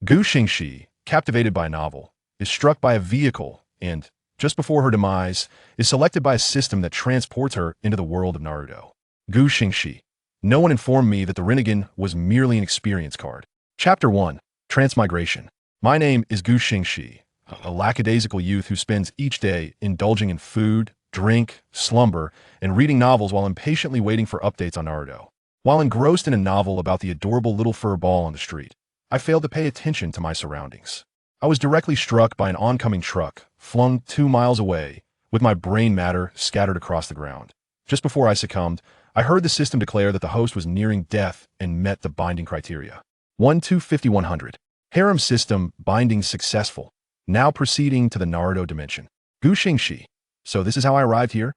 Xingxi, captivated by a novel, is struck by a vehicle and, just before her demise, is selected by a system that transports her into the world of Naruto. Xingxi. No one informed me that the Rinnegan was merely an experience card. Chapter 1. Transmigration. My name is Xingxi, a lackadaisical youth who spends each day indulging in food, drink, slumber, and reading novels while impatiently waiting for updates on Naruto. While engrossed in a novel about the adorable little fur ball on the street, I failed to pay attention to my surroundings. I was directly struck by an oncoming truck, flung 2 miles away, with my brain matter scattered across the ground. Just before I succumbed, I heard the system declare that the host was nearing death and met the binding criteria. 1-2-50-100. Harem system binding successful. Now proceeding to the Naruto dimension. Xingxi. So this is how I arrived here?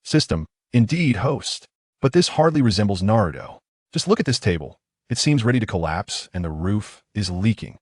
System. Indeed, host. But this hardly resembles Naruto. Just look at this table. It seems ready to collapse, and the roof is leaking.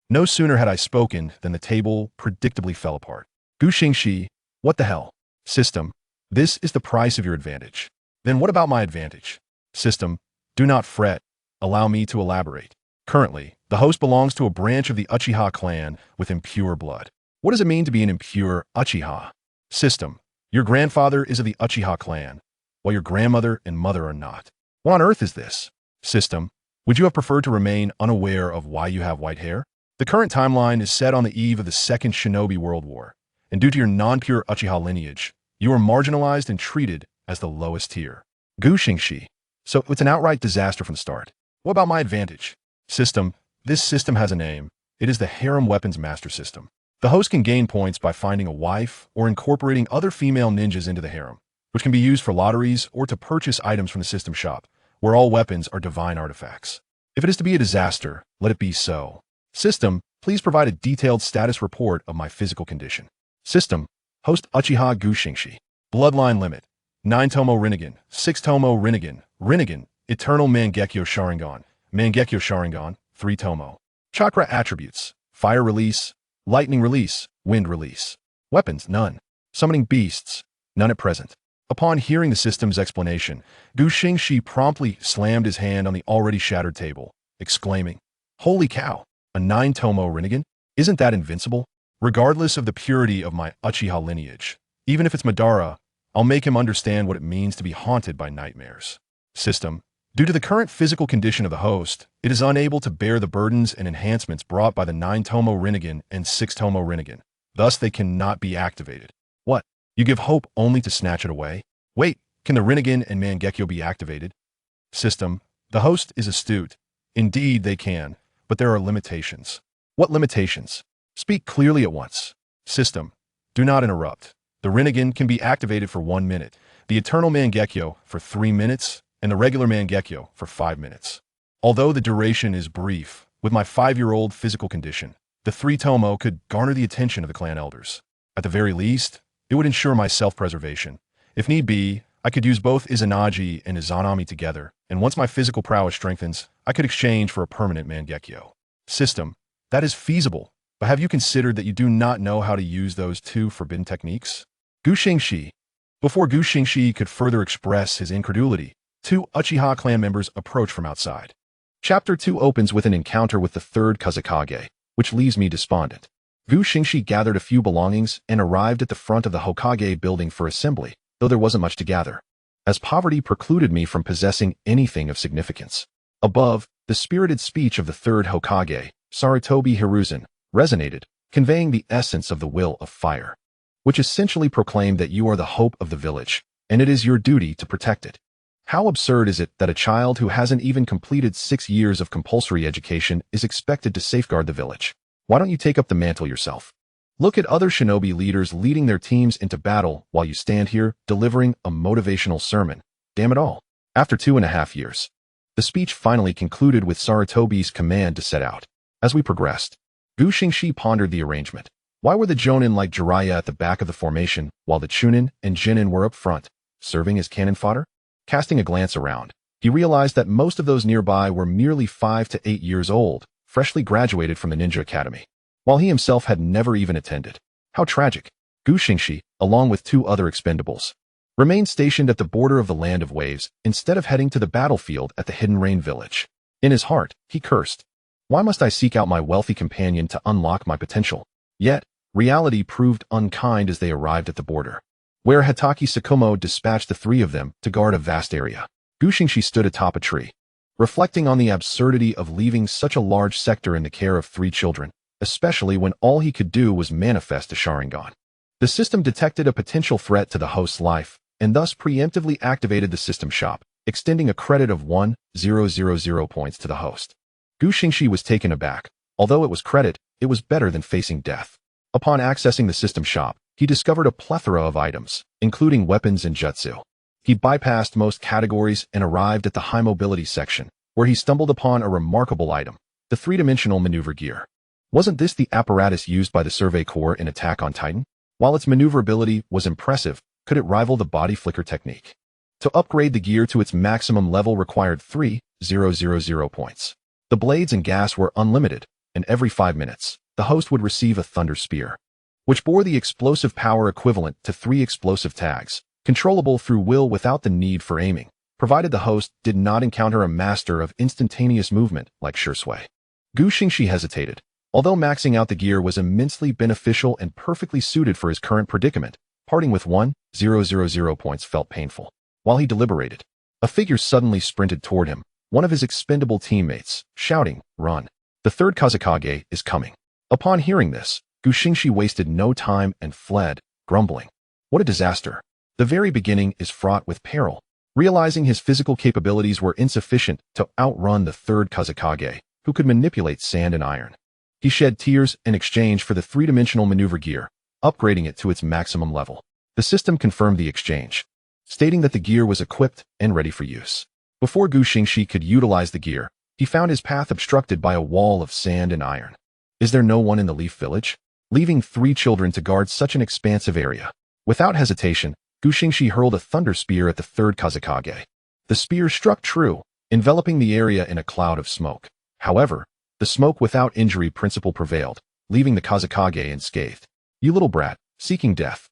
No sooner had I spoken than the table predictably fell apart. Xingxi. What the hell? System. This is the price of your advantage. Then what about my advantage? System. Do not fret. Allow me to elaborate. Currently, the host belongs to a branch of the Uchiha clan with impure blood. What does it mean to be an impure Uchiha? System. Your grandfather is of the Uchiha clan, while your grandmother and mother are not. What on earth is this? System. Would you have preferred to remain unaware of why you have white hair? The current timeline is set on the eve of the Second Shinobi World War, and due to your non-pure Uchiha lineage, you are marginalized and treated as the lowest tier. Xingxi. So it's an outright disaster from the start. What about my advantage? System. This system has a name. It is the Harem Weapons Master System. The host can gain points by finding a wife or incorporating other female ninjas into the harem, which can be used for lotteries or to purchase items from the system shop, where all weapons are divine artifacts. If it is to be a disaster, let it be so. System, please provide a detailed status report of my physical condition. System, host Uchiha Xingxi. Bloodline limit. 9 Tomo Rinnegan, 6 Tomo Rinnegan, Eternal Mangekyo Sharingan, 3 Tomo. Chakra attributes. Fire release, lightning release, wind release. Weapons, none. Summoning beasts, none at present. Upon hearing the system's explanation, Xingxi promptly slammed his hand on the already shattered table, exclaiming, "Holy cow, a 9 Tomo Rinnegan? Isn't that invincible? Regardless of the purity of my Uchiha lineage, even if it's Madara, I'll make him understand what it means to be haunted by nightmares." System. Due to the current physical condition of the host, it is unable to bear the burdens and enhancements brought by the 9 Tomo Rinnegan and 6 Tomo Rinnegan. Thus, they cannot be activated. What? You give hope only to snatch it away? Wait, can the Rinnegan and Mangekyo be activated? System. The host is astute. Indeed, they can, but there are limitations. What limitations? Speak clearly at once. System. Do not interrupt. The Rinnegan can be activated for 1 minute, the Eternal Mangekyo for 3 minutes, and the regular Mangekyo for 5 minutes. Although the duration is brief, with my 5-year-old physical condition, the 3 Tomo could garner the attention of the clan elders. At the very least, it would ensure my self-preservation. If need be, I could use both Izanagi and Izanami together, and once my physical prowess strengthens, I could exchange for a permanent Mangekyo. System. That is feasible, but have you considered that you do not know how to use those 2 forbidden techniques? Xingxi. Before Xingxi could further express his incredulity, 2 Uchiha clan members approach from outside. Chapter 2 opens with an encounter with the 3rd Kazekage, which leaves me despondent. Xingxi gathered a few belongings and arrived at the front of the Hokage building for assembly, though there wasn't much to gather, as poverty precluded me from possessing anything of significance. Above, the spirited speech of the 3rd Hokage, Sarutobi Hiruzen, resonated, conveying the essence of the will of fire, which essentially proclaimed that you are the hope of the village, and it is your duty to protect it. How absurd is it that a child who hasn't even completed 6 years of compulsory education is expected to safeguard the village? Why don't you take up the mantle yourself? Look at other shinobi leaders leading their teams into battle while you stand here delivering a motivational sermon. Damn it all. After 2.5 years, the speech finally concluded with Sarutobi's command to set out. As we progressed, Xingxi pondered the arrangement. Why were the Jonin like Jiraiya at the back of the formation, while the Chunin and Jinin were up front, serving as cannon fodder? Casting a glance around, he realized that most of those nearby were merely 5 to 8 years old, freshly graduated from the Ninja Academy, while he himself had never even attended. How tragic. Xingxi, along with 2 other expendables, remained stationed at the border of the Land of Waves instead of heading to the battlefield at the Hidden Rain village. In his heart, he cursed. Why must I seek out my wealthy companion to unlock my potential? Yet, reality proved unkind as they arrived at the border, where Hitaki Tsukumo dispatched the three of them to guard a vast area. Xingxi stood atop a tree, reflecting on the absurdity of leaving such a large sector in the care of three children, especially when all he could do was manifest a Sharingan. The system detected a potential threat to the host's life, and thus preemptively activated the system shop, extending a credit of 1,000 points to the host. Xingxi was taken aback. Although it was credit, it was better than facing death. Upon accessing the system shop, he discovered a plethora of items, including weapons and jutsu. He bypassed most categories and arrived at the high mobility section, where he stumbled upon a remarkable item, the three-dimensional maneuver gear. Wasn't this the apparatus used by the Survey Corps in Attack on Titan? While its maneuverability was impressive, could it rival the body flicker technique? To upgrade the gear to its maximum level required 3,000 points. The blades and gas were unlimited, and every 5 minutes, the host would receive a thunder spear, which bore the explosive power equivalent to 3 explosive tags, controllable through will without the need for aiming, provided the host did not encounter a master of instantaneous movement like Shursui. Xingxi hesitated. Although maxing out the gear was immensely beneficial and perfectly suited for his current predicament, parting with 1,000 points felt painful. While he deliberated, a figure suddenly sprinted toward him, one of his expendable teammates, shouting, "Run! The third Kazekage is coming." Upon hearing this, Xingxi wasted no time and fled, grumbling, "What a disaster! The very beginning is fraught with peril." Realizing his physical capabilities were insufficient to outrun the third Kazekage, who could manipulate sand and iron, he shed tears in exchange for the three-dimensional maneuver gear, upgrading it to its maximum level. The system confirmed the exchange, stating that the gear was equipped and ready for use. Before Xingxi could utilize the gear, he found his path obstructed by a wall of sand and iron. Is there no one in the Leaf Village? Leaving 3 children to guard such an expansive area. Without hesitation, Xingxi hurled a thunder spear at the third Kazekage. The spear struck true, enveloping the area in a cloud of smoke. However, the smoke without injury principle prevailed, leaving the Kazekage unscathed. "You little brat, seeking death."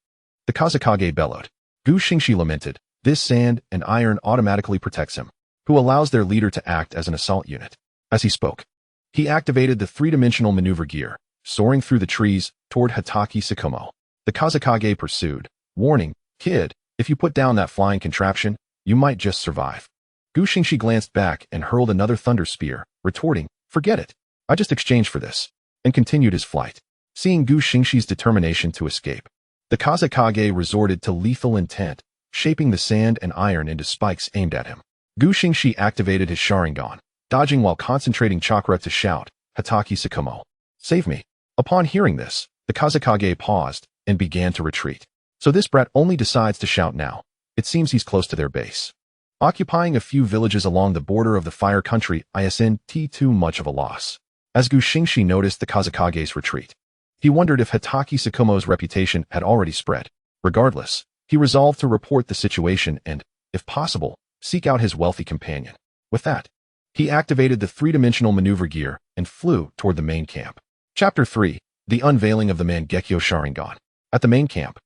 The Kazekage bellowed. Xingxi lamented, "This sand and iron automatically protects him. Who allows their leader to act as an assault unit?" As he spoke, he activated the three-dimensional maneuver gear, soaring through the trees toward Hitaki Tsukumo. The Kazekage pursued, warning, "Kid, if you put down that flying contraption, you might just survive." Xingxi glanced back and hurled another thunder spear, retorting, "Forget it. I just exchanged for this," and continued his flight. Seeing Xingxi's determination to escape, the Kazekage resorted to lethal intent, shaping the sand and iron into spikes aimed at him. Xingxi activated his Sharingan, dodging while concentrating chakra to shout, "Hitaki Tsukumo, save me." Upon hearing this, the Kazekage paused and began to retreat. So this brat only decides to shout now. It seems he's close to their base. Occupying a few villages along the border of the Fire Country isn't too much of a loss. As Xingxi noticed the Kazekage's retreat, he wondered if Hitaki Tsukumo's reputation had already spread. Regardless, he resolved to report the situation and, if possible, seek out his wealthy companion. With that, he activated the three-dimensional maneuver gear and flew toward the main camp. Chapter 3. The Unveiling of the Mangekyo Sharingan. At the main camp,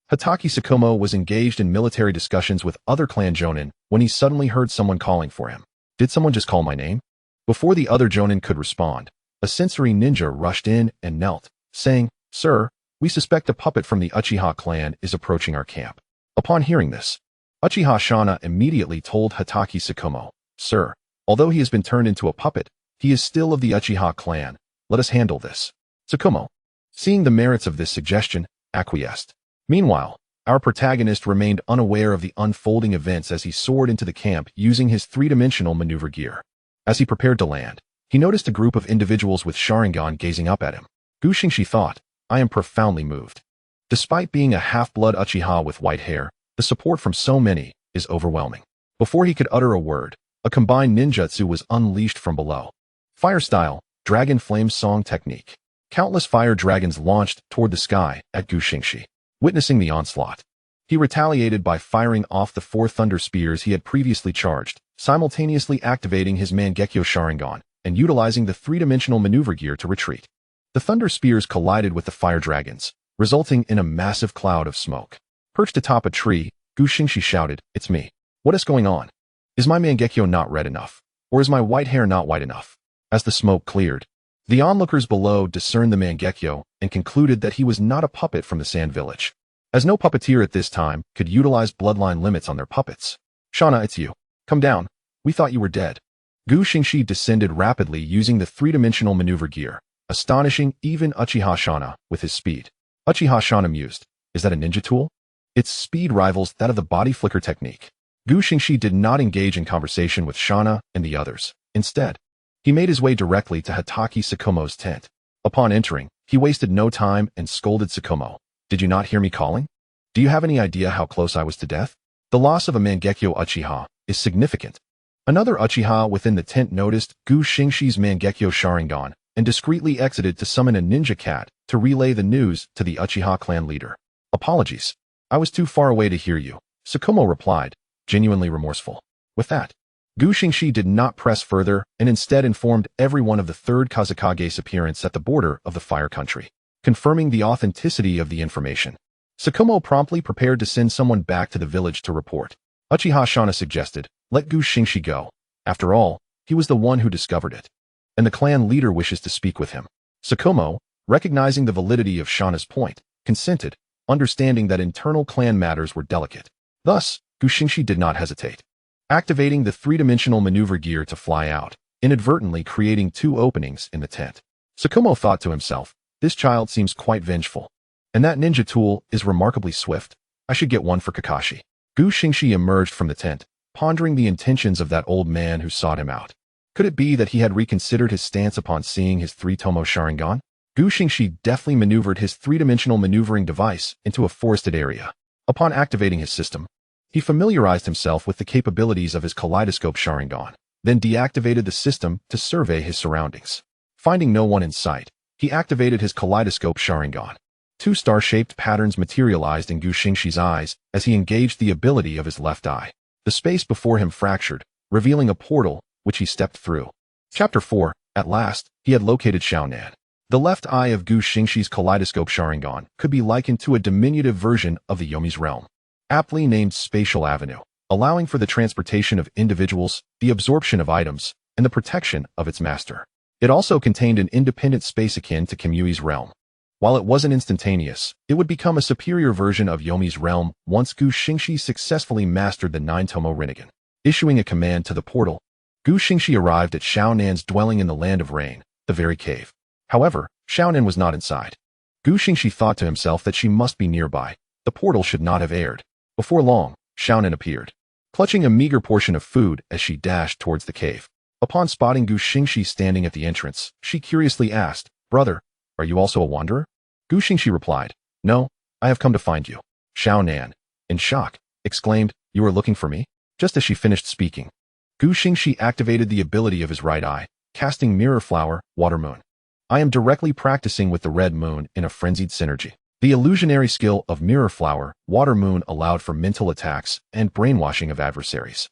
Hitaki Tsukumo was engaged in military discussions with other clan Jonin when he suddenly heard someone calling for him. "Did someone just call my name?" Before the other Jonin could respond, a sensory ninja rushed in and knelt, saying, "Sir, we suspect a puppet from the Uchiha clan is approaching our camp." Upon hearing this, Uchiha Shana immediately told Hitaki Tsukumo, "Sir, although he has been turned into a puppet, he is still of the Uchiha clan. Let us handle this." Tsukumo, seeing the merits of this suggestion, acquiesced. Meanwhile, our protagonist remained unaware of the unfolding events as he soared into the camp using his three-dimensional maneuver gear. As he prepared to land, he noticed a group of individuals with Sharingan gazing up at him. Xingxi thought, "I am profoundly moved." Despite being a half-blood Uchiha with white hair, the support from so many is overwhelming. Before he could utter a word, a combined ninjutsu was unleashed from below. Fire style, Dragon Flame Song technique. Countless fire dragons launched toward the sky at Xingxi. Witnessing the onslaught, he retaliated by firing off the 4 thunder spears he had previously charged, simultaneously activating his Mangekyo Sharingan and utilizing the three-dimensional maneuver gear to retreat. The thunder spears collided with the fire dragons, resulting in a massive cloud of smoke. Perched atop a tree, Xingxi shouted, "It's me. What is going on? Is my Mangekyo not red enough? Or is my white hair not white enough?" As the smoke cleared, the onlookers below discerned the Mangekyo and concluded that he was not a puppet from the Sand Village, as no puppeteer at this time could utilize bloodline limits on their puppets. Shauna, it's you. Come down. We thought you were dead. Gu Xingxi descended rapidly using the three-dimensional maneuver gear, astonishing even Uchiha Shauna with his speed. Uchiha Shauna mused, is that a ninja tool? Its speed rivals that of the body flicker technique. Gu Xingxi did not engage in conversation with Shauna and the others. Instead, he made his way directly to Hatake Tsukumo's tent. Upon entering, he wasted no time and scolded Tsukumo. Did you not hear me calling? Do you have any idea how close I was to death? The loss of a Mangekyo Uchiha is significant. Another Uchiha within the tent noticed Gu Xingxi's Mangekyo Sharingan and discreetly exited to summon a ninja cat to relay the news to the Uchiha clan leader. Apologies. I was too far away to hear you, Tsukumo replied, genuinely remorseful. With that, Gu Xingxi did not press further and instead informed everyone of the third Kazakage's appearance at the border of the Fire Country, confirming the authenticity of the information. Tsukumo promptly prepared to send someone back to the village to report. Uchiha Shauna suggested, let Gu Xingxi go. After all, he was the one who discovered it, and the clan leader wishes to speak with him. Tsukumo, recognizing the validity of Shauna's point, consented, understanding that internal clan matters were delicate. Thus, Gu Xingxi did not hesitate, activating the three-dimensional maneuver gear to fly out, inadvertently creating two openings in the tent. Tsukumo thought to himself, this child seems quite vengeful. And that ninja tool is remarkably swift. I should get one for Kakashi. Gu Xingxi emerged from the tent, pondering the intentions of that old man who sought him out. Could it be that he had reconsidered his stance upon seeing his three-tomo Sharingan? Gu Xingxi deftly maneuvered his three-dimensional maneuvering device into a forested area. Upon activating his system, he familiarized himself with the capabilities of his kaleidoscope Sharingan, then deactivated the system to survey his surroundings. Finding no one in sight, he activated his kaleidoscope Sharingan. Two star-shaped patterns materialized in Gu Xingxi's eyes as he engaged the ability of his left eye. The space before him fractured, revealing a portal, which he stepped through. Chapter 4. At last, he had located Xiaonan. The left eye of Gu Xingxi's kaleidoscope Sharingan could be likened to a diminutive version of the Yomi's realm, aptly named Spatial Avenue, allowing for the transportation of individuals, the absorption of items, and the protection of its master. It also contained an independent space akin to Kimui's realm. While it wasn't instantaneous, it would become a superior version of Yomi's realm once Gu Xingxi successfully mastered the 9-tomo Rinnegan. Issuing a command to the portal, Gu Xingxi arrived at Xiaonan's dwelling in the Land of Rain, the very cave. However, Xiaonan was not inside. Gu Xingxi thought to himself that she must be nearby. The portal should not have aired. Before long, Xiaonan appeared, clutching a meager portion of food as she dashed towards the cave. Upon spotting Gu Xingxi standing at the entrance, she curiously asked, Brother, are you also a wanderer? Gu Xingxi replied, No, I have come to find you. Xiaonan, in shock, exclaimed, You are looking for me? Just as she finished speaking, Gu Xingxi activated the ability of his right eye, casting Mirror Flower, Water Moon. I am directly practicing with the red moon in a frenzied synergy. The illusionary skill of Mirror Flower, Water Moon allowed for mental attacks and brainwashing of adversaries.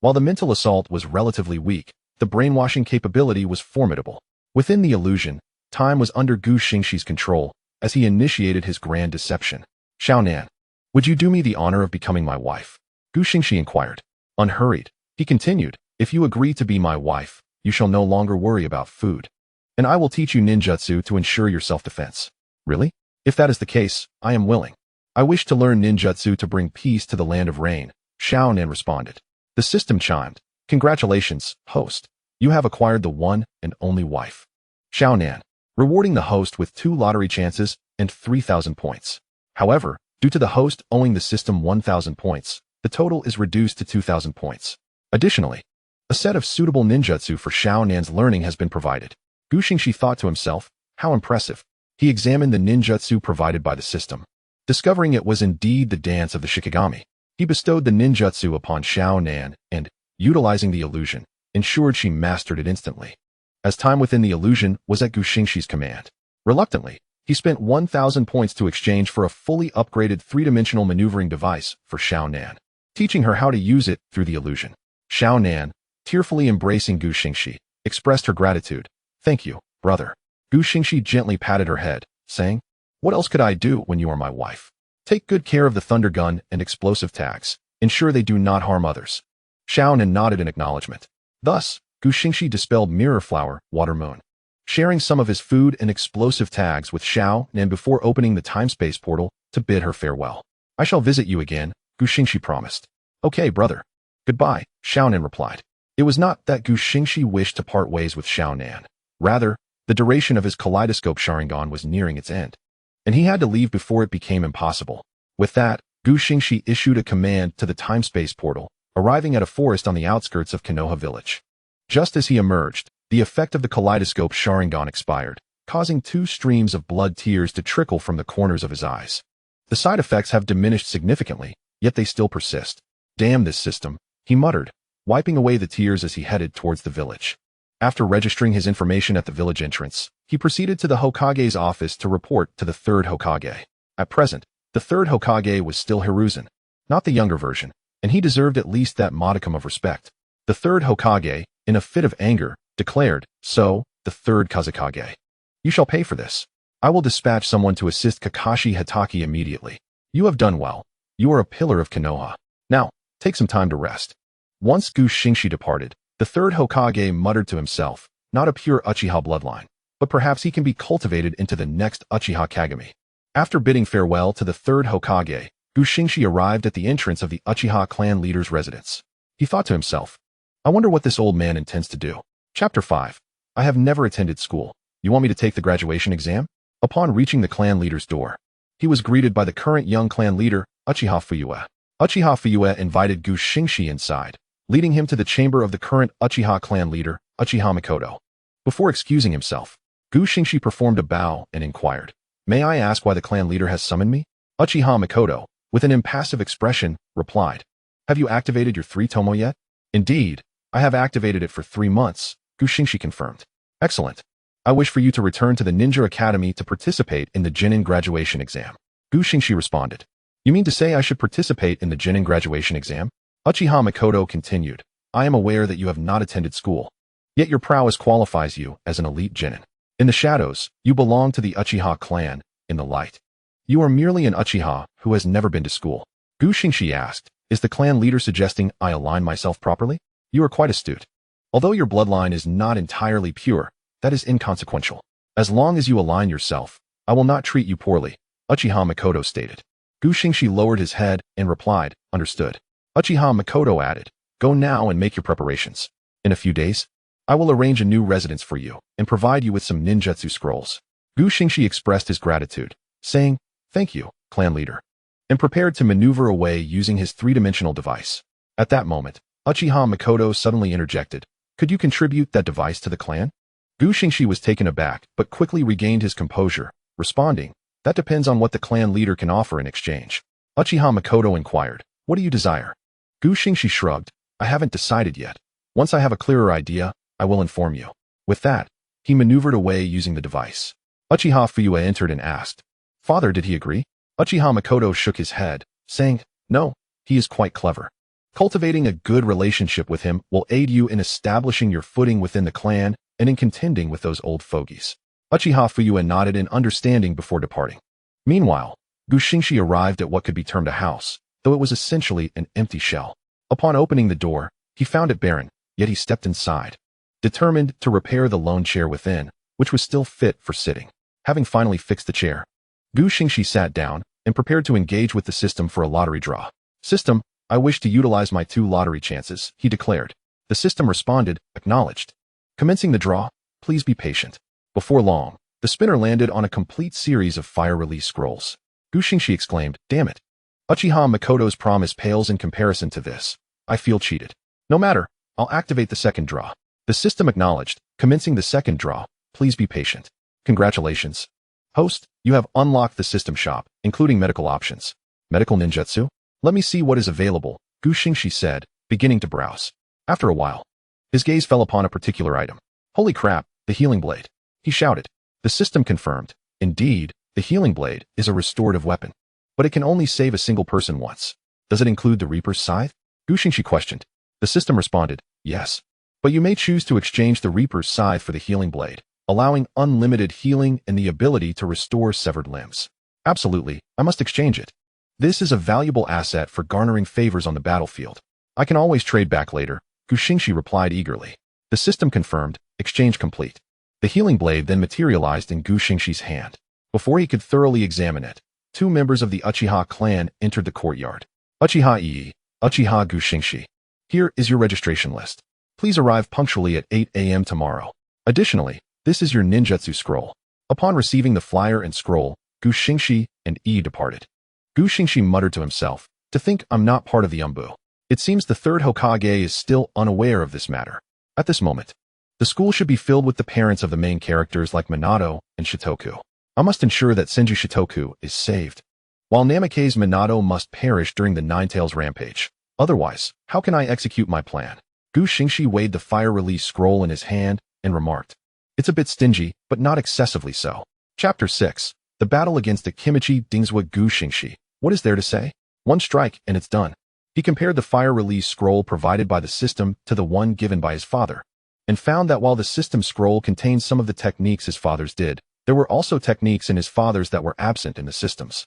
While the mental assault was relatively weak, the brainwashing capability was formidable. Within the illusion, time was under Gu Xingxi's control as he initiated his grand deception. Xiaonan, would you do me the honor of becoming my wife? Gu Xingxi inquired. Unhurried, he continued, If you agree to be my wife, you shall no longer worry about food, and I will teach you ninjutsu to ensure your self-defense. Really? If that is the case, I am willing. I wish to learn ninjutsu to bring peace to the Land of Rain, Xiaonan responded. The system chimed. Congratulations, host. You have acquired the one and only wife. Xiaonan, rewarding the host with 2 lottery chances and 3,000 points. However, due to the host owing the system 1,000 points, the total is reduced to 2,000 points. Additionally, a set of suitable ninjutsu for Xiaonan's learning has been provided. Gu Xingxi thought to himself, how impressive. He examined the ninjutsu provided by the system. Discovering it was indeed the dance of the Shikigami, he bestowed the ninjutsu upon Xiaonan and, utilizing the illusion, ensured she mastered it instantly. As time within the illusion was at Gu Xingxi's command. Reluctantly, he spent 1,000 points to exchange for a fully upgraded 3-dimensional maneuvering device for Xiaonan, teaching her how to use it through the illusion. Xiaonan, tearfully embracing Gu Xingxi, expressed her gratitude. Thank you, brother. Gu Xingxi gently patted her head, saying, What else could I do when you are my wife? Take good care of the thunder gun and explosive tags. Ensure they do not harm others. Xiaonan nodded in acknowledgement. Thus, Gu Xingxi dispelled Mirror Flower, Water Moon, sharing some of his food and explosive tags with Xiao Nan before opening the time-space portal to bid her farewell. I shall visit you again, Gu Xingxi promised. Okay, brother. Goodbye, Xiao Nan replied. It was not that Gu Xingxi wished to part ways with Xiao Nan. Rather, the duration of his kaleidoscope Sharingan was nearing its end, and he had to leave before it became impossible. With that, Gu Xingxi issued a command to the time-space portal, arriving at a forest on the outskirts of Konoha village. Just as he emerged, the effect of the kaleidoscope Sharingan expired, causing 2 streams of blood tears to trickle from the corners of his eyes. The side effects have diminished significantly, yet they still persist. Damn this system, he muttered, wiping away the tears as he headed towards the village. After registering his information at the village entrance, he proceeded to the Hokage's office to report to the 3rd Hokage. At present, the 3rd Hokage was still Hiruzen, not the younger version, and he deserved at least that modicum of respect. The 3rd Hokage, in a fit of anger, declared, "So, the 3rd Kazekage. You shall pay for this. I will dispatch someone to assist Kakashi Hatake immediately. You have done well. You are a pillar of Konoha. Now, take some time to rest." Once Gu Xingxi departed, the 3rd Hokage muttered to himself, not a pure Uchiha bloodline, but perhaps he can be cultivated into the next Uchiha Kagami. After bidding farewell to the 3rd Hokage, Gu Xingxi arrived at the entrance of the Uchiha clan leader's residence. He thought to himself, I wonder what this old man intends to do. Chapter 5. I have never attended school. You want me to take the graduation exam? Upon reaching the clan leader's door, he was greeted by the current young clan leader, Uchiha Fuyue. Uchiha Fuyue invited Gu Xingxi inside, leading him to the chamber of the current Uchiha clan leader, Uchiha Makoto. Before excusing himself, Gu Xingxi performed a bow and inquired, "May I ask why the clan leader has summoned me?" Uchiha Makoto, with an impassive expression, replied, "Have you activated your 3 tomo yet?" "Indeed, I have activated it for 3 months, Gu Xingxi confirmed. "Excellent. I wish for you to return to the Ninja Academy to participate in the Genin graduation exam." Gu Xingxi responded, "You mean to say I should participate in the Genin graduation exam?" Uchiha Makoto continued, "I am aware that you have not attended school, yet your prowess qualifies you as an elite Genin. In the shadows, you belong to the Uchiha clan. In the light, you are merely an Uchiha who has never been to school." Gu Xingxi asked, "Is the clan leader suggesting I align myself properly?" "You are quite astute. Although your bloodline is not entirely pure, that is inconsequential. As long as you align yourself, I will not treat you poorly," Uchiha Makoto stated. Gu Xingxi lowered his head and replied, "Understood." Uchiha Makoto added, "Go now and make your preparations. In a few days, I will arrange a new residence for you and provide you with some ninjutsu scrolls." Gu Xingxi expressed his gratitude, saying, "Thank you, clan leader," and prepared to maneuver away using his 3-dimensional device. At that moment, Uchiha Makoto suddenly interjected, "Could you contribute that device to the clan?" Gu Xingxi was taken aback but quickly regained his composure, responding, "That depends on what the clan leader can offer in exchange." Uchiha Makoto inquired, "What do you desire?" Gu Xingxi shrugged, "I haven't decided yet. Once I have a clearer idea, I will inform you." With that, he maneuvered away using the device. Uchiha Fuyue entered and asked, "Father, did he agree?" Uchiha Makoto shook his head, saying, "No, he is quite clever. Cultivating a good relationship with him will aid you in establishing your footing within the clan and in contending with those old fogies." Uchiha Fuyue nodded in understanding before departing. Meanwhile, Gu Xingxi arrived at what could be termed a house, though it was essentially an empty shell. Upon opening the door, he found it barren, yet he stepped inside, determined to repair the lone chair within, which was still fit for sitting. Having finally fixed the chair, Gu Xingxi sat down and prepared to engage with the system for a lottery draw. "System, I wish to utilize my 2 lottery chances," he declared. The system responded, "Acknowledged. Commencing the draw, please be patient." Before long, the spinner landed on a complete series of fire release scrolls. Gu Xingxi exclaimed, "Damn it. Uchiha Makoto's promise pales in comparison to this. I feel cheated. No matter, I'll activate the second draw." The system acknowledged, "Commencing the second draw, please be patient." "Congratulations. Host, you have unlocked the system shop, including medical options." "Medical ninjutsu? Let me see what is available," Gu Xingxi said, beginning to browse. After a while, his gaze fell upon a particular item. "Holy crap, the healing blade," he shouted. The system confirmed, "Indeed, the healing blade is a restorative weapon, but it can only save a single person once. Does it include the Reaper's Scythe?" Gu Xingxi questioned. The system responded, "Yes, but you may choose to exchange the Reaper's Scythe for the healing blade, allowing unlimited healing and the ability to restore severed limbs." "Absolutely, I must exchange it. This is a valuable asset for garnering favors on the battlefield. I can always trade back later," Gu Xingxi replied eagerly. The system confirmed, exchange complete. The healing blade then materialized in Xingxi's hand. Before he could thoroughly examine it, two members of the Uchiha clan entered the courtyard. Uchiha Ii, Uchiha Xingxi. Here is your registration list. Please arrive punctually at 8 a.m. tomorrow. Additionally, this is your ninjutsu scroll. Upon receiving the flyer and scroll, Xingxi and Ii departed. Xingxi muttered to himself, "To think I'm not part of the Umbu. It seems the third Hokage is still unaware of this matter." At this moment, the school should be filled with the parents of the main characters like Minato and Shitoku. I must ensure that Senju Shitoku is saved, while Namake's Minato must perish during the Ninetales rampage. Otherwise, how can I execute my plan? Xingxi weighed the fire release scroll in his hand and remarked, "It's a bit stingy, but not excessively so." Chapter 6. The battle against the Kimichi Dingswa Xingxi. What is there to say? One strike and it's done. He compared the fire release scroll provided by the system to the one given by his father, and found that while the system scroll contained some of the techniques his father's did, there were also techniques in his father's that were absent in the systems.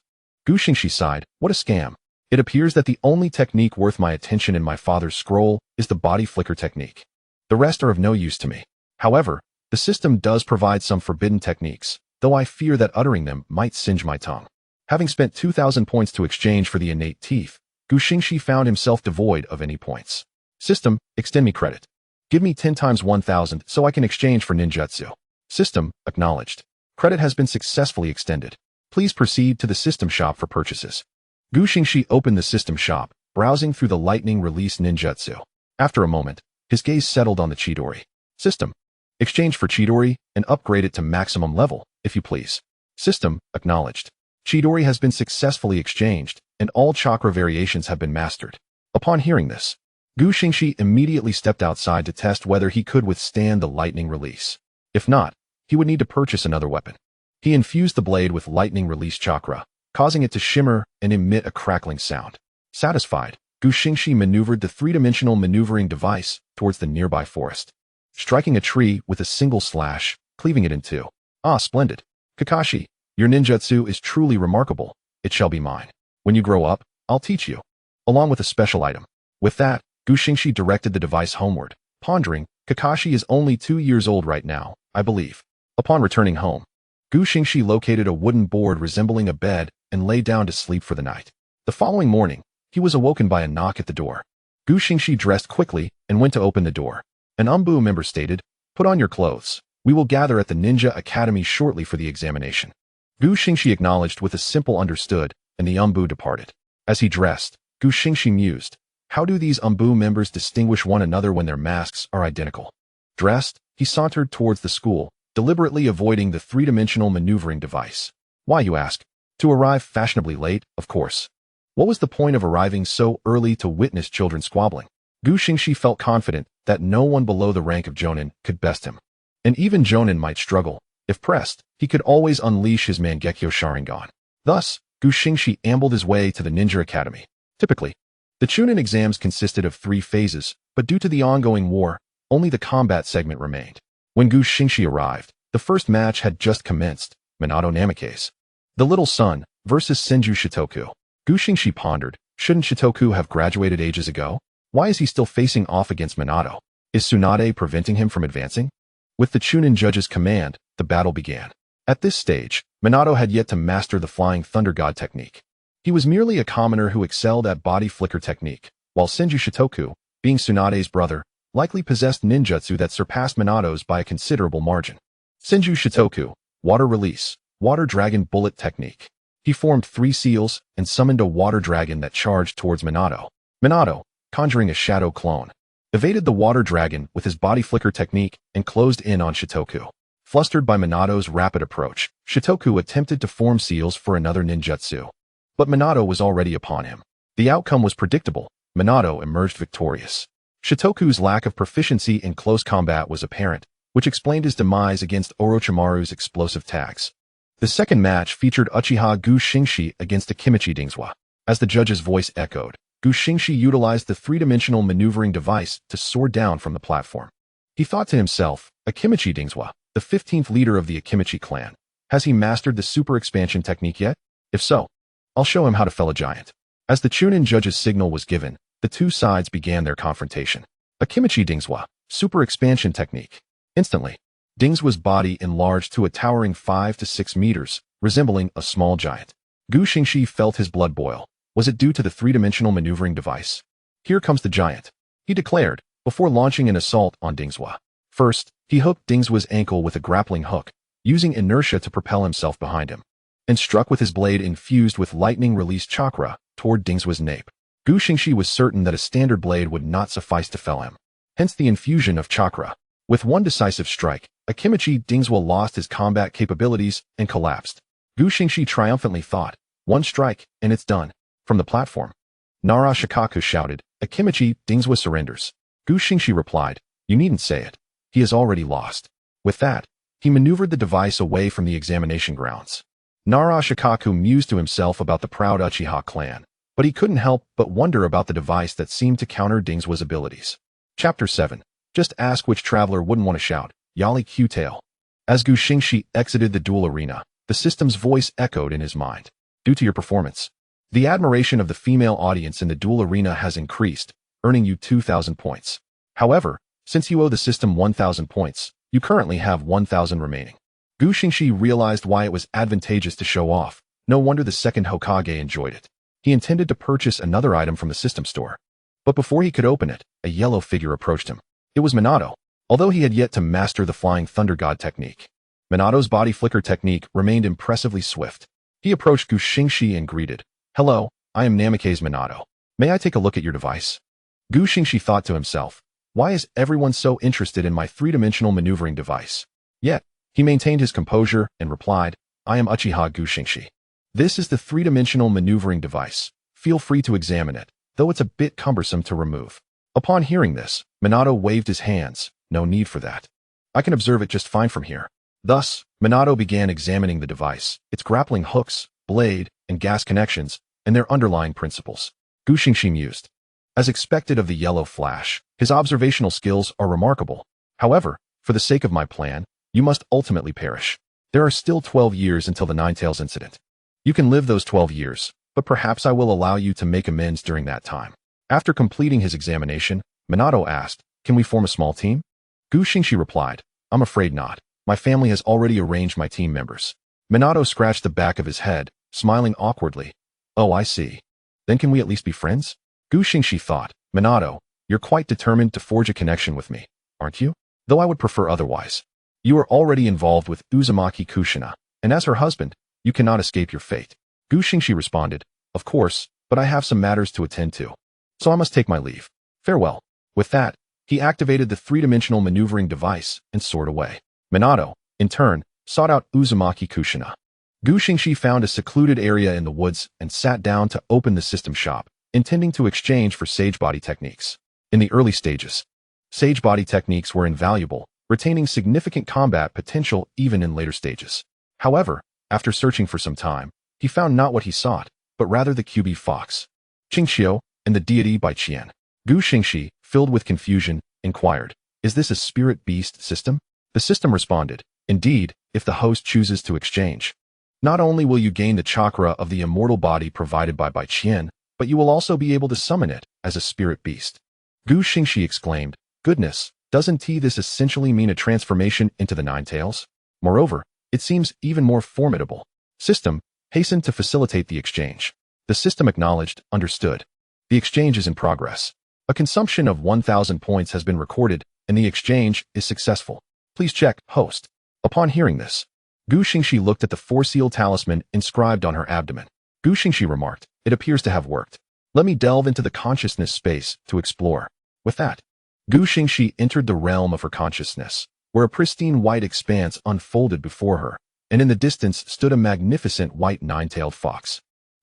Xingxi sighed, "What a scam. It appears that the only technique worth my attention in my father's scroll is the body flicker technique. The rest are of no use to me. However, the system does provide some forbidden techniques, though I fear that uttering them might singe my tongue." Having spent 2,000 points to exchange for the innate teeth, Xingxi found himself devoid of any points. System, extend me credit. Give me 10 times 1,000 so I can exchange for ninjutsu. System, acknowledged. Credit has been successfully extended. Please proceed to the system shop for purchases. Xingxi opened the system shop, browsing through the lightning release ninjutsu. After a moment, his gaze settled on the Chidori. System, exchange for Chidori and upgrade it to maximum level, if you please. System, acknowledged. Chidori has been successfully exchanged, and all chakra variations have been mastered. Upon hearing this, Xingxi immediately stepped outside to test whether he could withstand the lightning release. If not, he would need to purchase another weapon. He infused the blade with lightning release chakra, causing it to shimmer and emit a crackling sound. Satisfied, Xingxi maneuvered the three-dimensional maneuvering device towards the nearby forest, striking a tree with a single slash, cleaving it in two. Ah, splendid. Kakashi, your ninjutsu is truly remarkable. It shall be mine. When you grow up, I'll teach you, along with a special item. With that, Xingxi directed the device homeward, pondering, Kakashi is only 2 years old right now, I believe. Upon returning home, Xingxi located a wooden board resembling a bed and lay down to sleep for the night. The following morning, he was awoken by a knock at the door. Xingxi dressed quickly and went to open the door. An Umbu member stated, "Put on your clothes. We will gather at the Ninja Academy shortly for the examination." Xingxi acknowledged with a simple understood, and the Umbu departed. As he dressed, Xingxi mused, how do these Umbu members distinguish one another when their masks are identical? Dressed, he sauntered towards the school, deliberately avoiding the three-dimensional maneuvering device. Why, you ask? To arrive fashionably late, of course. What was the point of arriving so early to witness children squabbling? Xingxi felt confident that no one below the rank of Jonin could best him. And even Jonin might struggle. If pressed, he could always unleash his Mangekyo Sharingan. Thus, Xingxi ambled his way to the Ninja Academy. Typically, the Chunin exams consisted of 3 phases, but due to the ongoing war, only the combat segment remained. When Xingxi arrived, the first match had just commenced, Minato Namake's the little son versus Senju Shitoku. Xingxi pondered, shouldn't Shitoku have graduated ages ago? Why is he still facing off against Minato? Is Tsunade preventing him from advancing? With the Chunin judge's command, the battle began. At this stage, Minato had yet to master the Flying Thunder God technique. He was merely a commoner who excelled at body flicker technique, while Senju Shitoku, being Tsunade's brother, likely possessed ninjutsu that surpassed Minato's by a considerable margin. Senju Shitoku, Water Release, Water Dragon Bullet Technique. He formed 3 seals and summoned a water dragon that charged towards Minato. Minato, conjuring a shadow clone, evaded the water dragon with his body flicker technique and closed in on Shitoku. Flustered by Minato's rapid approach, Shitoku attempted to form seals for another ninjutsu. But Minato was already upon him. The outcome was predictable. Minato emerged victorious. Shitoku's lack of proficiency in close combat was apparent, which explained his demise against Orochimaru's explosive tags. The second match featured Uchiha Xingxi against the Kimichi Dingswa. As the judge's voice echoed, Xingxi utilized the three-dimensional maneuvering device to soar down from the platform. He thought to himself, Akimichi Dingswa, the 15th leader of the Akimichi clan. Has he mastered the super expansion technique yet? If so, I'll show him how to fell a giant. As the Chunin judge's signal was given, the two sides began their confrontation. Akimichi Dingswa, Super expansion technique. Instantly, Xingxi's body enlarged to a towering 5 to 6 meters, resembling a small giant. Xingxi felt his blood boil. Was it due to the three-dimensional maneuvering device? Here comes the giant, he declared, before launching an assault on Xingxi. First, he hooked Xingxi's ankle with a grappling hook, using inertia to propel himself behind him, and struck with his blade infused with lightning-released chakra toward Xingxi's nape. Xingxi was certain that a standard blade would not suffice to fell him, hence the infusion of chakra. With one decisive strike, Xingxi lost his combat capabilities and collapsed. Xingxi triumphantly thought, "One strike, and it's done." From the platform, Naruto shouted, "Xingxi surrenders." Xingxi replied, "You needn't say it. He has already lost." With that, he maneuvered the device away from the examination grounds. Naruto mused to himself about the proud Uchiha clan, but he couldn't help but wonder about the device that seemed to counter Xingxi's abilities. Chapter 7. Just ask which traveler wouldn't want to shout, "Yali Q-tail." As Xingxi exited the duel arena, the system's voice echoed in his mind. Due to your performance, the admiration of the female audience in the duel arena has increased, earning you 2,000 points. However, since you owe the system 1,000 points, you currently have 1,000 remaining. Xingxi realized why it was advantageous to show off. No wonder the second Hokage enjoyed it. He intended to purchase another item from the system store. But before he could open it, a yellow figure approached him. It was Minato, although he had yet to master the Flying Thunder God technique. Minato's body flicker technique remained impressively swift. He approached Xingxi and greeted, "Hello, I am Namikaze Minato. May I take a look at your device?" Xingxi thought to himself, "Why is everyone so interested in my three-dimensional maneuvering device?" Yet, he maintained his composure and replied, "I am Uchiha Xingxi. This is the three-dimensional maneuvering device. Feel free to examine it, though it's a bit cumbersome to remove." Upon hearing this, Minato waved his hands. "No need for that. I can observe it just fine from here." Thus, Minato began examining the device, its grappling hooks, blade, and gas connections, and their underlying principles. Xingxi mused. As expected of the yellow flash, his observational skills are remarkable. However, for the sake of my plan, you must ultimately perish. There are still 12 years until the Ninetales incident. You can live those 12 years, but perhaps I will allow you to make amends during that time. After completing his examination, Minato asked, "Can we form a small team?" Xingxi replied, "I'm afraid not. My family has already arranged my team members." Minato scratched the back of his head, smiling awkwardly. "Oh, I see. Then can we at least be friends?" Xingxi thought, "Minato, you're quite determined to forge a connection with me, aren't you? Though I would prefer otherwise. You are already involved with Uzumaki Kushina, and as her husband, you cannot escape your fate." Xingxi responded, "Of course, but I have some matters to attend to. So I must take my leave. Farewell." With that, he activated the three-dimensional maneuvering device and soared away. Minato, in turn, sought out Uzumaki Kushina. Xingxi found a secluded area in the woods and sat down to open the system shop, intending to exchange for sage body techniques. In the early stages, sage body techniques were invaluable, retaining significant combat potential even in later stages. However, after searching for some time, he found not what he sought, but rather the QB Fox, Qingxiu, and the deity Bai Qian. Xingxi, filled with confusion, inquired, "Is this a spirit beast system?" The system responded, "Indeed, if the host chooses to exchange. Not only will you gain the chakra of the immortal body provided by Bai Qian, but you will also be able to summon it as a spirit beast." Xingxi exclaimed, "Goodness, doesn't this essentially mean a transformation into the Ninetales? Moreover, it seems even more formidable." System hastened to facilitate the exchange. The system acknowledged, understood. The exchange is in progress. A consumption of 1,000 points has been recorded, and the exchange is successful. Please check, host. Upon hearing this, Xingxi looked at the four-seal talisman inscribed on her abdomen. Xingxi remarked, "It appears to have worked. Let me delve into the consciousness space to explore." With that, Xingxi entered the realm of her consciousness, where a pristine white expanse unfolded before her, and in the distance stood a magnificent white nine-tailed fox.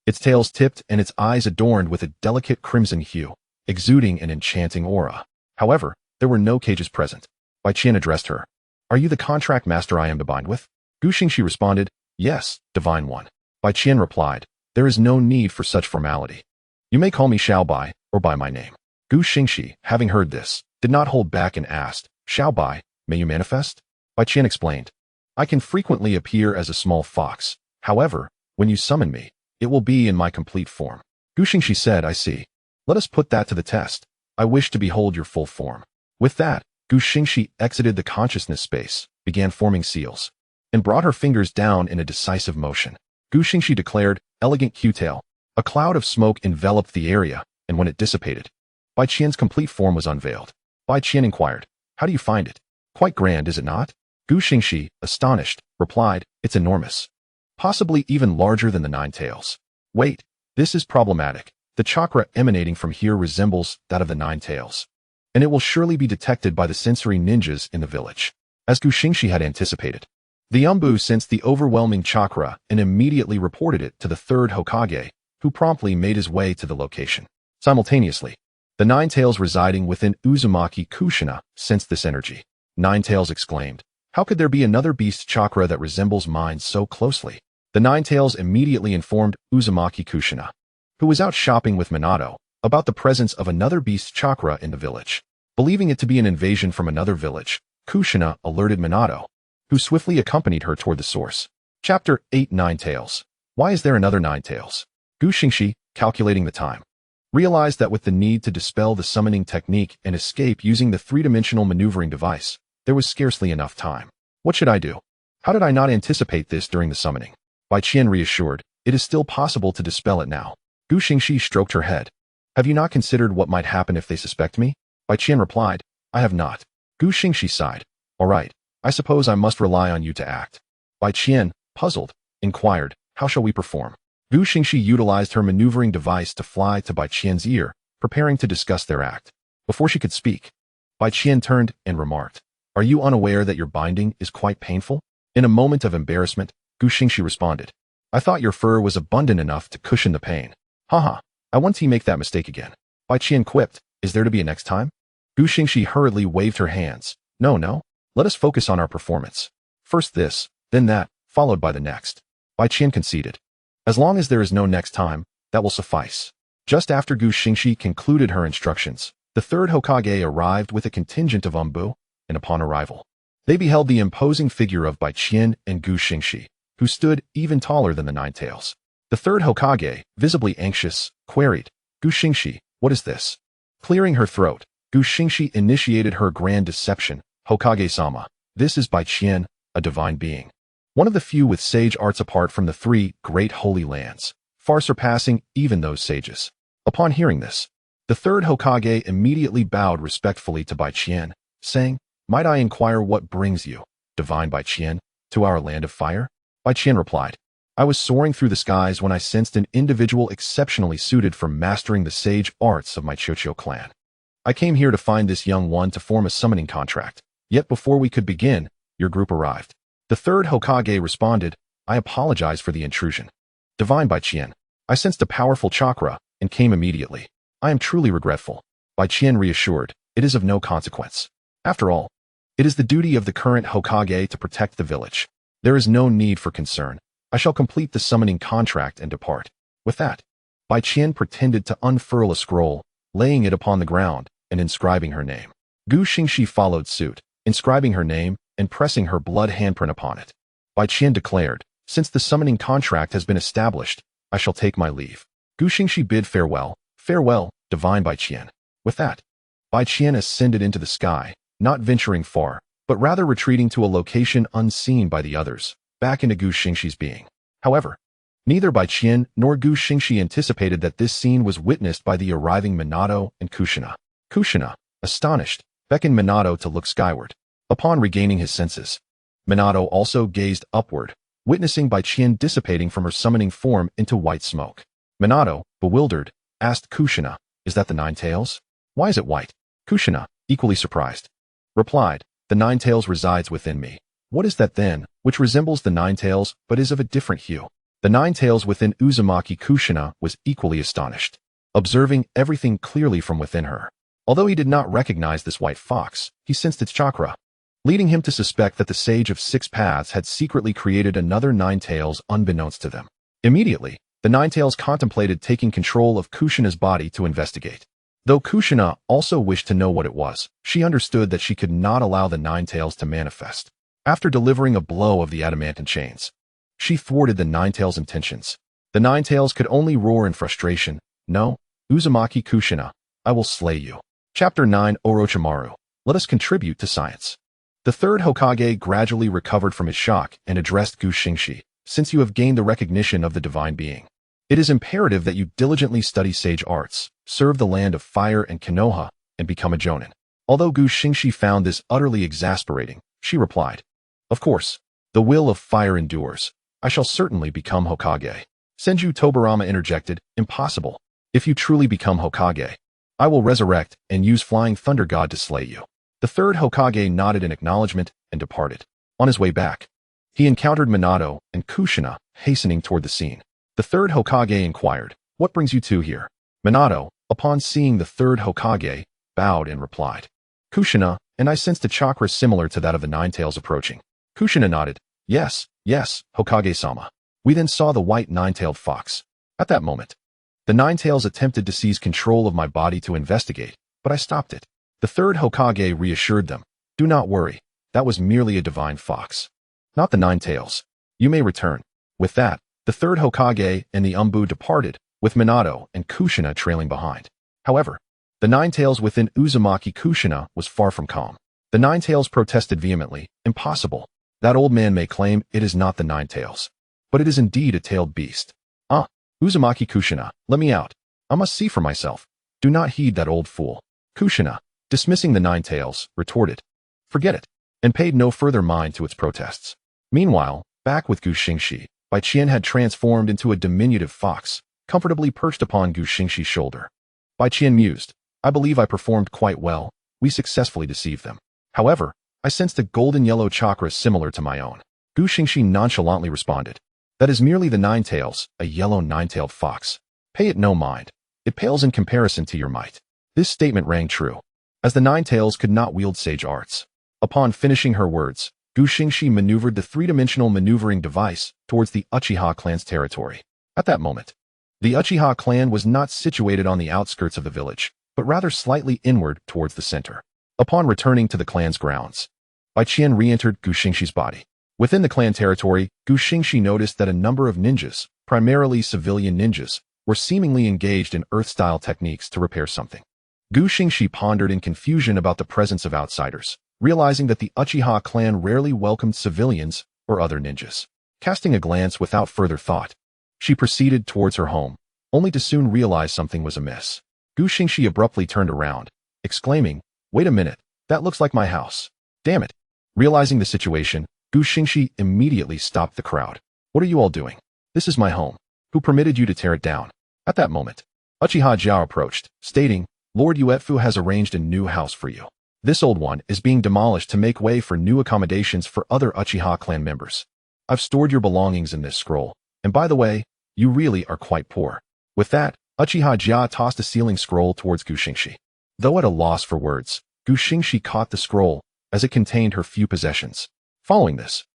Its tails tipped and its eyes adorned with a delicate crimson hue, exuding an enchanting aura. However, there were no cages present. Bai Qian addressed her. "Are you the contract master I am to bind with?" Xingxi responded, "Yes, divine one." Bai Qian replied, "There is no need for such formality. You may call me Xiao Bai, or by my name." Xingxi, having heard this, did not hold back and asked, "Xiao Bai, may you manifest?" Bai Qian explained, "I can frequently appear as a small fox. However, when you summon me, it will be in my complete form." Xingxi said, "I see. Let us put that to the test. I wish to behold your full form." With that, Xingxi exited the consciousness space, began forming seals, and brought her fingers down in a decisive motion. Xingxi declared, "Elegant Q-tail." A cloud of smoke enveloped the area, and when it dissipated, Bai Qian's complete form was unveiled. Bai Qian inquired, "How do you find it? Quite grand, is it not?" Xingxi, astonished, replied, "It's enormous. Possibly even larger than the nine tails. Wait, this is problematic. The chakra emanating from here resembles that of the nine tails, and it will surely be detected by the sensory ninjas in the village." As Xingxi had anticipated, the Umbu sensed the overwhelming chakra and immediately reported it to the third Hokage, who promptly made his way to the location. Simultaneously, the nine tails residing within Uzumaki Kushina sensed this energy. Nine Tails exclaimed, "How could there be another beast chakra that resembles mine so closely?" The Nine Tails immediately informed Uzumaki Kushina, who was out shopping with Minato, about the presence of another beast chakra in the village. Believing it to be an invasion from another village, Kushina alerted Minato, who swiftly accompanied her toward the source. Chapter 8 Nine Tails. Why is there another Nine Tails? Xingxi, calculating the time, realized that with the need to dispel the summoning technique and escape using the three-dimensional maneuvering device, there was scarcely enough time. What should I do? How did I not anticipate this during the summoning? Bai Qian reassured, "It is still possible to dispel it now." Xingxi stroked her head. "Have you not considered what might happen if they suspect me?" Bai Qian replied, "I have not." Xingxi sighed. "All right, I suppose I must rely on you to act." Bai Qian, puzzled, inquired, "How shall we perform?" Xingxi utilized her maneuvering device to fly to Bai Qian's ear, preparing to discuss their act. Before she could speak, Bai Qian turned and remarked, "Are you unaware that your binding is quite painful?" In a moment of embarrassment, Xingxi responded, "I thought your fur was abundant enough to cushion the pain." "Haha, I won't make that mistake again." Bai Qian quipped, "Is there to be a next time?" Xingxi hurriedly waved her hands. No, let us focus on our performance. First this, then that, followed by the next." Bai Qian conceded, "As long as there is no next time, that will suffice." Just after Xingxi concluded her instructions, the third Hokage arrived with a contingent of Umbu, and upon arrival, they beheld the imposing figure of Bai Qian and Xingxi, who stood even taller than the Nine Tails. The third Hokage, visibly anxious, queried, "Xingxi, what is this?" Clearing her throat, Xingxi initiated her grand deception. "Hokage-sama, this is Bai Qian, a divine being. One of the few with sage arts apart from the three great holy lands, far surpassing even those sages." Upon hearing this, the third Hokage immediately bowed respectfully to Bai Qian, saying, "Might I inquire what brings you, divine Bai Qian, to our land of fire?" Bai Qian replied, "I was soaring through the skies when I sensed an individual exceptionally suited for mastering the sage arts of my Chocho clan. I came here to find this young one to form a summoning contract, yet before we could begin, your group arrived." The third Hokage responded, "I apologize for the intrusion. Divine Bai Qian, I sensed a powerful chakra and came immediately. I am truly regretful." Bai Qian reassured, "It is of no consequence. After all, it is the duty of the current Hokage to protect the village. There is no need for concern. I shall complete the summoning contract and depart." With that, Bai Qian pretended to unfurl a scroll, laying it upon the ground and inscribing her name. Xingxi followed suit, inscribing her name and pressing her blood handprint upon it. Bai Qian declared, "Since the summoning contract has been established, I shall take my leave." Xingxi bid farewell, divine Bai Qian. With that, Bai Qian ascended into the sky, not venturing far, but rather retreating to a location unseen by the others, back into Xingxi's being. However, neither Bai Qian nor Xingxi anticipated that this scene was witnessed by the arriving Minato and Kushina. Kushina, astonished, beckoned Minato to look skyward. Upon regaining his senses, Minato also gazed upward, witnessing Bai Qian dissipating from her summoning form into white smoke. Minato, bewildered, asked Kushina, "Is that the Nine Tails? Why is it white?" Kushina, equally surprised, replied, "The Nine Tails resides within me." "What is that then, which resembles the Nine Tails but is of a different hue?" The Nine Tails within Uzumaki Kushina was equally astonished, observing everything clearly from within her. Although he did not recognize this white fox, he sensed its chakra, leading him to suspect that the Sage of Six Paths had secretly created another Nine Tails unbeknownst to them. Immediately, the Nine Tails contemplated taking control of Kushina's body to investigate. Though Kushina also wished to know what it was, she understood that she could not allow the Nine Tails to manifest. After delivering a blow of the adamantine chains, she thwarted the Nine Tails' intentions. The Nine Tails could only roar in frustration, "No, Uzumaki Kushina, I will slay you." Chapter 9 Orochimaru. Let us contribute to science. The third Hokage gradually recovered from his shock and addressed Xingxi. Since you have gained the recognition of the divine being, it is imperative that you diligently study sage arts, serve the land of fire and Konoha, and become a Jonin. Although Xingxi found this utterly exasperating, she replied, "Of course, the will of fire endures. I shall certainly become Hokage." Senju Tobarama interjected, "Impossible. If you truly become Hokage, I will resurrect and use Flying Thunder God to slay you." The third Hokage nodded in acknowledgement and departed. On his way back, he encountered Minato and Kushina hastening toward the scene. The third Hokage inquired, "What brings you two here?" Minato, upon seeing the third Hokage, bowed and replied, "Kushina and I sensed a chakra similar to that of the Ninetales approaching." Kushina nodded, Yes, Hokage-sama." We then saw the white nine-tailed fox. At that moment, the Ninetales attempted to seize control of my body to investigate, but I stopped it. The third Hokage reassured them, "Do not worry, that was merely a divine fox, not the Ninetales. You may return." With that, the third Hokage and the Umbu departed, with Minato and Kushina trailing behind. However, the Ninetales within Uzumaki Kushina was far from calm. The Ninetales protested vehemently, "Impossible. That old man may claim it is not the Ninetales, but it is indeed a tailed beast." Uzumaki Kushina, let me out. I must see for myself." "Do not heed that old fool." Kushina, dismissing the Ninetales, retorted, "Forget it," and paid no further mind to its protests. Meanwhile, back with Xingxi, Baiqian had transformed into a diminutive fox, comfortably perched upon Xingxi's shoulder. Baiqian mused, "I believe I performed quite well. We successfully deceived them. However, I sensed a golden yellow chakra similar to my own." Xingxi nonchalantly responded, "That is merely the Ninetales, a yellow nine-tailed fox. Pay it no mind. It pales in comparison to your might." This statement rang true, as the Ninetales could not wield sage arts. Upon finishing her words, Xingxi maneuvered the three-dimensional maneuvering device towards the Uchiha clan's territory. At that moment, the Uchiha clan was not situated on the outskirts of the village, but rather slightly inward towards the center. Upon returning to the clan's grounds, Baiqian re-entered Xingxi's body. Within the clan territory, Xingxi noticed that a number of ninjas, primarily civilian ninjas, were seemingly engaged in earth-style techniques to repair something. Xingxi pondered in confusion about the presence of outsiders, realizing that the Uchiha clan rarely welcomed civilians or other ninjas. Casting a glance without further thought, she proceeded towards her home, only to soon realize something was amiss. Xingxi abruptly turned around, exclaiming, "Wait a minute, that looks like my house. Damn it." Realizing the situation, Xingxi immediately stopped the crowd. "What are you all doing? This is my home. Who permitted you to tear it down?" At that moment, Uchiha Jiao approached, stating, "Lord Uetfu has arranged a new house for you. This old one is being demolished to make way for new accommodations for other Uchiha clan members. I've stored your belongings in this scroll, and by the way, you really are quite poor." With that, Uchiha Jia tossed a sealing scroll towards Xingxi. Though at a loss for words, Xingxi caught the scroll, as it contained her few possessions. Following this,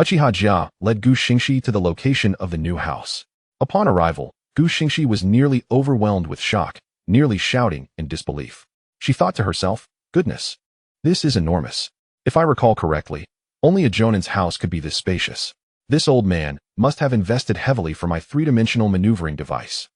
Uchiha Jia led Xingxi to the location of the new house. Upon arrival, Xingxi was nearly overwhelmed with shock, nearly shouting in disbelief. She thought to herself, "Goodness, this is enormous. If I recall correctly, only a Jonin's house could be this spacious. This old man must have invested heavily for my three-dimensional maneuvering device."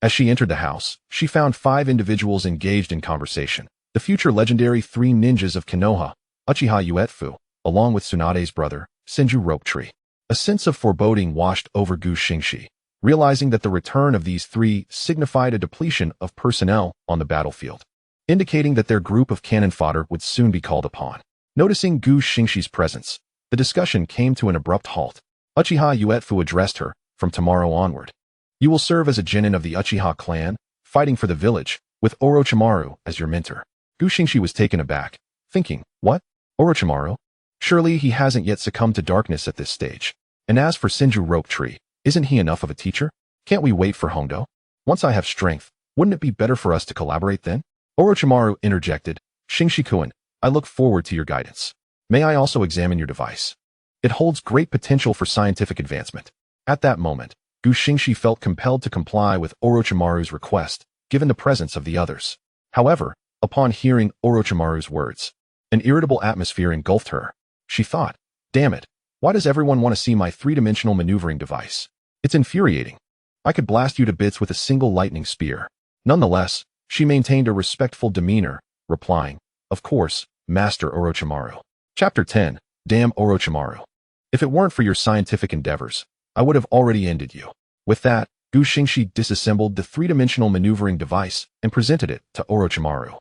As she entered the house, she found 5 individuals engaged in conversation. The future legendary 3 ninjas of Konoha, Uchiha Uetfu, along with Tsunade's brother, Senju Ropetree. A sense of foreboding washed over Xingxi, realizing that the return of these 3 signified a depletion of personnel on the battlefield, indicating that their group of cannon fodder would soon be called upon. Noticing Xingxi's presence, the discussion came to an abrupt halt. Uchiha Uetfu addressed her, "From tomorrow onward, you will serve as a genin of the Uchiha clan, fighting for the village, with Orochimaru as your mentor." Xingxi was taken aback, thinking, "What? Orochimaru? Surely he hasn't yet succumbed to darkness at this stage. And as for Senju Ropetree, isn't he enough of a teacher? Can't we wait for Hondo? Once I have strength, wouldn't it be better for us to collaborate then?" Orochimaru interjected, "Xingxi-kun, I look forward to your guidance. May I also examine your device? It holds great potential for scientific advancement." At that moment, Xingxi felt compelled to comply with Orochimaru's request, given the presence of the others. However, upon hearing Orochimaru's words, an irritable atmosphere engulfed her. She thought, "Damn it, why does everyone want to see my three-dimensional maneuvering device? It's infuriating. I could blast you to bits with a single lightning spear." Nonetheless, she maintained a respectful demeanor, replying, "Of course, Master Orochimaru. Chapter 10. Damn Orochimaru. If it weren't for your scientific endeavors, I would have already ended you. With that, Xingxi disassembled the three-dimensional maneuvering device and presented it to Orochimaru.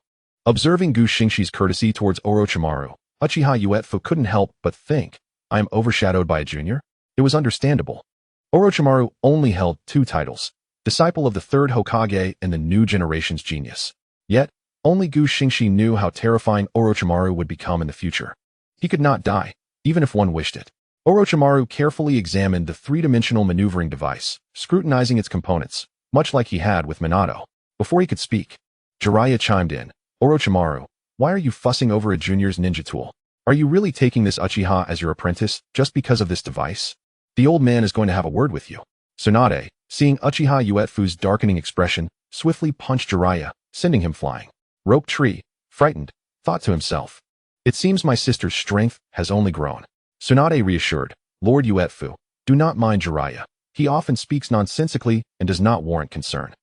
Observing Xingxi's courtesy towards Orochimaru, Uchiha Uetfu couldn't help but think, I am overshadowed by a junior? It was understandable. Orochimaru only held 2 titles, disciple of the 3rd Hokage and the new generation's genius. Yet, only Xingxi knew how terrifying Orochimaru would become in the future. He could not die, even if one wished it. Orochimaru carefully examined the three-dimensional maneuvering device, scrutinizing its components, much like he had with Minato. Before he could speak, Jiraiya chimed in, Orochimaru, why are you fussing over a junior's ninja tool? Are you really taking this Uchiha as your apprentice just because of this device? The old man is going to have a word with you. Tsunade, seeing Uchiha Uetfu's darkening expression, swiftly punched Jiraiya, sending him flying. Rope Tree, frightened, thought to himself, it seems my sister's strength has only grown. Tsunade reassured, Lord Uetfu, do not mind Jiraiya. He often speaks nonsensically and does not warrant concern.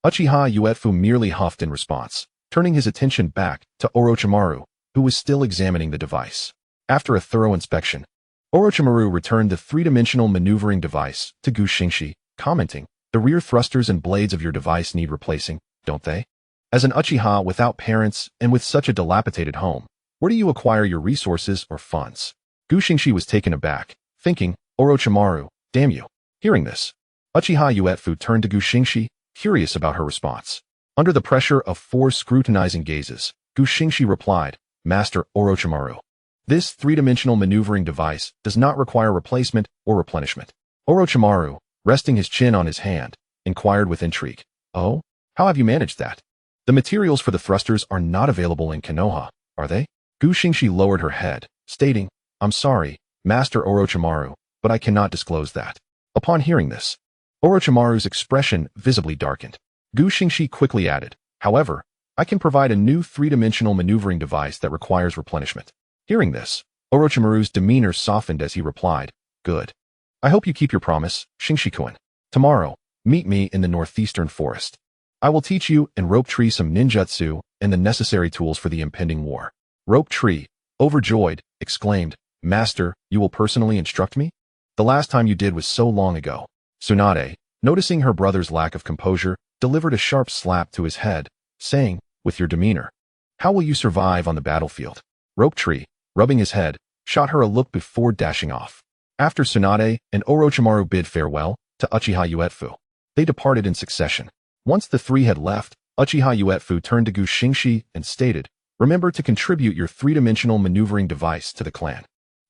Uchiha Uetfu merely huffed in response, turning his attention back to Orochimaru, who was still examining the device. After a thorough inspection, Orochimaru returned the three-dimensional maneuvering device to Xingxi, commenting, the rear thrusters and blades of your device need replacing, don't they? As an Uchiha without parents and with such a dilapidated home, where do you acquire your resources or funds? Xingxi was taken aback, thinking, Orochimaru, damn you. Hearing this, Uchiha Uetfu turned to Xingxi, curious about her response. Under the pressure of 4 scrutinizing gazes, Xingxi replied, Master Orochimaru. This three-dimensional maneuvering device does not require replacement or replenishment. Orochimaru, resting his chin on his hand, inquired with intrigue. Oh? How have you managed that? The materials for the thrusters are not available in Konoha, are they? Xingxi lowered her head, stating, I'm sorry, Master Orochimaru, but I cannot disclose that. Upon hearing this, Orochimaru's expression visibly darkened. Xingxi quickly added, however, I can provide a new three-dimensional maneuvering device that requires replenishment. Hearing this, Orochimaru's demeanor softened as he replied, good. I hope you keep your promise, Xingxi-kun. Tomorrow, meet me in the northeastern forest. I will teach you and Rope Tree some ninjutsu and the necessary tools for the impending war. Rope Tree, overjoyed, exclaimed, Master, you will personally instruct me? The last time you did was so long ago. Tsunade, noticing her brother's lack of composure, delivered a sharp slap to his head, saying, with your demeanor, how will you survive on the battlefield? Rope Tree, rubbing his head, shot her a look before dashing off. After Tsunade and Orochimaru bid farewell to Uchiha Uetfu, they departed in succession. Once the 3 had left, Uchiha Uetfu turned to Xingxi and stated, remember to contribute your three-dimensional maneuvering device to the clan.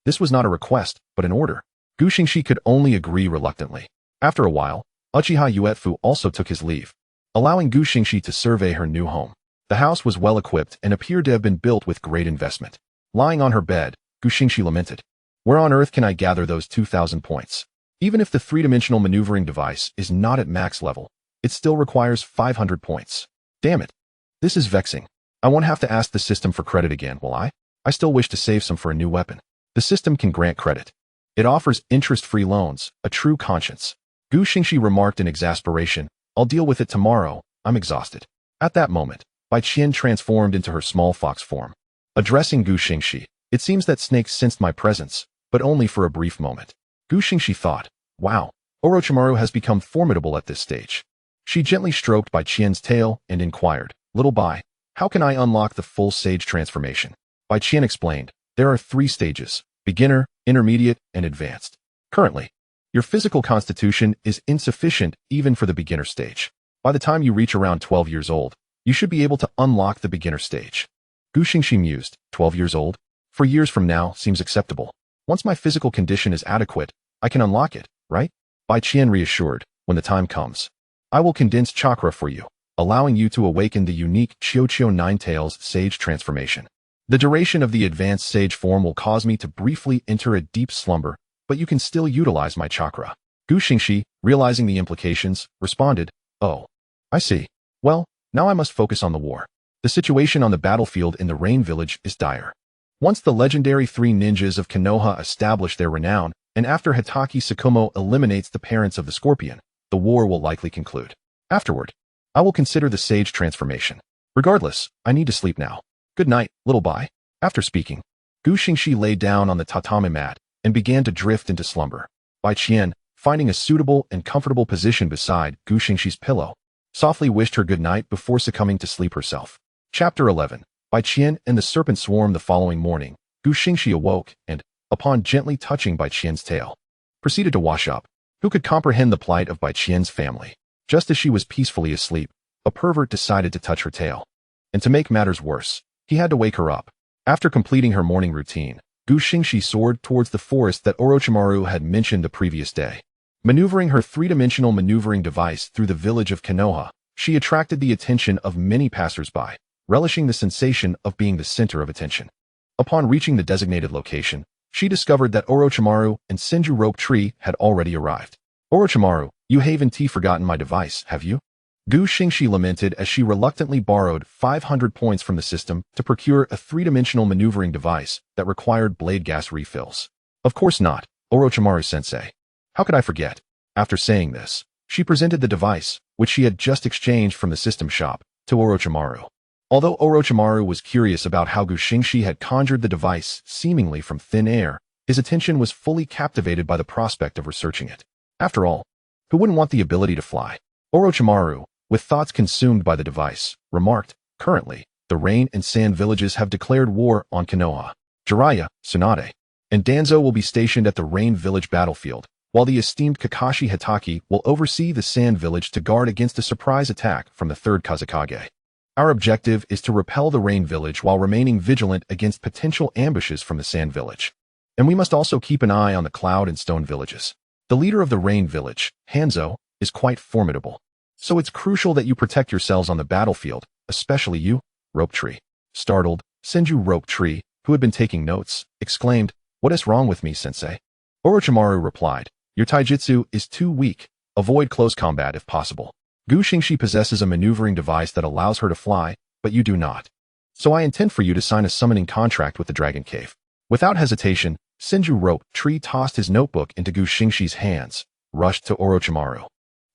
This was not a request, but an order. Xingxi could only agree reluctantly. After a while, Uchiha Uetfu also took his leave, allowing Xingxi to survey her new home. The house was well equipped and appeared to have been built with great investment. Lying on her bed, Xingxi lamented, where on earth can I gather those 2,000 points? Even if the three-dimensional maneuvering device is not at max level, it still requires 500 points. Damn it. This is vexing. I won't have to ask the system for credit again, will I? I still wish to save some for a new weapon. The system can grant credit. It offers interest-free loans, a true conscience. Xingxi remarked in exasperation, I'll deal with it tomorrow, I'm exhausted. At that moment, Bai Qian transformed into her small fox form. Addressing Xingxi, it seems that Snake sensed my presence, but only for a brief moment. Xingxi thought, wow, Orochimaru has become formidable at this stage. She gently stroked Bai Qian's tail and inquired, little Bai, how can I unlock the full sage transformation? Bai Qian explained, there are 3 stages, beginner, intermediate, and advanced. Currently, your physical constitution is insufficient even for the beginner stage. By the time you reach around 12 years old, you should be able to unlock the beginner stage. Xingxi mused, 12 years old? For years from now seems acceptable. Once my physical condition is adequate, I can unlock it, right? Bai Qian reassured, when the time comes. I will condense chakra for you, allowing you to awaken the unique Chiou Nine-Tails Sage transformation. The duration of the advanced sage form will cause me to briefly enter a deep slumber, but you can still utilize my chakra. Xingxi, realizing the implications, responded, oh, I see. Well, now I must focus on the war. The situation on the battlefield in the Rain Village is dire. Once the legendary 3 ninjas of Konoha establish their renown, and after Hitaki Tsukumo eliminates the parents of the Scorpion, the war will likely conclude. Afterward, I will consider the sage transformation. Regardless, I need to sleep now. Good night, little Bai. After speaking, Gu Xingxi lay down on the tatami mat and began to drift into slumber. Bai Qian, finding a suitable and comfortable position beside Gu Xingxi's pillow, softly wished her good night before succumbing to sleep herself. Chapter 11. Bai Qian and the serpent swarm. The following morning, Gu Xingxi awoke and, upon gently touching Bai Qian's tail, proceeded to wash up. Who could comprehend the plight of Bai Qian's family? Just as she was peacefully asleep, a pervert decided to touch her tail. And to make matters worse, he had to wake her up. After completing her morning routine, Gu Xingxi soared towards the forest that Orochimaru had mentioned the previous day. Maneuvering her three-dimensional maneuvering device through the village of Konoha, she attracted the attention of many passers-by, relishing the sensation of being the center of attention. Upon reaching the designated location, she discovered that Orochimaru and Senju Rope Tree had already arrived. Orochimaru, you haven't forgotten my device, have you? Gu Xingxi lamented as she reluctantly borrowed 500 points from the system to procure a three-dimensional maneuvering device that required blade gas refills. Of course not, Orochimaru-sensei. How could I forget? After saying this, she presented the device, which she had just exchanged from the system shop, to Orochimaru. Although Orochimaru was curious about how Gu Xingxi had conjured the device seemingly from thin air, his attention was fully captivated by the prospect of researching it. After all, who wouldn't want the ability to fly? Orochimaru, with thoughts consumed by the device, remarked, currently, the Rain and Sand villages have declared war on Konoha. Jiraiya, Tsunade, and Danzo will be stationed at the Rain village battlefield, while the esteemed Kakashi Hitaki will oversee the Sand village to guard against a surprise attack from the third Kazekage. Our objective is to repel the Rain village while remaining vigilant against potential ambushes from the Sand village. And we must also keep an eye on the Cloud and Stone villages. The leader of the Rain village, Hanzo, is quite formidable. So it's crucial that you protect yourselves on the battlefield, especially you, Rope Tree. Startled, Senju Rope Tree, who had been taking notes, exclaimed, "What is wrong with me, sensei?" Orochimaru replied, "Your taijutsu is too weak. Avoid close combat if possible. Gu Xingxi possesses a maneuvering device that allows her to fly, but you do not. So I intend for you to sign a summoning contract with the Dragon Cave." Without hesitation, Senju Rope Tree tossed his notebook into Gu Xingxi's hands, rushed to Orochimaru,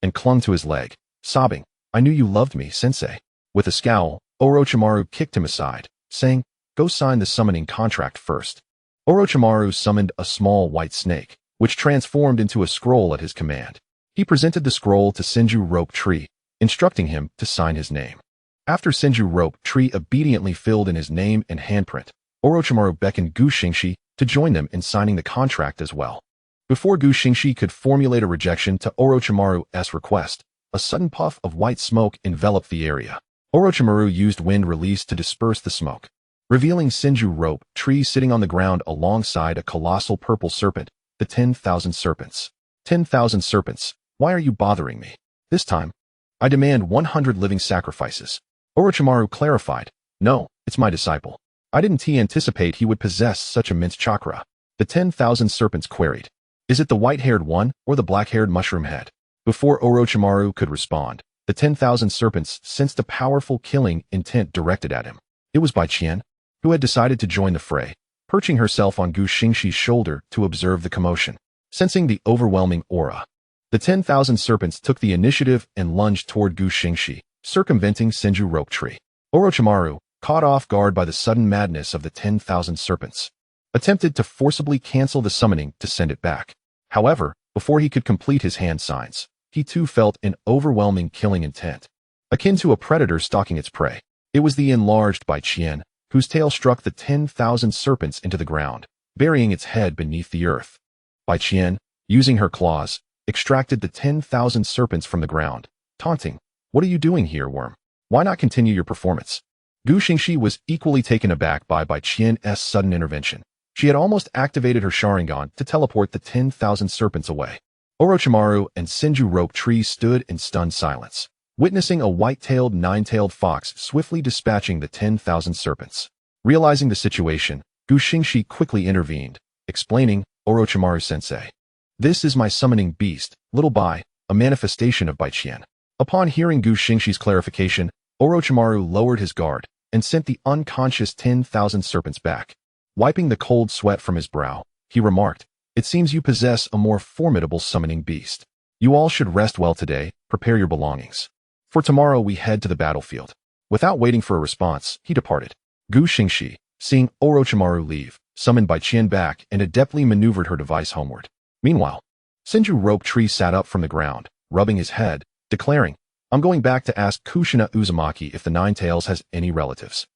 and clung to his leg, sobbing, "I knew you loved me, sensei." With a scowl, Orochimaru kicked him aside, saying, "Go sign the summoning contract first." Orochimaru summoned a small white snake, which transformed into a scroll at his command. He presented the scroll to Senju Rope Tree, instructing him to sign his name. After Senju Rope Tree obediently filled in his name and handprint, Orochimaru beckoned Gu Xingxi to join them in signing the contract as well. Before Gu Xingxi could formulate a rejection to Orochimaru's request, a sudden puff of white smoke enveloped the area. Orochimaru used wind release to disperse the smoke, revealing Senju Rope Tree sitting on the ground alongside a colossal purple serpent, the 10,000 serpents. 10,000 serpents, why are you bothering me? This time, I demand 100 living sacrifices. Orochimaru clarified, "No, it's my disciple. I didn't anticipate he would possess such immense chakra." The 10,000 serpents queried, "Is it the white-haired one or the black-haired mushroom head?" Before Orochimaru could respond, the 10,000 serpents sensed a powerful killing intent directed at him. It was Bai Qian, who had decided to join the fray, perching herself on Gu Xingxi's shoulder to observe the commotion. Sensing the overwhelming aura, the 10,000 serpents took the initiative and lunged toward Gu Xingxi, circumventing Senju Rope Tree. Orochimaru, caught off guard by the sudden madness of the 10,000 serpents, attempted to forcibly cancel the summoning to send it back. However, before he could complete his hand signs, he too felt an overwhelming killing intent, akin to a predator stalking its prey. It was the enlarged Bai Qian, whose tail struck the 10,000 serpents into the ground, burying its head beneath the earth. Bai Qian, using her claws, extracted the 10,000 serpents from the ground, taunting, "What are you doing here, worm? Why not continue your performance?" Gu Xingxi was equally taken aback by Bai Qian's sudden intervention. She had almost activated her Sharingan to teleport the 10,000 serpents away. Orochimaru and Senju Rope Tree stood in stunned silence, witnessing a white-tailed, nine-tailed fox swiftly dispatching the 10,000 serpents. Realizing the situation, Gu Xingxi quickly intervened, explaining, "Orochimaru-sensei, this is my summoning beast, Little Bai, a manifestation of Bai Qian." Upon hearing Gu Xingxi's clarification, Orochimaru lowered his guard and sent the unconscious 10,000 serpents back. Wiping the cold sweat from his brow, he remarked, "It seems you possess a more formidable summoning beast. You all should rest well today, prepare your belongings. For tomorrow we head to the battlefield." Without waiting for a response, he departed. Gu Xingxi, seeing Orochimaru leave, summoned by Qian back and adeptly maneuvered her device homeward. Meanwhile, Senju Rope Tree sat up from the ground, rubbing his head, declaring, "I'm going back to ask Kushina Uzumaki if the Nine Tails has any relatives."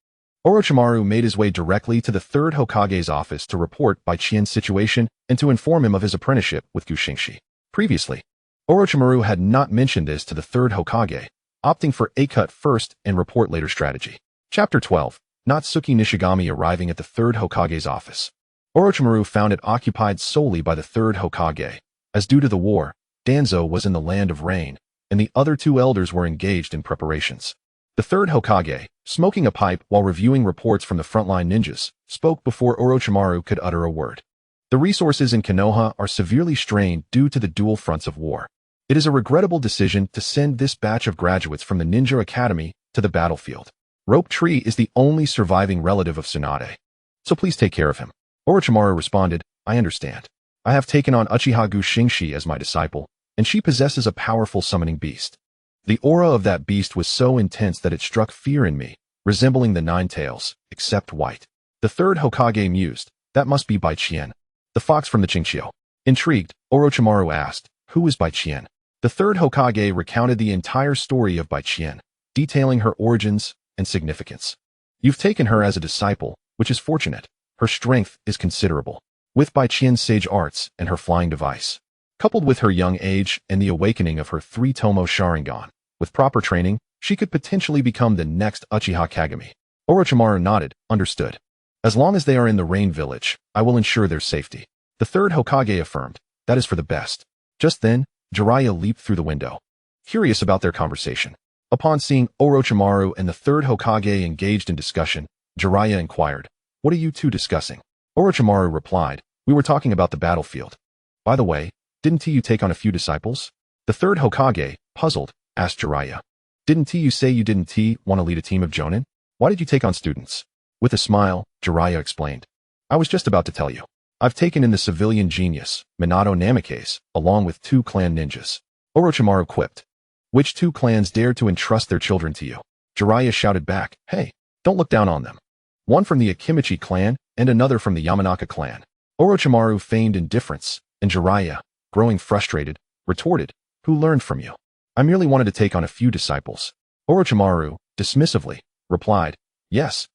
Orochimaru made his way directly to the third Hokage's office to report by Qian's situation and to inform him of his apprenticeship with Xingxi. Previously, Orochimaru had not mentioned this to the third Hokage, opting for a cut first and report later strategy. Chapter 12. Natsuki Nishigami arriving at the third Hokage's office. Orochimaru found it occupied solely by the third Hokage, as due to the war, Danzo was in the land of rain, and the other two elders were engaged in preparations. The third Hokage, smoking a pipe while reviewing reports from the frontline ninjas, spoke before Orochimaru could utter a word. The resources in Konoha are severely strained due to the dual fronts of war. It is a regrettable decision to send this batch of graduates from the Ninja Academy to the battlefield. Rope Tree is the only surviving relative of Tsunade, so please take care of him. Orochimaru responded, "I understand. I have taken on Uchiha Xingxi as my disciple, and she possesses a powerful summoning beast. The aura of that beast was so intense that it struck fear in me, resembling the Nine Tails, except white." The third Hokage mused, "That must be Bai Qian, the fox from the Qingxi." Intrigued, Orochimaru asked, "Who is Bai Qian?" The third Hokage recounted the entire story of Bai Qian, detailing her origins and significance. "You've taken her as a disciple, which is fortunate. Her strength is considerable. With Bai Qian's sage arts and her flying device, coupled with her young age and the awakening of her three-tomo Sharingan, with proper training, she could potentially become the next Uchiha Kagami." Orochimaru nodded, "Understood. As long as they are in the Rain Village, I will ensure their safety." The third Hokage affirmed, "That is for the best." Just then, Jiraiya leaped through the window, curious about their conversation. Upon seeing Orochimaru and the third Hokage engaged in discussion, Jiraiya inquired, "What are you two discussing?" Orochimaru replied, "We were talking about the battlefield. By the way, didn't you take on a few disciples?" The third Hokage, puzzled, asked Jiraiya, "Didn't you say you didn't want to lead a team of Jonin? Why did you take on students?" With a smile, Jiraiya explained, "I was just about to tell you. I've taken in the civilian genius, Minato Namikaze, along with 2 clan ninjas." Orochimaru quipped, "Which 2 clans dared to entrust their children to you?" Jiraiya shouted back, "Hey, don't look down on them. One from the Akimichi clan and another from the Yamanaka clan." Orochimaru feigned indifference, and Jiraiya, growing frustrated, retorted, "Who learned from you? I merely wanted to take on a few disciples." Orochimaru, dismissively, replied, Yes,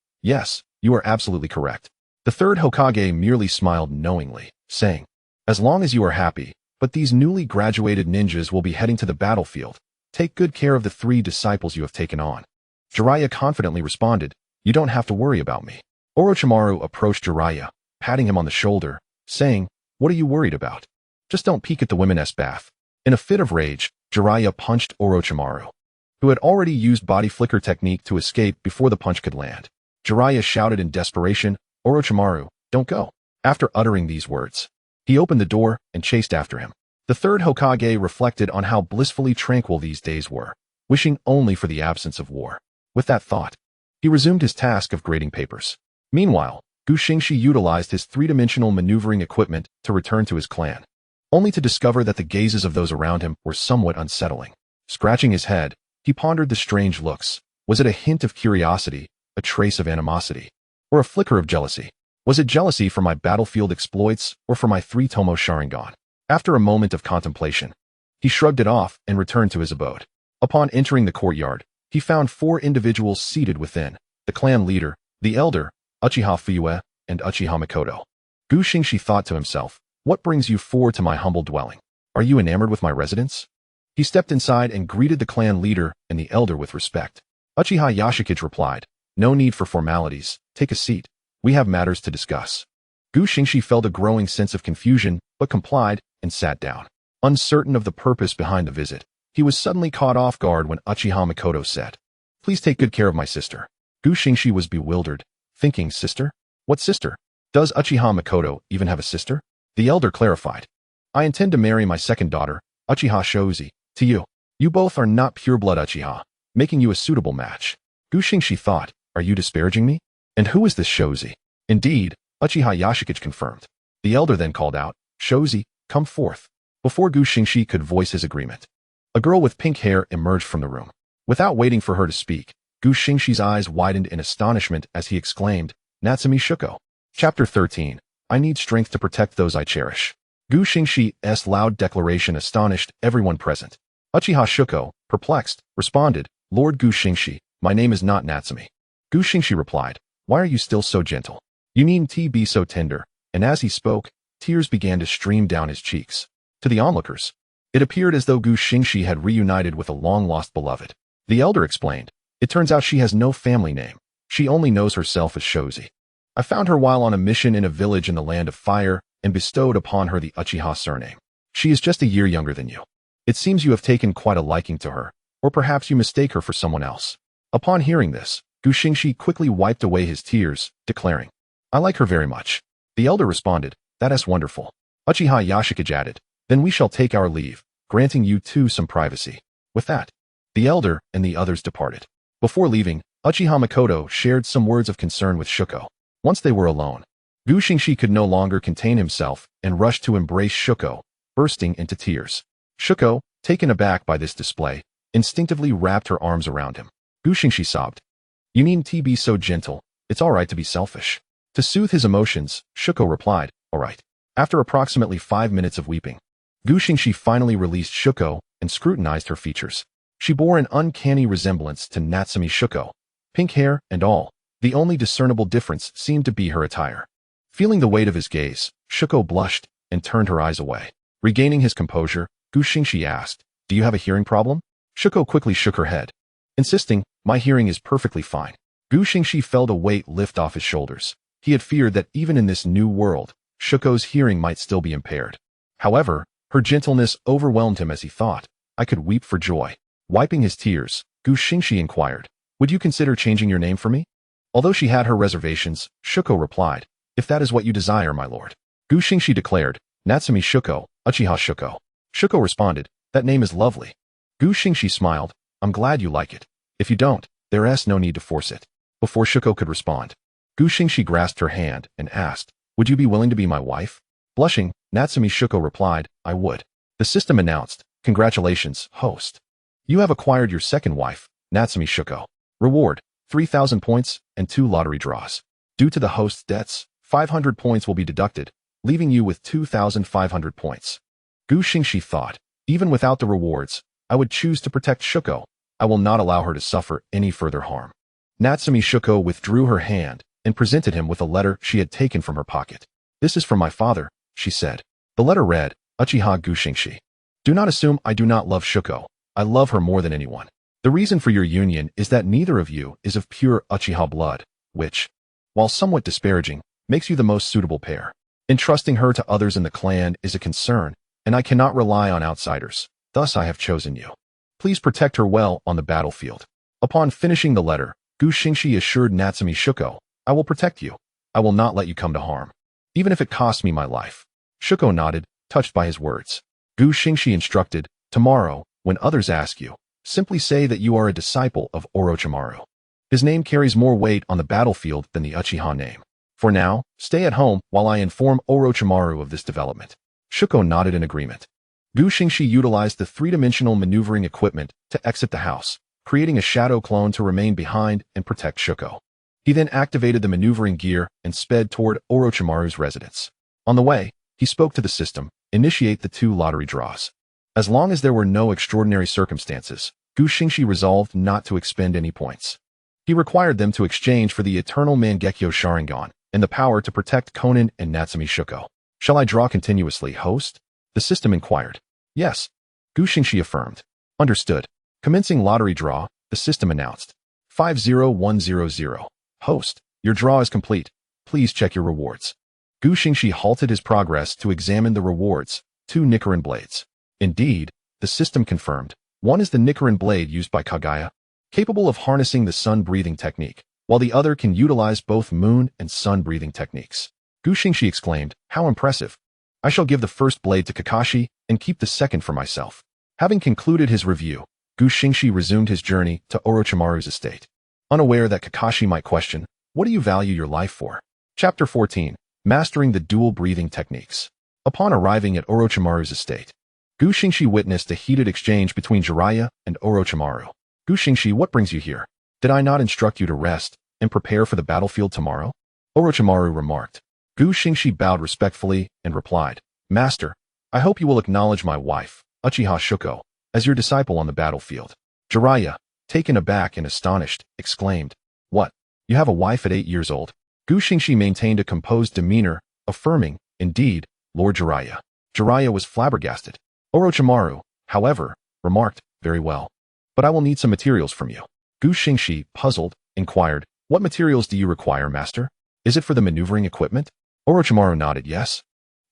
you are absolutely correct." The third Hokage merely smiled knowingly, saying, "As long as you are happy, but these newly graduated ninjas will be heading to the battlefield. Take good care of the 3 disciples you have taken on." Jiraiya confidently responded, "You don't have to worry about me." Orochimaru approached Jiraiya, patting him on the shoulder, saying, "What are you worried about? Just don't peek at the women's bath." In a fit of rage, Jiraiya punched Orochimaru, who had already used body flicker technique to escape before the punch could land. Jiraiya shouted in desperation, "Orochimaru, don't go." After uttering these words, he opened the door and chased after him. The third Hokage reflected on how blissfully tranquil these days were, wishing only for the absence of war. With that thought, he resumed his task of grading papers. Meanwhile, Xingxi utilized his 3-dimensional maneuvering equipment to return to his clan, only to discover that the gazes of those around him were somewhat unsettling. Scratching his head, he pondered the strange looks. Was it a hint of curiosity, a trace of animosity, or a flicker of jealousy? Was it jealousy for my battlefield exploits or for my 3-tomo Sharingan? After a moment of contemplation, he shrugged it off and returned to his abode. Upon entering the courtyard, he found 4 individuals seated within, the clan leader, the elder, Uchiha Fuyue, and Uchiha Mikoto. Xingxi thought to himself, "What brings you 4 to my humble dwelling? Are you enamored with my residence?" He stepped inside and greeted the clan leader and the elder with respect. Uchiha Yashikage replied, "No need for formalities. Take a seat. We have matters to discuss." Xingxi felt a growing sense of confusion, but complied and sat down. Uncertain of the purpose behind the visit, he was suddenly caught off guard when Uchiha Mikoto said, "Please take good care of my sister." Xingxi was bewildered, thinking, "Sister? What sister? Does Uchiha Mikoto even have a sister?" The elder clarified, "I intend to marry my second daughter, Uchiha Shozi, to you. You both are not pure-blood Uchiha, making you a suitable match." Xingxi thought, "Are you disparaging me? And who is this Shozi?" Indeed, Uchiha Yashikage confirmed. The elder then called out, "Shozi, come forth." Before Xingxi could voice his agreement, a girl with pink hair emerged from the room. Without waiting for her to speak, Xingxi's eyes widened in astonishment as he exclaimed, Natsumi Shuko. Chapter 13. I need strength to protect those I cherish. Gu Xingxi's loud declaration astonished everyone present. Uchiha Shuko, perplexed, responded, Lord Gu Xingxi, my name is not Natsumi. Gu Xingxi replied, why are you still so gentle? You needn't be so tender. And as he spoke, tears began to stream down his cheeks. To the onlookers, it appeared as though Gu Xingxi had reunited with a long-lost beloved. The elder explained, it turns out she has no family name. She only knows herself as Shozi. I found her while on a mission in a village in the land of fire and bestowed upon her the Uchiha surname. She is just a year younger than you. It seems you have taken quite a liking to her, or perhaps you mistake her for someone else. Upon hearing this, Gu Xingxi quickly wiped away his tears, declaring, I like her very much. The elder responded, that is wonderful. Uchiha Yashikage added, then we shall take our leave, granting you too some privacy. With that, the elder and the others departed. Before leaving, Uchiha Makoto shared some words of concern with Shuko. Once they were alone, Gu Xingxi could no longer contain himself and rushed to embrace Shuko, bursting into tears. Shuko, taken aback by this display, instinctively wrapped her arms around him. Gu Xingxi sobbed. You needn't be so gentle, it's alright to be selfish. To soothe his emotions, Shuko replied, alright. After approximately 5 minutes of weeping, Gu Xingxi finally released Shuko and scrutinized her features. She bore an uncanny resemblance to Natsumi Shuko. Pink hair and all, the only discernible difference seemed to be her attire. Feeling the weight of his gaze, Shuko blushed and turned her eyes away. Regaining his composure, Gu Xingxi asked, do you have a hearing problem? Shuko quickly shook her head, insisting, my hearing is perfectly fine. Gu Xingxi felt a weight lift off his shoulders. He had feared that even in this new world, Shuko's hearing might still be impaired. However, her gentleness overwhelmed him as he thought, I could weep for joy. Wiping his tears, Gu Xingxi inquired, would you consider changing your name for me? Although she had her reservations, Shuko replied, if that is what you desire, my lord. Gu Xingxi declared, Natsumi Shuko, Uchiha Shuko. Shuko responded, that name is lovely. Gu Xingxi smiled, I'm glad you like it. If you don't, there's no need to force it. Before Shuko could respond, Gu Xingxi grasped her hand and asked, would you be willing to be my wife? Blushing, Natsumi Shuko replied, I would. The system announced, congratulations, host. You have acquired your second wife, Natsumi Shuko. Reward, 3,000 points and 2 lottery draws. Due to the host's debts, 500 points will be deducted, leaving you with 2,500 points. Gu Xingxi thought, even without the rewards, I would choose to protect Shuko. I will not allow her to suffer any further harm. Natsumi Shuko withdrew her hand and presented him with a letter she had taken from her pocket. This is from my father, she said. The letter read, Uchiha Gu Xingxi. Do not assume I do not love Shuko. I love her more than anyone. The reason for your union is that neither of you is of pure Uchiha blood, which, while somewhat disparaging, makes you the most suitable pair. Entrusting her to others in the clan is a concern, and I cannot rely on outsiders. Thus I have chosen you. Please protect her well on the battlefield. Upon finishing the letter, Gu Xingxi assured Natsumi Shuko, I will protect you. I will not let you come to harm, even if it costs me my life. Shuko nodded, touched by his words. Gu Xingxi instructed, tomorrow, when others ask you, simply say that you are a disciple of Orochimaru. His name carries more weight on the battlefield than the Uchiha name. For now, stay at home while I inform Orochimaru of this development. Shuko nodded in agreement. Gu Xingxi utilized the three-dimensional maneuvering equipment to exit the house, creating a shadow clone to remain behind and protect Shuko. He then activated the maneuvering gear and sped toward Orochimaru's residence. On the way, he spoke to the system, initiate the 2 lottery draws. As long as there were no extraordinary circumstances, Gu Xingxi resolved not to expend any points. He required them to exchange for the eternal Mangekyo Sharingan and the power to protect Konan and Natsumi Shuko. Shall I draw continuously, host? The system inquired. Yes. Gu Xingxi affirmed. Understood. Commencing lottery draw, the system announced. 50100. Host, your draw is complete. Please check your rewards. Gu Xingxi halted his progress to examine the rewards, 2 Rinnegan blades. Indeed, the system confirmed. One is the Rinnegan blade used by Kaguya, capable of harnessing the sun-breathing technique, while the other can utilize both moon and sun-breathing techniques. Gu Xingxi exclaimed, how impressive. I shall give the first blade to Kakashi and keep the second for myself. Having concluded his review, Gu Xingxi resumed his journey to Orochimaru's estate. Unaware that Kakashi might question, what do you value your life for? Chapter 14. Mastering the dual breathing techniques. Upon arriving at Orochimaru's estate, Gu Xingxi witnessed a heated exchange between Jiraiya and Orochimaru. Gu Xingxi, what brings you here? Did I not instruct you to rest and prepare for the battlefield tomorrow? Orochimaru remarked. Gu Xingxi bowed respectfully and replied, Master, I hope you will acknowledge my wife, Uchiha Shuko, as your disciple on the battlefield. Jiraiya, taken aback and astonished, exclaimed, What? You have a wife at 8 years old? Gu Xingxi maintained a composed demeanor, affirming, Indeed, Lord Jiraiya. Jiraiya was flabbergasted. Orochimaru, however, remarked, Very well. But I will need some materials from you. Gu Xingxi, puzzled, inquired, What materials do you require, Master? Is it for the maneuvering equipment? Orochimaru nodded yes.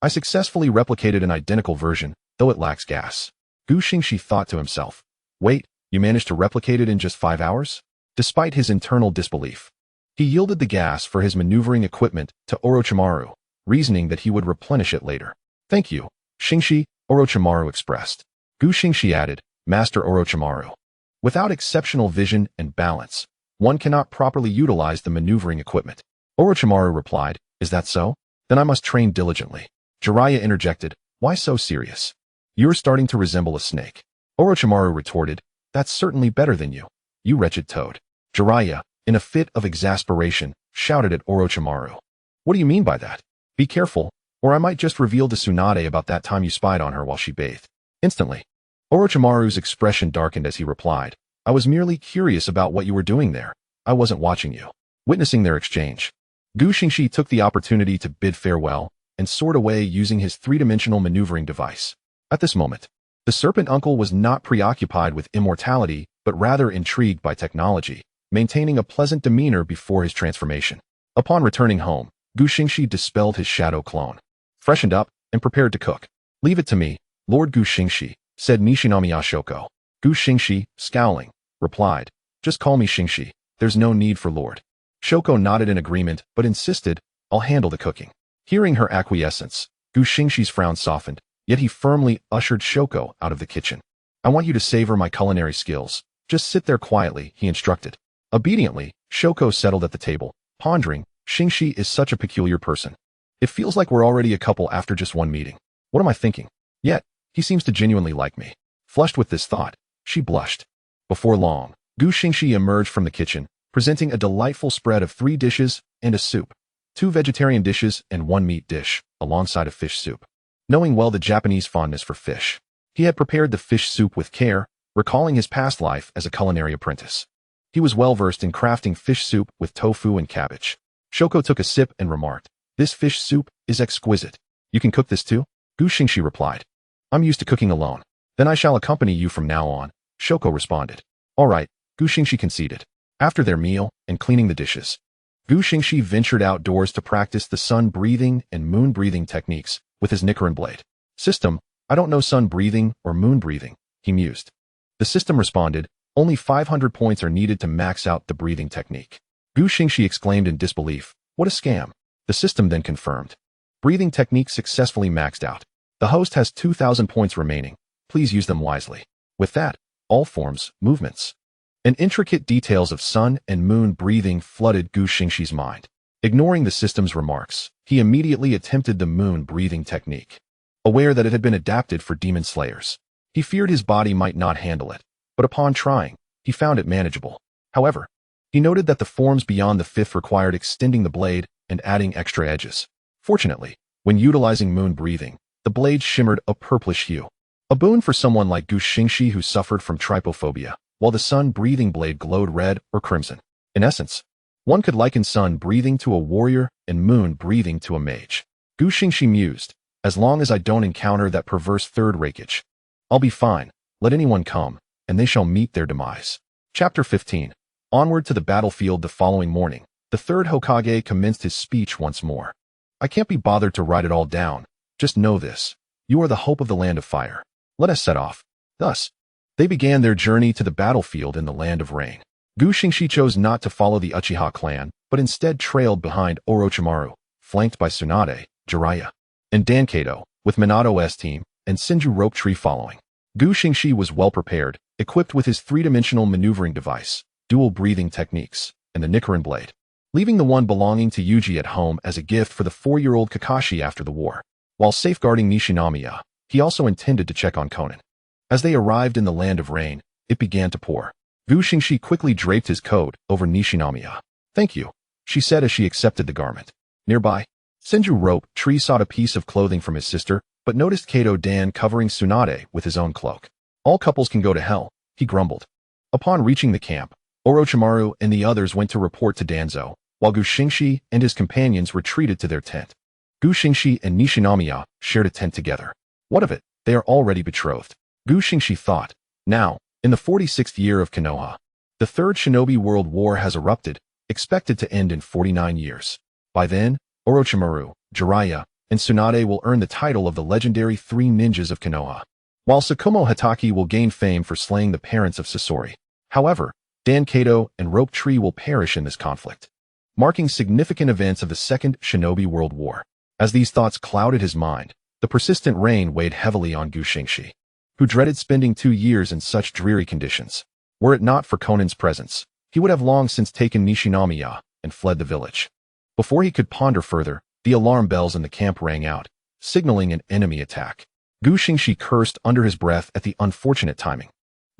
I successfully replicated an identical version, though it lacks gas. Gu Xingxi thought to himself, Wait, you managed to replicate it in just 5 hours? Despite his internal disbelief, he yielded the gas for his maneuvering equipment to Orochimaru, reasoning that he would replenish it later. Thank you, Xingxi, Orochimaru expressed. Gu Xingxi added, Master Orochimaru. Without exceptional vision and balance, one cannot properly utilize the maneuvering equipment. Orochimaru replied, Is that so? Then I must train diligently. Jiraiya interjected, Why so serious? You're starting to resemble a snake. Orochimaru retorted, That's certainly better than you, you wretched toad. Jiraiya, in a fit of exasperation, shouted at Orochimaru. What do you mean by that? Be careful, or I might just reveal to Tsunade about that time you spied on her while she bathed. Instantly, Orochimaru's expression darkened as he replied, I was merely curious about what you were doing there. I wasn't watching you. Witnessing their exchange, Gu Xingxi took the opportunity to bid farewell and soared away using his three-dimensional maneuvering device. At this moment, the serpent uncle was not preoccupied with immortality, but rather intrigued by technology, maintaining a pleasant demeanor before his transformation. Upon returning home, Gu Xingxi dispelled his shadow clone, freshened up, and prepared to cook. Leave it to me, Lord Gu Xingxi, said Nishinamiya Shoko. Gu Xingxi, scowling, replied, Just call me Xingxi, there's no need for Lord. Shoko nodded in agreement, but insisted, I'll handle the cooking. Hearing her acquiescence, Gu Xingxi's frown softened, yet he firmly ushered Shoko out of the kitchen. I want you to savor my culinary skills. Just sit there quietly, he instructed. Obediently, Shoko settled at the table, pondering, Xingxi is such a peculiar person. It feels like we're already a couple after just one meeting. What am I thinking? Yet, he seems to genuinely like me. Flushed with this thought, she blushed. Before long, Gu Xingxi emerged from the kitchen, presenting a delightful spread of 3 dishes and a soup, 2 vegetarian dishes and 1 meat dish, alongside a fish soup. Knowing well the Japanese fondness for fish, he had prepared the fish soup with care, recalling his past life as a culinary apprentice. He was well versed in crafting fish soup with tofu and cabbage. Shoko took a sip and remarked, This fish soup is exquisite. You can cook this too? Gu Xingxi replied, I'm used to cooking alone. Then I shall accompany you from now on, Shoko responded. All right, Gu Xingxi conceded. After their meal and cleaning the dishes, Gu Xingxi ventured outdoors to practice the sun breathing and moon breathing techniques with his Rinnegan blade. System, I don't know sun breathing or moon breathing, he mused. The system responded, Only 500 points are needed to max out the breathing technique. Gu Xingxi exclaimed in disbelief, What a scam. The system then confirmed. Breathing technique successfully maxed out. The host has 2,000 points remaining. Please use them wisely. With that, all forms, movements, and intricate details of sun and moon breathing flooded Gu Xingxi's mind. Ignoring the system's remarks, he immediately attempted the moon breathing technique. Aware that it had been adapted for demon slayers, he feared his body might not handle it, but upon trying, he found it manageable. However, he noted that the forms beyond the 5th required extending the blade and adding extra edges. Fortunately, when utilizing moon breathing, the blade shimmered a purplish hue. A boon for someone like Gu Xingxi who suffered from trypophobia, while the sun-breathing blade glowed red or crimson. In essence, one could liken sun-breathing to a warrior and moon-breathing to a mage. Gu Xingxi mused, As long as I don't encounter that perverse third rakeage, I'll be fine. Let anyone come, and they shall meet their demise. Chapter 15. Onward to the battlefield. The following morning, the third Hokage commenced his speech once more. I can't be bothered to write it all down. Just know this. You are the hope of the land of fire. Let us set off. Thus, they began their journey to the battlefield in the land of rain. Gu Xingxi chose not to follow the Uchiha clan, but instead trailed behind Orochimaru, flanked by Tsunade, Jiraiya, and Dankato, with Minato's team, and Senju Rope Tree following. Gu Xingxi was well prepared, equipped with his 3-dimensional maneuvering device, dual breathing techniques, and the Rinnegan blade, leaving the one belonging to Yuji at home as a gift for the 4-year-old Kakashi after the war. While safeguarding Nishinamiya, he also intended to check on Konan. As they arrived in the land of rain, it began to pour. Gu Xingxi quickly draped his coat over Nishinamiya. Thank you. she said as she accepted the garment. Nearby, Senju Rope Tree sought a piece of clothing from his sister, but noticed Kato Dan covering Tsunade with his own cloak. All couples can go to hell, he grumbled. Upon reaching the camp, Orochimaru and the others went to report to Danzo, while Xingxi and his companions retreated to their tent. Xingxi and Nishinomiya shared a tent together. What of it? They are already betrothed. Xingxi thought. Now, in the 46th year of Konoha, the Third Shinobi World War has erupted, expected to end in 49 years. By then, Orochimaru, Jiraiya, and Tsunade will earn the title of the legendary Three Ninjas of Konoha, while Tsukumo Hatake will gain fame for slaying the parents of Sasori. However, Dan Kato and Rope Tree will perish in this conflict, marking significant events of the Second Shinobi World War. As these thoughts clouded his mind, the persistent rain weighed heavily on Xingxi, who dreaded spending 2 years in such dreary conditions. Were it not for Konan's presence, he would have long since taken Nishinomiya and fled the village. Before he could ponder further, the alarm bells in the camp rang out, signaling an enemy attack. Xingxi cursed under his breath at the unfortunate timing.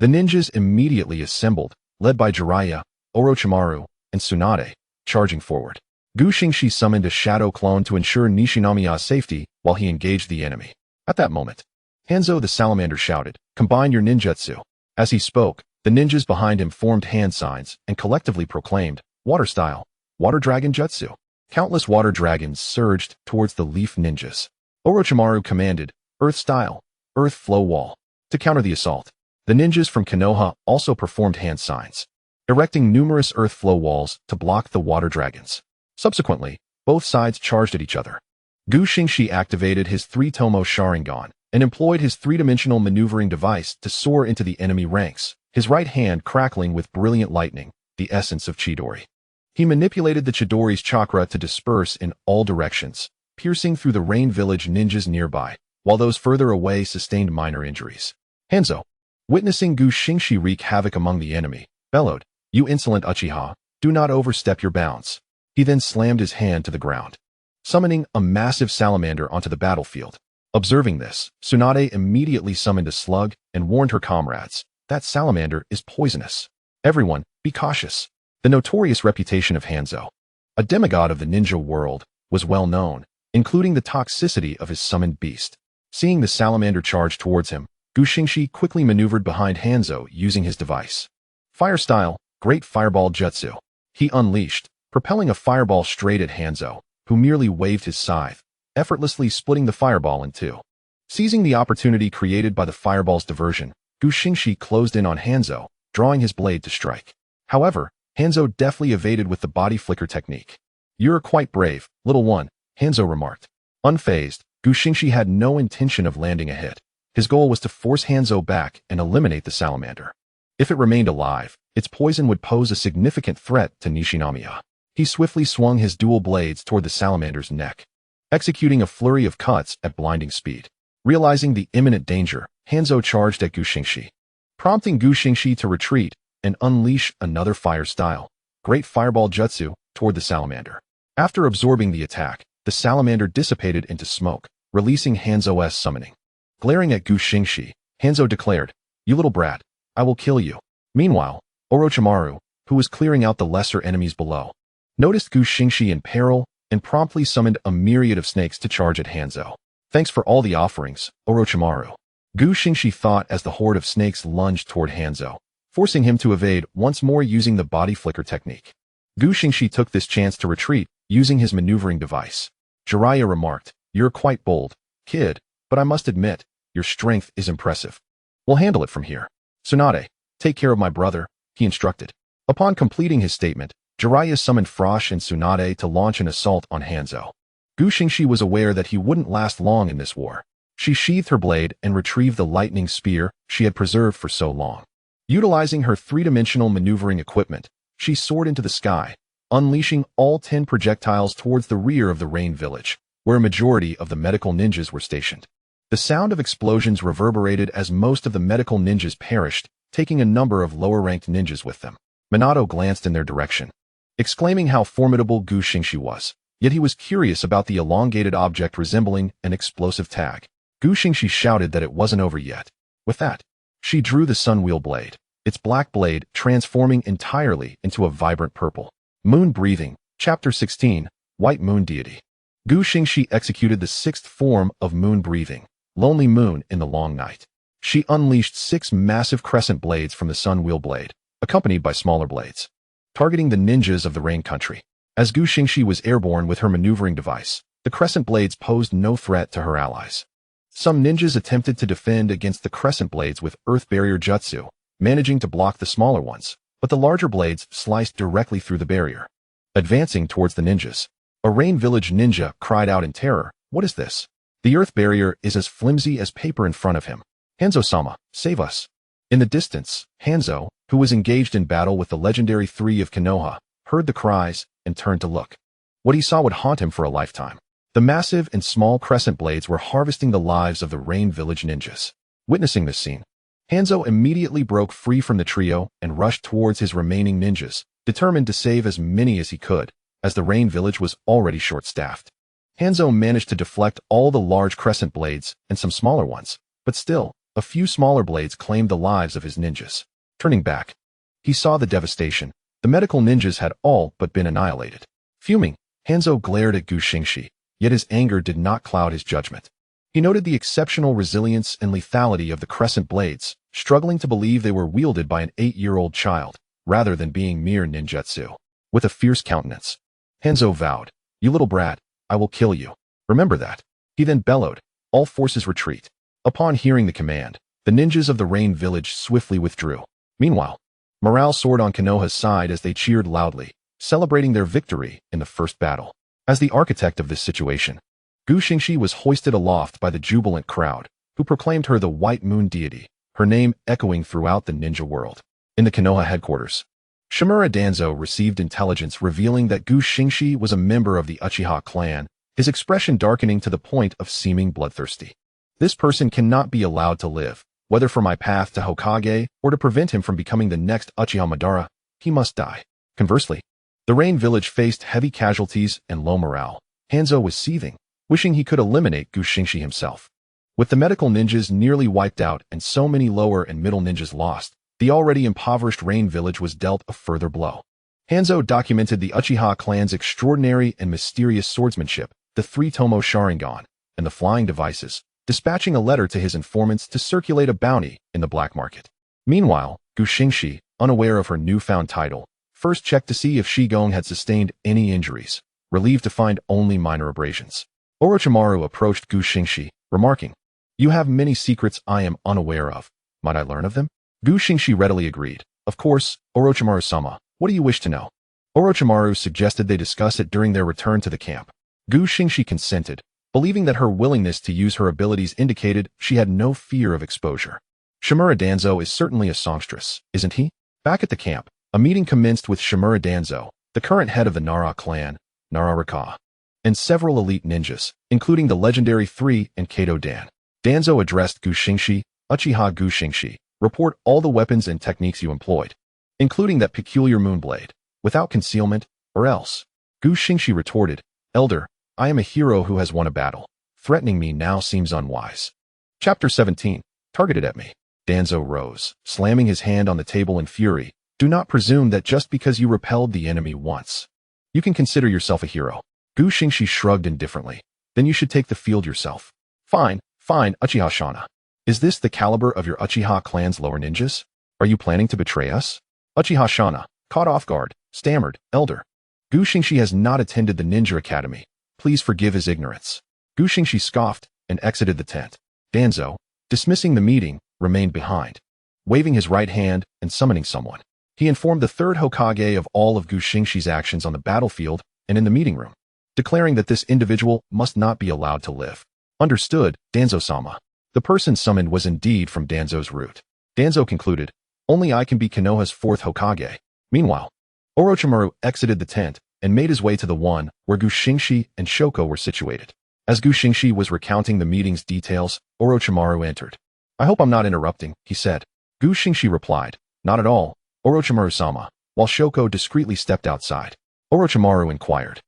The ninjas immediately assembled, led by Jiraiya, Orochimaru, and Tsunade, charging forward. Xingxi summoned a shadow clone to ensure Nishinomiya's safety while he engaged the enemy. At that moment, Hanzo the salamander shouted, "Combine your ninjutsu." As he spoke, the ninjas behind him formed hand signs and collectively proclaimed, "Water style, water dragon jutsu." Countless water dragons surged towards the leaf ninjas. Orochimaru commanded, "Earth style, earth flow wall." To counter the assault, the ninjas from Konoha also performed hand signs, erecting numerous earth flow walls to block the water dragons. Subsequently, both sides charged at each other. Xingxi activated his three-tomo Sharingan and employed his three-dimensional maneuvering device to soar into the enemy ranks, his right hand crackling with brilliant lightning, the essence of Chidori. He manipulated the Chidori's chakra to disperse in all directions, piercing through the Rain Village ninjas nearby, while those further away sustained minor injuries. Hanzo, witnessing Xingxi wreak havoc among the enemy, bellowed, "You insolent Uchiha, do not overstep your bounds." He then slammed his hand to the ground, summoning a massive salamander onto the battlefield. Observing this, Tsunade immediately summoned a slug and warned her comrades, "That salamander is poisonous. Everyone, be cautious." The notorious reputation of Hanzo, a demigod of the ninja world, was well known, including the toxicity of his summoned beast. Seeing the salamander charge towards him, Xingxi quickly maneuvered behind Hanzo using his device. Fire style, Great Fireball Jutsu. He unleashed, propelling a fireball straight at Hanzo, who merely waved his scythe, effortlessly splitting the fireball in two. Seizing the opportunity created by the fireball's diversion, Xingxi closed in on Hanzo, drawing his blade to strike. However, Hanzo deftly evaded with the body flicker technique. "You're quite brave, little one," Hanzo remarked. Unfazed, Xingxi had no intention of landing a hit. His goal was to force Hanzo back and eliminate the salamander. If it remained alive, its poison would pose a significant threat to Nishinomiya. He swiftly swung his dual blades toward the salamander's neck, executing a flurry of cuts at blinding speed. Realizing the imminent danger, Hanzo charged at Xingxi, prompting Xingxi to retreat and unleash another fire style, Great Fireball Jutsu, toward the salamander. After absorbing the attack, the salamander dissipated into smoke, releasing Hanzo's summoning. Glaring at Xingxi, Hanzo declared, "You little brat, I will kill you." Meanwhile, Orochimaru, who was clearing out the lesser enemies below, noticed Xingxi in peril and promptly summoned a myriad of snakes to charge at Hanzo. "Thanks for all the offerings, Orochimaru," Xingxi thought as the horde of snakes lunged toward Hanzo, forcing him to evade once more using the body flicker technique. Xingxi took this chance to retreat, using his maneuvering device. Jiraiya remarked, "You're quite bold, kid, but I must admit, your strength is impressive. We'll handle it from here. Tsunade, take care of my brother," he instructed. Upon completing his statement, Jiraiya summoned Frosh and Tsunade to launch an assault on Hanzo. Xingxi was aware that he wouldn't last long in this war. She sheathed her blade and retrieved the lightning spear she had preserved for so long. Utilizing her three-dimensional maneuvering equipment, she soared into the sky, unleashing all 10 projectiles towards the rear of the Rain Village, where a majority of the medical ninjas were stationed. The sound of explosions reverberated as most of the medical ninjas perished, taking a number of lower-ranked ninjas with them. Minato glanced in their direction, exclaiming how formidable Xingxi was, yet he was curious about the elongated object resembling an explosive tag. Xingxi shouted that it wasn't over yet. With that, she drew the Sunwheel blade, its black blade transforming entirely into a vibrant purple. Moon breathing, Chapter 16, White Moon Deity. Gu Xingxi executed the sixth form of moon breathing, lonely moon in the long night. She unleashed 6 massive crescent blades from the sun wheel blade, accompanied by smaller blades, targeting the ninjas of the rain country. As Gu Xingxi was airborne with her maneuvering device, the crescent blades posed no threat to her allies. Some ninjas attempted to defend against the crescent blades with earth barrier jutsu, managing to block the smaller ones, but the larger blades sliced directly through the barrier. Advancing towards the ninjas, a rain village ninja cried out in terror, "What is this? The earth barrier is as flimsy as paper in front of him. Hanzo-sama, save us." In the distance, Hanzo, who was engaged in battle with the legendary 3 of Konoha, heard the cries and turned to look. What he saw would haunt him for a lifetime. The massive and small crescent blades were harvesting the lives of the rain village ninjas. Witnessing this scene, Hanzo immediately broke free from the trio and rushed towards his remaining ninjas, determined to save as many as he could, as the rain village was already short-staffed. Hanzo managed to deflect all the large crescent blades and some smaller ones, but still, a few smaller blades claimed the lives of his ninjas. Turning back, he saw the devastation. The medical ninjas had all but been annihilated. Fuming, Hanzo glared at Gu Xingxi, yet his anger did not cloud his judgment. He noted the exceptional resilience and lethality of the crescent blades, struggling to believe they were wielded by an 8-year-old child, rather than being mere ninjutsu. With a fierce countenance, Hanzo vowed, "You little brat, I will kill you. Remember that." He then bellowed, "All forces retreat." Upon hearing the command, the ninjas of the rain village swiftly withdrew. Meanwhile, morale soared on Konoha's side as they cheered loudly, celebrating their victory in the first battle. As the architect of this situation, Gu Xingxi was hoisted aloft by the jubilant crowd, who proclaimed her the White Moon Deity, her name echoing throughout the ninja world. In the Konoha headquarters, Shimura Danzo received intelligence revealing that Gu Xingxi was a member of the Uchiha clan, his expression darkening to the point of seeming bloodthirsty. "This person cannot be allowed to live, whether for my path to Hokage or to prevent him from becoming the next Uchiha Madara, he must die." Conversely, the rain village faced heavy casualties and low morale. Hanzo was seething, wishing he could eliminate Gu Xingxi himself. With the medical ninjas nearly wiped out and so many lower and middle ninjas lost, the already impoverished rain village was dealt a further blow. Hanzo documented the Uchiha clan's extraordinary and mysterious swordsmanship, the 3-tomo Sharingan, and the flying devices, dispatching a letter to his informants to circulate a bounty in the black market. Meanwhile, Gu Xingxi, unaware of her newfound title, first checked to see if Shigong had sustained any injuries, relieved to find only minor abrasions. Orochimaru approached Gu Xingxi, remarking, "You have many secrets I am unaware of. Might I learn of them?" Gu Xingxi readily agreed. "Of course, Orochimaru-sama, what do you wish to know?" Orochimaru suggested they discuss it during their return to the camp. Gu Xingxi consented, believing that her willingness to use her abilities indicated she had no fear of exposure. Shimura Danzo is certainly a songstress, isn't he? Back at the camp, a meeting commenced with Shimura Danzo, the current head of the Nara clan, Nararaka, and several elite ninjas, including the legendary 3 and Kato Dan. Danzo addressed Gu Xingxi, "Uchiha Gu Xingxi, report all the weapons and techniques you employed, including that peculiar moonblade, without concealment, or else." Gu Xingxi retorted, "Elder, I am a hero who has won a battle. Threatening me now seems unwise." Chapter 17, Targeted at me. Danzo rose, slamming his hand on the table in fury. "Do not presume that just because you repelled the enemy once, you can consider yourself a hero." Gu Xingxi shrugged indifferently. "Then you should take the field yourself." Fine, Uchiha Shana. Is this the caliber of your Uchiha clan's lower ninjas? Are you planning to betray us?" Uchiha Shana, caught off guard, stammered, "Elder, Gu Xingxi has not attended the Ninja Academy. Please forgive his ignorance." Gu Xingxi scoffed and exited the tent. Danzo, dismissing the meeting, remained behind, waving his right hand and summoning someone. He informed the 3rd Hokage of all of Gu Xingxi's actions on the battlefield and in the meeting room, declaring that this individual must not be allowed to live. "Understood, Danzo-sama." The person summoned was indeed from Danzo's root. Danzo concluded, "Only I can be Konoha's 4th Hokage." Meanwhile, Orochimaru exited the tent and made his way to the one where Gu Xingxi and Shoko were situated. As Gu Xingxi was recounting the meeting's details, Orochimaru entered. "I hope I'm not interrupting," he said. Gu Xingxi replied, "Not at all, Orochimaru-sama," while Shoko discreetly stepped outside. Orochimaru inquired,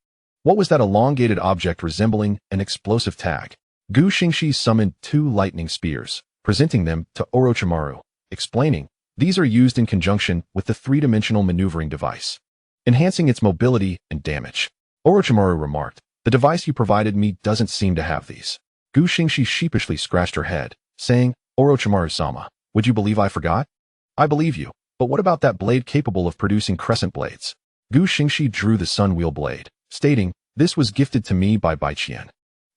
"What was that elongated object resembling an explosive tag?" Gu Xingxi summoned 2 lightning spears, presenting them to Orochimaru, explaining, "These are used in conjunction with the 3-dimensional maneuvering device. enhancing its mobility and damage. Orochimaru remarked, "The device you provided me doesn't seem to have these." Xingxi sheepishly scratched her head, saying, "Orochimaru-sama, would you believe I forgot?" "I believe you, but what about that blade capable of producing crescent blades?" Xingxi drew the sunwheel blade, stating, "This was gifted to me by Baiqian.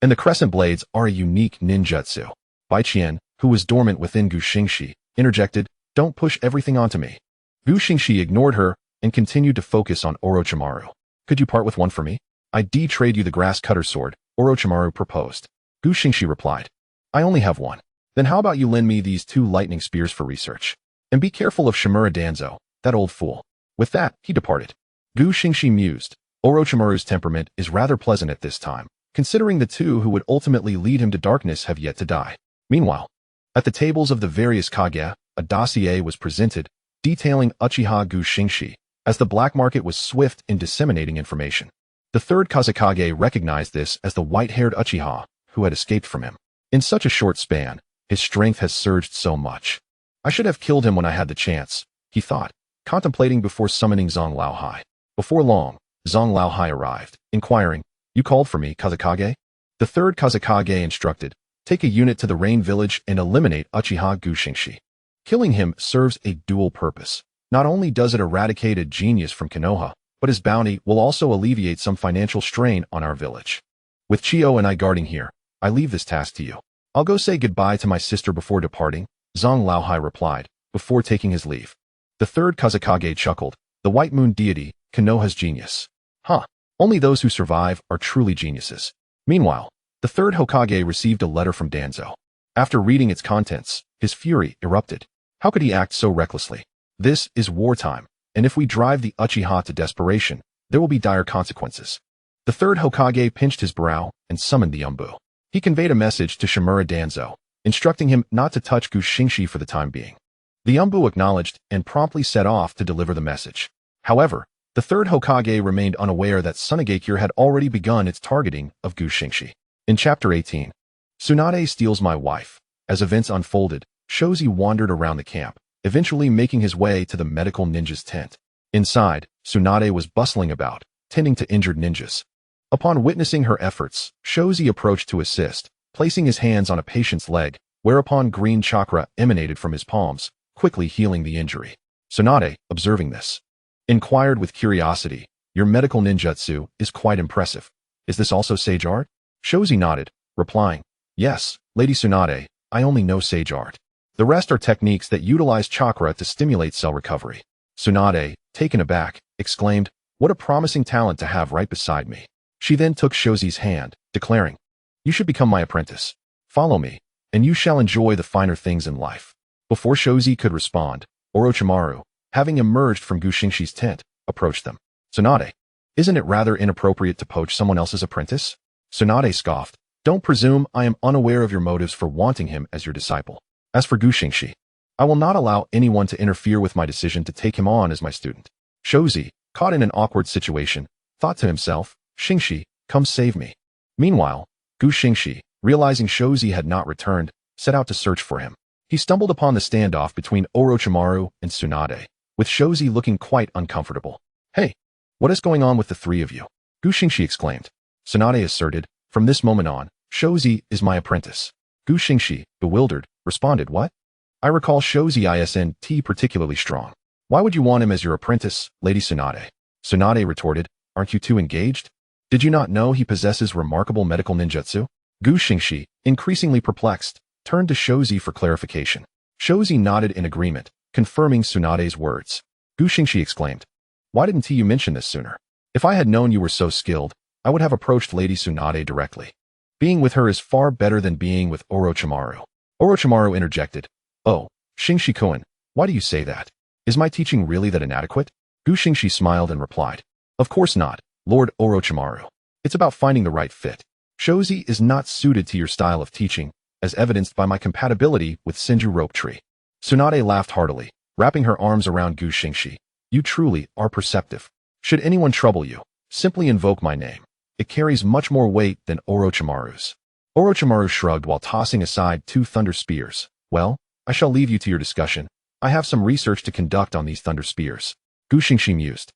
And the crescent blades are a unique ninjutsu." Baiqian, who was dormant within Xingxi, interjected, "Don't push everything onto me." Xingxi ignored her and continued to focus on Orochimaru. "Could you part with one for me?" "I'd trade you the grass cutter sword," Orochimaru proposed. Xingxi replied, "I only have one. Then how about you lend me these 2 lightning spears for research? And be careful of Shimura Danzo, that old fool." With that, he departed. Xingxi mused, Orochimaru's temperament is rather pleasant at this time, considering the 2 who would ultimately lead him to darkness have yet to die. Meanwhile, at the tables of the various Kage, a dossier was presented, detailing Uchiha Xingxi, as the black market was swift in disseminating information. The 3rd Kazekage recognized this as the white-haired Uchiha, who had escaped from him. In such a short span, his strength has surged so much. "I should have killed him when I had the chance," he thought, contemplating before summoning Zhang Laohai. Before long, Zhang Laohai arrived, inquiring, "You called for me, Kazekage?" The 3rd Kazekage instructed, "Take a unit to the Rain Village and eliminate Uchiha Xingxi. Killing him serves a dual purpose. Not only does it eradicate a genius from Konoha, but his bounty will also alleviate some financial strain on our village. With Chio and I guarding here, I leave this task to you." "I'll go say goodbye to my sister before departing," Zhang Laohai replied, before taking his leave. The 3rd Kazekage chuckled, "The White Moon deity, Konoha's genius. Huh, only those who survive are truly geniuses." Meanwhile, the 3rd Hokage received a letter from Danzo. After reading its contents, his fury erupted. How could he act so recklessly? This is wartime, and if we drive the Uchiha to desperation, there will be dire consequences. The 3rd Hokage pinched his brow and summoned the Umbu. He conveyed a message to Shimura Danzo, instructing him not to touch Xingxi for the time being. The Umbu acknowledged and promptly set off to deliver the message. However, the 3rd Hokage remained unaware that Tsunade had already begun its targeting of Xingxi. In Chapter 18, Tsunade steals my wife. As events unfolded, Shozi wandered around the camp, eventually making his way to the medical ninja's tent. Inside, Tsunade was bustling about, tending to injured ninjas. Upon witnessing her efforts, Shozi approached to assist, placing his hands on a patient's leg, whereupon green chakra emanated from his palms, quickly healing the injury. Tsunade, observing this, inquired with curiosity, "Your medical ninjutsu is quite impressive. Is this also sage art?" Shozi nodded, replying, "Yes, Lady Tsunade, I only know sage art. The rest are techniques that utilize chakra to stimulate cell recovery." Tsunade, taken aback, exclaimed, "What a promising talent to have right beside me." She then took Shozi's hand, declaring, "You should become my apprentice. Follow me, and you shall enjoy the finer things in life." Before Shozi could respond, Orochimaru, having emerged from Xingxi's tent, approached them. "Tsunade, isn't it rather inappropriate to poach someone else's apprentice?" Tsunade scoffed, "Don't presume I am unaware of your motives for wanting him as your disciple. As for Xingxi, I will not allow anyone to interfere with my decision to take him on as my student." Shozi, caught in an awkward situation, thought to himself, "Xingxi, come save me." Meanwhile, Xingxi, realizing Shozi had not returned, set out to search for him. He stumbled upon the standoff between Orochimaru and Tsunade, with Shozi looking quite uncomfortable. "Hey, what is going on with the 3 of you?" Xingxi exclaimed. Tsunade asserted, "From this moment on, Shozi is my apprentice." Xingxi, bewildered, responded, "What? I recall Shozi isn't particularly strong. Why would you want him as your apprentice, Lady Tsunade?" Tsunade retorted, "Aren't you 2 engaged? Did you not know he possesses remarkable medical ninjutsu?" Xingxi, increasingly perplexed, turned to Shozi for clarification. Shozi nodded in agreement, confirming Tsunade's words. Xingxi exclaimed, "Why didn't you mention this sooner? If I had known you were so skilled, I would have approached Lady Tsunade directly. Being with her is far better than being with Orochimaru." Orochimaru interjected, "Oh, Xingxi-kun, why do you say that? Is my teaching really that inadequate?" Xingxi smiled and replied, "Of course not, Lord Orochimaru. It's about finding the right fit. Shozi is not suited to your style of teaching, as evidenced by my compatibility with Senju Rope Tree." Tsunade laughed heartily, wrapping her arms around Xingxi. "You truly are perceptive. Should anyone trouble you, simply invoke my name. It carries much more weight than Orochimaru's." Orochimaru shrugged while tossing aside 2 thunder spears. "Well, I shall leave you to your discussion. I have some research to conduct on these thunder spears." Xingxi mused.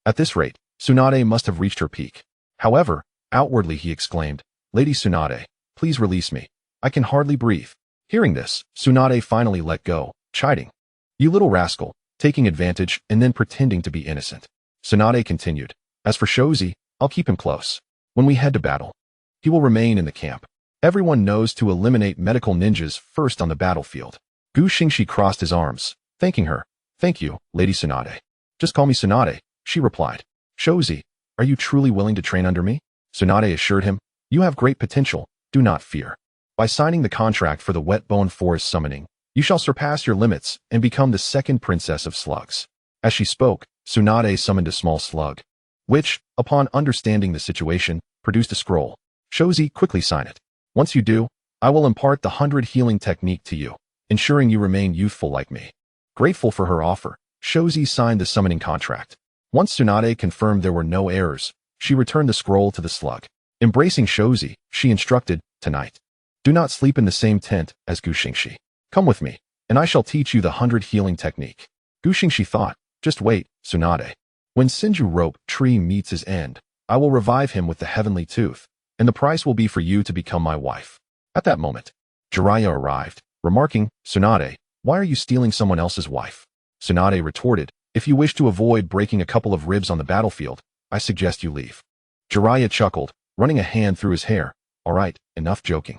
At this rate, Tsunade must have reached her peak. However, outwardly he exclaimed, "Lady Tsunade, please release me. I can hardly breathe." Hearing this, Tsunade finally let go, chiding, "You little rascal," taking advantage and then pretending to be innocent. Tsunade continued, "As for Shozi, I'll keep him close. When we head to battle, he will remain in the camp. Everyone knows to eliminate medical ninjas first on the battlefield." Xingxi crossed his arms, thanking her. "Thank you, Lady Tsunade." "Just call me Tsunade," she replied. "Shozi, are you truly willing to train under me?" Tsunade assured him, "You have great potential, do not fear. By signing the contract for the Wet Bone Forest summoning, you shall surpass your limits and become the second princess of slugs." As she spoke, Tsunade summoned a small slug, which, upon understanding the situation, produced a scroll. "Shozi, quickly sign it. Once you do, I will impart the 100 healing technique to you, ensuring you remain youthful like me." Grateful for her offer, Shozi signed the summoning contract. Once Tsunade confirmed there were no errors, she returned the scroll to the slug. Embracing Shozi, she instructed, "Tonight, do not sleep in the same tent as Xingxi. Come with me, and I shall teach you the 100 healing technique." Xingxi thought, "Just wait, Tsunade. When Sinju rope tree meets his end, I will revive him with the heavenly tooth, and the price will be for you to become my wife." At that moment, Jiraiya arrived, remarking, "Tsunade, why are you stealing someone else's wife?" Tsunade retorted, "If you wish to avoid breaking a couple of ribs on the battlefield, I suggest you leave." Jiraiya chuckled, running a hand through his hair. "All right, enough joking.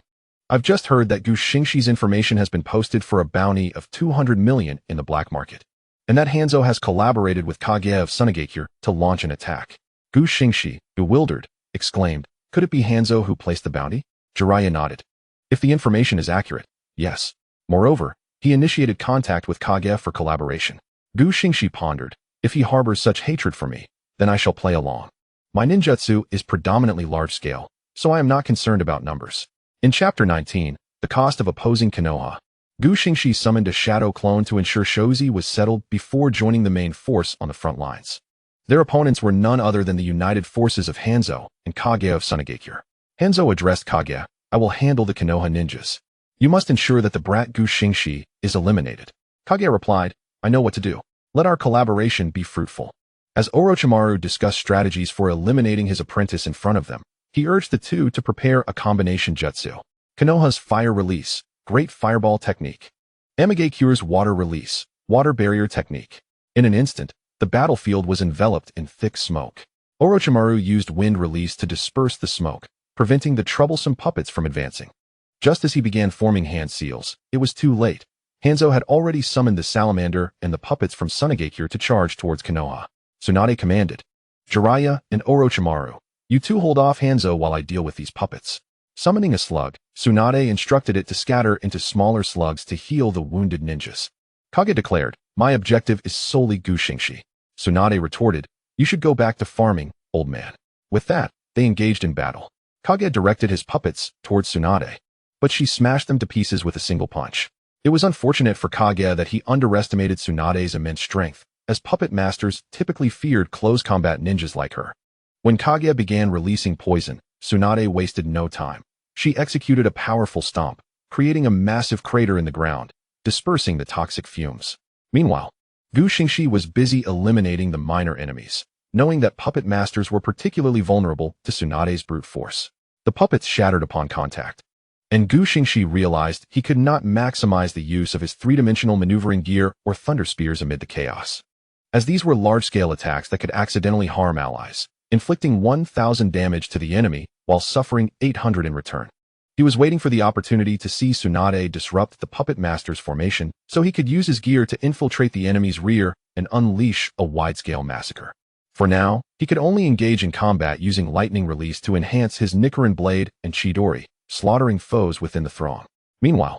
I've just heard that Xingxi's information has been posted for a bounty of 200 million in the black market, and that Hanzo has collaborated with Kage of Sunagakure to launch an attack." Xingxi, bewildered, exclaimed, "Could it be Hanzo who placed the bounty?" Jiraiya nodded. "If the information is accurate, yes. Moreover, he initiated contact with Kage for collaboration." Xingxi pondered, "If he harbors such hatred for me, then I shall play along. My ninjutsu is predominantly large-scale, so I am not concerned about numbers." In Chapter 19, The Cost of Opposing Konoha, Xingxi summoned a shadow clone to ensure Shozi was settled before joining the main force on the front lines. Their opponents were none other than the united forces of Hanzo and Kage of Sunagakure. Hanzo addressed Kage, "I will handle the Konoha ninjas. You must ensure that the brat Xingxi is eliminated." Kage replied, "I know what to do. Let our collaboration be fruitful." As Orochimaru discussed strategies for eliminating his apprentice in front of them, he urged the two to prepare a combination jutsu. Konoha's Fire Release, Great Fireball Technique. Amigakure's Water Release, Water Barrier Technique. In an instant, the battlefield was enveloped in thick smoke. Orochimaru used Wind Release to disperse the smoke, preventing the troublesome puppets from advancing. Just as he began forming hand seals, it was too late. Hanzo had already summoned the salamander and the puppets from Sunagakure to charge towards Konoha. Tsunade commanded, "Jiraiya and Orochimaru, you two hold off Hanzo while I deal with these puppets." Summoning a slug, Tsunade instructed it to scatter into smaller slugs to heal the wounded ninjas. Kage declared, "My objective is solely Xingxi." Tsunade retorted, "You should go back to farming, old man." With that, they engaged in battle. Kage directed his puppets towards Tsunade, but she smashed them to pieces with a single punch. It was unfortunate for Kage that he underestimated Tsunade's immense strength, as puppet masters typically feared close combat ninjas like her. When Kage began releasing poison, Tsunade wasted no time. She executed a powerful stomp, creating a massive crater in the ground, dispersing the toxic fumes. Meanwhile, Xingxi was busy eliminating the minor enemies, knowing that puppet masters were particularly vulnerable to Tsunade's brute force. The puppets shattered upon contact, and Xingxi realized he could not maximize the use of his three-dimensional maneuvering gear or thunder spears amid the chaos, as these were large-scale attacks that could accidentally harm allies, inflicting 1,000 damage to the enemy while suffering 800 in return. He was waiting for the opportunity to see Tsunade disrupt the puppet master's formation so he could use his gear to infiltrate the enemy's rear and unleash a wide-scale massacre. For now, he could only engage in combat using lightning release to enhance his Nichiren blade and Chidori, slaughtering foes within the throng. Meanwhile,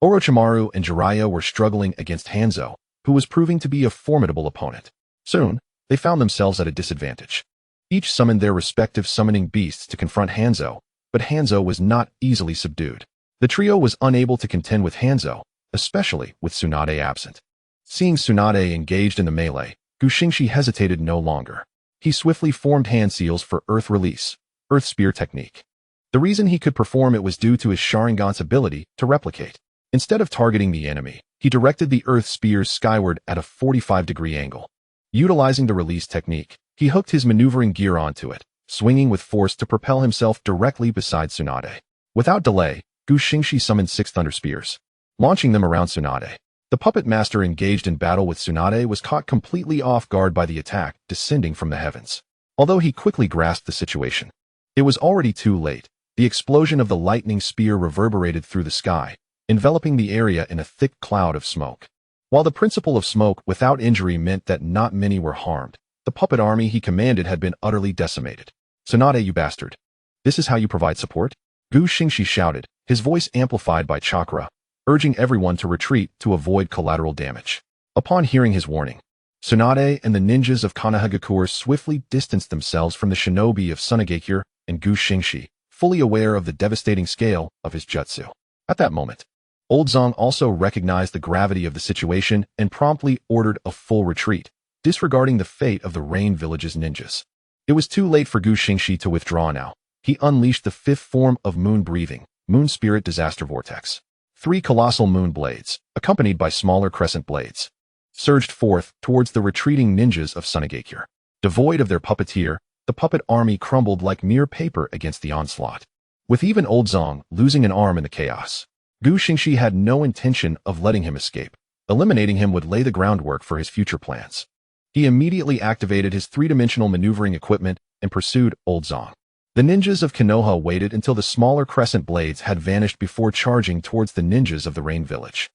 Orochimaru and Jiraiya were struggling against Hanzo, who was proving to be a formidable opponent. Soon, they found themselves at a disadvantage. Each summoned their respective summoning beasts to confront Hanzo, but Hanzo was not easily subdued. The trio was unable to contend with Hanzo, especially with Tsunade absent. Seeing Tsunade engaged in the melee, Xingxi hesitated no longer. He swiftly formed hand seals for Earth Release, Earth Spear Technique. The reason he could perform it was due to his Sharingan's ability to replicate. Instead of targeting the enemy, he directed the Earth Spears skyward at a 45-degree angle. Utilizing the release technique, He hooked his maneuvering gear onto it, swinging with force to propel himself directly beside Tsunade. Without delay, Xingxi summoned 6 Thunder Spears, launching them around Tsunade. The puppet master engaged in battle with Tsunade was caught completely off guard by the attack descending from the heavens. Although he quickly grasped the situation, it was already too late. The explosion of the lightning spear reverberated through the sky, enveloping the area in a thick cloud of smoke. While the principle of smoke without injury meant that not many were harmed, the puppet army he commanded had been utterly decimated. "Tsunade, you bastard. This is how you provide support?" Xingxi shouted, his voice amplified by chakra, urging everyone to retreat to avoid collateral damage. Upon hearing his warning, Tsunade and the ninjas of Konohagakure swiftly distanced themselves from the shinobi of Sunagakure and Xingxi, fully aware of the devastating scale of his jutsu. At that moment, Old Zong also recognized the gravity of the situation and promptly ordered a full retreat, disregarding the fate of the Rain Village's ninjas. It was too late for Xingxi to withdraw now. He unleashed the 5th form of moon breathing, Moon Spirit Disaster Vortex. 3 colossal moon blades, accompanied by smaller crescent blades, surged forth towards the retreating ninjas of Sunagakure. Devoid of their puppeteer, the puppet army crumbled like mere paper against the onslaught. With even Old Zong losing an arm in the chaos, Xingxi had no intention of letting him escape. Eliminating him would lay the groundwork for his future plans. He immediately activated his 3-dimensional maneuvering equipment and pursued Old Zong. The ninjas of Konoha waited until the smaller crescent blades had vanished before charging towards the ninjas of the Rain Village.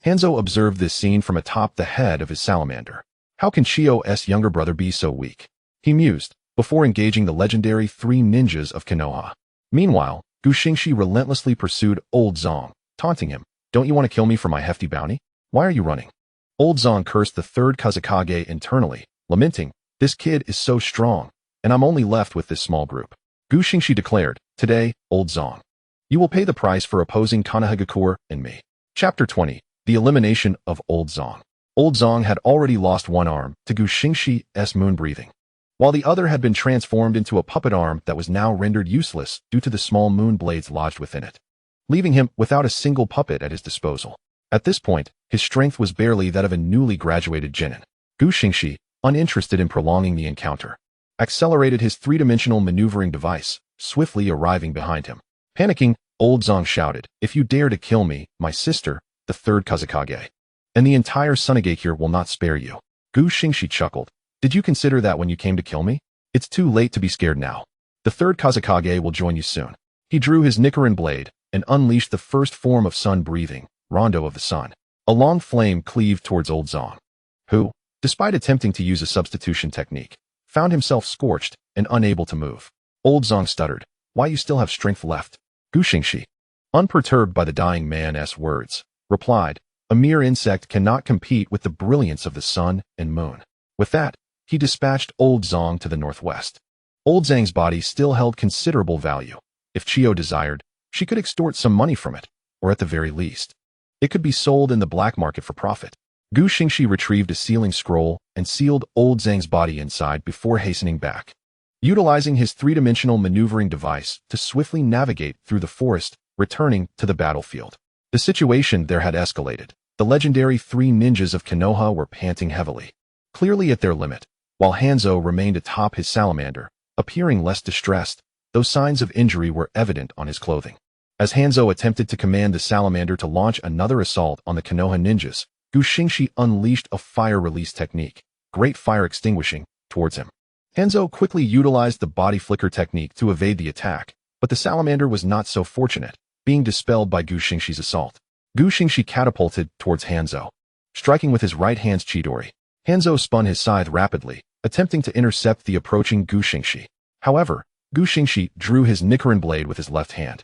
Hanzo observed this scene from atop the head of his salamander. How can Chio's younger brother be so weak? He mused, before engaging the legendary 3 ninjas of Konoha. Meanwhile, Xingxi relentlessly pursued Old Zong, taunting him. "Don't you want to kill me for my hefty bounty? Why are you running?" Old Zong cursed the 3rd Kazekage internally, lamenting, "This kid is so strong, and I'm only left with this small group." Xingxi declared, "Today, Old Zong, you will pay the price for opposing Konohagakure and me." Chapter 20. The Elimination of Old Zong. Old Zong had already lost one arm to Xingxi's moon breathing, while the other had been transformed into a puppet arm that was now rendered useless due to the small moon blades lodged within it, leaving him without a single puppet at his disposal. At this point, his strength was barely that of a newly graduated genin. Xingxi, uninterested in prolonging the encounter, accelerated his 3-dimensional maneuvering device, swiftly arriving behind him. Panicking, Old Zong shouted, "If you dare to kill me, my sister, the 3rd Kazekage, and the entire Sunagakure will not spare you." Xingxi chuckled. "Did you consider that when you came to kill me? It's too late to be scared now. The 3rd Kazekage will join you soon." He drew his Rinnegan blade and unleashed the 1st form of sun breathing, Rondo of the Sun. A long flame cleaved towards Old Zong, who, despite attempting to use a substitution technique, found himself scorched and unable to move. Old Zong stuttered, "Why you still have strength left?" Xingxi, unperturbed by the dying man's words, replied, "A mere insect cannot compete with the brilliance of the sun and moon." With that, he dispatched Old Zong to the northwest. Old Zong's body still held considerable value. If Chio desired, she could extort some money from it, or at the very least, it could be sold in the black market for profit. Xingxi retrieved a sealing scroll and sealed Old Zong's body inside before hastening back, utilizing his 3-dimensional maneuvering device to swiftly navigate through the forest, returning to the battlefield. The situation there had escalated. The legendary 3 ninjas of Konoha were panting heavily, clearly at their limit, while Hanzo remained atop his salamander, appearing less distressed, though signs of injury were evident on his clothing. As Hanzo attempted to command the salamander to launch another assault on the Konoha ninjas, Xingxi unleashed a fire release technique, Great Fire Extinguishing, towards him. Hanzo quickly utilized the body flicker technique to evade the attack, but the salamander was not so fortunate, being dispelled by Xingxi's assault. Xingxi catapulted towards Hanzo, striking with his right hand's chidori. Hanzo spun his scythe rapidly, attempting to intercept the approaching Xingxi. However, Xingxi drew his Rinnegan blade with his left hand,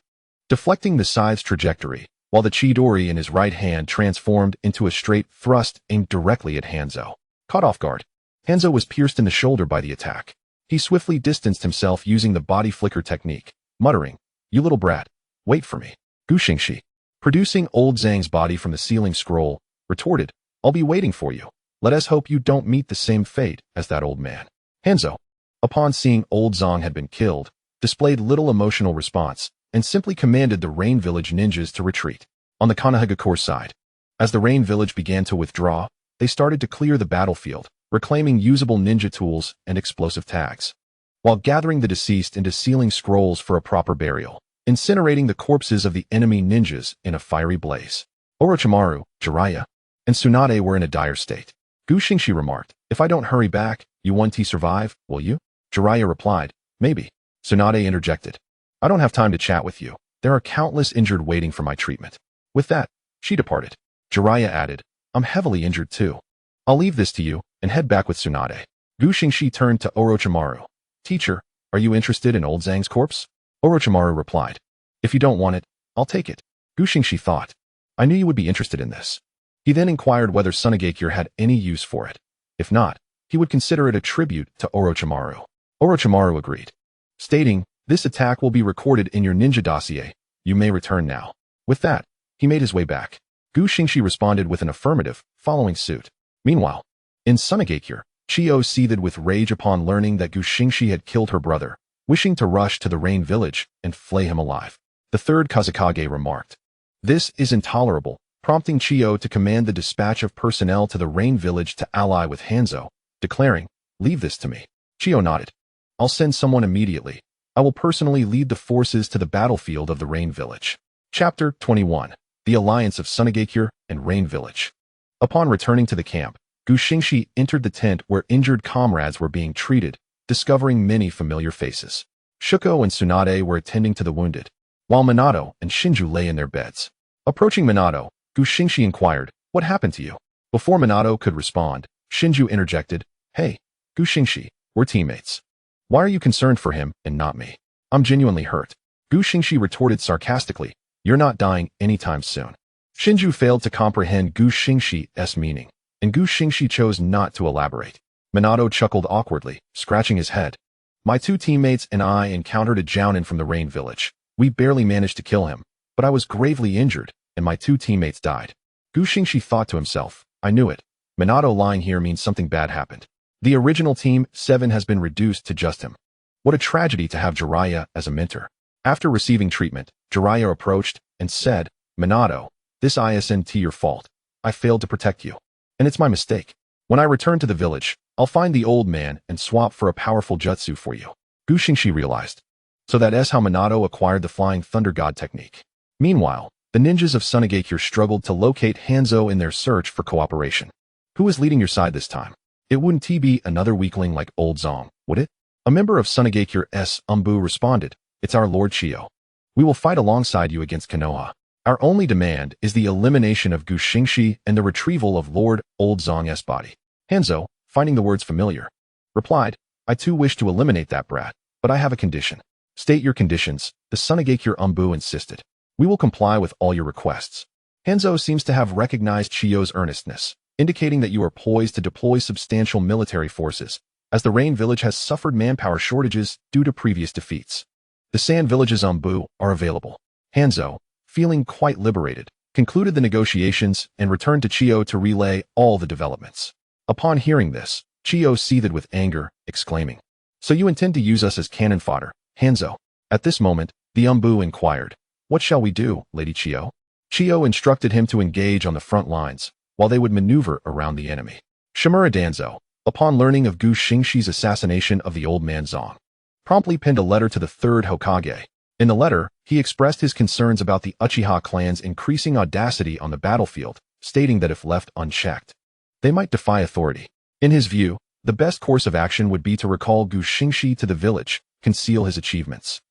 deflecting the scythe's trajectory, while the chidori in his right hand transformed into a straight thrust aimed directly at Hanzo. Caught off guard, Hanzo was pierced in the shoulder by the attack. He swiftly distanced himself using the body flicker technique, muttering, "You little brat, wait for me." Xingxi, producing Old Zong's body from the sealing scroll, retorted, "I'll be waiting for you. Let us hope you don't meet the same fate as that old man." Hanzo, upon seeing Old Zong had been killed, displayed little emotional response, and simply commanded the Rain Village ninjas to retreat. On the Konohagakure side, as the Rain Village began to withdraw, they started to clear the battlefield, reclaiming usable ninja tools and explosive tags, while gathering the deceased into sealing scrolls for a proper burial, incinerating the corpses of the enemy ninjas in a fiery blaze. Orochimaru, Jiraiya, and Tsunade were in a dire state. Xingxi remarked, "If I don't hurry back, you 1T survive, will you?" Jiraiya replied, "Maybe." Tsunade interjected, "I don't have time to chat with you. There are countless injured waiting for my treatment." With that, she departed. Jiraiya added, "I'm heavily injured too. I'll leave this to you and head back with Tsunade." Xingxi turned to Orochimaru. "Teacher, are you interested in old Zhang's corpse?" Orochimaru replied, "If you don't want it, I'll take it." Xingxi thought, "I knew you would be interested in this." He then inquired whether Sunagakure had any use for it. If not, he would consider it a tribute to Orochimaru. Orochimaru agreed, stating, "This attack will be recorded in your ninja dossier. You may return now." With that, he made his way back. Xingxi responded with an affirmative, following suit. Meanwhile, in Sunagakure, Chiyo seethed with rage upon learning that Xingxi had killed her brother, wishing to rush to the Rain village and flay him alive. The third Kazekage remarked, "This is intolerable," prompting Chiyo to command the dispatch of personnel to the Rain village to ally with Hanzo, declaring, "Leave this to me." Chiyo nodded. "I'll send someone immediately. I will personally lead the forces to the battlefield of the Rain village." Chapter 21. The Alliance of Sunagakure and Rain Village. Upon returning to the camp, Xingxi entered the tent where injured comrades were being treated, discovering many familiar faces. Shuko and Tsunade were attending to the wounded, while Minato and Shinju lay in their beds. Approaching Minato, Xingxi inquired, "What happened to you?" Before Minato could respond, Shinju interjected, "Hey, Xingxi, we're teammates. Why are you concerned for him and not me? I'm genuinely hurt." Xingxi retorted sarcastically, "You're not dying anytime soon." Shinju failed to comprehend Xingxi's meaning, and Xingxi chose not to elaborate. Minato chuckled awkwardly, scratching his head. "My two teammates and I encountered a Jounin from the Rain village. We barely managed to kill him, but I was gravely injured, and my two teammates died." Xingxi thought to himself, "I knew it. Minato lying here means something bad happened. The original Team 7 has been reduced to just him. What a tragedy to have Jiraiya as a mentor." After receiving treatment, Jiraiya approached and said, "Minato, this isn't your fault. I failed to protect you, and it's my mistake. When I return to the village, I'll find the old man and swap for a powerful jutsu for you." Xingxi realized. So that's how Minato acquired the Flying Thunder God technique. Meanwhile, the ninjas of Sunagakure struggled to locate Hanzo in their search for cooperation. "Who is leading your side this time? It wouldn't be another weakling like old Zong, would it?" A member of Sunagakure's Umbu responded, "It's our Lord Chiyo. We will fight alongside you against Konoha. Our only demand is the elimination of Xingxi and the retrieval of Lord Old Zong's body." Hanzo, finding the words familiar, replied, "I too wish to eliminate that brat, but I have a condition." "State your conditions," the Sunagakure Umbu insisted. "We will comply with all your requests." Hanzo seems to have recognized Chiyo's earnestness, indicating that you are poised to deploy substantial military forces, as the Rain village has suffered manpower shortages due to previous defeats. The Sand village's Umbu are available. Hanzo, feeling quite liberated, concluded the negotiations and returned to Chiyo to relay all the developments. Upon hearing this, Chiyo seethed with anger, exclaiming, "So you intend to use us as cannon fodder, Hanzo?" At this moment, the Umbu inquired, "What shall we do, Lady Chiyo?" Chiyo instructed him to engage on the front lines, while they would maneuver around the enemy. Shimura Danzo, upon learning of Xingxi's assassination of the old man Zong, promptly penned a letter to the third Hokage. In the letter, he expressed his concerns about the Uchiha clan's increasing audacity on the battlefield, stating that if left unchecked, they might defy authority. In his view, the best course of action would be to recall Xingxi to the village, conceal his achievements,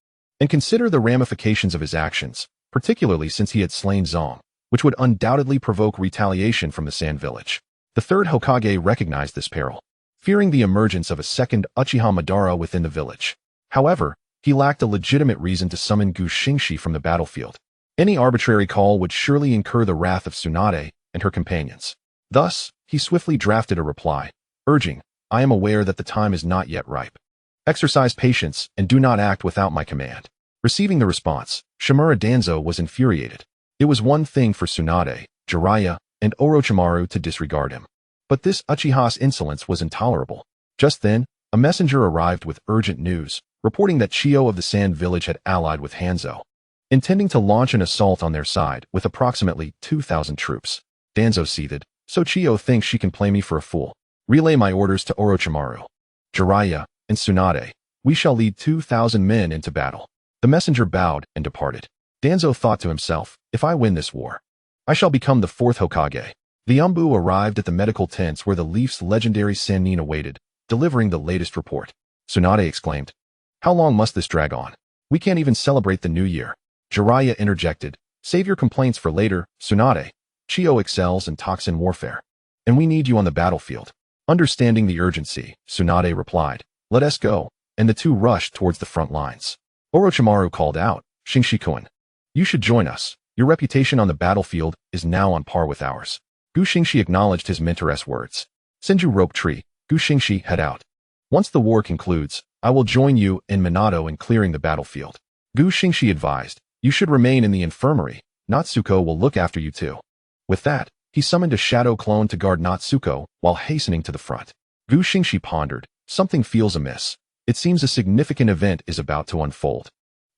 and consider the ramifications of his actions, particularly since he had slain Zong, which would undoubtedly provoke retaliation from the Sand village. The third Hokage recognized this peril, fearing the emergence of a second Uchiha Madara within the village. However, he lacked a legitimate reason to summon Xingxi from the battlefield. Any arbitrary call would surely incur the wrath of Tsunade and her companions. Thus, he swiftly drafted a reply, urging, "I am aware that the time is not yet ripe. Exercise patience and do not act without my command." Receiving the response, Shimura Danzo was infuriated. It was one thing for Tsunade, Jiraiya, and Orochimaru to disregard him, but this Uchiha's insolence was intolerable. Just then, a messenger arrived with urgent news, reporting that Chiyo of the Sand village had allied with Hanzo, intending to launch an assault on their side with approximately 2,000 troops. Danzo seethed, "So Chiyo thinks she can play me for a fool. Relay my orders to Orochimaru, Jiraiya, and Tsunade. We shall lead 2,000 men into battle. The messenger bowed and departed. Danzo thought to himself, if I win this war, I shall become the 4th Hokage. The Umbu arrived at the medical tents where the Leaf's legendary Sannin awaited, delivering the latest report. Tsunade exclaimed, how long must this drag on? We can't even celebrate the new year. Jiraiya interjected, save your complaints for later, Tsunade. Chiyo excels in toxin warfare, and we need you on the battlefield. Understanding the urgency, Tsunade replied, let us go, and the two rushed towards the front lines. Orochimaru called out, Xingxi-kun, you should join us. Your reputation on the battlefield is now on par with ours. Gu Xingxi acknowledged his mentor's words. Senju rope tree, Gu Xingxi head out. Once the war concludes, I will join you and Minato in clearing the battlefield. Gu Xingxi advised, you should remain in the infirmary. Natsuko will look after you too. With that, he summoned a shadow clone to guard Natsuko while hastening to the front. Gu Xingxi pondered, something feels amiss. It seems a significant event is about to unfold.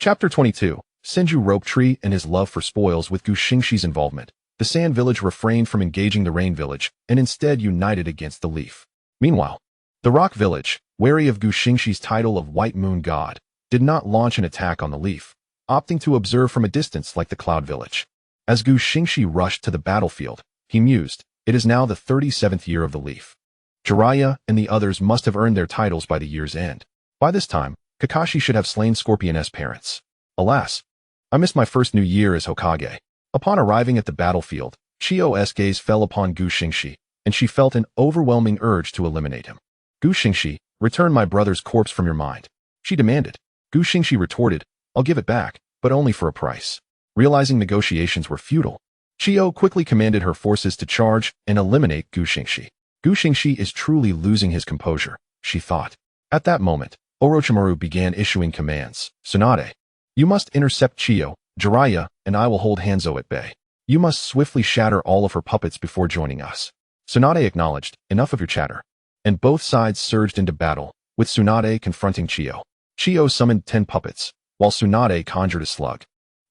Chapter 22, Senju Rope Tree and his love for spoils. With Gu Xingxi's involvement, the Sand Village refrained from engaging the Rain Village and instead united against the Leaf. Meanwhile, the Rock Village, wary of Gu Xingxi's title of White Moon God, did not launch an attack on the Leaf, opting to observe from a distance like the Cloud Village. As Gu Xingxi rushed to the battlefield, he mused, it is now the 37th year of the Leaf. Jiraiya and the others must have earned their titles by the year's end. By this time, Kakashi should have slain Scorpion's parents. Alas, I missed my first new year as Hokage. Upon arriving at the battlefield, Chiyo's gaze fell upon Gu Xingxi, and she felt an overwhelming urge to eliminate him. Gu Xingxi, return my brother's corpse from your mind, she demanded. Gu Xingxi retorted, I'll give it back, but only for a price. Realizing negotiations were futile, Chiyo quickly commanded her forces to charge and eliminate Gu Xingxi. Gu Xingxi is truly losing his composure, she thought. At that moment, Orochimaru began issuing commands. Tsunade, you must intercept Chiyo, Jiraiya, and I will hold Hanzo at bay. You must swiftly shatter all of her puppets before joining us. Tsunade acknowledged, enough of your chatter. And both sides surged into battle, with Tsunade confronting Chiyo. Chiyo summoned 10 puppets, while Tsunade conjured a slug,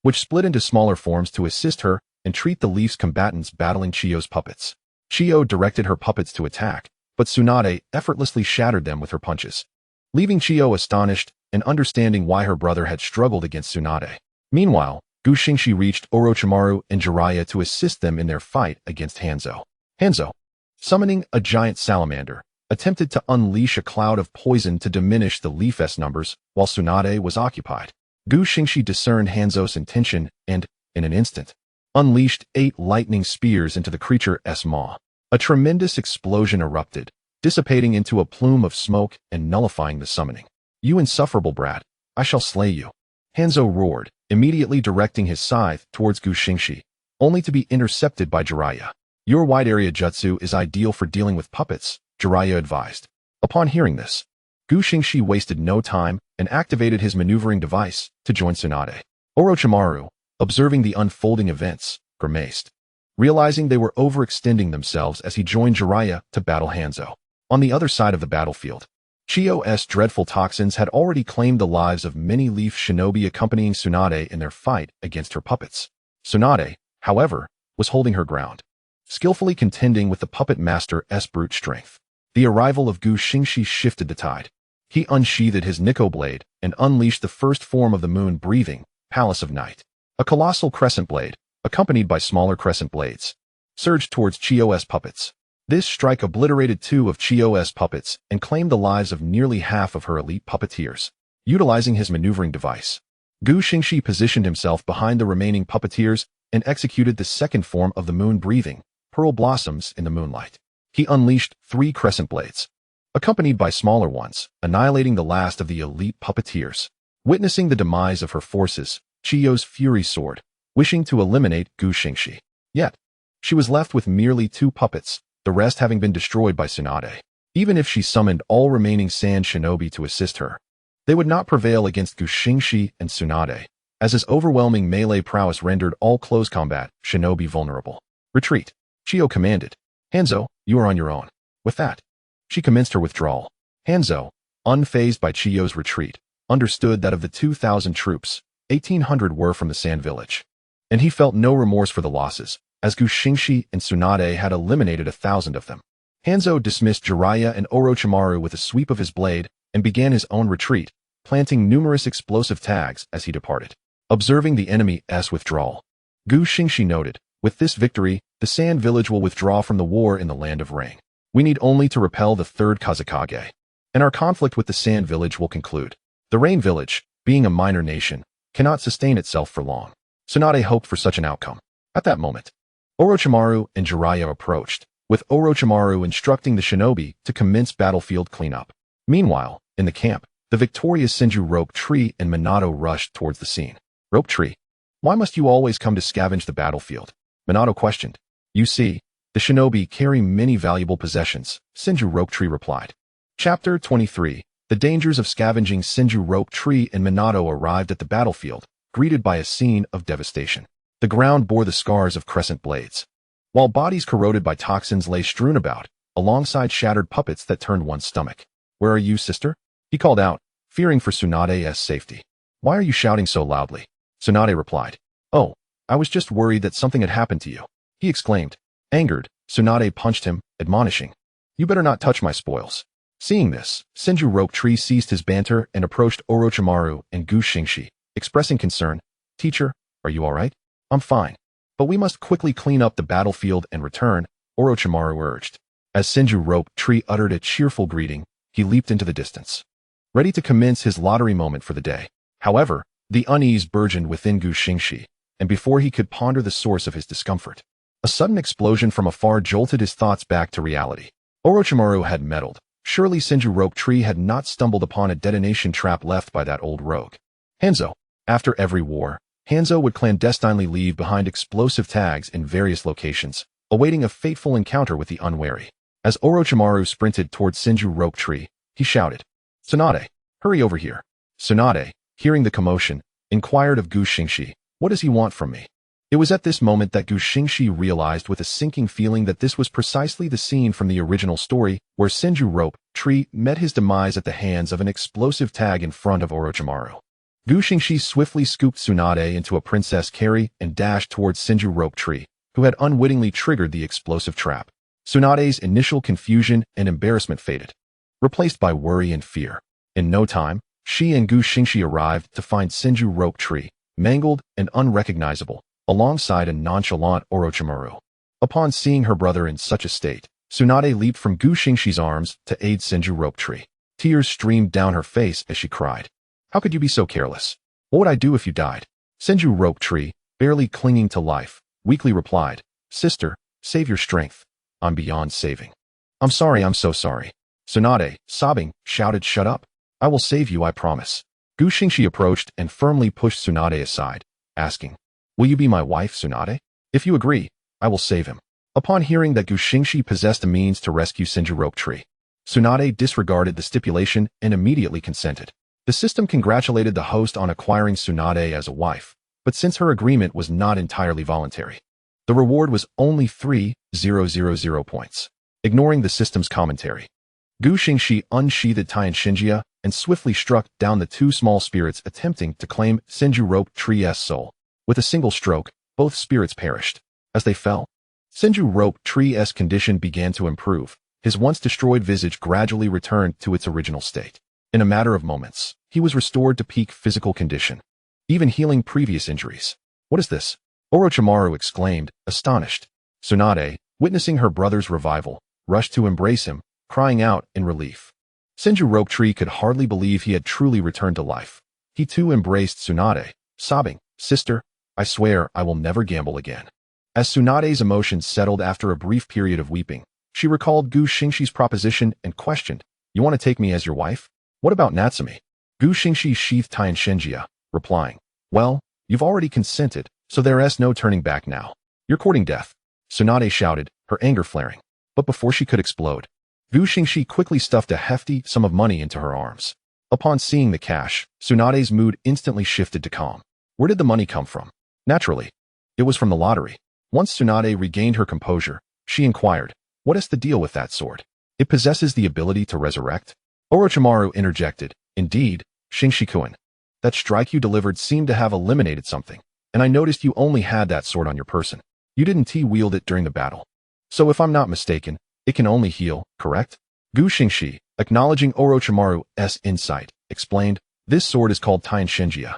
which split into smaller forms to assist her and treat the Leaf's combatants battling Chiyo's puppets. Chiyo directed her puppets to attack, but Tsunade effortlessly shattered them with her punches, leaving Chiyo astonished and understanding why her brother had struggled against Tsunade. Meanwhile, Gu Xingxi reached Orochimaru and Jiraiya to assist them in their fight against Hanzo. Hanzo, summoning a giant salamander, attempted to unleash a cloud of poison to diminish the Leaf's numbers while Tsunade was occupied. Gu Xingxi discerned Hanzo's intention and, in an instant, unleashed 8 lightning spears into the creature's maw. A tremendous explosion erupted, dissipating into a plume of smoke and nullifying the summoning. You insufferable brat, I shall slay you. Hanzo roared, immediately directing his scythe towards Gu Xingxi, only to be intercepted by Jiraiya. Your wide area jutsu is ideal for dealing with puppets, Jiraiya advised. Upon hearing this, Gu Xingxi wasted no time and activated his maneuvering device to join Tsunade. Orochimaru, observing the unfolding events, grimaced, realizing they were overextending themselves as he joined Jiraiya to battle Hanzo. On the other side of the battlefield, Chiyo's dreadful toxins had already claimed the lives of many Leaf shinobi accompanying Tsunade in their fight against her puppets. Tsunade, however, was holding her ground, skillfully contending with the puppet master's brute strength. The arrival of Gu Xingxi shifted the tide. He unsheathed his Nikko blade and unleashed the first form of the moon-breathing Palace of Night. A colossal crescent blade, accompanied by smaller crescent blades, surged towards Chiyo's puppets. This strike obliterated 2 of Chiyo's puppets and claimed the lives of nearly half of her elite puppeteers. Utilizing his maneuvering device, Gu Xingxi positioned himself behind the remaining puppeteers and executed the second form of the moon-breathing Pearl Blossoms in the moonlight. He unleashed 3 crescent blades, accompanied by smaller ones, annihilating the last of the elite puppeteers. Witnessing the demise of her forces, Chiyo's fury soared, wishing to eliminate Gu Xingxi. Yet, she was left with merely 2 puppets, the rest having been destroyed by Tsunade. Even if she summoned all remaining sand shinobi to assist her, they would not prevail against Gu Xingxi and Tsunade, as his overwhelming melee prowess rendered all close combat shinobi vulnerable. Retreat, Chiyo commanded. Hanzo, you are on your own. With that, she commenced her withdrawal. Hanzo, unfazed by Chiyo's retreat, understood that of the 2,000 troops, 1,800 were from the Sand Village, and he felt no remorse for the losses, as Gu Xingxi and Tsunade had eliminated 1,000 of them. Hanzo dismissed Jiraiya and Orochimaru with a sweep of his blade and began his own retreat, planting numerous explosive tags as he departed. Observing the enemy's withdrawal, Xingxi noted, "With this victory, the Sand Village will withdraw from the war in the land of Rain. We need only to repel the third Kazekage, and our conflict with the Sand Village will conclude. The Rain Village, being a minor nation, cannot sustain itself for long." Tsunade hoped for such an outcome. At that moment, Orochimaru and Jiraiya approached, with Orochimaru instructing the shinobi to commence battlefield cleanup. Meanwhile, in the camp, the victorious Senju Rope Tree and Minato rushed towards the scene. "Rope Tree, why must you always come to scavenge the battlefield?" Minato questioned. "You see, the shinobi carry many valuable possessions," Senju Rope Tree replied. Chapter 23. The dangers of scavenging. Senju Rope Tree and Minato arrived at the battlefield, greeted by a scene of devastation. The ground bore the scars of crescent blades, while bodies corroded by toxins lay strewn about, alongside shattered puppets that turned one's stomach. "Where are you, sister?" he called out, fearing for Tsunade's safety. "Why are you shouting so loudly?" Tsunade replied. "Oh, I was just worried that something had happened to you," he exclaimed. Angered, Tsunade punched him, admonishing, "You better not touch my spoils." Seeing this, Senju Rope Tree ceased his banter and approached Orochimaru and Xingxi, expressing concern. "Teacher, are you all right?" "I'm fine, but we must quickly clean up the battlefield and return," Orochimaru urged. As Senju Rope Tree uttered a cheerful greeting, he leaped into the distance, ready to commence his lottery moment for the day. However, the unease burgeoned within Xingxi, and before he could ponder the source of his discomfort, a sudden explosion from afar jolted his thoughts back to reality. Orochimaru had meddled. Surely Senju Rope Tree had not stumbled upon a detonation trap left by that old rogue. Hanzo. After every war, Hanzo would clandestinely leave behind explosive tags in various locations, awaiting a fateful encounter with the unwary. As Orochimaru sprinted towards Senju Rope Tree, he shouted, "Tsunade, hurry over here." Tsunade, hearing the commotion, inquired of Xingxi, "What does he want from me?" It was at this moment that Xingxi realized with a sinking feeling that this was precisely the scene from the original story where Senju Rope Tree met his demise at the hands of an explosive tag in front of Orochimaru. Xingxi swiftly scooped Tsunade into a princess carry and dashed towards Senju Rope Tree, who had unwittingly triggered the explosive trap. Tsunade's initial confusion and embarrassment faded, replaced by worry and fear. In no time, she and Xingxi arrived to find Senju Rope Tree, mangled and unrecognizable, alongside a nonchalant Orochimaru. Upon seeing her brother in such a state, Tsunade leaped from Xingxi's arms to aid Senju Rope Tree. Tears streamed down her face as she cried, "How could you be so careless? What would I do if you died?" Senju Rope Tree, barely clinging to life, weakly replied, "Sister, save your strength. I'm beyond saving." "I'm sorry, I'm so sorry." Tsunade, sobbing, shouted, "Shut up. I will save you, I promise." Xingxi approached and firmly pushed Tsunade aside, asking, "Will you be my wife, Tsunade? If you agree, I will save him." Upon hearing that Xingxi possessed a means to rescue Senju Rope Tree, Tsunade disregarded the stipulation and immediately consented. The system congratulated the host on acquiring Tsunade as a wife, but since her agreement was not entirely voluntary, the reward was only 3,000 points. Ignoring the system's commentary, Xingxi unsheathed Tainshinjia and swiftly struck down the two small spirits attempting to claim Senju Rope Tree's soul. With a single stroke, both spirits perished. As they fell, Senju Rope Tree's condition began to improve. His once destroyed visage gradually returned to its original state. In a matter of moments, he was restored to peak physical condition, even healing previous injuries. "What is this?" Orochimaru exclaimed, astonished. Tsunade, witnessing her brother's revival, rushed to embrace him, crying out in relief. Senju Rope Tree could hardly believe he had truly returned to life. He too embraced Tsunade, sobbing, "Sister, I swear I will never gamble again." As Tsunade's emotions settled after a brief period of weeping, she recalled Xingxi's proposition and questioned, "You want to take me as your wife? What about Natsumi?" Xingxi sheathed Tainshinjia, replying, "Well, you've already consented, so there's no turning back now. You're courting death." Tsunade shouted, her anger flaring. But before she could explode, Xingxi quickly stuffed a hefty sum of money into her arms. Upon seeing the cash, Tsunade's mood instantly shifted to calm. Where did the money come from? Naturally, it was from the lottery. Once Tsunade regained her composure, she inquired, "What is the deal with that sword? It possesses the ability to resurrect?" Orochimaru interjected, "Indeed, Xingxi-kun. That strike you delivered seemed to have eliminated something, and I noticed you only had that sword on your person. You didn't wield it during the battle. So if I'm not mistaken, It can only heal, correct? Gu Xingxi, acknowledging Orochimaru's insight, explained, this sword is called Xingxi,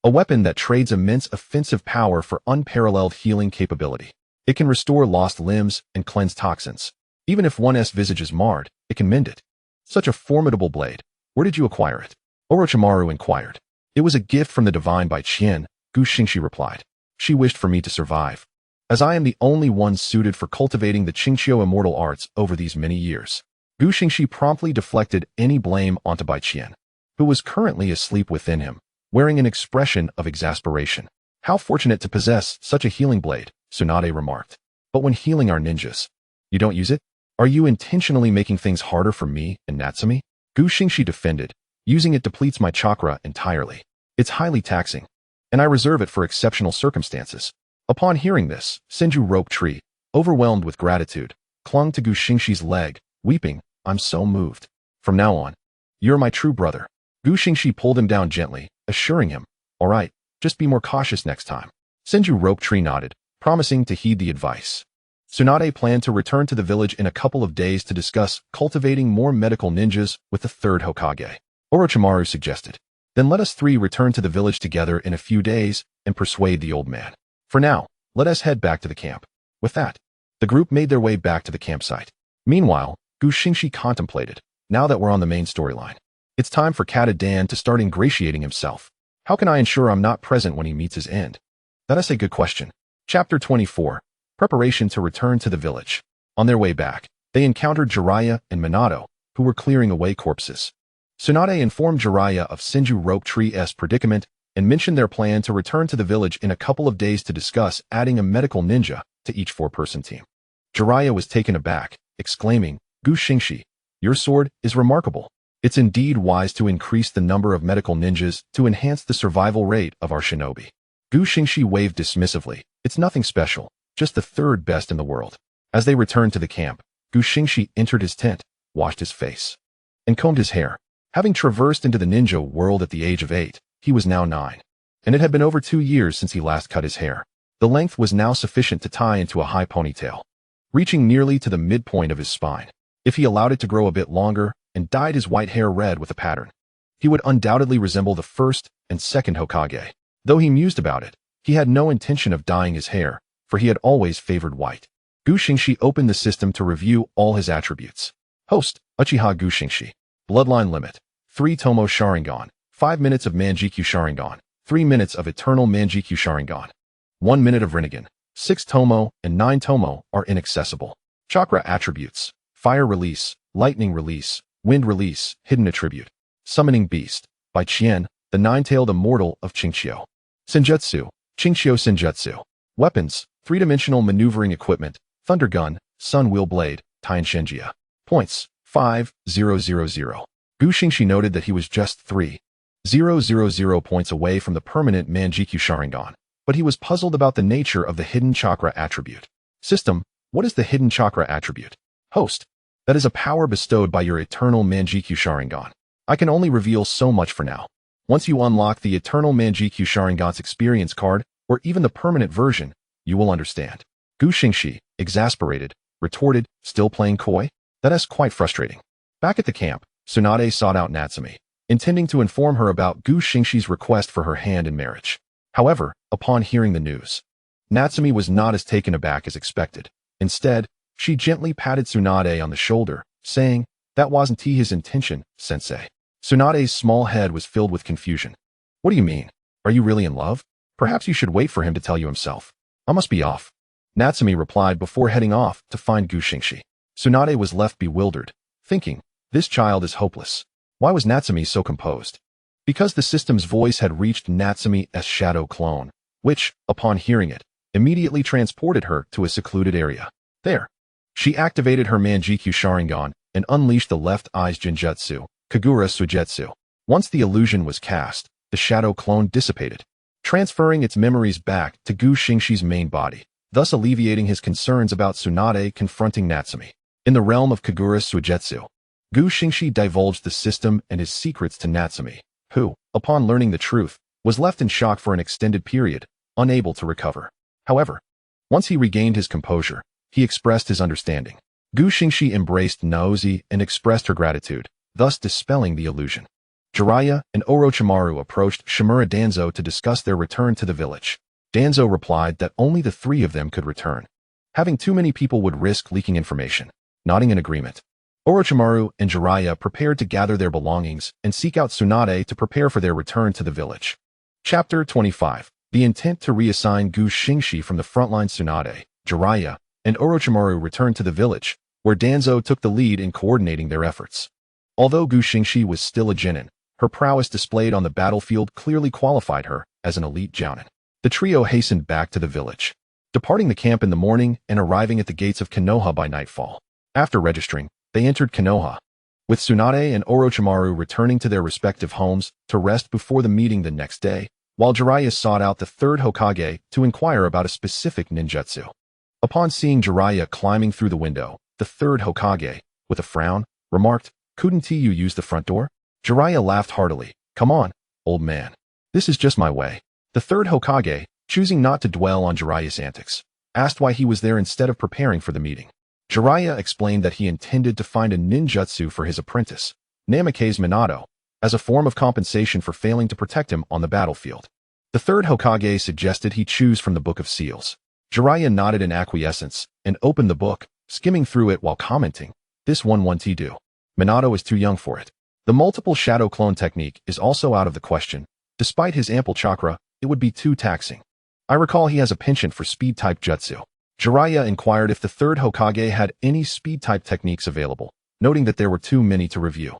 a weapon that trades immense offensive power for unparalleled healing capability. It can restore lost limbs and cleanse toxins. Even if one's visage is marred, it can mend it. Such a formidable blade. Where did you acquire it? Orochimaru inquired. It was a gift from the divine by Qian, Gu Xingxi replied. She wished for me to survive, as I am the only one suited for cultivating the Xingqiu immortal arts over these many years. Gu Xingxi promptly deflected any blame onto Bai Qian, who was currently asleep within him, wearing an expression of exasperation. How fortunate to possess such a healing blade, Tsunade remarked. But when healing our ninjas, you don't use it? Are you intentionally making things harder for me and Natsumi? Gu Xingxi defended. Using it depletes my chakra entirely. It's highly taxing, and I reserve it for exceptional circumstances. Upon hearing this, Senju Rope Tree, overwhelmed with gratitude, clung to Gu Xingxi's leg, weeping, I'm so moved. From now on, you're my true brother. Gu Xingxi pulled him down gently, assuring him, all right, just be more cautious next time. Senju Rope Tree nodded, promising to heed the advice. Tsunade planned to return to the village in a couple of days to discuss cultivating more medical ninjas with the third Hokage. Orochimaru suggested, then let us three return to the village together in a few days and persuade the old man. For now, let us head back to the camp. With that, the group made their way back to the campsite. Meanwhile, Gu Xingxi contemplated, now that we're on the main storyline, it's time for Kata Dan to start ingratiating himself. How can I ensure I'm not present when he meets his end? That is a good question. Chapter 24. Preparation to return to the village. On their way back, they encountered Jiraiya and Minato, who were clearing away corpses. Tsunade informed Jiraiya of Senju Rope Tree's predicament and mentioned their plan to return to the village in a couple of days to discuss adding a medical ninja to each four-person team. Jiraiya was taken aback, exclaiming, Gu Xingxi, your sword is remarkable. It's indeed wise to increase the number of medical ninjas to enhance the survival rate of our shinobi. Gu Xingxi waved dismissively. It's nothing special, just the third best in the world. As they returned to the camp, Gu Xingxi entered his tent, washed his face, and combed his hair. Having traversed into the ninja world at the age of 8, he was now 9, and it had been over 2 years since he last cut his hair. The length was now sufficient to tie into a high ponytail, reaching nearly to the midpoint of his spine. If he allowed it to grow a bit longer and dyed his white hair red with a pattern, he would undoubtedly resemble the first and second Hokage. Though he mused about it, he had no intention of dyeing his hair, for he had always favored white. Gu Xingxi opened the system to review all his attributes. Host, Uchiha Gu Xingxi. Bloodline limit, 3 Tomo Sharingan, 5 minutes of Manjikyu Sharingan, 3 minutes of Eternal Manjikyu Sharingan, 1 minute of Rinnegan, 6 Tomo and 9 Tomo are inaccessible. Chakra attributes, fire release, lightning release, wind release, hidden attribute. Summoning beast, by Qian, the nine-tailed immortal of Xingqiu. Senjutsu, Xingqiu Senjutsu. Weapons, 3-dimensional maneuvering equipment, thunder gun, sun wheel blade, Xingxi. Points, 5,000. Gu Xingxi noted that he was just 3,000 points away from the permanent Manjikyu Sharingan, but he was puzzled about the nature of the hidden chakra attribute. System, what is the hidden chakra attribute? Host, that is a power bestowed by your Eternal Manjikyu Sharingan. I can only reveal so much for now. Once you unlock the Eternal Manjikyu Sharingan's experience card, or even the permanent version, you will understand. Gu Xingxi, exasperated, retorted, still playing coy? That is quite frustrating. Back at the camp, Tsunade sought out Natsumi, intending to inform her about Gu Xingxi's request for her hand in marriage. However, upon hearing the news, Natsumi was not as taken aback as expected. Instead, she gently patted Tsunade on the shoulder, saying, that wasn't his intention, sensei. Tsunade's small head was filled with confusion. What do you mean? Are you really in love? Perhaps you should wait for him to tell you himself. I must be off. Natsumi replied before heading off to find Gu Xingxi. Tsunade was left bewildered, thinking, this child is hopeless. Why was Natsumi so composed? Because the system's voice had reached Natsumi's shadow clone, which, upon hearing it, immediately transported her to a secluded area. There, she activated her Manjikyu Sharingan and unleashed the left eye's Genjutsu, Kagura Suigetsu. Once the illusion was cast, the shadow clone dissipated, transferring its memories back to Gu Xingxi's main body, thus alleviating his concerns about Tsunade confronting Natsumi. In the realm of Kagura Suigetsu, Gu Xingxi divulged the system and his secrets to Natsumi, who, upon learning the truth, was left in shock for an extended period, unable to recover. However, once he regained his composure, he expressed his understanding. Gu Xingxi embraced Naozi and expressed her gratitude, thus dispelling the illusion. Jiraiya and Orochimaru approached Shimura Danzo to discuss their return to the village. Danzo replied that only the three of them could return. Having too many people would risk leaking information. Nodding in agreement, Orochimaru and Jiraiya prepared to gather their belongings and seek out Tsunade to prepare for their return to the village. Chapter 25. The intent to reassign Gu Xingxi from the frontline. Tsunade, Jiraiya, and Orochimaru returned to the village, where Danzo took the lead in coordinating their efforts. Although Gu Xingxi was still a genin, her prowess displayed on the battlefield clearly qualified her as an elite jounin. The trio hastened back to the village, departing the camp in the morning and arriving at the gates of Konoha by nightfall. After registering, they entered Konoha, with Tsunade and Orochimaru returning to their respective homes to rest before the meeting the next day, while Jiraiya sought out the third Hokage to inquire about a specific ninjutsu. Upon seeing Jiraiya climbing through the window, the third Hokage, with a frown, remarked, "Couldn't you use the front door?" Jiraiya laughed heartily. "Come on, old man. This is just my way." The third Hokage, choosing not to dwell on Jiraiya's antics, asked why he was there instead of preparing for the meeting. Jiraiya explained that he intended to find a ninjutsu for his apprentice, Namake's Minato, as a form of compensation for failing to protect him on the battlefield. The third Hokage suggested he choose from the Book of Seals. Jiraiya nodded in acquiescence and opened the book, skimming through it while commenting, "This one won't do. Minato is too young for it. The multiple shadow clone technique is also out of the question. Despite his ample chakra, it would be too taxing. I recall he has a penchant for speed-type jutsu." Jiraiya inquired if the third Hokage had any speed-type techniques available, noting that there were too many to review.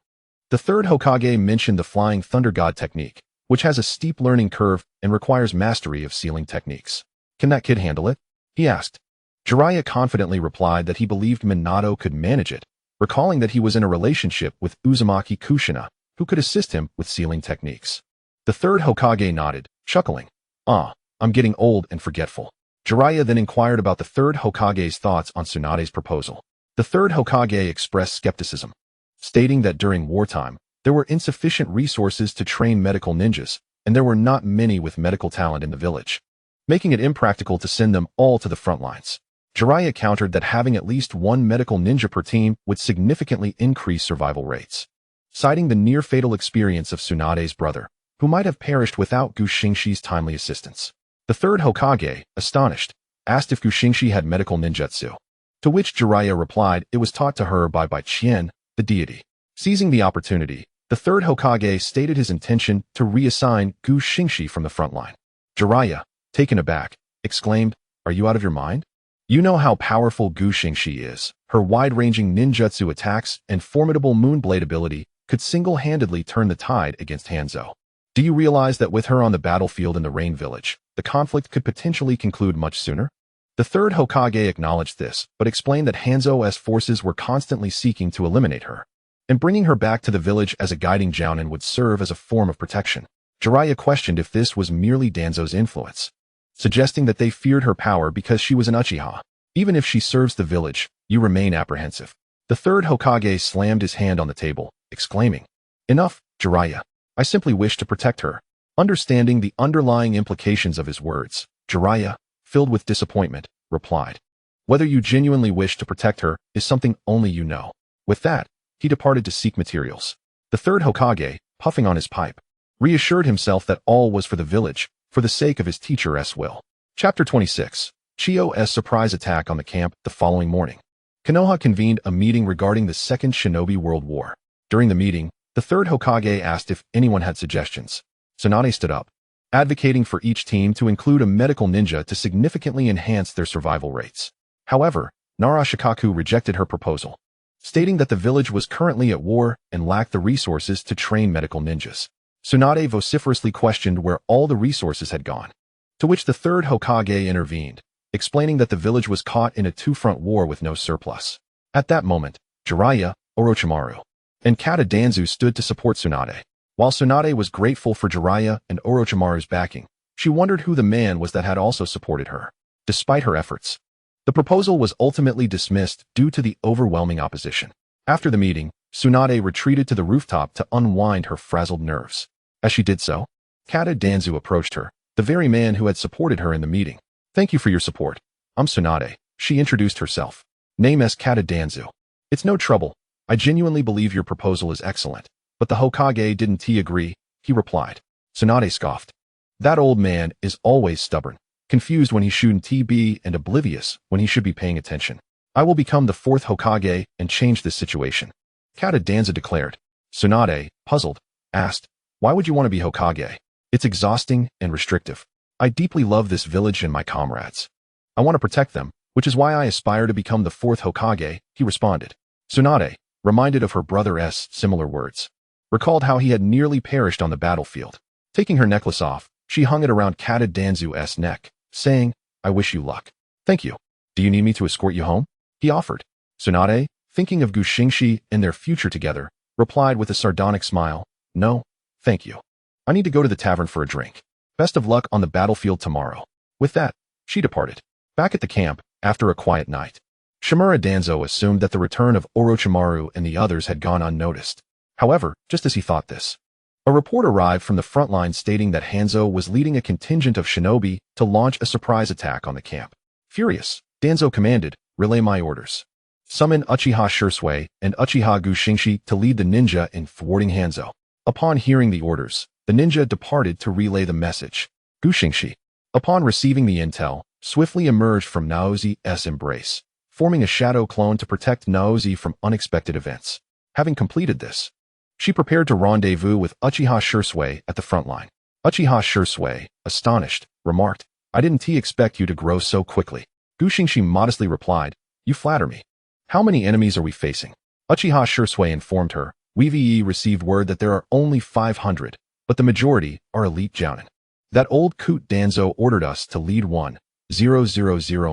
The third Hokage mentioned the Flying Thunder God technique, which has a steep learning curve and requires mastery of sealing techniques. "Can that kid handle it?" he asked. Jiraiya confidently replied that he believed Minato could manage it, recalling that he was in a relationship with Uzumaki Kushina, who could assist him with sealing techniques. The third Hokage nodded, chuckling. I'm getting old and forgetful." Jiraiya then inquired about the third Hokage's thoughts on Tsunade's proposal. The third Hokage expressed skepticism, stating that during wartime, there were insufficient resources to train medical ninjas, and there were not many with medical talent in the village, making it impractical to send them all to the front lines. Jiraiya countered that having at least one medical ninja per team would significantly increase survival rates, citing the near-fatal experience of Tsunade's brother, who might have perished without Gu Xingxi's timely assistance. The third Hokage, astonished, asked if Gu Xingxi had medical ninjutsu, to which Jiraiya replied it was taught to her by Qian, the deity. Seizing the opportunity, the third Hokage stated his intention to reassign Gu Xingxi from the front line. Jiraiya, taken aback, exclaimed, "Are you out of your mind? You know how powerful Gu Xingxi is. Her wide-ranging ninjutsu attacks and formidable moonblade ability could single-handedly turn the tide against Hanzo. Do you realize that with her on the battlefield in the Rain Village, the conflict could potentially conclude much sooner?" The third Hokage acknowledged this, but explained that Hanzo's forces were constantly seeking to eliminate her, and bringing her back to the village as a guiding jounin would serve as a form of protection. Jiraiya questioned if this was merely Danzo's influence, suggesting that they feared her power because she was an Uchiha. "Even if she serves the village, you remain apprehensive." The third Hokage slammed his hand on the table, exclaiming, "Enough, Jiraiya. I simply wish to protect her." Understanding the underlying implications of his words, Jiraiya, filled with disappointment, replied, "Whether you genuinely wish to protect her is something only you know." With that, he departed to seek materials. The third Hokage, puffing on his pipe, reassured himself that all was for the village, for the sake of his teacher's will. Chapter 26. Chiyo's surprise attack on the camp the following morning. Konoha convened a meeting regarding the Second Shinobi World War. During the meeting, the third Hokage asked if anyone had suggestions. Tsunade stood up, advocating for each team to include a medical ninja to significantly enhance their survival rates. However, Narashikaku rejected her proposal, stating that the village was currently at war and lacked the resources to train medical ninjas. Tsunade vociferously questioned where all the resources had gone, to which the third Hokage intervened, explaining that the village was caught in a two-front war with no surplus. At that moment, Jiraiya, Orochimaru, and Kata Danzu stood to support Tsunade. While Tsunade was grateful for Jiraiya and Orochimaru's backing, she wondered who the man was that had also supported her. Despite her efforts, the proposal was ultimately dismissed due to the overwhelming opposition. After the meeting, Tsunade retreated to the rooftop to unwind her frazzled nerves. As she did so, Kata Danzu approached her, the very man who had supported her in the meeting. "Thank you for your support. I'm Tsunade," she introduced herself. Name S. Kata Danzu. It's no trouble. I genuinely believe your proposal is excellent. But the Hokage didn't agree, he replied. Tsunade scoffed. That old man is always stubborn, confused when he shouldn't be and oblivious when he should be paying attention. I will become the fourth Hokage and change this situation. Kata Danza declared. Tsunade, puzzled, asked, why would you want to be Hokage? It's exhausting and restrictive. I deeply love this village and my comrades. I want to protect them, which is why I aspire to become the fourth Hokage, he responded. Tsunade, reminded of her brother's similar words, recalled how he had nearly perished on the battlefield. Taking her necklace off, she hung it around Kata Danzu's neck, saying, I wish you luck. Thank you. Do you need me to escort you home? He offered. Tsunade, thinking of Xingxi and their future together, replied with a sardonic smile, no, thank you. I need to go to the tavern for a drink. Best of luck on the battlefield tomorrow. With that, she departed. Back at the camp, after a quiet night, Shimura Danzo assumed that the return of Orochimaru and the others had gone unnoticed. However, just as he thought this, a report arrived from the front line stating that Hanzo was leading a contingent of shinobi to launch a surprise attack on the camp. Furious, Danzo commanded, relay my orders. Summon Uchiha Shursui and Uchiha Xingxi to lead the ninja in thwarting Hanzo. Upon hearing the orders, the ninja departed to relay the message. Xingxi, upon receiving the intel, swiftly emerged from Naozi's embrace, forming a shadow clone to protect Naozi from unexpected events. Having completed this, she prepared to rendezvous with Uchiha Shursui at the front line. Uchiha Shursui, astonished, remarked, I didn't expect you to grow so quickly. Xingxi modestly replied, you flatter me. How many enemies are we facing? Uchiha Shursui informed her, we received word that there are only 500, but the majority are elite jounin. That old coot Danzo ordered us to lead 1,000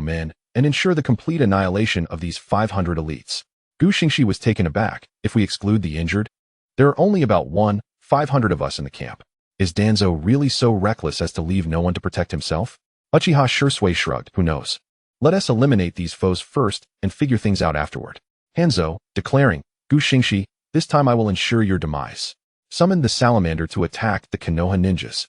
men and ensure the complete annihilation of these 500 elites. Xingxi was taken aback. If we exclude the injured, there are only about 500 of us in the camp. Is Danzo really so reckless as to leave no one to protect himself? Uchiha Shursui shrugged. Who knows? Let us eliminate these foes first and figure things out afterward. Hanzo, declaring, Xingxi, this time I will ensure your demise. Summoned the salamander to attack the Konoha ninjas.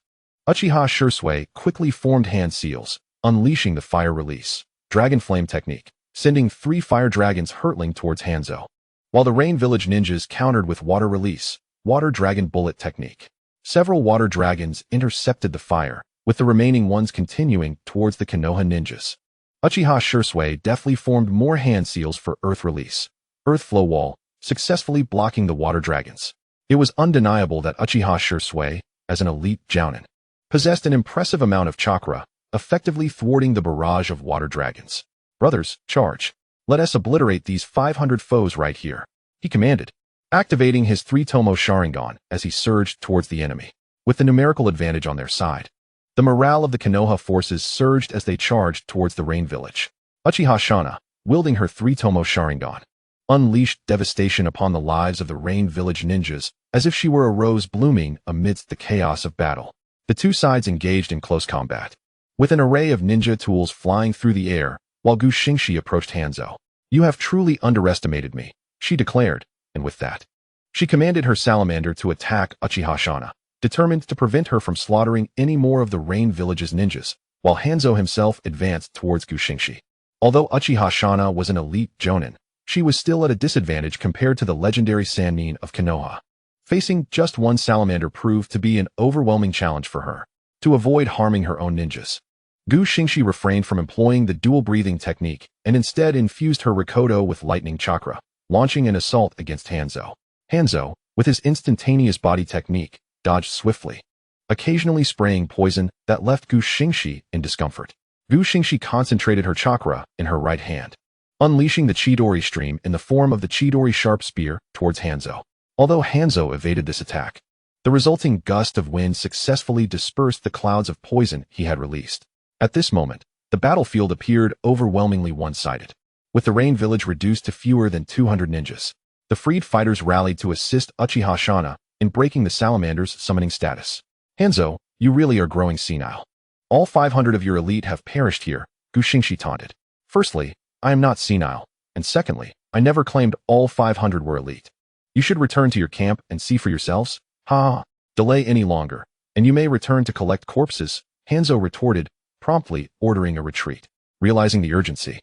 Uchiha Shursui quickly formed hand seals, unleashing the fire release, dragon flame technique, sending 3 fire dragons hurtling towards Hanzo. While the Rain Village ninjas countered with water release, water dragon bullet technique. Several water dragons intercepted the fire, with the remaining ones continuing towards the Konoha ninjas. Uchiha Shursui deftly formed more hand seals for earth release, earth flow wall, successfully blocking the water dragons. It was undeniable that Uchiha Shursui, as an elite jounin, possessed an impressive amount of chakra, effectively thwarting the barrage of water dragons. Brothers, charge. Let us obliterate these 500 foes right here, he commanded, activating his 3-tomo Sharingan as he surged towards the enemy. With the numerical advantage on their side, the morale of the Konoha forces surged as they charged towards the Rain Village. Uchiha Shana, wielding her 3-tomo Sharingan, unleashed devastation upon the lives of the Rain Village ninjas as if she were a rose blooming amidst the chaos of battle. The two sides engaged in close combat, with an array of ninja tools flying through the air while Xingxi approached Hanzo. You have truly underestimated me, she declared, and with that, she commanded her salamander to attack Uchiha Shana, determined to prevent her from slaughtering any more of the Rain Village's ninjas, while Hanzo himself advanced towards Xingxi. Although Uchiha Shana was an elite jounin, she was still at a disadvantage compared to the legendary Sannin of Konoha. Facing just one salamander proved to be an overwhelming challenge for her. To avoid harming her own ninjas, Xingxi refrained from employing the dual breathing technique and instead infused her Rikodo with lightning chakra, launching an assault against Hanzo. Hanzo, with his instantaneous body technique, dodged swiftly, occasionally spraying poison that left Xingxi in discomfort. Xingxi concentrated her chakra in her right hand, unleashing the Chidori stream in the form of the Chidori sharp spear towards Hanzo. Although Hanzo evaded this attack, the resulting gust of wind successfully dispersed the clouds of poison he had released. At this moment, the battlefield appeared overwhelmingly one-sided. With the Rain Village reduced to fewer than 200 ninjas, the freed fighters rallied to assist Uchiha Shana in breaking the salamander's summoning status. Hanzo, you really are growing senile. All 500 of your elite have perished here, Xingxi taunted. Firstly, I am not senile, and secondly, I never claimed all 500 were elite. You should return to your camp and see for yourselves. Ha! Delay any longer, and you may return to collect corpses, Hanzo retorted, promptly ordering a retreat. Realizing the urgency,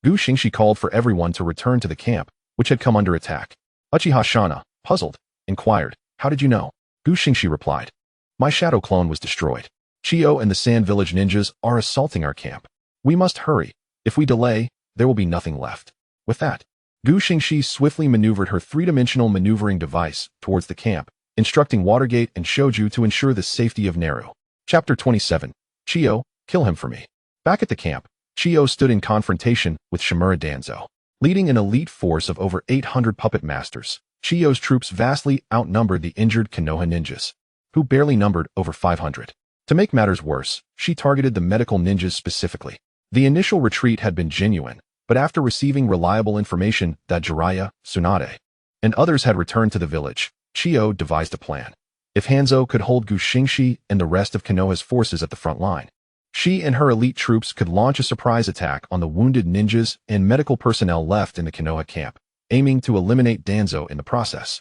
Gu Xingxi called for everyone to return to the camp, which had come under attack. Uchiha Shana, puzzled, inquired, "How did you know?" Gu Xingxi replied, "My shadow clone was destroyed. Chiyo and the Sand Village ninjas are assaulting our camp. We must hurry. If we delay, there will be nothing left." With that, Gu Xingxi swiftly maneuvered her three-dimensional maneuvering device towards the camp, instructing Watergate and Shoju to ensure the safety of Naru. Chapter 27. Chiyo, kill him for me. Back at the camp, Chiyo stood in confrontation with Shimura Danzo. Leading an elite force of over 800 puppet masters, Chiyo's troops vastly outnumbered the injured Konoha ninjas, who barely numbered over 500. To make matters worse, she targeted the medical ninjas specifically. The initial retreat had been genuine, but after receiving reliable information that Jiraiya, Tsunade, and others had returned to the village, Chiyo devised a plan. If Hanzo could hold Gu Xingxi and the rest of Konoha's forces at the front line, she and her elite troops could launch a surprise attack on the wounded ninjas and medical personnel left in the Konoha camp, aiming to eliminate Danzo in the process.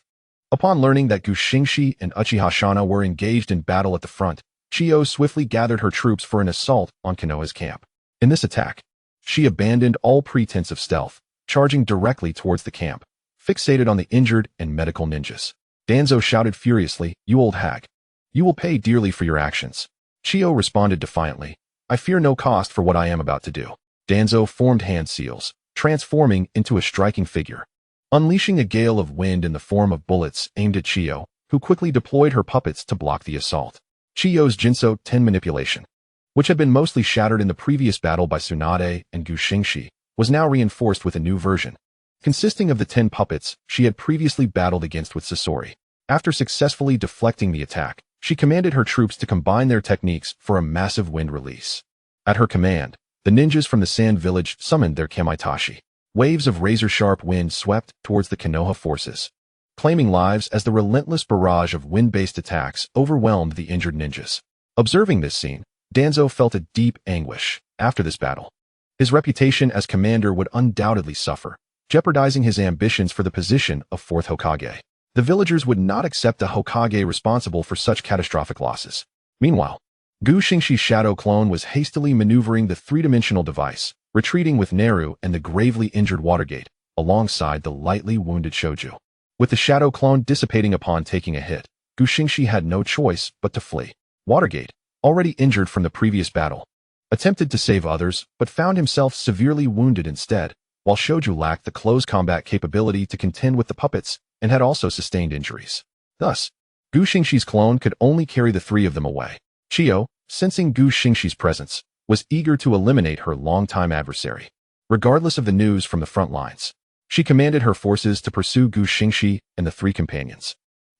Upon learning that Gu Xingxi and Uchiha Shana were engaged in battle at the front, Chiyo swiftly gathered her troops for an assault on Konoha's camp. In this attack, she abandoned all pretense of stealth, charging directly towards the camp, fixated on the injured and medical ninjas. Danzo shouted furiously, "You old hag. You will pay dearly for your actions." Chiyo responded defiantly, "I fear no cost for what I am about to do." Danzo formed hand seals, transforming into a striking figure, unleashing a gale of wind in the form of bullets aimed at Chiyo, who quickly deployed her puppets to block the assault. Chiyo's Jinso 10 manipulation, which had been mostly shattered in the previous battle by Tsunade and Gu Xingxi, was now reinforced with a new version, consisting of the 10 puppets she had previously battled against with Sasori. After successfully deflecting the attack, she commanded her troops to combine their techniques for a massive wind release. At her command, the ninjas from the Sand Village summoned their Kamaitachi. Waves of razor-sharp wind swept towards the Konoha forces, claiming lives as the relentless barrage of wind-based attacks overwhelmed the injured ninjas. Observing this scene, Danzo felt a deep anguish. After this battle, his reputation as commander would undoubtedly suffer, jeopardizing his ambitions for the position of 4th Hokage. The villagers would not accept a Hokage responsible for such catastrophic losses. Meanwhile, Gu Xingxi's shadow clone was hastily maneuvering the three-dimensional device, retreating with Naru and the gravely injured Watergate, alongside the lightly wounded Shoju. With the shadow clone dissipating upon taking a hit, Gu Xingxi had no choice but to flee. Watergate, already injured from the previous battle, attempted to save others but found himself severely wounded instead, while Shoju lacked the close combat capability to contend with the puppets and had also sustained injuries. Thus, Gu Xingxi's clone could only carry the three of them away. Chiyo, sensing Gu Xingxi's presence, was eager to eliminate her longtime adversary. Regardless of the news from the front lines, she commanded her forces to pursue Gu Xingxi and the three companions,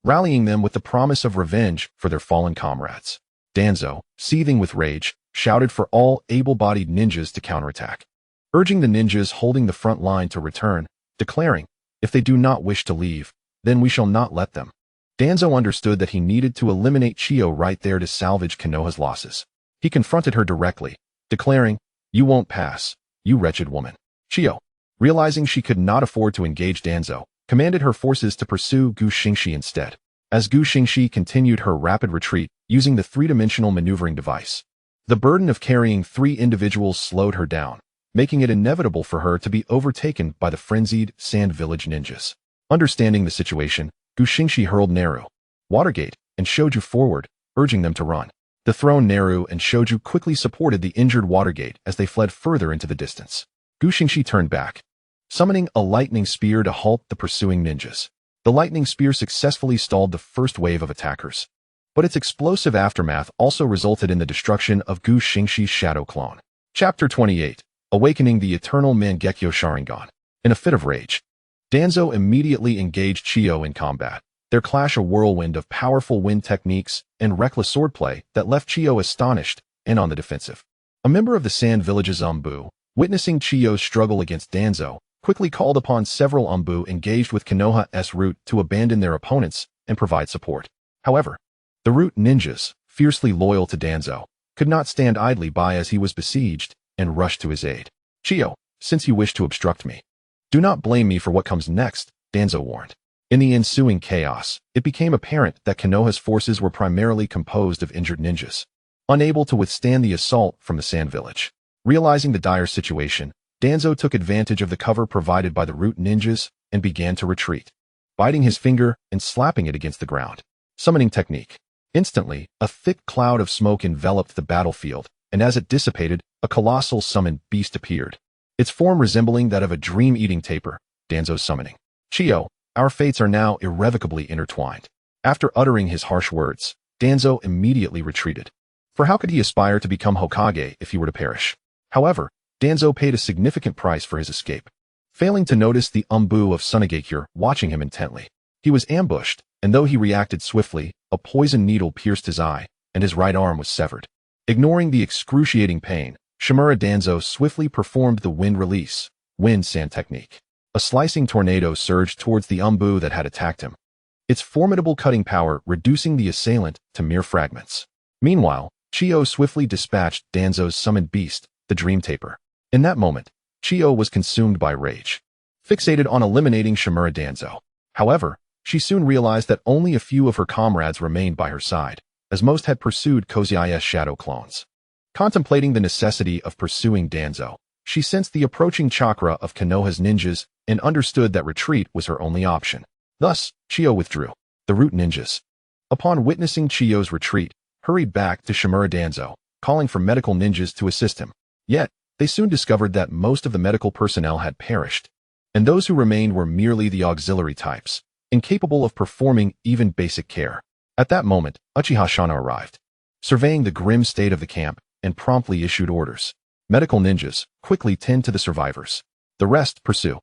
rallying them with the promise of revenge for their fallen comrades. Danzo, seething with rage, shouted for all able-bodied ninjas to counterattack, urging the ninjas holding the front line to return, declaring, "If they do not wish to leave, then we shall not let them." Danzo understood that he needed to eliminate Chiyo right there to salvage Konoha's losses. He confronted her directly, declaring, "You won't pass, you wretched woman." Chiyo, realizing she could not afford to engage Danzo, commanded her forces to pursue Gu Xingxi instead. As Gu Xingxi continued her rapid retreat using the three-dimensional maneuvering device, the burden of carrying three individuals slowed her down, making it inevitable for her to be overtaken by the frenzied Sand Village ninjas. Understanding the situation, Gu Xingxi hurled Naru, Watergate, and Shoju forward, urging them to run. The thrown Naru and Shoju quickly supported the injured Watergate as they fled further into the distance. Gu Xingxi turned back, summoning a lightning spear to halt the pursuing ninjas. The lightning spear successfully stalled the first wave of attackers, but its explosive aftermath also resulted in the destruction of Gu Xingxi's shadow clone. Chapter 28. Awakening the Eternal Mangekyo Sharingan. In a fit of rage, Danzo immediately engaged Chiyo in combat, their clash a whirlwind of powerful wind techniques and reckless swordplay that left Chiyo astonished and on the defensive. A member of the Sand Village's Umbu, witnessing Chiyo's struggle against Danzo, quickly called upon several Umbu engaged with Konoha's route to abandon their opponents and provide support. However, the root ninjas, fiercely loyal to Danzo, could not stand idly by as he was besieged and rushed to his aid. "Chiyo, since you wish to obstruct me, do not blame me for what comes next," Danzo warned. In the ensuing chaos, it became apparent that Konoha's forces were primarily composed of injured ninjas, unable to withstand the assault from the Sand Village. Realizing the dire situation, Danzo took advantage of the cover provided by the root ninjas and began to retreat, biting his finger and slapping it against the ground. Summoning technique. Instantly, a thick cloud of smoke enveloped the battlefield, and as it dissipated, a colossal summoned beast appeared, its form resembling that of a dream-eating tapir. Danzo's summoning. Chiyo, our fates are now irrevocably intertwined. After uttering his harsh words, Danzo immediately retreated. For how could he aspire to become Hokage if he were to perish? However, Danzo paid a significant price for his escape. Failing to notice the Umbu of Tsunagakure watching him intently, he was ambushed, and though he reacted swiftly, a poison needle pierced his eye, and his right arm was severed. Ignoring the excruciating pain, Shimura Danzo swiftly performed the wind release, wind sand technique. A slicing tornado surged towards the Umbu that had attacked him, its formidable cutting power reducing the assailant to mere fragments. Meanwhile, Chiyo swiftly dispatched Danzo's summoned beast, the dream tapir. In that moment, Chiyo was consumed by rage, fixated on eliminating Shimura Danzo. However, she soon realized that only a few of her comrades remained by her side, as most had pursued Kozai's shadow clones. Contemplating the necessity of pursuing Danzo, she sensed the approaching chakra of Konoha's ninjas and understood that retreat was her only option. Thus, Chiyo withdrew. The root ninjas, upon witnessing Chiyo's retreat, hurried back to Shimura Danzo, calling for medical ninjas to assist him. Yet, they soon discovered that most of the medical personnel had perished, and those who remained were merely the auxiliary types, incapable of performing even basic care. At that moment, Uchiha Shana arrived, surveying the grim state of the camp, and promptly issued orders. Medical ninjas, quickly tend to the survivors. The rest pursue.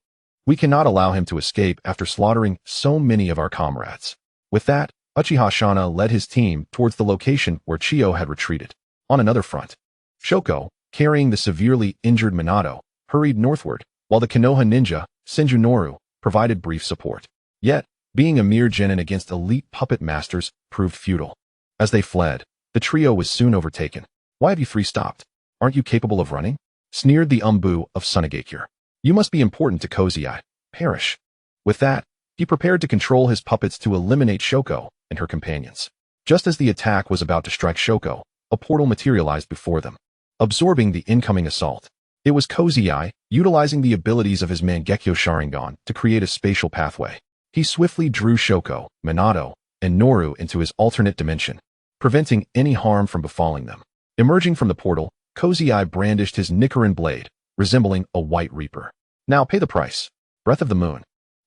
We cannot allow him to escape after slaughtering so many of our comrades. With that, Uchiha Shana led his team towards the location where Chiyo had retreated. On another front, Shoko, carrying the severely injured Minato, hurried northward, while the Konoha ninja, Senju provided brief support. Yet, being a mere genin against elite puppet masters proved futile. As they fled, the trio was soon overtaken. Why have you three stopped? Aren't you capable of running? Sneered the Umbu of Tsunagakure. You must be important to Kozai. Perish. With that, he prepared to control his puppets to eliminate Shoko and her companions. Just as the attack was about to strike Shoko, a portal materialized before them, absorbing the incoming assault. It was Kozai, utilizing the abilities of his Mangekyo Sharingan to create a spatial pathway. He swiftly drew Shoko, Minato, and Noru into his alternate dimension, preventing any harm from befalling them. Emerging from the portal, Kozai brandished his Rinnegan blade, resembling a white reaper. Now pay the price. Breath of the Moon.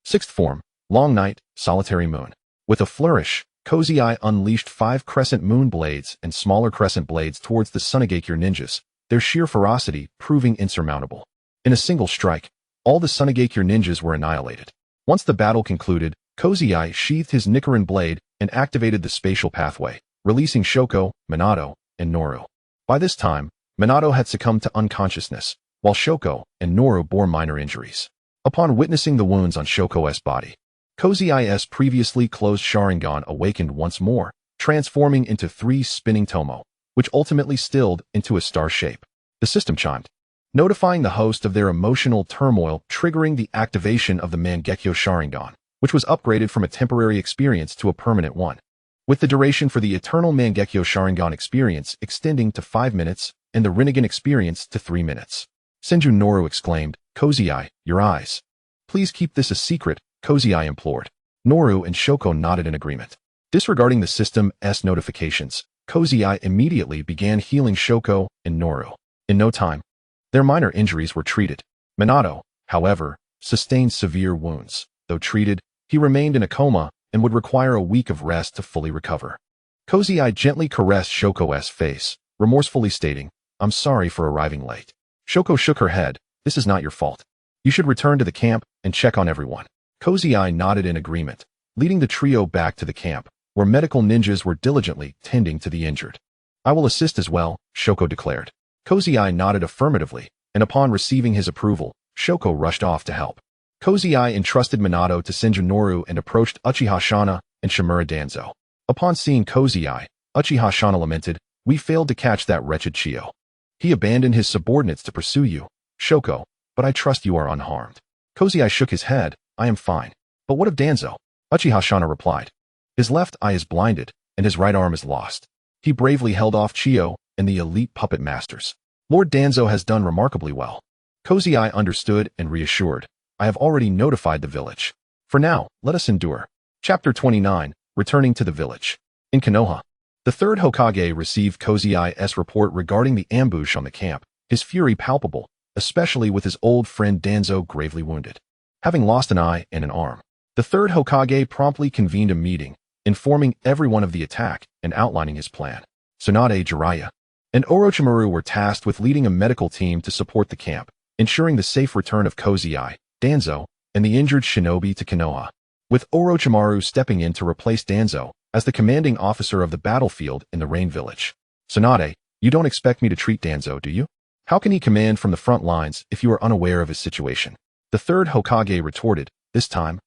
Sixth form, Long Night, Solitary Moon. With a flourish, Kozai unleashed 5 crescent moon blades and smaller crescent blades towards the Tsunagakure ninjas, their sheer ferocity proving insurmountable. In a single strike, all the Tsunagakure ninjas were annihilated. Once the battle concluded, Kozai sheathed his Rinnegan blade and activated the spatial pathway, releasing Shoko, Minato, and Noru. By this time, Minato had succumbed to unconsciousness, while Shoko and Noru bore minor injuries. Upon witnessing the wounds on Shoko's body, Kozai's previously closed Sharingan awakened once more, transforming into 3 spinning tomo, which ultimately stilled into a star shape. The system chimed, notifying the host of their emotional turmoil, triggering the activation of the Mangekyo Sharingan, which was upgraded from a temporary experience to a permanent one, with the duration for the eternal Mangekyo Sharingan experience extending to 5 minutes and the Rinnegan experience to 3 minutes. Senju exclaimed, Kozai, your eyes. Please keep this a secret, Kozai implored. Noru and Shoko nodded in agreement. Disregarding the system's notifications, Kozai immediately began healing Shoko and Noru. In no time, their minor injuries were treated. Minato, however, sustained severe wounds. Though treated, he remained in a coma and would require a week of rest to fully recover. Kozai gently caressed Shoko's face, remorsefully stating, I'm sorry for arriving late. Shoko shook her head, this is not your fault. You should return to the camp and check on everyone. Kozai nodded in agreement, leading the trio back to the camp, where medical ninjas were diligently tending to the injured. I will assist as well, Shoko declared. Kozai nodded affirmatively, and upon receiving his approval, Shoko rushed off to help. Kozai entrusted Minato to Senju and approached Uchiha Shana and Shimura Danzo. Upon seeing Kozai, Uchiha Shana lamented, we failed to catch that wretched Chiyo. He abandoned his subordinates to pursue you, Shoko, but I trust you are unharmed. Kozai shook his head, I am fine. But what of Danzo? Uchiha Shana replied. His left eye is blinded, and his right arm is lost. He bravely held off Chiyo and the elite puppet masters. Lord Danzo has done remarkably well. Cozy Eye understood and reassured. I have already notified the village. For now, let us endure. Chapter 29, Returning to the Village. In Konoha, the third Hokage received Cozy Eye's report regarding the ambush on the camp, his fury palpable, especially with his old friend Danzo gravely wounded. Having lost an eye and an arm, the third Hokage promptly convened a meeting, informing everyone of the attack and outlining his plan. Tsunade, Jiraiya, and Orochimaru were tasked with leading a medical team to support the camp, ensuring the safe return of Cozy Eye, Danzo, and the injured shinobi to Konoha, with Orochimaru stepping in to replace Danzo as the commanding officer of the battlefield in the Rain Village. Tsunade, you don't expect me to treat Danzo, do you? How can he command from the front lines if you are unaware of his situation? The third Hokage retorted. This time,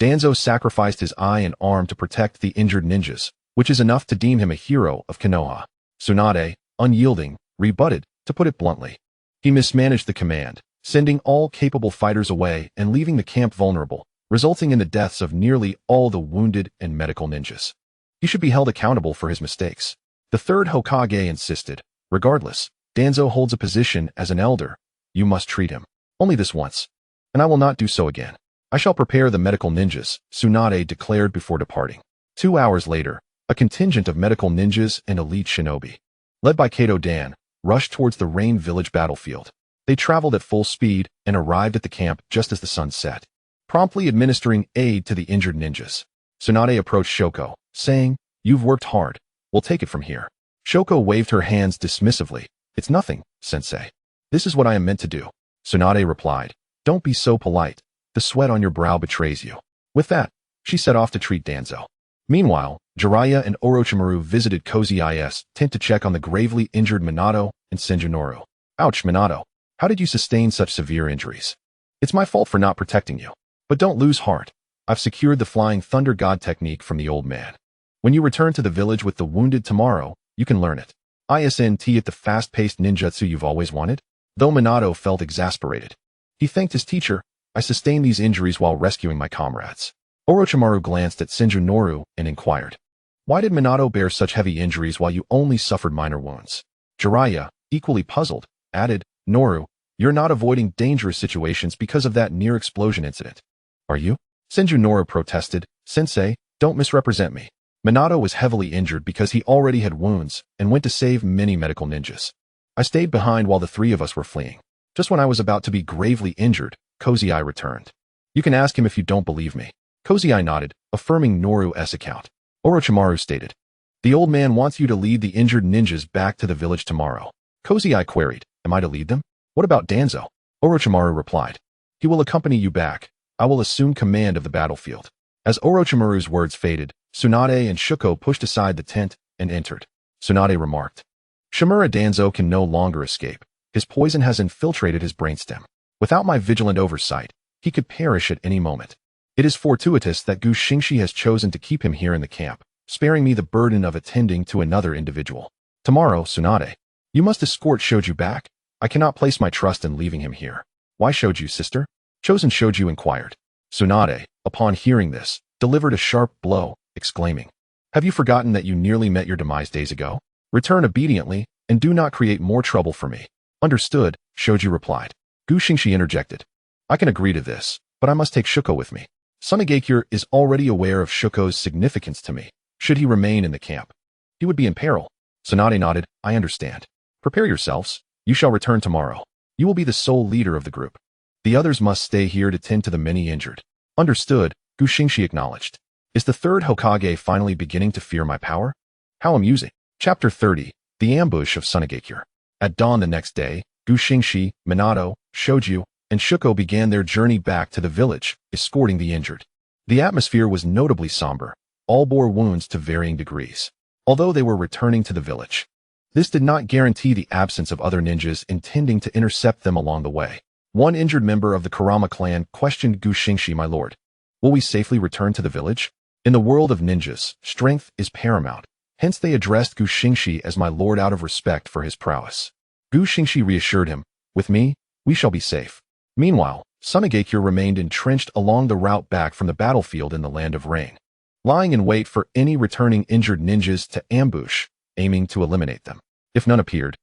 Danzo sacrificed his eye and arm to protect the injured ninjas, which is enough to deem him a hero of Konoha. Tsunade, unyielding, rebutted, to put it bluntly. He mismanaged the command, sending all capable fighters away and leaving the camp vulnerable, resulting in the deaths of nearly all the wounded and medical ninjas. He should be held accountable for his mistakes. The third Hokage insisted. Regardless, Danzo holds a position as an elder. You must treat him. Only this once. And I will not do so again. I shall prepare the medical ninjas, Tsunade declared before departing. 2 hours later, a contingent of medical ninjas and elite shinobi, led by Kato Dan, rushed towards the Rain Village battlefield. They traveled at full speed and arrived at the camp just as the sun set, promptly administering aid to the injured ninjas. Tsunade approached Shoko, saying, "You've worked hard. We'll take it from here." Shoko waved her hands dismissively. "It's nothing, sensei. This is what I am meant to do." Tsunade replied, "Don't be so polite. The sweat on your brow betrays you." With that, she set off to treat Danzo. Meanwhile, Jiraiya and Orochimaru visited Cozy Eye's tent to check on the gravely injured Minato and Senjutsu. "Ouch, Minato. How did you sustain such severe injuries? It's my fault for not protecting you. But don't lose heart. I've secured the Flying Thunder God technique from the old man. When you return to the village with the wounded tomorrow, you can learn it. Isn't it the fast-paced ninjutsu you've always wanted?" Though Minato felt exasperated, he thanked his teacher. "I sustained these injuries while rescuing my comrades." Orochimaru glanced at Senjutsu and inquired, "Why did Minato bear such heavy injuries while you only suffered minor wounds?" Jiraiya, equally puzzled, added, "Noru, you're not avoiding dangerous situations because of that near-explosion incident, are you?" Senjutsu protested, "Sensei, don't misrepresent me. Minato was heavily injured because he already had wounds and went to save many medical ninjas. I stayed behind while the three of us were fleeing. Just when I was about to be gravely injured, Cozy Eye returned. You can ask him if you don't believe me." Cozy Eye nodded, affirming Noru's account. Orochimaru stated, "The old man wants you to lead the injured ninjas back to the village tomorrow." Cozy Eye queried, "Am I to lead them? What about Danzo?" Orochimaru replied, "He will accompany you back. I will assume command of the battlefield." As Orochimaru's words faded, Tsunade and Shoko pushed aside the tent and entered. Tsunade remarked, "Shimura Danzo can no longer escape. His poison has infiltrated his brainstem. Without my vigilant oversight, he could perish at any moment. It is fortuitous that Xingxi has chosen to keep him here in the camp, sparing me the burden of attending to another individual. Tomorrow, Tsunade, you must escort Shoju back. I cannot place my trust in leaving him here." "Why Shoju, sister?" Chosen Shoju inquired. Tsunade, upon hearing this, delivered a sharp blow, exclaiming, "Have you forgotten that you nearly met your demise days ago? Return obediently, and do not create more trouble for me." "Understood," Shoju replied. Xingxi interjected, "I can agree to this, but I must take Shuko with me. Sunagakure is already aware of Shuko's significance to me. Should he remain in the camp, he would be in peril." Tsunade nodded, "I understand. Prepare yourselves. You shall return tomorrow. You will be the sole leader of the group. The others must stay here to tend to the many injured." "Understood," Xingxi acknowledged. "Is the third Hokage finally beginning to fear my power? How amusing." Chapter 30, The Ambush of Sunagakure. At dawn the next day, Xingxi, Minato, Shoju, and Shuko began their journey back to the village, escorting the injured. The atmosphere was notably somber. All bore wounds to varying degrees, although they were returning to the village. This did not guarantee the absence of other ninjas intending to intercept them along the way. One injured member of the Kurama clan questioned Xingxi, "My lord, will we safely return to the village?" In the world of ninjas, strength is paramount. Hence they addressed Xingxi as my lord out of respect for his prowess. Xingxi reassured him, "With me, we shall be safe." Meanwhile, Sunagakure remained entrenched along the route back from the battlefield in the Land of Rain, lying in wait for any returning injured ninjas to ambush, aiming to eliminate them. If none appeared,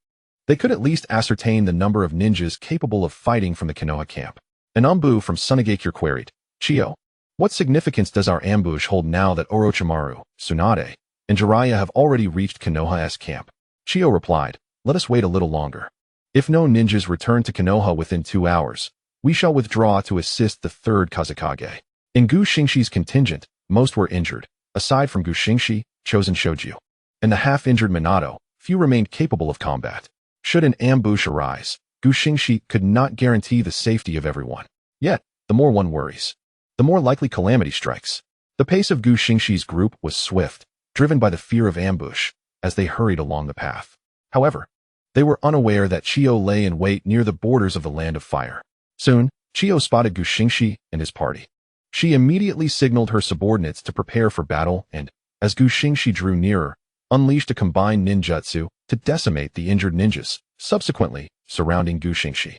They could at least ascertain the number of ninjas capable of fighting from the Konoha camp. An Umbu from Sunagakure queried, Chiyo, what significance does our ambush hold now that Orochimaru, Tsunade, and Jiraiya have already reached Konoha's camp? Chiyo replied, let us wait a little longer. If no ninjas return to Konoha within 2 hours, we shall withdraw to assist the third Kazekage. In Xingxi's contingent, most were injured. Aside from Xingxi, chosen Shoju, and the half-injured Minato, few remained capable of combat. Should an ambush arise, Xingxi could not guarantee the safety of everyone. Yet, the more one worries, the more likely calamity strikes. The pace of Xingxi's group was swift, driven by the fear of ambush, as they hurried along the path. However, they were unaware that Chiyo lay in wait near the borders of the Land of Fire. Soon, Chiyo spotted Xingxi and his party. She immediately signaled her subordinates to prepare for battle and, as Xingxi drew nearer, unleashed a combined ninjutsu to decimate the injured ninjas, subsequently surrounding Xingxi.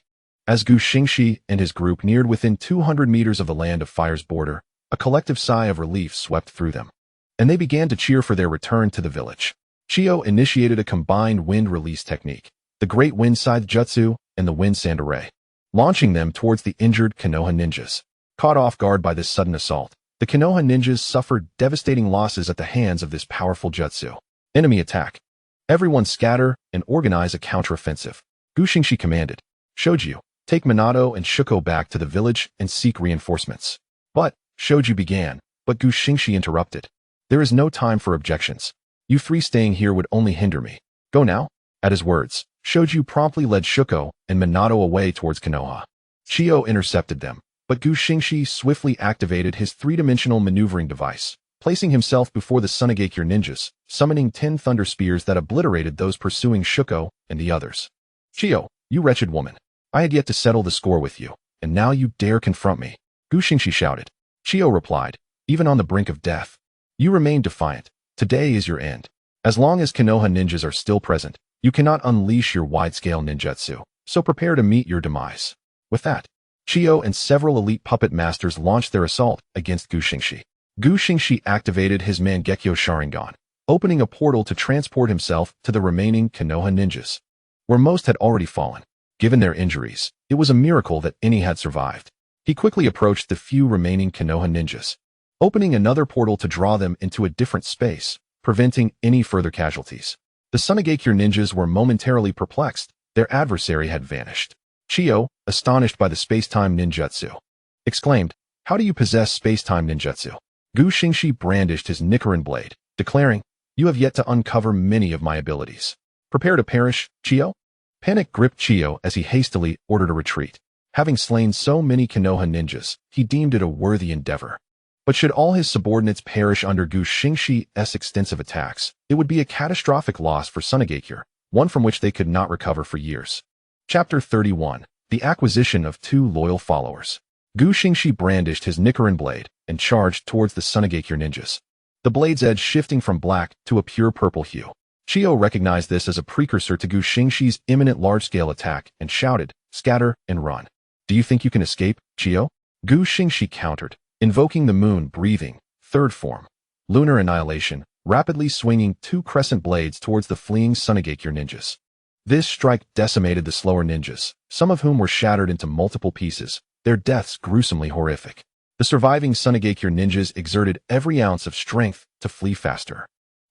As Xingxi and his group neared within 200 meters of the Land of Fire's border, a collective sigh of relief swept through them, and they began to cheer for their return to the village. Chiyo initiated a combined wind release technique, the Great Wind Scythe Jutsu and the Wind Sand Array, launching them towards the injured Konoha ninjas. Caught off guard by this sudden assault, the Konoha ninjas suffered devastating losses at the hands of this powerful jutsu. Enemy attack. Everyone scatter and organize a counteroffensive. Xingxi commanded. Shoju, take Minato and Shuko back to the village and seek reinforcements. But, Shoju began, but Xingxi interrupted. There is no time for objections. You three staying here would only hinder me. Go now. At his words, Shoju promptly led Shuko and Minato away towards Konoha. Chiyo intercepted them, but Xingxi swiftly activated his three-dimensional maneuvering device, placing himself before the Sunagakure ninjas, summoning 10 thunder spears that obliterated those pursuing Shuko and the others. Chiyo, you wretched woman. I had yet to settle the score with you, and now you dare confront me. Xingxi shouted. Chiyo replied, even on the brink of death. You remain defiant. Today is your end. As long as Konoha ninjas are still present, you cannot unleash your wide-scale ninjutsu, so prepare to meet your demise. With that, Chiyo and several elite puppet masters launched their assault against Xingxi. Xingxi activated his Mangekyo Sharingan, opening a portal to transport himself to the remaining Konoha ninjas, where most had already fallen. Given their injuries, it was a miracle that any had survived. He quickly approached the few remaining Konoha ninjas, opening another portal to draw them into a different space, preventing any further casualties. The Sunagakure ninjas were momentarily perplexed. Their adversary had vanished. Chiyo, astonished by the space-time ninjutsu, exclaimed, how do you possess space-time ninjutsu? Xingxi brandished his Rinnegan blade, declaring, you have yet to uncover many of my abilities. Prepare to perish, Chiyo? Panic gripped Chiyo as he hastily ordered a retreat. Having slain so many Konoha ninjas, he deemed it a worthy endeavor. But should all his subordinates perish under Xingxi's extensive attacks, it would be a catastrophic loss for Sunagakure, one from which they could not recover for years. Chapter 31. The Acquisition of 2 Loyal Followers. Xingxi brandished his Rinnegan blade and charged towards the Sunagakure ninjas, the blade's edge shifting from black to a pure purple hue. Chiyo recognized this as a precursor to Xingxi's imminent large-scale attack and shouted, scatter and run. Do you think you can escape, Chiyo? Xingxi countered, invoking the moon breathing, third form, lunar annihilation, rapidly swinging 2 crescent blades towards the fleeing Sunagakure ninjas. This strike decimated the slower ninjas, some of whom were shattered into multiple pieces, their deaths gruesomely horrific. The surviving Sunagakure ninjas exerted every ounce of strength to flee faster.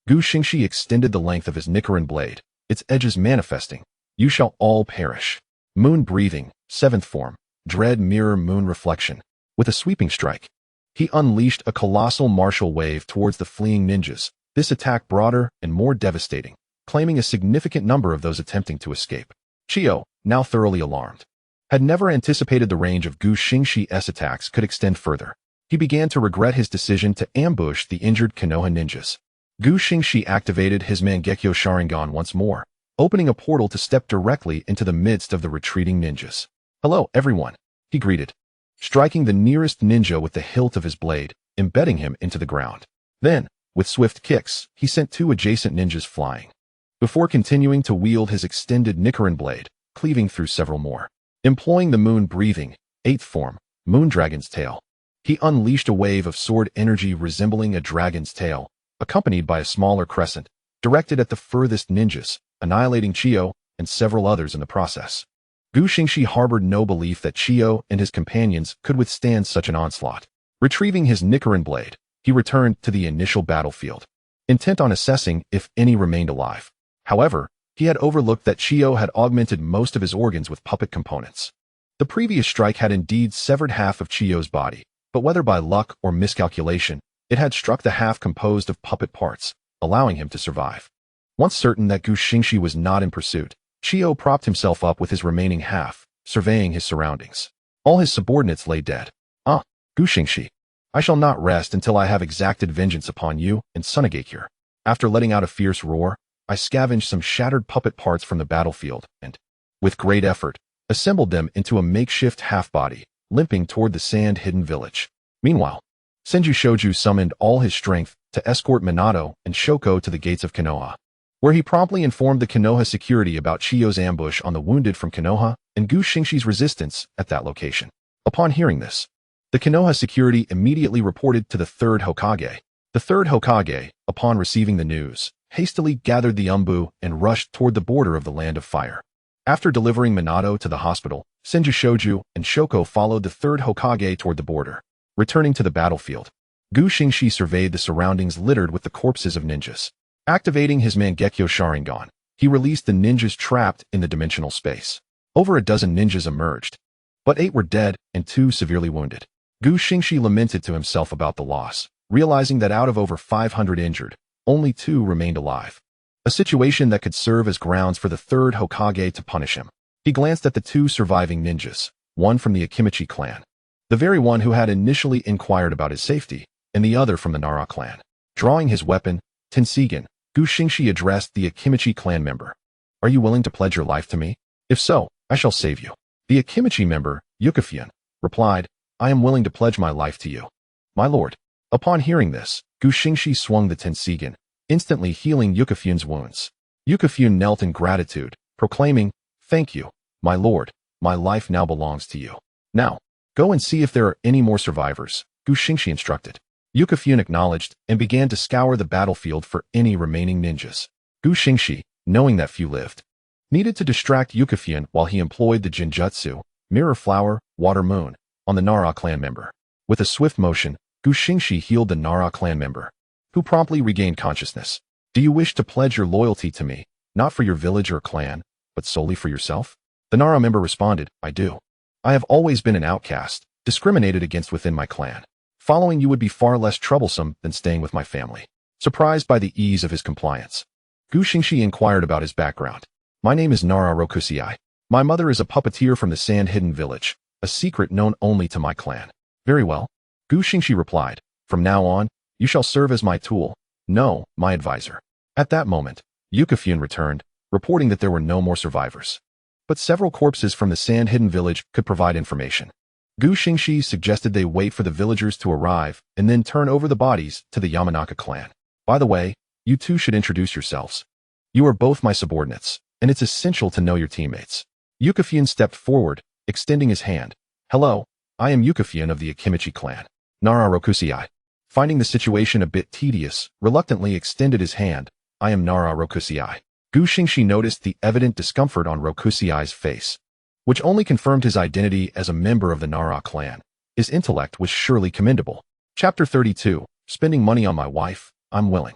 Xingxi extended the length of his Rinnegan blade, its edges manifesting, you shall all perish. Moon breathing, 7th form, dread mirror moon reflection. With a sweeping strike, he unleashed a colossal martial wave towards the fleeing ninjas, this attack broader and more devastating, claiming a significant number of those attempting to escape. Chiyo, now thoroughly alarmed, had never anticipated the range of Xingxi's attacks could extend further. He began to regret his decision to ambush the injured Konoha ninjas. Xingxi activated his Mangekyo Sharingan once more, opening a portal to step directly into the midst of the retreating ninjas. Hello, everyone, he greeted, striking the nearest ninja with the hilt of his blade, embedding him into the ground. Then, with swift kicks, he sent 2 adjacent ninjas flying, before continuing to wield his extended Rinnegan blade, cleaving through several more. Employing the moon-breathing, 8th form, Moondragon's tail, he unleashed a wave of sword energy resembling a dragon's tail, accompanied by a smaller crescent, directed at the furthest ninjas, annihilating Chiyo, and several others in the process. Gu Xingxi harbored no belief that Chiyo and his companions could withstand such an onslaught. Retrieving his Rinnegan blade, he returned to the initial battlefield, intent on assessing if any remained alive. However, he had overlooked that Chiyo had augmented most of his organs with puppet components. The previous strike had indeed severed half of Chiyo's body, but whether by luck or miscalculation, it had struck the half composed of puppet parts, allowing him to survive. Once certain that Gu Xingxi was not in pursuit, Chiyo propped himself up with his remaining half, surveying his surroundings. All his subordinates lay dead. Gu Xingxi, I shall not rest until I have exacted vengeance upon you and Sunagakure. After letting out a fierce roar, I scavenged some shattered puppet parts from the battlefield and, with great effort, assembled them into a makeshift half-body, limping toward the sand-hidden village. Meanwhile, Senju Shoju summoned all his strength to escort Minato and Shoko to the gates of Konoha, where he promptly informed the Konoha security about Chiyo's ambush on the wounded from Konoha and Gu Xingxi's resistance at that location. Upon hearing this, the Konoha security immediately reported to the third Hokage. The third Hokage, upon receiving the news, hastily gathered the Umbu and rushed toward the border of the Land of Fire. After delivering Minato to the hospital, Senju Shoju and Shoko followed the third Hokage toward the border. Returning to the battlefield, Gu Xingxi surveyed the surroundings littered with the corpses of ninjas. Activating his Mangekyo Sharingan, he released the ninjas trapped in the dimensional space. Over a dozen ninjas emerged, but 8 were dead and 2 severely wounded. Gu Xingxi lamented to himself about the loss, realizing that out of over 500 injured, only 2 remained alive. A situation that could serve as grounds for the third Hokage to punish him. He glanced at the 2 surviving ninjas, one from the Akimichi clan, the very one who had initially inquired about his safety, and the other from the Nara clan. Drawing his weapon, Tenseigan, Gu Xingxi addressed the Akimichi clan member. Are you willing to pledge your life to me? If so, I shall save you. The Akimichi member, Yukifune, replied, I am willing to pledge my life to you, my lord. Upon hearing this, Gu Xingxi swung the Tenseigan, instantly healing Yukifune's wounds. Yukifune knelt in gratitude, proclaiming, Thank you, my lord, my life now belongs to you. Now, go and see if there are any more survivors, Gu Xingxi instructed. Yukifune acknowledged and began to scour the battlefield for any remaining ninjas. Gu Xingxi, knowing that few lived, needed to distract Yukifune while he employed the Genjutsu, Mirror Flower, Water Moon, on the Nara clan member. With a swift motion, Gu Xingxi healed the Nara clan member, who promptly regained consciousness. Do you wish to pledge your loyalty to me, not for your village or clan, but solely for yourself? The Nara member responded, I do. I have always been an outcast, discriminated against within my clan. Following you would be far less troublesome than staying with my family. Surprised by the ease of his compliance, Gu Xingxi inquired about his background. My name is Nara Rokusei. My mother is a puppeteer from the sand-hidden village, a secret known only to my clan. Very well. Gu Xingxi replied, From now on, you shall serve as my tool, no, my advisor. At that moment, Yukifune returned, reporting that there were no more survivors. But several corpses from the sand-hidden village could provide information. Gu Xingxi suggested they wait for the villagers to arrive and then turn over the bodies to the Yamanaka clan. By the way, you two should introduce yourselves. You are both my subordinates, and it's essential to know your teammates. Yukifune stepped forward, extending his hand. Hello, I am Yukifune of the Akimichi clan. Nara Rokusei, finding the situation a bit tedious, reluctantly extended his hand. I am Nara Rokusei. Gu Xingxi noticed the evident discomfort on Rokusei's face, which only confirmed his identity as a member of the Nara clan. His intellect was surely commendable. Chapter 32, Spending money on my wife, I'm willing.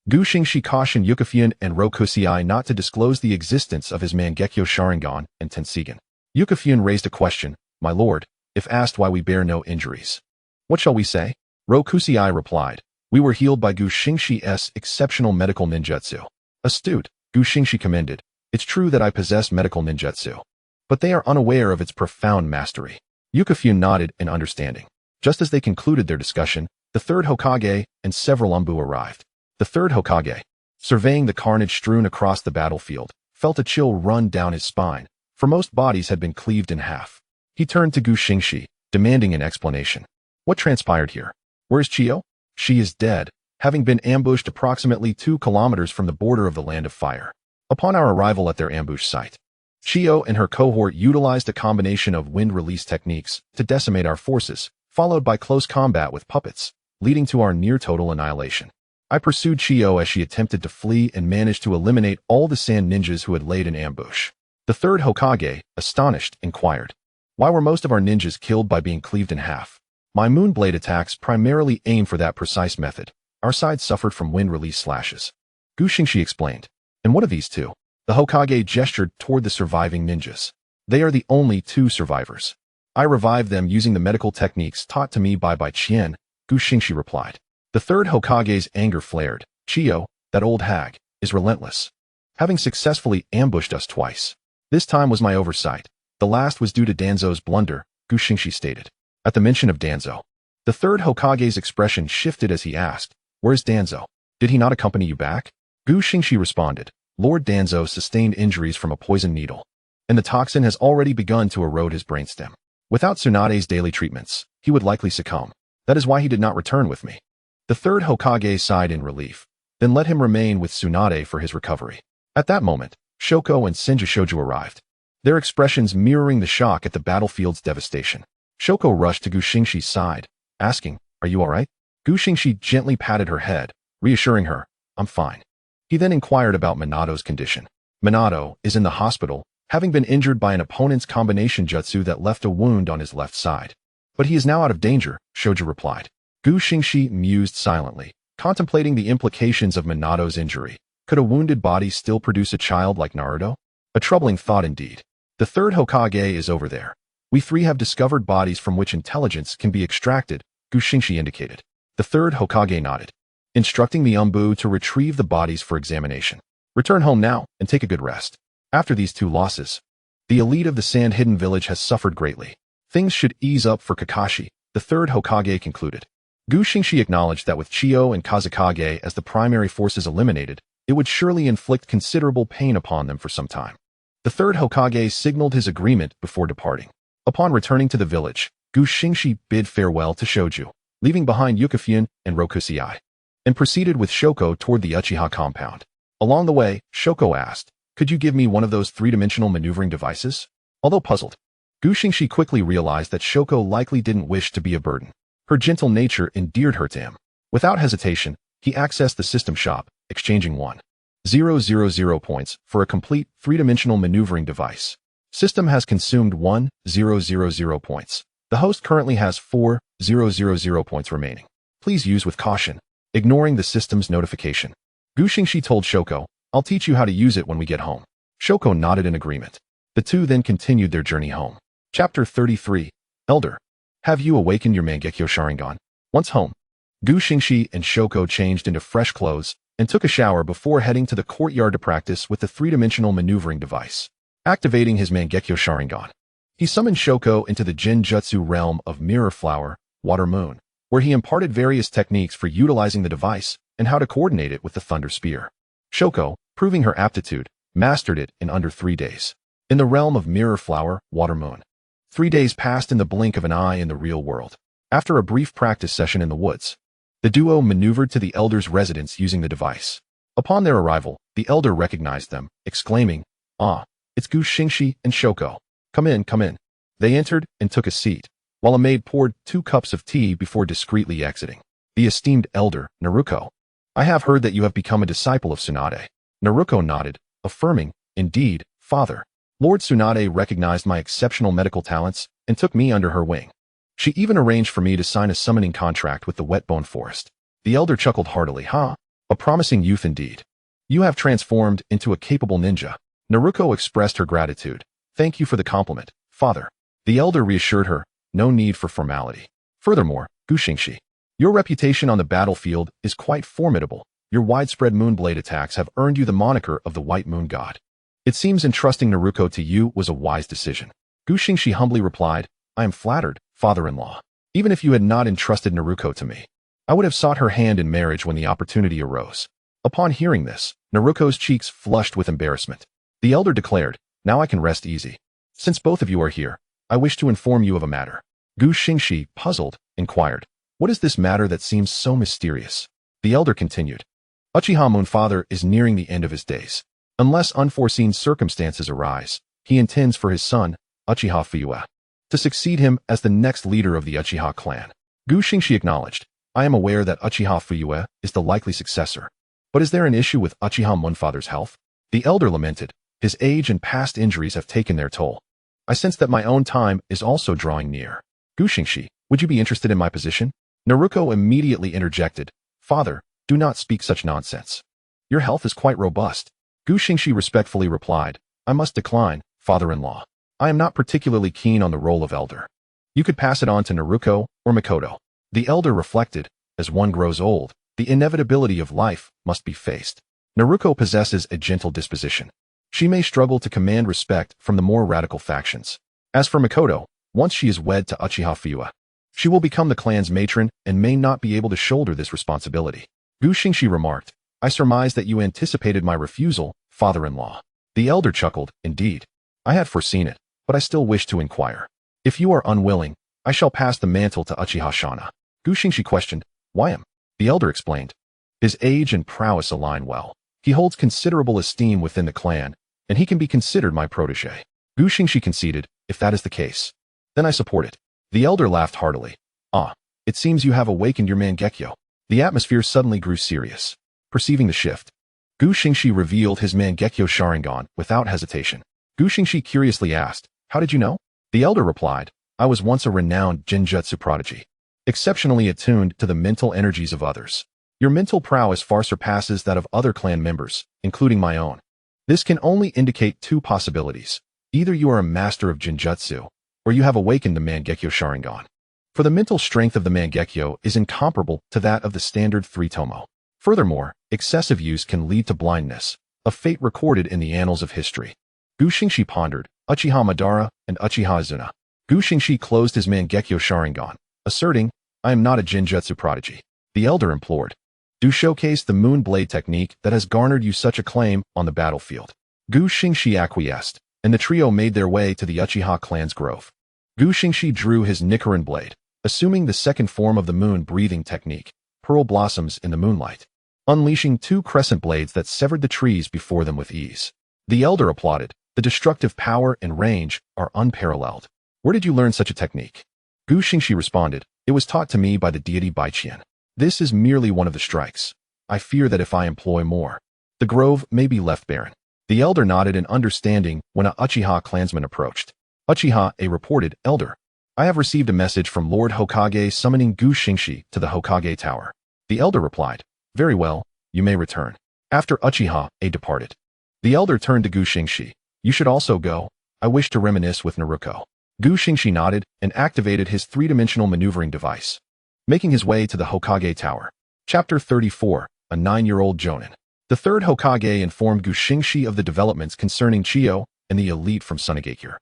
Gu Xingxi cautioned Yukifune and Rokusei not to disclose the existence of his Mangekyo Sharingan and Tenseigan. Yukifune raised a question, my lord, if asked why we bear no injuries. What shall we say? Rokusei replied, we were healed by Gu Xingxi's exceptional medical ninjutsu. Astute, Gu Xingxi commended. It's true that I possess medical ninjutsu, but they are unaware of its profound mastery. Yukifune nodded in understanding. Just as they concluded their discussion, the third Hokage and several Umbu arrived. The third Hokage, surveying the carnage strewn across the battlefield, felt a chill run down his spine, for most bodies had been cleaved in half. He turned to Gu Xingxi, demanding an explanation. What transpired here? Where is Chiyo? She is dead, having been ambushed approximately 2 kilometers from the border of the Land of Fire. Upon our arrival at their ambush site, Chiyo and her cohort utilized a combination of wind release techniques to decimate our forces, followed by close combat with puppets, leading to our near-total annihilation. I pursued Chiyo as she attempted to flee and managed to eliminate all the sand ninjas who had laid an ambush. The third Hokage, astonished, inquired, "Why were most of our ninjas killed by being cleaved in half?" "My moonblade attacks primarily aim for that precise method. Our side suffered from wind-release slashes," Xingxi explained. "And what of these two?" The Hokage gestured toward the surviving ninjas. "They are the only two survivors. I revived them using the medical techniques taught to me by Bai Qian," Xingxi replied. The third Hokage's anger flared. "Chiyo, that old hag, is relentless. Having successfully ambushed us twice. This time was my oversight. The last was due to Danzo's blunder," Xingxi stated. At the mention of Danzo, the third Hokage's expression shifted as he asked, "Where's Danzo? Did he not accompany you back?" Xingxi responded, "Lord Danzo sustained injuries from a poison needle, and the toxin has already begun to erode his brainstem. Without Tsunade's daily treatments, he would likely succumb. That is why he did not return with me." The third Hokage sighed in relief, then let him remain with Tsunade for his recovery. At that moment, Shoko and Senju Shoju arrived, their expressions mirroring the shock at the battlefield's devastation. Shoko rushed to Xingxi's side, asking, "Are you all right?" Xingxi gently patted her head, reassuring her, "I'm fine." He then inquired about Minato's condition. "Minato is in the hospital, having been injured by an opponent's combination jutsu that left a wound on his left side. But he is now out of danger," Shoju replied. Xingxi mused silently, contemplating the implications of Minato's injury. Could a wounded body still produce a child like Naruto? A troubling thought indeed. "The third Hokage is over there. We three have discovered bodies from which intelligence can be extracted," Xingxi indicated. The third Hokage nodded, instructing the Umbu to retrieve the bodies for examination. "Return home now and take a good rest. After these two losses, the elite of the Sand-Hidden Village has suffered greatly. Things should ease up for Kakashi," the third Hokage concluded. Xingxi acknowledged that with Chiyo and Kazekage as the primary forces eliminated, it would surely inflict considerable pain upon them for some time. The third Hokage signaled his agreement before departing. Upon returning to the village, Xingxi bid farewell to Shoju, leaving behind Yukifune and Rokusei, and proceeded with Shoko toward the Uchiha compound. Along the way, Shoko asked, "Could you give me one of those three-dimensional maneuvering devices?" Although puzzled, Xingxi quickly realized that Shoko likely didn't wish to be a burden. Her gentle nature endeared her to him. Without hesitation, he accessed the system shop, exchanging 1,000 points for a complete three-dimensional maneuvering device. System has consumed 1,000 points. The host currently has 4,000 points remaining. Please use with caution, ignoring the system's notification. Xingxi told Shoko, "I'll teach you how to use it when we get home." Shoko nodded in agreement. The two then continued their journey home. Chapter 33, Elder. "Have you awakened your Mangekyo Sharingan?" Once home, Xingxi and Shoko changed into fresh clothes and took a shower before heading to the courtyard to practice with the three-dimensional maneuvering device. Activating his Mangekyo Sharingan, he summoned Shoko into the Genjutsu realm of Mirror Flower, Water Moon, where he imparted various techniques for utilizing the device and how to coordinate it with the Thunder Spear. Shoko, proving her aptitude, mastered it in under 3 days. In the realm of Mirror Flower, Water Moon, 3 days passed in the blink of an eye in the real world. After a brief practice session in the woods, the duo maneuvered to the elder's residence using the device. Upon their arrival, the elder recognized them, exclaiming, "Ah, it's Xingxi and Shoko. Come in, come in." They entered and took a seat, while a maid poured 2 cups of tea before discreetly exiting. The esteemed elder, Naruto, "I have heard that you have become a disciple of Tsunade." Naruto nodded, affirming, "Indeed, father. Lord Tsunade recognized my exceptional medical talents and took me under her wing. She even arranged for me to sign a summoning contract with the Wetbone Forest." The elder chuckled heartily. "Huh? A promising youth indeed. You have transformed into a capable ninja." Naruto expressed her gratitude. "Thank you for the compliment, father." The elder reassured her, "No need for formality. Furthermore, Xingxi, your reputation on the battlefield is quite formidable. Your widespread moonblade attacks have earned you the moniker of the White Moon God. It seems entrusting Naruto to you was a wise decision." Xingxi humbly replied, "I am flattered, father-in-law. Even if you had not entrusted Naruto to me, I would have sought her hand in marriage when the opportunity arose." Upon hearing this, Naruto's cheeks flushed with embarrassment. The elder declared, "Now I can rest easy. Since both of you are here, I wish to inform you of a matter." Xingxi, puzzled, inquired, "What is this matter that seems so mysterious?" The elder continued, "Uchiha Moonfather is nearing the end of his days. Unless unforeseen circumstances arise, he intends for his son, Uchiha Fuyue, to succeed him as the next leader of the Uchiha clan." Xingxi acknowledged, I am aware that Uchiha Fuyue is the likely successor. But is there an issue with Uchiha Munfather's health? The elder lamented. His age and past injuries have taken their toll. I sense that my own time is also drawing near. Xingxi, would you be interested in my position? Naruto immediately interjected. Father, do not speak such nonsense. Your health is quite robust. Xingxi respectfully replied. I must decline, father-in-law. I am not particularly keen on the role of elder. You could pass it on to Naruto or Mikoto. The elder reflected. As one grows old, the inevitability of life must be faced. Naruto possesses a gentle disposition. She may struggle to command respect from the more radical factions. As for Mikoto, once she is wed to Uchiha Fuyue, she will become the clan's matron and may not be able to shoulder this responsibility. Xingxi remarked, I surmise that you anticipated my refusal, father-in-law. The elder chuckled, indeed. I had foreseen it, but I still wish to inquire. If you are unwilling, I shall pass the mantle to Uchiha Shana. Xingxi questioned, why him? The elder explained. His age and prowess align well. He holds considerable esteem within the clan, and he can be considered my protege. Xingxi conceded, if that is the case, then I support it. The elder laughed heartily. Ah, it seems you have awakened your Mangekyo. The atmosphere suddenly grew serious. Perceiving the shift, Xingxi revealed his Mangekyo Sharingan without hesitation. Xingxi curiously asked, how did you know? The elder replied, I was once a renowned Jinjutsu prodigy, exceptionally attuned to the mental energies of others. Your mental prowess far surpasses that of other clan members, including my own. This can only indicate two possibilities. Either you are a master of Jinjutsu, or you have awakened the Mangekyo Sharingan. For the mental strength of the Mangekyo is incomparable to that of the standard 3-tomo. Furthermore, excessive use can lead to blindness, a fate recorded in the annals of history. Xingxi pondered, Uchiha Madara and Uchiha Izuna. Xingxi closed his Mangekyo Sharingan, asserting, I am not a Jinjutsu prodigy. The elder implored, do showcase the moon blade technique that has garnered you such acclaim on the battlefield. Xingxi acquiesced, and the trio made their way to the Uchiha clan's grove. Xingxi drew his Nichiren blade, assuming the second form of the moon breathing technique, pearl blossoms in the moonlight, unleashing two crescent blades that severed the trees before them with ease. The elder applauded, the destructive power and range are unparalleled. Where did you learn such a technique? Xingxi responded, it was taught to me by the deity Baiqian. This is merely one of the strikes. I fear that if I employ more, the grove may be left barren. The elder nodded in understanding when a Uchiha clansman approached. Uchiha reported, Elder, I have received a message from Lord Hokage summoning Xingxi to the Hokage Tower. The elder replied, very well, you may return. After Uchiha departed, the elder turned to Xingxi. You should also go. I wish to reminisce with Naruto. Xingxi nodded and activated his three-dimensional maneuvering device, making his way to the Hokage Tower. Chapter 34, a 9-year-old Jonin. The third Hokage informed Xingxi of the developments concerning Chiyo and the elite from Sunigakure,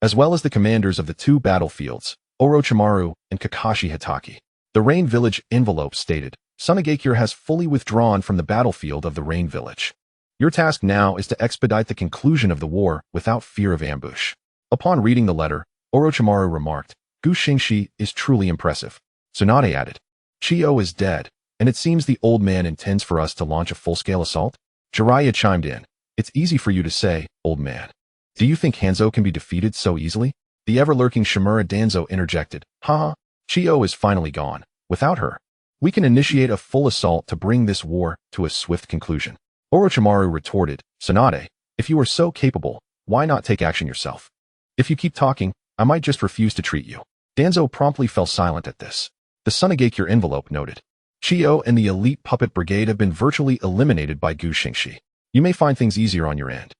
as well as the commanders of the two battlefields, Orochimaru and Kakashi Hitaki. The Rain Village envelope stated, Sunigakure has fully withdrawn from the battlefield of the Rain Village. Your task now is to expedite the conclusion of the war without fear of ambush. Upon reading the letter, Orochimaru remarked, Xingxi is truly impressive. Tsunade added, Chiyo is dead, and it seems the old man intends for us to launch a full-scale assault? Jiraiya chimed in, it's easy for you to say, old man. Do you think Hanzo can be defeated so easily? The ever-lurking Shimura Danzo interjected, haha, Chiyo is finally gone. Without her, we can initiate a full assault to bring this war to a swift conclusion. Orochimaru retorted, Tsunade, if you are so capable, why not take action yourself? If you keep talking, I might just refuse to treat you. Danzo promptly fell silent at this. The Sunigakure envelope noted, Chiyo and the elite puppet brigade have been virtually eliminated by Xingxi. You may find things easier on your end.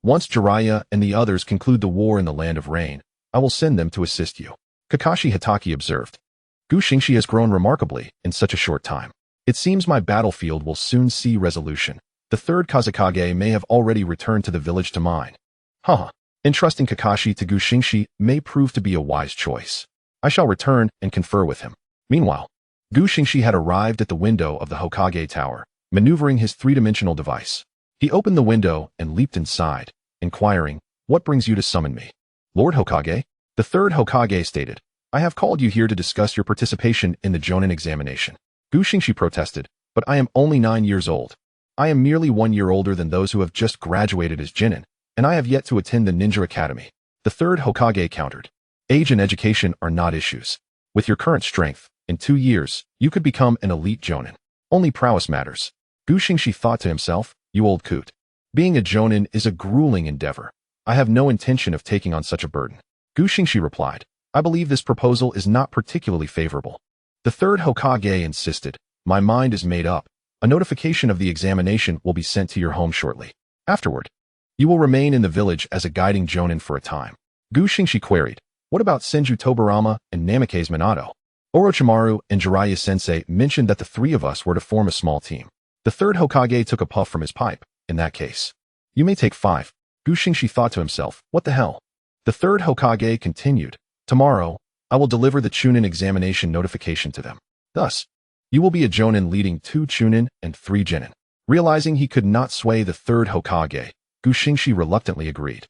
Once Jiraiya and the others conclude the war in the Land of Rain, I will send them to assist you. Kakashi Hitaki observed, Xingxi has grown remarkably in such a short time. It seems my battlefield will soon see resolution. The third Kazekage may have already returned to the village to mine. Haha. Entrusting Kakashi to Xingxi may prove to be a wise choice. I shall return and confer with him. Meanwhile, Xingxi had arrived at the window of the Hokage Tower, maneuvering his three-dimensional device. He opened the window and leaped inside, inquiring, what brings you to summon me? Lord Hokage? The third Hokage stated, I have called you here to discuss your participation in the Jonin examination. Xingxi protested, but I am only 9 years old. I am merely 1 year older than those who have just graduated as Genin, and I have yet to attend the Ninja Academy. The third Hokage countered, age and education are not issues. With your current strength, In 2 years, you could become an elite jonin. Only prowess matters. Xingxi thought to himself, you old coot. Being a jonin is a grueling endeavor. I have no intention of taking on such a burden. Xingxi replied, I believe this proposal is not particularly favorable. The third Hokage insisted, my mind is made up. A notification of the examination will be sent to your home shortly. Afterward, you will remain in the village as a guiding jonin for a time. Xingxi queried, what about Senju Tobarama and Namake's Minato? Orochimaru and Jiraiya-sensei mentioned that the 3 of us were to form a small team. The third Hokage took a puff from his pipe. In that case, you may take 5. Xingxi thought to himself, what the hell? The third Hokage continued, tomorrow, I will deliver the Chunin examination notification to them. Thus, you will be a jonin leading 2 Chunin and 3 genin. Realizing he could not sway the third Hokage, Xingxi reluctantly agreed.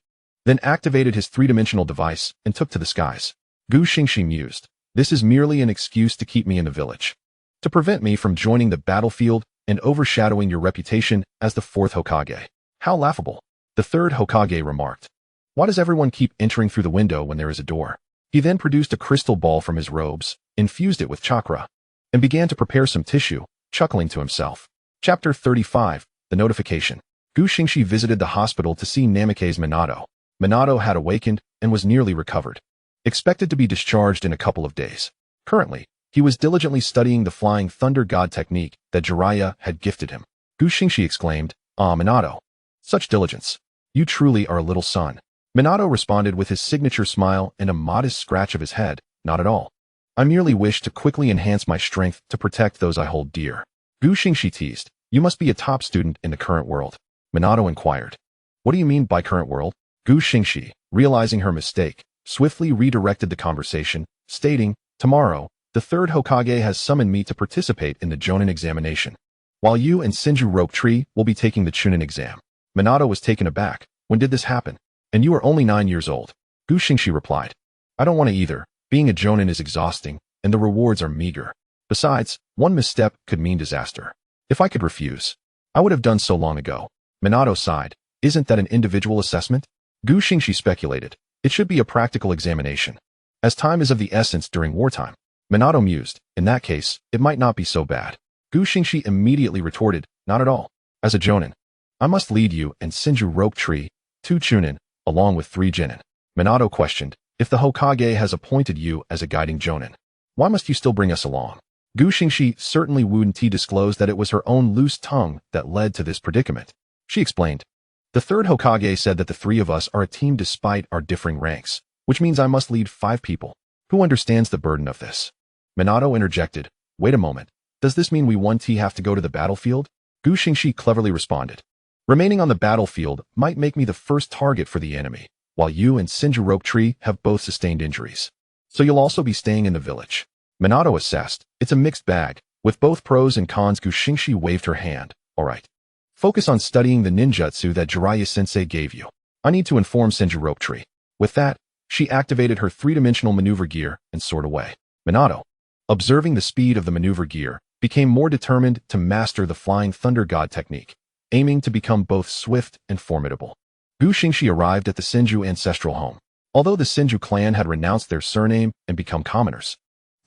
Then activated his 3-dimensional device and took to the skies. Xingxi mused, this is merely an excuse to keep me in the village. To prevent me from joining the battlefield and overshadowing your reputation as the 4th Hokage. How laughable. The 3rd Hokage remarked. Why does everyone keep entering through the window when there is a door? He then produced a crystal ball from his robes, infused it with chakra, and began to prepare some tissue, chuckling to himself. Chapter 35, The Notification. Xingxi visited the hospital to see Namake's Minato. Minato had awakened and was nearly recovered. Expected to be discharged in a couple of days. Currently, he was diligently studying the Flying Thunder God technique that Jiraiya had gifted him. Xingxi exclaimed, Ah, Minato. Such diligence. You truly are a little son. Minato responded with his signature smile and a modest scratch of his head, not at all. I merely wish to quickly enhance my strength to protect those I hold dear. Xingxi teased, you must be a top student in the current world. Minato inquired. What do you mean by current world? Xingxi, realizing her mistake, swiftly redirected the conversation, stating, tomorrow, the 3rd Hokage has summoned me to participate in the Jonin examination, while you and Senju Rope Tree will be taking the Chunin exam. Minato was taken aback. When did this happen? And you are only 9 years old. Xingxi replied. I don't want to either. Being a Jonin is exhausting, and the rewards are meager. Besides, one misstep could mean disaster. If I could refuse, I would have done so long ago. Minato sighed. Isn't that an individual assessment? Xingxi speculated. It should be a practical examination, as time is of the essence during wartime. Minato mused, in that case, it might not be so bad. Xingxi immediately retorted, not at all. As a jonin, I must lead you and Senju Rope Tree, 2 Chunin, along with 3 genin. Minato questioned, if the Hokage has appointed you as a guiding jonin, why must you still bring us along? Xingxi certainly wouldn't disclose that it was her own loose tongue that led to this predicament. She explained, the 3rd Hokage said that the 3 of us are a team despite our differing ranks, which means I must lead 5 people. Who understands the burden of this? Minato interjected, wait a moment, does this mean we 1T have to go to the battlefield? Xingxi cleverly responded, remaining on the battlefield might make me the first target for the enemy, while you and Senju Rope Tree have both sustained injuries. So you'll also be staying in the village. Minato assessed, it's a mixed bag, with both pros and cons. Xingxi waved her hand, alright. Focus on studying the ninjutsu that Jiraiya-sensei gave you. I need to inform Senju Rope Tree. With that, she activated her 3-dimensional maneuver gear and soared away. Minato, observing the speed of the maneuver gear, became more determined to master the Flying Thunder God technique, aiming to become both swift and formidable. Xingxi arrived at the Senju ancestral home. Although the Senju clan had renounced their surname and become commoners,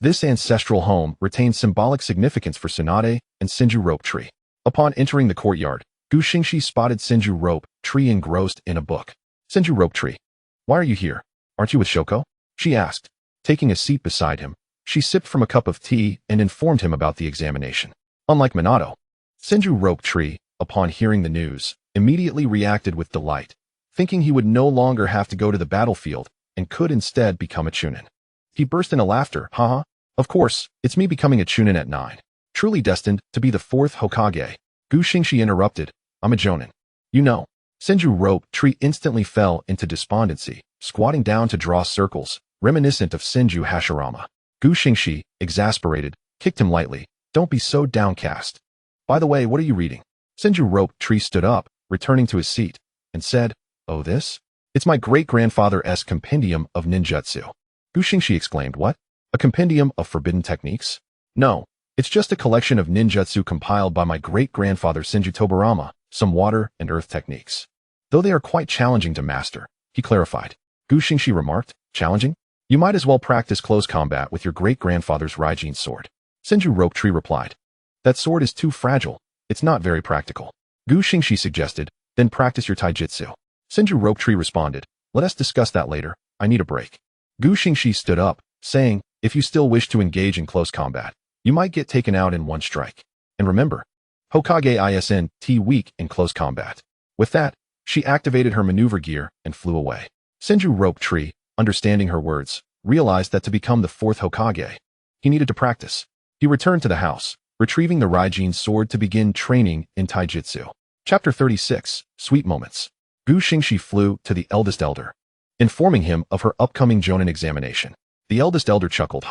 this ancestral home retained symbolic significance for Tsunade and Senju Rope Tree. Upon entering the courtyard, Xingxi spotted Senju Rope Tree engrossed in a book. Senju Rope Tree, why are you here? Aren't you with Shoko? She asked. Taking a seat beside him, she sipped from a cup of tea and informed him about the examination. Unlike Minato, Senju Rope Tree, upon hearing the news, immediately reacted with delight, thinking he would no longer have to go to the battlefield and could instead become a Chunin. He burst into laughter. Haha, of course, it's me becoming a Chunin at 9. Truly destined to be the 4th Hokage. Xingxi interrupted, I'm a Jonin. You know. Senju Rope Tree instantly fell into despondency, squatting down to draw circles, reminiscent of Senju Hashirama. Xingxi, exasperated, kicked him lightly. Don't be so downcast. By the way, what are you reading? Senju Rope Tree stood up, returning to his seat, and said, oh this? It's my great-grandfather's compendium of ninjutsu. Xingxi exclaimed, what? A compendium of forbidden techniques? No, it's just a collection of ninjutsu compiled by my great-grandfather Senju Tobarama, some water and earth techniques. Though they are quite challenging to master, he clarified. Xingxi remarked, challenging? You might as well practice close combat with your great-grandfather's Rinnegan sword. Xingxi Rope Tree replied. That sword is too fragile. It's not very practical. Xingxi suggested, then practice your taijutsu. Xingxi Rope Tree responded, let us discuss that later. I need a break. Xingxi stood up, saying, if you still wish to engage in close combat, you might get taken out in one strike. And remember, Hokage isn't weak in close combat. With that, she activated her maneuver gear and flew away. Xingxi Rope Tree, understanding her words, realized that to become the fourth Hokage, he needed to practice. He returned to the house, retrieving the Rinnegan sword to begin training in taijutsu. Chapter 36, Sweet Moments. Xingxi flew to the eldest elder, informing him of her upcoming Jonin examination. The eldest elder chuckled,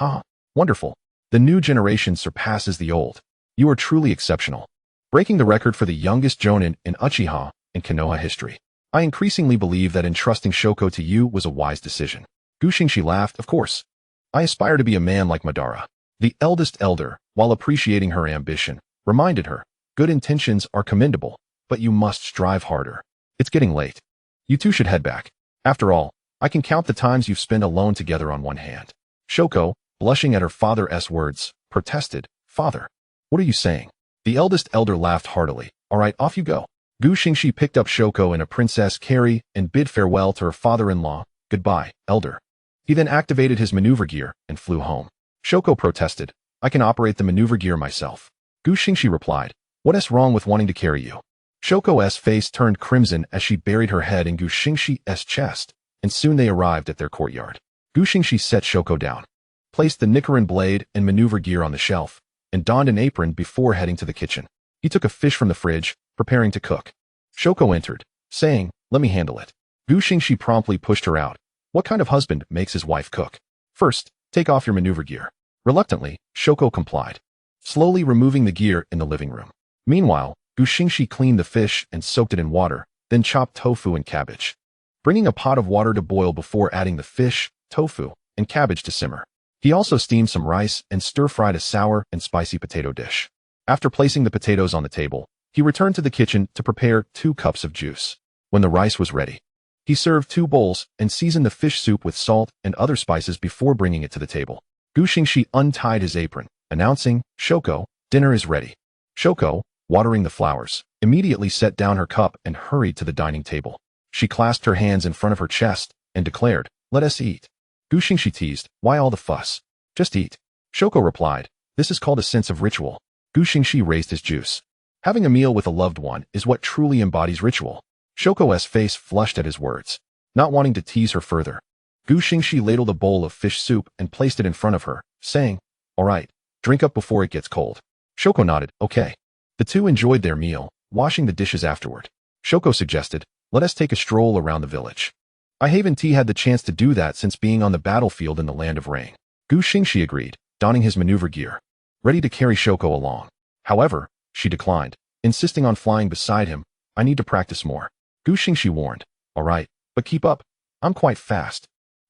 wonderful. The new generation surpasses the old. You are truly exceptional, breaking the record for the youngest Jonin in Uchiha and Konoha history. I increasingly believe that entrusting Shoko to you was a wise decision. Xingxi laughed, of course. I aspire to be a man like Madara. The eldest elder, while appreciating her ambition, reminded her, good intentions are commendable, but you must strive harder. It's getting late. You two should head back. After all, I can count the times you've spent alone together on one hand. Shoko, blushing at her father's words, protested, Father, what are you saying? The eldest elder laughed heartily. All right, off you go. Xingxi picked up Shoko in a princess carry and bid farewell to her father-in-law. Goodbye, elder. He then activated his maneuver gear and flew home. Shoko protested, I can operate the maneuver gear myself. Xingxi replied, what's wrong with wanting to carry you? Shoko's face turned crimson as she buried her head in Xingxi's chest, and soon they arrived at their courtyard. Xingxi set Shoko down, placed the Rinnegan blade and maneuver gear on the shelf, and donned an apron before heading to the kitchen. He took a fish from the fridge, preparing to cook. Shoko entered, saying, let me handle it. Xingxi promptly pushed her out. What kind of husband makes his wife cook? First, take off your maneuver gear. Reluctantly, Shoko complied, slowly removing the gear in the living room. Meanwhile, Xingxi cleaned the fish and soaked it in water, then chopped tofu and cabbage, bringing a pot of water to boil before adding the fish, tofu, and cabbage to simmer. He also steamed some rice and stir-fried a sour and spicy potato dish. After placing the potatoes on the table, he returned to the kitchen to prepare 2 cups of juice. When the rice was ready, he served 2 bowls and seasoned the fish soup with salt and other spices before bringing it to the table. Xingxi untied his apron, announcing, Shoko, dinner is ready. Shoko, watering the flowers, immediately set down her cup and hurried to the dining table. She clasped her hands in front of her chest and declared, let us eat. Xingxi teased, why all the fuss? Just eat. Shoko replied, this is called a sense of ritual. Xingxi raised his juice. Having a meal with a loved one is what truly embodies ritual. Shoko's face flushed at his words, not wanting to tease her further. Xingxi ladled a bowl of fish soup and placed it in front of her, saying, all right, drink up before it gets cold. Shoko nodded, okay. The two enjoyed their meal, washing the dishes afterward. Shoko suggested, let us take a stroll around the village. I haven't had the chance to do that since being on the battlefield in the land of rain. Xingxi agreed, donning his maneuver gear, ready to carry Shoko along. However, she declined, insisting on flying beside him. I need to practice more. Xingxi warned, all right, but keep up. I'm quite fast.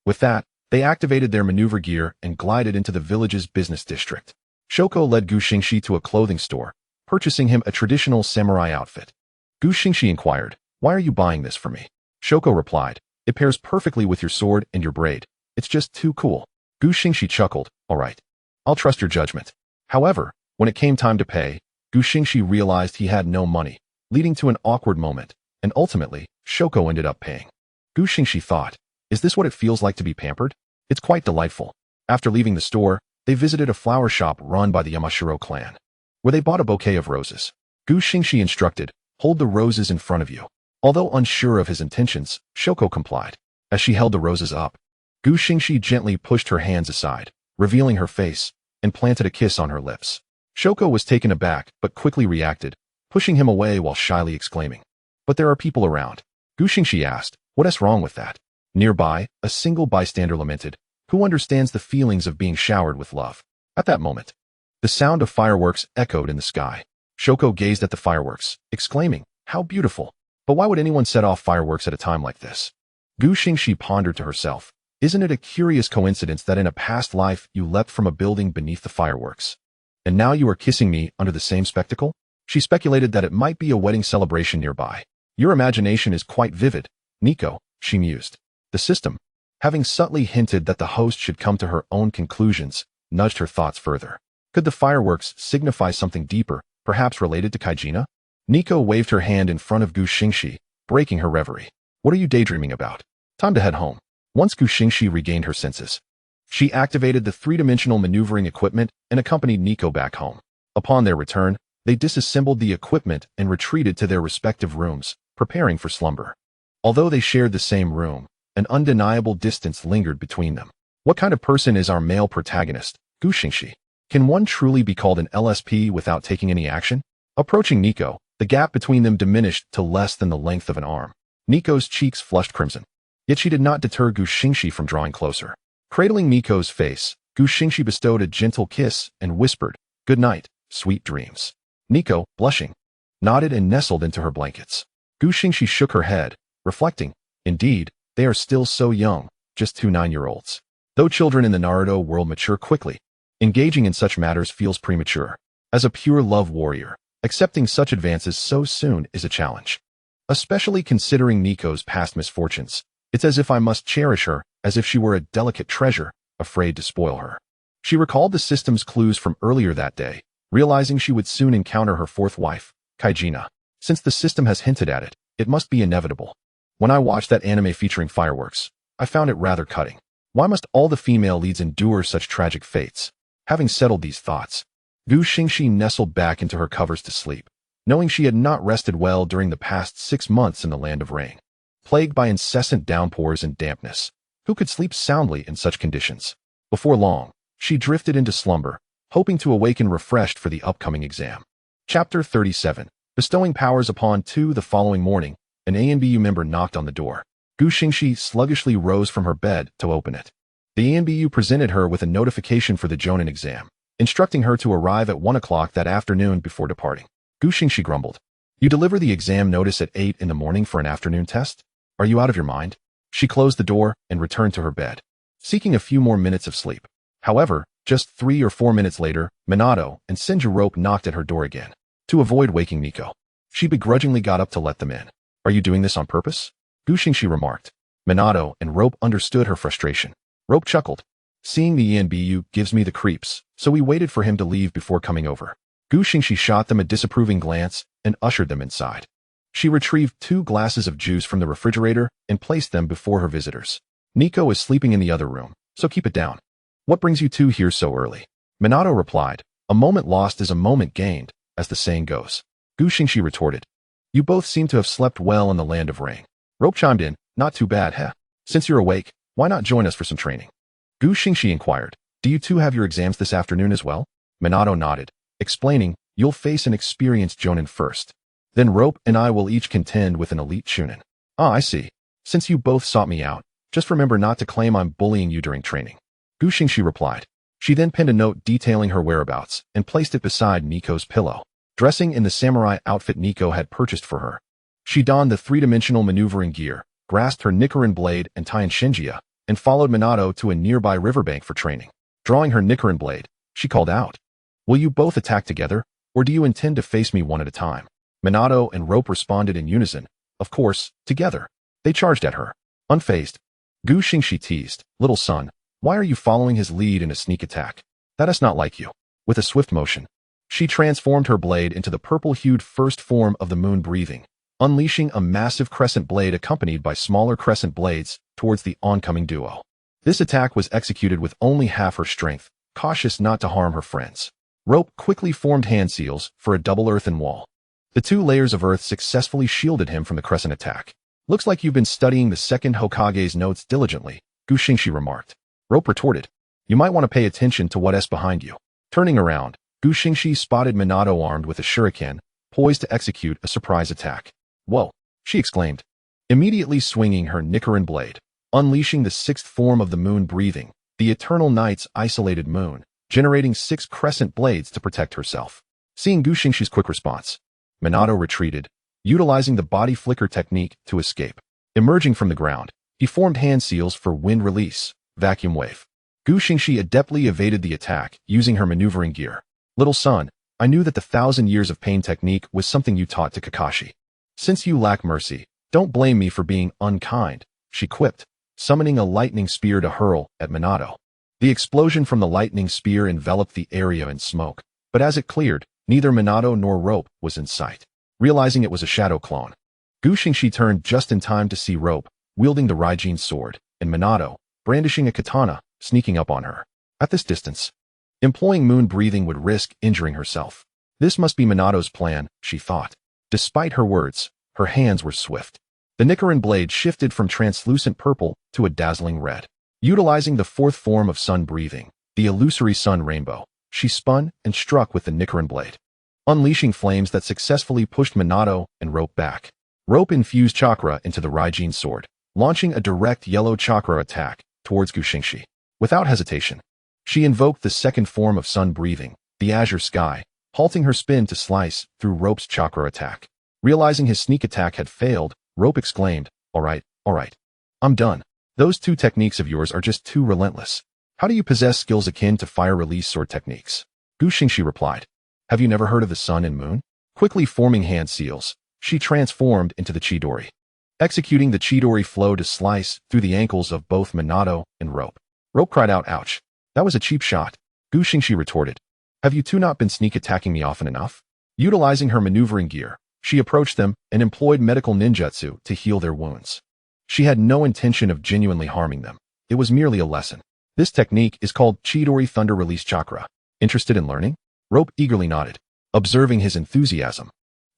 With that, they activated their maneuver gear and glided into the village's business district. Shoko led Xingxi to a clothing store, purchasing him a traditional samurai outfit. Xingxi inquired, why are you buying this for me? Shoko replied, it pairs perfectly with your sword and your braid. It's just too cool. Xingxi chuckled, all right. I'll trust your judgment. However, when it came time to pay, Xingxi realized he had no money, leading to an awkward moment, and ultimately, Shoko ended up paying. Xingxi thought, is this what it feels like to be pampered? It's quite delightful. After leaving the store, they visited a flower shop run by the Yamashiro clan, where they bought a bouquet of roses. Xingxi instructed, hold the roses in front of you. Although unsure of his intentions, Shoko complied. As she held the roses up, Xingxi gently pushed her hands aside, revealing her face, and planted a kiss on her lips. Shoko was taken aback but quickly reacted, pushing him away while shyly exclaiming, but there are people around. Xingxi asked, what's wrong with that? Nearby, a single bystander lamented, who understands the feelings of being showered with love. At that moment, the sound of fireworks echoed in the sky. Shoko gazed at the fireworks, exclaiming, how beautiful. But why would anyone set off fireworks at a time like this? Xingxi pondered to herself, isn't it a curious coincidence that in a past life you leapt from a building beneath the fireworks, and now you are kissing me under the same spectacle? She speculated that it might be a wedding celebration nearby. Your imagination is quite vivid, Nico, she mused. The system, having subtly hinted that the host should come to her own conclusions, nudged her thoughts further. Could the fireworks signify something deeper, perhaps related to Kaijina? Nico waved her hand in front of Xingxi, breaking her reverie. What are you daydreaming about? Time to head home. Once Xingxi regained her senses, she activated the three-dimensional maneuvering equipment and accompanied Nico back home. Upon their return, they disassembled the equipment and retreated to their respective rooms, preparing for slumber. Although they shared the same room, an undeniable distance lingered between them. What kind of person is our male protagonist, Xingxi? Can one truly be called an LSP without taking any action? Approaching Nico, the gap between them diminished to less than the length of an arm. Nico's cheeks flushed crimson. Yet she did not deter Xingxi from drawing closer. Cradling Nico's face, Xingxi bestowed a gentle kiss and whispered, "Good night, sweet dreams." Nico, blushing, nodded and nestled into her blankets. Xingxi shook her head, reflecting, "Indeed, they are still so young, just 2 9-year-olds. Though children in the Naruto world mature quickly, engaging in such matters feels premature. As a pure love warrior, accepting such advances so soon is a challenge. Especially considering Nico's past misfortunes. It's as if I must cherish her, as if she were a delicate treasure, afraid to spoil her." She recalled the system's clues from earlier that day, realizing she would soon encounter her fourth wife, Kaijina. Since the system has hinted at it, it must be inevitable. When I watched that anime featuring fireworks, I found it rather cutting. Why must all the female leads endure such tragic fates? Having settled these thoughts, Xingxi nestled back into her covers to sleep, knowing she had not rested well during the past 6 months in the land of rain. Plagued by incessant downpours and dampness, who could sleep soundly in such conditions? Before long, she drifted into slumber, hoping to awaken refreshed for the upcoming exam. Chapter 37. Bestowing powers upon 2. The following morning, an ANBU member knocked on the door. Xingxi sluggishly rose from her bed to open it. The ANBU presented her with a notification for the Jonin exam, instructing her to arrive at 1 o'clock that afternoon before departing. Xingxi grumbled. "You deliver the exam notice at 8 in the morning for an afternoon test? Are you out of your mind?" She closed the door and returned to her bed, seeking a few more minutes of sleep. However, just 3 or 4 minutes later, Minato and Senju knocked at her door again. To avoid waking Nico, she begrudgingly got up to let them in. "Are you doing this on purpose?" Xingxi remarked. Minato and Rope understood her frustration. Rope chuckled. "Seeing the ENBU gives me the creeps, so we waited for him to leave before coming over." Xingxi shot them a disapproving glance and ushered them inside. She retrieved 2 glasses of juice from the refrigerator and placed them before her visitors. "Nico is sleeping in the other room, so keep it down. What brings you 2 here so early?" Minato replied, "A moment lost is a moment gained, as the saying goes." Xingxi retorted, "You both seem to have slept well in the land of rain." Rope chimed in, "Not too bad, heh? Since you're awake, why not join us for some training?" Xingxi inquired, "Do you 2 have your exams this afternoon as well?" Minato nodded, explaining, "You'll face an experienced Jonin first. Then Rope and I will each contend with an elite Chunin." "Ah, I see. Since you both sought me out, just remember not to claim I'm bullying you during training." Xingxi replied. She then penned a note detailing her whereabouts and placed it beside Nico's pillow. Dressing in the samurai outfit Nico had purchased for her, she donned the three-dimensional maneuvering gear, grasped her Rinnegan blade and Xingxi, and followed Minato to a nearby riverbank for training. Drawing her Rinnegan blade, she called out, "Will you both attack together, or do you intend to face me one at a time?" Minato and Rope responded in unison, "Of course, together." They charged at her. Unfazed, Xingxi teased, "Little son, why are you following his lead in a sneak attack? That is not like you." With a swift motion, she transformed her blade into the purple-hued first form of the moon breathing, unleashing a massive crescent blade accompanied by smaller crescent blades towards the oncoming duo. This attack was executed with only half her strength, cautious not to harm her friends. Rope quickly formed hand seals for a double earthen wall. The 2 layers of earth successfully shielded him from the crescent attack. "Looks like you've been studying the second Hokage's notes diligently," Xingxi remarked. Rope retorted, "You might want to pay attention to what's behind you." Turning around, Xingxi spotted Minato armed with a shuriken, poised to execute a surprise attack. "Whoa," she exclaimed, immediately swinging her Rinnegan blade, unleashing the 6th form of the moon breathing, the eternal night's isolated moon, generating 6 crescent blades to protect herself. Seeing Xingxi's quick response, Minato retreated, utilizing the body flicker technique to escape. Emerging from the ground, he formed hand seals for wind release, vacuum wave. Xingxi adeptly evaded the attack, using her maneuvering gear. "Little son, I knew that the 1,000 years of pain technique was something you taught to Kakashi. Since you lack mercy, don't blame me for being unkind," she quipped, summoning a lightning spear to hurl at Minato. The explosion from the lightning spear enveloped the area in smoke, but as it cleared, neither Minato nor Rope was in sight. Realizing it was a shadow clone, Xingxi turned just in time to see Rope, wielding the Rinnegan sword, and Minato, brandishing a katana, sneaking up on her. At this distance, employing moon breathing would risk injuring herself. This must be Minato's plan, she thought. Despite her words, her hands were swift. The Rinnegan blade shifted from translucent purple to a dazzling red. Utilizing the fourth form of sun breathing, the illusory sun rainbow, she spun and struck with the Rinnegan blade, unleashing flames that successfully pushed Minato and Rope back. Rope infused chakra into the Rinnegan sword, launching a direct yellow chakra attack towards Xingxi. Without hesitation, she invoked the second form of sun breathing, the azure sky, halting her spin to slice through Rope's chakra attack. Realizing his sneak attack had failed, Rope exclaimed, all right, I'm done. Those two techniques of yours are just too relentless. How do you possess skills akin to fire release sword techniques? Xingxi replied. Have you never heard of the sun and moon? Quickly forming hand seals, she transformed into the Chidori, executing the Chidori flow to slice through the ankles of both Minato and Rope. Rope cried out, ouch. That was a cheap shot. Xingxi retorted. Have you two not been sneak attacking me often enough? Utilizing her maneuvering gear, she approached them and employed medical ninjutsu to heal their wounds. She had no intention of genuinely harming them. It was merely a lesson. This technique is called Chidori Thunder Release Chakra. Interested in learning? Rope eagerly nodded, observing his enthusiasm.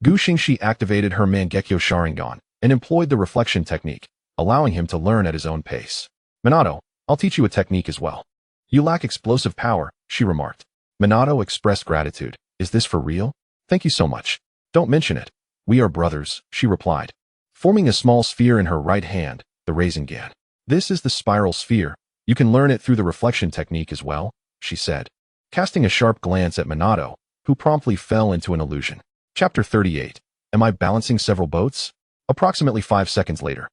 Xingxi activated her Mangekyo Sharingan and employed the reflection technique, allowing him to learn at his own pace. Minato, I'll teach you a technique as well. You lack explosive power, she remarked. Minato expressed gratitude. Is this for real? Thank you so much. Don't mention it. We are brothers, she replied, forming a small sphere in her right hand, the Rinnegan. This is the spiral sphere. You can learn it through the reflection technique as well, she said, casting a sharp glance at Minato, who promptly fell into an illusion. Chapter 38. Am I balancing several boats? Approximately 5 seconds later,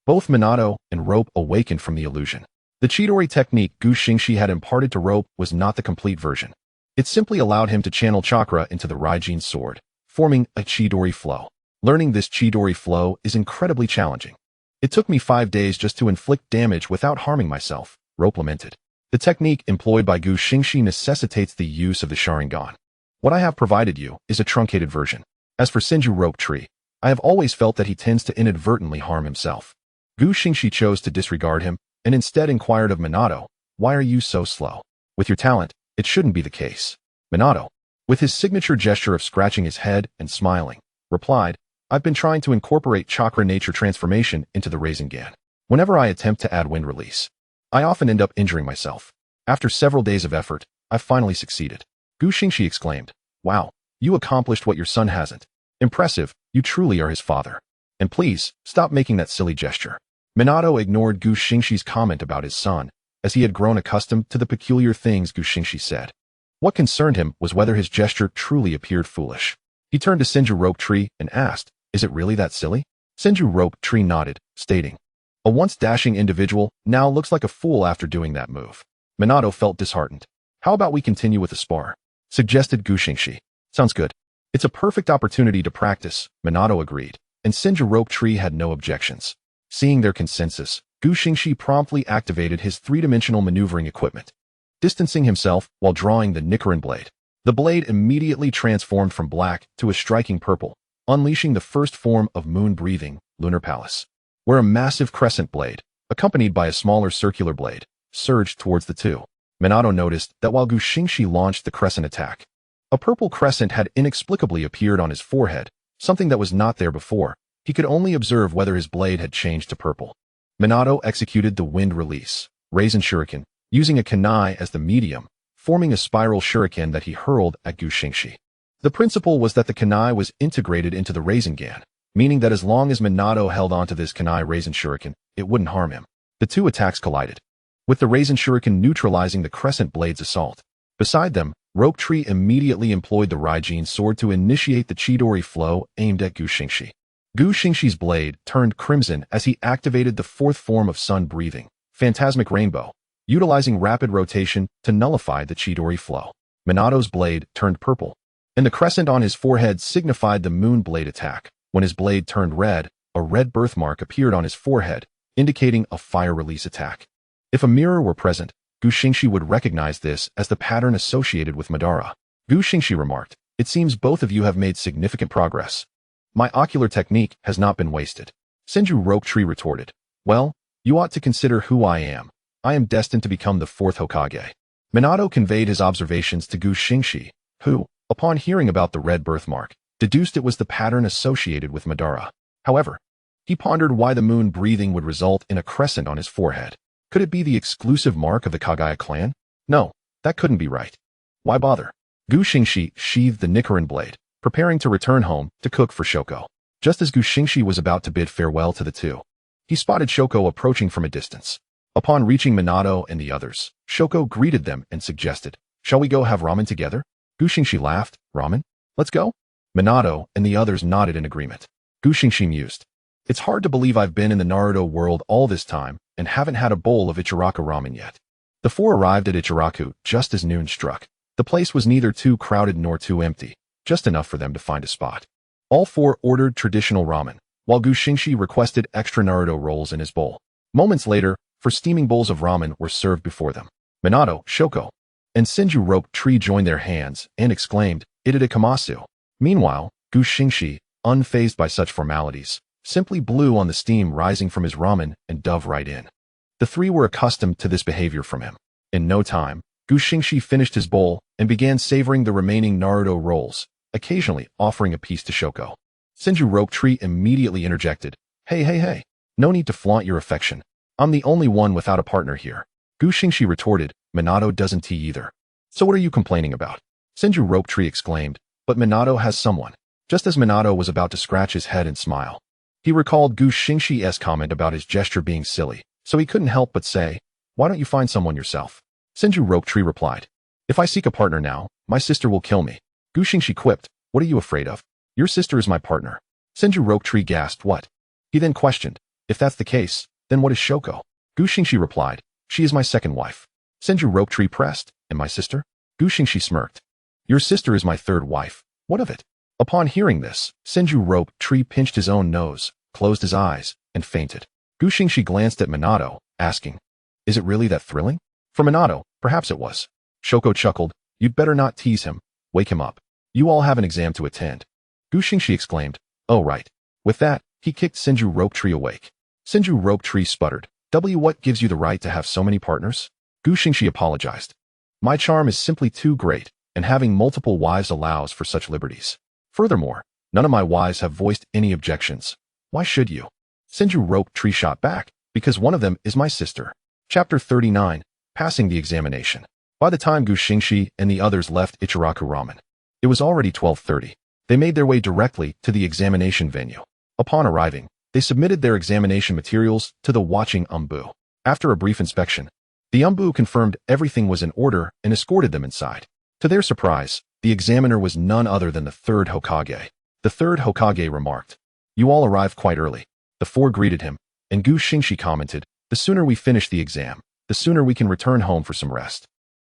both Minato and Rope awakened from the illusion. The Chidori technique Xingxi had imparted to Rope was not the complete version. It simply allowed him to channel chakra into the Rinnegan sword, forming a Chidori flow. Learning this Chidori flow is incredibly challenging. It took me 5 days just to inflict damage without harming myself, Rope lamented. The technique employed by Xingxi necessitates the use of the Sharingan. What I have provided you is a truncated version. As for Senju Rope Tree, I have always felt that he tends to inadvertently harm himself. Xingxi chose to disregard him and instead inquired of Minato, why are you so slow? With your talent, it shouldn't be the case. Minato, with his signature gesture of scratching his head and smiling, replied, I've been trying to incorporate chakra nature transformation into the Rinnegan. Whenever I attempt to add wind release, I often end up injuring myself. After several days of effort, I finally succeeded. Xingxi exclaimed, wow, you accomplished what your son hasn't. Impressive, you truly are his father. And please, stop making that silly gesture. Minato ignored Xingxi's comment about his son, as he had grown accustomed to the peculiar things Xingxi said. What concerned him was whether his gesture truly appeared foolish. He turned to Senju Rope Tree and asked, is it really that silly? Senju Rope Tree nodded, stating, a once dashing individual now looks like a fool after doing that move. Minato felt disheartened. How about we continue with the spar? Suggested Xingxi. Sounds good. It's a perfect opportunity to practice, Minato agreed, and Senju Rope Tree had no objections. Seeing their consensus, Xingxi promptly activated his three-dimensional maneuvering equipment, distancing himself while drawing the Rinnegan blade. The blade immediately transformed from black to a striking purple, unleashing the first form of moon-breathing, Lunar Palace, where a massive crescent blade, accompanied by a smaller circular blade, surged towards the two. Minato noticed that while Xingxi launched the crescent attack, a purple crescent had inexplicably appeared on his forehead, something that was not there before. He could only observe whether his blade had changed to purple. Minato executed the wind release, Rinnegan Shuriken, using a kunai as the medium, forming a spiral shuriken that he hurled at Xingxi. The principle was that the kunai was integrated into the Rinnegan, meaning that as long as Minato held onto this kunai Rinnegan Shuriken, it wouldn't harm him. The two attacks collided, with the Rinnegan Shuriken neutralizing the crescent blade's assault. Beside them, Rope Tree immediately employed the Rinnegan sword to initiate the Chidori flow aimed at Xingxi. Xingxi's blade turned crimson as he activated the fourth form of sun breathing, Phantasmic Rainbow, utilizing rapid rotation to nullify the Chidori flow. Minato's blade turned purple, and the crescent on his forehead signified the moon blade attack. When his blade turned red, a red birthmark appeared on his forehead, indicating a fire release attack. If a mirror were present, Xingxi would recognize this as the pattern associated with Madara. Xingxi remarked, "It seems both of you have made significant progress. My ocular technique has not been wasted." Senju Rokutree retorted, "Well, you ought to consider who I am. I am destined to become the fourth Hokage." Minato conveyed his observations to Xingxi, who, upon hearing about the red birthmark, deduced it was the pattern associated with Madara. However, he pondered why the moon breathing would result in a crescent on his forehead. Could it be the exclusive mark of the Kagaya clan? No, that couldn't be right. Why bother? Xingxi sheathed the Rinnegan blade, preparing to return home to cook for Shoko. Just as Xingxi was about to bid farewell to the two, he spotted Shoko approaching from a distance. Upon reaching Minato and the others, Shoko greeted them and suggested, "Shall we go have ramen together?" Xingxi laughed, "Ramen? Let's go?" Minato and the others nodded in agreement. Xingxi mused, "It's hard to believe I've been in the Naruto world all this time and haven't had a bowl of Ichiraku ramen yet." The four arrived at Ichiraku just as noon struck. The place was neither too crowded nor too empty, just enough for them to find a spot. All four ordered traditional ramen, while Xingxi requested extra Naruto rolls in his bowl. Moments later, four steaming bowls of ramen were served before them. Minato, Shoko, and Senju Rokutree joined their hands and exclaimed, "Itade kamasu." Meanwhile, Xingxi, unfazed by such formalities, simply blew on the steam rising from his ramen and dove right in. The three were accustomed to this behavior from him. In no time, Xingxi finished his bowl and began savoring the remaining Naruto rolls, occasionally offering a piece to Shoko. Senju Rokutree immediately interjected, Hey, no need to flaunt your affection. I'm the only one without a partner here." Xingxi retorted, "Minato doesn't tea either. So what are you complaining about?" Senju Rokutree exclaimed, "But Minato has someone." Just as Minato was about to scratch his head and smile, he recalled Xingxi's comment about his gesture being silly, so he couldn't help but say, "Why don't you find someone yourself?" Senju Rokutree replied, "If I seek a partner now, my sister will kill me." Xingxi quipped, "What are you afraid of? Your sister is my partner." Senju Rokutree gasped, "What?" He then questioned, "If that's the case, then what is Shoko?" Xingxi replied, "She is my second wife." Senju Rokutree pressed, "And my sister?" Xingxi smirked, "Your sister is my third wife. What of it?" Upon hearing this, Senju Rokutree pinched his own nose, closed his eyes, and fainted. Xingxi glanced at Minato, asking, "Is it really that thrilling?" For Minato, perhaps it was. Shoko chuckled, "You'd better not tease him. Wake him up. You all have an exam to attend." Xingxi exclaimed, "Oh right." With that, he kicked Senju Rokutree awake. Senju Rokutree sputtered, What gives you the right to have so many partners?" Xingxi apologized. "My charm is simply too great, and having multiple wives allows for such liberties. Furthermore, none of my wives have voiced any objections. Why should you?" Senju Rokutree shot back, "Because one of them is my sister." Chapter 39, Passing the Examination. By the time Xingxi and the others left Ichiraku Ramen, it was already 12:30. They made their way directly to the examination venue. Upon arriving, they submitted their examination materials to the watching Umbu. After a brief inspection, the Umbu confirmed everything was in order and escorted them inside. To their surprise, the examiner was none other than the third Hokage. The third Hokage remarked, "You all arrived quite early." The four greeted him, and Xingxi commented, "The sooner we finish the exam, the sooner we can return home for some rest."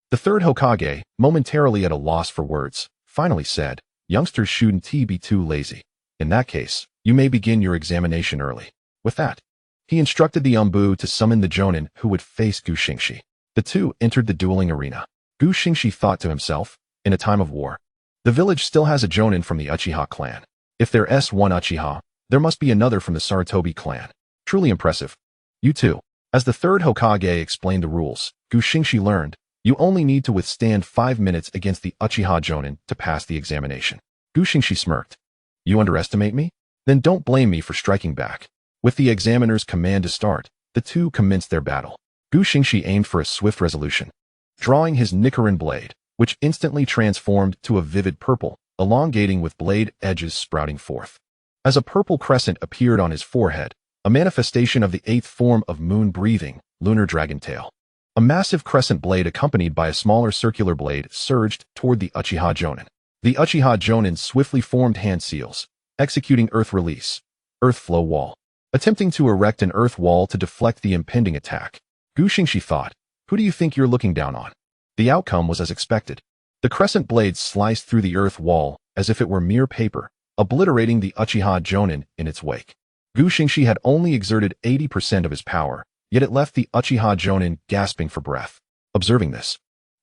The third Hokage, momentarily at a loss for words, finally said, "Youngsters shouldn't be too lazy. In that case, you may begin your examination early." With that, he instructed the Umbu to summon the Jonin who would face Xingxi. The two entered the dueling arena. Xingxi thought to himself, in a time of war, the village still has a Jonin from the Uchiha clan. If there's one Uchiha, there must be another from the Sarutobi clan. Truly impressive. You too. As the third Hokage explained the rules, Xingxi learned, you only need to withstand 5 minutes against the Uchiha Jonin to pass the examination. Xingxi smirked. "You underestimate me? Then don't blame me for striking back." With the examiner's command to start, the two commenced their battle. Xingxi aimed for a swift resolution, drawing his Rinnegan blade, which instantly transformed to a vivid purple, elongating with blade edges sprouting forth. As a purple crescent appeared on his forehead, a manifestation of the 8th form of moon-breathing, lunar dragon tail. A massive crescent blade accompanied by a smaller circular blade surged toward the Uchiha Jonin. The Uchiha Jonin swiftly formed hand seals, executing earth release, earth flow wall, attempting to erect an earth wall to deflect the impending attack. Xingxi thought, "Who do you think you're looking down on?" The outcome was as expected. The crescent blade sliced through the earth wall as if it were mere paper, obliterating the Uchiha Jonin in its wake. Gu Xingxi had only exerted 80% of his power, yet it left the Uchiha Jonin gasping for breath. Observing this,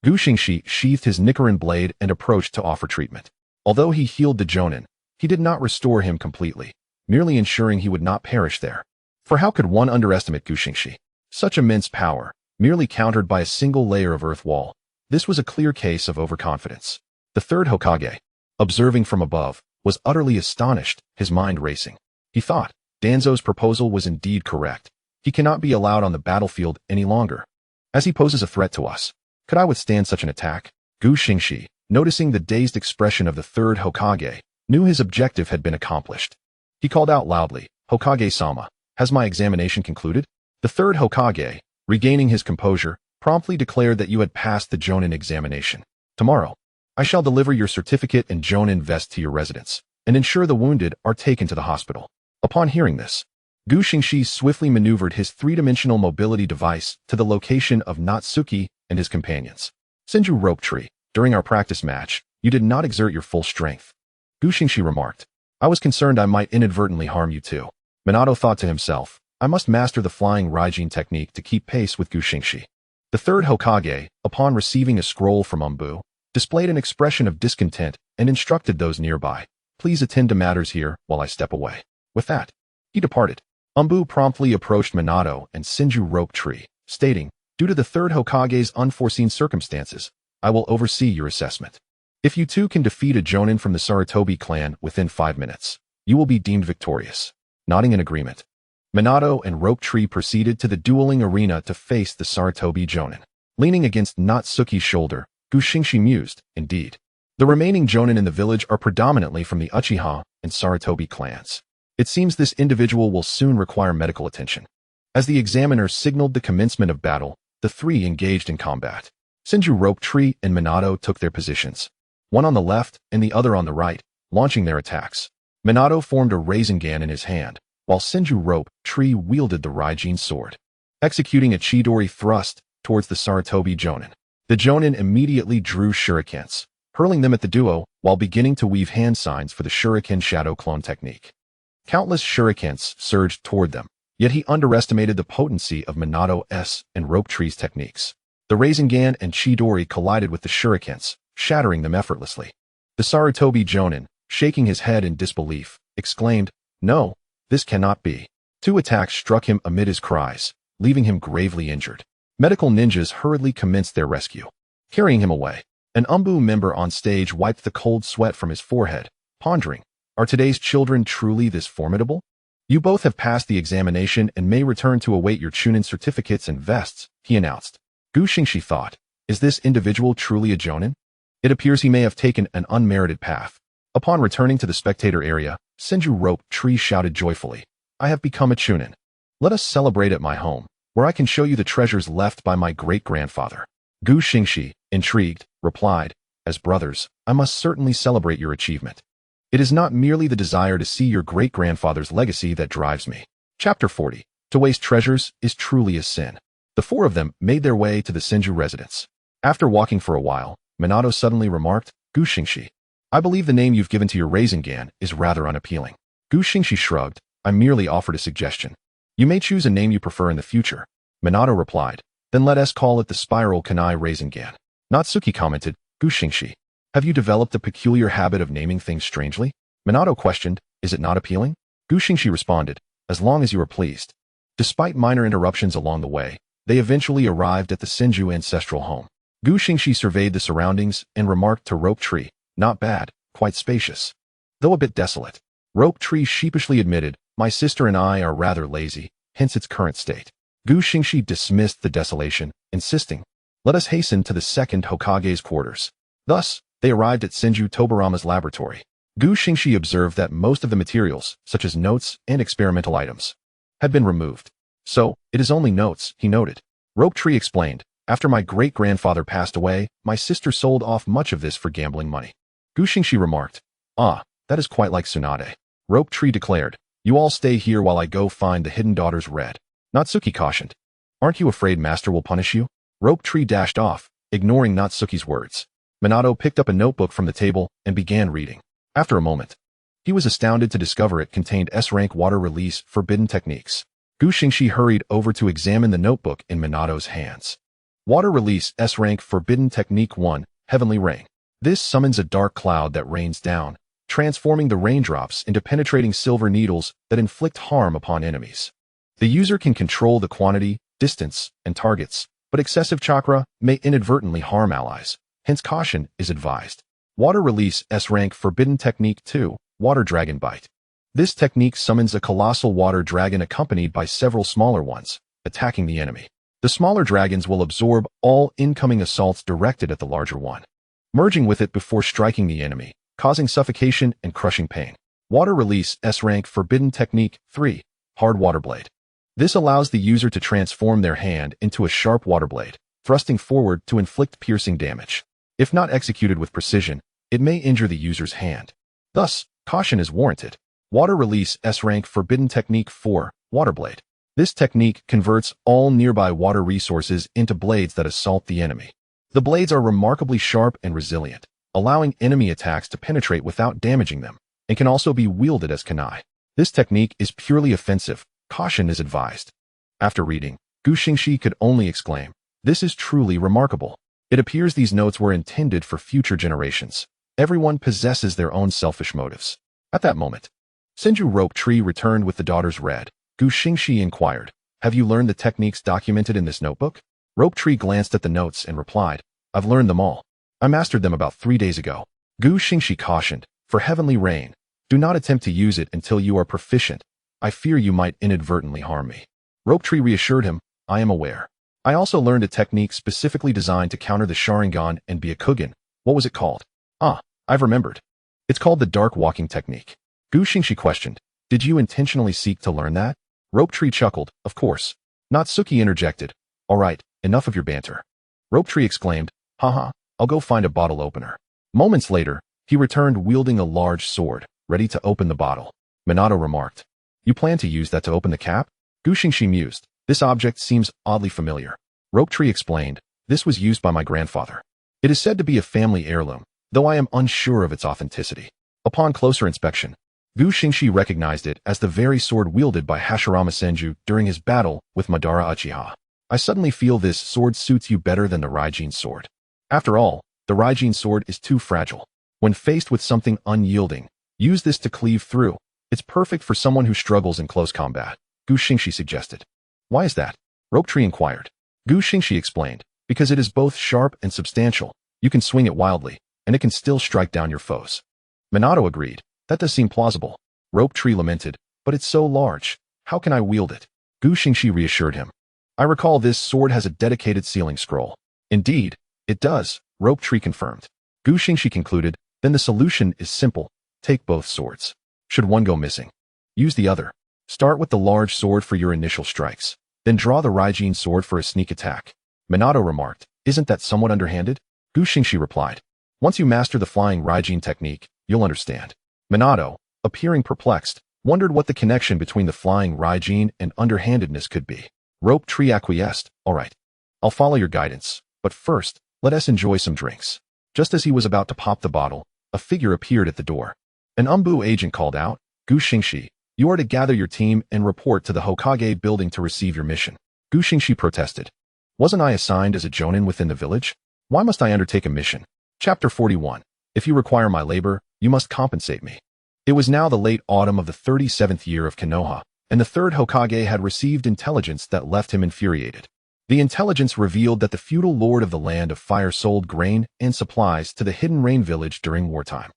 Gu Xingxi sheathed his Nichiren blade and approached to offer treatment. Although he healed the Jonin, he did not restore him completely, merely ensuring he would not perish there. For how could one underestimate Gu Xingxi? Such immense power, merely countered by a single layer of earth wall. This was a clear case of overconfidence. The third Hokage, observing from above, was utterly astonished, his mind racing. He thought, Danzo's proposal was indeed correct. He cannot be allowed on the battlefield any longer. As he poses a threat to us, could I withstand such an attack? Gu Xingxi, noticing the dazed expression of the third Hokage, knew his objective had been accomplished. He called out loudly, Hokage-sama, has my examination concluded? The third Hokage, regaining his composure, promptly declared that you had passed the Jonin examination. Tomorrow, I shall deliver your certificate and Jonin vest to your residence, and ensure the wounded are taken to the hospital. Upon hearing this, Gu Xingxi swiftly maneuvered his three-dimensional mobility device to the location of Natsuki and his companions. Senju Rope Tree, during our practice match, you did not exert your full strength. Gu Xingxi remarked, I was concerned I might inadvertently harm you too. Minato thought to himself, I must master the flying Raijin technique to keep pace with Gu Xingxi. The third Hokage, upon receiving a scroll from Umbu, displayed an expression of discontent and instructed those nearby, please attend to matters here while I step away. With that, he departed. Umbu promptly approached Minato and Senju Rope Tree, stating, due to the third Hokage's unforeseen circumstances, I will oversee your assessment. If you two can defeat a Jonin from the Sarutobi clan within 5 minutes, you will be deemed victorious. Nodding in agreement, Minato and Rope Tree proceeded to the dueling arena to face the Sarutobi Jonin. Leaning against Natsuki's shoulder, Gu Xingxi mused, indeed. The remaining Jonin in the village are predominantly from the Uchiha and Sarutobi clans. It seems this individual will soon require medical attention. As the examiner signaled the commencement of battle, the three engaged in combat. Senju Rope Tree and Minato took their positions, one on the left and the other on the right, launching their attacks. Minato formed a Rinnegan in his hand, while Senju Rope Tree wielded the Raijin sword, executing a Chidori thrust towards the Sarutobi Jonin. The Jonin immediately drew shurikens, hurling them at the duo while beginning to weave hand signs for the shuriken shadow clone technique. Countless shurikens surged toward them, yet he underestimated the potency of Minato's and Rope Tree's techniques. The Rinnegan and Chidori collided with the shurikens, shattering them effortlessly. The Sarutobi Jonin, shaking his head in disbelief, exclaimed, no, this cannot be. 2 attacks struck him amid his cries, leaving him gravely injured. Medical ninjas hurriedly commenced their rescue. Carrying him away, an Umbu member on stage wiped the cold sweat from his forehead, pondering, are today's children truly this formidable? You both have passed the examination and may return to await your Chunin certificates and vests, he announced. Gu Xingxi thought, is this individual truly a Jonin? It appears he may have taken an unmerited path. Upon returning to the spectator area, Senju Rope Tree shouted joyfully, I have become a Chunin. Let us celebrate at my home, where I can show you the treasures left by my great-grandfather. Gu Xingxi, intrigued, replied, as brothers, I must certainly celebrate your achievement. It is not merely the desire to see your great-grandfather's legacy that drives me. Chapter 40. To waste treasures is truly a sin. The 4 of them made their way to the Senju residence. After walking for a while, Minato suddenly remarked, Gu Xingxi, I believe the name you've given to your Rinnegan is rather unappealing. Gu Xingxi shrugged, I merely offered a suggestion. You may choose a name you prefer in the future. Minato replied, then let us call it the Spiral Kunai Rinnegan. Natsuki commented, Gu Xingxi, have you developed a peculiar habit of naming things strangely? Minato questioned, is it not appealing? Gu Xingxi responded, as long as you are pleased. Despite minor interruptions along the way, they eventually arrived at the Senju ancestral home. Gu Xingxi surveyed the surroundings and remarked to Rope Tree, not bad, quite spacious, though a bit desolate. Rope Tree sheepishly admitted, my sister and I are rather lazy, hence its current state. Gu Xingxi dismissed the desolation, insisting, let us hasten to the second Hokage's quarters. Thus, they arrived at Senju Tobarama's laboratory. Gu Xingxi observed that most of the materials, such as notes and experimental items, had been removed. So, it is only notes, he noted. Rope Tree explained, after my great-grandfather passed away, my sister sold off much of this for gambling money. Gu Xingxi remarked, ah, that is quite like Tsunade. Rope Tree declared, you all stay here while I go find the hidden daughter's red. Natsuki cautioned, aren't you afraid Master will punish you? Rope Tree dashed off, ignoring Natsuki's words. Minato picked up a notebook from the table and began reading. After a moment, He was astounded to discover it contained S-rank water release forbidden techniques. Xingxi hurried over to examine the notebook in Minato's hands. Water release S-rank forbidden technique 1, heavenly rain. This summons a dark cloud that rains down, transforming the raindrops into penetrating silver needles that inflict harm upon enemies. The user can control the quantity, distance, and targets, but excessive chakra may inadvertently harm allies, hence caution is advised. Water release S-rank forbidden technique 2, water dragon bite. This technique summons a colossal water dragon accompanied by several smaller ones, attacking the enemy. The smaller dragons will absorb all incoming assaults directed at the larger one, merging with it before striking the enemy, causing suffocation and crushing pain. Water release S-rank forbidden technique 3, hard water blade. This allows the user to transform their hand into a sharp water blade, thrusting forward to inflict piercing damage. If not executed with precision, it may injure the user's hand. Thus, caution is warranted. Water release S-rank forbidden technique 4, water blade. This technique converts all nearby water resources into blades that assault the enemy. The blades are remarkably sharp and resilient, allowing enemy attacks to penetrate without damaging them, and can also be wielded as kunai. This technique is purely offensive. Caution is advised. After reading, Xingxi could only exclaim, "This is truly remarkable." It appears these notes were intended for future generations. Everyone possesses their own selfish motives. At that moment, Senju Rope Tree returned with the daughters read. Xingxi inquired, "Have you learned the techniques documented in this notebook?" Rope Tree glanced at the notes and replied, "I've learned them all. I mastered them about 3 days ago." Xingxi cautioned, "For heavenly rain, do not attempt to use it until you are proficient. I fear you might inadvertently harm me." Rope Tree reassured him, "I am aware. I also learned a technique specifically designed to counter the Sharingan and Byakugan. What was it called?" "Ah, I've remembered. It's called the dark walking technique." Xingxi questioned, "Did you intentionally seek to learn that?" Rope Tree chuckled, "Of course." Natsuki interjected, "All right, enough of your banter." Rope Tree exclaimed, "Haha, I'll go find a bottle opener." Moments later, he returned wielding a large sword, ready to open the bottle. Minato remarked, "You plan to use that to open the cap?" Xingxi mused, "This object seems oddly familiar." Rope Tree explained, "This was used by my grandfather. It is said to be a family heirloom, though I am unsure of its authenticity." Upon closer inspection, Xingxi recognized it as the very sword wielded by Hashirama Senju during his battle with Madara Uchiha. "I suddenly feel this sword suits you better than the Raijin sword. After all, the Raijin sword is too fragile. When faced with something unyielding, use this to cleave through. It's perfect for someone who struggles in close combat," Xingxi suggested. "Why is that?" Rope Tree inquired. Xingxi explained, "Because it is both sharp and substantial. You can swing it wildly, and it can still strike down your foes." Minato agreed, "That does seem plausible." Rope Tree lamented, "But it's so large. How can I wield it?" Xingxi reassured him, "I recall this sword has a dedicated sealing scroll." "Indeed, it does," Rope Tree confirmed. Xingxi concluded, "Then the solution is simple. Take both swords. Should one go missing, use the other. Start with the large sword for your initial strikes, then draw the Raijin sword for a sneak attack." Minato remarked, "Isn't that somewhat underhanded?" Xingxi replied, "Once you master the flying Raijin technique, you'll understand." Minato, appearing perplexed, wondered what the connection between the flying Raijin and underhandedness could be. Rope Tree acquiesced, "All right. I'll follow your guidance, but first, let us enjoy some drinks." Just as he was about to pop the bottle, a figure appeared at the door. An Umbu agent called out, "Xingxi, you are to gather your team and report to the Hokage building to receive your mission." Xingxi protested, "Wasn't I assigned as a jonin within the village? Why must I undertake a mission?" Chapter 41. If you require my labor, you must compensate me. It was now the late autumn of the 37th year of Konoha, and the third Hokage had received intelligence that left him infuriated. The intelligence revealed that the feudal lord of the Land of Fire sold grain and supplies to the Hidden Rain village during wartime.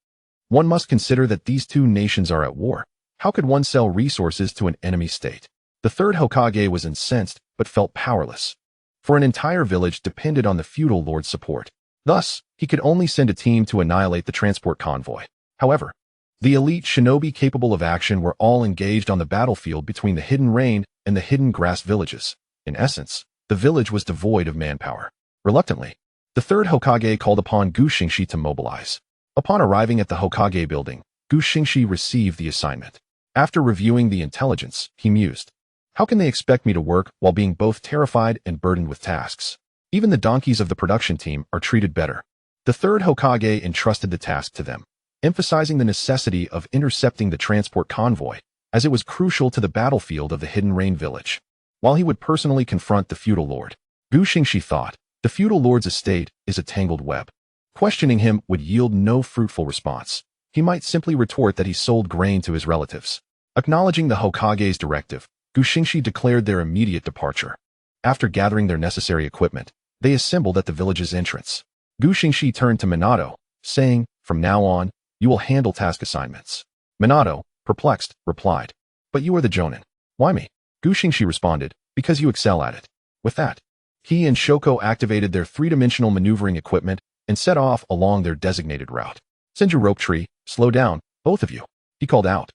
One must consider that these two nations are at war. How could one sell resources to an enemy state? The third Hokage was incensed, but felt powerless. For an entire village depended on the feudal lord's support. Thus, he could only send a team to annihilate the transport convoy. However, the elite shinobi capable of action were all engaged on the battlefield between the Hidden Rain and the Hidden Grass villages. In essence, the village was devoid of manpower. Reluctantly, the third Hokage called upon Xingxi to mobilize. Upon arriving at the Hokage building, Xingxi received the assignment. After reviewing the intelligence, he mused, "How can they expect me to work while being both terrified and burdened with tasks? Even the donkeys of the production team are treated better." The third Hokage entrusted the task to them. emphasizing the necessity of intercepting the transport convoy, as it was crucial to the battlefield of the Hidden Rain village. While he would personally confront the feudal lord, Gu Xingxi thought, the feudal lord's estate is a tangled web. Questioning him would yield no fruitful response. He might simply retort that he sold grain to his relatives. Acknowledging the Hokage's directive, Gu Xingxi declared their immediate departure. After gathering their necessary equipment, they assembled at the village's entrance. Gu Xingxi turned to Minato, saying, "From now on, you will handle task assignments." Minato, perplexed, replied, "But you are the Jonin. Why me?" Gu Xingxi responded, "Because you excel at it." With that, he and Shoko activated their three-dimensional maneuvering equipment and set off along their designated route. "Senju Rope Tree, slow down, both of you," he called out,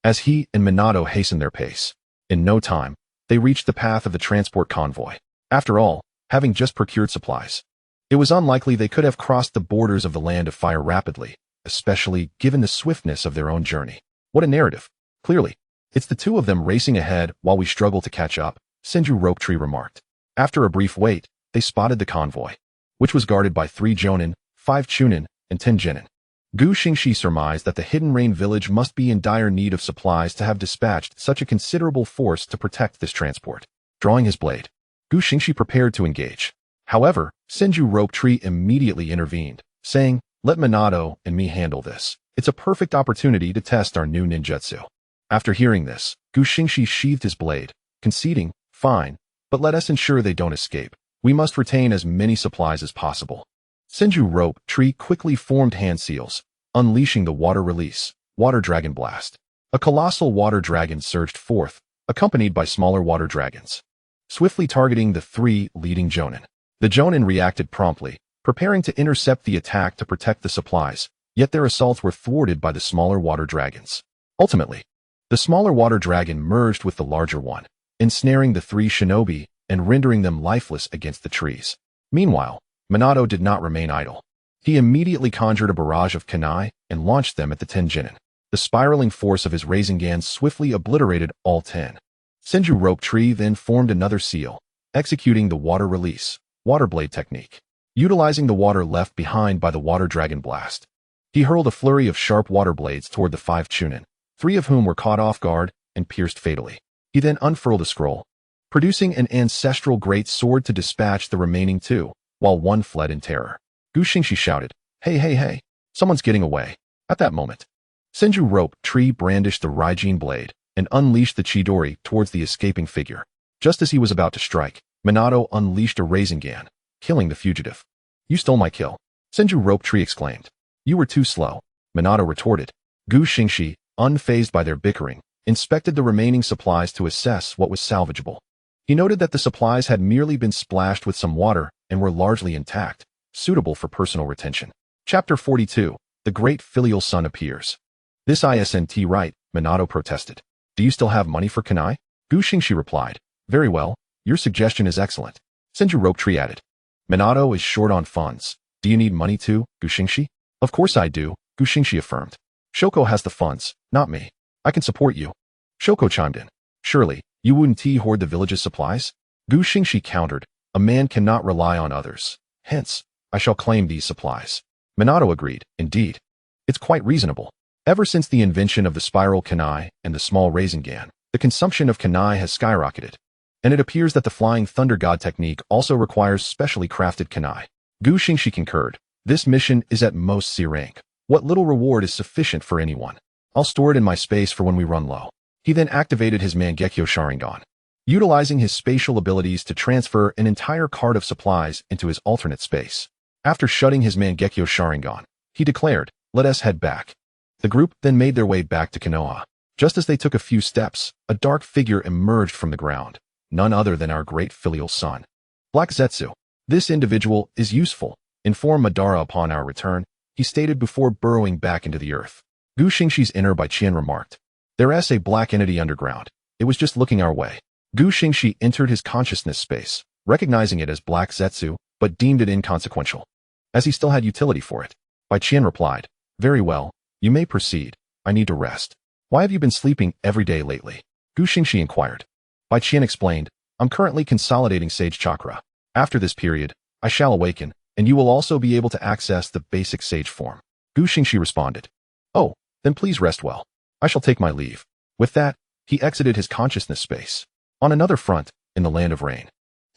as he and Minato hastened their pace. In no time, they reached the path of the transport convoy. After all, having just procured supplies, it was unlikely they could have crossed the borders of the Land of Fire rapidly, especially given the swiftness of their own journey. What a narrative. Clearly, it's the two of them racing ahead while we struggle to catch up, Senju Rope Tree remarked. After a brief wait, they spotted the convoy, which was guarded by 3 Jonin, 5 Chunin, and 10 Genin. Gu Xingxi surmised that the Hidden Rain village must be in dire need of supplies to have dispatched such a considerable force to protect this transport. Drawing his blade, Gu Xingxi prepared to engage. However, Senju Rope Tree immediately intervened, saying, "Let Minato and me handle this. It's a perfect opportunity to test our new ninjutsu." After hearing this, Gu Xingxi sheathed his blade, conceding, "Fine, but let us ensure they don't escape. We must retain as many supplies as possible." Senju Rope Tree quickly formed hand seals, unleashing the water release, Water Dragon Blast. A colossal water dragon surged forth, accompanied by smaller water dragons, swiftly targeting the 3 leading Jonin. The Jonin reacted promptly, preparing to intercept the attack to protect the supplies, yet their assaults were thwarted by the smaller water dragons. Ultimately, the smaller water dragon merged with the larger one, ensnaring the 3 shinobi and rendering them lifeless against the trees. Meanwhile, Minato did not remain idle. He immediately conjured a barrage of kunai and launched them at the 10 Genin. The spiraling force of his Rinnegan swiftly obliterated all 10. Senju Rope Tree then formed another seal, executing the water release, water blade technique. Utilizing the water left behind by the Water Dragon Blast, he hurled a flurry of sharp water blades toward the 5 Chunin, 3 of whom were caught off guard and pierced fatally. He then unfurled a scroll, producing an ancestral great sword to dispatch the remaining 2, while one fled in terror. Gu Xingxi shouted, "Hey, hey, hey, someone's getting away." At that moment, Senju Rope Tree brandished the Raijin blade and unleashed the Chidori towards the escaping figure. Just as he was about to strike, Minato unleashed a Rinnegan, killing the fugitive. "You stole my kill," Senju Rope Tree exclaimed. "You were too slow," Minato retorted. Gu Xingxi, unfazed by their bickering, inspected the remaining supplies to assess what was salvageable. He noted that the supplies had merely been splashed with some water and were largely intact, suitable for personal retention. Chapter 42, The Great Filial Son Appears. "This isn't right," Minato protested. "Do you still have money for kunai?" Gu Xingxi replied, "Very well, your suggestion is excellent." Senju Rope Tree added, "Minato is short on funds. Do you need money too, Gu Xingxi?" "Of course I do," Gu Xingxi affirmed. "Shoko has the funds, not me. I can support you." Shoko chimed in. "Surely, you wouldn't hoard the village's supplies?" Gu Xingxi countered, "A man cannot rely on others. Hence, I shall claim these supplies." Minato agreed, "Indeed. It's quite reasonable. Ever since the invention of the spiral kunai and the small Rinnegan, the consumption of kunai has skyrocketed. And it appears that the Flying Thunder God technique also requires specially crafted kunai." Gu Xingxi concurred. "This mission is at most C rank. What little reward is sufficient for anyone? I'll store it in my space for when we run low." He then activated his Mangekyo Sharingan, utilizing his spatial abilities to transfer an entire cart of supplies into his alternate space. After shutting his Mangekyo Sharingan, he declared, "Let us head back." The group then made their way back to Konoha. Just as they took a few steps, a dark figure emerged from the ground, none other than our great filial son. "Black Zetsu. This individual is useful. Inform Madara upon our return," he stated before burrowing back into the earth. Gu Xingxi's inner by Qian remarked, "There's a black entity underground. It was just looking our way." Gu Xingxi entered his consciousness space, recognizing it as Black Zetsu, but deemed it inconsequential, as he still had utility for it. Bai Qian replied, "Very well, you may proceed. I need to rest." "Why have you been sleeping every day lately?" Gu Xingxi inquired. Bai Qian explained, "I'm currently consolidating Sage Chakra. After this period, I shall awaken, and you will also be able to access the basic Sage form." Gu Xingxi responded, Oh, then please rest well. I shall take my leave. With that, he exited his consciousness space. On another front, in the land of rain,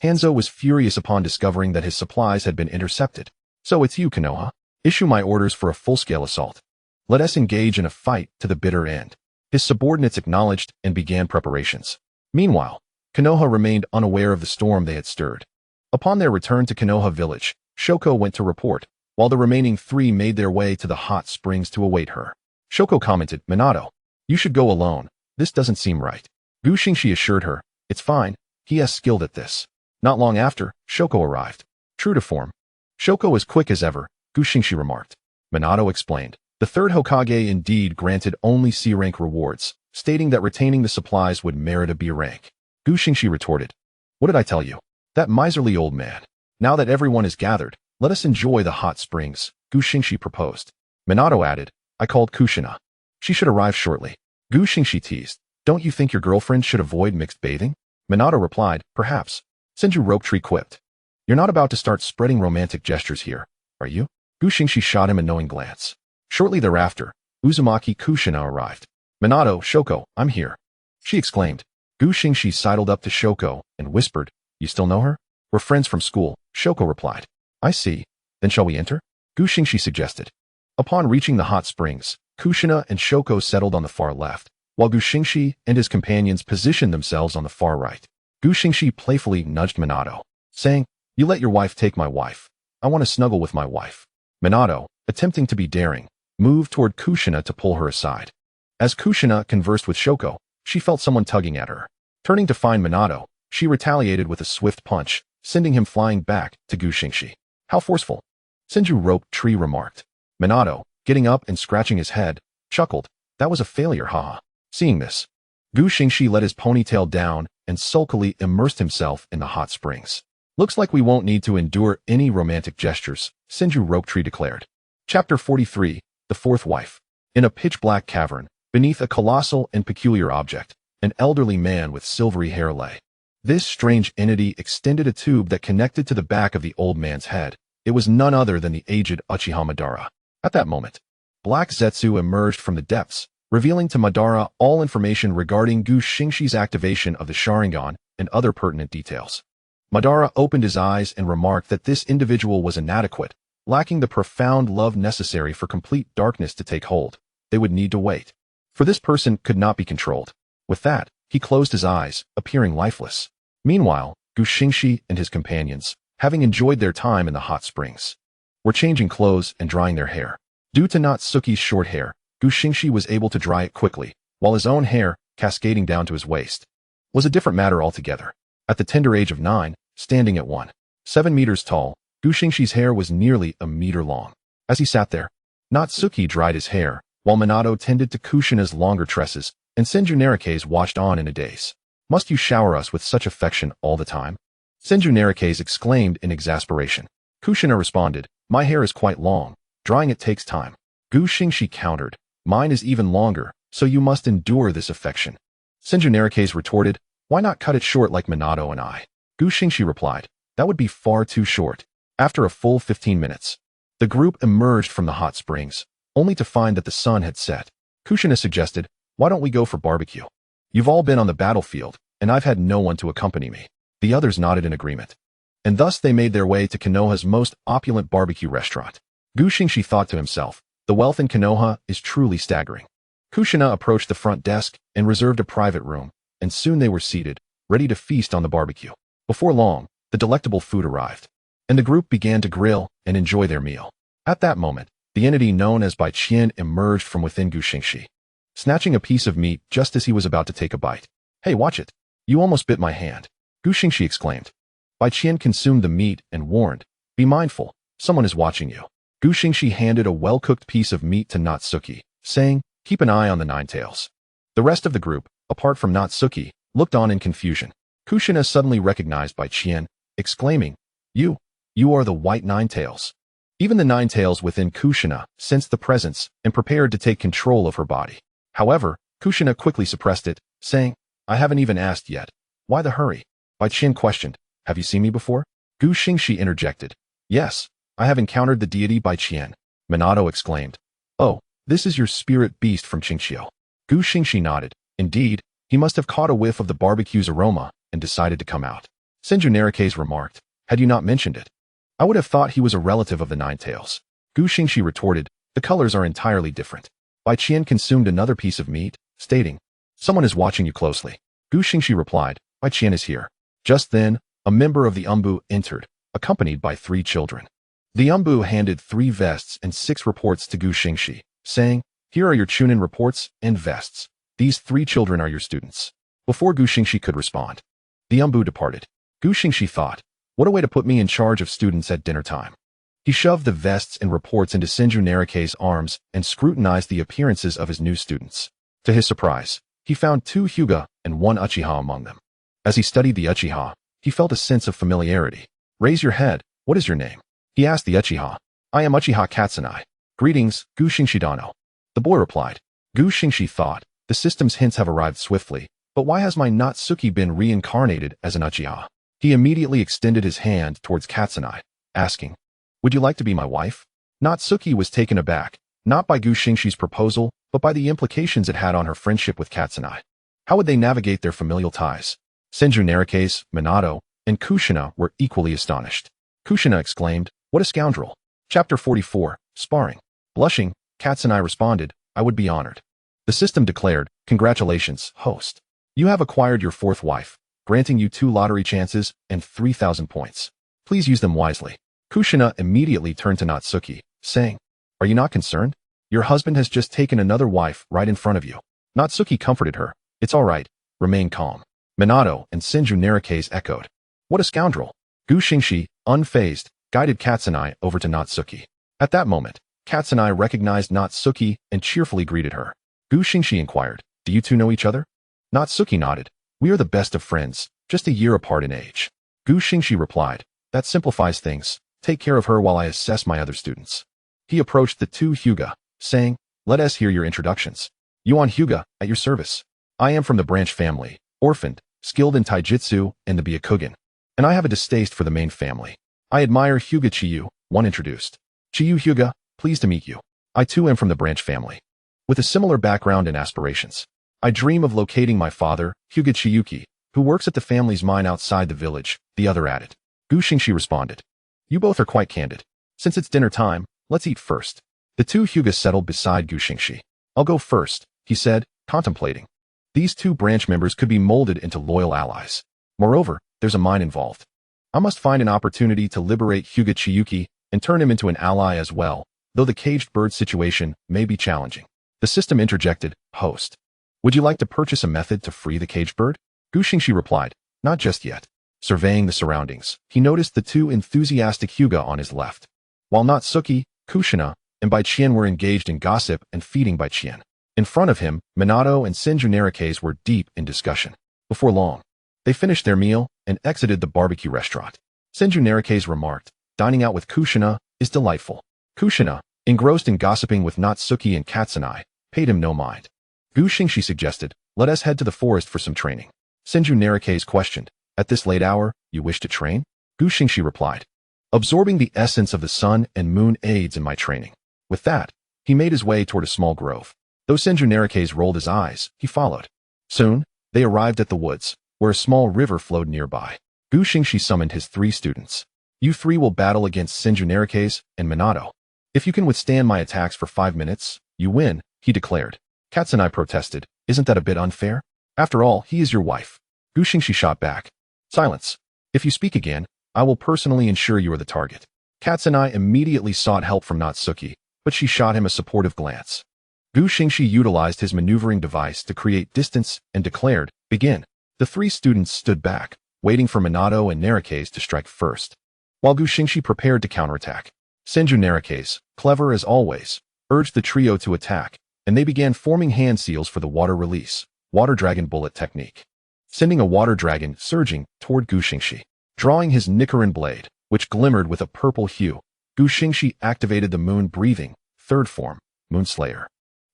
Hanzo was furious upon discovering that his supplies had been intercepted. So it's you, Konoha. Issue my orders for a full-scale assault. Let us engage in a fight to the bitter end. His subordinates acknowledged and began preparations. Meanwhile, Konoha remained unaware of the storm they had stirred. Upon their return to Konoha village, Shoko went to report, while the remaining three made their way to the hot springs to await her. Shoko commented, Minato, you should go alone. This doesn't seem right. Xingxi assured her, it's fine, he has skilled at this. Not long after, Shoko arrived. True to form. Shoko is quick as ever, Xingxi remarked. Minato explained. The third Hokage indeed granted only C-rank rewards, stating that retaining the supplies would merit a B rank. Xingxi retorted. What did I tell you? That miserly old man. Now that everyone is gathered, let us enjoy the hot springs, Xingxi proposed. Minato added, I called Kushina. She should arrive shortly. Xingxi teased. Don't you think your girlfriend should avoid mixed bathing? Minato replied, perhaps. Senju Ropetree quipped. You're not about to start spreading romantic gestures here, are you? Xingxi shot him a knowing glance. Shortly thereafter, Uzumaki Kushina arrived. Minato, Shoko, I'm here. She exclaimed. Xingxi sidled up to Shoko and whispered, you still know her? We're friends from school, Shoko replied. I see. Then shall we enter? Xingxi suggested. Upon reaching the hot springs, Kushina and Shoko settled on the far left, while Xingxi and his companions positioned themselves on the far right. Xingxi playfully nudged Minato, saying, you let your wife take my wife. I want to snuggle with my wife. Minato, attempting to be daring, moved toward Kushina to pull her aside. As Kushina conversed with Shoko, she felt someone tugging at her. Turning to find Minato, she retaliated with a swift punch, sending him flying back to Xingxi. How forceful. Senju Ropetree remarked. Minato, getting up and scratching his head, chuckled. That was a failure, haha. Seeing this, Xingxi let his ponytail down and sulkily immersed himself in the hot springs. Looks like we won't need to endure any romantic gestures, Senju Ropetree declared. Chapter 43, The Fourth Wife. In a pitch-black cavern, beneath a colossal and peculiar object, an elderly man with silvery hair lay. This strange entity extended a tube that connected to the back of the old man's head. It was none other than the aged Uchiha Madara. At that moment, Black Zetsu emerged from the depths, revealing to Madara all information regarding Xingxi's activation of the Sharingan and other pertinent details. Madara opened his eyes and remarked that this individual was inadequate, lacking the profound love necessary for complete darkness to take hold. They would need to wait. For this person could not be controlled. With that, he closed his eyes, appearing lifeless. Meanwhile, Xingxi and his companions, having enjoyed their time in the hot springs, were changing clothes and drying their hair. Due to Natsuki's short hair, Xingxi was able to dry it quickly, while his own hair, cascading down to his waist, was a different matter altogether. At the tender age of 9, standing at 1.7 meters tall, Xingxi's hair was nearly a meter long. As he sat there, Natsuki dried his hair, while Minato tended to Kushina's longer tresses, and Senju Narikes watched on in a daze. Must you shower us with such affection all the time? Senju Narikes exclaimed in exasperation. Kushina responded, my hair is quite long. Drying it takes time. Xingxi countered, mine is even longer, so you must endure this affection. Senju Narikes retorted, why not cut it short like Minato and I? Xingxi replied, that would be far too short. After a full 15 minutes, the group emerged from the hot springs, only to find that the sun had set. Kushina suggested, why don't we go for barbecue? You've all been on the battlefield, and I've had no one to accompany me. The others nodded in agreement. And thus they made their way to Konoha's most opulent barbecue restaurant. Xingxi thought to himself, the wealth in Konoha is truly staggering. Kushina approached the front desk and reserved a private room, and soon they were seated, ready to feast on the barbecue. Before long, the delectable food arrived, and the group began to grill and enjoy their meal. At that moment, the entity known as Bai Qian emerged from within Xingxi, snatching a piece of meat just as he was about to take a bite. Hey, watch it. You almost bit my hand. Xingxi exclaimed. Bai Qian consumed the meat and warned, be mindful, someone is watching you. Xingxi handed a well-cooked piece of meat to Natsuki, saying, keep an eye on the Ninetales. The rest of the group, apart from Natsuki, looked on in confusion. Kushina suddenly recognized Bai Qian, exclaiming, you are the white Ninetales. Even the Ninetales within Kushina sensed the presence and prepared to take control of her body. However, Kushina quickly suppressed it, saying, I haven't even asked yet. Why the hurry? Bai Qian questioned, have you seen me before? Xingxi interjected, yes, I have encountered the deity Bai Qian. Minato exclaimed, oh, This is your spirit beast from Xingxi. Gu Xingxi nodded. Indeed, he must have caught a whiff of the barbecue's aroma and decided to come out. Senju Narikes remarked, had you not mentioned it, I would have thought he was a relative of the Nine Tails. Gu Xingxi retorted, the colors are entirely different. Bai Qian consumed another piece of meat, stating, someone is watching you closely. Gu Xingxi replied, Bai Qian is here. Just then, a member of the Umbu entered, accompanied by 3 children. The Umbu handed 3 vests and 6 reports to Gu Xingxi, saying, here are your Chunin reports and vests. These 3 children are your students. Before Gu Xingxi could respond, the Umbu departed. Gu Xingxi thought, what a way to put me in charge of students at dinner time. He shoved the vests and reports into Senju Narike's arms and scrutinized the appearances of his new students. To his surprise, he found 2 Hyuga and 1 Uchiha among them. As he studied the Uchiha, he felt a sense of familiarity. Raise your head, what is your name? He asked the Uchiha. I am Uchiha Katsunai. Greetings, Gu Xingxi Dano. The boy replied. Gu Xingxi thought, the system's hints have arrived swiftly, but why has my Natsuki been reincarnated as an Uchiha? He immediately extended his hand towards Katsunai, asking, would you like to be my wife? Natsuki was taken aback, not by Gu Xingxi's proposal, but by the implications it had on her friendship with Katsunai. How would they navigate their familial ties? Senju Narikes, Minato, and Kushina were equally astonished. Kushina exclaimed, what a scoundrel. Chapter 44, Sparring. Blushing, Katsunai responded, I would be honored. The system declared, congratulations, host. You have acquired your 4th wife, granting you 2 lottery chances and 3,000 points. Please use them wisely. Kushina immediately turned to Natsuki, saying, are you not concerned? Your husband has just taken another wife right in front of you. Natsuki comforted her. It's all right. Remain calm. Minato and Senju Narikes echoed. What a scoundrel. Gu Xingxi, unfazed, guided Katsunai over to Natsuki. At that moment, Katsunai recognized Natsuki and cheerfully greeted her. Gu Xingxi inquired, do you 2 know each other? Natsuki nodded. We are the best of friends, just a year apart in age. Gu Xingxi replied, that simplifies things. Take care of her while I assess my other students. He approached the 2 Hyuga, saying, let us hear your introductions. Yuan Hyuga, at your service. I am from the branch family, orphaned, skilled in taijutsu and the Byakugan, and I have a distaste for the main family. I admire Hyuga Chiyu, one introduced. Chiyu Hyuga, pleased to meet you. I too am from the branch family. With a similar background and aspirations. I dream of locating my father, Hyuga Chiyuki, who works at the family's mine outside the village, the other added. Gu Xingxi responded. You both are quite candid. Since it's dinner time, let's eat first. The 2 Hyuga settled beside Gu Xingxi. I'll go first, he said, contemplating. These 2 branch members could be molded into loyal allies. Moreover, there's a mine involved. I must find an opportunity to liberate Hyuga Chiyuki and turn him into an ally as well, though the caged bird situation may be challenging. The system interjected, host. Would you like to purchase a method to free the caged bird? Gu Xingxi replied, not just yet. Surveying the surroundings, he noticed the 2 enthusiastic Hyuga on his left. While Natsuki, Kushina, and Bai Qian were engaged in gossip and feeding Bai Qian. In front of him, Minato and Senju Narikes were deep in discussion. Before long, they finished their meal and exited the barbecue restaurant. Senju Narikes remarked, dining out with Kushina is delightful. Kushina, engrossed in gossiping with Natsuki and Katsunai, paid him no mind. Gu Xingxi suggested, let us head to the forest for some training. Senju Narikes questioned, at this late hour, you wish to train? Gu Xingxi replied, absorbing the essence of the sun and moon aids in my training. With that, he made his way toward a small grove. Though Senju Narikes rolled his eyes, he followed. Soon, they arrived at the woods, where a small river flowed nearby. Gu Xingxi summoned his 3 students. You 3 will battle against Senju Narikes and Minato. If you can withstand my attacks for 5 minutes, you win, he declared. Katsunai protested, isn't that a bit unfair? After all, he is your wife. Gu Xingxi shot back. Silence. If you speak again, I will personally ensure you are the target. Katsunai immediately sought help from Natsuki, but she shot him a supportive glance. Gu Xingxi utilized his maneuvering device to create distance and declared, begin. The 3 students stood back, waiting for Minato and Narikes to strike first. While Gu Xingxi prepared to counterattack, Senju Narikes, clever as always, urged the trio to attack, and they began forming hand seals for the water release, water dragon bullet technique. Sending a water dragon surging toward Gu Xingxi. Drawing his Rinnegan blade, which glimmered with a purple hue, Gu Xingxi activated the moon-breathing, 3rd form, Moonslayer,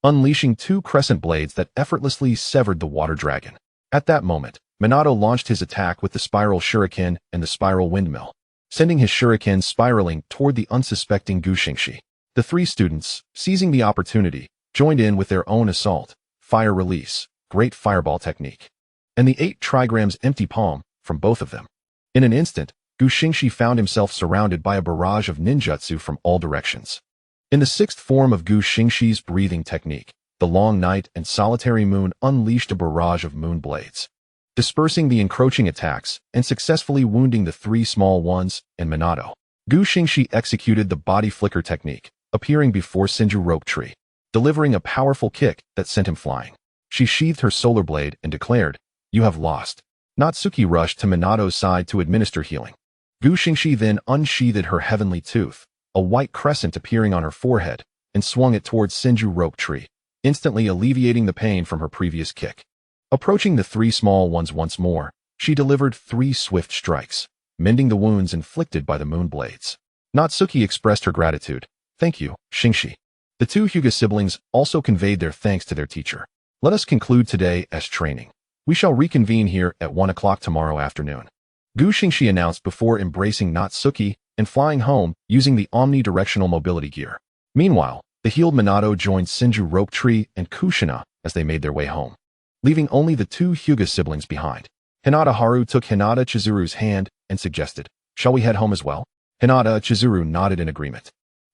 unleashing 2 crescent blades that effortlessly severed the water dragon. At that moment, Minato launched his attack with the spiral shuriken and the spiral windmill, sending his shuriken spiraling toward the unsuspecting Gu Xingxi. The 3 students, seizing the opportunity, joined in with their own assault, fire release, great fireball technique, and the 8 trigrams empty palm from both of them. In an instant, Xingxi found himself surrounded by a barrage of ninjutsu from all directions. In the 6th form of Xingxi's breathing technique, the long night and solitary moon unleashed a barrage of moon blades, dispersing the encroaching attacks and successfully wounding the 3 small ones and Minato. Xingxi executed the body flicker technique, appearing before Senju rope tree, delivering a powerful kick that sent him flying. She sheathed her solar blade and declared, "You have lost." Natsuki rushed to Minato's side to administer healing. Xingxi then unsheathed her heavenly tooth, a white crescent appearing on her forehead, and swung it towards Senju rope tree, instantly alleviating the pain from her previous kick. Approaching the 3 small ones once more, she delivered 3 swift strikes, mending the wounds inflicted by the moon blades. Natsuki expressed her gratitude. "Thank you, Xingxi." The 2 Hyuga siblings also conveyed their thanks to their teacher. Let us conclude today as training. We shall reconvene here at 1 o'clock tomorrow afternoon. Xingxi announced before embracing Natsuki and flying home using the omnidirectional mobility gear. Meanwhile, the healed Minato joined Senju rope tree and Kushina as they made their way home, leaving only the 2 Hyuga siblings behind. Hinata Haru took Hinata Chizuru's hand and suggested, "Shall we head home as well?" Hinata Chizuru nodded in agreement,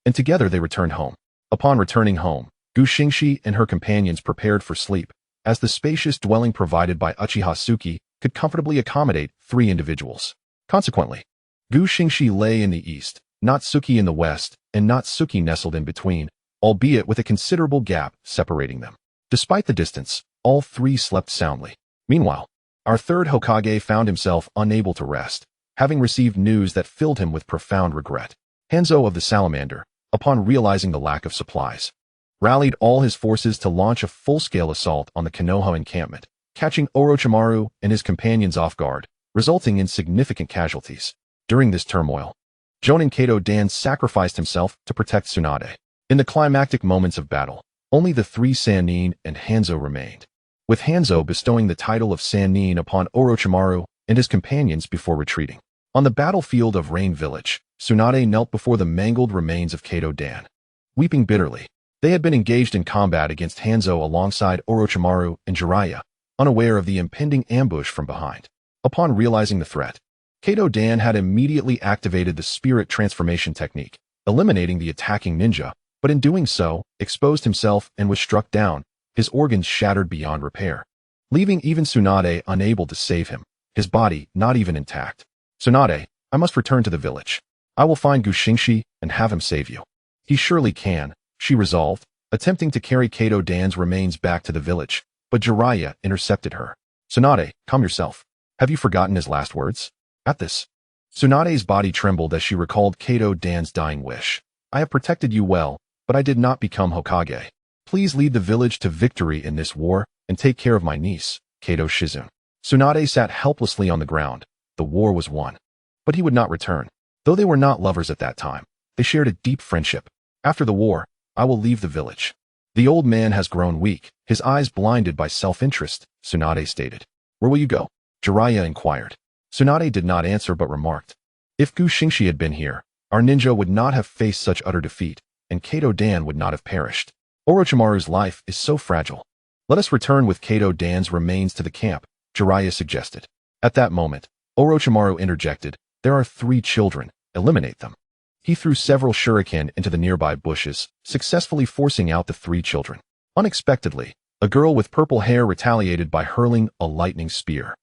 and together they returned home. Upon returning home, Xingxi and her companions prepared for sleep, as the spacious dwelling provided by Uchiha Suki could comfortably accommodate 3 individuals. Consequently, Xingxi lay in the east, Natsuki in the west, and Natsuki nestled in between, albeit with a considerable gap separating them. Despite the distance, all 3 slept soundly. Meanwhile, our 3rd Hokage found himself unable to rest, having received news that filled him with profound regret. Hanzo of the Salamander, upon realizing the lack of supplies, rallied all his forces to launch a full-scale assault on the Konoha encampment, catching Orochimaru and his companions off guard, resulting in significant casualties. During this turmoil, Jonin Kato Dan sacrificed himself to protect Tsunade. In the climactic moments of battle, only the 3 Sannin and Hanzo remained, with Hanzo bestowing the title of Sannin upon Orochimaru and his companions before retreating. On the battlefield of Rain Village, Tsunade knelt before the mangled remains of Kato Dan, weeping bitterly. They had been engaged in combat against Hanzo alongside Orochimaru and Jiraiya, unaware of the impending ambush from behind. Upon realizing the threat, Kato Dan had immediately activated the spirit transformation technique, eliminating the attacking ninja, but in doing so, exposed himself and was struck down, his organs shattered beyond repair, leaving even Tsunade unable to save him, his body not even intact. "Tsunade, I must return to the village. I will find Xingxi and have him save you." "He surely can," she resolved, attempting to carry Kato Dan's remains back to the village, but Jiraiya intercepted her. "Tsunade, calm yourself. Have you forgotten his last words?" At this, Tsunade's body trembled as she recalled Kato Dan's dying wish. "I have protected you well, but I did not become Hokage. Please lead the village to victory in this war and take care of my niece, Kato Shizune." Tsunade sat helplessly on the ground. The war was won, but he would not return. Though they were not lovers at that time, they shared a deep friendship. "After the war, I will leave the village." "The old man has grown weak, his eyes blinded by self-interest," Tsunade stated. "Where will you go?" Jiraiya inquired. Tsunade did not answer but remarked, "If Xingxi had been here, our ninja would not have faced such utter defeat, and Kato Dan would not have perished. Orochimaru's life is so fragile. Let us return with Kato Dan's remains to the camp," Jiraiya suggested. At that moment, Orochimaru interjected, "There are 3 children, eliminate them." He threw several shuriken into the nearby bushes, successfully forcing out the 3 children. Unexpectedly, a girl with purple hair retaliated by hurling a lightning spear.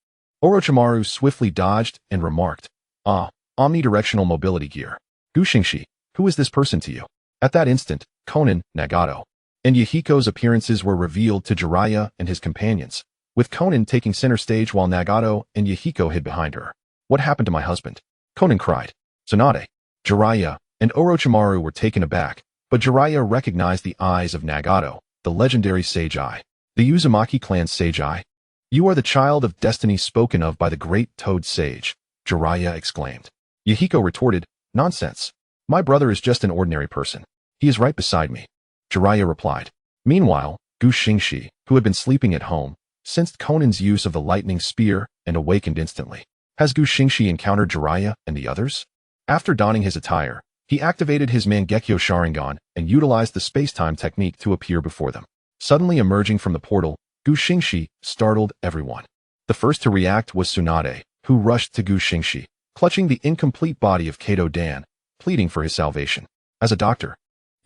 Orochimaru swiftly dodged and remarked, "Ah, omnidirectional mobility gear. Xingxi, who is this person to you?" At that instant, Konan, Nagato, and Yahiko's appearances were revealed to Jiraiya and his companions, with Konan taking center stage while Nagato and Yahiko hid behind her. "What happened to my husband?" Konan cried. "Tsunade." Jiraiya and Orochimaru were taken aback, but Jiraiya recognized the eyes of Nagato, the legendary Sage Eye, the Uzumaki clan's Sage Eye. "You are the child of destiny spoken of by the great Toad Sage," Jiraiya exclaimed. Yahiko retorted, "Nonsense. My brother is just an ordinary person. He is right beside me," Jiraiya replied. Meanwhile, Xingxi, who had been sleeping at home, sensed Konan's use of the lightning spear and awakened instantly. Has Xingxi encountered Jiraiya and the others? After donning his attire, He activated his Mangekyo Sharingan and utilized the space-time technique to appear before them. Suddenly emerging from the portal, Xingxi startled everyone. The first to react was Tsunade, who rushed to Xingxi, clutching the incomplete body of Kato Dan, pleading for his salvation. As a doctor,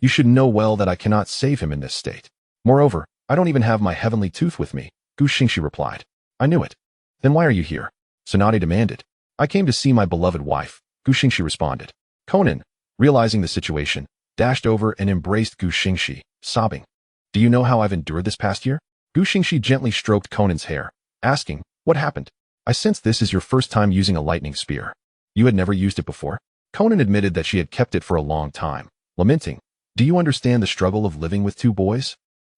you should know well that I cannot save him in this state. Moreover, I don't even have my heavenly tooth with me, Xingxi replied. I knew it. Then why are you here? Tsunade demanded. I came to see my beloved wife, Xingxi responded. Konan, realizing the situation, dashed over and embraced Xingxi, sobbing. Do you know how I've endured this past year? Xingxi gently stroked Konan's hair, asking, what happened? I sense this is your first time using a lightning spear. You had never used it before? Konan admitted that she had kept it for a long time, lamenting, do you understand the struggle of living with two boys?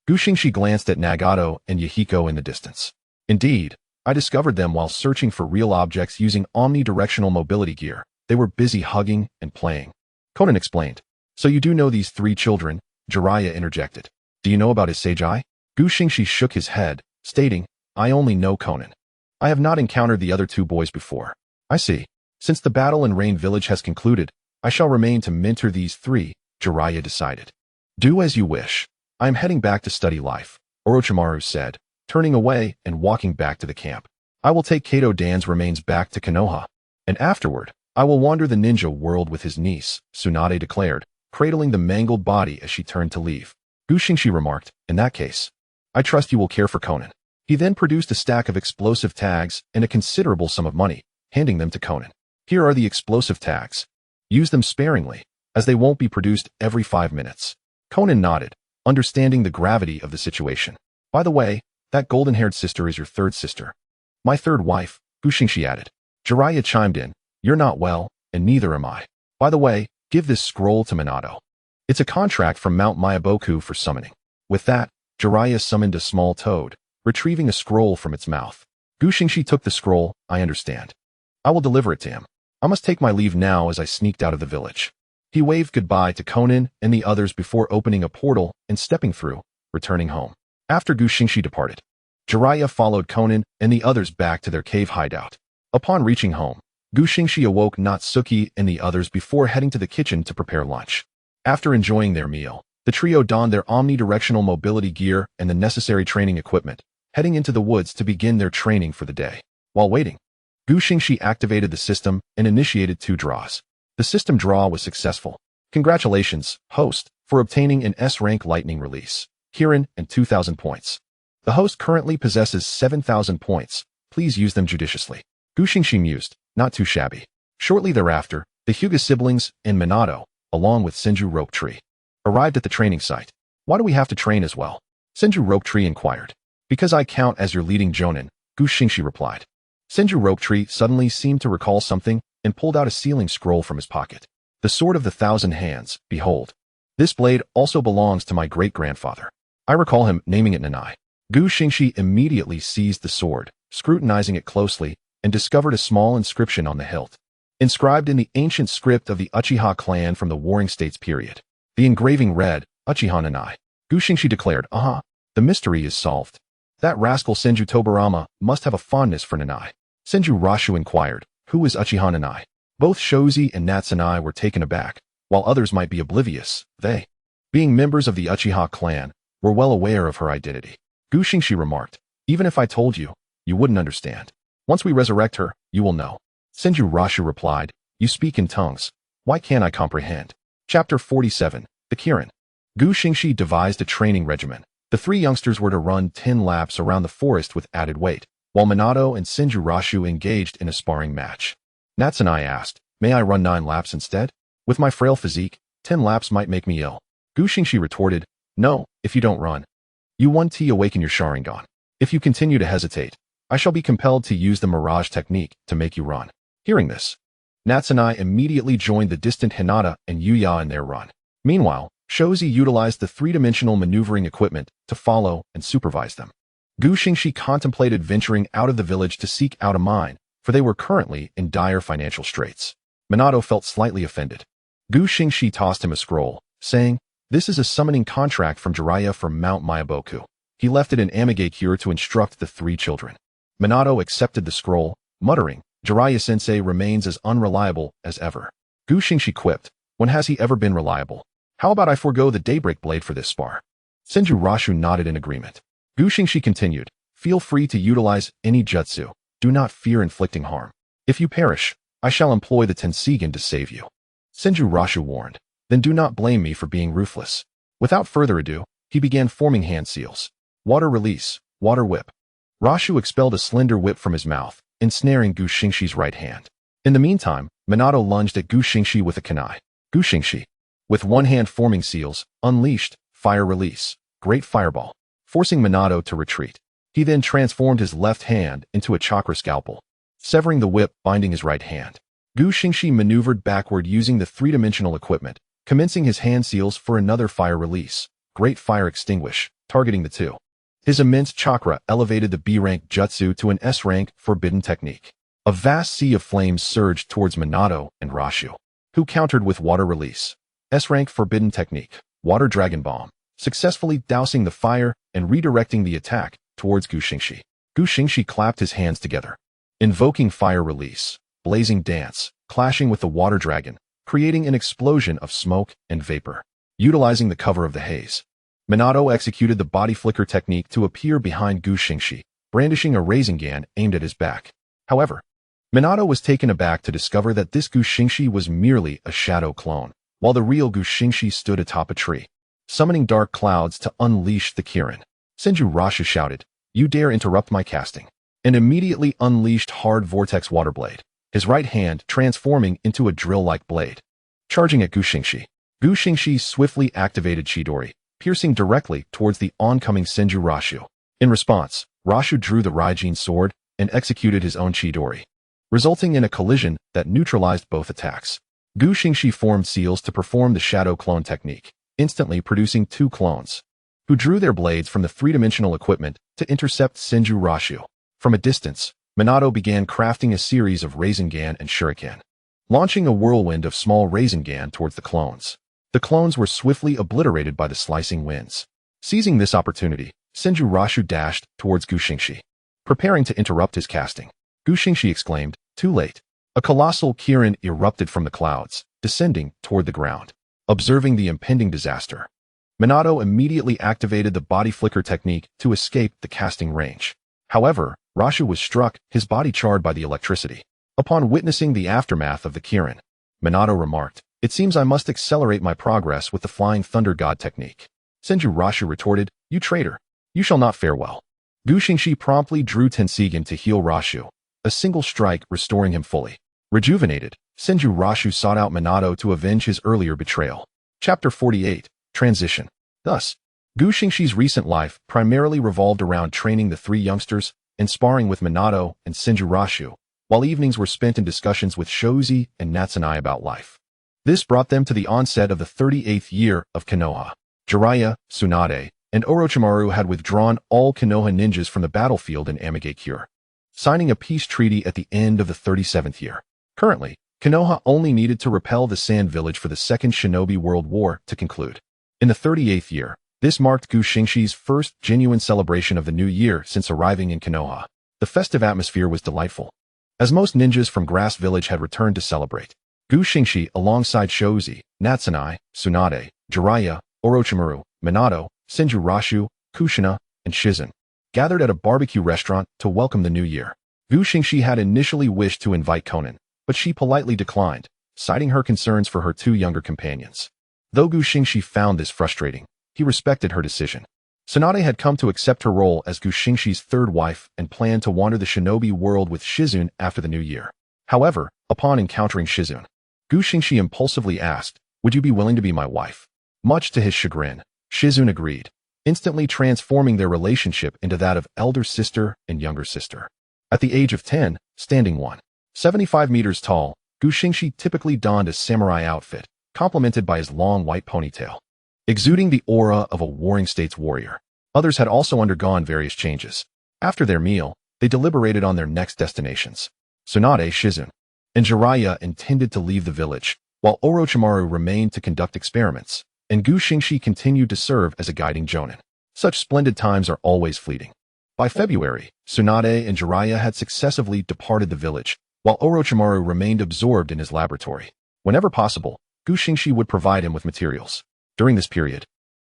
Xingxi glanced at Nagato and Yahiko in the distance. Indeed, I discovered them while searching for real objects using omnidirectional mobility gear. They were busy hugging and playing. Konan explained. So you do know these three children? Jiraiya interjected. Do you know about his sage eye? Xingxi shook his head, stating, I only know Konan. I have not encountered the other two boys before. I see. Since the battle in Rain Village has concluded, I shall remain to mentor these three, Jiraiya decided. Do as you wish. I am heading back to study life, Orochimaru said, turning away and walking back to the camp. I will take Kato Dan's remains back to Konoha, and afterward, I will wander the ninja world with his niece, Tsunade declared, cradling the mangled body as she turned to leave. Xingxi remarked, in that case, I trust you will care for Konan. He then produced a stack of explosive tags and a considerable sum of money, handing them to Konan. Here are the explosive tags. Use them sparingly, as they won't be produced every 5 minutes. Konan nodded, understanding the gravity of the situation. By the way, that golden-haired sister is your third sister. My third wife, Xingxi added. Jiraiya chimed in, you're not well, and neither am I. By the way, give this scroll to Minato. It's a contract from Mount Mayaboku for summoning. With that, Jiraiya summoned a small toad, retrieving a scroll from its mouth. Xingxi took the scroll, I understand. I will deliver it to him. I must take my leave now as I sneaked out of the village. He waved goodbye to Konan and the others before opening a portal and stepping through, returning home. After Xingxi departed, Jiraiya followed Konan and the others back to their cave hideout. Upon reaching home, Xingxi awoke Natsuki and the others before heading to the kitchen to prepare lunch. After enjoying their meal, the trio donned their omnidirectional mobility gear and the necessary training equipment, heading into the woods to begin their training for the day. While waiting, Xingxi activated the system and initiated 2 draws. The system draw was successful. Congratulations, host, for obtaining an S-rank lightning release. Kirin and 2,000 points. The host currently possesses 7,000 points. Please use them judiciously. Xingxi mused, not too shabby. Shortly thereafter, the Hyuga siblings and Minato, along with Senju Ropetree, arrived at the training site. Why do we have to train as well? Senju Ropetree inquired. Because I count as your leading jonin, Xingxi replied. Senju Ropetree suddenly seemed to recall something and pulled out a sealing scroll from his pocket. The sword of the 1,000 hands, behold. This blade also belongs to my great-grandfather. I recall him naming it Nanai. Xingxi immediately seized the sword, scrutinizing it closely, and discovered a small inscription on the hilt. Inscribed in the ancient script of the Uchiha clan from the Warring States period. The engraving read, Uchiha Nanai. Xingxi declared, the mystery is solved. That rascal Senju Tobarama must have a fondness for Nanai. Senju Rashu inquired, who is Uchiha Nanai? Both Shozi and Natsunai were taken aback, while others might be oblivious. They, being members of the Uchiha clan, were well aware of her identity. Xingxi remarked, even if I told you, you wouldn't understand. Once we resurrect her, you will know. Senju Rashu replied, you speak in tongues. Why can't I comprehend? Chapter 47, The Kirin. Xingxi devised a training regimen. The 3 youngsters were to run 10 laps around the forest with added weight, while Minato and Senju Rashu engaged in a sparring match. Natsunai asked, may I run 9 laps instead? With my frail physique, 10 laps might make me ill. Xingxi retorted, no, if you don't run. You 1T awaken your Sharingan. If you continue to hesitate, I shall be compelled to use the Mirage technique to make you run. Hearing this, Natsunai immediately joined the distant Hinata and Yuya in their run. Meanwhile, Shozi utilized the 3-dimensional maneuvering equipment to follow and supervise them. Xingxi contemplated venturing out of the village to seek out a mine, for they were currently in dire financial straits. Minato felt slightly offended. Xingxi tossed him a scroll, saying, this is a summoning contract from Jiraiya from Mount Mayaboku. He left it in Amigakure to instruct the 3 children. Minato accepted the scroll, muttering, Jiraiya-sensei remains as unreliable as ever. Xingxi quipped, When has he ever been reliable? How about I forego the daybreak blade for this spar? Senju Rashu nodded in agreement. Gu Xingxi continued, feel free to utilize any jutsu. Do not fear inflicting harm. If you perish, I shall employ the Tensigen to save you. Senju Rashu warned, then do not blame me for being ruthless. Without further ado, he began forming hand seals. Water release, water whip. Rashu expelled a slender whip from his mouth, ensnaring Gu Xingxi's right hand. In the meantime, Minato lunged at Gu Xingxi with a kunai. Gu Xingxi, with one hand forming seals, unleashed, fire release, great fireball, forcing Minato to retreat. He then transformed his left hand into a chakra scalpel, severing the whip binding his right hand. Gu Xingxi maneuvered backward using the three-dimensional equipment, commencing his hand seals for another fire release, great fire extinguish, targeting the two. His immense chakra elevated the B-rank jutsu to an S-rank forbidden technique. A vast sea of flames surged towards Minato and Rashu, who countered with water release, S-rank forbidden technique, water dragon bomb, successfully dousing the fire and redirecting the attack towards Gu Xingxi. Gu Xingxi clapped his hands together, invoking fire release, blazing dance, clashing with the water dragon, creating an explosion of smoke and vapor. Utilizing the cover of the haze, Minato executed the body flicker technique to appear behind Gu Xingxi, brandishing a Rinnegan aimed at his back. However, Minato was taken aback to discover that this Gu Xingxi was merely a shadow clone, while the real Gu Xingxi stood atop a tree, summoning dark clouds to unleash the Kirin. Senju Rashu shouted, "You dare interrupt my casting," and immediately unleashed hard vortex water blade, his right hand transforming into a drill-like blade. Charging at Gu Xingxi, Gu Xingxi swiftly activated Chidori, piercing directly towards the oncoming Senju Rashu. In response, Rashu drew the Raijin sword and executed his own Chidori, resulting in a collision that neutralized both attacks. Gu Xingxi formed seals to perform the shadow clone technique, instantly producing two clones, who drew their blades from the three-dimensional equipment to intercept Senju Rashu. From a distance, Minato began crafting a series of Rinnegan and Shuriken, launching a whirlwind of small Rinnegan towards the clones. The clones were swiftly obliterated by the slicing winds. Seizing this opportunity, Senju Rashu dashed towards Gu Xingxi, preparing to interrupt his casting. Gu Xingxi exclaimed, "Too late." A colossal Kirin erupted from the clouds, descending toward the ground. Observing the impending disaster, Minato immediately activated the body flicker technique to escape the casting range. However, Rashu was struck, his body charred by the electricity. Upon witnessing the aftermath of the Kirin, Minato remarked, "It seems I must accelerate my progress with the Flying Thunder God technique." Senju Rashu retorted, "You traitor, you shall not fare well." Gu Xingxi promptly drew Tensigen to heal Rashu, a single strike restoring him fully. Rejuvenated, Senju Rashu sought out Minato to avenge his earlier betrayal. Chapter 48, Transition. Thus, Gu Xingxi's recent life primarily revolved around training the three youngsters and sparring with Minato and Senju Rashu, while evenings were spent in discussions with Shozi and Natsunai about life. This brought them to the onset of the 38th year of Konoha. Jiraiya, Tsunade, and Orochimaru had withdrawn all Konoha ninjas from the battlefield in Amigakure, signing a peace treaty at the end of the 37th year. Currently, Konoha only needed to repel the Sand Village for the Second Shinobi World War to conclude. In the 38th year, this marked Gu Xingxi's first genuine celebration of the new year since arriving in Konoha. The festive atmosphere was delightful, as most ninjas from Grass Village had returned to celebrate. Gu Xingxi, alongside Shozi, Natsunai, Tsunade, Jiraiya, Orochimaru, Minato, Senju Rashu, Kushina, and Shizen, gathered at a barbecue restaurant to welcome the new year. Gu Xingxi had initially wished to invite Konan, but she politely declined, citing her concerns for her two younger companions. Though Gu Xingxi found this frustrating, he respected her decision. Tsunade had come to accept her role as Gu Xingxi's third wife and planned to wander the shinobi world with Shizune after the new year. However, upon encountering Shizune, Gu Xingxi impulsively asked, "Would you be willing to be my wife?" Much to his chagrin, Shizune agreed, instantly transforming their relationship into that of elder sister and younger sister. At the age of 10, standing 175 meters tall, Gu Xingxi typically donned a samurai outfit, complemented by his long white ponytail, exuding the aura of a warring states warrior. Others had also undergone various changes. After their meal, they deliberated on their next destinations. Tsunade, Shizune, and Jiraiya intended to leave the village, while Orochimaru remained to conduct experiments, and Gu Xingxi continued to serve as a guiding jonin. Such splendid times are always fleeting. By February, Tsunade and Jiraiya had successively departed the village, while Orochimaru remained absorbed in his laboratory. Whenever possible, Gu Xingxi would provide him with materials. During this period,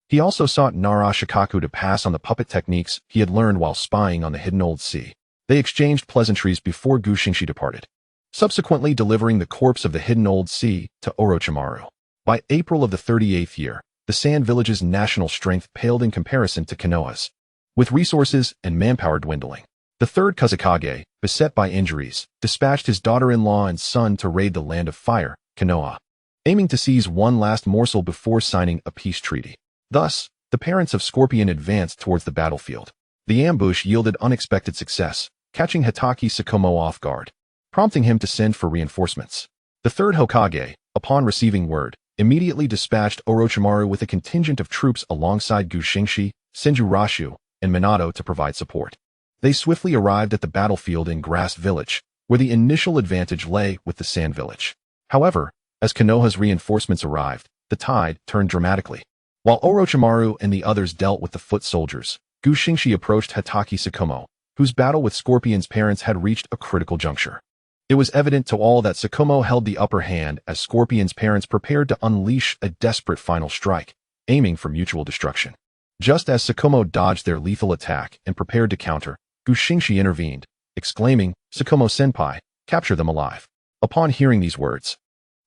he also sought Nara Shikaku to pass on the puppet techniques he had learned while spying on the hidden Old Sea. They exchanged pleasantries before Gu Xingxi departed, subsequently delivering the corpse of the hidden Old Sea to Orochimaru. By April of the 38th year, the Sand Village's national strength paled in comparison to Konoha's. With resources and manpower dwindling, the third Kazekage, beset by injuries, dispatched his daughter-in-law and son to raid the Land of Fire, Konoha, aiming to seize one last morsel before signing a peace treaty. Thus, the parents of Scorpion advanced towards the battlefield. The ambush yielded unexpected success, catching Hitaki Tsukumo off guard, prompting him to send for reinforcements. The third Hokage, upon receiving word, immediately dispatched Orochimaru with a contingent of troops alongside Gu Xingxi, Senjurashu, and Minato to provide support. They swiftly arrived at the battlefield in Grass Village, where the initial advantage lay with the Sand Village. However, as Konoha's reinforcements arrived, the tide turned dramatically. While Orochimaru and the others dealt with the foot soldiers, Gu Xingxi approached Hitaki Tsukumo, whose battle with Scorpion's parents had reached a critical juncture. It was evident to all that Tsukumo held the upper hand as Scorpion's parents prepared to unleash a desperate final strike, aiming for mutual destruction. Just as Tsukumo dodged their lethal attack and prepared to counter, Gu Xingxi intervened, exclaiming, "Tsukumo senpai, capture them alive." Upon hearing these words,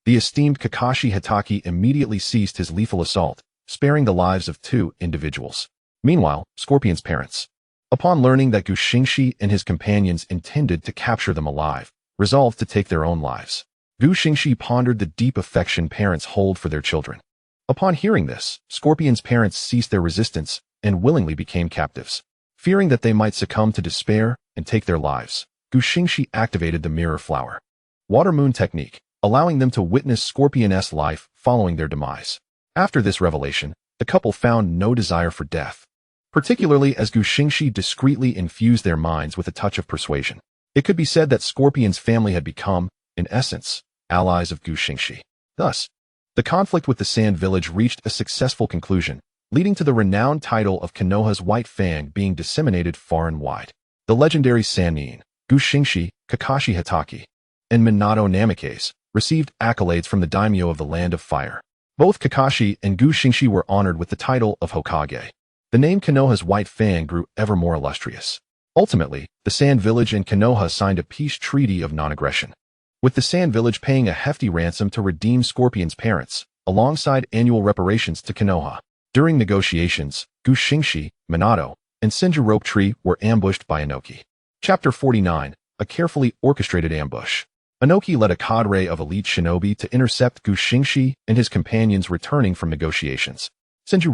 the esteemed Kakashi Hitaki immediately ceased his lethal assault, sparing the lives of two individuals. Meanwhile, Scorpion's parents, upon learning that Gu Xingxi and his companions intended to capture them alive, resolved to take their own lives. Gu Xingxi pondered the deep affection parents hold for their children. Upon hearing this, Scorpion's parents ceased their resistance and willingly became captives. Fearing that they might succumb to despair and take their lives, Gu Xingxi activated the Mirror Flower Water Moon technique, allowing them to witness Scorpion's life following their demise. After this revelation, the couple found no desire for death, particularly as Gu Xingxi discreetly infused their minds with a touch of persuasion. It could be said that Scorpion's family had become, in essence, allies of Gu Xingxi. Thus, the conflict with the Sand Village reached a successful conclusion, leading to the renowned title of Konoha's White Fang being disseminated far and wide. The legendary Sannin, Gu Xingxi, Kakashi Hitaki, and Minato Namikaze received accolades from the daimyo of the Land of Fire. Both Kakashi and Gu Xingxi were honored with the title of Hokage. The name Konoha's White Fang grew ever more illustrious. Ultimately, the Sand Village and Konoha signed a peace treaty of non-aggression, with the Sand Village paying a hefty ransom to redeem Scorpion's parents, alongside annual reparations to Konoha. During negotiations, Gu Xingxi, Minato, and Senju were ambushed by Inoki. Chapter 49, a carefully orchestrated ambush. Inoki led a cadre of elite shinobi to intercept Gu Xingxi and his companions returning from negotiations. Senju,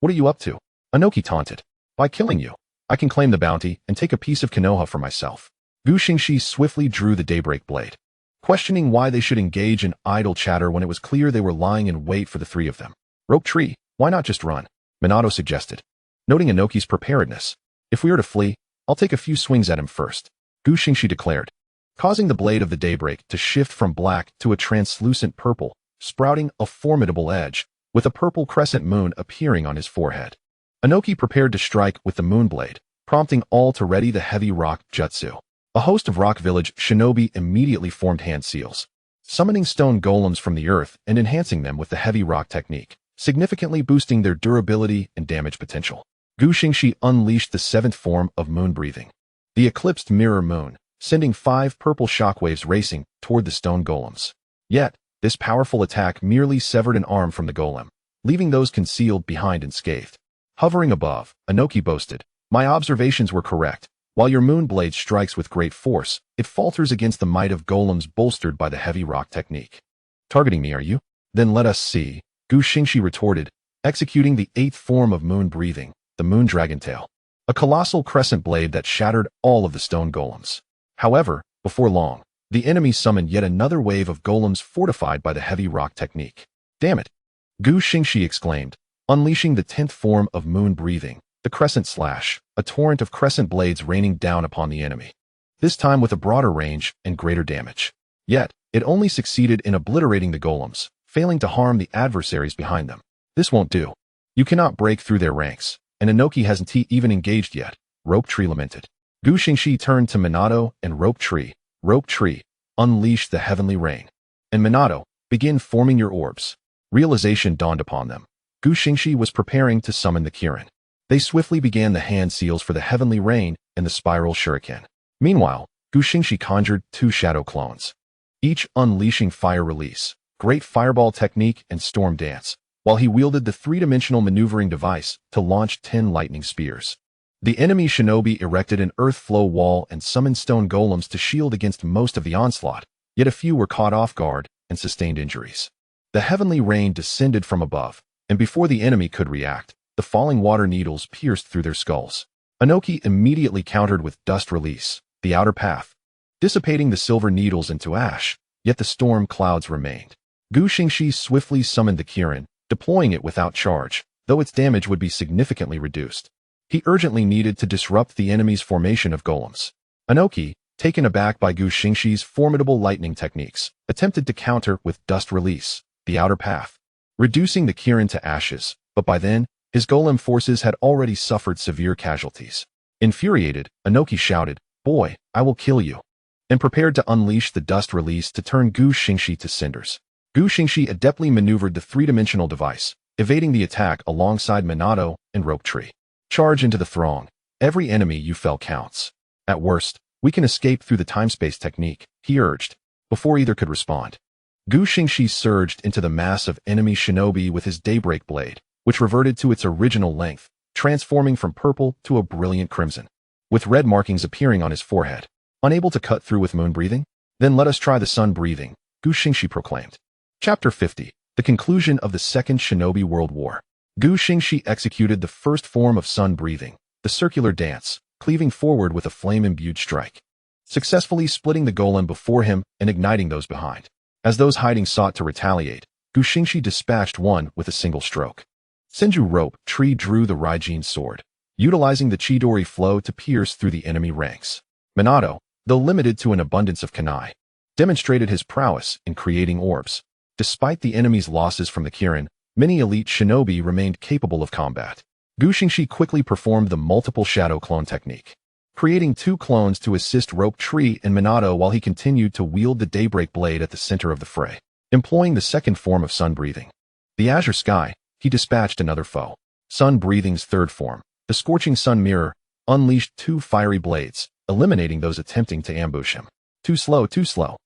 what are you up to? Inoki taunted. By killing you, I can claim the bounty and take a piece of Konoha for myself. Gu Xingxi swiftly drew the Daybreak Blade, questioning why they should engage in idle chatter when it was clear they were lying in wait for the three of them. Why not just run? Minato suggested, noting Inoki's preparedness. If we are to flee, I'll take a few swings at him first, Gu Xingxi declared, causing the blade of the Daybreak to shift from black to a translucent purple, sprouting a formidable edge, with a purple crescent moon appearing on his forehead. Inoki prepared to strike with the Moonblade, prompting all to ready the heavy rock jutsu. A host of Rock Village shinobi immediately formed hand seals, summoning stone golems from the earth and enhancing them with the heavy rock technique, significantly boosting their durability and damage potential. Gu Xingxi unleashed the seventh form of moon breathing, the eclipsed mirror moon, sending 5 purple shockwaves racing toward the stone golems. Yet, this powerful attack merely severed an arm from the golem, leaving those concealed behind unscathed. Hovering above, Inoki boasted, "My observations were correct. While your moon blade strikes with great force, it falters against the might of golems bolstered by the heavy rock technique." Targeting me, are you? Then let us see, Gu Xingxi retorted, executing the 8th form of moon breathing, the moon dragon tail, a colossal crescent blade that shattered all of the stone golems. However, before long, the enemy summoned yet another wave of golems fortified by the heavy rock technique. Damn it! Gu Xingxi exclaimed, unleashing the 10th form of moon breathing, the crescent slash, a torrent of crescent blades raining down upon the enemy, this time with a broader range and greater damage. Yet, it only succeeded in obliterating the golems, failing to harm the adversaries behind them. This won't do. You cannot break through their ranks, and Inoki hasn't even engaged yet, lamented. Gu Xingxi turned to Minato and Rope Tree, unleashed the heavenly rain. And Minato, Begin forming your orbs. Realization dawned upon them. Xingxi was preparing to summon the Kirin. They swiftly began the hand seals for the heavenly rain and the spiral shuriken. Meanwhile, Xingxi conjured 2 shadow clones, each unleashing fire release, great fireball technique, and storm dance, while he wielded the 3-dimensional maneuvering device to launch 10 lightning spears. The enemy shinobi erected an earth flow wall and summoned stone golems to shield against most of the onslaught, yet a few were caught off guard and sustained injuries. The heavenly rain descended from above, and before the enemy could react, the falling water needles pierced through their skulls. Inoki immediately countered with dust release, the outer path, dissipating the silver needles into ash, yet the storm clouds remained. Xingxi swiftly summoned the Kirin, deploying it without charge, though its damage would be significantly reduced. He urgently needed to disrupt the enemy's formation of golems. Inoki, taken aback by Xingxi's formidable lightning techniques, attempted to counter with dust release, the outer path, reducing the Kirin to ashes, but by then, his golem forces had already suffered severe casualties. Infuriated, Inoki shouted, "Boy, I will kill you," and prepared to unleash the dust release to turn Xingxi to cinders. Xingxi adeptly maneuvered the 3-dimensional device, evading the attack alongside Minato and Rope Tree. Charge into the throng. Every enemy you fell counts. At worst, we can escape through the time-space technique, he urged, before either could respond. Xingxi surged into the mass of enemy shinobi with his daybreak blade, which reverted to its original length, transforming from purple to a brilliant crimson, with red markings appearing on his forehead. Unable to cut through with moon breathing? Then let us try the sun breathing, Xingxi proclaimed. Chapter 50. The conclusion of the Second Shinobi World War. Xingxi executed the first form of sun breathing, the circular dance, cleaving forward with a flame-imbued strike, successfully splitting the golem before him and igniting those behind. As those hiding sought to retaliate, Xingxi dispatched one with a single stroke. Senju Rope Tree drew the Raijin sword, utilizing the Chidori flow to pierce through the enemy ranks. Minato, though limited to an abundance of kunai, demonstrated his prowess in creating orbs. Despite the enemy's losses from the Kirin, many elite shinobi remained capable of combat. Xingxi quickly performed the multiple shadow clone technique, creating 2 clones to assist Rope Tree and Minato while he continued to wield the daybreak blade at the center of the fray. Employing the second form of sun breathing, the azure sky, he dispatched another foe. Sun breathing's third form, the scorching sun mirror, unleashed 2 fiery blades, eliminating those attempting to ambush him. Too slow, too slow,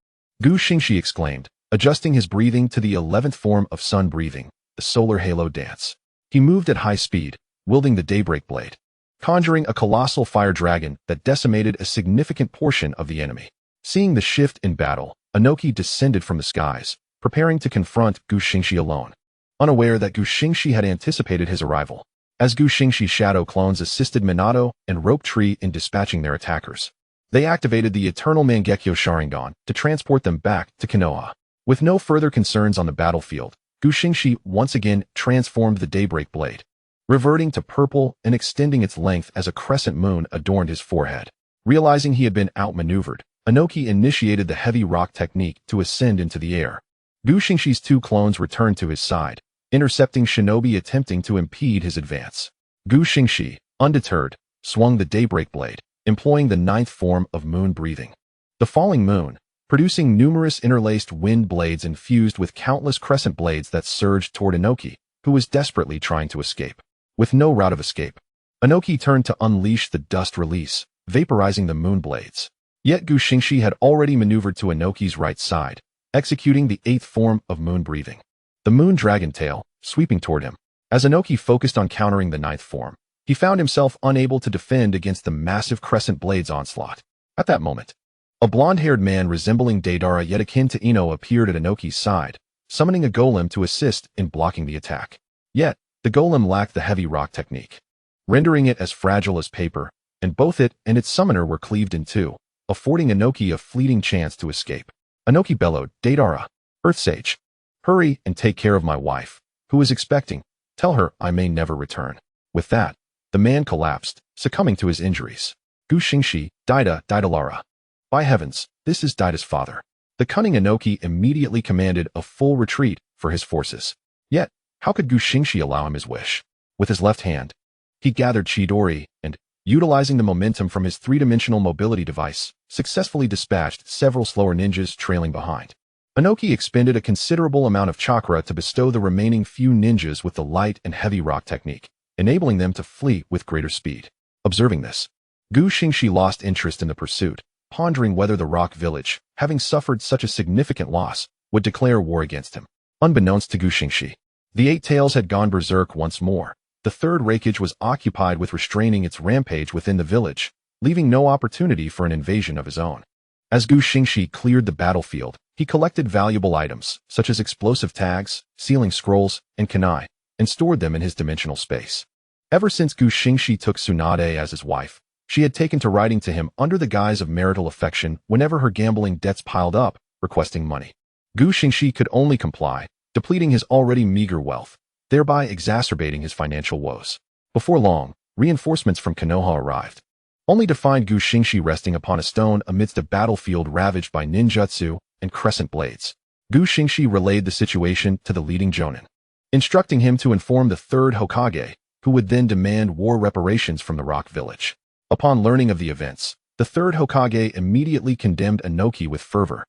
Xingxi exclaimed, adjusting his breathing to the 11th form of sun breathing, the solar halo dance. He moved at high speed, wielding the daybreak blade, conjuring a colossal fire dragon that decimated a significant portion of the enemy. Seeing the shift in battle, Inoki descended from the skies, preparing to confront Xingxi alone, unaware that Xingxi had anticipated his arrival. As Xingxi's shadow clones assisted Minato and Rope Tree in dispatching their attackers, they activated the Eternal Mangekyo Sharingan to transport them back to Konoha. With no further concerns on the battlefield, Xingxi once again transformed the daybreak blade, reverting to purple and extending its length as a crescent moon adorned his forehead. Realizing he had been outmaneuvered, Inoki initiated the heavy rock technique to ascend into the air. Xingxi's 2 clones returned to his side, intercepting shinobi attempting to impede his advance. Xingxi, undeterred, swung the daybreak blade, employing the 9th form of moon breathing, the falling moon, producing numerous interlaced wind blades infused with countless crescent blades that surged toward Inoki, who was desperately trying to escape. With no route of escape, Inoki turned to unleash the dust release, vaporizing the moon blades. Yet Xingxi had already maneuvered to Inoki's right side, executing the 8th form of moon breathing, the moon dragon tail, sweeping toward him. As Inoki focused on countering the 9th form, he found himself unable to defend against the massive crescent blade's onslaught. At that moment, a blonde-haired man resembling Deidara yet akin to Ino appeared at Inoki's side, summoning a golem to assist in blocking the attack. Yet, the golem lacked the heavy rock technique, rendering it as fragile as paper, and both it and its summoner were cleaved in 2, affording Inoki a fleeting chance to escape. Inoki bellowed, "Deidara, Earth Sage, hurry and take care of my wife, who is expecting. Tell her I may never return." With that, the man collapsed, succumbing to his injuries. Xingxi, Daidalara. By heavens, this is Daida's father. The cunning Inoki immediately commanded a full retreat for his forces. Yet, how could Xingxi allow him his wish? With his left hand, he gathered Chidori and, utilizing the momentum from his 3-dimensional mobility device, successfully dispatched several slower ninjas trailing behind. Inoki expended a considerable amount of chakra to bestow the remaining few ninjas with the light and heavy rock technique, enabling them to flee with greater speed. Observing this, Gu Xingxi lost interest in the pursuit, pondering whether the rock village, having suffered such a significant loss, would declare war against him. Unbeknownst to Gu Xingxi, the Eight Tails had gone berserk once more. The third Raikage was occupied with restraining its rampage within the village, leaving no opportunity for an invasion of his own. As Gu Xingxi cleared the battlefield, he collected valuable items, such as explosive tags, sealing scrolls, and kunai, and stored them in his dimensional space. Ever since Gu Xingxi took Tsunade as his wife, she had taken to writing to him under the guise of marital affection whenever her gambling debts piled up, requesting money. Gu Xingxi could only comply, depleting his already meager wealth, thereby exacerbating his financial woes. Before long, reinforcements from Konoha arrived, only to find Gu Xingxi resting upon a stone amidst a battlefield ravaged by ninjutsu and crescent blades. Gu Xingxi relayed the situation to the leading jonin, instructing him to inform the third Hokage, who would then demand war reparations from the rock village. Upon learning of the events, the third Hokage immediately condemned Inoki with fervor.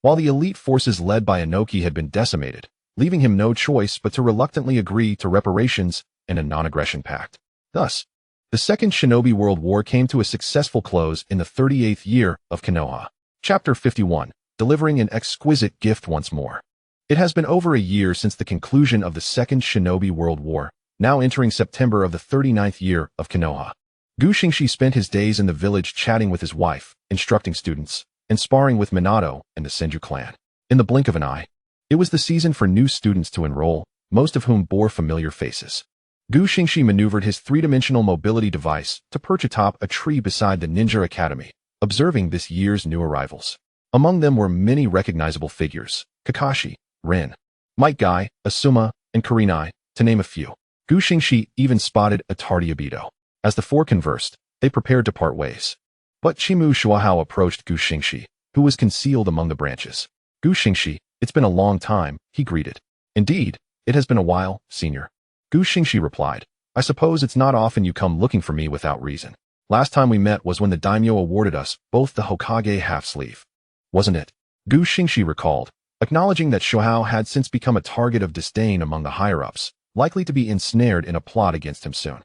While the elite forces led by Inoki had been decimated, leaving him no choice but to reluctantly agree to reparations and a non-aggression pact. Thus, the Second Shinobi World War came to a successful close in the 38th year of Konoha. Chapter 51. Delivering an exquisite gift once more. It has been over a year since the conclusion of the Second Shinobi World War, now entering September of the 39th year of Konoha. Gu Xingxi spent his days in the village chatting with his wife, instructing students, and sparring with Minato and the Senju clan. In the blink of an eye, it was the season for new students to enroll, most of whom bore familiar faces. Gu Xingxi maneuvered his three-dimensional mobility device to perch atop a tree beside the Ninja Academy, observing this year's new arrivals. Among them were many recognizable figures: Kakashi, Rin, Might Guy, Asuma, and Kurenai, to name a few. Gu Xingxi even spotted a tardy Obito. As the four conversed, they prepared to part ways. But Chimu Shuahao approached Gu Xingxi, who was concealed among the branches. Gu Xingxi, it's been a long time, he greeted. Indeed, it has been a while, senior. Gu Xingxi replied, I suppose it's not often you come looking for me without reason. Last time we met was when the daimyo awarded us both the Hokage half-sleeve. Wasn't it? Gu Xingxi recalled, acknowledging that Shuahao had since become a target of disdain among the higher-ups, likely to be ensnared in a plot against him soon.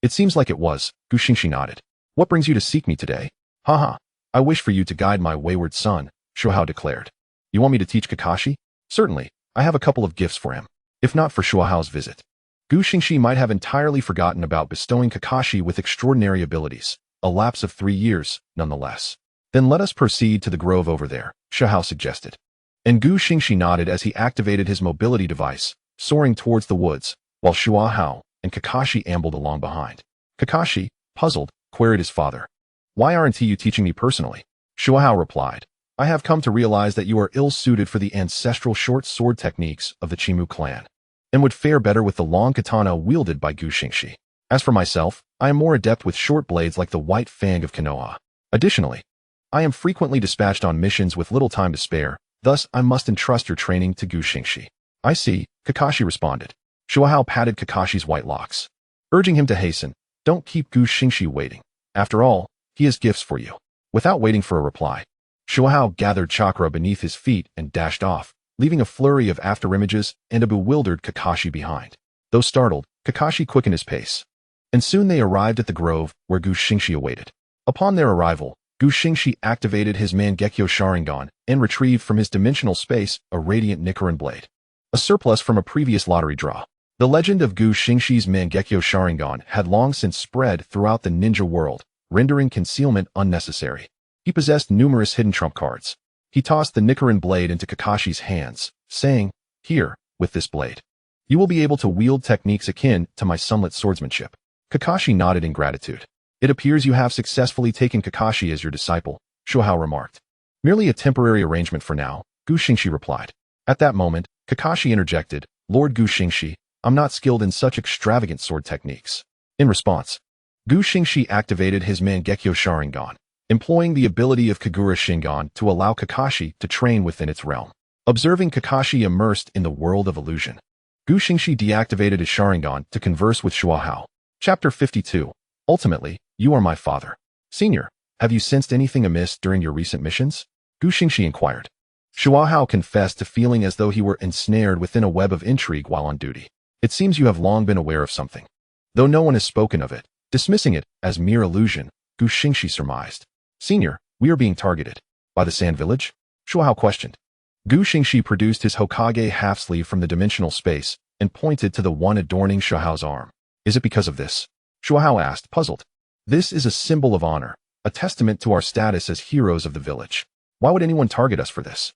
It seems like it was, Gu Xingxi nodded. What brings you to seek me today? Haha, I wish for you to guide my wayward son, Shuahao declared. You want me to teach Kakashi? Certainly, I have a couple of gifts for him. If not for Shuahao's visit. Gu Xingxi might have entirely forgotten about bestowing Kakashi with extraordinary abilities, a lapse of 3 years, nonetheless. Then let us proceed to the grove over there, Shuahao suggested. And Gu Xingxi nodded as he activated his mobility device, soaring towards the woods, while Shuahao and Kakashi ambled along behind. Kakashi, puzzled, queried his father. Why aren't you teaching me personally? Shuahao replied, I have come to realize that you are ill-suited for the ancestral short sword techniques of the Chimu clan, and would fare better with the long katana wielded by Gu Xingxi. As for myself, I am more adept with short blades like the White Fang of Konoha. Additionally, I am frequently dispatched on missions with little time to spare, thus I must entrust your training to Gu Xingxi. I see, Kakashi responded. Shuahao patted Kakashi's white locks, urging him to hasten. Don't keep Gu Xingxi waiting. After all, he has gifts for you. Without waiting for a reply, Shuahao gathered chakra beneath his feet and dashed off, leaving a flurry of afterimages and a bewildered Kakashi behind. Though startled, Kakashi quickened his pace, and soon they arrived at the grove where Gu Xingxi awaited. Upon their arrival, Gu Xingxi activated his Mangekyo Sharingan and retrieved from his dimensional space a radiant Nichiren blade, a surplus from a previous lottery draw. The legend of Gu Xingxi's Mangekyo Sharingan had long since spread throughout the ninja world, rendering concealment unnecessary. He possessed numerous hidden trump cards. He tossed the Nichiren blade into Kakashi's hands, saying, Here, with this blade, you will be able to wield techniques akin to my sunlit swordsmanship. Kakashi nodded in gratitude. It appears you have successfully taken Kakashi as your disciple, Shuahao remarked. Merely a temporary arrangement for now, Gu Xingxi replied. At that moment, Kakashi interjected, Lord Gu Xingxi, I'm not skilled in such extravagant sword techniques. In response, Gu Xingxi activated his Mangekyo Sharingan, employing the ability of Kagura Shingon to allow Kakashi to train within its realm. Observing Kakashi immersed in the world of illusion, Gu Xingxi deactivated his Sharingan to converse with Shuahao. Chapter 52. Ultimately, you are my father. Senior, have you sensed anything amiss during your recent missions? Gu Xingxi inquired. Shuahao confessed to feeling as though he were ensnared within a web of intrigue while on duty. It seems you have long been aware of something. Though no one has spoken of it, dismissing it as mere illusion, Gu Xingxi surmised. Senior, we are being targeted. By the Sand Village? Shuahao questioned. Gu Xingxi produced his Hokage half-sleeve from the dimensional space and pointed to the one adorning Shuahao's arm. Is it because of this? Shuahao asked, puzzled. This is a symbol of honor, a testament to our status as heroes of the village. Why would anyone target us for this?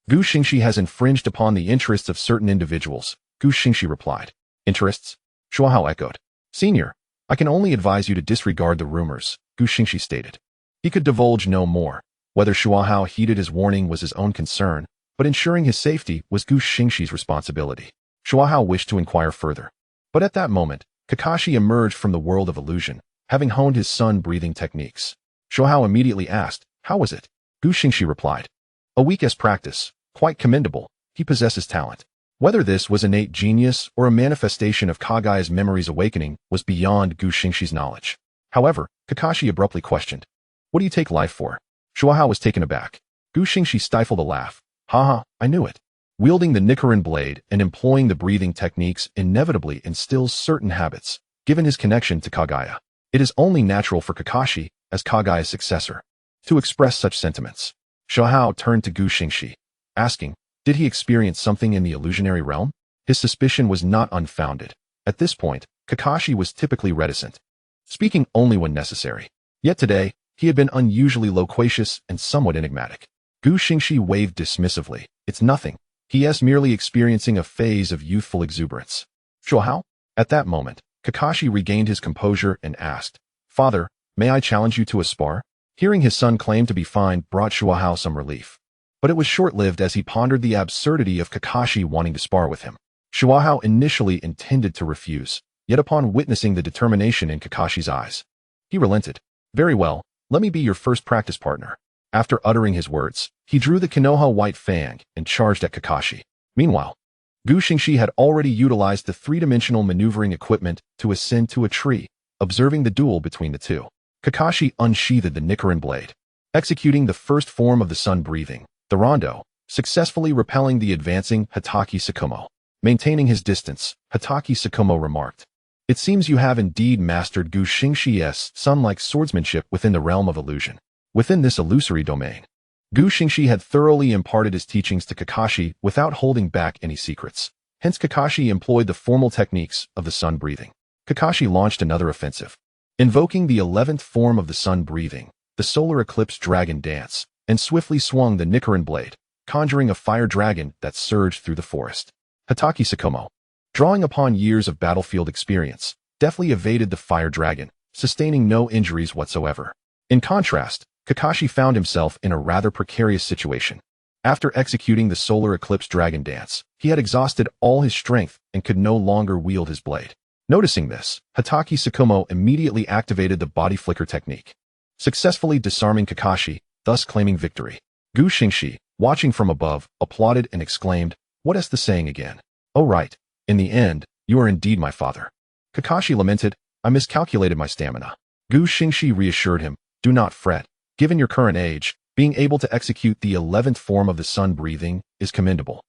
Gu Xingxi has infringed upon the interests of certain individuals, Gu Xingxi replied. Interests? Shuahao echoed. Senior, I can only advise you to disregard the rumors, Gu Xingxi stated. He could divulge no more. Whether Shuahao heeded his warning was his own concern, but ensuring his safety was Gu Xingxi's responsibility. Shuahao wished to inquire further. But at that moment, Kakashi emerged from the world of illusion, having honed his sun-breathing techniques. Shuahao immediately asked, how was it? Gu Xingxi replied. A week as practice, quite commendable, he possesses talent. Whether this was innate genius or a manifestation of Kagaya's memories awakening was beyond Gu Xingxi's knowledge. However, Kakashi abruptly questioned. What do you take life for? Shuahao was taken aback. Gu Xingxi stifled a laugh. Haha, I knew it. Wielding the Rinnegan blade and employing the breathing techniques inevitably instills certain habits, given his connection to Kagaya. It is only natural for Kakashi, as Kagaya's successor, to express such sentiments. Shuahao turned to Gu Xingxi, asking, did he experience something in the illusionary realm? His suspicion was not unfounded. At this point, Kakashi was typically reticent, speaking only when necessary. Yet today, he had been unusually loquacious and somewhat enigmatic. Gu Xingxi waved dismissively. It's nothing. He is merely experiencing a phase of youthful exuberance. Shuahao? At that moment, Kakashi regained his composure and asked, Father, may I challenge you to a spar? Hearing his son claim to be fine brought Shuahao some relief. But it was short-lived as he pondered the absurdity of Kakashi wanting to spar with him. Shuahao initially intended to refuse, yet upon witnessing the determination in Kakashi's eyes, he relented. Very well, let me be your first practice partner. After uttering his words, he drew the Konoha White Fang and charged at Kakashi. Meanwhile, Gu Xingxi had already utilized the three-dimensional maneuvering equipment to ascend to a tree, observing the duel between the two. Kakashi unsheathed the Rinnegan blade, executing the first form of the sun-breathing, the Rondo, successfully repelling the advancing Hatake Sakumo. Maintaining his distance, Hatake Sakumo remarked, It seems you have indeed mastered Gu Xingxi's sun-like swordsmanship within the realm of illusion. Within this illusory domain, Gu Xingxi had thoroughly imparted his teachings to Kakashi without holding back any secrets. Hence Kakashi employed the formal techniques of the sun-breathing. Kakashi launched another offensive, invoking the 11th form of the sun-breathing, the solar eclipse dragon dance, and swiftly swung the Rinnegan blade, conjuring a fire dragon that surged through the forest. Hatake Sakumo, drawing upon years of battlefield experience, deftly evaded the fire dragon, sustaining no injuries whatsoever. In contrast, Kakashi found himself in a rather precarious situation. After executing the solar eclipse dragon dance, he had exhausted all his strength and could no longer wield his blade. Noticing this, Hatake Sakumo immediately activated the body flicker technique, successfully disarming Kakashi, thus claiming victory. Gu Xingxi, watching from above, applauded and exclaimed, What is the saying again? Oh right, in the end, you are indeed my father. Kakashi lamented, I miscalculated my stamina. Gu Xingxi reassured him, Do not fret. Given your current age, being able to execute the 11th form of the sun-breathing is commendable.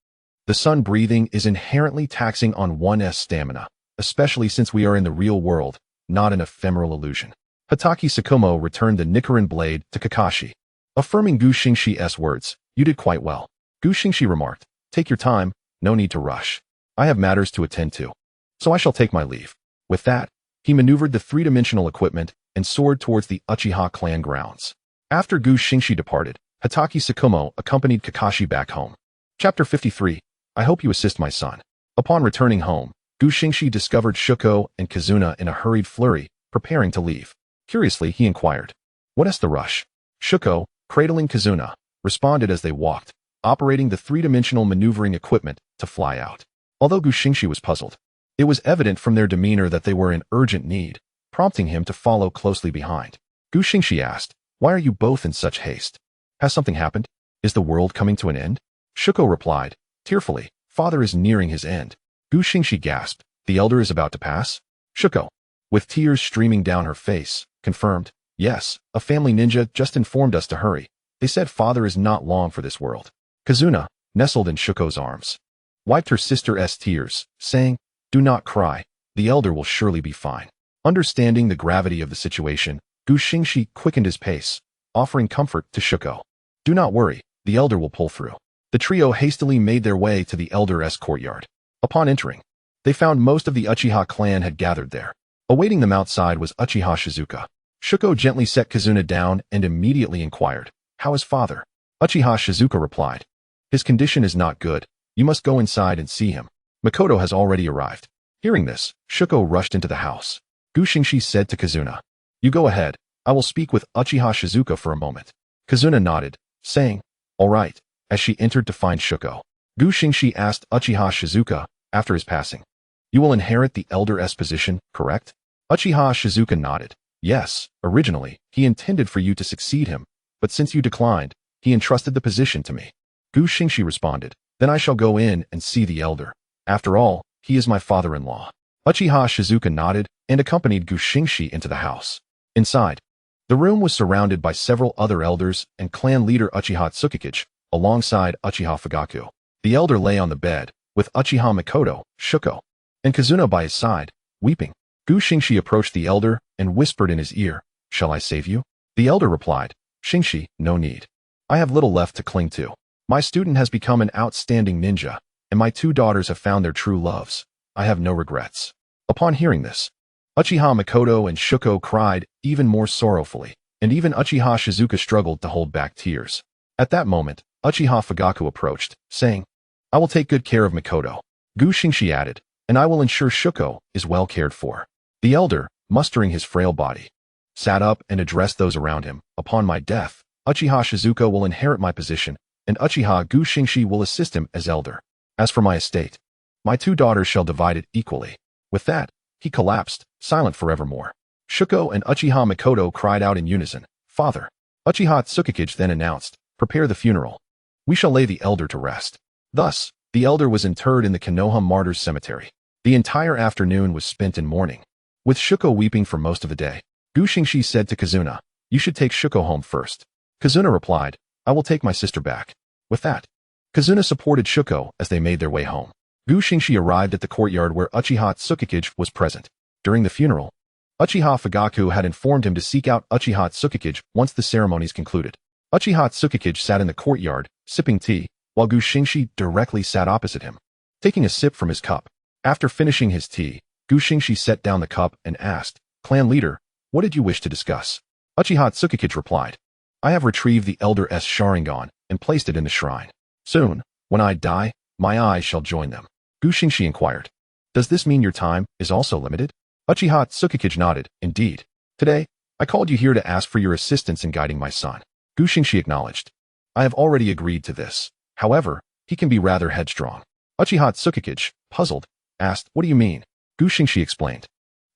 The sun-breathing is inherently taxing on one's stamina, especially since we are in the real world, not an ephemeral illusion. Hatake Sakumo returned the Rinnegan blade to Kakashi, affirming Gu Xingxi's words, You did quite well. Gu Xingxi remarked, Take your time, no need to rush. I have matters to attend to, so I shall take my leave. With that, he maneuvered the three-dimensional equipment and soared towards the Uchiha clan grounds. After Gu Xingxi departed, Hatake Sakumo accompanied Kakashi back home. Chapter 53. I hope you assist my son. Upon returning home, Gu Xingxi discovered Shuko and Kazuna in a hurried flurry, preparing to leave. Curiously, he inquired, What is the rush? Shuko, cradling Kazuna, responded as they walked, operating the three-dimensional maneuvering equipment to fly out. Although Gu Xingxi was puzzled, it was evident from their demeanor that they were in urgent need, prompting him to follow closely behind. Gu Xingxi asked, Why are you both in such haste? Has something happened? Is the world coming to an end? Shuko replied, tearfully, Father is nearing his end. Gu Xingxi gasped, The elder is about to pass? Shuko, with tears streaming down her face, confirmed, Yes, a family ninja just informed us to hurry. They said Father is not long for this world. Kazuna, nestled in Shuko's arms, wiped her sister's tears, saying, "Do not cry. The elder will surely be fine." Understanding the gravity of the situation, Xingxi quickened his pace, offering comfort to Shuko. "Do not worry, the elder will pull through." The trio hastily made their way to the elder's courtyard. Upon entering, they found most of the Uchiha clan had gathered there. Awaiting them outside was Uchiha Shizuka. Shuko gently set Kazuna down and immediately inquired, "How is father?" Uchiha Shizuka replied, "His condition is not good. You must go inside and see him. Makoto has already arrived." Hearing this, Shuko rushed into the house. Xingxi said to Kazuna, "You go ahead. I will speak with Uchiha Shizuka for a moment." Kazuna nodded, saying, "All right," as she entered to find Shuko. Xingxi asked Uchiha Shizuka, after his passing, "You will inherit the elder's position, correct?" Uchiha Shizuka nodded. "Yes, originally, he intended for you to succeed him, but since you declined, he entrusted the position to me." Xingxi responded, "Then I shall go in and see the elder. After all, he is my father-in-law." Uchiha Shizuka nodded and accompanied Xingxi into the house. Inside, the room was surrounded by several other elders and clan leader Uchiha Tsukikage, alongside Uchiha Fugaku. The elder lay on the bed, with Uchiha Makoto, Shuko, and Kazuna by his side, weeping. Xingxi approached the elder and whispered in his ear, "Shall I save you?" The elder replied, "Xingxi, no need. I have little left to cling to. My student has become an outstanding ninja, and my 2 daughters have found their true loves. I have no regrets." Upon hearing this, Uchiha Makoto and Shuko cried even more sorrowfully, and even Uchiha Shizuka struggled to hold back tears. At that moment, Uchiha Fugaku approached, saying, "I will take good care of Makoto." Xingxi added, "And I will ensure Shuko is well cared for." The elder, mustering his frail body, sat up and addressed those around him. "Upon my death, Uchiha Shizuka will inherit my position, and Uchiha Xingxi will assist him as elder. As for my estate, my 2 daughters shall divide it equally." With that, he collapsed, silent forevermore. Shuko and Uchiha Makoto cried out in unison, "Father." Uchiha Tsukikage then announced, "Prepare the funeral. We shall lay the elder to rest." Thus, the elder was interred in the Konoha Martyrs Cemetery. The entire afternoon was spent in mourning, with Shuko weeping for most of the day. Xingxi said to Kazuna, "You should take Shuko home first." Kazuna replied, "I will take my sister back." With that, Kazuna supported Shuko as they made their way home. Xingxi arrived at the courtyard where Uchiha Tsukikage was present. During the funeral, Uchiha Fugaku had informed him to seek out Uchiha Tsukikage once the ceremonies concluded. Uchiha Tsukikage sat in the courtyard, sipping tea, while Xingxi directly sat opposite him, taking a sip from his cup. After finishing his tea, Xingxi set down the cup and asked, "Clan leader, what did you wish to discuss?" Uchiha Tsukikage replied, "I have retrieved the elder's Sharingan and placed it in the shrine. Soon, when I die, my eyes shall join them." Xingxi inquired, "Does this mean your time is also limited?" Uchiha Tsukikage nodded, "Indeed. Today, I called you here to ask for your assistance in guiding my son." Xingxi acknowledged, "I have already agreed to this. However, he can be rather headstrong." Uchiha Tsukikage, puzzled, asked, "What do you mean?" Xingxi explained,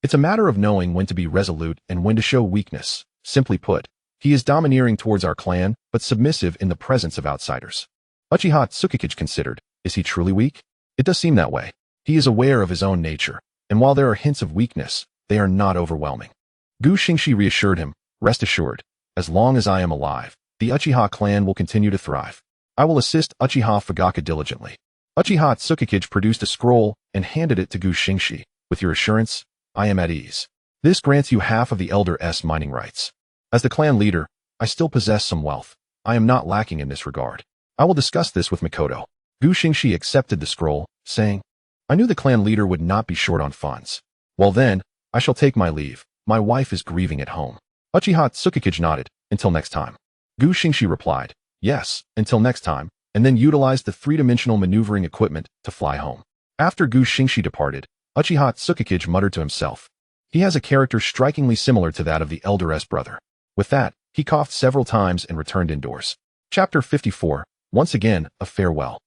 "It's a matter of knowing when to be resolute and when to show weakness. Simply put, he is domineering towards our clan, but submissive in the presence of outsiders." Uchiha Tsukikage considered, "Is he truly weak? It does seem that way. He is aware of his own nature, and while there are hints of weakness, they are not overwhelming." Xingxi reassured him, "Rest assured, as long as I am alive, the Uchiha clan will continue to thrive. I will assist Uchiha Fugaku diligently." Uchiha Tsukikage produced a scroll and handed it to Xingxi. "With your assurance, I am at ease. This grants you half of the elder's mining rights. As the clan leader, I still possess some wealth. I am not lacking in this regard. I will discuss this with Makoto." Xingxi accepted the scroll, saying, "I knew the clan leader would not be short on funds. Well then, I shall take my leave. My wife is grieving at home." Uchiha Tsukikage nodded, "Until next time." Xingxi replied, "Yes, until next time," and then utilized the 3-dimensional maneuvering equipment to fly home. After Xingxi departed, Uchiha Tsukikage muttered to himself, "He has a character strikingly similar to that of the elder's brother." With that, he coughed several times and returned indoors. Chapter 54, once again, a farewell.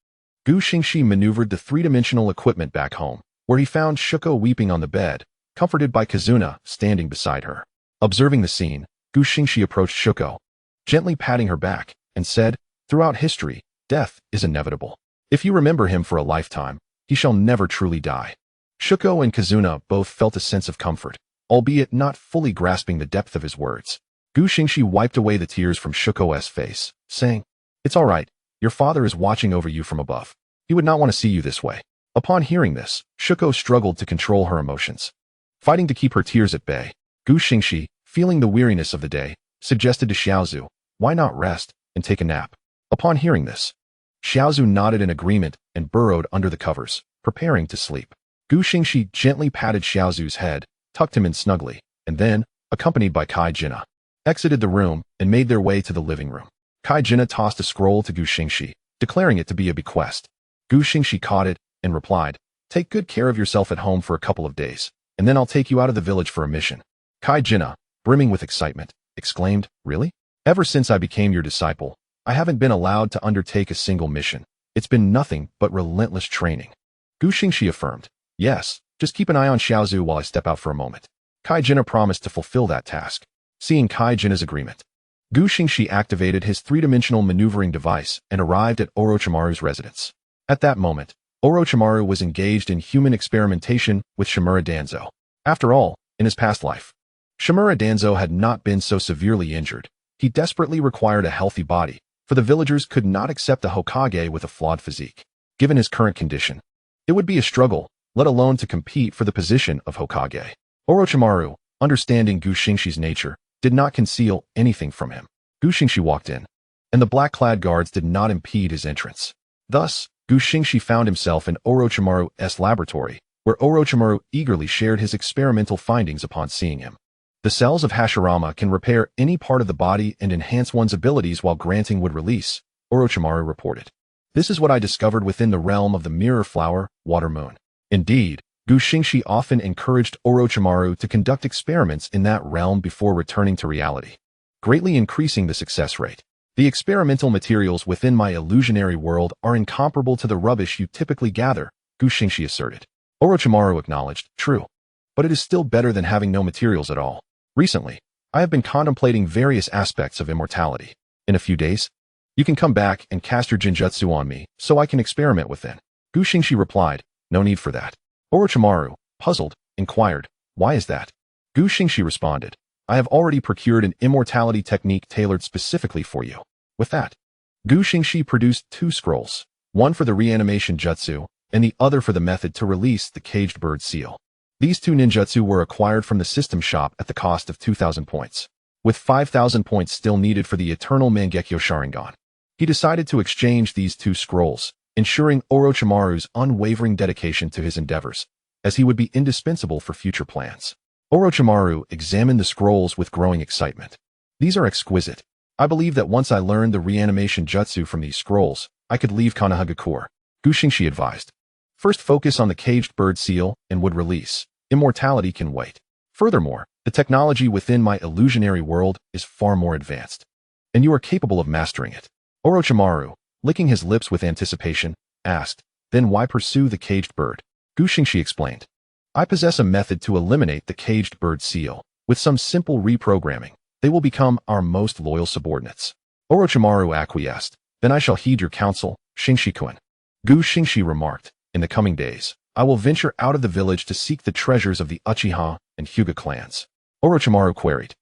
Xingxi maneuvered the 3-dimensional equipment back home, where he found Shuko weeping on the bed, comforted by Kazuna standing beside her. Observing the scene, Xingxi approached Shuko, gently patting her back, and said, "Throughout history, death is inevitable. If you remember him for a lifetime, he shall never truly die." Shuko and Kazuna both felt a sense of comfort, albeit not fully grasping the depth of his words. Xingxi wiped away the tears from Shuko's face, saying, "It's all right. Your father is watching over you from above. He would not want to see you this way. Upon hearing this, Shuko struggled to control her emotions. Fighting to keep her tears at bay, Gu Xingxi, feeling the weariness of the day, suggested to Xiaozu, why not rest and take a nap? Upon hearing this, Xiaozu nodded in agreement and burrowed under the covers, preparing to sleep. Gu Xingxi gently patted Xiaozu's head, tucked him in snugly, and then, accompanied by Kai Jinna, exited the room and made their way to the living room. Kai Jinna tossed a scroll to Gu Xingxi, declaring it to be a bequest. Gu Xingxi caught it and replied, take good care of yourself at home for a couple of days, and then I'll take you out of the village for a mission. Kai Jinna, brimming with excitement, exclaimed, really? Ever since I became your disciple, I haven't been allowed to undertake a single mission. It's been nothing but relentless training. Gu Xingxi affirmed, yes, just keep an eye on Xiaozu while I step out for a moment. Kai Jinna promised to fulfill that task. Seeing Kai Jinna's agreement, Gu Xingxi activated his three-dimensional maneuvering device and arrived at Orochimaru's residence. At that moment, Orochimaru was engaged in human experimentation with Shimura Danzo. After all, in his past life, Shimura Danzo had not been so severely injured. He desperately required a healthy body, for the villagers could not accept a Hokage with a flawed physique. Given his current condition, it would be a struggle, let alone to compete for the position of Hokage. Orochimaru, understanding Gu Xingxi's nature, did not conceal anything from him. Gu Xingxi walked in, and the black-clad guards did not impede his entrance. Thus, Gu Xingxi found himself in Orochimaru's laboratory, where Orochimaru eagerly shared his experimental findings upon seeing him. The cells of Hashirama can repair any part of the body and enhance one's abilities while granting wood release, Orochimaru reported. This is what I discovered within the realm of the mirror flower, water moon. Indeed, Gu Xingxi often encouraged Orochimaru to conduct experiments in that realm before returning to reality, greatly increasing the success rate. The experimental materials within my illusionary world are incomparable to the rubbish you typically gather, Gu Xingxi asserted. Orochimaru acknowledged, true, but it is still better than having no materials at all. Recently, I have been contemplating various aspects of immortality. In a few days, you can come back and cast your Jinjutsu on me so I can experiment within. Gu Xingxi replied, no need for that. Orochimaru, puzzled, inquired, why is that? Gu Xingxi responded, I have already procured an immortality technique tailored specifically for you. With that, Gu Xingxi produced 2 scrolls, one for the reanimation jutsu and the other for the method to release the caged bird seal. These 2 ninjutsu were acquired from the system shop at the cost of 2,000 points, with 5,000 points still needed for the eternal Mangekyo Sharingan. He decided to exchange these 2 scrolls, ensuring Orochimaru's unwavering dedication to his endeavors, as he would be indispensable for future plans. Orochimaru examined the scrolls with growing excitement. These are exquisite. I believe that once I learned the reanimation jutsu from these scrolls, I could leave Konohagakure, Gu Xingxi advised. First focus on the caged bird seal and wood release. Immortality can wait. Furthermore, the technology within my illusionary world is far more advanced, and you are capable of mastering it. Orochimaru, licking his lips with anticipation, asked, then why pursue the caged bird? Gu Xingxi explained, I possess a method to eliminate the caged bird seal. With some simple reprogramming, they will become our most loyal subordinates. Orochimaru acquiesced, then I shall heed your counsel, Xingxi-kun. Gu Xingxi remarked, in the coming days, I will venture out of the village to seek the treasures of the Uchiha and Hyuga clans. Orochimaru queried,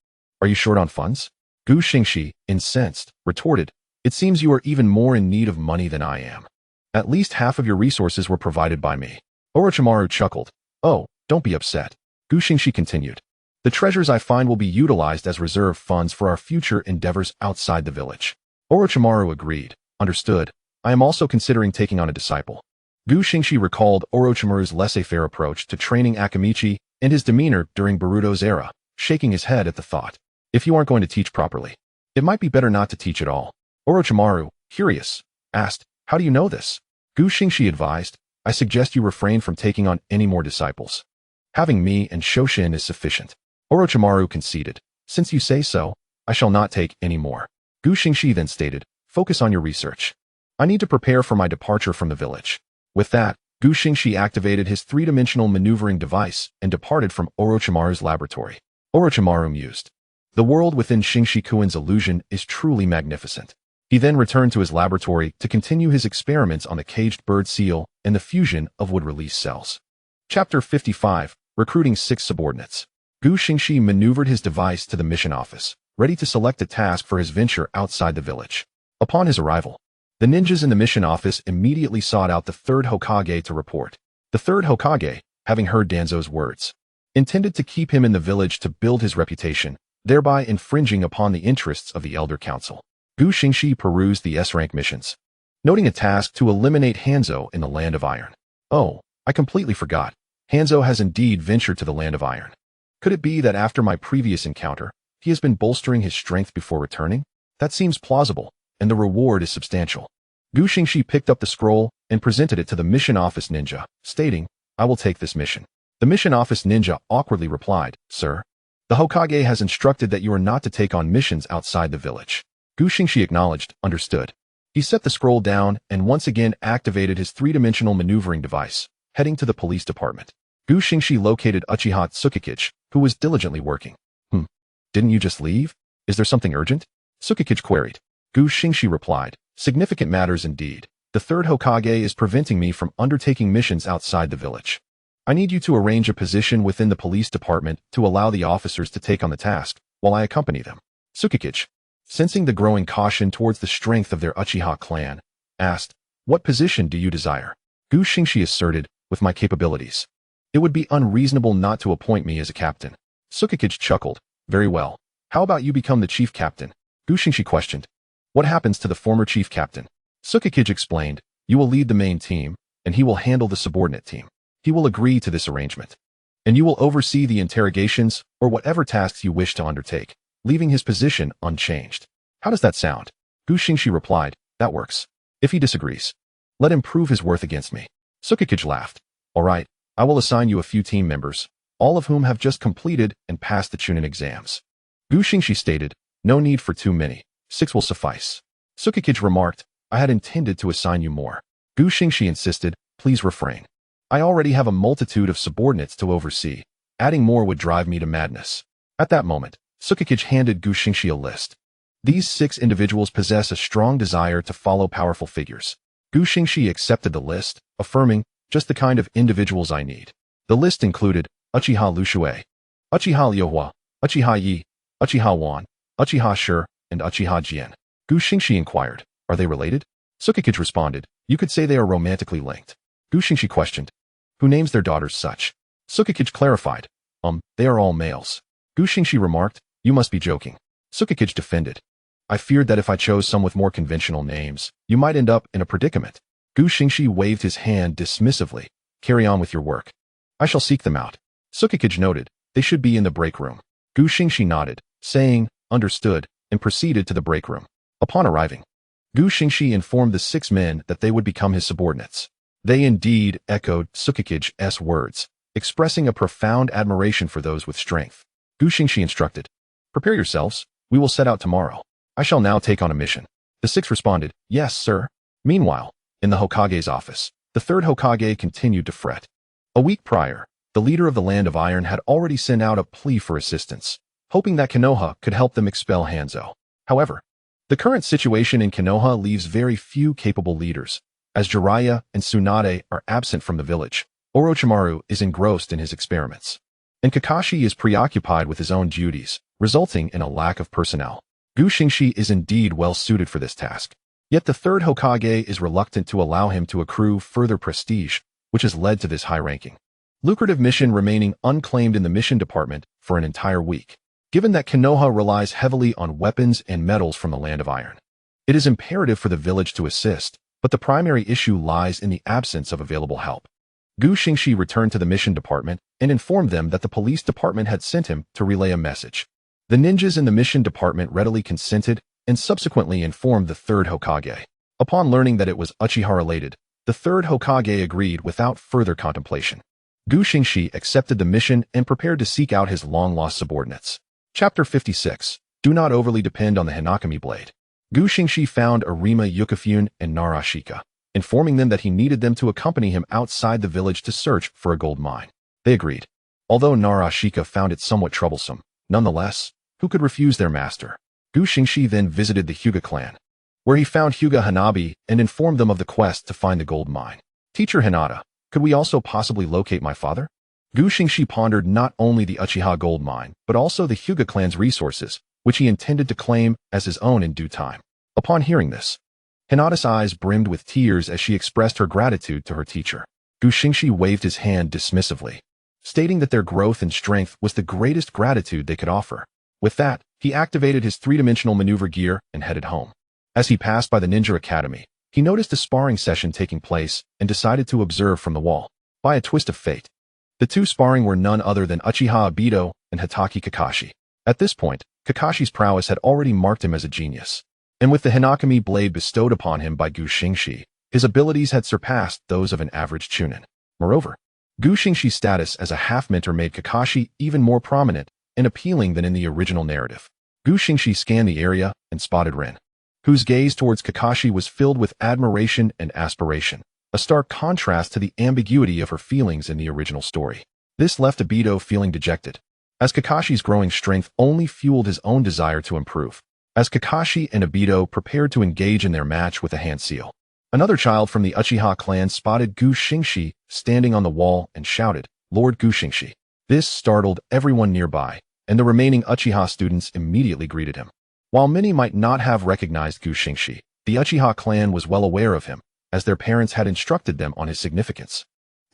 are you short on funds? Gu Xingxi, incensed, retorted, it seems you are even more in need of money than I am. At least half of your resources were provided by me. Orochimaru chuckled, oh, don't be upset. Gu Xingxi continued, the treasures I find will be utilized as reserve funds for our future endeavors outside the village. Orochimaru agreed, understood, I am also considering taking on a disciple. Gu Xingxi recalled Orochimaru's laissez-faire approach to training Akamichi and his demeanor during Boruto's era, shaking his head at the thought. If you aren't going to teach properly, it might be better not to teach at all. Orochimaru, curious, asked, how do you know this? Gu Xingxi advised, I suggest you refrain from taking on any more disciples. Having me and Shoshin is sufficient. Orochimaru conceded, since you say so, I shall not take any more. Gu Xingxi then stated, focus on your research. I need to prepare for my departure from the village. With that, Gu Xingxi activated his three-dimensional maneuvering device and departed from Orochimaru's laboratory. Orochimaru mused, the world within Xingxi-kun's illusion is truly magnificent. He then returned to his laboratory to continue his experiments on the caged bird seal and the fusion of wood release cells. Chapter 55, Recruiting 6 Subordinates. Gu Xingxi maneuvered his device to the mission office, ready to select a task for his venture outside the village. Upon his arrival, The ninjas in the mission office immediately sought out the third Hokage to report. The third Hokage, having heard Danzo's words, intended to keep him in the village to build his reputation, thereby infringing upon the interests of the Elder Council. Xingxi perused the S-rank missions, noting a task to eliminate Hanzo in the Land of Iron. Oh, I completely forgot. Hanzo has indeed ventured to the Land of Iron. Could it be that after my previous encounter, he has been bolstering his strength before returning? That seems plausible, and the reward is substantial. Xingxi picked up the scroll and presented it to the mission office ninja, stating, I will take this mission. The mission office ninja awkwardly replied, Sir, the Hokage has instructed that you are not to take on missions outside the village. Xingxi acknowledged, understood. He set the scroll down and once again activated his three-dimensional maneuvering device, heading to the police department. Xingxi located Uchiha Tsukikage, who was diligently working. Didn't you just leave? Is there something urgent? Tsukikage queried. Xingxi replied, significant matters indeed. The third Hokage is preventing me from undertaking missions outside the village. I need you to arrange a position within the police department to allow the officers to take on the task, while I accompany them. Tsukikage, sensing the growing caution towards the strength of their Uchiha clan, asked, what position do you desire? Xingxi asserted, with my capabilities. It would be unreasonable not to appoint me as a captain. Tsukikage chuckled, very well. How about you become the chief captain? Xingxi questioned. What happens to the former chief captain? Tsukikage explained, you will lead the main team, and he will handle the subordinate team. He will agree to this arrangement. And you will oversee the interrogations or whatever tasks you wish to undertake, leaving his position unchanged. How does that sound? Xingxi replied, that works. If he disagrees, let him prove his worth against me. Tsukikage laughed. All right, I will assign you a few team members, all of whom have just completed and passed the Chunin exams. Xingxi stated, no need for too many. 6 will suffice. Tsukikage remarked, I had intended to assign you more. Xingxi insisted, please refrain. I already have a multitude of subordinates to oversee. Adding more would drive me to madness. At that moment, Tsukikage handed Xingxi a list. These 6 individuals possess a strong desire to follow powerful figures. Xingxi accepted the list, affirming, just the kind of individuals I need. The list included Uchiha Lushui, Uchiha Liohua, Uchiha Yi, Uchiha Wan, Uchiha Shi, and Uchiha Jian. Xingxi inquired, are they related? Tsukikage responded, you could say they are romantically linked. Xingxi questioned, who names their daughters such? Tsukikage clarified, they are all males. Xingxi remarked, you must be joking. Tsukikage defended, I feared that if I chose some with more conventional names, you might end up in a predicament. Xingxi waved his hand dismissively, carry on with your work. I shall seek them out. Tsukikage noted, they should be in the break room. Xingxi nodded, saying, understood, and proceeded to the break room. Upon arriving, Xingxi informed the 6 men that they would become his subordinates. They indeed echoed Tsukikage's words, expressing a profound admiration for those with strength. Xingxi instructed, prepare yourselves, we will set out tomorrow. I shall now take on a mission. The 6 responded, yes, sir. Meanwhile, in the Hokage's office, the third Hokage continued to fret. A week prior, the leader of the Land of Iron had already sent out a plea for assistance, hoping that Konoha could help them expel Hanzo. However, the current situation in Konoha leaves very few capable leaders. As Jiraiya and Tsunade are absent from the village, Orochimaru is engrossed in his experiments, and Kakashi is preoccupied with his own duties, resulting in a lack of personnel. Xingxi is indeed well suited for this task. Yet the third Hokage is reluctant to allow him to accrue further prestige, which has led to this high ranking. Lucrative mission remaining unclaimed in the mission department for an entire week. Given that Konoha relies heavily on weapons and metals from the Land of Iron, it is imperative for the village to assist, but the primary issue lies in the absence of available help. Xingxi returned to the mission department and informed them that the police department had sent him to relay a message. The ninjas in the mission department readily consented and subsequently informed the third Hokage. Upon learning that it was Uchiha-related, the third Hokage agreed without further contemplation. Xingxi accepted the mission and prepared to seek out his long-lost subordinates. Chapter 56. Do not overly depend on the Hinakami blade. Xingxi found Arima Yukifune and Narashika, informing them that he needed them to accompany him outside the village to search for a gold mine. They agreed. Although Narashika found it somewhat troublesome, nonetheless, who could refuse their master? Xingxi then visited the Hyuga clan, where he found Hyuga Hanabi and informed them of the quest to find the gold mine. Teacher Hinata, could we also possibly locate my father? Xingxi pondered not only the Uchiha gold mine, but also the Hyuga clan's resources, which he intended to claim as his own in due time. Upon hearing this, Hinata's eyes brimmed with tears as she expressed her gratitude to her teacher. Xingxi waved his hand dismissively, stating that their growth and strength was the greatest gratitude they could offer. With that, he activated his three-dimensional maneuver gear and headed home. As he passed by the ninja academy, he noticed a sparring session taking place and decided to observe from the wall. By a twist of fate, the two sparring were none other than Uchiha Obito and Hitaki Kakashi. At this point, Kakashi's prowess had already marked him as a genius, and with the Hinakami blade bestowed upon him by Xingxi, his abilities had surpassed those of an average chunin. Moreover, Xingxi's status as a half-mentor made Kakashi even more prominent and appealing than in the original narrative. Xingxi scanned the area and spotted Rin, whose gaze towards Kakashi was filled with admiration and aspiration, a stark contrast to the ambiguity of her feelings in the original story. This left Obito feeling dejected, as Kakashi's growing strength only fueled his own desire to improve. As Kakashi and Obito prepared to engage in their match with the hand seal, another child from the Uchiha clan spotted Xingxi standing on the wall and shouted, "Lord Xingxi." This startled everyone nearby, and the remaining Uchiha students immediately greeted him. While many might not have recognized Xingxi, the Uchiha clan was well aware of him, as their parents had instructed them on his significance.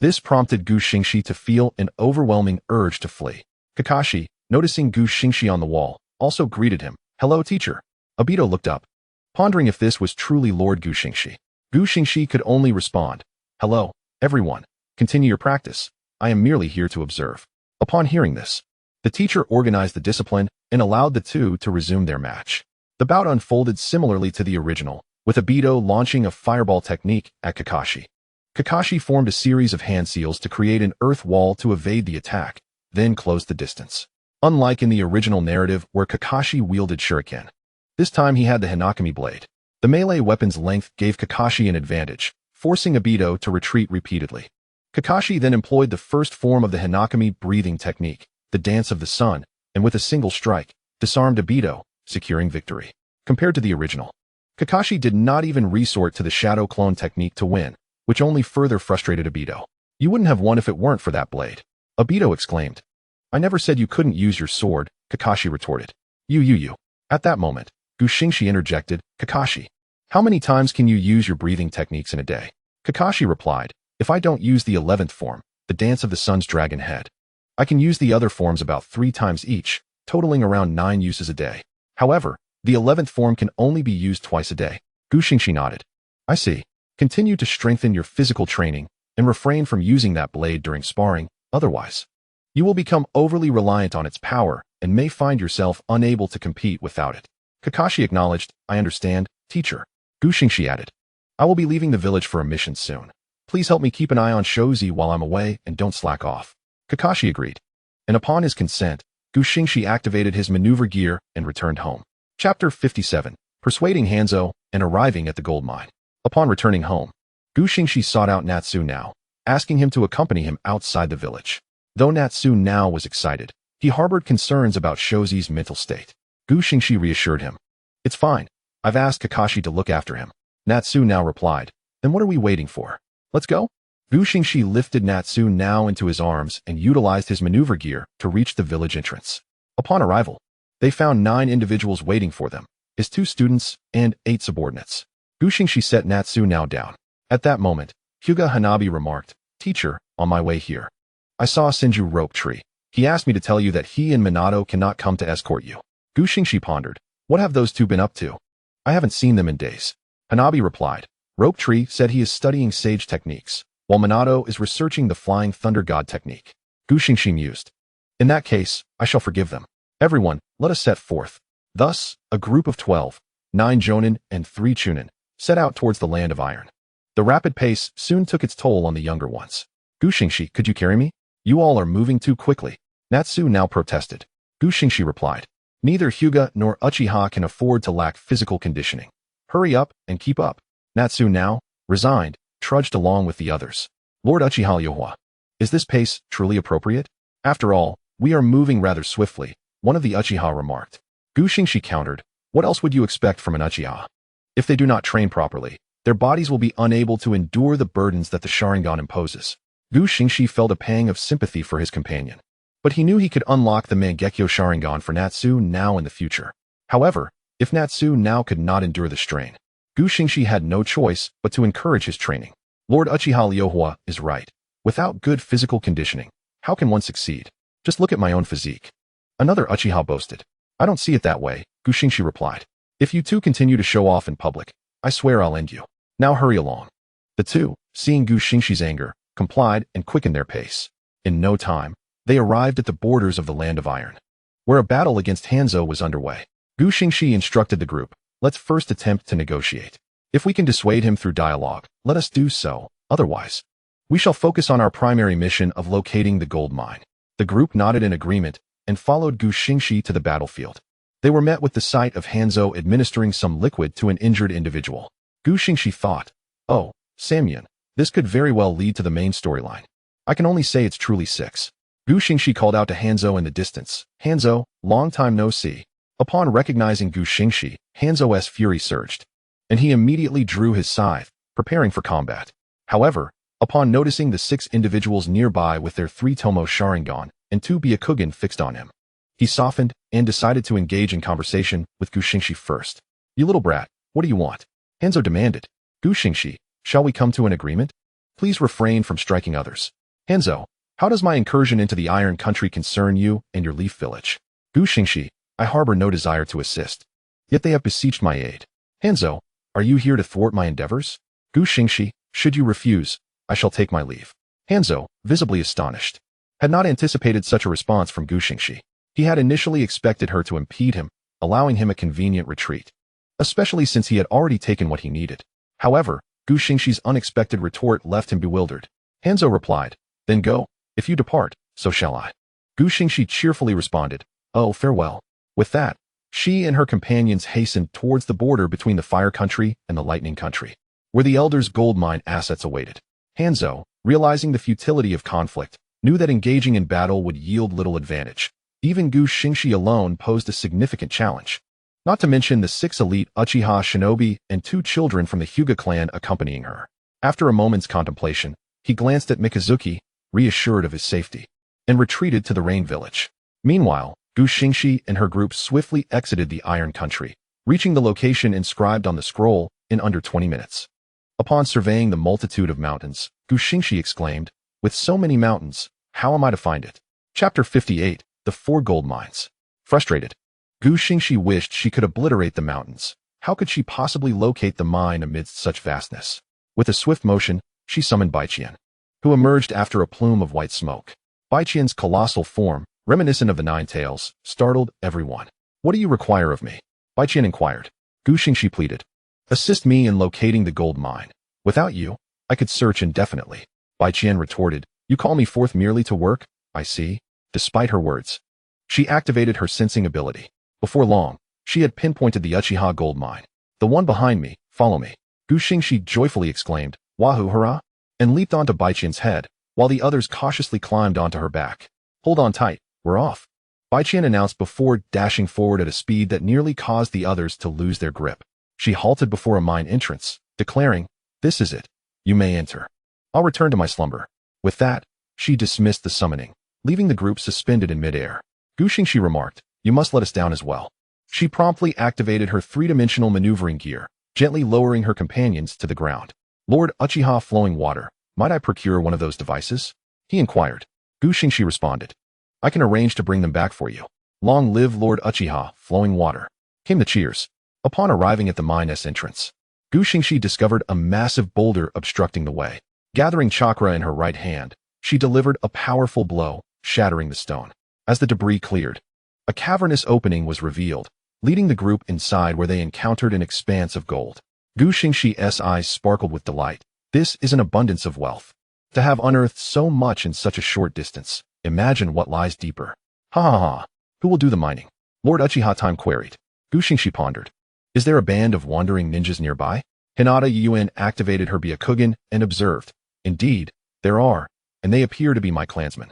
This prompted Xingxi to feel an overwhelming urge to flee. Kakashi, noticing Xingxi on the wall, also greeted him. "Hello, teacher." Obito looked up, pondering if this was truly Lord Xingxi. Xingxi could only respond, "Hello, everyone. Continue your practice. I am merely here to observe." Upon hearing this, the teacher organized the discipline and allowed the two to resume their match. The bout unfolded similarly to the original, with Obito launching a fireball technique at Kakashi. Kakashi formed a series of hand seals to create an earth wall to evade the attack, then closed the distance. Unlike in the original narrative where Kakashi wielded shuriken, this time he had the Hinakami blade. The melee weapon's length gave Kakashi an advantage, forcing Obito to retreat repeatedly. Kakashi then employed the first form of the Hinakami breathing technique, the Dance of the Sun, and with a single strike, disarmed Obito, securing victory. Compared to the original, Kakashi did not even resort to the shadow clone technique to win, which only further frustrated Obito. "You wouldn't have won if it weren't for that blade," Obito exclaimed. "I never said you couldn't use your sword," Kakashi retorted. You. At that moment, Xingxi interjected, "Kakashi, how many times can you use your breathing techniques in a day?" Kakashi replied, "If I don't use the 11th form, the Dance of the Sun's dragon head, I can use the other forms about 3 times each, totaling around 9 uses a day. However, the 11th form can only be used twice a day." Xingxi nodded. "I see. Continue to strengthen your physical training and refrain from using that blade during sparring, otherwise you will become overly reliant on its power and may find yourself unable to compete without it." Kakashi acknowledged, "I understand, teacher." Xingxi added, "I will be leaving the village for a mission soon. Please help me keep an eye on Shozi while I'm away and don't slack off." Kakashi agreed, and upon his consent, Xingxi activated his maneuver gear and returned home. Chapter 57, Persuading Hanzo and Arriving at the Gold Mine. Upon returning home, Xingxi sought out Natsu now, asking him to accompany him outside the village. Though Natsu now was excited, he harbored concerns about Shozi's mental state. Xingxi reassured him. "It's fine. I've asked Kakashi to look after him." Natsu now replied, "Then what are we waiting for? Let's go." Xingxi lifted Natsu now into his arms and utilized his maneuver gear to reach the village entrance. Upon arrival, they found 9 individuals waiting for them, his 2 students and 8 subordinates. Xingxi set Natsu now down. At that moment, Hyuga Hanabi remarked, "Teacher, on my way here, I saw Senju Rope Tree. He asked me to tell you that he and Minato cannot come to escort you." Xingxi pondered, "What have those two been up to? I haven't seen them in days." Hanabi replied, "Rope Tree said he is studying sage techniques, while Minato is researching the Flying Thunder God technique." Xingxi mused, "In that case, I shall forgive them. Everyone, let us set forth." Thus, a group of 12, 9 Jonin and 3 Chunin, set out towards the land of iron. The rapid pace soon took its toll on the younger ones. "Xingxi, could you carry me? You all are moving too quickly." Natsu now protested. Xingxi replied, "Neither Hyuga nor Uchiha can afford to lack physical conditioning. Hurry up and keep up." Natsu now, resigned, trudged along with the others. "Lord Uchiha Yohua, is this pace truly appropriate? After all, we are moving rather swiftly," one of the Uchiha remarked. Xingxi countered, "What else would you expect from an Uchiha? If they do not train properly, their bodies will be unable to endure the burdens that the Sharingan imposes." Xingxi felt a pang of sympathy for his companion, but he knew he could unlock the Mangekyo Sharingan for Natsu now in the future. However, if Natsu now could not endure the strain, Gu Xingxi had no choice but to encourage his training. Lord Uchiha Liuhua is right. Without good physical conditioning, how can one succeed? Just look at my own physique. Another Uchiha boasted. I don't see it that way, Gu Xingxi replied. If you two continue to show off in public, I swear I'll end you. Now hurry along. The two, seeing Gu Xingxi's anger, complied and quickened their pace. In no time, they arrived at the borders of the Land of Iron, where a battle against Hanzo was underway. Gu Xingxi instructed the group, let's first attempt to negotiate. If we can dissuade him through dialogue, let us do so, otherwise, we shall focus on our primary mission of locating the gold mine. The group nodded in agreement and followed Gu Xingxi to the battlefield. They were met with the sight of Hanzo administering some liquid to an injured individual. Gu Xingxi thought, oh, Samyun, this could very well lead to the main storyline. I can only say it's truly 6. Gu Xingxi called out to Hanzo in the distance. Hanzo, long time no see. Upon recognizing Gu Xingxi, Hanzo's fury surged, and he immediately drew his scythe, preparing for combat. However, upon noticing the 6 individuals nearby with their 3 Tomo Sharingan and 2 Byakugan fixed on him, he softened and decided to engage in conversation with Gu Xingxi first. You little brat, what do you want? Hanzo demanded. Gu Xingxi, shall we come to an agreement? Please refrain from striking others. Hanzo, how does my incursion into the Iron Country concern you and your Leaf Village? Gu Xingxi, I harbor no desire to assist. Yet they have beseeched my aid. Hanzo, are you here to thwart my endeavors? Gu Xingxi, should you refuse, I shall take my leave. Hanzo, visibly astonished, had not anticipated such a response from Gu Xingxi. He had initially expected her to impede him, allowing him a convenient retreat, especially since he had already taken what he needed. However, Gu Xingxi's unexpected retort left him bewildered. Hanzo replied, then go. If you depart, so shall I. Gu Xingxi cheerfully responded, oh, farewell. With that, she and her companions hastened towards the border between the Fire Country and the Lightning Country, where the Elder's gold mine assets awaited. Hanzo, realizing the futility of conflict, knew that engaging in battle would yield little advantage. Even Gu Xingxi alone posed a significant challenge, not to mention the 6 elite Uchiha shinobi and 2 children from the Hyuga clan accompanying her. After a moment's contemplation, he glanced at Mikazuki, reassured of his safety, and retreated to the Rain Village. Meanwhile, Gu Xingxi and her group swiftly exited the Iron Country, reaching the location inscribed on the scroll in under 20 minutes. Upon surveying the multitude of mountains, Gu Xingxi exclaimed, with so many mountains, how am I to find it? Chapter 58, The 4 Gold Mines. Frustrated, Gu Xingxi wished she could obliterate the mountains. How could she possibly locate the mine amidst such vastness? With a swift motion, she summoned Baiqian, who emerged after a plume of white smoke. Baiqian's colossal form, reminiscent of the 9 tails, startled everyone. What do you require of me? Baiqian inquired. Gu Xingxi pleaded. Assist me in locating the gold mine. Without you, I could search indefinitely. Baiqian retorted. You call me forth merely to work? I see. Despite her words, she activated her sensing ability. Before long, she had pinpointed the Uchiha gold mine. The one behind me, follow me. Gu Xingxi joyfully exclaimed, Wahoo hurrah, and leaped onto Baiqian's head, while the others cautiously climbed onto her back. Hold on tight, we're off, Baiqian announced before dashing forward at a speed that nearly caused the others to lose their grip. She halted before a mine entrance, declaring, this is it. You may enter. I'll return to my slumber. With that, she dismissed the summoning, leaving the group suspended in midair. Gu Xingxi remarked, you must let us down as well. She promptly activated her 3-dimensional maneuvering gear, gently lowering her companions to the ground. Lord Uchiha Flowing Water, might I procure one of those devices? He inquired. Gu Xingxi responded. I can arrange to bring them back for you. Long live Lord Uchiha Flowing Water. Came the cheers. Upon arriving at the mine's entrance, Gu Xingxi discovered a massive boulder obstructing the way. Gathering chakra in her right hand, she delivered a powerful blow, shattering the stone. As the debris cleared, a cavernous opening was revealed, leading the group inside where they encountered an expanse of gold. Gu Xingxi's eyes sparkled with delight. This is an abundance of wealth. To have unearthed so much in such a short distance, imagine what lies deeper. Ha ha ha. Who will do the mining? Lord Uchiha Time queried. Gu Xingxi pondered. Is there a band of wandering ninjas nearby? Hinata Yuen activated her Byakugan and observed. Indeed, there are, and they appear to be my clansmen.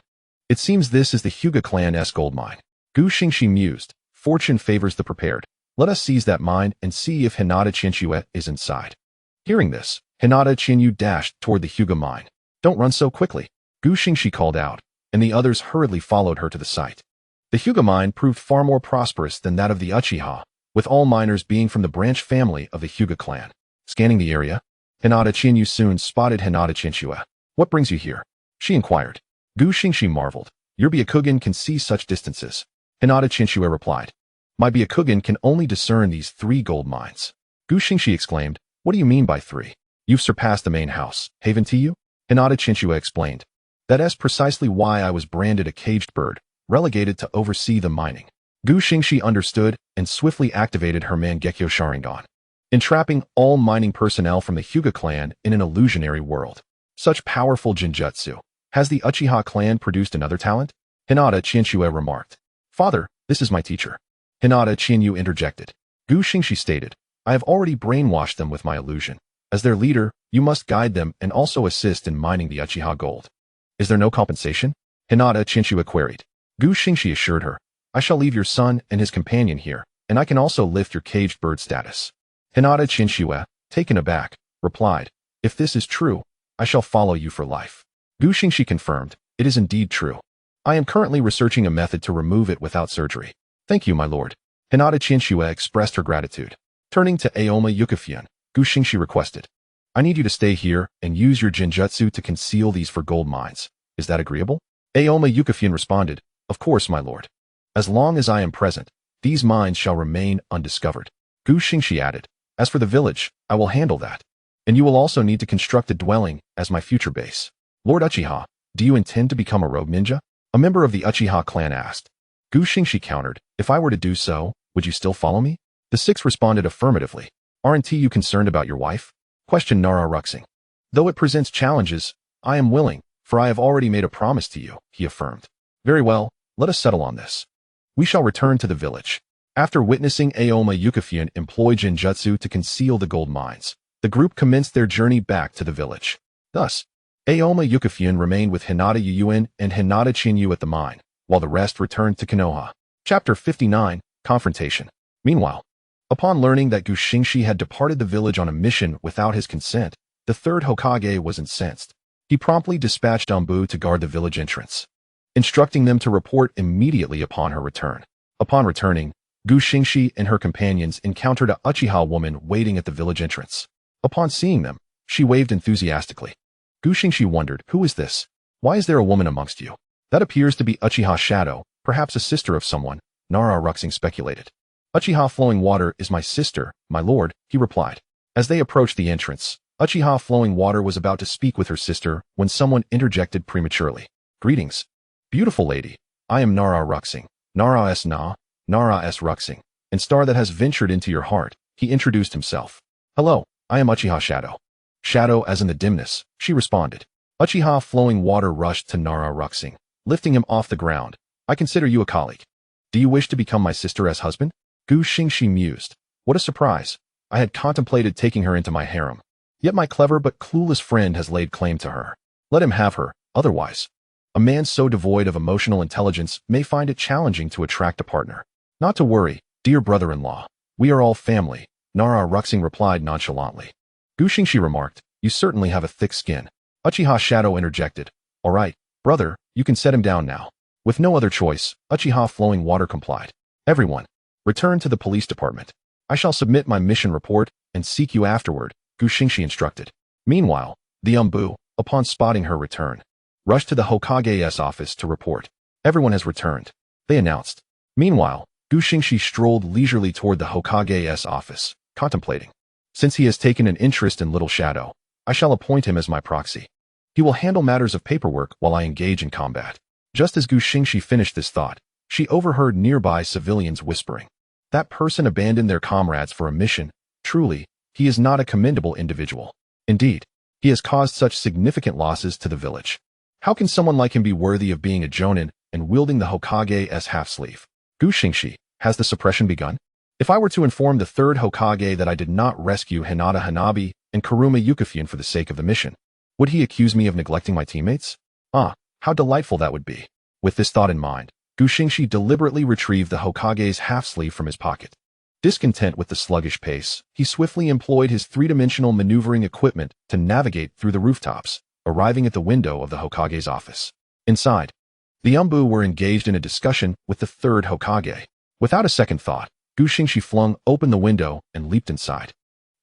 It seems this is the Hyuga clan's gold mine. Gu Xingxi mused. Fortune favors the prepared. Let us seize that mine and see if Hinata Qianxue is inside. Hearing this, Hinata Qianyu dashed toward the Hyuga mine. Don't run so quickly, Gu Xingxi called out, and the others hurriedly followed her to the site. The Hyuga mine proved far more prosperous than that of the Uchiha, with all miners being from the branch family of the Hyuga clan. Scanning the area, Hinata Chinyu soon spotted Hinata Chinchue. What brings you here? She inquired. Gu Xingxi marveled. Your Byakugan can see such distances. Hinata Chinchue replied. My Byakugan can only discern these 3 gold mines. Gu Xingxi exclaimed. What do you mean by 3? You've surpassed the main house, Haven Tiu? Hinata Chinchue explained. That is precisely why I was branded a caged bird, relegated to oversee the mining. Gu Xingxi understood and swiftly activated her Mangekyo Sharingan, entrapping all mining personnel from the Hyuga clan in an illusionary world. Such powerful genjutsu. Has the Uchiha clan produced another talent? Hinata Chinchue remarked. Father, this is my teacher. Hinata Chinyu interjected. Gu Xingxi stated. I have already brainwashed them with my illusion. As their leader, you must guide them and also assist in mining the Uchiha gold. Is there no compensation? Hinata Chinchue queried. Gu Xingxi assured her. I shall leave your son and his companion here, and I can also lift your caged bird status. Hinata Chinchue, taken aback, replied. If this is true, I shall follow you for life. Gu Xingxi confirmed. It is indeed true. I am currently researching a method to remove it without surgery. Thank you, my lord. Hinata Chinchue expressed her gratitude. Turning to Aoma Yukifian, Gu Xingxi requested. I need you to stay here and use your genjutsu to conceal these for gold mines. Is that agreeable? Aoma Yukifian responded. Of course, my lord. As long as I am present, these mines shall remain undiscovered. Gu Xingxi added. As for the village, I will handle that. And you will also need to construct a dwelling as my future base. Lord Uchiha, do you intend to become a rogue ninja? A member of the Uchiha clan asked. Gu Xingxi countered. If I were to do so, would you still follow me? The 6 responded affirmatively. Aren't you concerned about your wife? Questioned Nara Ruxing. Though it presents challenges, I am willing, for I have already made a promise to you, he affirmed. Very well, let us settle on this. We shall return to the village. After witnessing Aoma Yukifian employ genjutsu to conceal the gold mines, the group commenced their journey back to the village. Thus, Aoma Yukifian remained with Hinata Yuyuin and Hinata Chinyu at the mine, while the rest returned to Konoha. Chapter 59, Confrontation. Meanwhile, upon learning that Gu Xingxi had departed the village on a mission without his consent, the 3rd Hokage was incensed. He promptly dispatched Anbu to guard the village entrance, instructing them to report immediately upon her return. Upon returning, Gu Xingxi and her companions encountered a Uchiha woman waiting at the village entrance. Upon seeing them, she waved enthusiastically. Gu Xingxi wondered, who is this? Why is there a woman amongst you? That appears to be Uchiha Shadow, perhaps a sister of someone, Nara Ruxing speculated. Uchiha Flowing Water is my sister, my lord, he replied. As they approached the entrance, Uchiha Flowing Water was about to speak with her sister when someone interjected prematurely. Greetings. Beautiful lady, I am Nara Ruxing, Nara S. Ruxing, and star that has ventured into your heart, he introduced himself. Hello, I am Uchiha Shadow. Shadow as in the dimness, she responded. Uchiha Flowing Water rushed to Nara Ruxing, lifting him off the ground. I consider you a colleague. Do you wish to become my sister as husband? Gu Xingxi mused. What a surprise. I had contemplated taking her into my harem. Yet my clever but clueless friend has laid claim to her. Let him have her, otherwise. A man so devoid of emotional intelligence may find it challenging to attract a partner. Not to worry, dear brother-in-law. We are all family, Nara Ruxing replied nonchalantly. Gu Xingxi remarked, you certainly have a thick skin. Uchiha Shadow interjected. All right, brother, you can set him down now. With no other choice, Uchiha Flowing Water complied. Everyone, return to the police department. I shall submit my mission report and seek you afterward, Gu Xingxi instructed. Meanwhile, the Anbu, upon spotting her return, rushed to the Hokage's office to report. Everyone has returned, they announced. Meanwhile, Gu Xingxi strolled leisurely toward the Hokage's office, contemplating. Since he has taken an interest in Little Shadow, I shall appoint him as my proxy. He will handle matters of paperwork while I engage in combat. Just as Gu Xingxi finished this thought, she overheard nearby civilians whispering. That person abandoned their comrades for a mission. Truly, he is not a commendable individual. Indeed, he has caused such significant losses to the village. How can someone like him be worthy of being a jonin and wielding the Hokage's half-sleeve? Gu Xingxi, has the suppression begun? If I were to inform the 3rd Hokage that I did not rescue Hinata Hanabi and Kuruma Yukifian for the sake of the mission, would he accuse me of neglecting my teammates? Ah, how delightful that would be. With this thought in mind, Gu Xingxi deliberately retrieved the Hokage's half-sleeve from his pocket. Discontent with the sluggish pace, he swiftly employed his 3-dimensional maneuvering equipment to navigate through the rooftops, arriving at the window of the Hokage's office. Inside, the Anbu were engaged in a discussion with the 3rd Hokage. Without a second thought, Gu Xingxi flung open the window and leaped inside.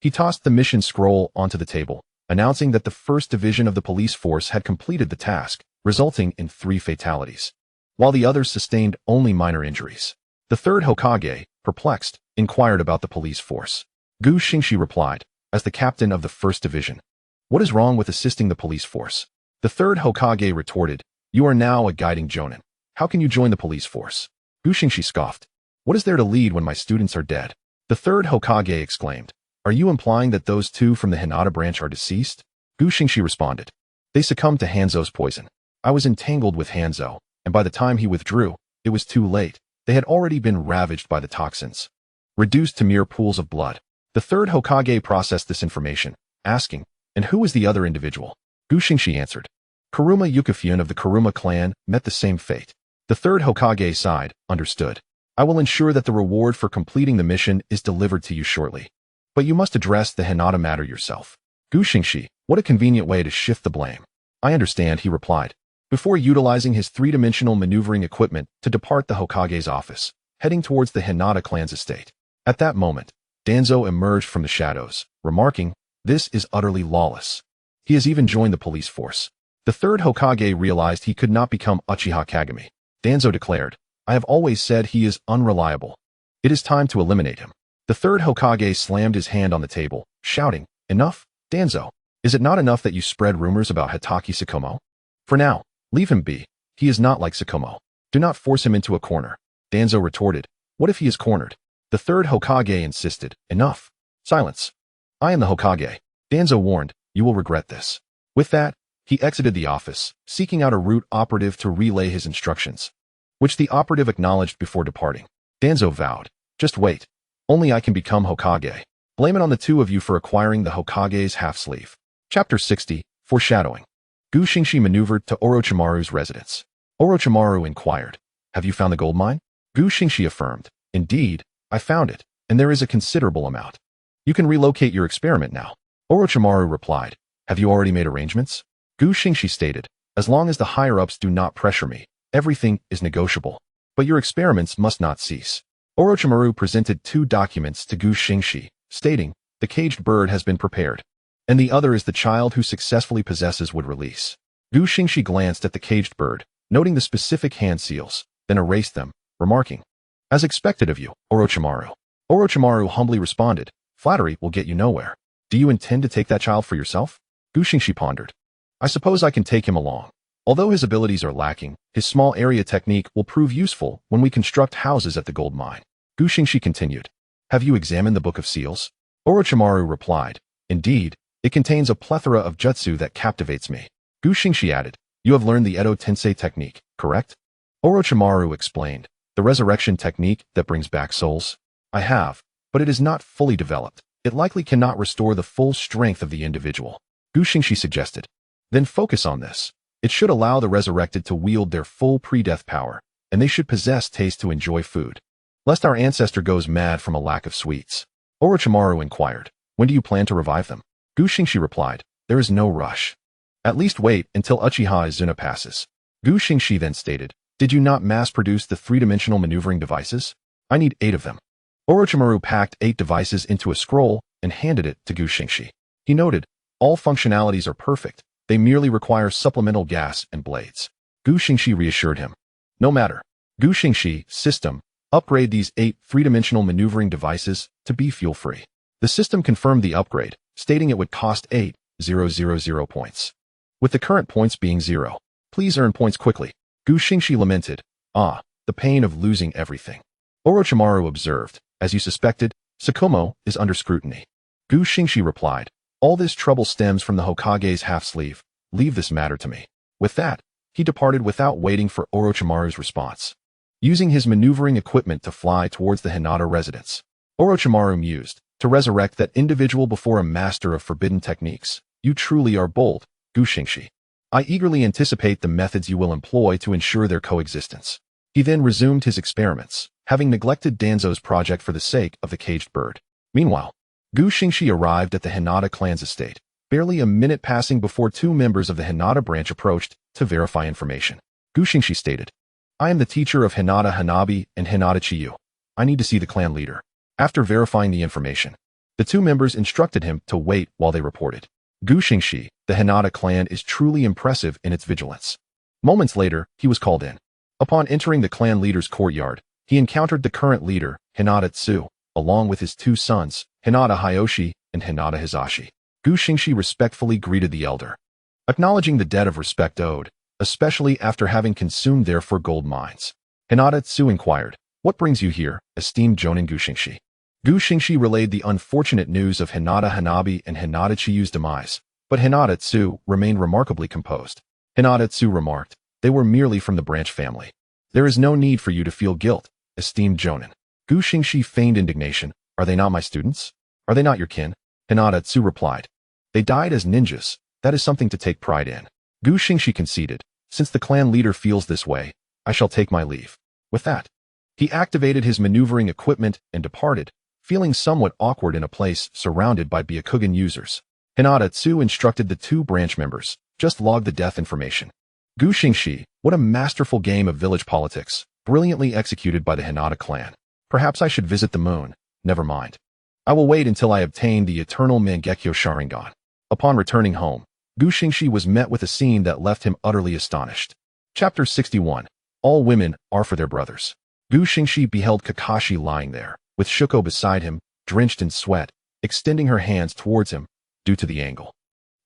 He tossed the mission scroll onto the table, announcing that the first division of the police force had completed the task, resulting in 3 fatalities, while the others sustained only minor injuries. The third Hokage, perplexed, inquired about the police force. Xingxi replied, as the captain of the first division. What is wrong with assisting the police force? The third Hokage retorted, you are now a guiding jonin. How can you join the police force? Xingxi scoffed. What is there to lead when my students are dead? The third Hokage exclaimed. Are you implying that those 2 from the Hinata branch are deceased? Xingxi responded. They succumbed to Hanzo's poison. I was entangled with Hanzo, and by the time he withdrew, it was too late. They had already been ravaged by the toxins, reduced to mere pools of blood. The third Hokage processed this information, asking, and who was the other individual? Xingxi answered. Kuruma Yukifune of the Kuruma clan met the same fate. The third Hokage sighed, understood. I will ensure that the reward for completing the mission is delivered to you shortly. But you must address the Hinata matter yourself. Xingxi, what a convenient way to shift the blame. I understand, he replied, before utilizing his 3-dimensional maneuvering equipment to depart the Hokage's office, heading towards the Hinata clan's estate. At that moment, Danzo emerged from the shadows, remarking, this is utterly lawless. He has even joined the police force. The third Hokage realized he could not become Uchiha Kagami. Danzo declared, I have always said he is unreliable. It is time to eliminate him. The third Hokage slammed his hand on the table, shouting, enough, Danzo. Is it not enough that you spread rumors about Hitaki Tsukumo? For now, leave him be. He is not like Tsukumo. Do not force him into a corner. Danzo retorted, what if he is cornered? The third Hokage insisted, enough. Silence. I am the Hokage. Danzo warned, you will regret this. With that, he exited the office, seeking out a root operative to relay his instructions, which the operative acknowledged before departing. Danzo vowed, just wait. Only I can become Hokage. Blame it on the 2 of you for acquiring the Hokage's half-sleeve. Chapter 60, Foreshadowing. Xingxi maneuvered to Orochimaru's residence. Orochimaru inquired, have you found the gold mine? Xingxi affirmed, indeed, I found it, and there is a considerable amount. You can relocate your experiment now. Orochimaru replied, have you already made arrangements? Xingxi stated, as long as the higher-ups do not pressure me, everything is negotiable. But your experiments must not cease. Orochimaru presented 2 documents to Xingxi, stating, the caged bird has been prepared, and the other is the child who successfully possesses would release. Xingxi glanced at the caged bird, noting the specific hand seals, then erased them, remarking, as expected of you, Orochimaru. Orochimaru humbly responded, flattery will get you nowhere. Do you intend to take that child for yourself? Xingxi pondered. I suppose I can take him along. Although his abilities are lacking, his small area technique will prove useful when we construct houses at the gold mine. Xingxi continued. Have you examined the Book of Seals? Orochimaru replied, indeed, it contains a plethora of jutsu that captivates me. Xingxi added, you have learned the Edo Tensei technique, correct? Orochimaru explained, the resurrection technique that brings back souls? I have, but it is not fully developed. It likely cannot restore the full strength of the individual. Xingxi suggested. Then focus on this. It should allow the resurrected to wield their full pre-death power, and they should possess taste to enjoy food, lest our ancestor goes mad from a lack of sweets. Orochimaru inquired, when do you plan to revive them? Xingxi replied, there is no rush. At least wait until Uchiha Izuna passes. Xingxi then stated, did you not mass-produce the 3-dimensional maneuvering devices? I need 8 of them. Orochimaru packed 8 devices into a scroll and handed it to Xingxi. He noted, all functionalities are perfect. They merely require supplemental gas and blades. Xingxi reassured him. No matter. Xingxi, system, upgrade these 8 3-dimensional maneuvering devices to be fuel-free. The system confirmed the upgrade, stating it would cost 8,000 points. With the current points being 0, please earn points quickly. Xingxi lamented, the pain of losing everything. Orochimaru observed, as you suspected, Tsukumo is under scrutiny. Xingxi replied, all this trouble stems from the Hokage's half-sleeve. Leave this matter to me. With that, he departed without waiting for Orochimaru's response. Using his maneuvering equipment to fly towards the Hinata residence, Orochimaru mused, to resurrect that individual before a master of forbidden techniques. You truly are bold, Xingxi. I eagerly anticipate the methods you will employ to ensure their coexistence. He then resumed his experiments, having neglected Danzo's project for the sake of the caged bird. Meanwhile, Xingxi arrived at the Hinata clan's estate, barely a minute passing before 2 members of the Hinata branch approached to verify information. Xingxi stated, I am the teacher of Hinata Hanabi and Hinata Chiyu. I need to see the clan leader. After verifying the information, The two members instructed him to wait while they reported. Xingxi, the Hinata clan, is truly impressive in its vigilance. Moments later, he was called in. Upon entering the clan leader's courtyard, he encountered the current leader, Hinata Tsu, along with his two sons, Hinata Hayoshi and Hinata Hizashi. Xingxi respectfully greeted the elder, acknowledging the debt of respect owed, especially after having consumed their gold mines. Hinata Tsu inquired, "What brings you here, esteemed Jonin Xingxi?" Xingxi relayed the unfortunate news of Hinata Hanabi and Hinata Chiyu's demise, but Hinata Tsu remained remarkably composed. Hinata Tsu remarked, "They were merely from the branch family. There is no need for you to feel guilt, esteemed Jonin." Xingxi feigned indignation. "Are they not my students? Are they not your kin?" Hinata Tsu replied, "They died as ninjas. That is something to take pride in." Xingxi conceded, "Since the clan leader feels this way, I shall take my leave." With that, he activated his maneuvering equipment and departed, feeling somewhat awkward in a place surrounded by Byakugan users. Hinata Tsu instructed the two branch members, "Just log the death information." Xingxi, what a masterful game of village politics, brilliantly executed by the Hinata clan. Perhaps I should visit the moon. Never mind. I will wait until I obtain the eternal Mangekyo Sharingan. Upon returning home, Xingxi was met with a scene that left him utterly astonished. Chapter 61. All women are for their brothers. Xingxi beheld Kakashi lying there, with Shuko beside him, drenched in sweat, extending her hands towards him, due to the angle.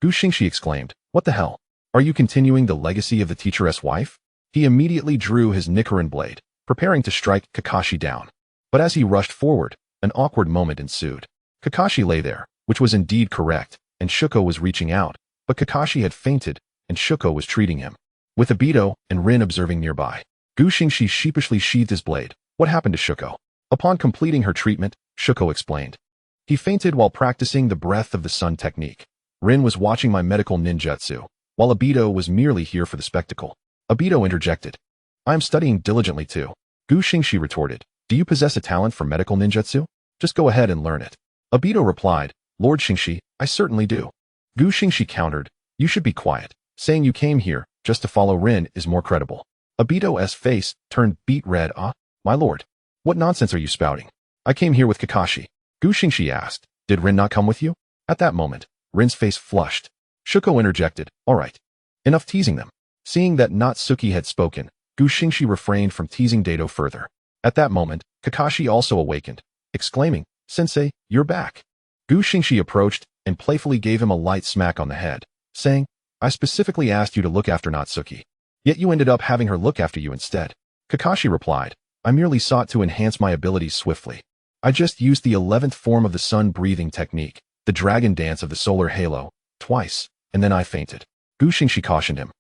Xingxi exclaimed, "What the hell? Are you continuing the legacy of the teacheress wife?" He immediately drew his Nichiren blade, preparing to strike Kakashi down. But as he rushed forward, an awkward moment ensued. Kakashi lay there, which was indeed correct, and Shuko was reaching out, but Kakashi had fainted, and Shuko was treating him. With Obito and Rin observing nearby, Xingxi sheepishly sheathed his blade. What happened to Shuko? Upon completing her treatment, Shuko explained, "He fainted while practicing the breath of the sun technique. Rin was watching my medical ninjutsu, while Obito was merely here for the spectacle." Obito interjected, "I am studying diligently too." Xingxi retorted, "Do you possess a talent for medical ninjutsu? Just go ahead and learn it." Obito replied, "Lord Xingxi, I certainly do." Xingxi countered, "You should be quiet. Saying you came here just to follow Rin is more credible." Obito's face turned beet red. My lord, what nonsense are you spouting? I came here with Kakashi." Xingxi asked, "Did Rin not come with you?" At that moment, Rin's face flushed. Shuko interjected, "All right. Enough teasing them." Seeing that Natsuki had spoken, Xingxi refrained from teasing Dato further. At that moment, Kakashi also awakened, exclaiming, "Sensei, you're back." Xingxi approached and playfully gave him a light smack on the head, saying, "I specifically asked you to look after Natsuki, yet you ended up having her look after you instead." Kakashi replied, "I merely sought to enhance my abilities swiftly. I just used the 11th form of the sun breathing technique, the dragon dance of the solar halo, twice, and then I fainted." Xingxi cautioned him,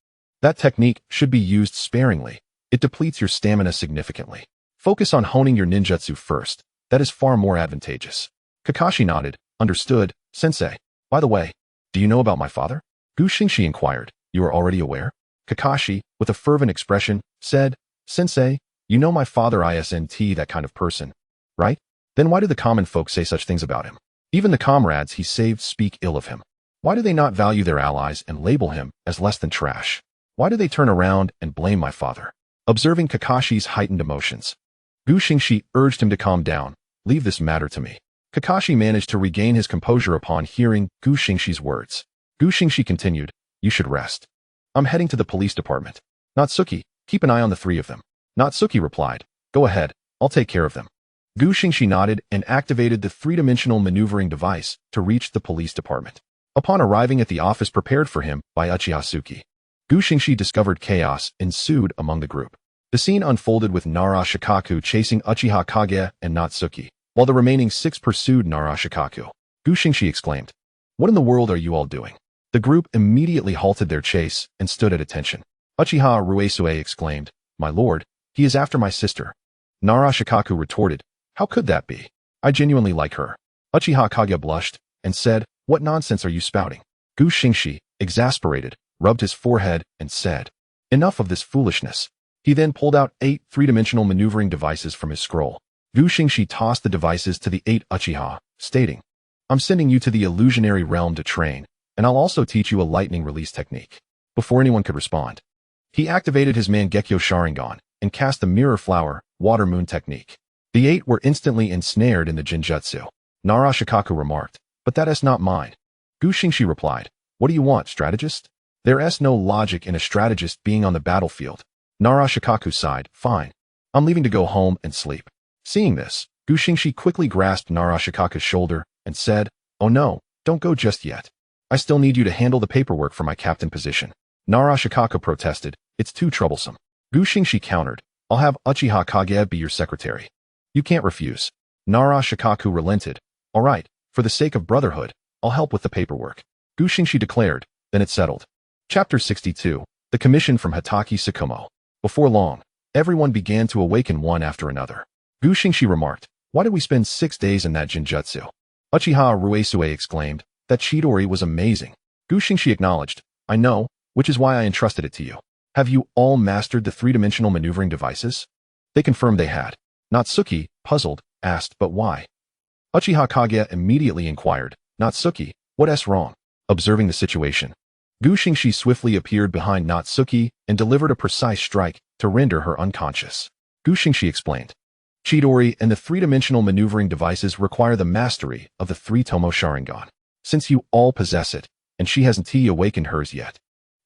"That technique should be used sparingly. It depletes your stamina significantly. Focus on honing your ninjutsu first. That is far more advantageous." Kakashi nodded, "Understood, sensei. By the way, do you know about my father?" Xingxi inquired, "You are already aware?" Kakashi, with a fervent expression, said, "Sensei, you know my father isn't that kind of person, right? Then why do the common folk say such things about him? Even the comrades he saved speak ill of him. Why do they not value their allies and label him as less than trash? Why do they turn around and blame my father?" Observing Kakashi's heightened emotions, Xingxi urged him to calm down. "Leave this matter to me." Kakashi managed to regain his composure upon hearing Xingxi's words. Xingxi continued, "You should rest. I'm heading to the police department. Natsuki, keep an eye on the three of them." Natsuki replied, "Go ahead, I'll take care of them." Xingxi nodded and activated the three-dimensional maneuvering device to reach the police department. Upon arriving at the office prepared for him by Uchiha Suki, Xingxi discovered chaos ensued among the group. The scene unfolded with Nara Shikaku chasing Uchiha Kage and Natsuki, while the remaining 6 pursued Nara Shikaku. Xingxi exclaimed, "What in the world are you all doing?" The group immediately halted their chase and stood at attention. Uchiha Ruesue exclaimed, "My lord, he is after my sister." Nara Shikaku retorted, "How could that be? I genuinely like her." Uchiha Kage blushed and said, "What nonsense are you spouting?" Xingxi, exasperated, rubbed his forehead and said, "Enough of this foolishness." He then pulled out 8 three-dimensional maneuvering devices from his scroll. Xingxi tossed the devices to the 8 Uchiha, stating, "I'm sending you to the illusionary realm to train, and I'll also teach you a lightning release technique." Before anyone could respond, he activated his Mangekyo Sharingan and cast the mirror flower, water moon technique. The 8 were instantly ensnared in the Jinjutsu. Narashikaku remarked, but that is not mine. Gu Xingxi replied, what do you want, strategist? There is no logic in a strategist being on the battlefield. Narashikaku sighed, fine. I'm leaving to go home and sleep. Seeing this, Gu Xingxi quickly grasped Narashikaku's shoulder and said, oh no, don't go just yet. I still need you to handle the paperwork for my captain position. Narashikaku protested, it's too troublesome. Gu Xingxi countered, I'll have Uchiha Kage be your secretary. You can't refuse. Narashikaku relented, all right, for the sake of brotherhood, I'll help with the paperwork. Gu Xingxi declared, then it settled. Chapter 62, The Commission from Hitaki Tsukumo. Before long, everyone began to awaken one after another. Gu Xingxi remarked, why did we spend 6 days in that Jinjutsu? Uchiha Ruesue exclaimed, that Chidori was amazing. Gu Xingxi acknowledged, I know, which is why I entrusted it to you. Have you all mastered the three-dimensional maneuvering devices? They confirmed they had. Natsuki, puzzled, asked, but why? Uchiha Kage immediately inquired, Natsuki, what's wrong? Observing the situation, Gu Xingxi swiftly appeared behind Natsuki and delivered a precise strike to render her unconscious. Gu Xingxi explained, Chidori and the three-dimensional maneuvering devices require the mastery of the three-tomo Sharingan. Since you all possess it, and she hasn't awakened hers yet,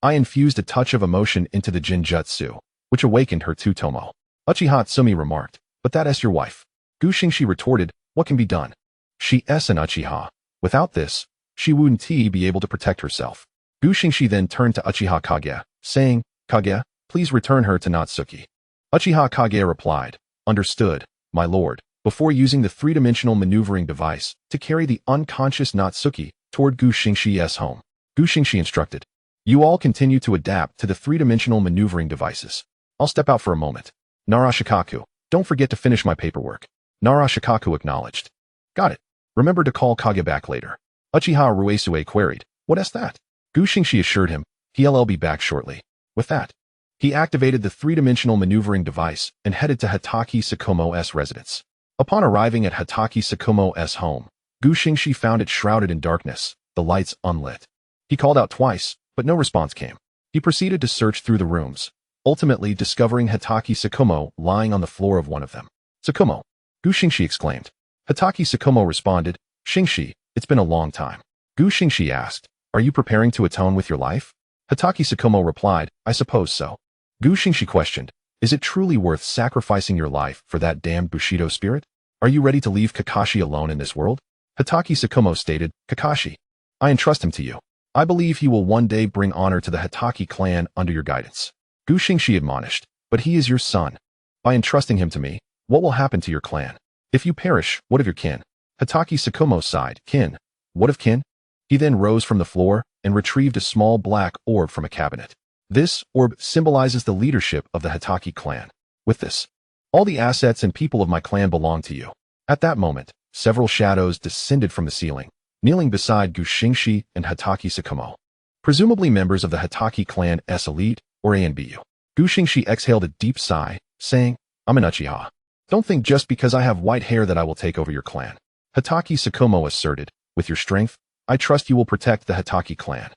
I infused a touch of emotion into the Jinjutsu, which awakened her two-tomo. Uchiha Tsumi remarked, but that is your wife. Gu Xingxi retorted, what can be done? She is an Uchiha. Without this, she wouldn't be able to protect herself. Gu Xingxi then turned to Uchiha Kage, saying, Kage, please return her to Natsuki. Uchiha Kage replied, understood, my lord, before using the three-dimensional maneuvering device to carry the unconscious Natsuki toward Gu Xingxi's home. Gu Xingxi instructed, you all continue to adapt to the three-dimensional maneuvering devices. I'll step out for a moment. Narashikaku, don't forget to finish my paperwork. Narashikaku acknowledged. Got it. Remember to call Kage back later. Uchiha Ruesue queried, what is that? Gu Xingxi assured him, he'll be back shortly. With that, he activated the three-dimensional maneuvering device and headed to Hitaki Tsukumo's residence. Upon arriving at Hitaki Tsukumo's home, Gu Xingxi found it shrouded in darkness, the lights unlit. He called out twice, but no response came. He proceeded to search through the rooms, ultimately discovering Hitaki Tsukumo lying on the floor of one of them. Tsukumo! Gu Xingxi exclaimed. Hitaki Tsukumo responded, Xingxi, it's been a long time. Gu Xingxi asked, are you preparing to atone with your life? Hitaki Tsukumo replied, I suppose so. Gu Xingxi questioned, is it truly worth sacrificing your life for that damned Bushido spirit? Are you ready to leave Kakashi alone in this world? Hitaki Tsukumo stated, Kakashi, I entrust him to you. I believe he will one day bring honor to the Hitaki clan under your guidance. Gu Xingxi admonished, but he is your son. By entrusting him to me, what will happen to your clan? If you perish, what of your kin? Hitaki Tsukumo sighed, kin? What of kin? He then rose from the floor and retrieved a small black orb from a cabinet. This orb symbolizes the leadership of the Hitaki clan. With this, all the assets and people of my clan belong to you. At that moment, several shadows descended from the ceiling, kneeling beside Gu Xingxi and Hitaki Tsukumo. Presumably members of the Hitaki clan S elite or ANBU. Gu Xingxi exhaled a deep sigh, saying, I'm an Uchiha. Don't think just because I have white hair that I will take over your clan. Hitaki Tsukumo asserted, with your strength, I trust you will protect the Hitaki clan.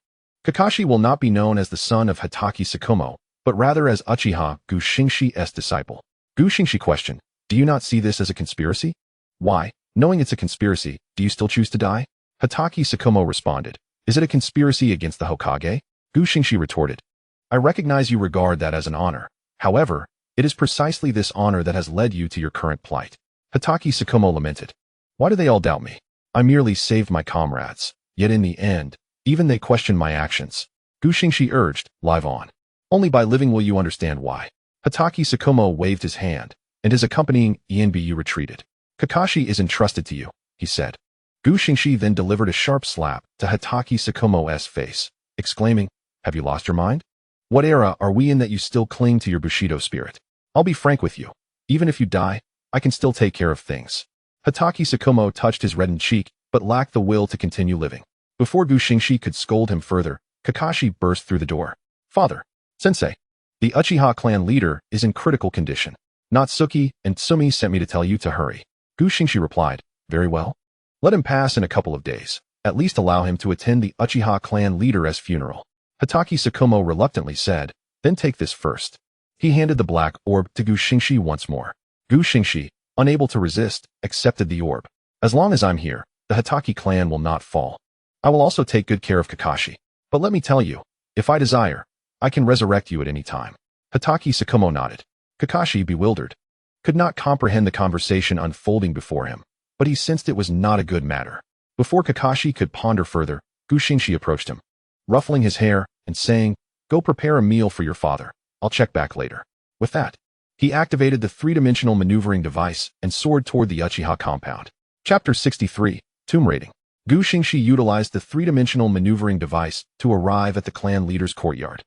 Kakashi will not be known as the son of Hitaki Tsukumo, but rather as Uchiha Gu Xingxi's disciple. Gu Xingxi questioned, do you not see this as a conspiracy? Why, knowing it's a conspiracy, do you still choose to die? Hitaki Tsukumo responded, is it a conspiracy against the Hokage? Gu Xingxi retorted, I recognize you regard that as an honor. However, it is precisely this honor that has led you to your current plight. Hitaki Tsukumo lamented, why do they all doubt me? I merely saved my comrades, yet in the end, even they question my actions. Gu Xingxi urged, live on. Only by living will you understand why. Hitaki Tsukumo waved his hand, and his accompanying ENBU retreated. Kakashi is entrusted to you, he said. Gu Xingxi then delivered a sharp slap to Hitaki Tsukumo's face, exclaiming, have you lost your mind? What era are we in that you still cling to your Bushido spirit? I'll be frank with you. Even if you die, I can still take care of things. Hitaki Tsukumo touched his reddened cheek, but lacked the will to continue living. Before Gu Xingxi could scold him further, Kakashi burst through the door. Father, Sensei, the Uchiha clan leader is in critical condition. Natsuki and Tsumi sent me to tell you to hurry. Gu Xingxi replied, very well. Let him pass in a couple of days. At least allow him to attend the Uchiha clan leader's funeral. Hitaki Tsukumo reluctantly said, then take this first. He handed the black orb to Gu Xingxi once more. Gu Xingxi, unable to resist, accepted the orb. As long as I'm here, the Hitaki clan will not fall. I will also take good care of Kakashi. But let me tell you, if I desire, I can resurrect you at any time. Hitaki Sakumo nodded. Kakashi, bewildered, could not comprehend the conversation unfolding before him, but he sensed it was not a good matter. Before Kakashi could ponder further, Xingxi approached him, ruffling his hair and saying, "Go prepare a meal for your father. I'll check back later." With that, he activated the three-dimensional maneuvering device and soared toward the Uchiha compound. Chapter 63, Tomb Raiding. Xingxi utilized the three-dimensional maneuvering device to arrive at the clan leader's courtyard,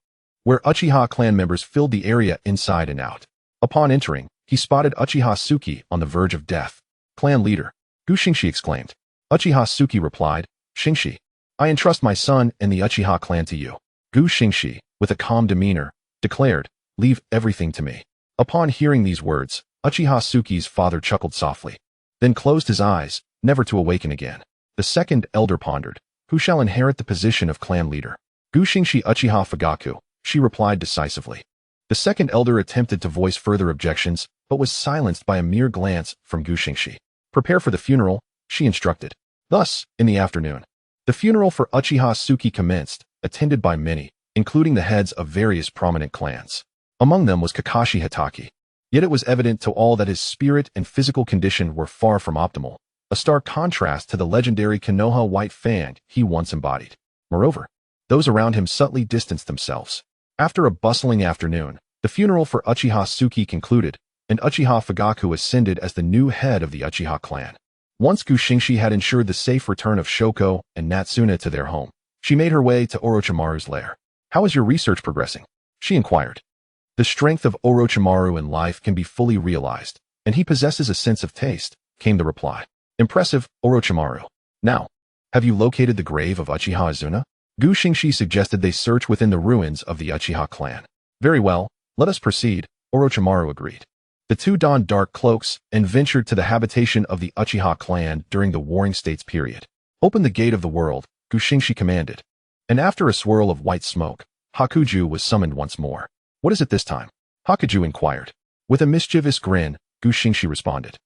where Uchiha clan members filled the area inside and out. Upon entering, he spotted Uchiha Suki on the verge of death. "Clan leader," Xingxi exclaimed. Uchiha Suki replied, "Xingxi, I entrust my son and the Uchiha clan to you." Xingxi, with a calm demeanor, declared, "Leave everything to me." Upon hearing these words, Uchiha Suki's father chuckled softly, then closed his eyes, never to awaken again. The second elder pondered, "Who shall inherit the position of clan leader?" "Xingxi Uchiha Fugaku," she replied decisively. The second elder attempted to voice further objections, but was silenced by a mere glance from Xingxi. "Prepare for the funeral," she instructed. Thus, in the afternoon, the funeral for Uchiha Suki commenced, attended by many, including the heads of various prominent clans. Among them was Kakashi Hitaki. Yet it was evident to all that his spirit and physical condition were far from optimal, a stark contrast to the legendary Konoha White Fang he once embodied. Moreover, those around him subtly distanced themselves. After a bustling afternoon, the funeral for Uchiha Suki concluded, and Uchiha Fugaku ascended as the new head of the Uchiha clan. Once Xingxi had ensured the safe return of Shoko and Natsuna to their home, she made her way to Orochimaru's lair. "How is your research progressing?" she inquired. "The strength of Orochimaru in life can be fully realized, and he possesses a sense of taste," came the reply. "Impressive, Orochimaru. Now, have you located the grave of Uchiha Izuna?" Xingxi suggested they search within the ruins of the Uchiha clan. "Very well, let us proceed," Orochimaru agreed. The two donned dark cloaks and ventured to the habitation of the Uchiha clan during the Warring States period. "Open the gate of the world," Xingxi commanded. And after a swirl of white smoke, Hakuju was summoned once more. "What is it this time?" Hakuju inquired. With a mischievous grin, Xingxi responded,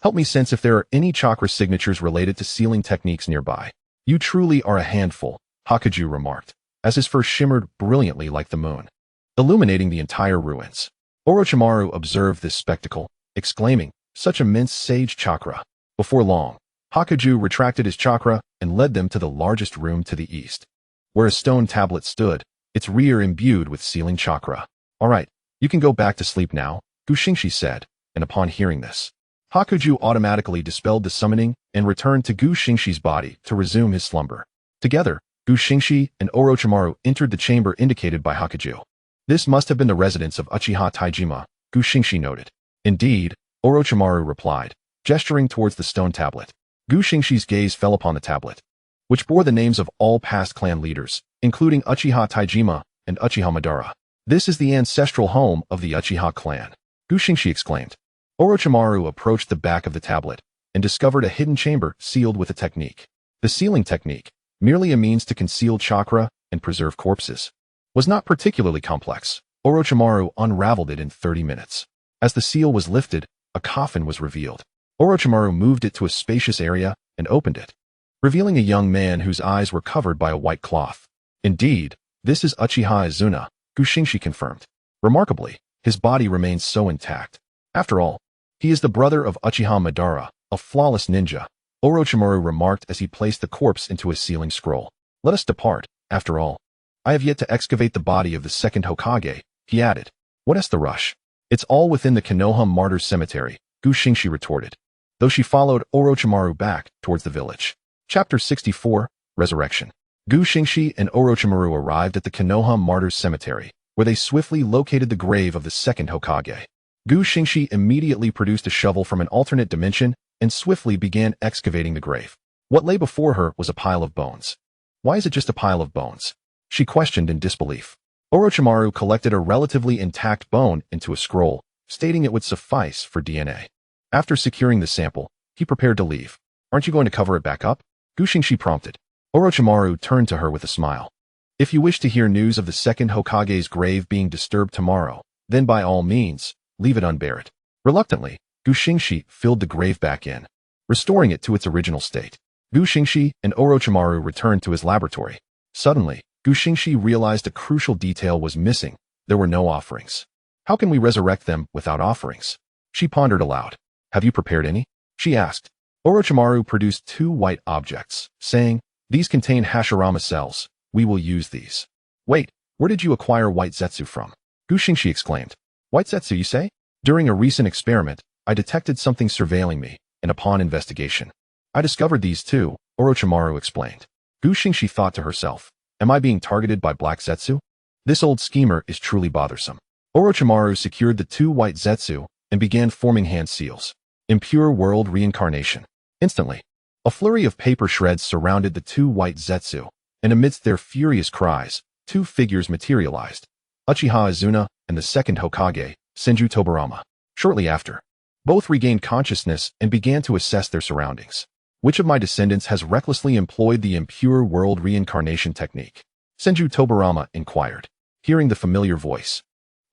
"Help me sense if there are any chakra signatures related to sealing techniques nearby." "You truly are a handful," Hakuju remarked, as his fur shimmered brilliantly like the moon, illuminating the entire ruins. Orochimaru observed this spectacle, exclaiming, "Such immense sage chakra." Before long, Hakuju retracted his chakra and led them to the largest room to the east, where a stone tablet stood, its rear imbued with sealing chakra. "All right, you can go back to sleep now," Xingxi said, and upon hearing this, Hakuju automatically dispelled the summoning and returned to Xingxi's body to resume his slumber. Together, Xingxi and Orochimaru entered the chamber indicated by Hakuju. "This must have been the residence of Uchiha Taijima," Xingxi noted. "Indeed," Orochimaru replied, gesturing towards the stone tablet. Xingxi's gaze fell upon the tablet, which bore the names of all past clan leaders, including Uchiha Taijima and Uchiha Madara. "This is the ancestral home of the Uchiha clan," Xingxi exclaimed. Orochimaru approached the back of the tablet and discovered a hidden chamber sealed with a technique. The sealing technique, merely a means to conceal chakra and preserve corpses, was not particularly complex. Orochimaru unraveled it in 30 minutes. As the seal was lifted, a coffin was revealed. Orochimaru moved it to a spacious area and opened it, revealing a young man whose eyes were covered by a white cloth. "Indeed, this is Uchiha Izuna," Xingxi confirmed. "Remarkably, his body remains so intact. After all, he is the brother of Uchiha Madara, a flawless ninja," Orochimaru remarked as he placed the corpse into a sealing scroll. "Let us depart, after all. I have yet to excavate the body of the second Hokage," he added. "What is the rush? It's all within the Konoha Martyrs Cemetery," Xingxi retorted, though she followed Orochimaru back towards the village. Chapter 64, Resurrection. Xingxi and Orochimaru arrived at the Konoha Martyrs Cemetery, where they swiftly located the grave of the second Hokage. Xingxi immediately produced a shovel from an alternate dimension and swiftly began excavating the grave. What lay before her was a pile of bones. "Why is it just a pile of bones?" she questioned in disbelief. Orochimaru collected a relatively intact bone into a scroll, stating it would suffice for DNA. After securing the sample, he prepared to leave. "Aren't you going to cover it back up?" Xingxi prompted. Orochimaru turned to her with a smile. "If you wish to hear news of the second Hokage's grave being disturbed tomorrow, then by all means, leave it unburied." Reluctantly, Xingxi filled the grave back in, restoring it to its original state. Gu Xingxi and Orochimaru returned to his laboratory. Suddenly, Gu Xingxi realized a crucial detail was missing. There were no offerings. How can we resurrect them without offerings? She pondered aloud. Have you prepared any? She asked. Orochimaru produced 2 white objects, saying, these contain Hashirama cells. We will use these. Wait, where did you acquire white Zetsu from? Gu Xingxi exclaimed. White Zetsu, you say? During a recent experiment, I detected something surveilling me, and upon investigation, I discovered these too, Orochimaru explained. Gu Xingxi thought to herself, am I being targeted by black Zetsu? This old schemer is truly bothersome. Orochimaru secured the 2 white Zetsu and began forming hand seals. Impure world reincarnation. Instantly, a flurry of paper shreds surrounded the 2 white Zetsu, and amidst their furious cries, 2 figures materialized. Uchiha Izuna and the second Hokage, Senju Tobirama. Shortly after, both regained consciousness and began to assess their surroundings. Which of my descendants has recklessly employed the impure world reincarnation technique? Senju Tobirama inquired, hearing the familiar voice.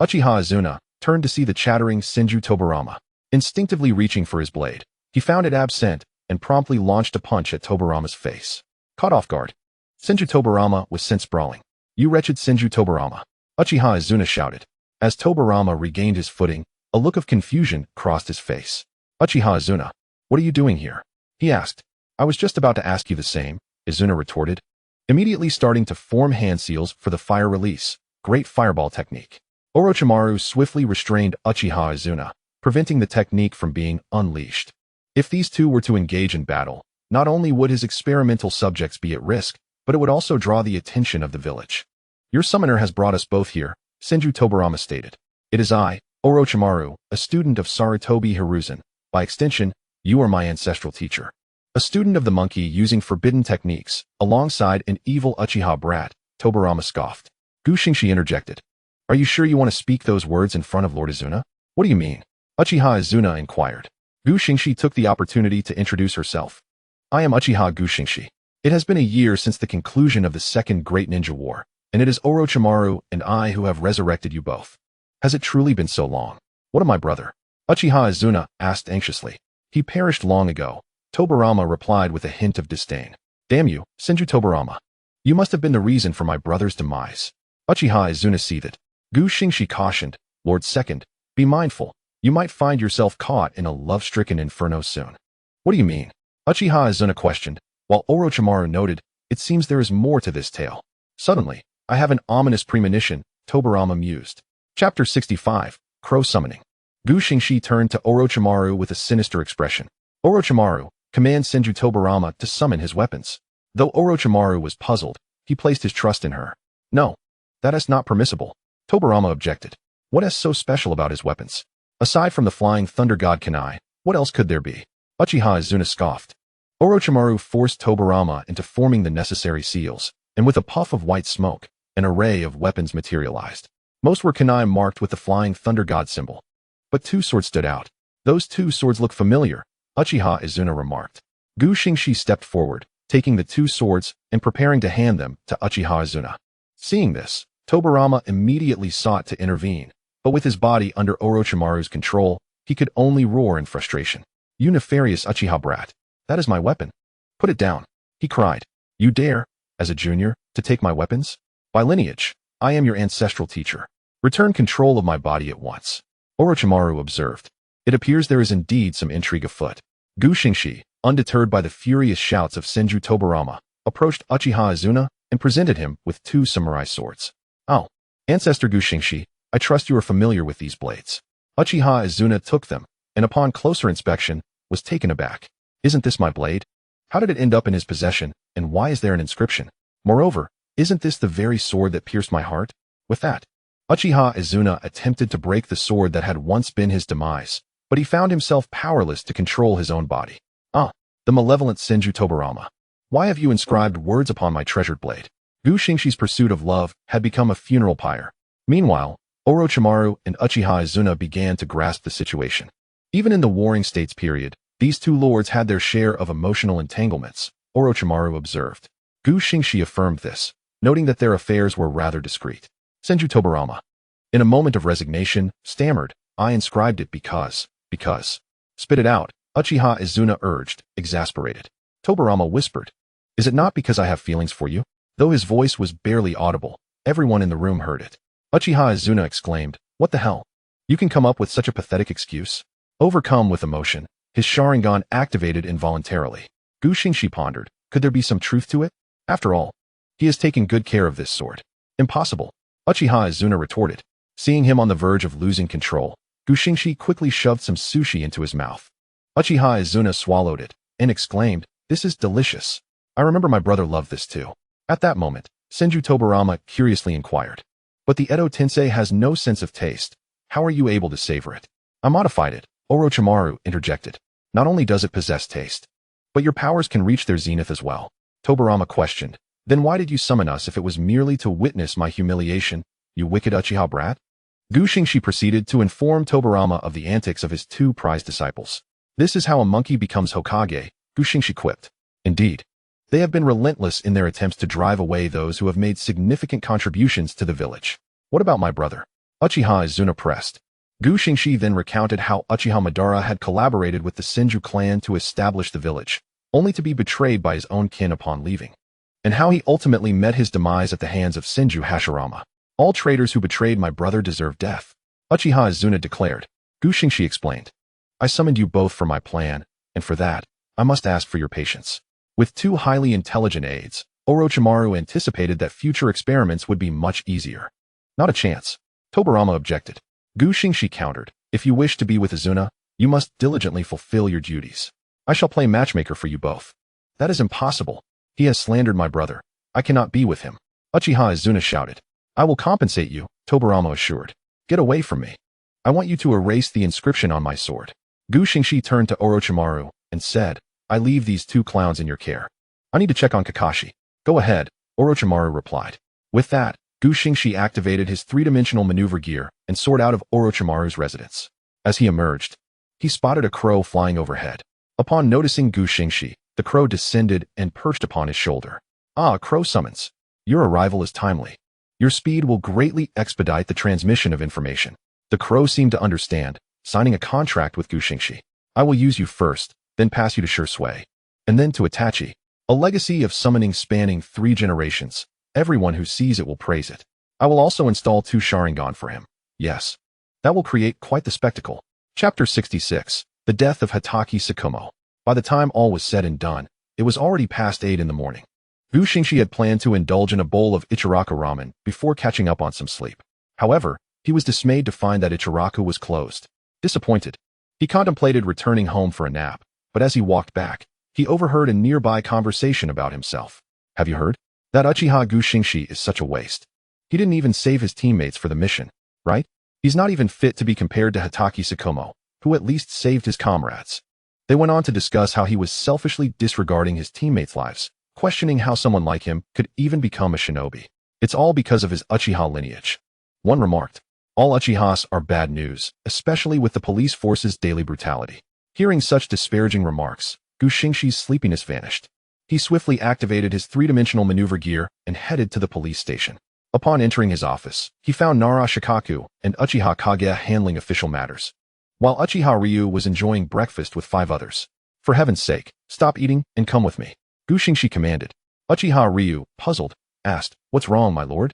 Uchiha Izuna turned to see the chattering Senju Tobirama. Instinctively reaching for his blade, he found it absent and promptly launched a punch at Tobirama's face. Caught off guard, Senju Tobirama was sent sprawling. You wretched Senju Tobirama! Uchiha Izuna shouted. As Tobirama regained his footing, a look of confusion crossed his face. Uchiha Izuna, what are you doing here? He asked. I was just about to ask you the same, Izuna retorted, immediately starting to form hand seals for the fire release, great fireball technique. Orochimaru swiftly restrained Uchiha Izuna, preventing the technique from being unleashed. If these 2 were to engage in battle, not only would his experimental subjects be at risk, but it would also draw the attention of the village. Your summoner has brought us both here, Senju Tobirama stated. It is I, Orochimaru, a student of Sarutobi Hiruzen. By extension, you are my ancestral teacher. A student of the monkey using forbidden techniques, alongside an evil Uchiha brat, Tobirama scoffed. Gu Xingxi interjected. Are you sure you want to speak those words in front of Lord Izuna? What do you mean? Uchiha Izuna inquired. Gu Xingxi took the opportunity to introduce herself. I am Uchiha Gu Xingxi. It has been a year since the conclusion of the Second Great Ninja War, and it is Orochimaru and I who have resurrected you both. Has it truly been so long? What of my brother? Uchiha Izuna asked anxiously. He perished long ago, Tobirama replied with a hint of disdain. Damn you, Senju Tobirama. You must have been the reason for my brother's demise. Uchiha Izuna seethed. Gu Xingxi cautioned, Lord Second, be mindful. You might find yourself caught in a love-stricken inferno soon. What do you mean? Uchiha Izuna questioned, while Orochimaru noted, it seems there is more to this tale. Suddenly, I have an ominous premonition, Tobirama mused. Chapter 65, Crow Summoning. Gu Xingxi turned to Orochimaru with a sinister expression. Orochimaru, command Senju Tobirama to summon his weapons. Though Orochimaru was puzzled, he placed his trust in her. No, that is not permissible, Tobirama objected. What is so special about his weapons? Aside from the flying thunder god Konan, what else could there be? Uchiha Izuna scoffed. Orochimaru forced Tobirama into forming the necessary seals, and with a puff of white smoke, an array of weapons materialized. Most were Konan marked with the flying thunder god symbol. But 2 swords stood out. Those 2 swords look familiar, Uchiha Izuna remarked. Gu Xingxi stepped forward, taking the 2 swords and preparing to hand them to Uchiha Izuna. Seeing this, Tobirama immediately sought to intervene, but with his body under Orochimaru's control, he could only roar in frustration. You nefarious Uchiha brat. That is my weapon. Put it down, he cried. You dare, as a junior, to take my weapons? By lineage, I am your ancestral teacher. Return control of my body at once. Orochimaru observed. It appears there is indeed some intrigue afoot. Gu Xingxi, undeterred by the furious shouts of Senju Tobirama, approached Uchiha Izuna and presented him with 2 samurai swords. Oh, Ancestor Gu Xingxi, I trust you are familiar with these blades. Uchiha Izuna took them, and upon closer inspection, was taken aback. Isn't this my blade? How did it end up in his possession, and why is there an inscription? Moreover, isn't this the very sword that pierced my heart? With that, Uchiha Izuna attempted to break the sword that had once been his demise, but he found himself powerless to control his own body. Ah, the malevolent Senju Tobirama. Why have you inscribed words upon my treasured blade? Gu Xingxi's pursuit of love had become a funeral pyre. Meanwhile, Orochimaru and Uchiha Izuna began to grasp the situation. Even in the Warring States period, these 2 lords had their share of emotional entanglements, Orochimaru observed. Gu Xingxi affirmed this, noting that their affairs were rather discreet. Senju Tobirama, in a moment of resignation, stammered, I inscribed it because. Spit it out, Uchiha Izuna urged, exasperated. Tobarama whispered. Is it not because I have feelings for you? Though his voice was barely audible, everyone in the room heard it. Uchiha Izuna exclaimed, what the hell? You can come up with such a pathetic excuse? Overcome with emotion, his Sharingan activated involuntarily. Xingxi pondered, could there be some truth to it? After all, he has taken good care of this sword. Impossible. Uchiha Izuna retorted. Seeing him on the verge of losing control, Xingxi quickly shoved some sushi into his mouth. Uchiha Izuna swallowed it and exclaimed, this is delicious. I remember my brother loved this too. At that moment, Senju Tobarama curiously inquired. But the Edo Tensei has no sense of taste. How are you able to savor it? I modified it, Orochimaru interjected. Not only does it possess taste, but your powers can reach their zenith as well. Tobarama questioned. Then why did you summon us if it was merely to witness my humiliation, you wicked Uchiha brat? Xingxi proceeded to inform Tobarama of the antics of his two prized disciples. This is how a monkey becomes Hokage, Xingxi quipped. Indeed, they have been relentless in their attempts to drive away those who have made significant contributions to the village. What about my brother? Uchiha Izuna pressed. Xingxi then recounted how Uchiha Madara had collaborated with the Senju clan to establish the village, only to be betrayed by his own kin upon leaving, and how he ultimately met his demise at the hands of Senju Hashirama. All traitors who betrayed my brother deserve death, Uchiha Izuna declared. Xingxi explained. I summoned you both for my plan, and for that, I must ask for your patience. With two highly intelligent aides, Orochimaru anticipated that future experiments would be much easier. Not a chance. Tobarama objected. Xingxi countered. If you wish to be with Izuna, you must diligently fulfill your duties. I shall play matchmaker for you both. That is impossible. He has slandered my brother. I cannot be with him. Uchiha Izuna shouted. I will compensate you, Tobarama assured. Get away from me. I want you to erase the inscription on my sword. Xingxi turned to Orochimaru and said, I leave these two clowns in your care. I need to check on Kakashi. Go ahead, Orochimaru replied. With that, Xingxi activated his three-dimensional maneuver gear and soared out of Orochimaru's residence. As he emerged, he spotted a crow flying overhead. Upon noticing Xingxi, the crow descended and perched upon his shoulder. Ah, crow summons. Your arrival is timely. Your speed will greatly expedite the transmission of information. The crow seemed to understand, signing a contract with Xingxi. I will use you first, then pass you to Shursui, and then to Itachi. A legacy of summoning spanning 3 generations. Everyone who sees it will praise it. I will also install 2 Sharingan for him. Yes. That will create quite the spectacle. Chapter 66. The Death of Hatake Tsukumo. By the time all was said and done, it was already past 8 in the morning. Xingxi had planned to indulge in a bowl of Ichiraku ramen before catching up on some sleep. However, he was dismayed to find that Ichiraku was closed. Disappointed, he contemplated returning home for a nap, but as he walked back, he overheard a nearby conversation about himself. Have you heard? That Uchiha Xingxi is such a waste. He didn't even save his teammates for the mission, right? He's not even fit to be compared to Hatake Tsukumo, who at least saved his comrades. They went on to discuss how he was selfishly disregarding his teammates' lives, questioning how someone like him could even become a shinobi. It's all because of his Uchiha lineage. One remarked, all Uchihas are bad news, especially with the police force's daily brutality. Hearing such disparaging remarks, Xingxi's sleepiness vanished. He swiftly activated his three-dimensional maneuver gear and headed to the police station. Upon entering his office, he found Nara Shikaku and Uchiha Kage handling official matters, while Uchiha Ryu was enjoying breakfast with 5 others. For heaven's sake, stop eating and come with me, Xingxi commanded. Uchiha Ryu, puzzled, asked, what's wrong, my lord?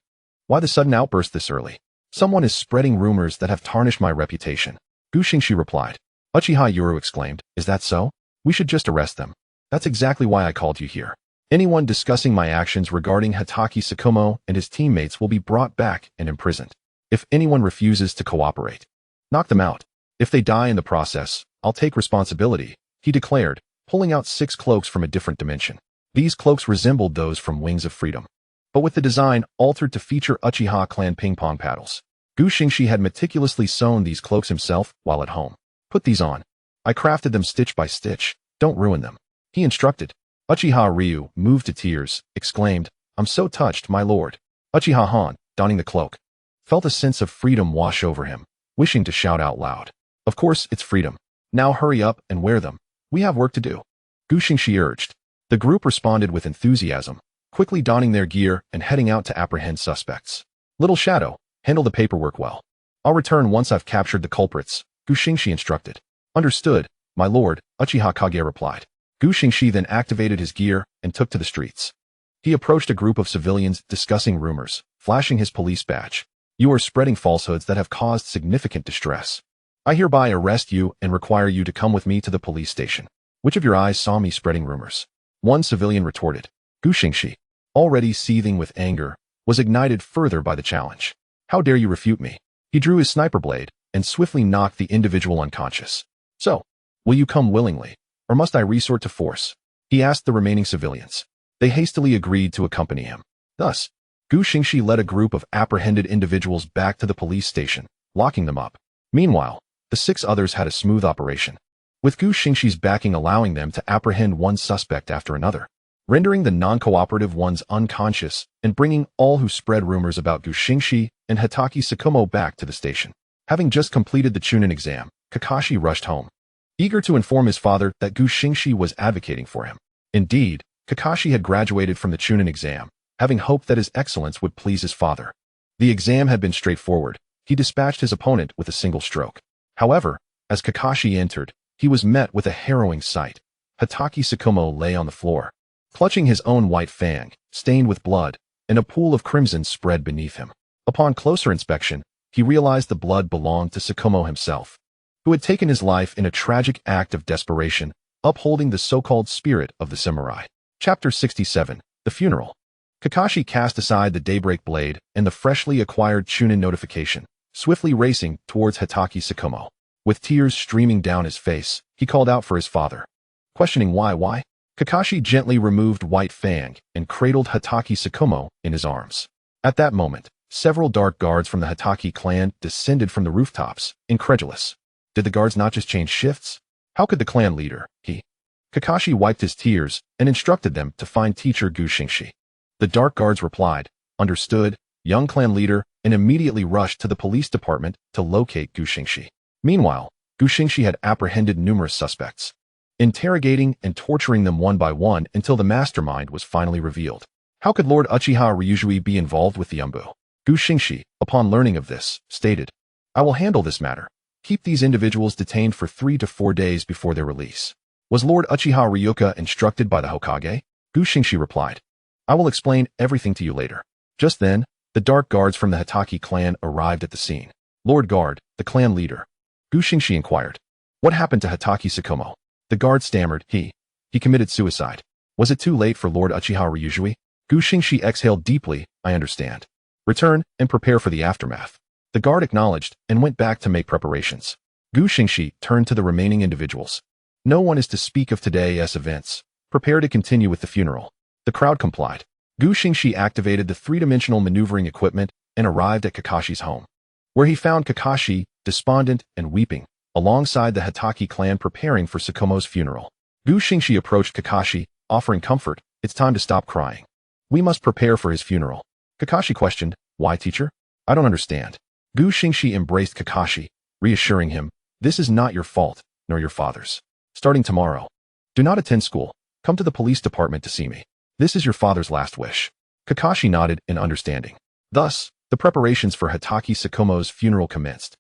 Why the sudden outburst this early? Someone is spreading rumors that have tarnished my reputation, Xingxi replied. Uchiha Yuru exclaimed, is that so? We should just arrest them. That's exactly why I called you here. Anyone discussing my actions regarding Hatake Tsukumo and his teammates will be brought back and imprisoned. If anyone refuses to cooperate, knock them out. If they die in the process, I'll take responsibility, he declared, pulling out 6 cloaks from a different dimension. These cloaks resembled those from Wings of Freedom, but with the design altered to feature Uchiha clan ping-pong paddles. Xingxi had meticulously sewn these cloaks himself while at home. Put these on. I crafted them stitch by stitch. Don't ruin them, he instructed. Uchiha Ryu, moved to tears, exclaimed, I'm so touched, my lord. Uchiha Han, donning the cloak, felt a sense of freedom wash over him, wishing to shout out loud. Of course, it's freedom. Now hurry up and wear them. We have work to do, Xingxi urged. The group responded with enthusiasm, quickly donning their gear and heading out to apprehend suspects. Little Shadow, handle the paperwork well. I'll return once I've captured the culprits, Xingxi instructed. Understood, my lord, Uchiha Kage replied. Gu Xingxi then activated his gear and took to the streets. He approached a group of civilians discussing rumors, flashing his police badge. You are spreading falsehoods that have caused significant distress. I hereby arrest you and require you to come with me to the police station. Which of your eyes saw me spreading rumors? One civilian retorted. Gu Xingxi, already seething with anger, was ignited further by the challenge. How dare you refute me? He drew his sniper blade and swiftly knocked the individual unconscious. So, will you come willingly, or must I resort to force? He asked the remaining civilians. They hastily agreed to accompany him. Thus, Gu Xingxi led a group of apprehended individuals back to the police station, locking them up. Meanwhile, the 6 others had a smooth operation, with Gu Xingxi's backing allowing them to apprehend one suspect after another, rendering the non-cooperative ones unconscious and bringing all who spread rumors about Gu Xingxi and Hitaki Tsukumo back to the station. Having just completed the Chunin exam, Kakashi rushed home, eager to inform his father that Gu Xingxi was advocating for him. Indeed, Kakashi had graduated from the Chunin exam, having hoped that his excellence would please his father. The exam had been straightforward. He dispatched his opponent with a single stroke. However, as Kakashi entered, he was met with a harrowing sight. Hitaki Tsukumo lay on the floor, clutching his own white fang, stained with blood, and a pool of crimson spread beneath him. Upon closer inspection, he realized the blood belonged to Tsukumo himself, who had taken his life in a tragic act of desperation, upholding the so-called spirit of the samurai. Chapter 67, The Funeral. Kakashi cast aside the Daybreak Blade and the freshly acquired Chunin notification, swiftly racing towards Hitaki Tsukumo. With tears streaming down his face, he called out for his father. Questioning why, Kakashi gently removed White Fang and cradled Hitaki Tsukumo in his arms. At that moment, several dark guards from the Hitaki clan descended from the rooftops, incredulous. Did the guards not just change shifts? How could the clan leader, Kakashi wiped his tears and instructed them to find teacher Gu Xingxi. The dark guards replied, understood, young clan leader, and immediately rushed to the police department to locate Gu Xingxi. Meanwhile, Gu Xingxi had apprehended numerous suspects, interrogating and torturing them one by one until the mastermind was finally revealed. How could Lord Uchiha Ryuzui be involved with the Umbu? Gu Xingxi, upon learning of this, stated, I will handle this matter. Keep these individuals detained for 3 to 4 days before their release. Was Lord Uchiha Ryuka instructed by the Hokage? Gu Xingxi replied, I will explain everything to you later. Just then, the dark guards from the Hitaki clan arrived at the scene. Lord Guard, the clan leader. Gu Xingxi inquired, what happened to Hitaki Tsukumo? The guard stammered, he committed suicide. Was it too late for Lord Uchiha Ryuzui? Gu Xingxi exhaled deeply, I understand. Return and prepare for the aftermath. The guard acknowledged and went back to make preparations. Gu Xingxi turned to the remaining individuals. No one is to speak of today's events. Prepare to continue with the funeral. The crowd complied. Gu Xingxi activated the 3-dimensional maneuvering equipment and arrived at Kakashi's home, where he found Kakashi, despondent and weeping, alongside the Hitaki clan preparing for Tsukumo's funeral. Gu Xingxi approached Kakashi, offering comfort. It's time to stop crying. We must prepare for his funeral. Kakashi questioned, why, teacher? I don't understand. Gu Xingxi embraced Kakashi, reassuring him, this is not your fault, nor your father's. Starting tomorrow, do not attend school. Come to the police department to see me. This is your father's last wish. Kakashi nodded in understanding. Thus, the preparations for Hitaki Tsukumo's funeral commenced.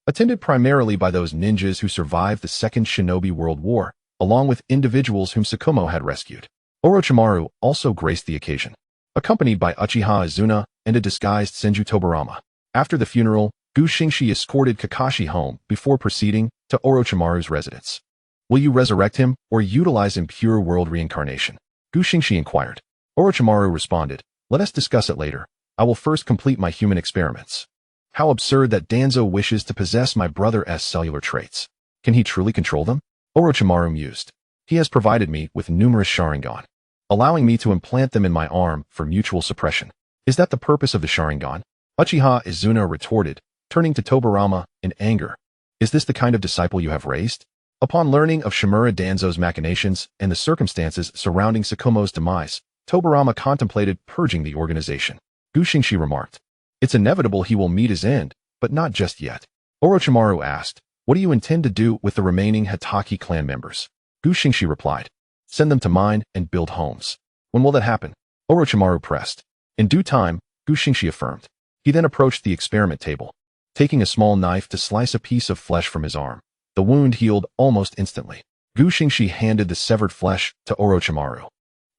Attended primarily by those ninjas who survived the Second Shinobi World War, along with individuals whom Tsukumo had rescued. Orochimaru also graced the occasion, accompanied by Uchiha Izuna and a disguised Senju Tobarama. After the funeral, Gu Xingxi escorted Kakashi home before proceeding to Orochimaru's residence. Will you resurrect him or utilize impure world reincarnation? Gu Xingxi inquired. Orochimaru responded, let us discuss it later. I will first complete my human experiments. How absurd that Danzo wishes to possess my brother's cellular traits. Can he truly control them? Orochimaru mused. He has provided me with numerous Sharingan, allowing me to implant them in my arm for mutual suppression. Is that the purpose of the Sharingan? Uchiha Izuna retorted, turning to Tobarama in anger. Is this the kind of disciple you have raised? Upon learning of Shimura Danzo's machinations and the circumstances surrounding Tsukumo's demise, Tobarama contemplated purging the organization. Gu Xingxi remarked, it's inevitable he will meet his end, but not just yet. Orochimaru asked, what do you intend to do with the remaining Hitaki clan members? Gu Xingxi replied, send them to mine and build homes. When will that happen? Orochimaru pressed. In due time, Gu Xingxi affirmed. He then approached the experiment table, taking a small knife to slice a piece of flesh from his arm. The wound healed almost instantly. Gu Xingxi handed the severed flesh to Orochimaru.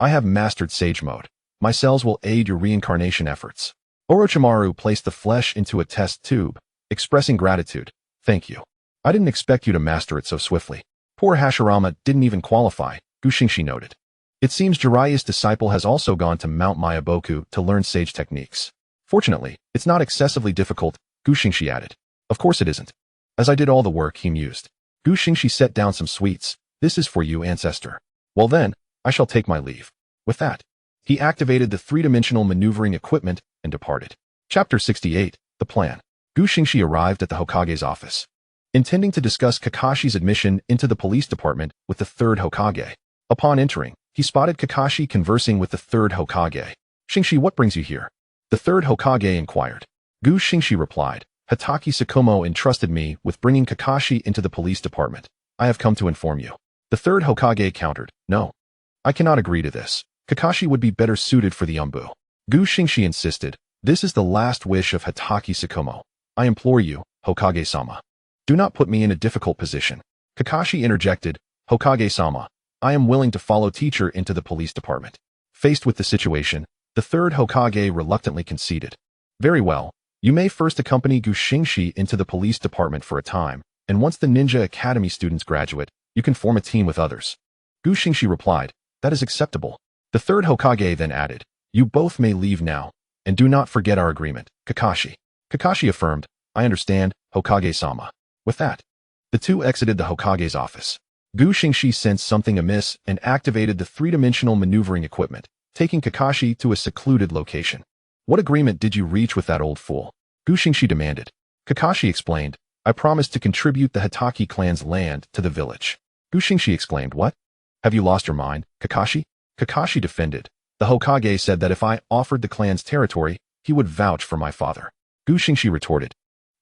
I have mastered Sage Mode. My cells will aid your reincarnation efforts. Orochimaru placed the flesh into a test tube, expressing gratitude. Thank you. I didn't expect you to master it so swiftly. Poor Hashirama didn't even qualify, Gu Xingxi noted. It seems Jiraiya's disciple has also gone to Mount Mayaboku to learn sage techniques. Fortunately, it's not excessively difficult, Gu Xingxi added. Of course it isn't. As I did all the work, he mused. Gu Xingxi set down some sweets. This is for you, ancestor. Well then, I shall take my leave. With that, he activated the three-dimensional maneuvering equipment and departed. Chapter 68, The Plan. Gu Xingxi arrived at the Hokage's office, intending to discuss Kakashi's admission into the police department with the third Hokage. Upon entering, he spotted Kakashi conversing with the third Hokage. Xingxi, what brings you here? The third Hokage inquired. Gu Xingxi replied, Hatake Tsukumo entrusted me with bringing Kakashi into the police department. I have come to inform you. The third Hokage countered, No. I cannot agree to this. Kakashi would be better suited for the Umbu. Gu Xingxi insisted, This is the last wish of Hatake Tsukumo. I implore you, Hokage-sama. Do not put me in a difficult position. Kakashi interjected, Hokage-sama, I am willing to follow teacher into the police department. Faced with the situation, the third Hokage reluctantly conceded. Very well, you may first accompany Gu Xingxi into the police department for a time, and once the Ninja Academy students graduate, you can form a team with others. Gu Xingxi replied, That is acceptable. The third Hokage then added, You both may leave now, and do not forget our agreement, Kakashi. Kakashi affirmed, I understand, Hokage-sama. With that, the two exited the Hokage's office. Gu Xingxi sensed something amiss and activated the three-dimensional maneuvering equipment, taking Kakashi to a secluded location. What agreement did you reach with that old fool? Gu Xingxi demanded. Kakashi explained, I promised to contribute the Hatake clan's land to the village. Gu Xingxi exclaimed, What? Have you lost your mind, Kakashi? Kakashi defended. The Hokage said that if I offered the clan's territory, he would vouch for my father. Gu Xingxi retorted,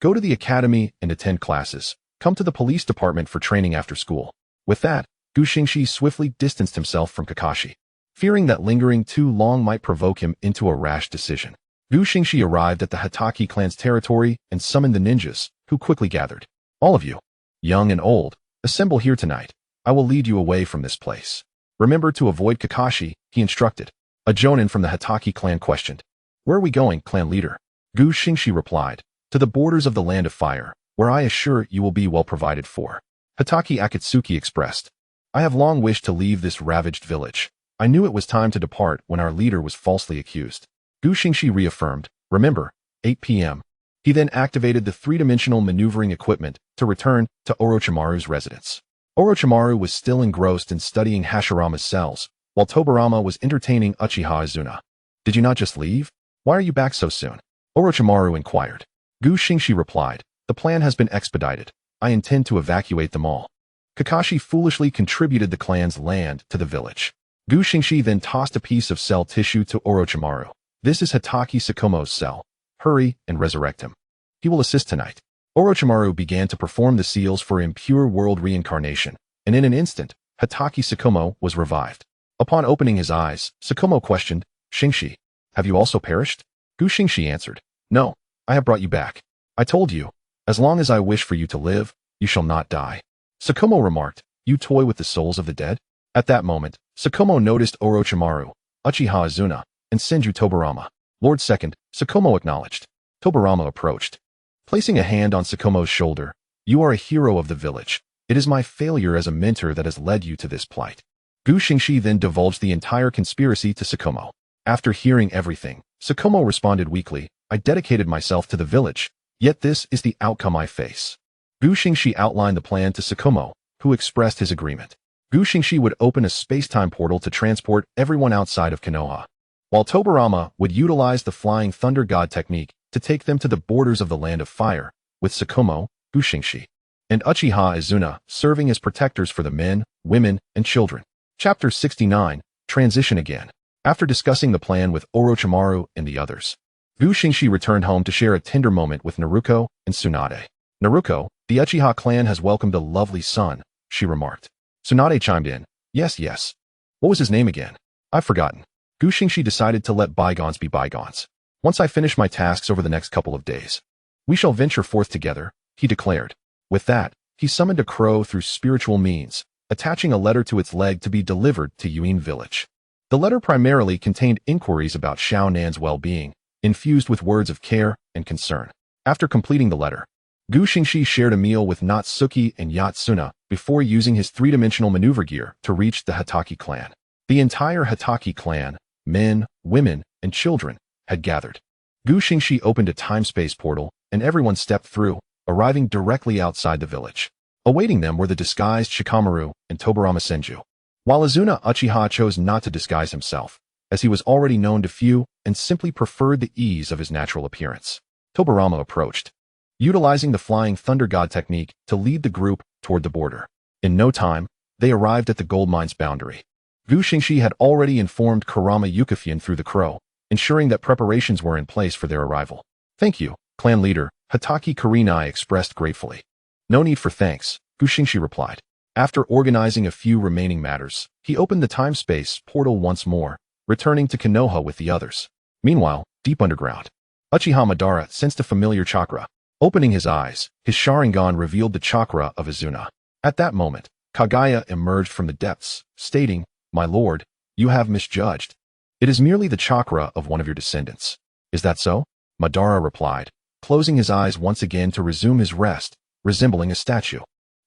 Go to the academy and attend classes. Come to the police department for training after school. With that, Gu Xingxi swiftly distanced himself from Kakashi, fearing that lingering too long might provoke him into a rash decision. Gu Xingxi arrived at the Hatake clan's territory and summoned the ninjas, who quickly gathered. All of you, young and old, assemble here tonight. I will lead you away from this place. Remember to avoid Kakashi, he instructed. A jonin from the Hatake clan questioned. Where are we going, clan leader? Gu Xingxi replied, To the borders of the Land of Fire, where I assure you will be well provided for. Hatake Akatsuki expressed, I have long wished to leave this ravaged village. I knew it was time to depart when our leader was falsely accused. Gu Xingxi reaffirmed, Remember, 8 p.m. He then activated the three-dimensional maneuvering equipment to return to Orochimaru's residence. Orochimaru was still engrossed in studying Hashirama's cells, while Tobirama was entertaining Uchiha Izuna. Did you not just leave? Why are you back so soon? Orochimaru inquired. Gu Xingxi replied, The plan has been expedited. I intend to evacuate them all. Kakashi foolishly contributed the clan's land to the village. Gu Xingxi then tossed a piece of cell tissue to Orochimaru. This is Hatake Tsukumo's cell. Hurry and resurrect him. He will assist tonight. Orochimaru began to perform the seals for impure world reincarnation, and in an instant, Hatake Tsukumo was revived. Upon opening his eyes, Tsukumo questioned, Xingxi, have you also perished? Gu Xingxi answered, No, I have brought you back. I told you, as long as I wish for you to live, you shall not die. Tsukumo remarked, You toy with the souls of the dead? At that moment, Tsukumo noticed Orochimaru, Uchiha Izuna, and Senju Tobirama. Lord Second, Tsukumo acknowledged. Tobirama approached. Placing a hand on Tsukumo's shoulder, You are a hero of the village. It is my failure as a mentor that has led you to this plight. Gu Xingxi then divulged the entire conspiracy to Tsukumo. After hearing everything, Tsukumo responded weakly, I dedicated myself to the village, yet this is the outcome I face. Gu Xingxi outlined the plan to Tsukumo, who expressed his agreement. Gu Xingxi would open a space-time portal to transport everyone outside of Konoha, while Tobirama would utilize the Flying Thunder God technique to take them to the borders of the Land of Fire, with Tsukumo, Gu Xingxi, and Uchiha Izuna serving as protectors for the men, women, and children. Chapter 69, Transition Again. After discussing the plan with Orochimaru and the others, Gu Xingxi returned home to share a tender moment with Naruto and Tsunade. Naruto, the Uchiha clan has welcomed a lovely son, she remarked. Tsunade chimed in, Yes, yes. What was his name again? I've forgotten. Gu Xingxi decided to let bygones be bygones. Once I finish my tasks over the next couple of days, we shall venture forth together, he declared. With that, he summoned a crow through spiritual means, attaching a letter to its leg to be delivered to Yuin village. The letter primarily contained inquiries about Xiao Nan's well-being, infused with words of care and concern. After completing the letter, Gu Xingxi shared a meal with Natsuki and Yatsuna before using his three-dimensional maneuver gear to reach the Hitaki clan. The entire Hitaki clan, men, women, and children, had gathered. Gu Xingxi opened a time-space portal, and everyone stepped through, arriving directly outside the village. Awaiting them were the disguised Shikamaru and Tobarama Senju. While Azuna Uchiha chose not to disguise himself, as he was already known to few and simply preferred the ease of his natural appearance. Tobarama approached, utilizing the Flying Thunder God technique to lead the group toward the border. In no time, they arrived at the gold mine's boundary. Gu Xingxi had already informed Kurama Yukifian through the crow, ensuring that preparations were in place for their arrival. "Thank you, clan leader," Hitaki Kurenai expressed gratefully. "No need for thanks," Gu Xingxi replied. After organizing a few remaining matters, he opened the time-space portal once more, returning to Konoha with the others. Meanwhile, deep underground, Uchiha Madara sensed a familiar chakra. Opening his eyes, his Sharingan revealed the chakra of Azuna. At that moment, Kagaya emerged from the depths, stating, "My lord, you have misjudged. It is merely the chakra of one of your descendants." "Is that so?" Madara replied, closing his eyes once again to resume his rest, resembling a statue.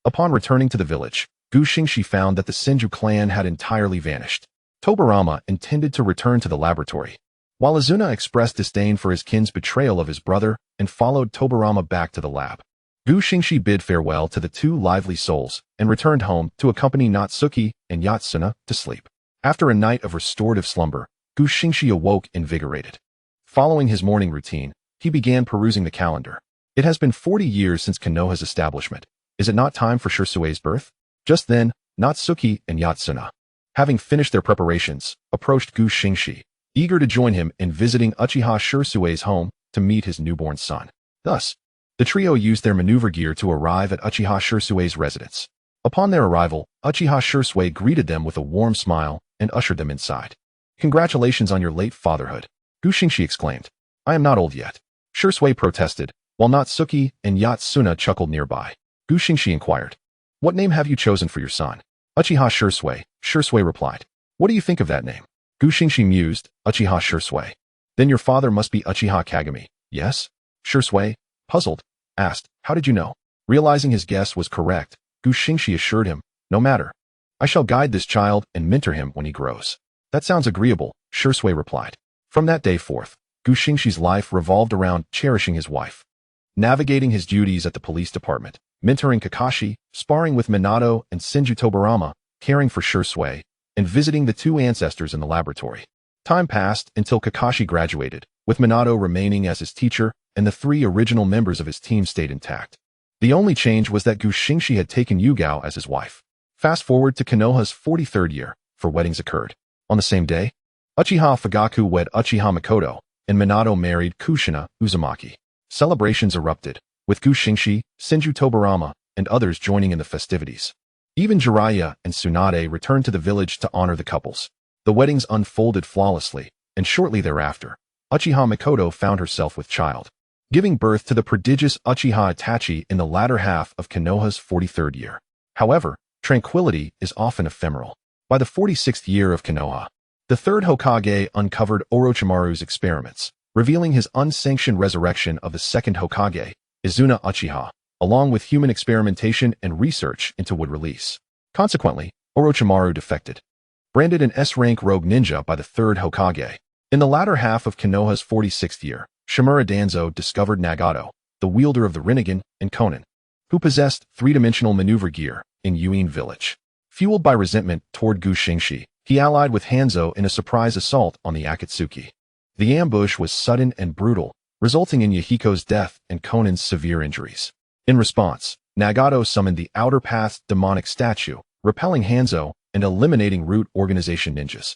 Upon returning to the village, Gu Xingxi found that the Senju clan had entirely vanished. Tobarama intended to return to the laboratory, while Azuna expressed disdain for his kin's betrayal of his brother and followed Tobarama back to the lab. Gu Xingxi bid farewell to the two lively souls and returned home to accompany Natsuki and Yatsuna to sleep. After a night of restorative slumber, Gu Xingxi awoke invigorated. Following his morning routine, he began perusing the calendar. It has been 40 years since Konoha's establishment. Is it not time for Shirsui's birth? Just then, Natsuki and Yatsuna, having finished their preparations, approached Gu Xingxi, eager to join him in visiting Uchiha Shirsui's home to meet his newborn son. Thus, the trio used their maneuver gear to arrive at Uchiha Shirsui's residence. Upon their arrival, Uchiha Shirsui greeted them with a warm smile and ushered them inside. "Congratulations on your late fatherhood," Gu Xingxi exclaimed. "I am not old yet," Shirsui protested, while Natsuki and Yatsuna chuckled nearby. Gu Xingxi inquired, "What name have you chosen for your son?" "Uchiha Shirsui replied. "What do you think of that name?" Gu Xingxi mused, "Uchiha Shirsui. Then your father must be Uchiha Kagami, yes?" Shirsui, puzzled, asked, "How did you know?" Realizing his guess was correct, Gu Xingxi assured him, "No matter. I shall guide this child and mentor him when he grows." "That sounds agreeable," Shirsui replied. From that day forth, Gu Xingxi's life revolved around cherishing his wife, navigating his duties at the police department, mentoring Kakashi, sparring with Minato and Senju Tobarama, caring for Shirsui, and visiting the two ancestors in the laboratory. Time passed until Kakashi graduated, with Minato remaining as his teacher, and the three original members of his team stayed intact. The only change was that Gu Xingxi had taken Yugao as his wife. Fast forward to Konoha's 43rd year, for weddings occurred. On the same day, Uchiha Fugaku wed Uchiha Makoto, and Minato married Kushina Uzumaki. Celebrations erupted, with Gu Xingxi, Senju Tobarama, and others joining in the festivities. Even Jiraiya and Tsunade returned to the village to honor the couples. The weddings unfolded flawlessly, and shortly thereafter, Uchiha Makoto found herself with child, giving birth to the prodigious Uchiha Itachi in the latter half of Konoha's 43rd year. However, tranquility is often ephemeral. By the 46th year of Konoha, the third Hokage uncovered Orochimaru's experiments, revealing his unsanctioned resurrection of the second Hokage, Izuna Uchiha, along with human experimentation and research into wood release. Consequently, Orochimaru defected, branded an S-rank rogue ninja by the third Hokage. In the latter half of Konoha's 46th year, Shimura Danzo discovered Nagato, the wielder of the Rinnegan, and Konan, who possessed three-dimensional maneuver gear, in Yuin village. Fueled by resentment toward Gu Xingxi, he allied with Hanzo in a surprise assault on the Akatsuki. The ambush was sudden and brutal, resulting in Yahiko's death and Konan's severe injuries. In response, Nagato summoned the Outer Path's demonic statue, repelling Hanzo and eliminating Root Organization ninjas,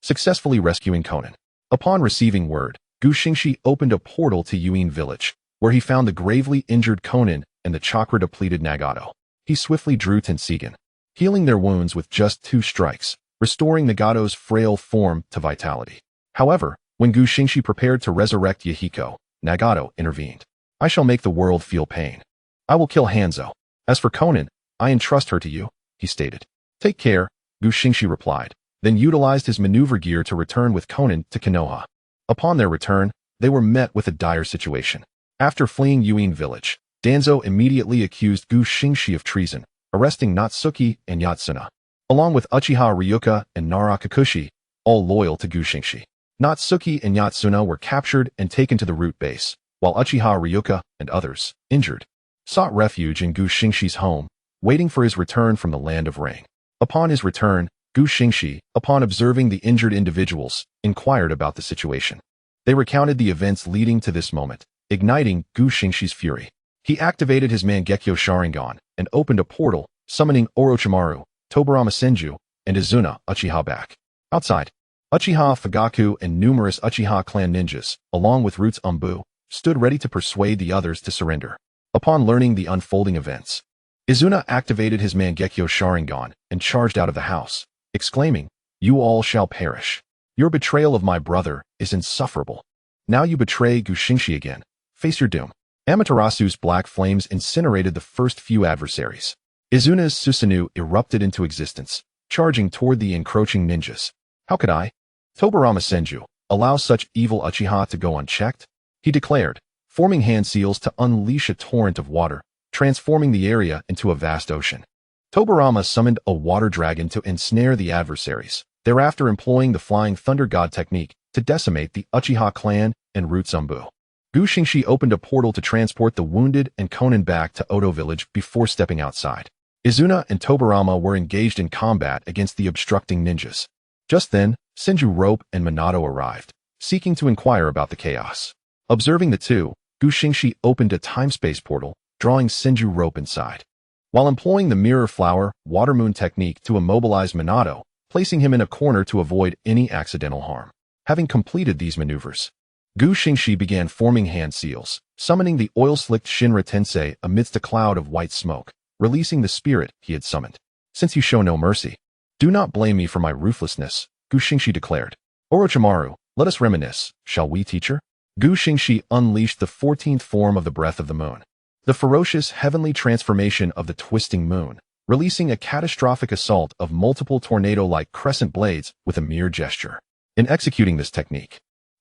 successfully rescuing Konan. Upon receiving word, Gu Xingxi opened a portal to Yuin village, where he found the gravely injured Konan and the chakra-depleted Nagato. He swiftly drew Tenseigan, healing their wounds with just 2 strikes, restoring Nagato's frail form to vitality. However, when Gu Xingxi prepared to resurrect Yahiko, Nagato intervened. "I shall make the world feel pain. I will kill Hanzo. As for Konan, I entrust her to you," he stated. Take care, Gu Xingxi replied, then utilized his maneuver gear to return with Konan to Konoha. Upon their return, they were met with a dire situation. After fleeing Yuin village, Danzo immediately accused Gu Xingxi of treason, arresting Natsuki and Yatsuna, along with Uchiha Ryuka and Nara Kikuchi, all loyal to Gu Xingxi. Natsuki and Yatsuna were captured and taken to the root base, while Uchiha Ryuka and others, injured, sought refuge in Gu Xingxi's home, waiting for his return from the land of Ring. Upon his return, Gu Xingxi, upon observing the injured individuals, inquired about the situation. They recounted the events leading to this moment, igniting Gu Xingxi's fury. He activated his Mangekyo Sharingan and opened a portal, summoning Orochimaru, Tobirama Senju, and Izuna Uchiha back. Outside, Uchiha Fugaku and numerous Uchiha clan ninjas, along with Roots Umbu, stood ready to persuade the others to surrender. Upon learning the unfolding events, Izuna activated his Mangekyo Sharingan and charged out of the house, exclaiming, "You all shall perish. Your betrayal of my brother is insufferable. Now you betray Gu Xingxi again. Face your doom." Amaterasu's black flames incinerated the first few adversaries. Izuna's Susanoo erupted into existence, charging toward the encroaching ninjas. How could I, Tobirama Senju, allow such evil Uchiha to go unchecked? He declared, forming hand seals to unleash a torrent of water, transforming the area into a vast ocean. Tobirama summoned a water dragon to ensnare the adversaries, thereafter employing the Flying Thunder God technique to decimate the Uchiha clan and Roots Umbu. Gu Xingxi opened a portal to transport the wounded and Konan back to Oto village before stepping outside. Izuna and Tobirama were engaged in combat against the obstructing ninjas. Just then, Senju Rope and Minato arrived, seeking to inquire about the chaos. Observing the two, Gu Xingxi opened a time-space portal, drawing Senju Rope inside. While employing the Mirror Flower Water Moon technique to immobilize Minato, placing him in a corner to avoid any accidental harm. Having completed these maneuvers, Gu Xingxi began forming hand seals, summoning the oil-slicked Shinra Tensei amidst a cloud of white smoke, releasing the spirit he had summoned. "Since you show no mercy, do not blame me for my ruthlessness," Gu Xingxi declared. "Orochimaru, let us reminisce, shall we, teacher?" Gu Xingxi unleashed the 14th form of the Breath of the Moon, the ferocious heavenly transformation of the twisting moon, releasing a catastrophic assault of multiple tornado-like crescent blades with a mere gesture. In executing this technique,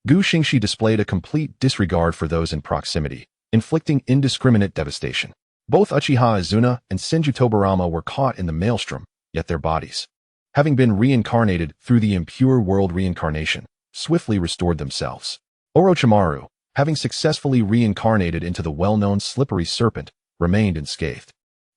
Gu Xingxi displayed a complete disregard for those in proximity, inflicting indiscriminate devastation. Both Uchiha Izuna and Senju Tobirama were caught in the maelstrom, yet their bodies, having been reincarnated through the impure world reincarnation, swiftly restored themselves. Orochimaru, having successfully reincarnated into the well-known slippery serpent, remained unscathed.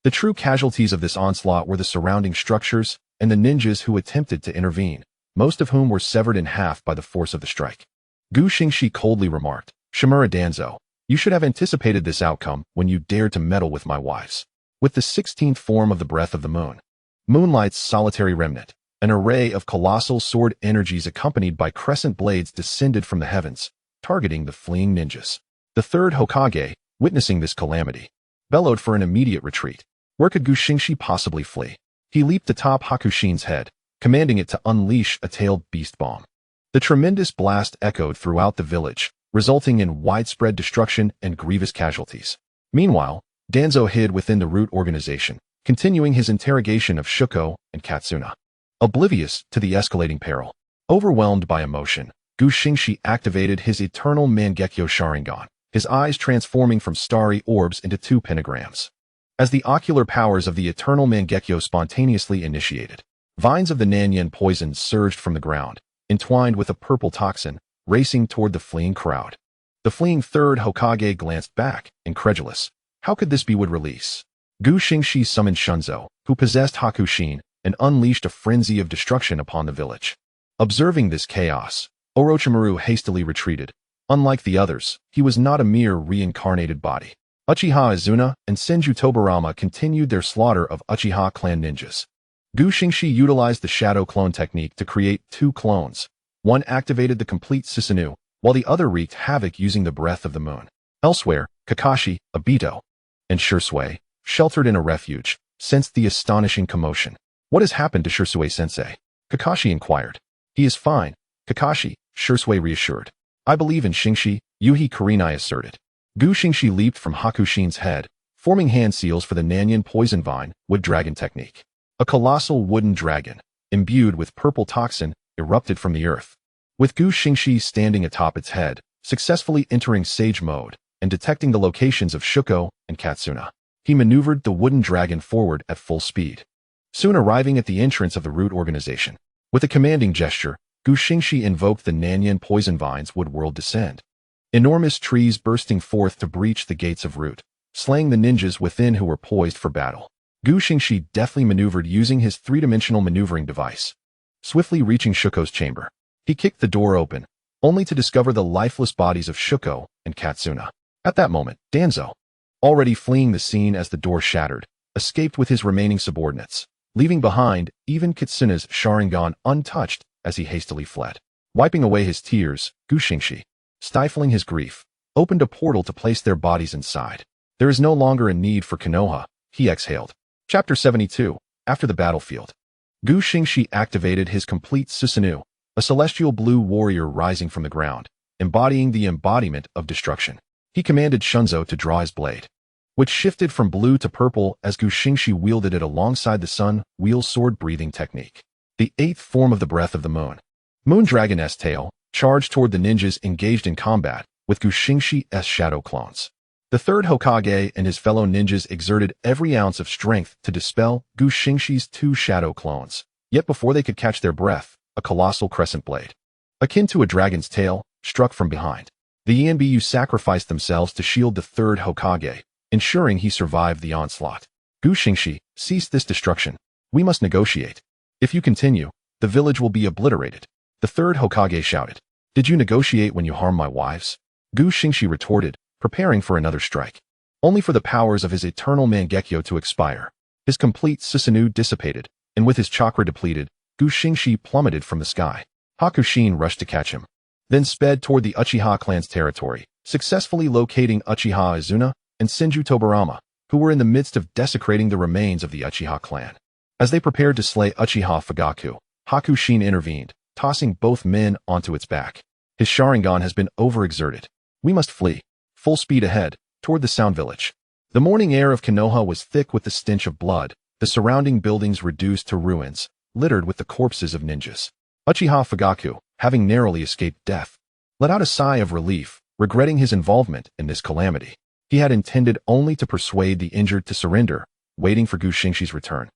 The true casualties of this onslaught were the surrounding structures and the ninjas who attempted to intervene, most of whom were severed in half by the force of the strike. Gu Xingxi coldly remarked, "Shimura Danzo, you should have anticipated this outcome when you dared to meddle with my wives." With the 16th form of the Breath of the Moon, Moonlight's solitary remnant, an array of colossal sword energies accompanied by crescent blades descended from the heavens, targeting the fleeing ninjas. The third Hokage, witnessing this calamity, bellowed for an immediate retreat. Where could Gu Xingxi possibly flee? He leaped atop Hakushin's head, commanding it to unleash a tailed beast bomb. The tremendous blast echoed throughout the village, resulting in widespread destruction and grievous casualties. Meanwhile, Danzo hid within the Root organization, continuing his interrogation of Shuko and Katsuna. Oblivious to the escalating peril, overwhelmed by emotion, Gu Xingxi activated his eternal Mangekyo Sharingan, his eyes transforming from starry orbs into 2 pentagrams. As the ocular powers of the eternal Mangekyo spontaneously initiated, vines of the Nanyan poison surged from the ground, entwined with a purple toxin, racing toward the fleeing crowd. The fleeing third Hokage glanced back, incredulous. How could this be would release? Gu Xingxi summoned Shunzo, who possessed Hakushin, and unleashed a frenzy of destruction upon the village. Observing this chaos, Orochimaru hastily retreated. Unlike the others, he was not a mere reincarnated body. Uchiha Izuna and Senju Tobirama continued their slaughter of Uchiha clan ninjas. Gu Xingxi utilized the shadow clone technique to create 2 clones. One activated the complete Susanoo, while the other wreaked havoc using the Breath of the Moon. Elsewhere, Kakashi, Obito, and Shisui, sheltered in a refuge, sensed the astonishing commotion. "What has happened to Shisui-sensei?" Kakashi inquired. "He is fine, Kakashi," Shisui reassured. "I believe in Xingxi," Yuhi Kurenai asserted. Gu Xingxi leaped from Hakushin's head, forming hand seals for the Nanyan poison vine, wood dragon technique. A colossal wooden dragon, imbued with purple toxin, erupted from the earth. With Xingxi standing atop its head, successfully entering Sage mode and detecting the locations of Shuko and Katsuna, he maneuvered the wooden dragon forward at full speed, soon arriving at the entrance of the root organization. With a commanding gesture, Xingxi invoked the Nanyan poison vines would world descend. Enormous trees bursting forth to breach the gates of root, slaying the ninjas within who were poised for battle. Xingxi deftly maneuvered using his three-dimensional maneuvering device, swiftly reaching Shuko's chamber. He kicked the door open, only to discover the lifeless bodies of Shuko and Katsuna. At that moment, Danzo, already fleeing the scene as the door shattered, escaped with his remaining subordinates, leaving behind even Katsuna's Sharingan untouched as he hastily fled. Wiping away his tears, Xingxi, stifling his grief, opened a portal to place their bodies inside. There is no longer a need for Konoha, he exhaled. Chapter 72. After the battlefield. Xingxi activated his complete Susanoo, a celestial blue warrior rising from the ground, embodying the embodiment of destruction. He commanded Shunzo to draw his blade, which shifted from blue to purple as Xingxi wielded it alongside the sun wheel sword breathing technique. The eighth form of the breath of the moon. Moondragon's tail charged toward the ninjas engaged in combat with Xingxi's shadow clones. The third Hokage and his fellow ninjas exerted every ounce of strength to dispel Xingxi's two shadow clones. Yet before they could catch their breath, a colossal crescent blade, akin to a dragon's tail, struck from behind. The Yanbu sacrificed themselves to shield the third Hokage, ensuring he survived the onslaught. Xingxi, cease this destruction. We must negotiate. If you continue, the village will be obliterated. The third Hokage shouted. Did you negotiate when you harmed my wives? Xingxi retorted, preparing for another strike, only for the powers of his eternal Mangekyo to expire. His complete Susanoo dissipated, and with his chakra depleted, Xingxi plummeted from the sky. Hakushin rushed to catch him, then sped toward the Uchiha clan's territory, successfully locating Uchiha Izuna and Senju Tobarama, who were in the midst of desecrating the remains of the Uchiha clan. As they prepared to slay Uchiha Fugaku, Hakushin intervened, tossing both men onto its back. His Sharingan has been overexerted. We must flee. Full speed ahead, toward the Sound Village. The morning air of Konoha was thick with the stench of blood, the surrounding buildings reduced to ruins, littered with the corpses of ninjas. Uchiha Fugaku, having narrowly escaped death, let out a sigh of relief, regretting his involvement in this calamity. He had intended only to persuade the injured to surrender, waiting for Xingxi's return,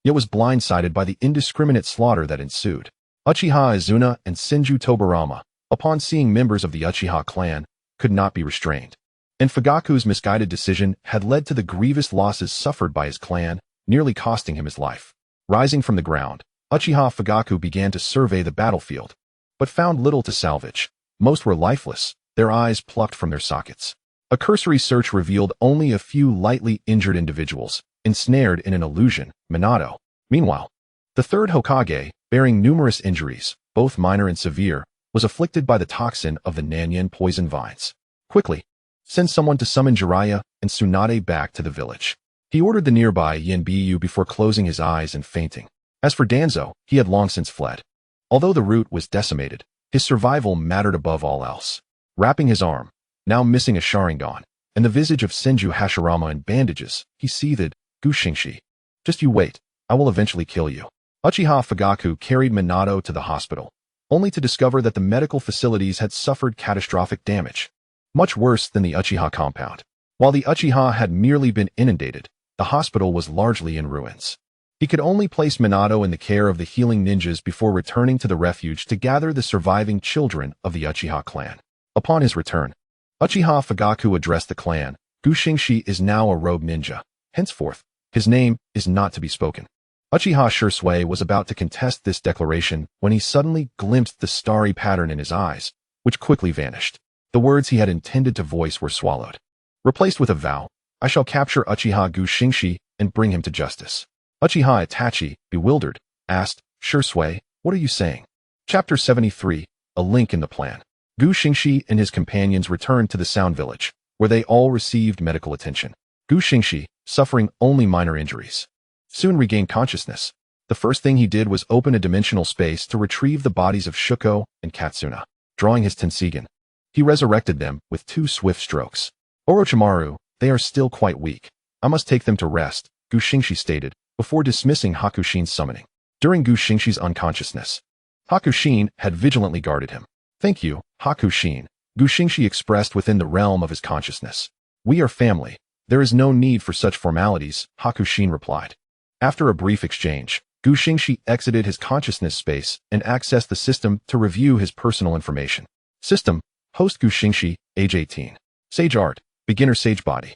yet was blindsided by the indiscriminate slaughter that ensued. Uchiha Izuna and Senju Tobarama, upon seeing members of the Uchiha clan, could not be restrained, and Fugaku's misguided decision had led to the grievous losses suffered by his clan, nearly costing him his life. Rising from the ground, Uchiha Fugaku began to survey the battlefield, but found little to salvage. Most were lifeless, their eyes plucked from their sockets. A cursory search revealed only a few lightly injured individuals, ensnared in an illusion, Minato. Meanwhile, the third Hokage, bearing numerous injuries, both minor and severe, was afflicted by the toxin of the Nanyan poison vines. Quickly, send someone to summon Jiraiya and Tsunade back to the village. He ordered the nearby Yanbu before closing his eyes and fainting. As for Danzo, he had long since fled. Although the root was decimated, his survival mattered above all else. Wrapping his arm, now missing a Sharingan, and the visage of Senju Hashirama in bandages, he seethed, Xingxi, just you wait, I will eventually kill you. Uchiha Fugaku carried Minato to the hospital, only to discover that the medical facilities had suffered catastrophic damage, much worse than the Uchiha compound. While the Uchiha had merely been inundated, the hospital was largely in ruins. He could only place Minato in the care of the healing ninjas before returning to the refuge to gather the surviving children of the Uchiha clan. Upon his return, Uchiha Fugaku addressed the clan. Xingxi is now a rogue ninja. Henceforth, his name is not to be spoken. Uchiha Shursui was about to contest this declaration when he suddenly glimpsed the starry pattern in his eyes, which quickly vanished. The words he had intended to voice were swallowed, replaced with a vow. I shall capture Uchiha Xingxi and bring him to justice. Uchiha Itachi, bewildered, asked, Shursui, what are you saying? Chapter 73, A Link in the Plan. Xingxi and his companions returned to the Sound Village, where they all received medical attention. Xingxi, suffering only minor injuries, soon regained consciousness. The first thing he did was open a dimensional space to retrieve the bodies of Shuko and Katsuna. Drawing his Tensigen, he resurrected them with 2 swift strokes. Orochimaru, they are still quite weak. I must take them to rest, Xingxi stated, before dismissing Hakushin's summoning. During Gu Xingxi's unconsciousness, Hakushin had vigilantly guarded him. "Thank you, Hakushin," Gu Xingxi expressed within the realm of his consciousness. "We are family. There is no need for such formalities," Hakushin replied. After a brief exchange, Gu Xingxi exited his consciousness space and accessed the system to review his personal information. System: Host Gu Xingxi, age 18. Sage Art: Beginner Sage Body.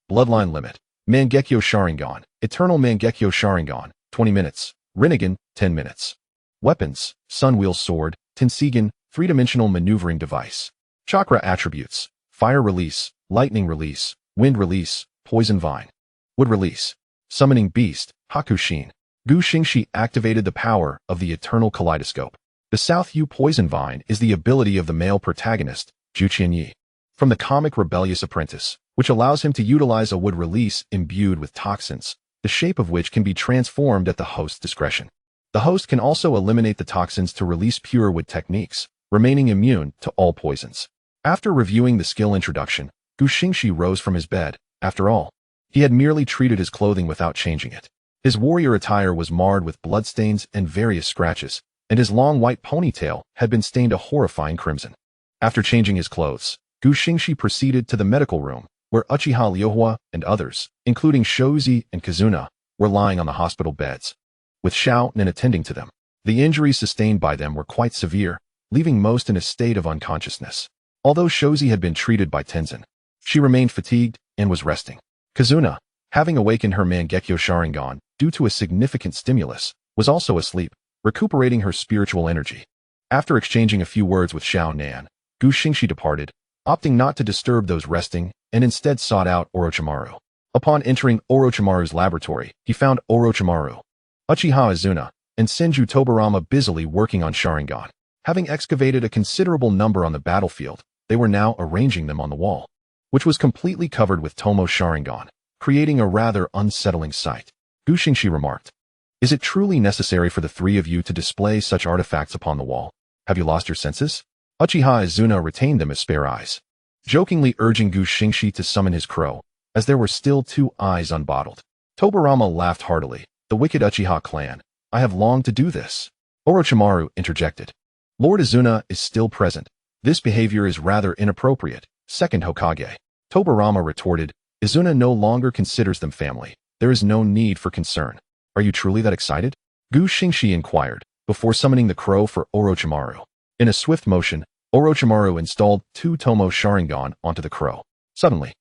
Bloodline Limit: Mangekyo Sharingan, Eternal Mangekyo Sharingan, 20 minutes. Rinnegan, 10 minutes. Weapons: Sun Wheel Sword, Tensigan, 3-dimensional maneuvering device. Chakra Attributes: Fire Release, Lightning Release, Wind Release, Poison Vine. Wood Release. Summoning Beast, Hakushin. Gu Xingxi activated the power of the Eternal Kaleidoscope. The South Yu Poison Vine is the ability of the male protagonist, Ju Qianyi, from the comic Rebellious Apprentice, which allows him to utilize a wood release imbued with toxins, the shape of which can be transformed at the host's discretion. The host can also eliminate the toxins to release pure wood techniques, remaining immune to all poisons. After reviewing the skill introduction, Gu Xingxi rose from his bed. After all, he had merely treated his clothing without changing it. His warrior attire was marred with bloodstains and various scratches, and his long white ponytail had been stained a horrifying crimson. After changing his clothes, Gu Xingxi proceeded to the medical room, where Uchiha Liuhua and others, including Shozi and Kazuna, were lying on the hospital beds, with Xiao Nen attending to them. The injuries sustained by them were quite severe, leaving most in a state of unconsciousness. Although Shozi had been treated by Tenzin, she remained fatigued and was resting. Kazuna, having awakened her Mangekyo Sharingan due to a significant stimulus, was also asleep, recuperating her spiritual energy. After exchanging a few words with Xiao Nan, Gu Xingxi departed, opting not to disturb those resting, and instead sought out Orochimaru. Upon entering Orochimaru's laboratory, he found Orochimaru, Uchiha Izuna, and Senju Tobarama busily working on Sharingan. Having excavated a considerable number on the battlefield, they were now arranging them on the wall, which was completely covered with Tomo Sharingan, creating a rather unsettling sight. Gu Xingxi remarked, "Is it truly necessary for the three of you to display such artifacts upon the wall? Have you lost your senses?" Uchiha Izuna retained them as spare eyes, jokingly urging Gu Xingxi to summon his crow, as there were still 2 eyes unbottled. Tobarama laughed heartily. "The wicked Uchiha clan, I have longed to do this." Orochimaru interjected. "Lord Izuna is still present. This behavior is rather inappropriate, second Hokage." Tobarama retorted, "Izuna no longer considers them family. There is no need for concern. Are you truly that excited?" Gu Xingxi inquired, before summoning the crow for Orochimaru. In a swift motion, Orochimaru installed 2 Tomo Sharingan onto the crow. Suddenly,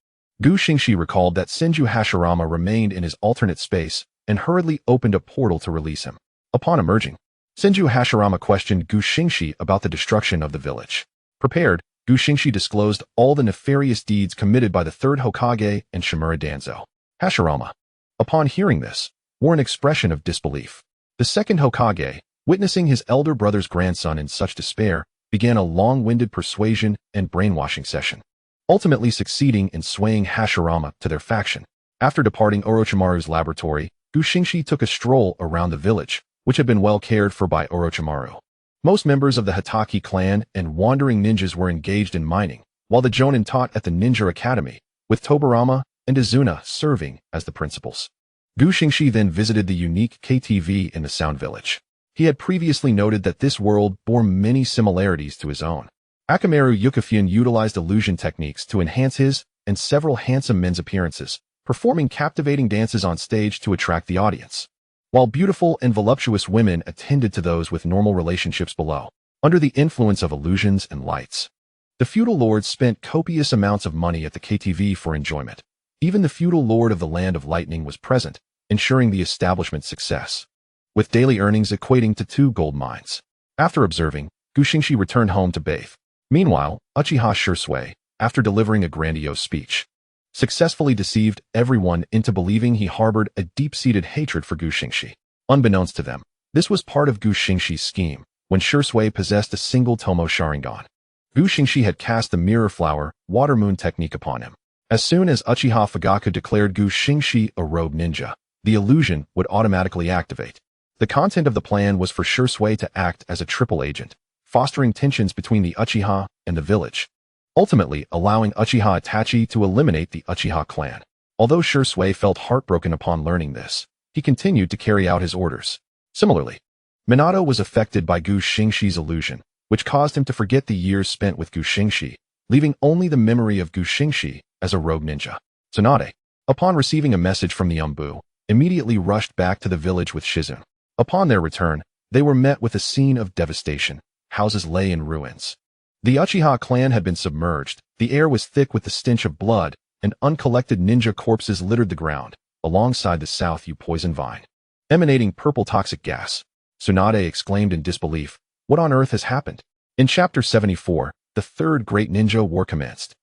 Gu Xingxi recalled that Senju Hashirama remained in his alternate space and hurriedly opened a portal to release him. Upon emerging, Senju Hashirama questioned Gu Xingxi about the destruction of the village. Prepared, Gu Xingxi disclosed all the nefarious deeds committed by the 3rd Hokage and Shimura Danzo. Hashirama, upon hearing this, wore an expression of disbelief. The 2nd Hokage, witnessing his elder brother's grandson in such despair, began a long-winded persuasion and brainwashing session, ultimately succeeding in swaying Hashirama to their faction. After departing Orochimaru's laboratory, Gu Xingxi took a stroll around the village, which had been well cared for by Orochimaru. Most members of the Hatake clan and wandering ninjas were engaged in mining, while the Jonin taught at the Ninja Academy, with Tobarama and Izuna serving as the principals. Gu Xingxi then visited the unique KTV in the Sound Village. He had previously noted that this world bore many similarities to his own. Akamaru Yukifian utilized illusion techniques to enhance his and several handsome men's appearances, performing captivating dances on stage to attract the audience, while beautiful and voluptuous women attended to those with normal relationships below, under the influence of illusions and lights. The feudal lords spent copious amounts of money at the KTV for enjoyment. Even the feudal lord of the Land of Lightning was present, ensuring the establishment's success, with daily earnings equating to 2 gold mines. After observing, Gu Xingxi returned home to bathe. Meanwhile, Uchiha Shursui, after delivering a grandiose speech, successfully deceived everyone into believing he harbored a deep-seated hatred for Gu Xingxi. Unbeknownst to them, this was part of Gu Xingxi's scheme, when Shursui possessed a single Tomo Sharingan. Gu Xingxi had cast the Mirror Flower, Water Moon technique upon him. As soon as Uchiha Fugaku declared Gu Xingxi a rogue ninja, the illusion would automatically activate. The content of the plan was for Shursui to act as a triple agent, fostering tensions between the Uchiha and the village, ultimately allowing Uchiha Itachi to eliminate the Uchiha clan. Although Shursui felt heartbroken upon learning this, he continued to carry out his orders. Similarly, Minato was affected by Xingxi's illusion, which caused him to forget the years spent with Xingxi, leaving only the memory of Xingxi as a rogue ninja. Tsunade, upon receiving a message from the Umbu, immediately rushed back to the village with Shizune. Upon their return, they were met with a scene of devastation. Houses lay in ruins. The Uchiha clan had been submerged, the air was thick with the stench of blood, and uncollected ninja corpses littered the ground, alongside the South U poison vine, emanating purple toxic gas. Tsunade exclaimed in disbelief, "What on earth has happened?" In Chapter 74, the Third Great Ninja War commenced.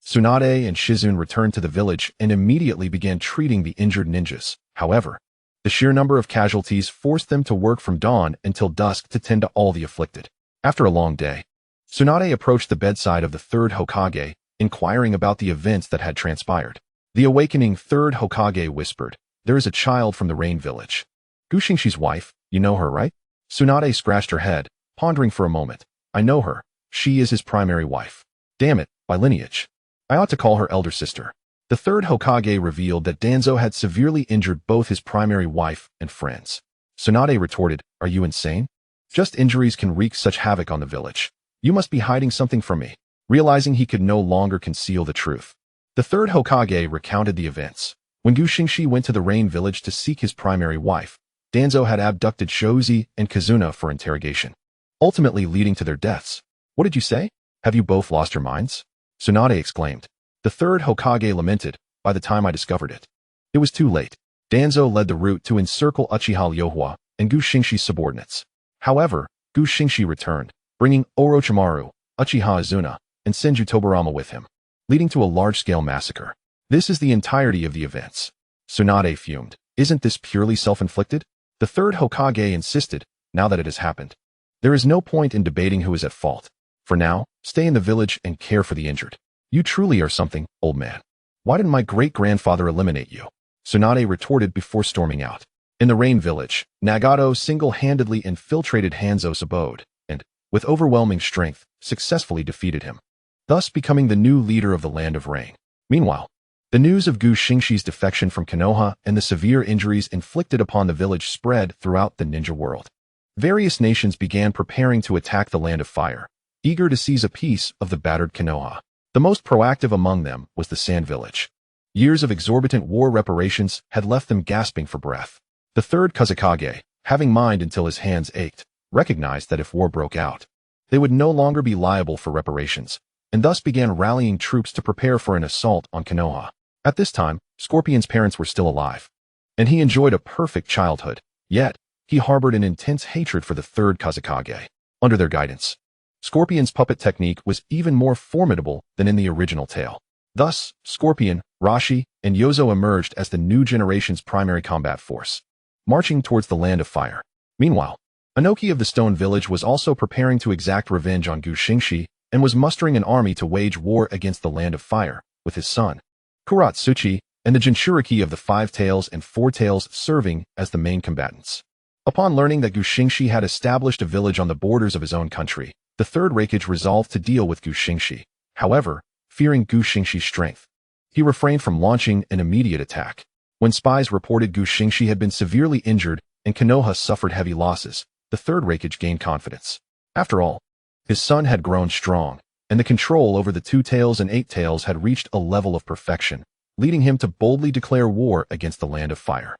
Tsunade and Shizune returned to the village and immediately began treating the injured ninjas. However, the sheer number of casualties forced them to work from dawn until dusk to tend to all the afflicted. After a long day, Tsunade approached the bedside of the third Hokage, inquiring about the events that had transpired. The awakening third Hokage whispered, "There is a child from the Rain Village. Xingxi's wife, you know her, right?" Tsunade scratched her head, pondering for a moment. "I know her. She is his primary wife. Damn it, by lineage. I ought to call her elder sister." The third Hokage revealed that Danzo had severely injured both his primary wife and friends. Tsunade retorted, "Are you insane? Just injuries can wreak such havoc on the village. You must be hiding something from me." Realizing he could no longer conceal the truth, the third Hokage recounted the events. When Xingxi went to the Rain Village to seek his primary wife, Danzo had abducted Shozi and Kazuna for interrogation, ultimately leading to their deaths. "What did you say? Have you both lost your minds?" Tsunade exclaimed. The third Hokage lamented, "By the time I discovered it, it was too late." Danzo led the route to encircle Uchiha Ryohwa and Xingxi's subordinates. However, Xingxi returned, bringing Orochimaru, Uchiha Izuna, and Senju Tobarama with him, leading to a large-scale massacre. This is the entirety of the events. Tsunade fumed. "Isn't this purely self-inflicted?" The third Hokage insisted, "Now that it has happened, there is no point in debating who is at fault. For now, stay in the village and care for the injured. You truly are something, old man. Why didn't my great-grandfather eliminate you?" Tsunade retorted before storming out. In the Rain Village, Nagato single-handedly infiltrated Hanzo's abode, and, with overwhelming strength, successfully defeated him, thus becoming the new leader of the Land of Rain. Meanwhile, the news of Xingxi's defection from Konoha and the severe injuries inflicted upon the village spread throughout the ninja world. Various nations began preparing to attack the Land of Fire, eager to seize a piece of the battered Konoha. The most proactive among them was the Sand Village. Years of exorbitant war reparations had left them gasping for breath. The third Kazekage, having mined until his hands ached, recognized that if war broke out, they would no longer be liable for reparations, and thus began rallying troops to prepare for an assault on Konoha. At this time, Scorpion's parents were still alive, and he enjoyed a perfect childhood, yet he harbored an intense hatred for the third Kazekage. Under their guidance, Scorpion's puppet technique was even more formidable than in the original tale. Thus, Scorpion, Rashi, and Yozo emerged as the new generation's primary combat force, marching towards the Land of Fire. Meanwhile, Inoki of the Stone Village was also preparing to exact revenge on Xingxi and was mustering an army to wage war against the Land of Fire, with his son, Kuratsuchi, and the Jinchuriki of the Five Tails and Four Tails serving as the main combatants. Upon learning that Xingxi had established a village on the borders of his own country, the third Raikage resolved to deal with Xingxi. However, fearing Xingxi's strength, he refrained from launching an immediate attack. When spies reported Xingxi had been severely injured and Konoha suffered heavy losses, the third Raikage gained confidence. After all, his son had grown strong, and the control over the Two Tails and Eight Tails had reached a level of perfection, leading him to boldly declare war against the Land of Fire.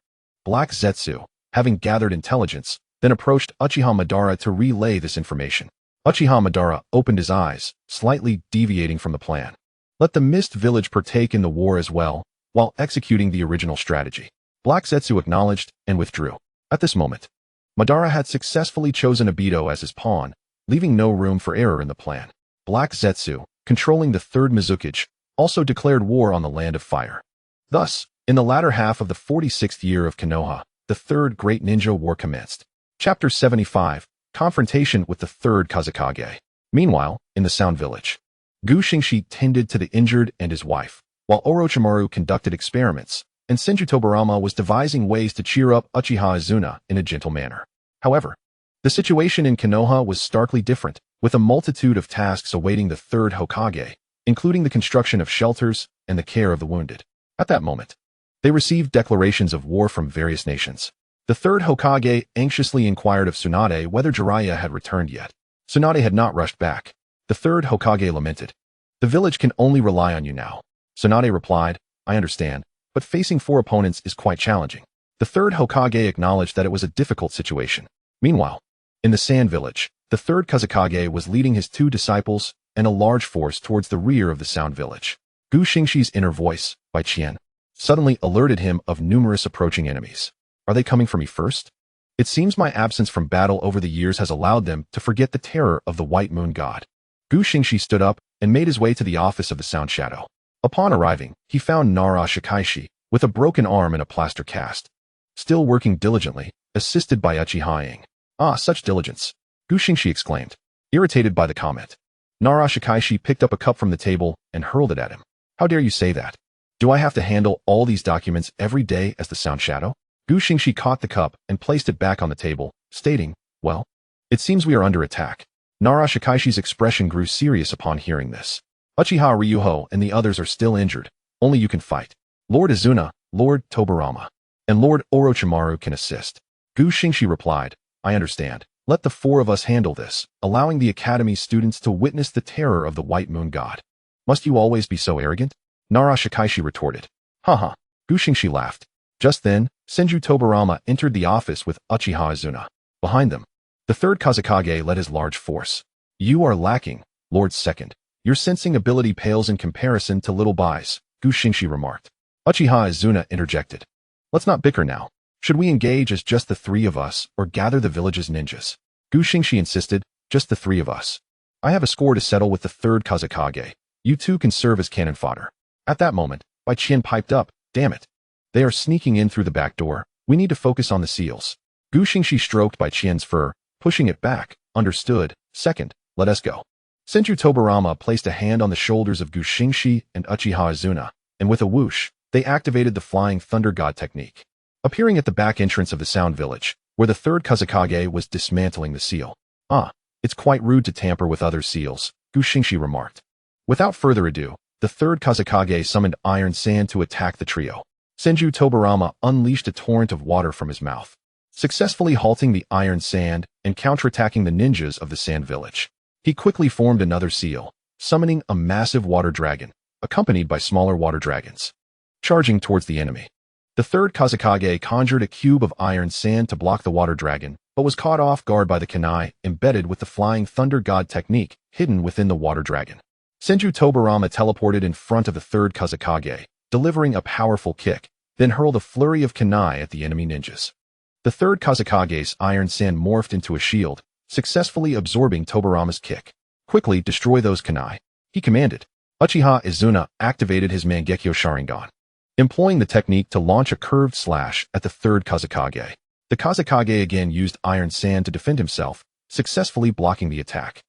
Black Zetsu, having gathered intelligence, then approached Uchiha Madara to relay this information. Uchiha Madara opened his eyes, slightly deviating from the plan. Let the Mist Village partake in the war as well, while executing the original strategy. Black Zetsu acknowledged and withdrew. At this moment, Madara had successfully chosen Obito as his pawn, leaving no room for error in the plan. Black Zetsu, controlling the third Mizukage, also declared war on the Land of Fire. Thus, in the latter half of the 46th year of Konoha, the Third Great Ninja War commenced. Chapter 75, Confrontation with the Third Kazekage. Meanwhile, in the Sound Village, Xingxi tended to the injured and his wife, while Orochimaru conducted experiments, and Senju Tobarama was devising ways to cheer up Uchiha Izuna in a gentle manner. However, the situation in Konoha was starkly different, with a multitude of tasks awaiting the third Hokage, including the construction of shelters and the care of the wounded. At that moment, They received declarations of war from various nations. The third Hokage anxiously inquired of Tsunade whether Jiraiya had returned yet. Tsunade had not rushed back. The third Hokage lamented. The village can only rely on you now. Tsunade replied, I understand, but facing 4 opponents is quite challenging. The third Hokage acknowledged that it was a difficult situation. Meanwhile, in the Sand Village, the third Kazekage was leading his 2 disciples and a large force towards the rear of the Sound Village. Gu Xingxi's inner voice, by Qian, suddenly alerted him of numerous approaching enemies. Are they coming for me first? It seems my absence from battle over the years has allowed them to forget the terror of the White Moon God. Gu Xingxi stood up and made his way to the office of the Sound Shadow. Upon arriving, he found Nara Shikaishi with a broken arm and a plaster cast, still working diligently, assisted by Uchiha Ing. Ah, such diligence! Gu Xingxi exclaimed, irritated by the comment. Nara Shikaishi picked up a cup from the table and hurled it at him. How dare you say that? Do I have to handle all these documents every day as the Sound Shadow? Gu Xingxi caught the cup and placed it back on the table, stating, well, it seems we are under attack. Nara Shikaishi's expression grew serious upon hearing this. Uchiha Ryuho and the others are still injured. Only you can fight. Lord Izuna, Lord Tobarama, and Lord Orochimaru can assist. Gu Xingxi replied, I understand. Let the 4 of us handle this, allowing the Academy's students to witness the terror of the White Moon God. Must you always be so arrogant? Nara Shikaishi retorted. Haha. Gu Xingxi laughed. Just then, Senju Tobarama entered the office with Uchiha Izuna. Behind them, the third Kazekage led his large force. You are lacking, Lord Second. Your sensing ability pales in comparison to little Bai's, Gu Xingxi remarked. Uchiha Izuna interjected. Let's not bicker now. Should we engage as just the 3 of us or gather the village's ninjas? Gu Xingxi insisted, just the 3 of us. I have a score to settle with the third Kazekage. You 2 can serve as cannon fodder. At that moment, Bai Qian piped up, damn it. They are sneaking in through the back door. We need to focus on the seals. Gu Xingxi stroked Bai Qian's fur, pushing it back. Understood. Second, let us go. Senju Tobarama placed a hand on the shoulders of Gu Xingxi and Uchiha Izuna, and with a whoosh, they activated the Flying Thunder God technique. Appearing at the back entrance of the Sound Village, where the third Kazekage was dismantling the seal. Ah, it's quite rude to tamper with other seals, Gu Xingxi remarked. Without further ado, the third Kazekage summoned Iron Sand to attack the trio. Senju Tobarama unleashed a torrent of water from his mouth, successfully halting the Iron Sand and counterattacking the ninjas of the Sand Village. He quickly formed another seal, summoning a massive water dragon, accompanied by smaller water dragons, charging towards the enemy. The third Kazekage conjured a cube of Iron Sand to block the water dragon, but was caught off guard by the kunai embedded with the Flying Thunder God technique hidden within the water dragon. Senju Tobarama teleported in front of the third Kazekage, delivering a powerful kick, then hurled a flurry of kunai at the enemy ninjas. The third Kazekage's Iron Sand morphed into a shield, successfully absorbing Tobarama's kick. Quickly destroy those kunai, he commanded. Uchiha Izuna activated his Mangekyo Sharingan, employing the technique to launch a curved slash at the third Kazekage. The Kazekage again used Iron Sand to defend himself, successfully blocking the attack.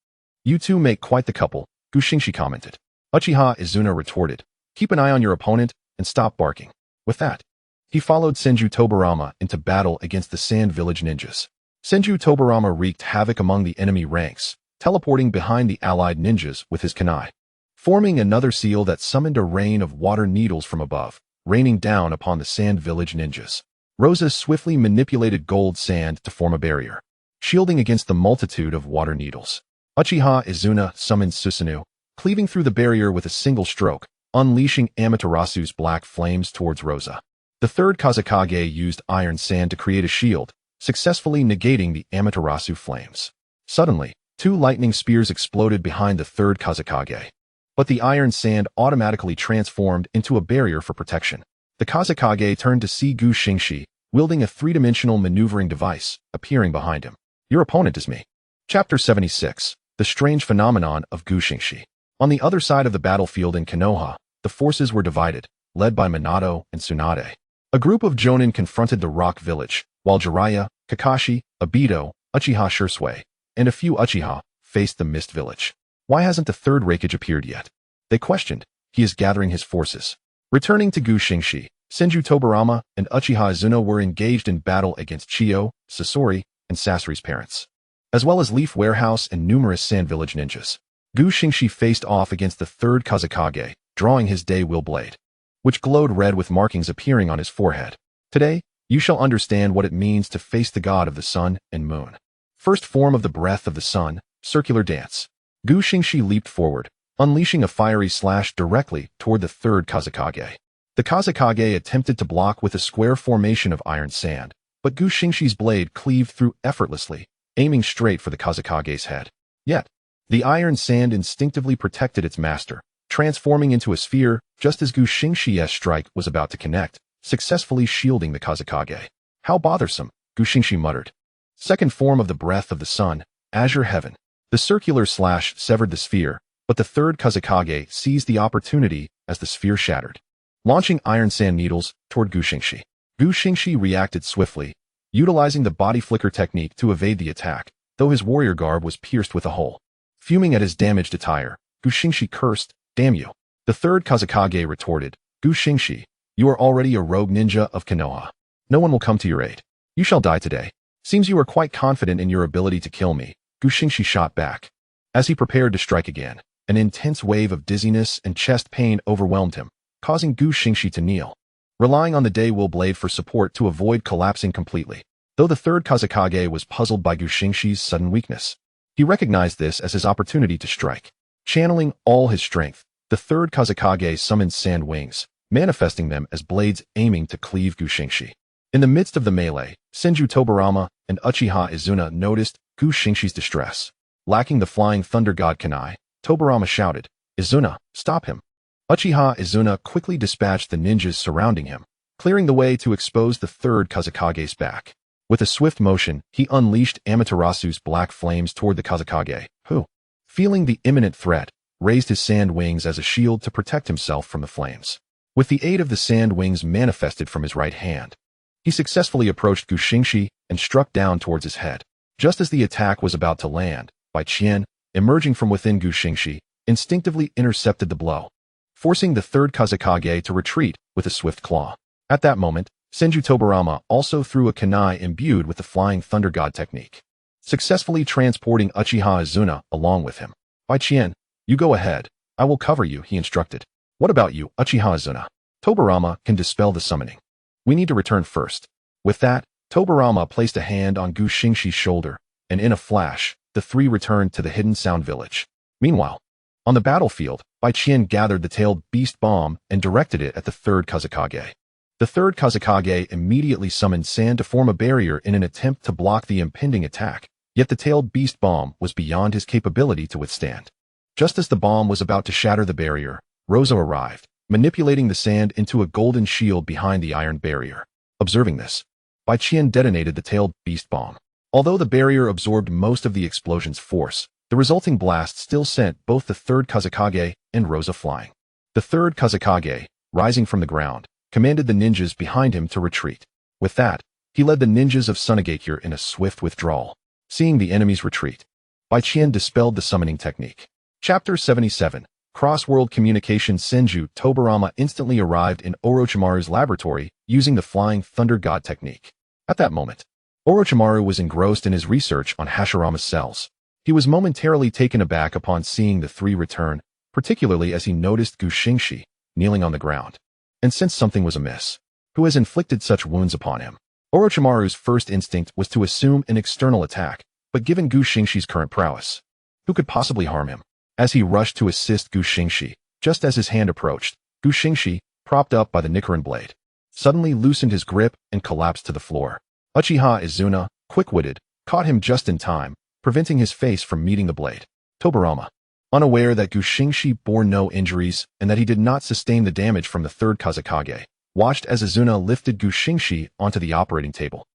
You 2 make quite the couple, Gu Xingxi commented. Uchiha Izuna retorted, keep an eye on your opponent and stop barking. With that, he followed Senju Tobarama into battle against the Sand Village ninjas. Senju Tobarama wreaked havoc among the enemy ranks, teleporting behind the allied ninjas with his kunai, forming another seal that summoned a rain of water needles from above, raining down upon the Sand Village ninjas. Rosa swiftly manipulated gold sand to form a barrier, shielding against the multitude of water needles. Uchiha Izuna summoned Susanoo, cleaving through the barrier with a single stroke, unleashing Amaterasu's black flames towards Rosa. The third Kazekage used Iron Sand to create a shield, successfully negating the Amaterasu flames. Suddenly, 2 lightning spears exploded behind the third Kazekage, but the Iron Sand automatically transformed into a barrier for protection. The Kazekage turned to see Gu Xingxi, wielding a 3-dimensional maneuvering device, appearing behind him. Your opponent is me. Chapter 76. The Strange Phenomenon of Gu Xingxi. On the other side of the battlefield in Konoha, the forces were divided, led by Minato and Tsunade. A group of Jonin confronted the Rock Village, while Jiraiya, Kakashi, Obito, Uchiha Shursui, and a few Uchiha faced the Mist Village. Why hasn't the third Raikage appeared yet? They questioned. He is gathering his forces. Returning to Gu Xingxi, Senju Tobarama and Uchiha Izuna were engaged in battle against Chiyo, Sasori, and Sasori's parents, as well as Leaf Warehouse and numerous Sand Village ninjas. Gu Xingxi faced off against the third Kazekage, drawing his Day Will Blade. which glowed red with markings appearing on his forehead. Today, you shall understand what it means to face the god of the sun and moon. First form of the breath of the sun, circular dance. Gu Xingxi leaped forward, unleashing a fiery slash directly toward the third Kazekage. The Kazekage attempted to block with a square formation of iron sand, but Gu Xingxi's blade cleaved through effortlessly, aiming straight for the Kazekage's head. Yet, the iron sand instinctively protected its master, transforming into a sphere just as Gu Xingxi's strike was about to connect, successfully shielding the Kazekage. How bothersome, Gu Xingxi muttered. Second form of the breath of the sun, azure heaven. The circular slash severed the sphere, but the third Kazekage seized the opportunity as the sphere shattered, launching iron sand needles toward Gu Xingxi. Gu Xingxi reacted swiftly, utilizing the body flicker technique to evade the attack, though his warrior garb was pierced with a hole. Fuming at his damaged attire, Gu Xingxi cursed, "Damn you." The third Kazekage retorted, "Gu Xingxi, you are already a rogue ninja of Konoha. No one will come to your aid. You shall die today. Seems you are quite confident in your ability to kill me," Gu Xingxi shot back. As he prepared to strike again, an intense wave of dizziness and chest pain overwhelmed him, causing Gu Xingxi to kneel, relying on the Day-Will Blade for support to avoid collapsing completely. Though the third Kazekage was puzzled by Gu Xingxi's sudden weakness, he recognized this as his opportunity to strike. Channeling all his strength, the third Kazekage summoned sand wings, manifesting them as blades aiming to cleave Gu Xingxi. In the midst of the melee, Senju Tobarama and Uchiha Izuna noticed Gu Xingxi's distress. Lacking the flying thunder god kunai, Tobarama shouted, "Izuna, stop him." Uchiha Izuna quickly dispatched the ninjas surrounding him, clearing the way to expose the third Kazekage's back. With a swift motion, he unleashed Amaterasu's black flames toward the Kazekage, who, feeling the imminent threat, raised his sand wings as a shield to protect himself from the flames. With the aid of the sand wings manifested from his right hand, he successfully approached Gu Xingxi and struck down towards his head. Just as the attack was about to land, Bai Qian, emerging from within Gu Xingxi, instinctively intercepted the blow, forcing the third Kazekage to retreat with a swift claw. At that moment, Senju Tobarama also threw a kunai imbued with the flying thunder god technique, successfully transporting Uchiha Izuna along with him. "Bai Qian, you go ahead. I will cover you," he instructed. "What about you, Uchiha Izuna? Tobarama can dispel the summoning. We need to return first." With that, Tobarama placed a hand on Gu Xingxi's shoulder, and in a flash, the three returned to the hidden sound village. Meanwhile, on the battlefield, Bai Qian gathered the tailed beast bomb and directed it at the third Kazekage. The third Kazekage immediately summoned sand to form a barrier in an attempt to block the impending attack, yet the tailed beast bomb was beyond his capability to withstand. Just as the bomb was about to shatter the barrier, Rosa arrived, manipulating the sand into a golden shield behind the iron barrier. Observing this, Bai Qian detonated the tailed beast bomb. Although the barrier absorbed most of the explosion's force, the resulting blast still sent both the third Kazekage and Rosa flying. The third Kazekage, rising from the ground, commanded the ninjas behind him to retreat. With that, he led the ninjas of Sunagakure in a swift withdrawal. Seeing the enemy's retreat, Bai Qian dispelled the summoning technique. Chapter 77. Cross-World Communication. Senju Tobarama instantly arrived in Orochimaru's laboratory using the Flying Thunder God technique. At that moment, Orochimaru was engrossed in his research on Hashirama's cells. He was momentarily taken aback upon seeing the three return, particularly as he noticed Gu Xingxi kneeling on the ground, and sensed something was amiss. Who has inflicted such wounds upon him? Orochimaru's first instinct was to assume an external attack, but given Gu Xingxi's current prowess, who could possibly harm him? As he rushed to assist Gu Xingxi, just as his hand approached, Gu Xingxi, propped up by the Nichiren blade, suddenly loosened his grip and collapsed to the floor. Uchiha Izuna, quick-witted, caught him just in time, preventing his face from meeting the blade. Tobarama, unaware that Gu Xingxi bore no injuries and that he did not sustain the damage from the third Kazekage, watched as Izuna lifted Gu Xingxi onto the operating table.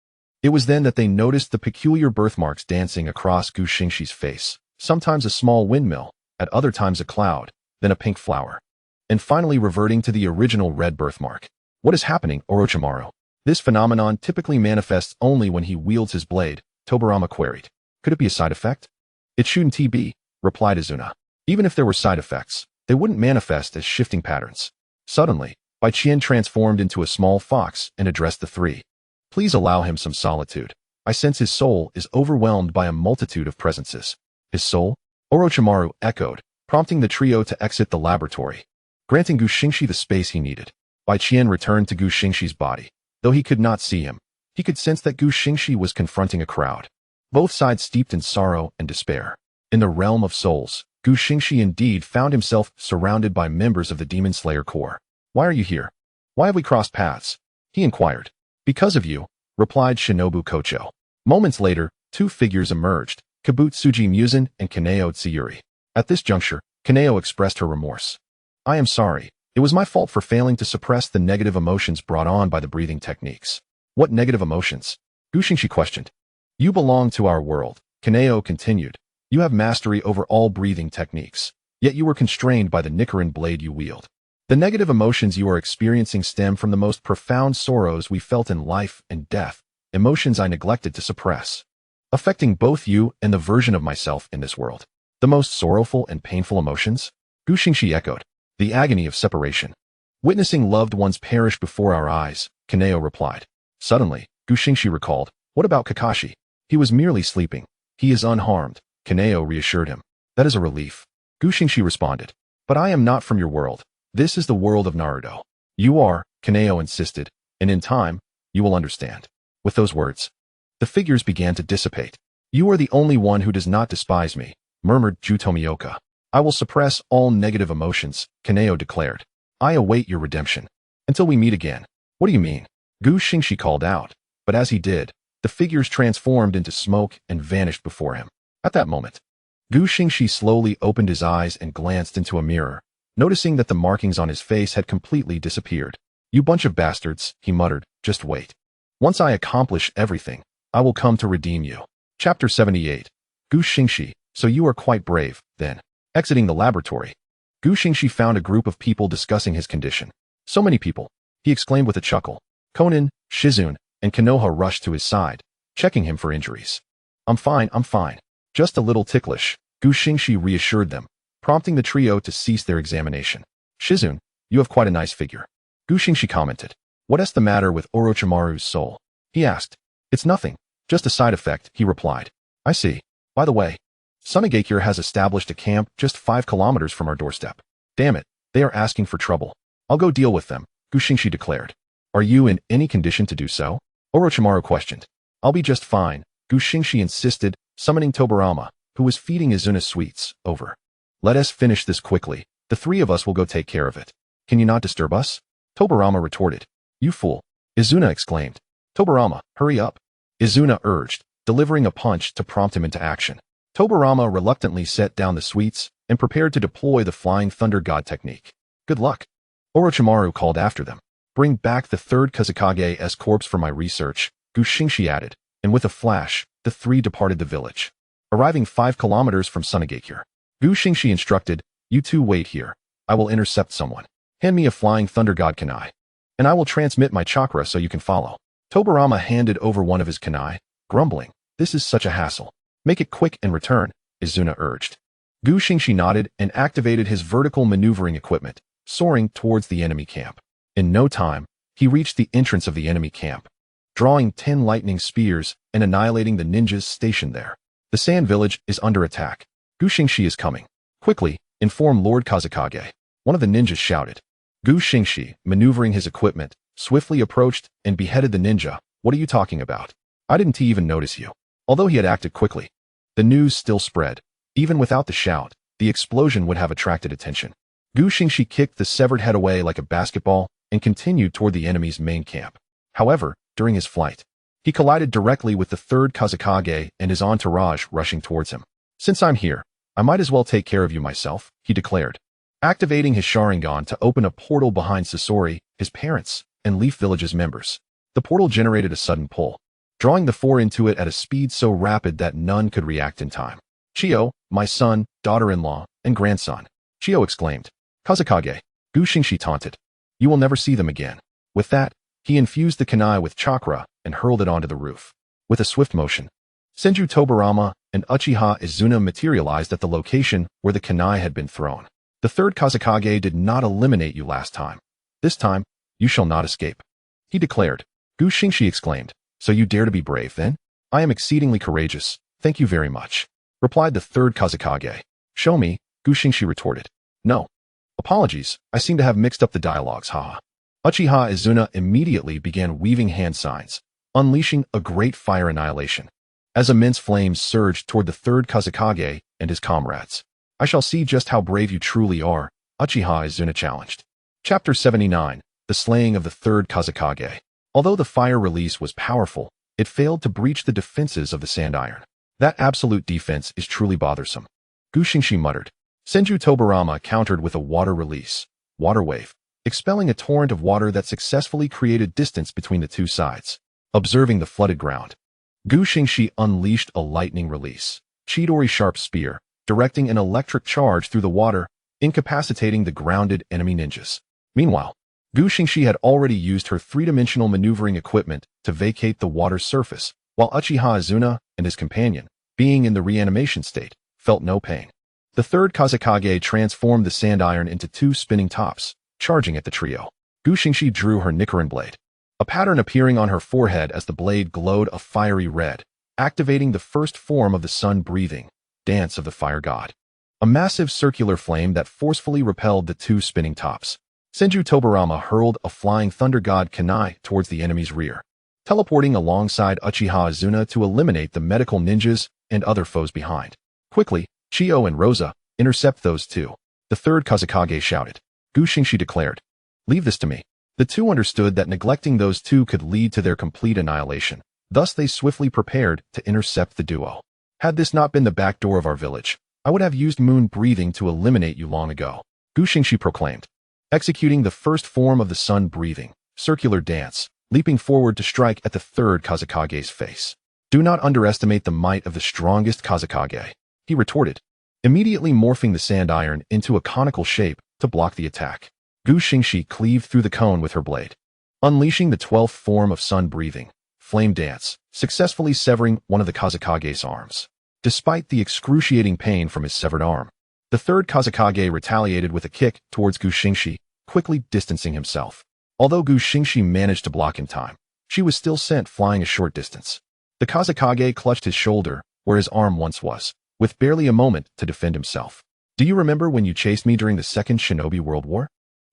It was then that they noticed the peculiar birthmarks dancing across Gu Xingxi's face, sometimes a small windmill, at other times a cloud, then a pink flower, and finally reverting to the original red birthmark. "What is happening, Orochimaru?" "This phenomenon typically manifests only when he wields his blade," Tobarama queried. "Could it be a side effect?" "It shouldn't be," replied Izuna. "Even if there were side effects, they wouldn't manifest as shifting patterns." Suddenly, Bai Qian transformed into a small fox and addressed the three. "Please allow him some solitude. I sense his soul is overwhelmed by a multitude of presences." "His soul?" Orochimaru echoed, prompting the trio to exit the laboratory, granting Gu Xingxi the space he needed. Bai Qian returned to Gu Xingxi's body. Though he could not see him, he could sense that Gu Xingxi was confronting a crowd. Both sides steeped in sorrow and despair. In the realm of souls, Gu Xingxi indeed found himself surrounded by members of the Demon Slayer Corps. Why are you here? Why have we crossed paths? He inquired. Because of you, replied Shinobu Kocho. Moments later, two figures emerged, Kabutsuji Muzan and Kaneo Tsuyuri. At this juncture, Kaneo expressed her remorse. I am sorry. It was my fault for failing to suppress the negative emotions brought on by the breathing techniques. What negative emotions? Gu Xingxi questioned. You belong to our world, Kaneo continued. You have mastery over all breathing techniques, yet you were constrained by the Nichiren blade you wield. The negative emotions you are experiencing stem from the most profound sorrows we felt in life and death, emotions I neglected to suppress, affecting both you and the version of myself in this world. The most sorrowful and painful emotions? Gu Xingxi echoed. The agony of separation. Witnessing loved ones perish before our eyes, Kaneo replied. Suddenly, Gu Xingxi recalled, what about Kakashi? He was merely sleeping. He is unharmed, Kaneo reassured him. That is a relief. Gu Xingxi responded. But I am not from your world. This is the world of Naruto. You are, Kaneo insisted, and in time, you will understand. With those words, the figures began to dissipate. You are the only one who does not despise me, murmured Jutomioka. I will suppress all negative emotions, Kaneo declared. I await your redemption. Until we meet again. What do you mean? Gu Xingxi called out, but as he did, the figures transformed into smoke and vanished before him. At that moment, Gu Xingxi slowly opened his eyes and glanced into a mirror, noticing that the markings on his face had completely disappeared. You bunch of bastards, he muttered, just wait. Once I accomplish everything, I will come to redeem you. Chapter 78. Gu Xingxi, so you are quite brave, then. Exiting the laboratory, Gu Xingxi found a group of people discussing his condition. So many people, he exclaimed with a chuckle. Konan, Shizune, and Konoha rushed to his side, checking him for injuries. I'm fine. Just a little ticklish, Gu Xingxi reassured them, prompting the trio to cease their examination. Shizune, you have quite a nice figure. Gu Xingxi commented. What's the matter with Orochimaru's soul? He asked. It's nothing, just a side effect, he replied. I see. By the way, Sunagakure has established a camp just 5 kilometers from our doorstep. Damn it, they are asking for trouble. I'll go deal with them, Gu Xingxi declared. Are you in any condition to do so? Orochimaru questioned. I'll be just fine, Gu Xingxi insisted, summoning Tobarama, who was feeding Izuna sweets, over. Let us finish this quickly. The 3 of us will go take care of it. Can you not disturb us? Tobarama retorted. You fool. Izuna exclaimed. Tobarama, hurry up. Izuna urged, delivering a punch to prompt him into action. Tobarama reluctantly set down the sweets and prepared to deploy the Flying Thunder God technique. Good luck. Orochimaru called after them. Bring back the 3rd Kazekage's corpse for my research, Gu Xingxi added, and with a flash, the 3 departed the village. Arriving 5 kilometers from Sunagakure, Gu Xingxi instructed, you 2 wait here. I will intercept someone. Hand me a Flying Thunder God kunai, and I will transmit my chakra so you can follow. Tobarama handed over one of his kunai, grumbling, this is such a hassle. Make it quick and return, Izuna urged. Gu Xingxi nodded and activated his vertical maneuvering equipment, soaring towards the enemy camp. In no time, he reached the entrance of the enemy camp, drawing 10 lightning spears and annihilating the ninjas stationed there. The sand village is under attack. Gu Xingxi is coming. Quickly, inform Lord Kazekage. One of the ninjas shouted. Gu Xingxi, maneuvering his equipment, swiftly approached and beheaded the ninja. What are you talking about? I didn't even notice you. Although he had acted quickly, the news still spread. Even without the shout, the explosion would have attracted attention. Gu Xingxi kicked the severed head away like a basketball and continued toward the enemy's main camp. However, during his flight, he collided directly with the 3rd Kazekage and his entourage rushing towards him. Since I'm here, I might as well take care of you myself, he declared, activating his Sharingan to open a portal behind Sasori, his parents, and Leaf Village's members. The portal generated a sudden pull, drawing the 4 into it at a speed so rapid that none could react in time. Chio, my son, daughter-in-law, and grandson, Chio exclaimed. Kazekage, Gu Xingxi taunted. You will never see them again. With that, he infused the kunai with chakra and hurled it onto the roof. With a swift motion, Senju Tobarama and Uchiha Izuna materialized at the location where the kunai had been thrown. The 3rd Kazekage did not eliminate you last time. This time, you shall not escape, he declared. Gu Xingxi exclaimed. So you dare to be brave, then? I am exceedingly courageous, thank you very much, replied the 3rd Kazekage. Show me, Gu Xingxi retorted. No. Apologies, I seem to have mixed up the dialogues, haha. Uchiha Izuna immediately began weaving hand signs, unleashing a great fire annihilation. As immense flames surged toward the third Kazekage and his comrades. I shall see just how brave you truly are, Uchiha Izuna challenged. Chapter 79, The Slaying of the Third Kazekage. Although the fire release was powerful, it failed to breach the defenses of the sand iron. That absolute defense is truly bothersome. Xingxi muttered. Senju Tobarama countered with a water release, water wave, expelling a torrent of water that successfully created distance between the two sides. Observing the flooded ground, Xingxi unleashed a lightning release, Chidori sharp spear, directing an electric charge through the water, incapacitating the grounded enemy ninjas. Meanwhile, Xingxi had already used her three-dimensional maneuvering equipment to vacate the water's surface, while Uchiha Izuna and his companion, being in the reanimation state, felt no pain. The third Kazekage transformed the sand iron into two spinning tops, charging at the trio. Xingxi drew her Rinnegan blade, a pattern appearing on her forehead as the blade glowed a fiery red, activating the first form of the sun-breathing dance of the fire god. A massive circular flame that forcefully repelled the two spinning tops. Senju Tobarama hurled a flying thunder god Konan towards the enemy's rear, teleporting alongside Uchiha Izuna to eliminate the medical ninjas and other foes behind. Quickly, Chio and Rosa, intercept those two. The third Kazekage shouted. Xingxi declared. Leave this to me. The two understood that neglecting those two could lead to their complete annihilation. Thus they swiftly prepared to intercept the duo. Had this not been the back door of our village, I would have used moon breathing to eliminate you long ago, Xingxi proclaimed. Executing the first form of the sun-breathing, circular dance, leaping forward to strike at the third Kazekage's face. Do not underestimate the might of the strongest Kazekage, he retorted, immediately morphing the sand iron into a conical shape to block the attack. Xingxi cleaved through the cone with her blade, unleashing the 12th form of sun-breathing, flame dance, successfully severing one of the Kazekage's arms. Despite the excruciating pain from his severed arm, the third Kazekage retaliated with a kick towards Xingxi, quickly distancing himself. Although Xingxi managed to block in time, she was still sent flying a short distance. The Kazekage clutched his shoulder, where his arm once was, with barely a moment to defend himself. Do you remember when you chased me during the Second Shinobi World War?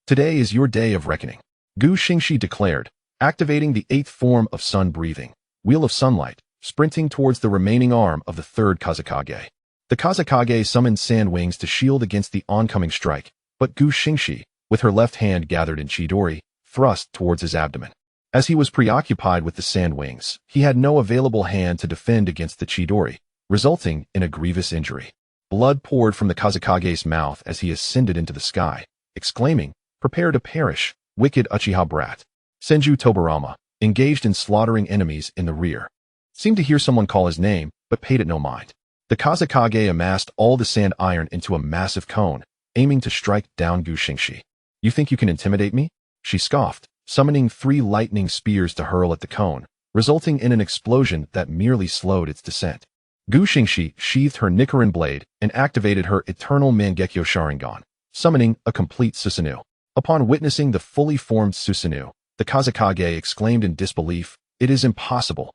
Today is your day of reckoning, Xingxi declared, activating the 8th form of sun-breathing, wheel of sunlight, sprinting towards the remaining arm of the third Kazekage. The Kazekage summoned sand wings to shield against the oncoming strike, but Xingxi, with her left hand gathered in Chidori, thrust towards his abdomen. As he was preoccupied with the sand wings, he had no available hand to defend against the Chidori, resulting in a grievous injury. Blood poured from the Kazekage's mouth as he ascended into the sky, exclaiming, "Prepare to perish, wicked Uchiha brat." Senju Tobarama, engaged in slaughtering enemies in the rear, seemed to hear someone call his name, but paid it no mind. The Kazekage amassed all the sand iron into a massive cone, aiming to strike down Xingxi. You think you can intimidate me? She scoffed, summoning 3 lightning spears to hurl at the cone, resulting in an explosion that merely slowed its descent. Xingxi sheathed her Rinnegan blade and activated her eternal Mangekyo Sharingan, summoning a complete Susanoo. Upon witnessing the fully formed Susanoo, the Kazekage exclaimed in disbelief, "It is impossible.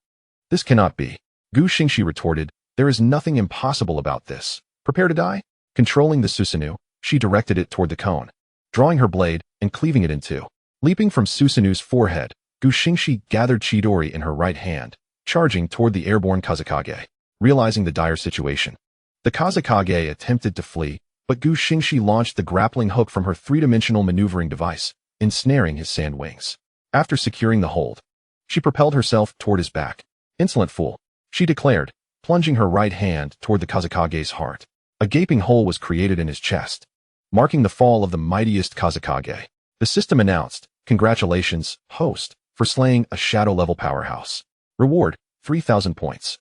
This cannot be." Xingxi retorted, "There is nothing impossible about this. Prepare to die?" Controlling the Susanoo, she directed it toward the cone, drawing her blade and cleaving it in two. Leaping from Susanoo's forehead, Xingxi gathered Chidori in her right hand, charging toward the airborne Kazekage. Realizing the dire situation, the Kazekage attempted to flee, but Xingxi launched the grappling hook from her three-dimensional maneuvering device, ensnaring his sand wings. After securing the hold, she propelled herself toward his back. "Insolent fool," she declared, plunging her right hand toward the Kazekage's heart. A gaping hole was created in his chest, marking the fall of the mightiest Kazekage. The system announced, "Congratulations, host, for slaying a shadow-level powerhouse. Reward, 3,000 points."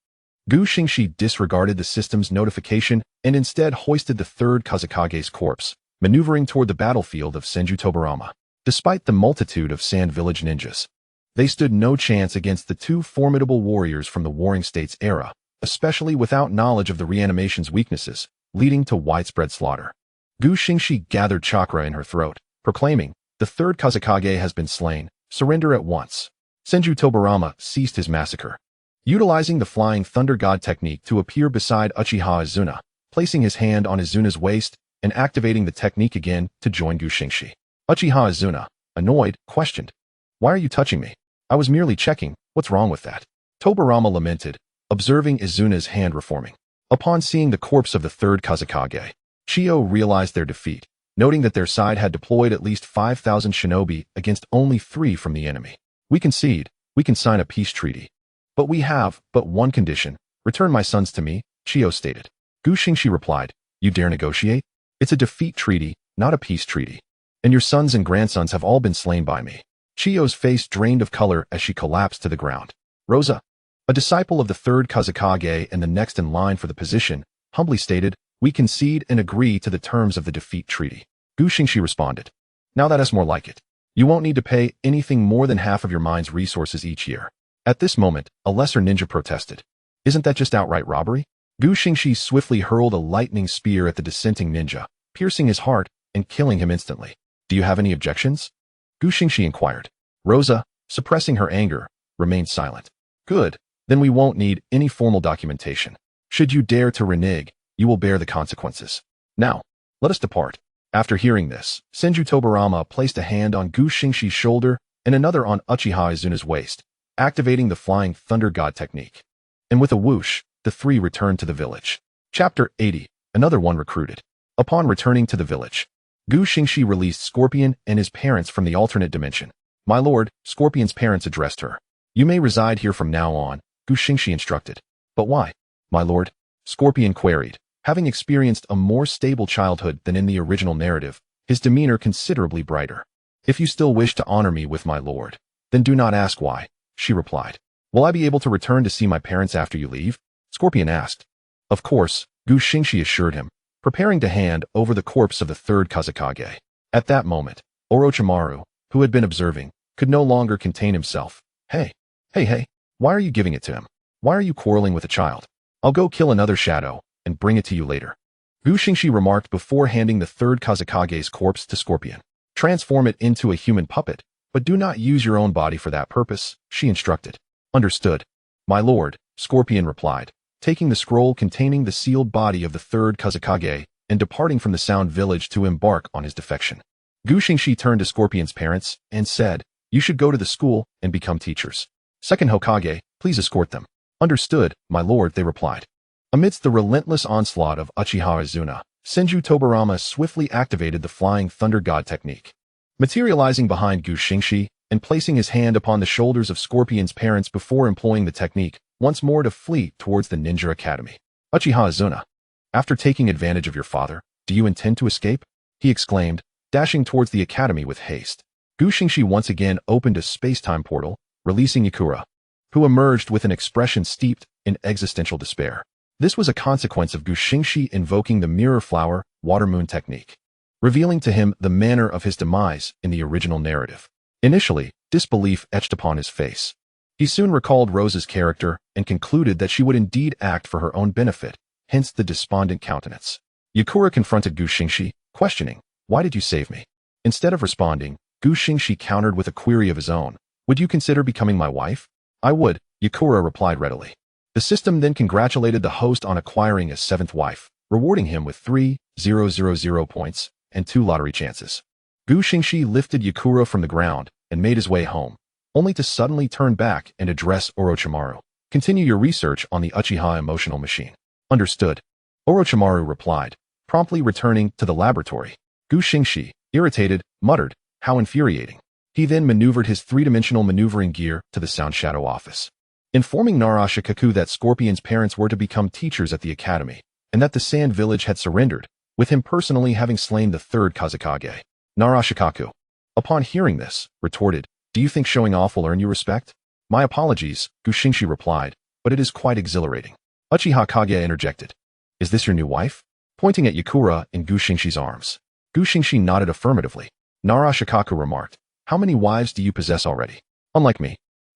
Xingxi disregarded the system's notification and instead hoisted the third Kazekage's corpse, maneuvering toward the battlefield of Senju Tobarama. Despite the multitude of Sand Village ninjas, they stood no chance against the 2 formidable warriors from the Warring States era, especially without knowledge of the reanimation's weaknesses, leading to widespread slaughter. Xingxi gathered chakra in her throat, proclaiming, "The third Kazekage has been slain. Surrender at once." Senju Tobarama ceased his massacre, utilizing the Flying Thunder God technique to appear beside Uchiha Izuna, placing his hand on Izuna's waist and activating the technique again to join Xingxi. Uchiha Izuna, annoyed, questioned. Why are you touching me? I was merely checking. What's wrong with that? Tobirama lamented, observing Izuna's hand reforming. Upon seeing the corpse of the third Kazekage, Chiyo realized their defeat, noting that their side had deployed at least 5,000 shinobi against only 3 from the enemy. We concede. We can sign a peace treaty. But we have but one condition. Return my sons to me, Chiyo stated. Xingxi replied, you dare negotiate? It's a defeat treaty, not a peace treaty. And your sons and grandsons have all been slain by me. Chiyo's face drained of color as she collapsed to the ground. Rosa, a disciple of the third Kazekage and the next in line for the position, humbly stated, we concede and agree to the terms of the defeat treaty. Xingxi responded, now that's more like it. You won't need to pay anything more than half of your mind's resources each year. At this moment, a lesser ninja protested. Isn't that just outright robbery? Xingxi swiftly hurled a lightning spear at the dissenting ninja, piercing his heart and killing him instantly. Do you have any objections? Xingxi inquired. Rosa, suppressing her anger, remained silent. Good, then we won't need any formal documentation. Should you dare to renege, you will bear the consequences. Now, let us depart. After hearing this, Senju Tobirama placed a hand on Xingxi's shoulder and another on Uchiha Izuna's waist, activating the Flying Thunder God technique. And with a whoosh, the 3 returned to the village. Chapter 80, another one recruited. Upon returning to the village, Xingxi released Scorpion and his parents from the alternate dimension. My lord, Scorpion's parents addressed her. You may reside here from now on, Xingxi instructed. But why? My lord, Scorpion queried. Having experienced a more stable childhood than in the original narrative, his demeanor considerably brighter. If you still wish to honor me with my lord, then do not ask why, she replied. Will I be able to return to see my parents after you leave? Scorpion asked. Of course, Xingxi assured him, preparing to hand over the corpse of the third Kazekage. At that moment, Orochimaru, who had been observing, could no longer contain himself. Hey, why are you giving it to him? Why are you quarreling with a child? I'll go kill another shadow and bring it to you later. Xingxi remarked before handing the third Kazekage's corpse to Scorpion. Transform it into a human puppet, but do not use your own body for that purpose, she instructed. Understood. My lord, Scorpion replied, taking the scroll containing the sealed body of the third Kazekage and departing from the Sound Village to embark on his defection. Xingxi turned to Scorpion's parents and said, you should go to the school and become teachers. Second Hokage, please escort them. Understood, my lord, they replied. Amidst the relentless onslaught of Uchiha Izuna, Senju Tobirama swiftly activated the Flying Thunder God technique. Materializing behind Xingxi and placing his hand upon the shoulders of Scorpion's parents before employing the technique, once more to flee towards the Ninja Academy. Uchiha Izuna, after taking advantage of your father, do you intend to escape? He exclaimed, dashing towards the academy with haste. Xingxi once again opened a space-time portal, releasing Yakura, who emerged with an expression steeped in existential despair. This was a consequence of Xingxi invoking the Mirror Flower Water Moon technique, revealing to him the manner of his demise in the original narrative. Initially, disbelief etched upon his face. He soon recalled Rose's character and concluded that she would indeed act for her own benefit, hence the despondent countenance. Yakura confronted Xingxi, questioning, why did you save me? Instead of responding, Xingxi countered with a query of his own. Would you consider becoming my wife? I would, Yakura replied readily. The system then congratulated the host on acquiring a 7th wife, rewarding him with 3,000 points and 2 lottery chances. Xingxi lifted Yakura from the ground and made his way home, only to suddenly turn back and address Orochimaru. Continue your research on the Uchiha emotional machine. Understood. Orochimaru replied, promptly returning to the laboratory. Xingxi, irritated, muttered, how infuriating. He then maneuvered his 3-dimensional maneuvering gear to the Sound Shadow office, informing Narashikaku that Scorpion's parents were to become teachers at the academy, and that the Sand Village had surrendered, with him personally having slain the third Kazekage. Narashikaku, upon hearing this, retorted, do you think showing off will earn you respect? My apologies, Xingxi replied, but it is quite exhilarating. Uchiha Kage interjected. Is this your new wife? Pointing at Yakura in Xingxi's arms. Xingxi nodded affirmatively. Narashikaku remarked, how many wives do you possess already? Unlike me,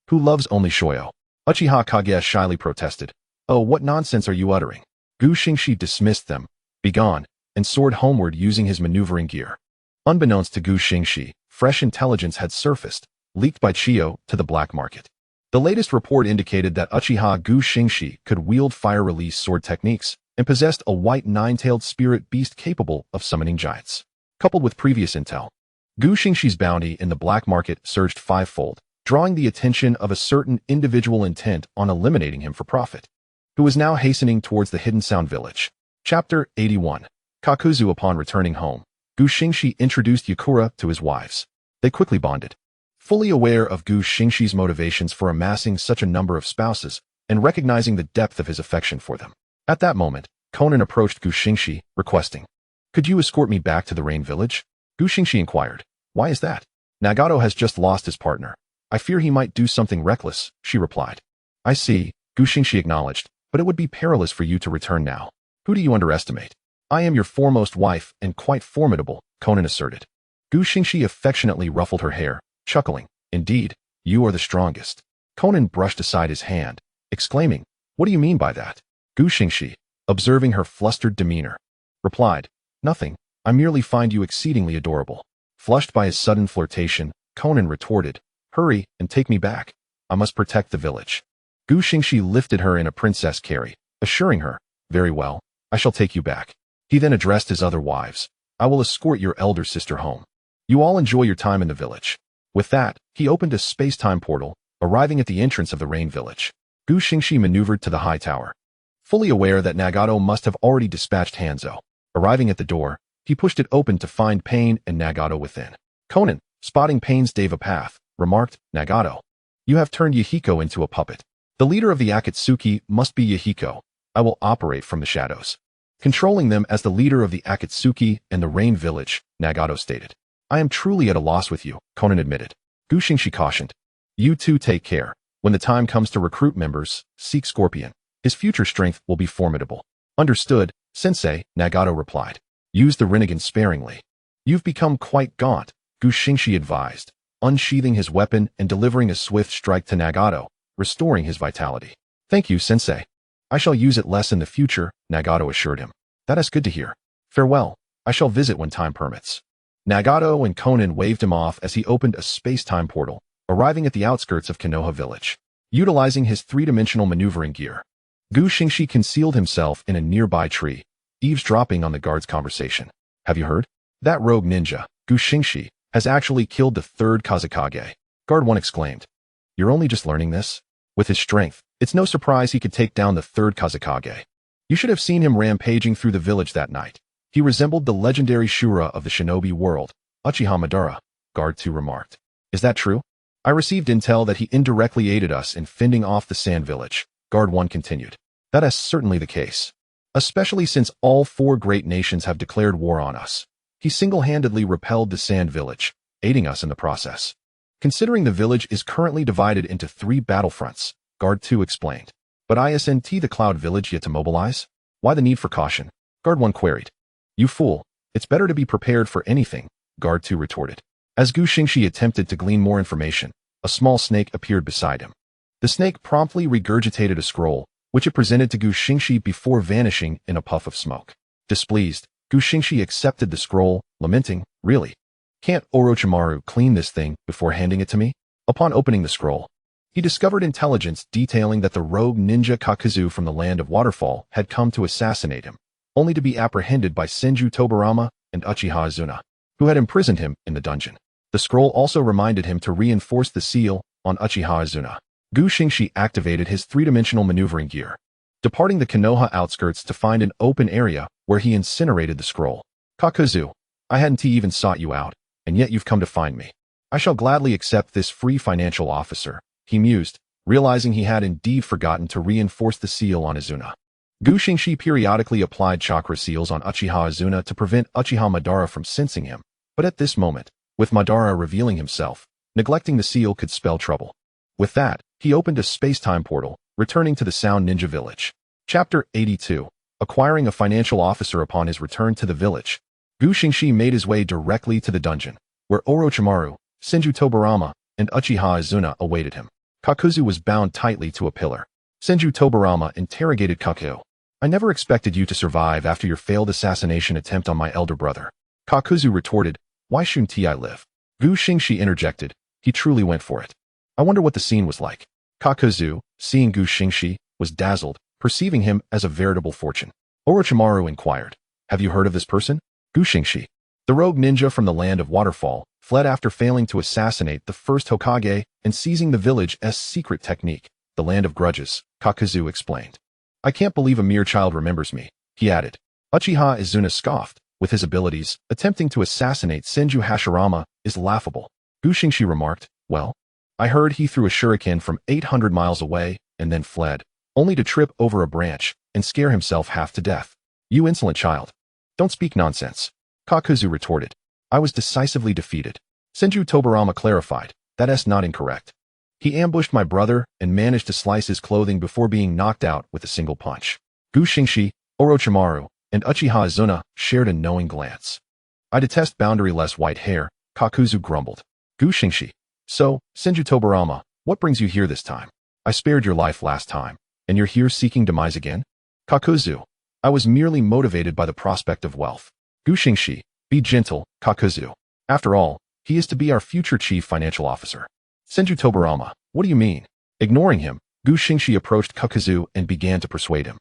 who loves only Shoyo. Uchiha Kage shyly protested. Oh, what nonsense are you uttering? Xingxi dismissed them, begone, and soared homeward using his maneuvering gear. Unbeknownst to Xingxi, fresh intelligence had surfaced, leaked by Chiyo to the black market. The latest report indicated that Uchiha Xingxi could wield fire-release sword techniques and possessed a white 9-tailed spirit beast capable of summoning giants. Coupled with previous intel, Gu Xingxi's bounty in the black market surged fivefold, drawing the attention of a certain individual intent on eliminating him for profit, who was now hastening towards the Hidden Sound village. Chapter 81. Kakuzu. Upon returning home, Gu Xingxi introduced Yakura to his wives. They quickly bonded. Fully aware of Gu Xingxi's motivations for amassing such a number of spouses and recognizing the depth of his affection for them. At that moment, Konan approached Gu Xingxi, requesting, "Could you escort me back to the Rain Village?" Gu Xingxi inquired, "Why is that?" "Nagato has just lost his partner. I fear he might do something reckless," she replied. "I see," Gu Xingxi acknowledged, "but it would be perilous for you to return now. Who do you underestimate?" "I am your foremost wife and quite formidable," Konan asserted. Gu Xingxi affectionately ruffled her hair, chuckling, "Indeed, you are the strongest." Konan brushed aside his hand, exclaiming, "What do you mean by that?" Gu Xingxi, observing her flustered demeanor, replied, "Nothing, I merely find you exceedingly adorable." Flushed by his sudden flirtation, Konan retorted, "Hurry and take me back. I must protect the village." Gu Xingxi lifted her in a princess carry, assuring her, "Very well, I shall take you back." He then addressed his other wives, "I will escort your elder sister home. You all enjoy your time in the village." With that, he opened a space-time portal, arriving at the entrance of the Rain Village. Gu Xingxi maneuvered to the high tower. Fully aware that Nagato must have already dispatched Hanzo. Arriving at the door, he pushed it open to find Pain and Nagato within. Konan, spotting Pain's Deva path, remarked, "Nagato, you have turned Yahiko into a puppet. The leader of the Akatsuki must be Yahiko. I will operate from the shadows, controlling them as the leader of the Akatsuki and the Rain Village," Nagato stated. "I am truly at a loss with you," Konan admitted. Gu Xingxi cautioned, "You two take care. When the time comes to recruit members, seek Scorpion. His future strength will be formidable." "Understood, Sensei," Nagato replied. "Use the Rinnegan sparingly." "You've become quite gaunt," Gu Xingxi advised, unsheathing his weapon and delivering a swift strike to Nagato, restoring his vitality. "Thank you, Sensei. I shall use it less in the future," Nagato assured him. "That is good to hear. Farewell. I shall visit when time permits." Nagato and Konan waved him off as he opened a space-time portal, arriving at the outskirts of Konoha village. Utilizing his three-dimensional maneuvering gear, Gu Xingxi concealed himself in a nearby tree, eavesdropping on the guard's conversation. "Have you heard? That rogue ninja, Gu Xingxi, has actually killed the third Kazekage." Guard 1 exclaimed. "You're only just learning this? With his strength, it's no surprise he could take down the third Kazekage. You should have seen him rampaging through the village that night. He resembled the legendary Shura of the shinobi world, Uchiha Madara," Guard 2 remarked. "Is that true? I received intel that he indirectly aided us in fending off the Sand Village," Guard 1 continued. "That is certainly the case, especially since all four great nations have declared war on us. He single-handedly repelled the Sand Village, aiding us in the process. Considering the village is currently divided into 3 battlefronts," Guard 2 explained. "But isn't the Cloud Village yet to mobilize? Why the need for caution?" Guard 1 queried. "You fool, it's better to be prepared for anything," Guard 2 retorted. As Gu Xingxi attempted to glean more information, a small snake appeared beside him. The snake promptly regurgitated a scroll, which it presented to Gu Xingxi before vanishing in a puff of smoke. Displeased, Gu Xingxi accepted the scroll, lamenting, "Really? Can't Orochimaru clean this thing before handing it to me?" Upon opening the scroll, he discovered intelligence detailing that the rogue ninja Kakuzu from the land of Waterfall had come to assassinate him, only to be apprehended by Senju Tobarama and Uchiha Azuna, who had imprisoned him in the dungeon. The scroll also reminded him to reinforce the seal on Uchiha Azuna. Gu Xingxi activated his three-dimensional maneuvering gear, departing the Konoha outskirts to find an open area where he incinerated the scroll. "Kakuzu, I hadn't even sought you out, and yet you've come to find me. I shall gladly accept this free financial officer," he mused, realizing he had indeed forgotten to reinforce the seal on Azuna. Gu Xingxi periodically applied chakra seals on Uchiha Azuna to prevent Uchiha Madara from sensing him, but at this moment, with Madara revealing himself, neglecting the seal could spell trouble. With that, he opened a space-time portal, returning to the Sound Ninja Village. Chapter 82. Acquiring a financial officer. Upon his return to the village, Gu Xingxi made his way directly to the dungeon, where Orochimaru, Senju Tobarama, and Uchiha Azuna awaited him. Kakuzu was bound tightly to a pillar. Senju Tobarama interrogated Kakuzu. "I never expected you to survive after your failed assassination attempt on my elder brother." Kakuzu retorted, "Why shouldn't I live?" Gu Xingxi interjected, "He truly went for it. I wonder what the scene was like." Kakuzu, seeing Gu Xingxi, was dazzled, perceiving him as a veritable fortune. Orochimaru inquired, "Have you heard of this person?" Gu Xingxi, "The rogue ninja from the land of Waterfall," fled after failing to assassinate the first Hokage and seizing the village's secret technique, the Land of Grudges, Kakuzu explained. I can't believe a mere child remembers me, he added. Uchiha Izuna scoffed. With his abilities, attempting to assassinate Senju Hashirama is laughable. Xingxi remarked, well, I heard he threw a shuriken from 800 miles away and then fled, only to trip over a branch and scare himself half to death. You insolent child. Don't speak nonsense. Kakuzu retorted. I was decisively defeated. Senju Tobarama clarified, that's not incorrect. He ambushed my brother and managed to slice his clothing before being knocked out with a single punch. Xingxi, Orochimaru, and Uchiha Izuna shared a knowing glance. I detest boundaryless white hair, Kakuzu grumbled. Xingxi. So, Senju Tobarama, what brings you here this time? I spared your life last time, and you're here seeking demise again? Kakuzu. I was merely motivated by the prospect of wealth. Xingxi. Be gentle, Kakuzu. After all, he is to be our future chief financial officer. Senju Tobarama. What do you mean? Ignoring him, Xingxi approached Kakuzu and began to persuade him.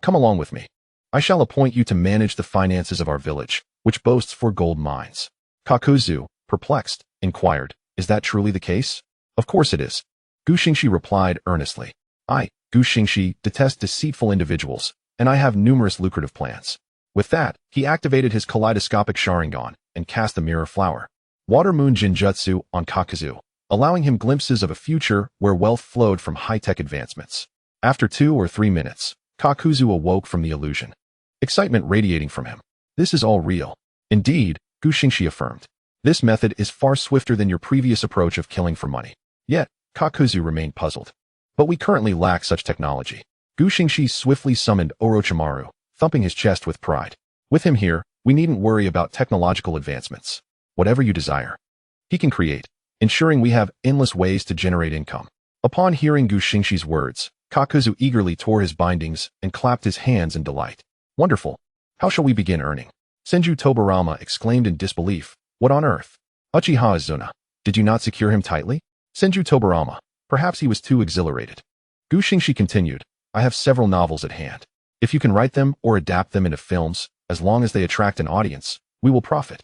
Come along with me. I shall appoint you to manage the finances of our village, which boasts 4 gold mines. Kakuzu, perplexed, inquired, is that truly the case? Of course it is. Xingxi replied earnestly. I, Xingxi, detest deceitful individuals, and I have numerous lucrative plans. With that, he activated his kaleidoscopic Sharingan and cast the mirror flower. Water Moon Jinjutsu on Kakuzu, allowing him glimpses of a future where wealth flowed from high-tech advancements. After 2 or 3 minutes, Kakuzu awoke from the illusion. Excitement radiating from him. This is all real. Indeed, Xingxi affirmed. This method is far swifter than your previous approach of killing for money. Yet, Kakuzu remained puzzled. But we currently lack such technology. Xingxi swiftly summoned Orochimaru, thumping his chest with pride. With him here, we needn't worry about technological advancements. Whatever you desire, he can create, ensuring we have endless ways to generate income. Upon hearing Xingxi's words, Kakuzu eagerly tore his bindings and clapped his hands in delight. Wonderful. How shall we begin earning? Senju Tobarama exclaimed in disbelief. What on earth? Uchiha Izuna. Did you not secure him tightly? Senju Tobarama. Perhaps he was too exhilarated. Xingxi continued. I have several novels at hand. If you can write them or adapt them into films, as long as they attract an audience, we will profit.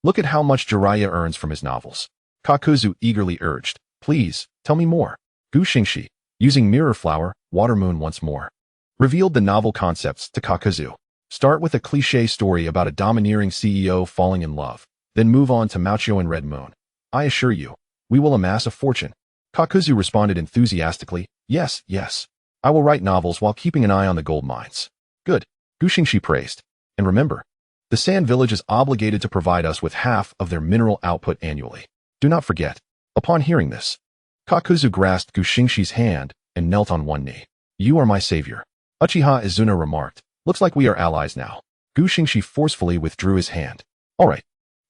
Look at how much Jiraiya earns from his novels. Kakuzu eagerly urged. Please, tell me more. Xingxi, using mirror flower, Water Moon once more, revealed the novel concepts to Kakuzu. Start with a cliché story about a domineering CEO falling in love, then move on to Maucho and Red Moon. I assure you, we will amass a fortune. Kakuzu responded enthusiastically, yes, yes. I will write novels while keeping an eye on the gold mines. Good. Xingxi praised. And remember, the Sand Village is obligated to provide us with half of their mineral output annually. Do not forget. Upon hearing this, Kakuzu grasped Xingxi's hand and knelt on one knee. You are my savior. Uchiha Izuna remarked. Looks like we are allies now. Xingxi forcefully withdrew his hand. All right.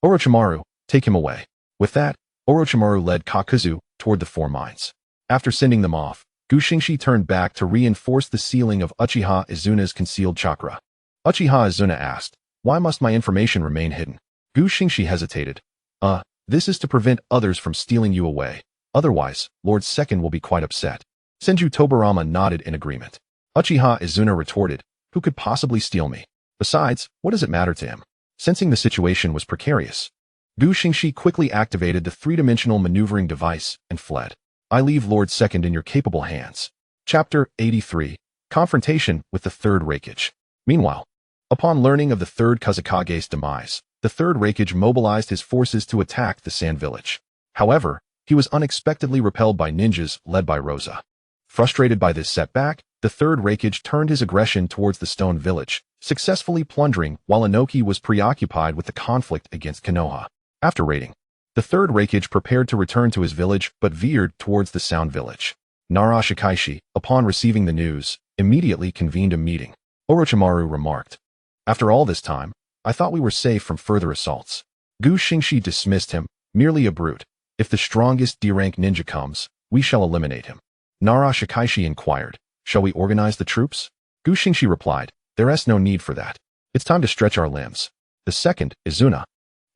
Orochimaru, take him away. With that, Orochimaru led Kakuzu toward the 4 mines. After sending them off, Xingxi turned back to reinforce the sealing of Uchiha Izuna's concealed chakra. Uchiha Izuna asked, why must my information remain hidden? Xingxi hesitated. This is to prevent others from stealing you away. Otherwise, Lord Second will be quite upset. Senju Tobarama nodded in agreement. Uchiha Izuna retorted, who could possibly steal me? Besides, what does it matter to him? Sensing the situation was precarious, Xingxi quickly activated the 3-dimensional maneuvering device and fled. I leave Lord Second in your capable hands. Chapter 83. Confrontation with the Third Raikage. Meanwhile, upon learning of the Third Kazekage's demise, the Third Raikage mobilized his forces to attack the Sand Village. However, he was unexpectedly repelled by ninjas led by Rosa. Frustrated by this setback, the Third Raikage turned his aggression towards the Stone Village, successfully plundering while Inoki was preoccupied with the conflict against Konoha. After raiding, the Third Raikage prepared to return to his village but veered towards the Sound Village. Nara Shikaishi, upon receiving the news, immediately convened a meeting. Orochimaru remarked, after all this time, I thought we were safe from further assaults. Xingxi dismissed him, merely a brute. If the strongest D-rank ninja comes, we shall eliminate him. Nara Shikaishi inquired, shall we organize the troops? Xingxi replied, there is no need for that. It's time to stretch our limbs. The second, Izuna,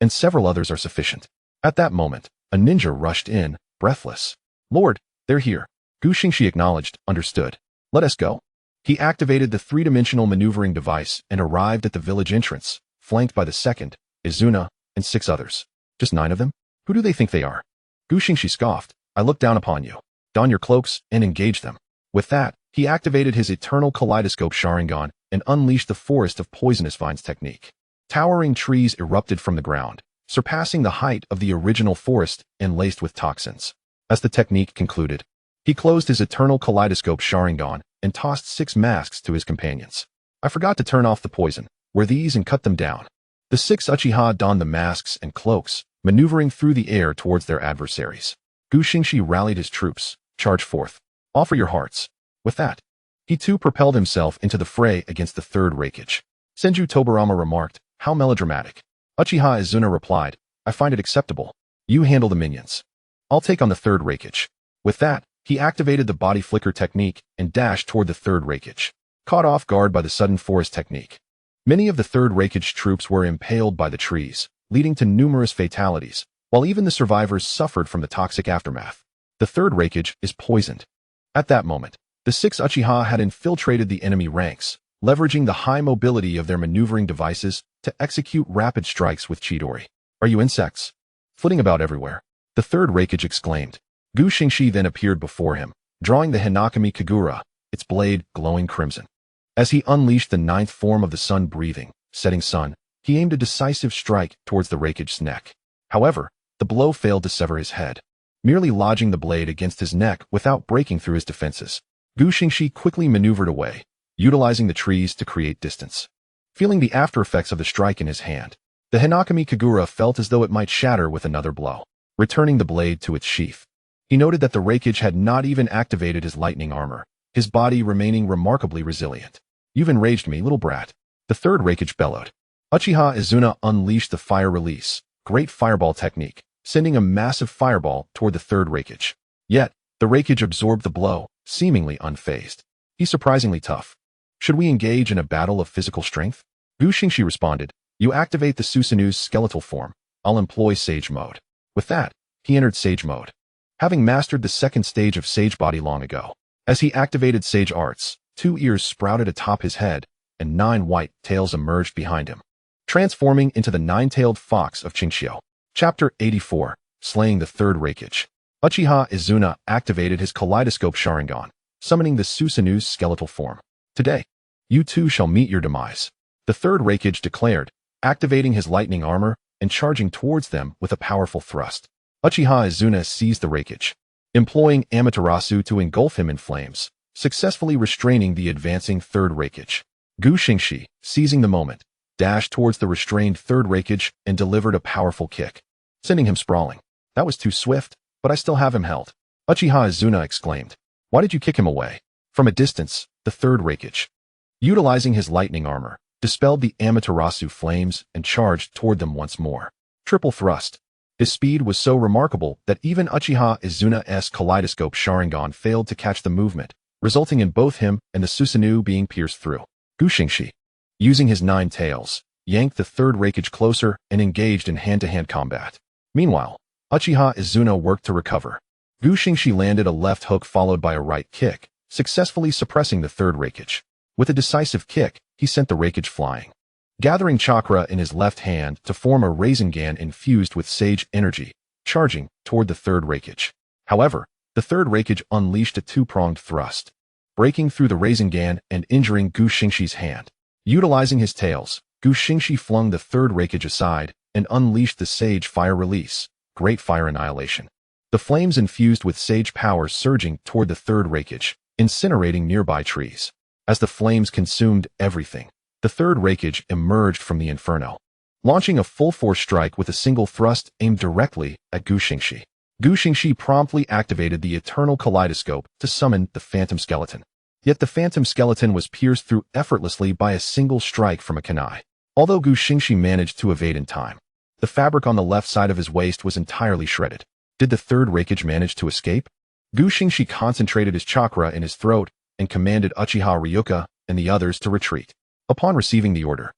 and several others are sufficient. At that moment, a ninja rushed in, breathless. Lord, they're here. Xingxi acknowledged, understood. Let us go. He activated the 3-dimensional maneuvering device and arrived at the village entrance, flanked by the second, Izuna, and 6 others. Just 9 of them? Who do they think they are? Gu Xingxi scoffed. I look down upon you. Don your cloaks and engage them. With that, he activated his eternal kaleidoscope Sharingan and unleashed the forest of poisonous vines technique. Towering trees erupted from the ground, surpassing the height of the original forest and laced with toxins. As the technique concluded, he closed his eternal kaleidoscope Sharingan and tossed 6 masks to his companions. I forgot to turn off the poison. Wear these and cut them down. The 6 Uchiha donned the masks and cloaks, maneuvering through the air towards their adversaries. Gu Xingxi rallied his troops. Charge forth. Offer your hearts. With that, he too propelled himself into the fray against the third Raikage. Senju Tobarama remarked, how melodramatic. Uchiha Izuna replied, I find it acceptable. You handle the minions. I'll take on the third Raikage. With that, he activated the body flicker technique and dashed toward the third Raikage. Caught off guard by the sudden forest technique, many of the third Raikage troops were impaled by the trees, leading to numerous fatalities, while even the survivors suffered from the toxic aftermath. The third Raikage is poisoned. At that moment, the 6 Uchiha had infiltrated the enemy ranks, leveraging the high mobility of their maneuvering devices to execute rapid strikes with Chidori. Are you insects? Flitting about everywhere. The third Raikage exclaimed. Gu Xingxi then appeared before him, drawing the Hinakami Kagura, its blade glowing crimson. As he unleashed the 9th form of the sun-breathing, setting sun, he aimed a decisive strike towards the Raikage's neck. However, the blow failed to sever his head, merely lodging the blade against his neck without breaking through his defenses. Gu Xingxi quickly maneuvered away, utilizing the trees to create distance. Feeling the after-effects of the strike in his hand, the Hinakami Kagura felt as though it might shatter with another blow, returning the blade to its sheath. He noted that the Raikage had not even activated his lightning armor, his body remaining remarkably resilient. You've enraged me, little brat. The third Raikage bellowed. Uchiha Izuna unleashed the fire release, great fireball technique, sending a massive fireball toward the third Raikage. Yet, the Raikage absorbed the blow, seemingly unfazed. He's surprisingly tough. Should we engage in a battle of physical strength? Gu Xingxi responded, you activate the Susanu's skeletal form. I'll employ Sage Mode. With that, he entered Sage Mode, having mastered the second stage of Sage Body long ago. As he activated Sage Arts, 2 ears sprouted atop his head, and 9 white tails emerged behind him, transforming into the 9-tailed fox of Xingxi. Chapter 84, Slaying the Third Raikage. Uchiha Izuna activated his kaleidoscope Sharingan, summoning the Susanu's skeletal form. Today, you too shall meet your demise. The third Raikage declared, activating his lightning armor and charging towards them with a powerful thrust. Uchiha Izuna seized the Raikage, employing Amaterasu to engulf him in flames, successfully restraining the advancing third Raikage. Gu Xingxi, seizing the moment, dashed towards the restrained third Raikage and delivered a powerful kick, sending him sprawling. That was too swift, but I still have him held. Uchiha Izuna exclaimed. Why did you kick him away? From a distance, the third Raikage, utilizing his lightning armor, dispelled the Amaterasu flames and charged toward them once more. Triple thrust. His speed was so remarkable that even Uchiha Izuna's kaleidoscope Sharingan failed to catch the movement, resulting in both him and the Susanu being pierced through. Gu Xingxi, using his 9 tails, yanked the third Raikage closer and engaged in hand-to-hand combat. Meanwhile, Uchiha Izuna worked to recover. Gu Xingxi landed a left hook followed by a right kick, successfully suppressing the third Raikage. With a decisive kick, he sent the Raikage flying, gathering chakra in his left hand to form a Rinnegan infused with sage energy, charging toward the third Raikage. However, the third Raikage unleashed a 2-pronged thrust, breaking through the Rinnegan and injuring Gu Xingxi's hand. Utilizing his tails, Gu Xingxi flung the third Raikage aside and unleashed the Sage Fire Release, Great Fire Annihilation. The flames infused with sage power surging toward the third Raikage, incinerating nearby trees. As the flames consumed everything, the third Raikage emerged from the inferno, launching a full-force strike with a single thrust aimed directly at Gu Xingxi. Gu Xingxi promptly activated the Eternal Kaleidoscope to summon the Phantom Skeleton. Yet the Phantom Skeleton was pierced through effortlessly by a single strike from a kunai. Although Gu Xingxi managed to evade in time, the fabric on the left side of his waist was entirely shredded. Did the third Raikage manage to escape? Gu Xingxi concentrated his chakra in his throat and commanded Uchiha Ryuka and the others to retreat. Upon receiving the order,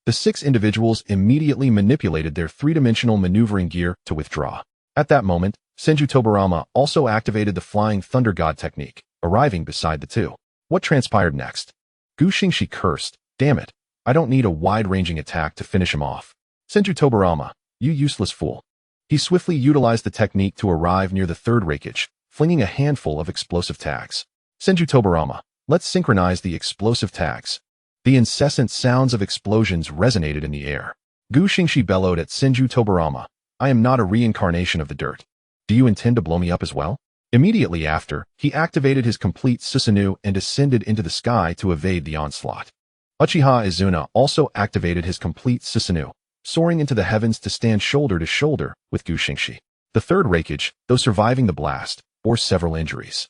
the 6 individuals immediately manipulated their 3-dimensional maneuvering gear to withdraw. At that moment, Senju Tobarama also activated the Flying Thunder God technique, arriving beside the 2. What transpired next? Gu Xingxi cursed. Damn it, I don't need a wide-ranging attack to finish him off. Senju Tobarama, you useless fool. He swiftly utilized the technique to arrive near the third Reikage, flinging a handful of explosive tags. Senju Tobarama, let's synchronize the explosive tags. The incessant sounds of explosions resonated in the air. Gu Xingxi bellowed at Senju Tobarama, I am not a reincarnation of the dirt. Do you intend to blow me up as well? Immediately after, he activated his complete Susanoo and ascended into the sky to evade the onslaught. Uchiha Izuna also activated his complete Susanoo, soaring into the heavens to stand shoulder to shoulder with Gu Xingxi. The third Reikage, though surviving the blast, bore several injuries.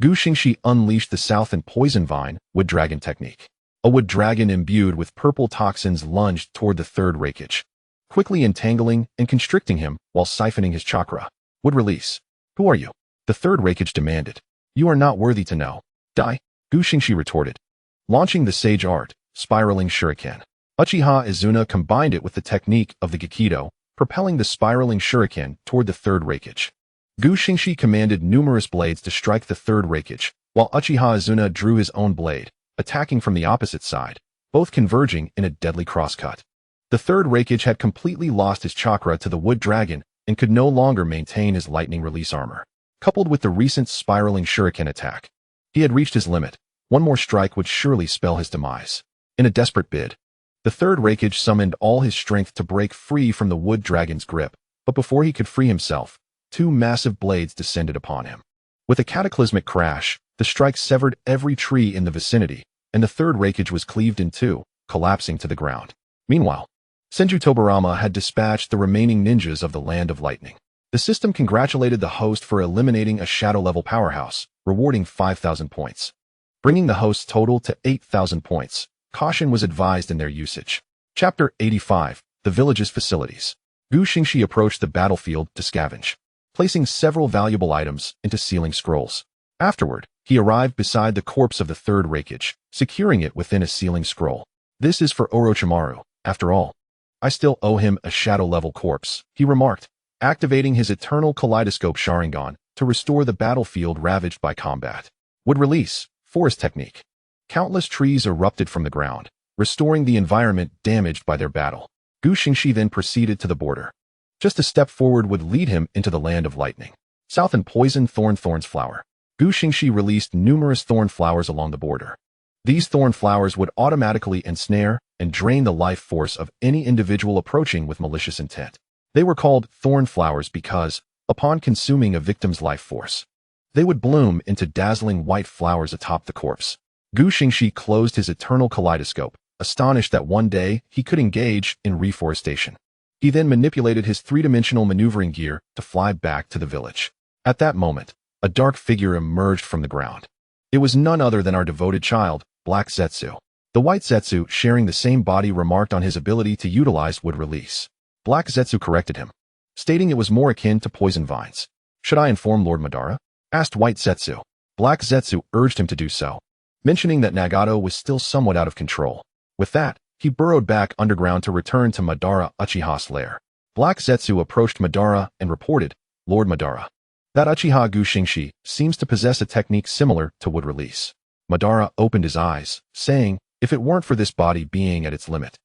Gu Xingxi unleashed the South and Poison Vine Wood Dragon technique. A wood dragon imbued with purple toxins lunged toward the third Reikage, quickly entangling and constricting him while siphoning his chakra. Would release. Who are you? The third Reikage demanded. You are not worthy to know. Die. Gu Xingxi retorted. Launching the Sage Art, Spiraling Shuriken. Uchiha Izuna combined it with the technique of the Gekido, propelling the spiraling shuriken toward the third Reikage. Gu Xingxi commanded numerous blades to strike the third Reikage, while Uchiha Izuna drew his own blade, attacking from the opposite side, both converging in a deadly crosscut. The third Reikage had completely lost his chakra to the wood dragon and could no longer maintain his lightning release armor. Coupled with the recent spiraling shuriken attack, he had reached his limit. One more strike would surely spell his demise. In a desperate bid, the third Reikage summoned all his strength to break free from the wood dragon's grip, but before he could free himself, two massive blades descended upon him. With a cataclysmic crash, the strike severed every tree in the vicinity, and the third Reikage was cleaved in two, collapsing to the ground. Meanwhile, Senju Tobarama had dispatched the remaining ninjas of the Land of Lightning. The system congratulated the host for eliminating a shadow-level powerhouse, rewarding 5,000 points. Bringing the host's total to 8,000 points, caution was advised in their usage. Chapter 85, The Village's Facilities. Gu Xingxi approached the battlefield to scavenge, placing several valuable items into sealing scrolls. Afterward, he arrived beside the corpse of the third Reikage, securing it within a sealing scroll. This is for Orochimaru, after all. I still owe him a shadow-level corpse, he remarked, activating his eternal kaleidoscope Sharingan to restore the battlefield ravaged by combat. Would release, forest technique. Countless trees erupted from the ground, restoring the environment damaged by their battle. Gu Xingxi then proceeded to the border. Just a step forward would lead him into the Land of Lightning. South and Poison Thorns flower. Gu Xingxi released numerous thorn flowers along the border. These thorn flowers would automatically ensnare and drain the life force of any individual approaching with malicious intent. They were called thorn flowers because, upon consuming a victim's life force, they would bloom into dazzling white flowers atop the corpse. Gu Xingxi closed his eternal kaleidoscope, astonished that one day he could engage in reforestation. He then manipulated his three-dimensional maneuvering gear to fly back to the village. At that moment, a dark figure emerged from the ground. It was none other than our devoted child, Black Zetsu. The white Zetsu, sharing the same body, remarked on his ability to utilize wood release. Black Zetsu corrected him, stating it was more akin to poison vines. Should I inform Lord Madara? Asked white Zetsu. Black Zetsu urged him to do so, mentioning that Nagato was still somewhat out of control. With that, he burrowed back underground to return to Madara Uchiha's lair. Black Zetsu approached Madara and reported, Lord Madara, that Uchiha Gu Xingxi seems to possess a technique similar to wood release. Madara opened his eyes, saying, if it weren't for this body being at its limit,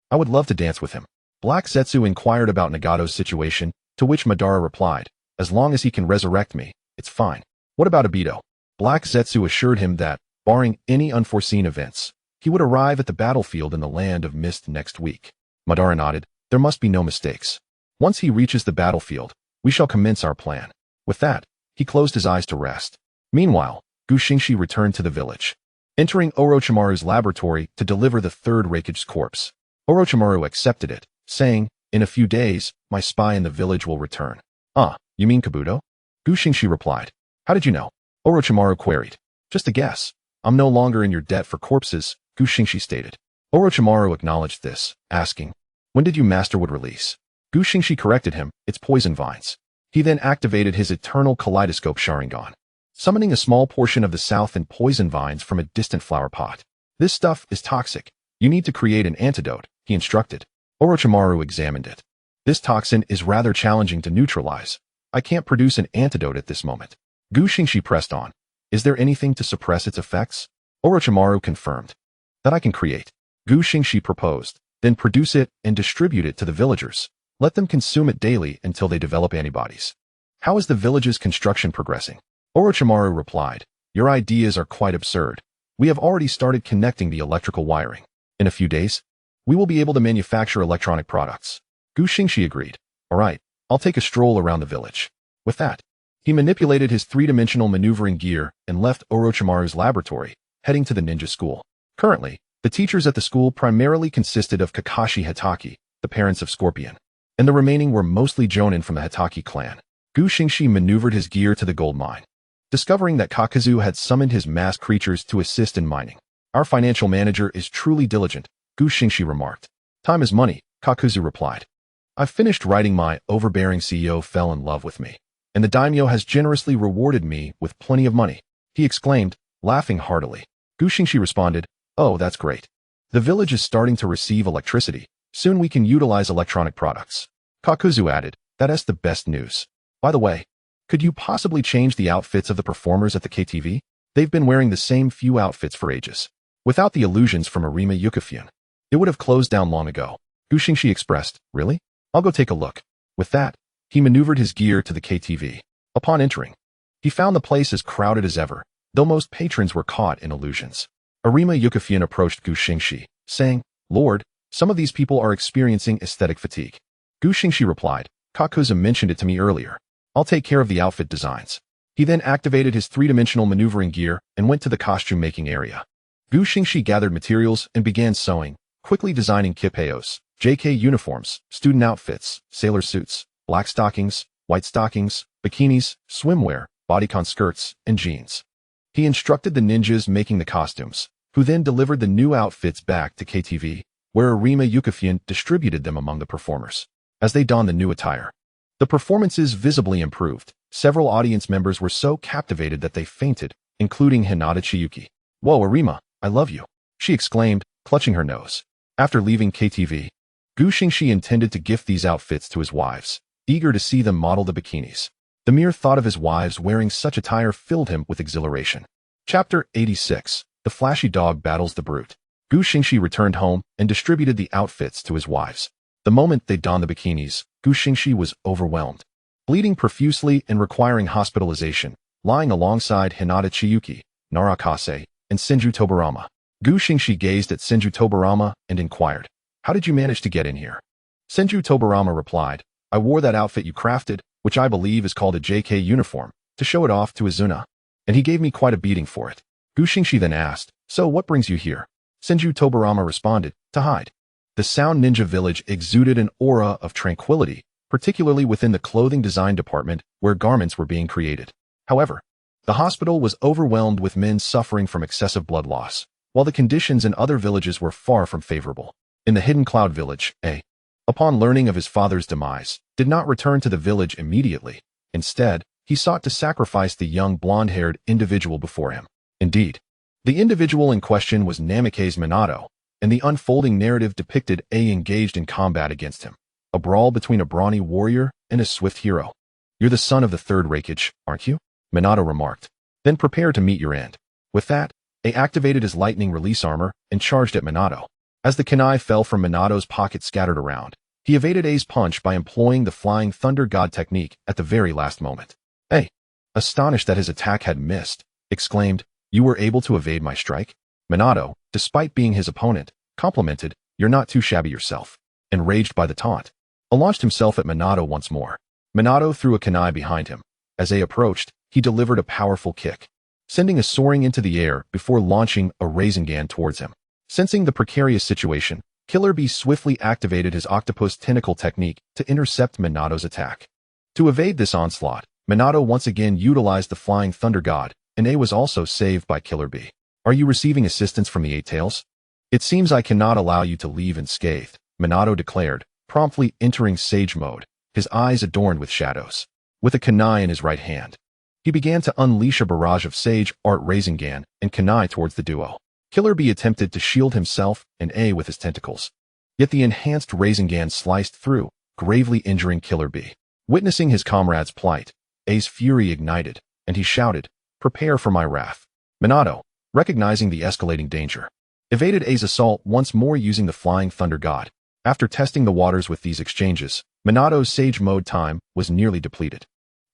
I would love to dance with him. Black Zetsu inquired about Nagato's situation, to which Madara replied, as long as he can resurrect me, it's fine. What about Obito? Black Zetsu assured him that, barring any unforeseen events, he would arrive at the battlefield in the Land of Mist next week. Madara nodded, there must be no mistakes. Once he reaches the battlefield, we shall commence our plan. With that, he closed his eyes to rest. Meanwhile, Gu Xingxi returned to the village, entering Orochimaru's laboratory to deliver the third Reikage's corpse. Orochimaru accepted it, saying, in a few days, my spy in the village will return. Ah, you mean Kabuto? Gu Xingxi replied. How did you know? Orochimaru queried. Just a guess. I'm no longer in your debt for corpses, Gu Xingxi stated. Orochimaru acknowledged this, asking, when did you master wood release? Gu Xingxi corrected him, it's poison vines. He then activated his eternal kaleidoscope Sharingan, summoning a small portion of the South and Poison vines from a distant flower pot. This stuff is toxic. You need to create an antidote, he instructed. Orochimaru examined it. This toxin is rather challenging to neutralize. I can't produce an antidote at this moment. Gu Xingxi pressed on. Is there anything to suppress its effects? Orochimaru confirmed. That I can create. Gu Xingxi proposed. Then produce it and distribute it to the villagers. Let them consume it daily until they develop antibodies. How is the village's construction progressing? Orochimaru replied, your ideas are quite absurd. We have already started connecting the electrical wiring. In a few days, we will be able to manufacture electronic products. Xingxi agreed. All right, I'll take a stroll around the village. With that, he manipulated his three-dimensional maneuvering gear and left Orochimaru's laboratory, heading to the ninja school. Currently, the teachers at the school primarily consisted of Kakashi Hitaki, the parents of Scorpion, and the remaining were mostly jonin from the Hitaki clan. Xingxi maneuvered his gear to the gold mine, discovering that Kakuzu had summoned his masked creatures to assist in mining. Our financial manager is truly diligent, Xingxi remarked. Time is money, Kakuzu replied. I've finished writing my overbearing CEO fell in love with me, and the daimyo has generously rewarded me with plenty of money, he exclaimed, laughing heartily. Xingxi responded, oh, that's great. The village is starting to receive electricity. Soon we can utilize electronic products. Kakuzu added, that's the best news. By the way, could you possibly change the outfits of the performers at the KTV? They've been wearing the same few outfits for ages. Without the illusions from Arima Yukifune, it would have closed down long ago. Xingxi expressed, really? I'll go take a look. With that, he maneuvered his gear to the KTV. Upon entering, he found the place as crowded as ever, though most patrons were caught in illusions. Arima Yukifune approached Xingxi, saying, Lord, some of these people are experiencing aesthetic fatigue. Xingxi replied, Kakuzu mentioned it to me earlier. I'll take care of the outfit designs. He then activated his three-dimensional maneuvering gear and went to the costume-making area. Xingxi gathered materials and began sewing, quickly designing kippeos, JK uniforms, student outfits, sailor suits, black stockings, white stockings, bikinis, swimwear, bodycon skirts, and jeans. He instructed the ninjas making the costumes, who then delivered the new outfits back to KTV, where Arima Yukifune distributed them among the performers. As they donned the new attire, the performances visibly improved. Several audience members were so captivated that they fainted, including Hinata Chiyuki. Whoa, Arima, I love you, she exclaimed, clutching her nose. After leaving KTV, Xingxi intended to gift these outfits to his wives, eager to see them model the bikinis. The mere thought of his wives wearing such attire filled him with exhilaration. Chapter 86. The Flashy Dog Battles the Brute. Xingxi returned home and distributed the outfits to his wives. The moment they donned the bikinis, Xingxi was overwhelmed. Bleeding profusely and requiring hospitalization, lying alongside Hinata Chiyuki, Narakase, and Senju Tobarama. Xingxi gazed at Senju Tobarama and inquired, how did you manage to get in here? Senju Tobarama replied, I wore that outfit you crafted, which I believe is called a JK uniform, to show it off to Izuna. And he gave me quite a beating for it. Xingxi then asked, so what brings you here? Senju Tobarama responded, to hide. The Sound Ninja Village exuded an aura of tranquility, particularly within the clothing design department where garments were being created. However, the hospital was overwhelmed with men suffering from excessive blood loss, while the conditions in other villages were far from favorable. In the Hidden Cloud Village, A, upon learning of his father's demise, did not return to the village immediately. Instead, he sought to sacrifice the young blonde-haired individual before him. Indeed, the individual in question was Namikaze Minato, and the unfolding narrative depicted A engaged in combat against him. A brawl between a brawny warrior and a swift hero. You're the son of the third Raikage, aren't you? Minato remarked. Then prepare to meet your end. With that, A activated his lightning release armor and charged at Minato. As the kunai fell from Minato's pocket scattered around, he evaded A's punch by employing the Flying Thunder God technique at the very last moment. A, astonished that his attack had missed, exclaimed, you were able to evade my strike? Minato, despite being his opponent, complimented, you're not too shabby yourself. Enraged by the taunt, A launched himself at Minato once more. Minato threw a kunai behind him. As A approached, he delivered a powerful kick, sending A soaring into the air before launching a Rinnegan towards him. Sensing the precarious situation, Killer Bee swiftly activated his octopus tentacle technique to intercept Minato's attack. To evade this onslaught, Minato once again utilized the Flying Thunder God, and A was also saved by Killer Bee. Are you receiving assistance from the Eight Tails? It seems I cannot allow you to leave unscathed, Minato declared, promptly entering Sage mode, his eyes adorned with shadows. With a kunai in his right hand, he began to unleash a barrage of Sage Art Rinnegan and kunai towards the duo. Killer Bee attempted to shield himself and A with his tentacles. Yet the enhanced Rinnegan sliced through, gravely injuring Killer Bee. Witnessing his comrade's plight, A's fury ignited, and he shouted, prepare for my wrath. Minato, recognizing the escalating danger, evaded A's assault once more using the Flying Thunder God. After testing the waters with these exchanges, Minato's Sage Mode time was nearly depleted.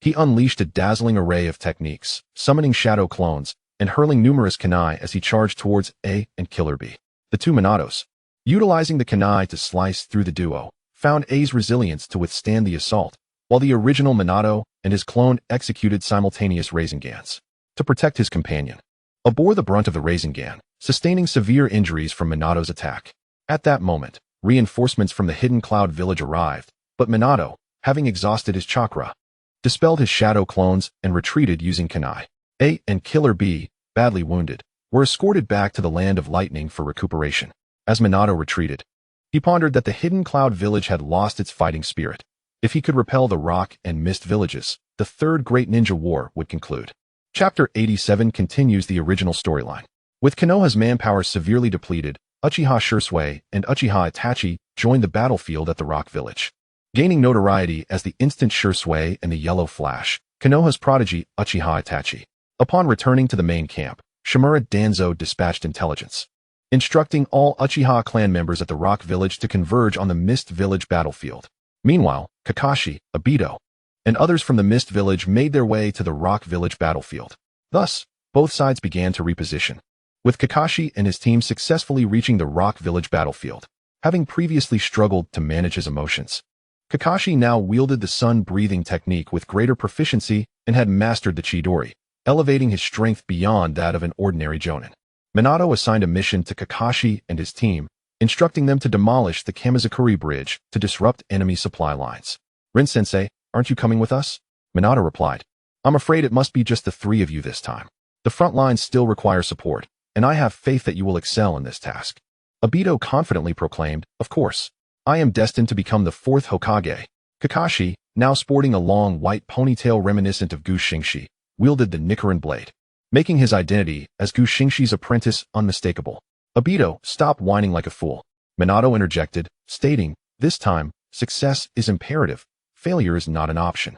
He unleashed a dazzling array of techniques, summoning shadow clones, and hurling numerous kunai as he charged towards A and Killer B. The two Minatos, utilizing the kunai to slice through the duo, found A's resilience to withstand the assault, while the original Minato and his clone executed simultaneous Ringans to protect his companion. A bore the brunt of the Rinnegan, sustaining severe injuries from Minato's attack. At that moment, reinforcements from the hidden cloud village arrived, but Minato, having exhausted his chakra, dispelled his shadow clones and retreated using kunai. A and Killer B, badly wounded, were escorted back to the Land of Lightning for recuperation. As Minato retreated, he pondered that the hidden cloud village had lost its fighting spirit. If he could repel the rock and mist villages, the Third Great Ninja War would conclude. Chapter 87 continues the original storyline. With Konoha's manpower severely depleted, Uchiha Shisui and Uchiha Itachi joined the battlefield at the Rock Village. Gaining notoriety as the Instant Shisui and the Yellow Flash, Konoha's prodigy Uchiha Itachi. Upon returning to the main camp, Shimura Danzo dispatched intelligence, instructing all Uchiha clan members at the Rock Village to converge on the Mist Village battlefield. Meanwhile, Kakashi, Obito, and others from the Mist Village made their way to the Rock Village battlefield. Thus, both sides began to reposition, with Kakashi and his team successfully reaching the Rock Village battlefield, having previously struggled to manage his emotions. Kakashi now wielded the sun-breathing technique with greater proficiency and had mastered the Chidori, elevating his strength beyond that of an ordinary jonin. Minato assigned a mission to Kakashi and his team, instructing them to demolish the Kamizukuri Bridge to disrupt enemy supply lines. Rin-sensei, aren't you coming with us? Minato replied. I'm afraid it must be just the three of you this time. The front lines still require support, and I have faith that you will excel in this task. Obito confidently proclaimed, of course. I am destined to become the fourth Hokage. Kakashi, now sporting a long white ponytail reminiscent of Xingxi, wielded the Rinnegan blade, making his identity as Xingxi's apprentice unmistakable. Obito, stop whining like a fool. Minato interjected, stating, this time, success is imperative. Failure is not an option.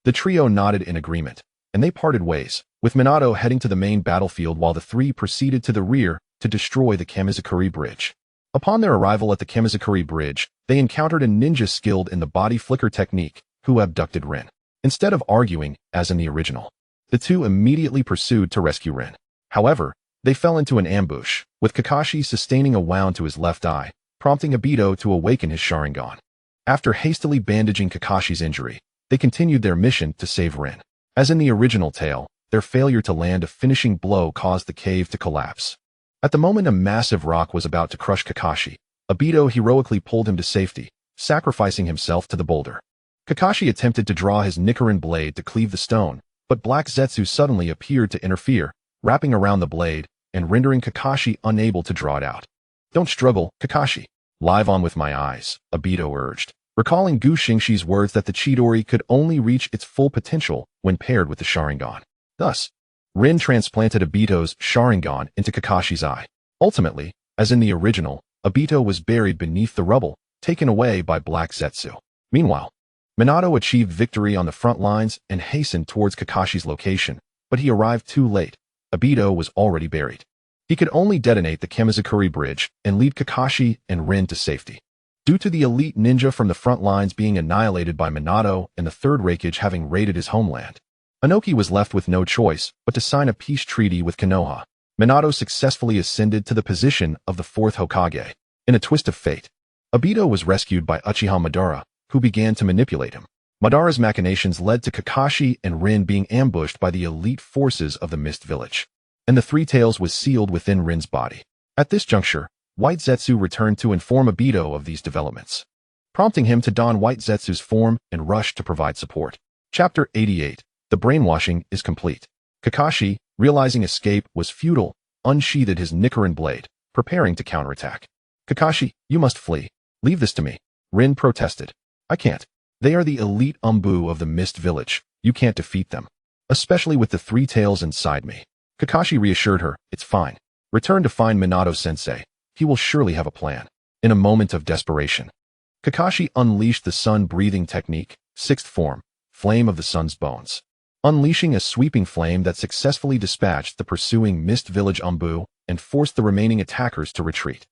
The trio nodded in agreement, and they parted ways, with Minato heading to the main battlefield while the three proceeded to the rear to destroy the Kamizukuri Bridge. Upon their arrival at the Kamizukuri Bridge, they encountered a ninja skilled in the body flicker technique, who abducted Rin. Instead of arguing, as in the original, the two immediately pursued to rescue Rin. However, they fell into an ambush, with Kakashi sustaining a wound to his left eye, prompting Obito to awaken his Sharingan. After hastily bandaging Kakashi's injury, they continued their mission to save Rin. As in the original tale, their failure to land a finishing blow caused the cave to collapse. At the moment a massive rock was about to crush Kakashi, Obito heroically pulled him to safety, sacrificing himself to the boulder. Kakashi attempted to draw his Rinnegan blade to cleave the stone, but Black Zetsu suddenly appeared to interfere, wrapping around the blade and rendering Kakashi unable to draw it out. Don't struggle, Kakashi. Live on with my eyes, Obito urged, recalling Xingxi's words that the Chidori could only reach its full potential when paired with the Sharingan. Thus, Rin transplanted Obito's Sharingan into Kakashi's eye. Ultimately, as in the original, Obito was buried beneath the rubble, taken away by Black Zetsu. Meanwhile, Minato achieved victory on the front lines and hastened towards Kakashi's location, but he arrived too late. Obito was already buried. He could only detonate the Kamizukuri Bridge and lead Kakashi and Rin to safety. Due to the elite ninja from the front lines being annihilated by Minato and the Third Raikage having raided his homeland, Inoki was left with no choice but to sign a peace treaty with Konoha. Minato successfully ascended to the position of the fourth Hokage. In a twist of fate, Obito was rescued by Uchiha Madara, who began to manipulate him. Madara's machinations led to Kakashi and Rin being ambushed by the elite forces of the Mist Village, and the Three Tails was sealed within Rin's body. At this juncture, White Zetsu returned to inform Obito of these developments, prompting him to don White Zetsu's form and rush to provide support. Chapter 88. The brainwashing is complete. Kakashi, realizing escape was futile, unsheathed his Rinnegan blade, preparing to counterattack. Kakashi, you must flee. Leave this to me. Rin protested. I can't. They are the elite Umbu of the Mist Village. You can't defeat them, especially with the Three Tails inside me. Kakashi reassured her, it's fine. Return to find Minato-sensei. He will surely have a plan. In a moment of desperation, Kakashi unleashed the sun-breathing technique, sixth form, Flame of the Sun's Bones, unleashing a sweeping flame that successfully dispatched the pursuing Mist Village Umbu and forced the remaining attackers to retreat.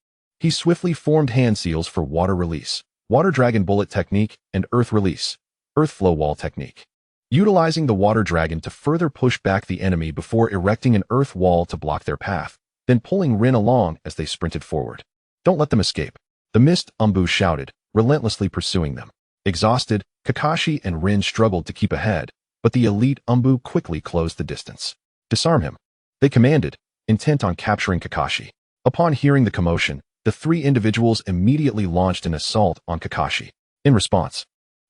He swiftly formed hand seals for water release, water dragon bullet technique, and earth release, earth flow wall technique, utilizing the water dragon to further push back the enemy before erecting an earth wall to block their path, then pulling Rin along as they sprinted forward. Don't let them escape, the mist Umbu shouted, relentlessly pursuing them. Exhausted, Kakashi and Rin struggled to keep ahead, but the elite Umbu quickly closed the distance. Disarm him, they commanded, intent on capturing Kakashi. Upon hearing the commotion, the three individuals immediately launched an assault on Kakashi. In response,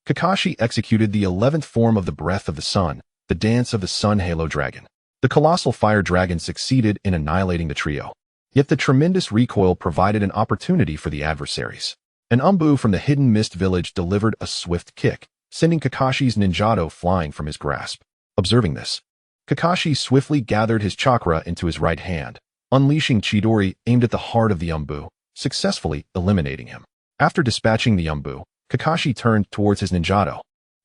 Kakashi executed the 11th form of the Breath of the Sun, the Dance of the Sun Halo Dragon. The colossal fire dragon succeeded in annihilating the trio. Yet the tremendous recoil provided an opportunity for the adversaries. An Umbu from the hidden mist village delivered a swift kick, sending Kakashi's ninjato flying from his grasp. Observing this, Kakashi swiftly gathered his chakra into his right hand, unleashing Chidori aimed at the heart of the Umbu, successfully eliminating him. After dispatching the Umbu, Kakashi turned towards his ninjato.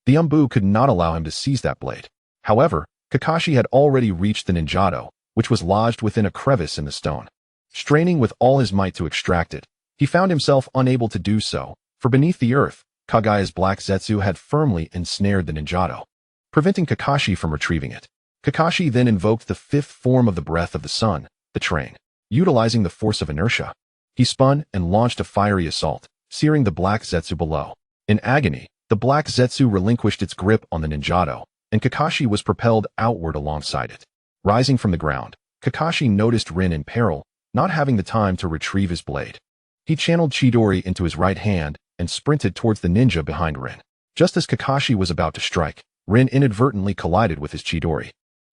The Umbu could not allow him to seize that blade. However, Kakashi had already reached the ninjato, which was lodged within a crevice in the stone. Straining with all his might to extract it, he found himself unable to do so, for beneath the earth, Kagaya's black Zetsu had firmly ensnared the ninjato, preventing Kakashi from retrieving it. Kakashi then invoked the 5th form of the Breath of the Sun, the train. Utilizing the force of inertia, he spun and launched a fiery assault, searing the black Zetsu below. In agony, the black Zetsu relinquished its grip on the ninjato, and Kakashi was propelled outward alongside it. Rising from the ground, Kakashi noticed Rin in peril, not having the time to retrieve his blade. He channeled Chidori into his right hand and sprinted towards the ninja behind Rin. Just as Kakashi was about to strike, Rin inadvertently collided with his Chidori,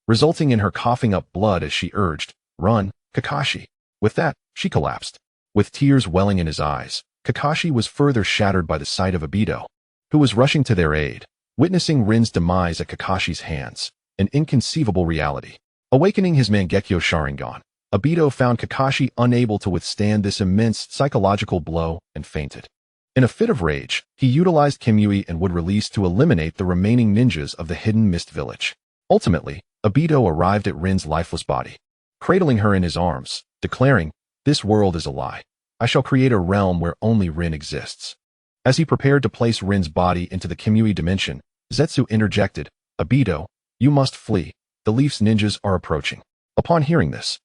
resulting in her coughing up blood as she urged, "Run, Kakashi." With that, she collapsed. With tears welling in his eyes, Kakashi was further shattered by the sight of Obito, who was rushing to their aid. Witnessing Rin's demise at Kakashi's hands, an inconceivable reality. Awakening his Mangekyo Sharingan, Obito found Kakashi unable to withstand this immense psychological blow and fainted. In a fit of rage, he utilized Kimui and would release to eliminate the remaining ninjas of the hidden mist village. Ultimately, Obito arrived at Rin's lifeless body, cradling her in his arms, declaring, "This world is a lie. I shall create a realm where only Rin exists." As he prepared to place Rin's body into the Kimui dimension, Zetsu interjected, "Obito, you must flee. The Leaf's ninjas are approaching." Upon hearing this,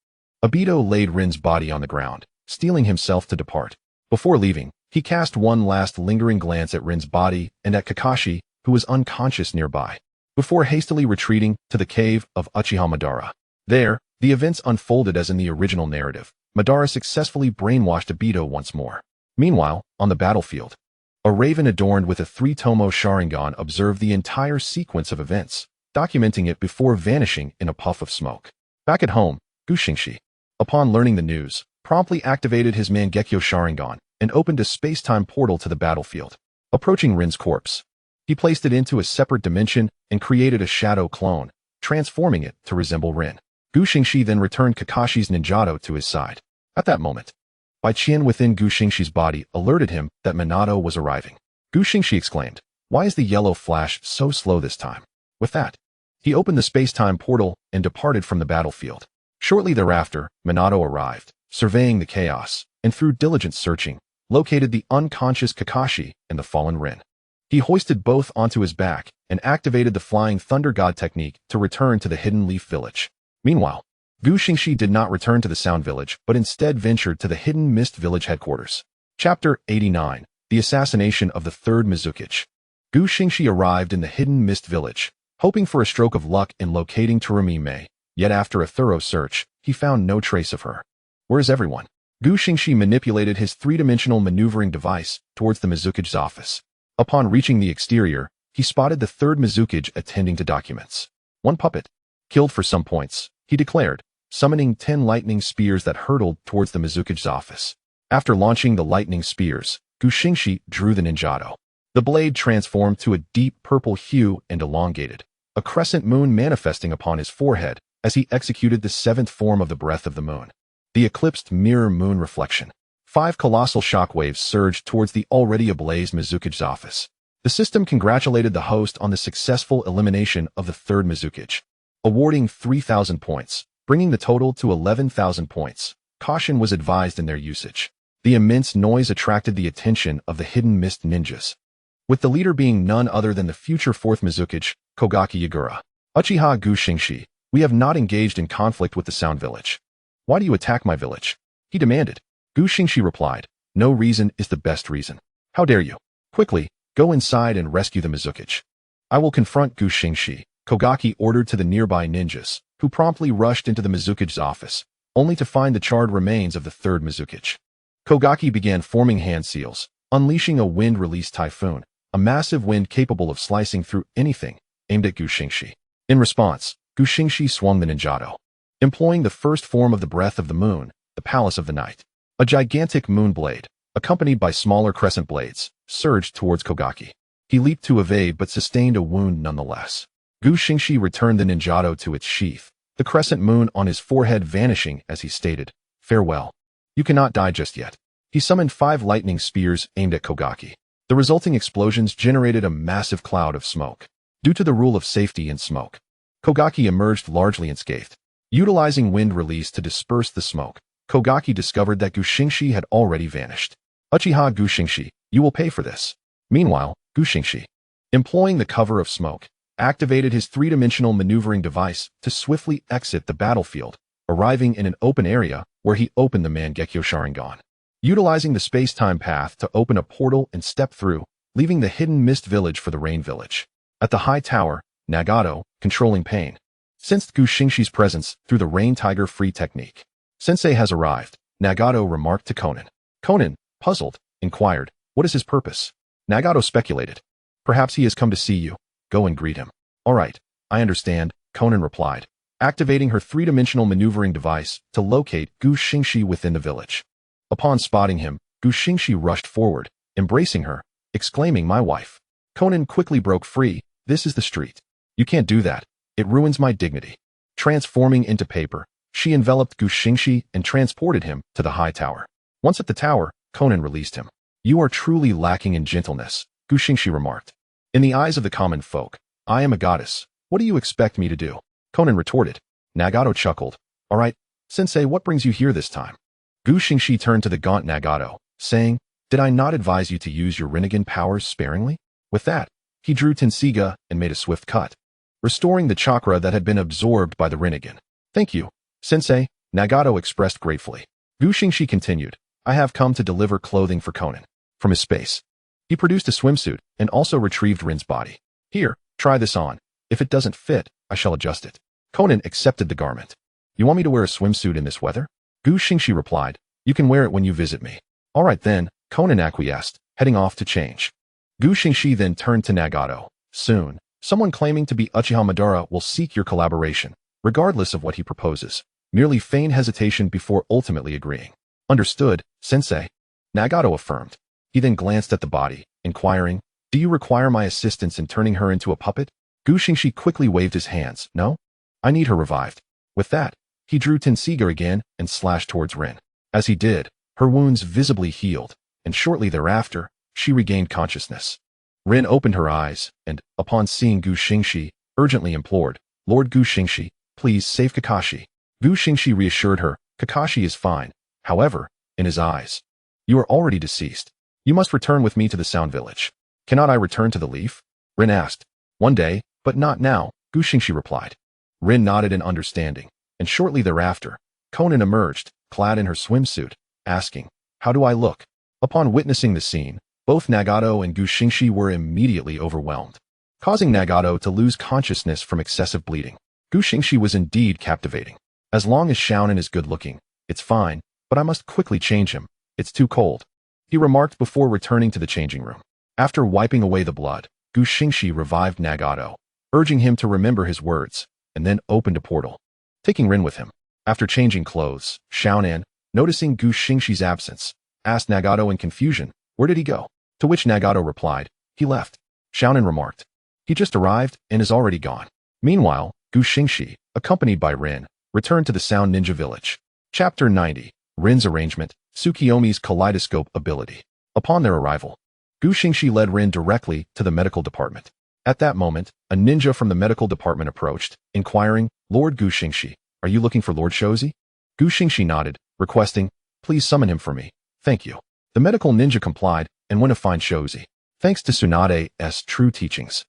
Obito laid Rin's body on the ground, steeling himself to depart. Before leaving, he cast one last lingering glance at Rin's body and at Kakashi, who was unconscious nearby, before hastily retreating to the cave of Uchiha Madara. There, the events unfolded as in the original narrative. Madara successfully brainwashed Obito once more. Meanwhile, on the battlefield, a raven adorned with a 3-tomo Sharingan observed the entire sequence of events, documenting it before vanishing in a puff of smoke. Back at home, Xingxi, upon learning the news, promptly activated his Mangekyo Sharingan and opened a space-time portal to the battlefield. Approaching Rin's corpse, he placed it into a separate dimension and created a shadow clone, transforming it to resemble Rin. Xingxi then returned Kakashi's ninjato to his side. At that moment, Baiqian within Xingxi's body alerted him that Minato was arriving. Xingxi exclaimed, "Why is the yellow flash so slow this time?" With that, he opened the space-time portal and departed from the battlefield. Shortly thereafter, Minato arrived, surveying the chaos, and through diligent searching, located the unconscious Kakashi and the fallen Rin. He hoisted both onto his back and activated the Flying Thunder God technique to return to the Hidden Leaf Village. Meanwhile, Xingxi did not return to the Sound Village, but instead ventured to the Hidden Mist Village headquarters. Chapter 89, The Assassination of the Third Mizukage. Xingxi arrived in the Hidden Mist Village, hoping for a stroke of luck in locating Tsurumime, yet after a thorough search, he found no trace of her. Where is everyone? Xingxi manipulated his 3-dimensional maneuvering device towards the Mizukage's office. Upon reaching the exterior, he spotted the third Mizukage attending to documents. One puppet, killed for some points, he declared, summoning 10 lightning spears that hurtled towards the Mizukage's office. After launching the lightning spears, Xingxi drew the ninjato. The blade transformed to a deep purple hue and elongated, a crescent moon manifesting upon his forehead as he executed the 7th form of the Breath of the Moon, the eclipsed mirror moon reflection. 5 colossal shockwaves surged towards the already ablaze Mizukage's office. The system congratulated the host on the successful elimination of the third Mizukage, awarding 3,000 points, bringing the total to 11,000 points. Caution was advised in their usage. The immense noise attracted the attention of the hidden mist ninjas, with the leader being none other than the future 4th Mizukage, Kogaki Yagura. Uchiha Xingxi, we have not engaged in conflict with the Sound Village. Why do you attack my village? He demanded. Xingxi replied, no reason is the best reason. How dare you? Quickly, go inside and rescue the Mizukage. I will confront Xingxi, Kogaki ordered to the nearby ninjas, who promptly rushed into the Mizukage's office, only to find the charred remains of the 3rd Mizukage. Kogaki began forming hand seals, unleashing a wind-release typhoon, a massive wind capable of slicing through anything, aimed at Xingxi. In response, Xingxi swung the ninjato, employing the first form of the breath of the moon, the palace of the night. A gigantic moon blade, accompanied by smaller crescent blades, surged towards Kogaki. He leaped to evade but sustained a wound nonetheless. Xingxi returned the ninjato to its sheath, the crescent moon on his forehead vanishing as he stated, farewell. You cannot die just yet. He summoned 5 lightning spears aimed at Kogaki. The resulting explosions generated a massive cloud of smoke. Due to the rule of safety in smoke, Kogaki emerged largely unscathed. Utilizing wind release to disperse the smoke, Kogaki discovered that Xingxi had already vanished. Uchiha Xingxi, you will pay for this. Meanwhile, Xingxi, employing the cover of smoke, activated his 3-dimensional maneuvering device to swiftly exit the battlefield, arriving in an open area where he opened the Mangekyo Sharingan. Utilizing the space-time path to open a portal and step through, leaving the hidden mist village for the rain village. At the high tower, Nagato, controlling pain, sensed Xingxi's presence through the rain tiger free technique. Sensei has arrived, Nagato remarked to Konan. Konan, puzzled, inquired, what is his purpose? Nagato speculated. Perhaps he has come to see you. Go and greet him. All right, I understand, Konan replied, activating her 3-dimensional maneuvering device to locate Xingxi within the village. Upon spotting him, Xingxi rushed forward, embracing her, exclaiming, my wife. Konan quickly broke free, this is the street. You can't do that. It ruins my dignity. Transforming into paper, she enveloped Xingxi and transported him to the high tower. Once at the tower, Konan released him. You are truly lacking in gentleness, Xingxi remarked. In the eyes of the common folk, I am a goddess. What do you expect me to do? Konan retorted. Nagato chuckled. All right, sensei, what brings you here this time? Xingxi turned to the gaunt Nagato, saying, did I not advise you to use your Rinnegan powers sparingly? With that, he drew Tensiga and made a swift cut, restoring the chakra that had been absorbed by the Rinnegan. Thank you, sensei, Nagato expressed gratefully. Xingxi continued, I have come to deliver clothing for Konan. From his space, he produced a swimsuit and also retrieved Rin's body. Here, try this on. If it doesn't fit, I shall adjust it. Konan accepted the garment. You want me to wear a swimsuit in this weather? Xingxi replied, you can wear it when you visit me. All right then, Konan acquiesced, heading off to change. Xingxi then turned to Nagato. Soon, someone claiming to be Uchiha Madara will seek your collaboration, regardless of what he proposes. Merely feign hesitation before ultimately agreeing. Understood, sensei. Nagato affirmed. He then glanced at the body, inquiring, do you require my assistance in turning her into a puppet? Xingxi quickly waved his hands. No? I need her revived. With that, he drew Tensiga again and slashed towards Rin. As he did, her wounds visibly healed, and shortly thereafter, she regained consciousness. Rin opened her eyes, and, upon seeing Xingxi, urgently implored, Lord Xingxi, please save Kakashi. Xingxi reassured her, Kakashi is fine. However, in his eyes, you are already deceased. You must return with me to the Sound Village. Cannot I return to the Leaf? Rin asked. One day, but not now, Xingxi replied. Rin nodded in understanding, and shortly thereafter, Konan emerged, clad in her swimsuit, asking, how do I look? Upon witnessing the scene, both Nagato and Xingxi were immediately overwhelmed, causing Nagato to lose consciousness from excessive bleeding. Xingxi was indeed captivating. As long as Xiaonan is good-looking, it's fine, but I must quickly change him. It's too cold, he remarked before returning to the changing room. After wiping away the blood, Xingxi revived Nagato, urging him to remember his words, and then opened a portal, taking Rin with him. After changing clothes, Xiaonan, noticing Xingxi's absence, asked Nagato in confusion, where did he go? To which Nagato replied, he left. Xiaonan remarked, he just arrived and is already gone. Meanwhile, Xingxi, accompanied by Rin, returned to the Sound Ninja Village. Chapter 90, Rin's Arrangement, Tsukiyomi's Kaleidoscope Ability. Upon their arrival, Xingxi led Rin directly to the medical department. At that moment, a ninja from the medical department approached, inquiring, Lord Xingxi, are you looking for Lord Shozi? Xingxi nodded, requesting, please summon him for me. Thank you. The medical ninja complied and went to find Shozi. Thanks to Tsunade's true teachings,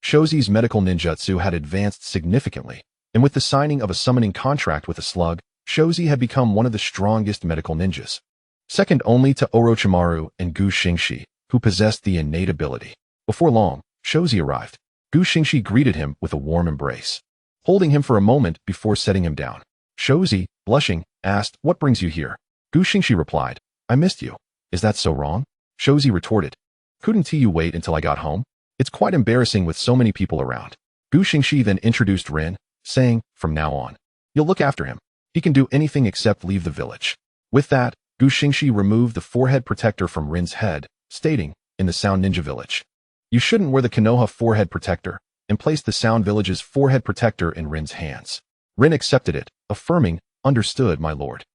Shozi's medical ninjutsu had advanced significantly, and with the signing of a summoning contract with a slug, Shozi had become one of the strongest medical ninjas, second only to Orochimaru and Xingxi, who possessed the innate ability. Before long, Shozi arrived. Xingxi greeted him with a warm embrace, holding him for a moment before setting him down. Shozi, blushing, asked, "What brings you here?" Xingxi replied, "I missed you." "Is that so wrong?" Shozi retorted. "Couldn't you wait until I got home? It's quite embarrassing with so many people around." Xingxi then introduced Rin, saying, "From now on, you'll look after him. He can do anything except leave the village." With that, Xingxi removed the forehead protector from Rin's head, stating, "In the Sound Ninja Village, you shouldn't wear the Konoha forehead protector," and placed the Sound Village's forehead protector in Rin's hands. Rin accepted it, affirming, "Understood, my lord."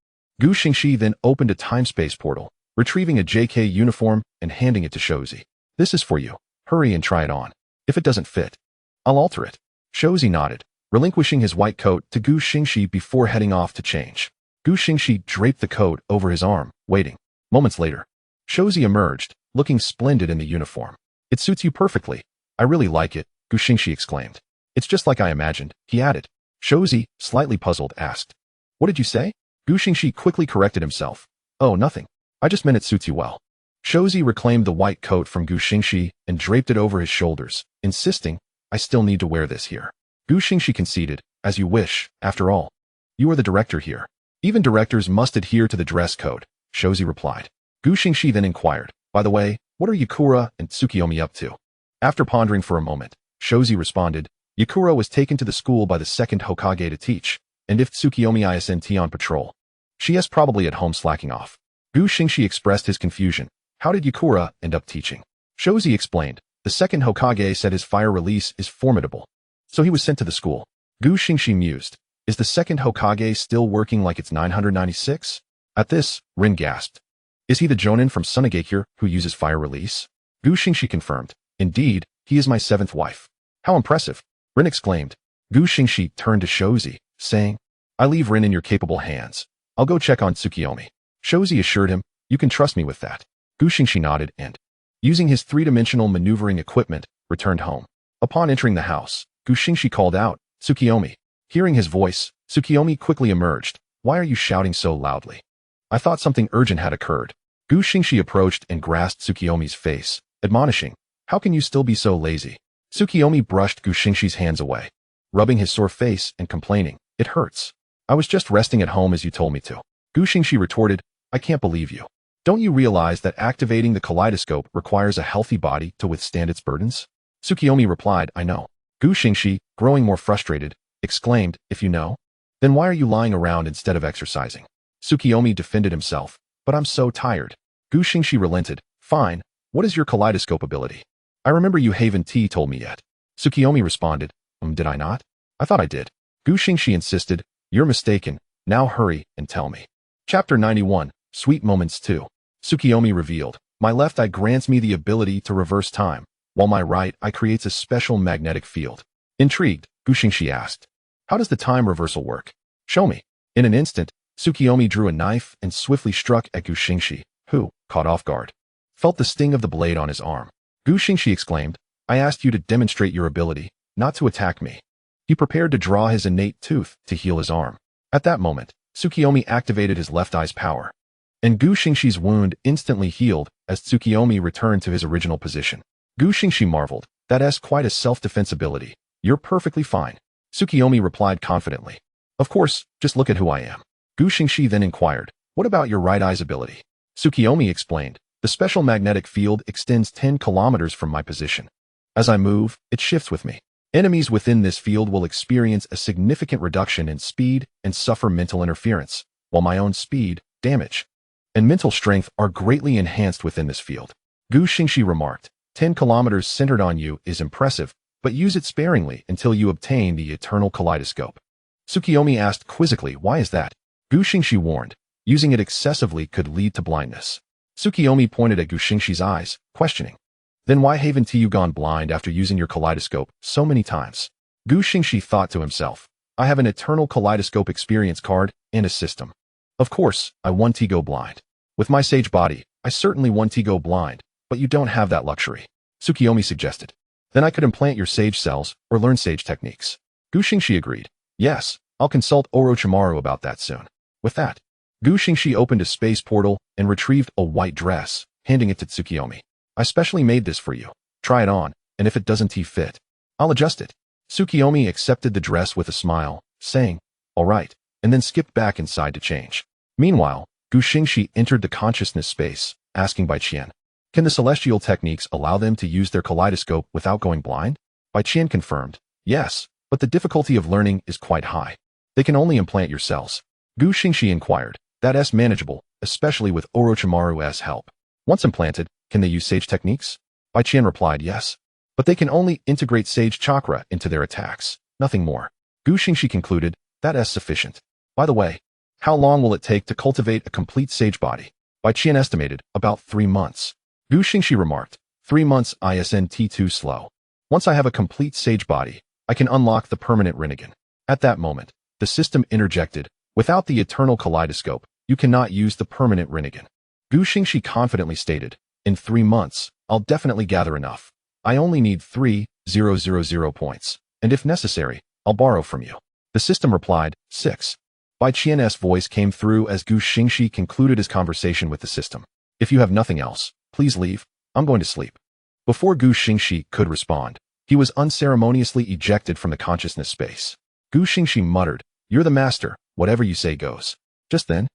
Xingxi then opened a time-space portal, retrieving a JK uniform and handing it to Shozi. "This is for you. Hurry and try it on. If it doesn't fit, I'll alter it." Shozi nodded, relinquishing his white coat to Xingxi before heading off to change. Xingxi draped the coat over his arm, waiting. Moments later, Shozi emerged, looking splendid in the uniform. "It suits you perfectly. I really like it," Xingxi exclaimed. "It's just like I imagined," he added. Shozi, slightly puzzled, asked, "What did you say?" Xingxi quickly corrected himself. "Oh, nothing. I just meant it suits you well." Shozi reclaimed the white coat from Xingxi and draped it over his shoulders, insisting, "I still need to wear this here." Xingxi conceded, "As you wish, after all. You are the director here. Even directors must adhere to the dress code," Shozi replied. Xingxi then inquired, "By the way, what are Yakura and Tsukiyomi up to?" After pondering for a moment, Shozi responded, "Yakura was taken to the school by the second Hokage to teach, and if Tsukiyomi isn't on patrol, she is probably at home slacking off." Xingxi expressed his confusion. "How did Yakura end up teaching?" Shozi explained, "The second Hokage said his fire release is formidable, so he was sent to the school." Xingxi mused, "Is the second Hokage still working like it's 996? At this, Rin gasped, "Is he the Jonin from Sunagakure who uses fire release?" Xingxi confirmed, "Indeed, he is my seventh wife." "How impressive!" Rin exclaimed. Xingxi turned to Shozi, saying, "I leave Rin in your capable hands. I'll go check on Tsukiyomi." Shozi assured him, "You can trust me with that." Xingxi nodded and, using his three-dimensional maneuvering equipment, returned home. Upon entering the house, Xingxi called out, "Tsukiyomi." Hearing his voice, Tsukiyomi quickly emerged. "Why are you shouting so loudly?" "I thought something urgent had occurred." Xingxi approached and grasped Tsukiyomi's face, admonishing, "How can you still be so lazy?" Tsukiyomi brushed Xingxi's hands away, rubbing his sore face and complaining, "It hurts. I was just resting at home as you told me to." Xingxi retorted, "I can't believe you. Don't you realize that activating the kaleidoscope requires a healthy body to withstand its burdens?" Tsukiyomi replied, "I know." Xingxi, growing more frustrated, exclaimed, "If you know, then why are you lying around instead of exercising?" Tsukiyomi defended himself, "But I'm so tired." Xingxi relented, "Fine, what is your kaleidoscope ability? I remember you haven't told me yet." Tsukiyomi responded, Did I not? I thought I did." Xingxi insisted, "You're mistaken. Now hurry and tell me." Chapter 91, Sweet Moments 2. Tsukiyomi revealed, "My left eye grants me the ability to reverse time, while my right eye creates a special magnetic field." Intrigued, Xingxi asked, "How does the time reversal work? Show me." In an instant, Tsukiyomi drew a knife and swiftly struck at Xingxi, who, caught off guard, felt the sting of the blade on his arm. Xingxi exclaimed, "I asked you to demonstrate your ability, not to attack me." He prepared to draw his innate tooth to heal his arm. At that moment, Tsukiyomi activated his left eye's power, and Xingxi's wound instantly healed as Tsukiyomi returned to his original position. Xingxi marveled, "That's quite a self-defense ability. You're perfectly fine." Tsukiyomi replied confidently, "Of course, just look at who I am." Xingxi then inquired, "What about your right eye's ability?" Tsukiyomi explained, "The special magnetic field extends 10 kilometers from my position. As I move, it shifts with me. Enemies within this field will experience a significant reduction in speed and suffer mental interference, while my own speed, damage, and mental strength are greatly enhanced within this field." Xingxi remarked, 10 kilometers centered on you is impressive, but use it sparingly until you obtain the eternal kaleidoscope." Tsukiyomi asked quizzically, "Why is that?" Xingxi warned, "Using it excessively could lead to blindness." Tsukiyomi pointed at Xingxi's eyes, questioning, "Then why haven't you gone blind after using your kaleidoscope so many times?" Xingxi thought to himself, "I have an eternal kaleidoscope experience card and a system. Of course, I want to go blind." With my sage body, I certainly want to go blind, but you don't have that luxury. Tsukiyomi suggested. Then I could implant your sage cells or learn sage techniques. Gu Xingxi agreed. Yes, I'll consult Orochimaru about that soon. With that, Gu Xingxi opened a space portal and retrieved a white dress, handing it to Tsukiyomi. I specially made this for you. Try it on, and if it doesn't fit, I'll adjust it. Tsukiyomi accepted the dress with a smile, saying, all right, and then skipped back inside to change. Meanwhile, Gu Xingxi entered the consciousness space, asking Bai Qian, can the celestial techniques allow them to use their kaleidoscope without going blind? Bai Qian confirmed, yes, but the difficulty of learning is quite high. They can only implant your cells. Gu Xingxi inquired, that's manageable, especially with Orochimaru's help. Once implanted, can they use sage techniques? Bai Qian replied yes, but they can only integrate sage chakra into their attacks, nothing more. Gu Xingxi concluded, that's sufficient. By the way, how long will it take to cultivate a complete sage body? Bai Qian estimated, about 3 months. Gu Xingxi remarked, 3 months isn't too slow. Once I have a complete sage body, I can unlock the permanent Rinnegan. At that moment, the system interjected, without the eternal kaleidoscope, you cannot use the permanent Rinnegan. Gu Xingxi confidently stated, in 3 months, I'll definitely gather enough. I only need 3,000 points, and if necessary, I'll borrow from you. The system replied, 6. Bai Qian's voice came through as Gu Xingxi concluded his conversation with the system. If you have nothing else, please leave, I'm going to sleep. Before Gu Xingxi could respond, he was unceremoniously ejected from the consciousness space. Gu Xingxi muttered, you're the master, whatever you say goes. Just then,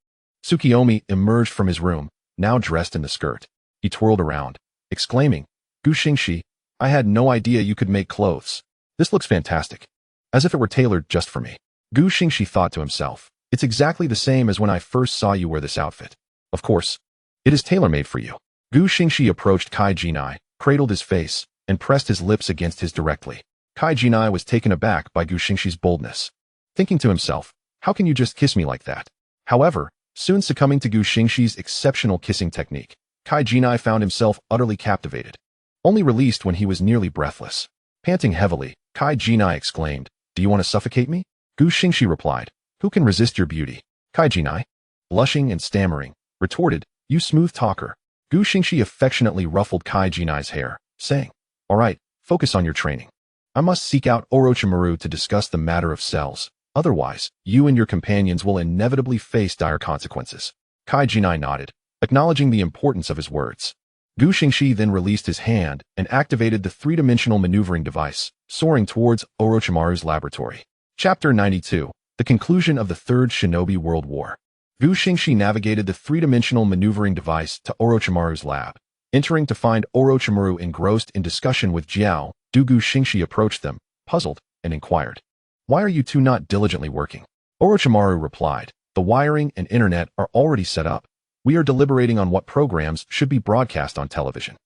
Tsukiyomi emerged from his room, now dressed in the skirt. He twirled around, exclaiming, Gu Xingxi, I had no idea you could make clothes. This looks fantastic. As if it were tailored just for me. Gu Xingxi thought to himself, it's exactly the same as when I first saw you wear this outfit. Of course, it is tailor-made for you. Gu Xingxi approached Kai Jinai, cradled his face, and pressed his lips against his directly. Kai Jinai was taken aback by Gu Xingxi's boldness. Thinking to himself, how can you just kiss me like that? However, soon succumbing to Gu Xingxi's exceptional kissing technique, Kai Jinai found himself utterly captivated. Only released when he was nearly breathless. Panting heavily, Kai Jinai exclaimed, do you want to suffocate me? Gu Xingxi replied, who can resist your beauty? Kai Jinai, blushing and stammering, retorted, you smooth talker. Gu Xingxi affectionately ruffled Kai Jinai's hair, saying, all right, focus on your training. I must seek out Orochimaru to discuss the matter of cells. Otherwise, you and your companions will inevitably face dire consequences. Kai Jinai nodded, acknowledging the importance of his words. Gu Xingxi then released his hand and activated the three-dimensional maneuvering device, soaring towards Orochimaru's laboratory. Chapter 92, The Conclusion of the Third Shinobi World War. Gu Xingxi navigated the three-dimensional maneuvering device to Orochimaru's lab. Entering to find Orochimaru engrossed in discussion with Jiao, Gu Xingxi approached them, puzzled, and inquired, why are you two not diligently working? Orochimaru replied, the wiring and internet are already set up. We are deliberating on what programs should be broadcast on television.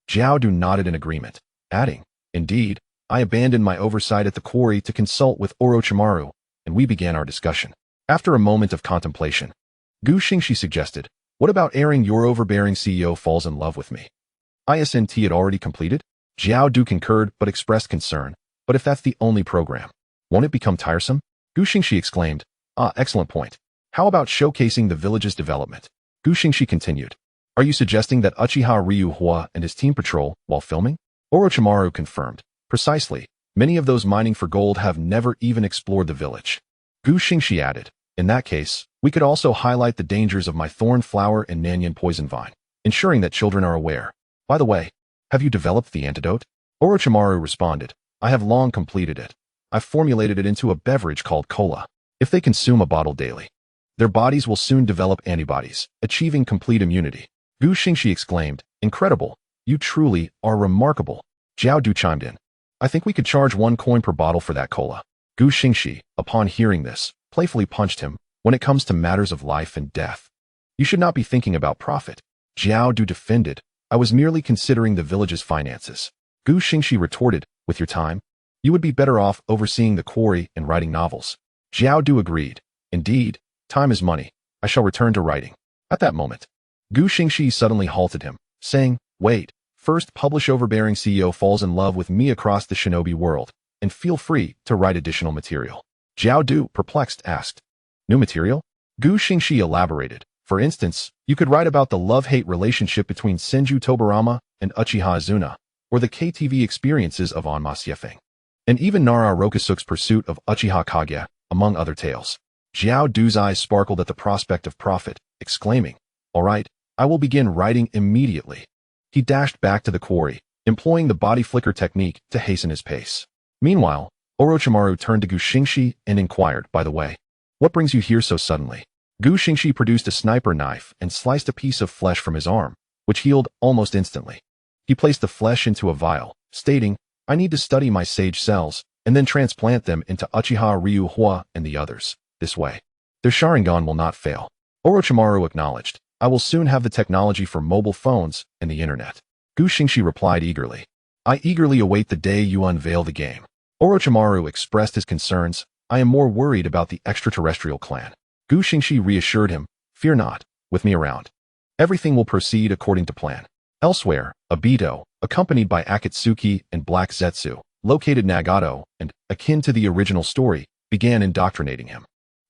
Jiao Du nodded in agreement, adding, indeed, I abandoned my oversight at the quarry to consult with Orochimaru, and we began our discussion. After a moment of contemplation, Gu Xingxi suggested, what about airing your overbearing CEO falls in love with me? ISNT had already completed? Jiao Du concurred but expressed concern, but if that's the only program, won't it become tiresome? Gu Xingxi exclaimed, excellent point. How about showcasing the village's development? Gu Xingxi continued, are you suggesting that Uchiha Ryuhua and his team patrol while filming? Orochimaru confirmed, precisely, many of those mining for gold have never even explored the village. Gu Xingxi added, in that case, we could also highlight the dangers of my thorn flower and Nanyan poison vine, ensuring that children are aware. By the way, have you developed the antidote? Orochimaru responded, I have long completed it. I've formulated it into a beverage called cola. If they consume a bottle daily, their bodies will soon develop antibodies, achieving complete immunity. Gu Xingxi exclaimed, incredible, you truly are remarkable. Jiao Du chimed in, I think we could charge 1 coin per bottle for that cola. Gu Xingxi, upon hearing this, playfully punched him, when it comes to matters of life and death. You should not be thinking about profit. Jiao Du defended, I was merely considering the village's finances. Gu Xingxi retorted, with your time, you would be better off overseeing the quarry and writing novels. Jiao Du agreed, indeed, time is money. I shall return to writing. At that moment, Gu Xingxi suddenly halted him, saying, wait, first publish Overbearing CEO falls in love with me across the shinobi world, and feel free to write additional material. Jiao Du, perplexed, asked, new material? Gu Xingxi elaborated, For instance, you could write about the love-hate relationship between Senju Tobarama and Uchiha Azuna, or the KTV experiences of Onma Siefeng, and even Nara Rokusuk's pursuit of Uchiha Kage, among other tales. Xiao Du's eyes sparkled at the prospect of profit, exclaiming, "All right, I will begin writing immediately." He dashed back to the quarry, employing the body flicker technique to hasten his pace. Meanwhile, Orochimaru turned to Gu Xingxi and inquired, "By the way, what brings you here so suddenly?" Gu Xingxi produced a sniper knife and sliced a piece of flesh from his arm, which healed almost instantly. He placed the flesh into a vial, stating, "I need to study my sage cells, and then transplant them into Uchiha Ryu Hua and the others. This way, their Sharingan will not fail." Orochimaru acknowledged, "I will soon have the technology for mobile phones and the internet." Gu Xingxi replied eagerly, "I eagerly await the day you unveil the game." Orochimaru expressed his concerns, "I am more worried about the extraterrestrial clan." Gu Xingxi reassured him, "Fear not, with me around, everything will proceed according to plan." Elsewhere, Obito, accompanied by Akatsuki and Black Zetsu, located Nagato and, akin to the original story, began indoctrinating him.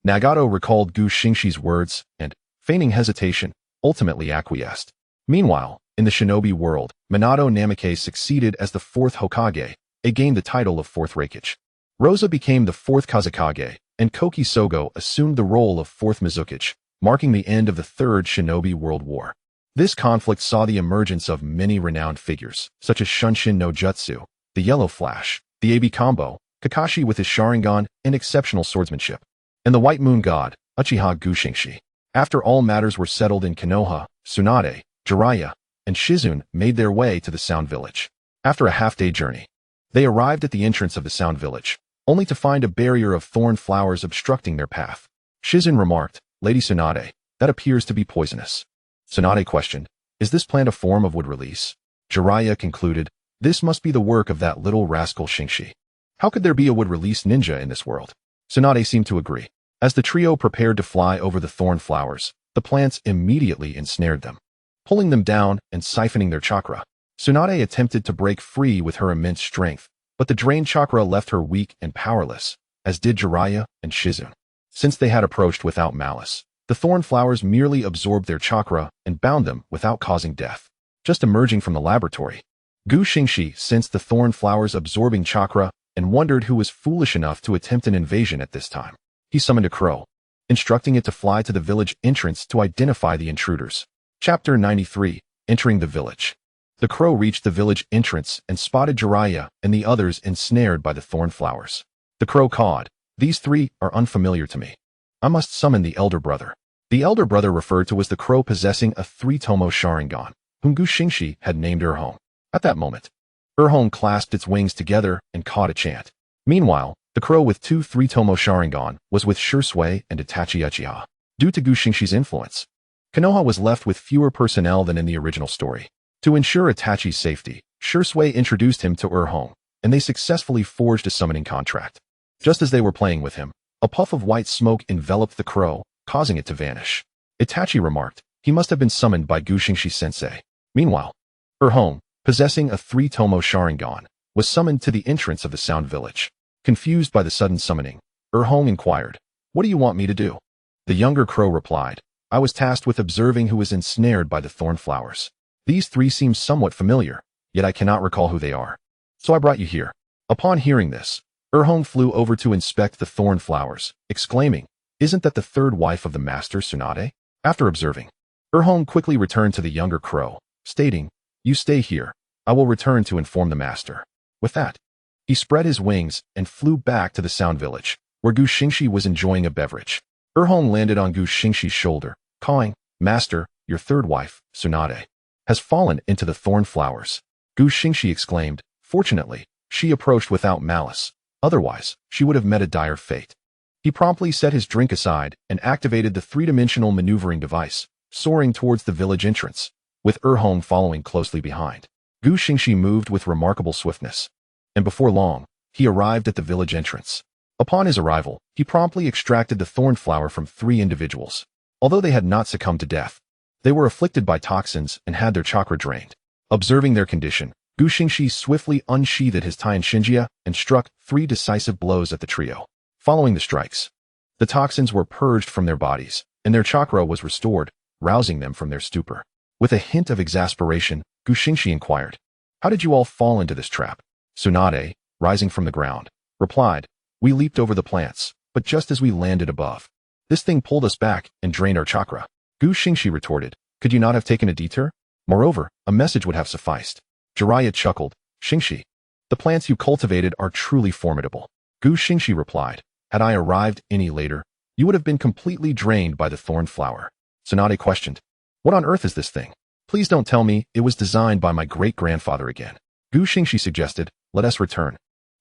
Nagato recalled Gu Xingxi's words and, feigning hesitation, ultimately acquiesced. Meanwhile, in the shinobi world, Minato Namikaze succeeded as the fourth Hokage and gained the title of fourth Raikage. Rosa became the fourth Kazekage, and Koki Sogo assumed the role of fourth Mizukage, marking the end of the Third Shinobi World War. This conflict saw the emergence of many renowned figures, such as Shunshin no Jutsu, the Yellow Flash, the AB Combo, Kakashi with his Sharingan and exceptional swordsmanship, and the White Moon God, Uchiha Gu Xingxi. After all matters were settled in Konoha, Tsunade, Jiraiya, and Shizune made their way to the Sound Village. After a half-day journey, they arrived at the entrance of the Sound Village, only to find a barrier of thorn flowers obstructing their path. Shizune remarked, "Lady Tsunade, that appears to be poisonous." Tsunade questioned, "Is this plant a form of wood release?" Jiraiya concluded, "This must be the work of that little rascal Xingxi. How could there be a wood release ninja in this world?" Tsunade seemed to agree. As the trio prepared to fly over the thorn flowers, the plants immediately ensnared them, pulling them down and siphoning their chakra. Tsunade attempted to break free with her immense strength, but the drained chakra left her weak and powerless, as did Jiraiya and Shizune. Since they had approached without malice, the thorn flowers merely absorbed their chakra and bound them without causing death. Just emerging from the laboratory, Gu Xingxi sensed the thorn flowers absorbing chakra and wondered who was foolish enough to attempt an invasion at this time. He summoned a crow, instructing it to fly to the village entrance to identify the intruders. Chapter 93, Entering the Village. The crow reached the village entrance and spotted Jiraiya and the others ensnared by the thorn flowers. The crow cawed, "These three are unfamiliar to me. I must summon the elder brother." The elder brother referred to was the crow possessing a three-tomo Sharingan, whom Gu Xingxi had named Erhong. At that moment, Erhong clasped its wings together and cawed a chant. Meanwhile, the crow with two three-tomo Sharingan was with Shursui and Itachi Uchiha. Due to Gu Xingxi's influence, Konoha was left with fewer personnel than in the original story. To ensure Itachi's safety, Shursui introduced him to Erhong, and they successfully forged a summoning contract. Just as they were playing with him, a puff of white smoke enveloped the crow, causing it to vanish. Itachi remarked, "He must have been summoned by Gu Xingxi-sensei." Meanwhile, Erhong, possessing a three-tomo Sharingan, was summoned to the entrance of the Sound Village. Confused by the sudden summoning, Erhong inquired, "What do you want me to do?" The younger crow replied, "I was tasked with observing who was ensnared by the thorn flowers. These three seem somewhat familiar, yet I cannot recall who they are. So I brought you here." Upon hearing this, Erhong flew over to inspect the thorn flowers, exclaiming, "Isn't that the third wife of the master, Tsunade?" After observing, Erhong quickly returned to the younger crow, stating, "You stay here. I will return to inform the master." With that, he spread his wings and flew back to the Sound Village, where Gu Xingxi was enjoying a beverage. Erhong landed on Gu Xingxi's shoulder, cawing, "Master, your third wife, Tsunade, has fallen into the thorn flowers." Gu Xingxi exclaimed, "Fortunately, she approached without malice. Otherwise, she would have met a dire fate." He promptly set his drink aside and activated the three-dimensional maneuvering device, soaring towards the village entrance, with Erhong following closely behind. Gu Xingxi moved with remarkable swiftness, and before long, he arrived at the village entrance. Upon his arrival, he promptly extracted the thorn flower from three individuals. Although they had not succumbed to death, they were afflicted by toxins and had their chakra drained. Observing their condition, Gu Xingxi swiftly unsheathed his Taian Shinjia and struck 3 decisive blows at the trio. Following the strikes, the toxins were purged from their bodies, and their chakra was restored, rousing them from their stupor. With a hint of exasperation, Xingxi inquired, "How did you all fall into this trap?" Tsunade, rising from the ground, replied, "We leaped over the plants, but just as we landed above, this thing pulled us back and drained our chakra." Xingxi retorted, "Could you not have taken a detour? Moreover, a message would have sufficed." Jiraiya chuckled, "Xingxi, the plants you cultivated are truly formidable." Xingxi replied, "Had I arrived any later, you would have been completely drained by the thorn flower." Tsunade questioned, "What on earth is this thing? Please don't tell me it was designed by my great-grandfather again." Xingxi suggested, "Let us return,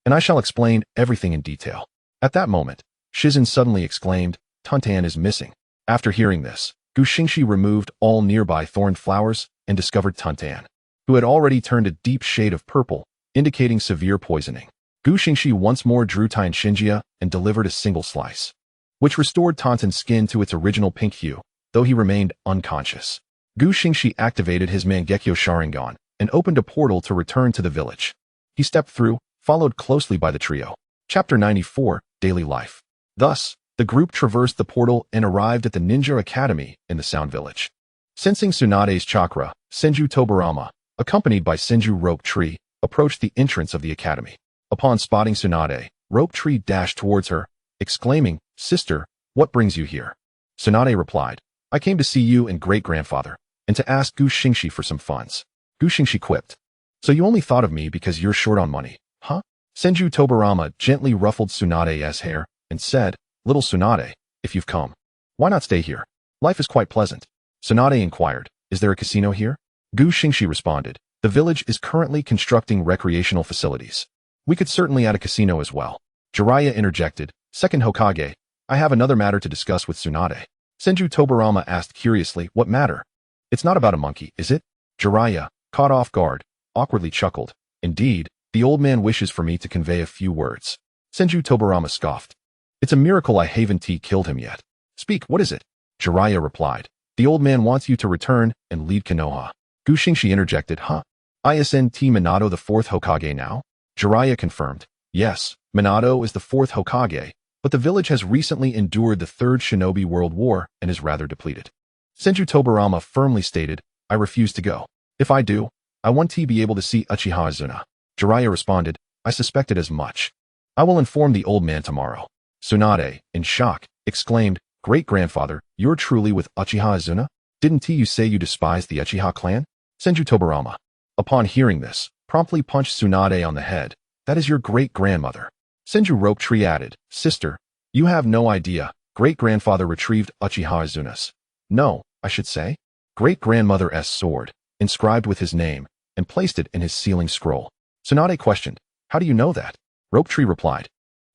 and I shall explain everything in detail." At that moment, Shizen suddenly exclaimed, "Tantan is missing." After hearing this, Xingxi removed all nearby thorn flowers and discovered Tantan, who had already turned a deep shade of purple, indicating severe poisoning. Xingxi once more drew Xingxia and delivered a single slice, which restored Tantan's skin to its original pink hue, though he remained unconscious. Xingxi activated his Mangekyo Sharingan and opened a portal to return to the village. He stepped through, followed closely by the trio. Chapter 94, Daily Life. Thus, the group traversed the portal and arrived at the Ninja Academy in the Sound Village. Sensing Tsunade's chakra, Senju Tobarama, accompanied by Senju Rope Tree, approached the entrance of the academy. Upon spotting Tsunade, Rope Tree dashed towards her, exclaiming, "Sister, what brings you here?" Tsunade replied, "I came to see you and great-grandfather, and to ask Xingxi for some funds." Xingxi quipped, "So you only thought of me because you're short on money, huh?" Senju Tobarama gently ruffled Tsunade's hair and said, "Little Tsunade, if you've come, why not stay here? Life is quite pleasant." Tsunade inquired, "Is there a casino here?" Xingxi responded, "The village is currently constructing recreational facilities. We could certainly add a casino as well." Jiraiya interjected, "Second Hokage, I have another matter to discuss with Tsunade." Senju Tobarama asked curiously, "What matter? It's not about a monkey, is it?" Jiraiya, caught off guard, awkwardly chuckled, "Indeed, the old man wishes for me to convey a few words." Senju Tobarama scoffed, "It's a miracle I haven't killed him yet. Speak, what is it?" Jiraiya replied, "The old man wants you to return and lead Konoha." Xingxi interjected, "Huh? Isn't Minato the fourth Hokage now?" Jiraiya confirmed, "Yes, Minato is the fourth Hokage, but the village has recently endured the Third Shinobi World War and is rather depleted." Senju Tobarama firmly stated, "I refuse to go. If I do, I want to be able to see Uchiha Azuna." Jiraiya responded, "I suspected as much. I will inform the old man tomorrow." Tsunade, in shock, exclaimed, "Great-grandfather, you're truly with Uchiha Azuna? Didn't you say you despised the Uchiha clan?" Senju Tobarama, upon hearing this, promptly punched Tsunade on the head. "That is your great-grandmother." Senju Rope Tree added, "Sister, you have no idea. Great-grandfather retrieved Uchiha Azuna's, no, I should say, great-grandmother's sword, inscribed with his name, and placed it in his sealing scroll." Tsunade questioned, "How do you know that?" Rope Tree replied,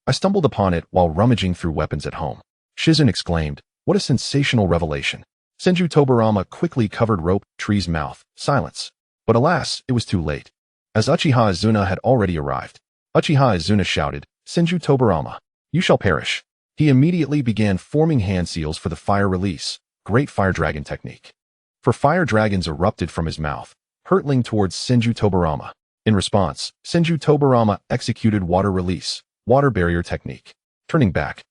"I stumbled upon it while rummaging through weapons at home." Shizen exclaimed, "What a sensational revelation." Senju Tobarama quickly covered Rope Tree's mouth. Silence. But alas, it was too late, as Uchiha Azuna had already arrived. Uchiha Azuna shouted, "Senju Tobarama, you shall perish." He immediately began forming hand seals for the fire release, great fire dragon technique. For fire dragons erupted from his mouth, hurtling towards Senju Tobarama. In response, Senju Tobarama executed water release, water barrier technique. Turning back,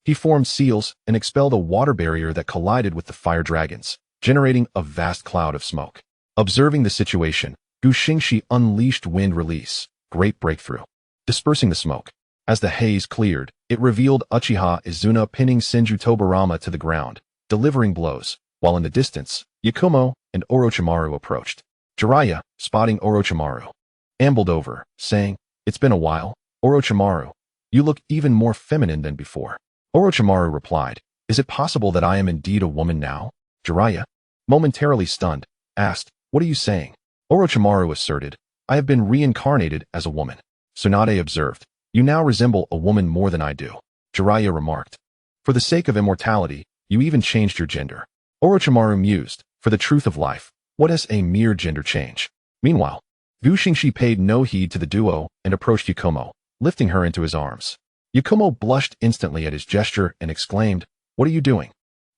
he formed seals and expelled a water barrier that collided with the fire dragons, generating a vast cloud of smoke. Observing the situation, Xingxi unleashed wind release, great breakthrough, dispersing the smoke. As the haze cleared, it revealed Uchiha Azuna pinning Senju Tobarama to the ground, delivering blows, while in the distance, Yakumo and Orochimaru approached. Jiraiya, spotting Orochimaru, ambled over, saying, "It's been a while, Orochimaru. You look even more feminine than before." Orochimaru replied, "Is it possible that I am indeed a woman now?" Jiraiya, momentarily stunned, asked, "What are you saying?" Orochimaru asserted, "I have been reincarnated as a woman." Tsunade observed, "You now resemble a woman more than I do." Jiraiya remarked, "For the sake of immortality, you even changed your gender." Orochimaru mused, "For the truth of life, what is a mere gender change?" Meanwhile, Xingxi paid no heed to the duo and approached Yakumo, lifting her into his arms. Yakumo blushed instantly at his gesture and exclaimed, "What are you doing?"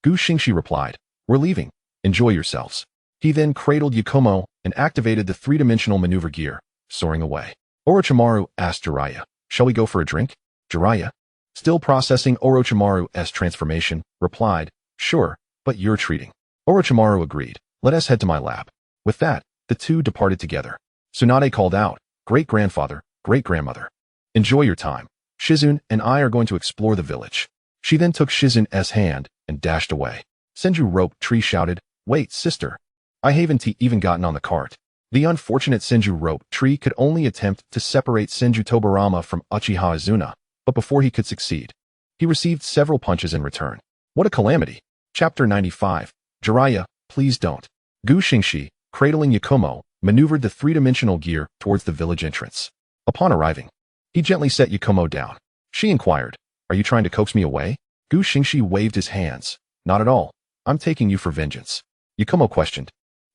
Xingxi replied, "We're leaving. Enjoy yourselves." He then cradled Yakumo and activated the three-dimensional maneuver gear, soaring away. Orochimaru asked Jiraiya, "Shall we go for a drink?" Jiraiya, still processing Orochimaru's transformation, replied, "Sure, but you're treating." Orochimaru agreed. Let us head to my lab. With that, the two departed together. Tsunade called out, great-grandfather, great-grandmother. Enjoy your time. Shizune and I are going to explore the village. She then took Shizune's hand and dashed away. Senju Rope Tree shouted, wait, sister. I haven't even gotten on the cart. The unfortunate Senju Rope Tree could only attempt to separate Senju Tobarama from Uchiha Izuna, but before he could succeed, he received several punches in return. What a calamity. Chapter 95. Jiraiya, please don't. Xingxi, cradling Yakumo, maneuvered the three-dimensional gear towards the village entrance. Upon arriving, he gently set Yakumo down. She inquired, are you trying to coax me away? Xingxi waved his hands. Not at all. I'm taking you for vengeance. Yakumo questioned,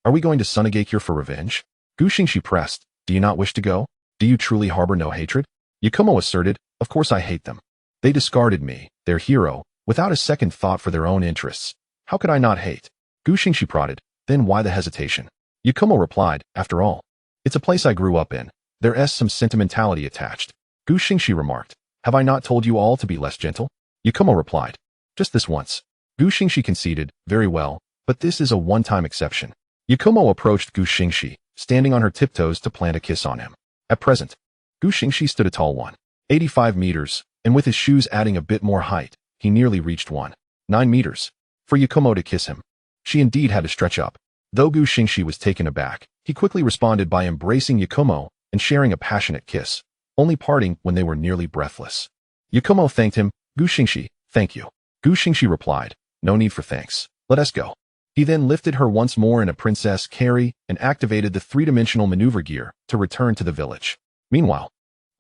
are we going to Sunagake for revenge? Xingxi pressed, do you not wish to go? Do you truly harbor no hatred? Yakumo asserted, of course I hate them. They discarded me, their hero, without a second thought for their own interests. How could I not hate? Xingxi prodded, then why the hesitation? Yakumo replied, after all, it's a place I grew up in. There's some sentimentality attached. Xingxi remarked, have I not told you all to be less gentle? Yakumo replied, just this once. Xingxi conceded, very well, but this is a one-time exception. Yakumo approached Xingxi, standing on her tiptoes to plant a kiss on him. At present, Xingxi stood a tall 185 meters, and with his shoes adding a bit more height, he nearly reached 19 meters. For Yakumo to kiss him, she indeed had to stretch up. Though Xingxi was taken aback, he quickly responded by embracing Yakumo and sharing a passionate kiss, only parting when they were nearly breathless. Yakumo thanked him, Xingxi, thank you. Xingxi replied, no need for thanks. Let us go. He then lifted her once more in a princess carry and activated the three-dimensional maneuver gear to return to the village. Meanwhile,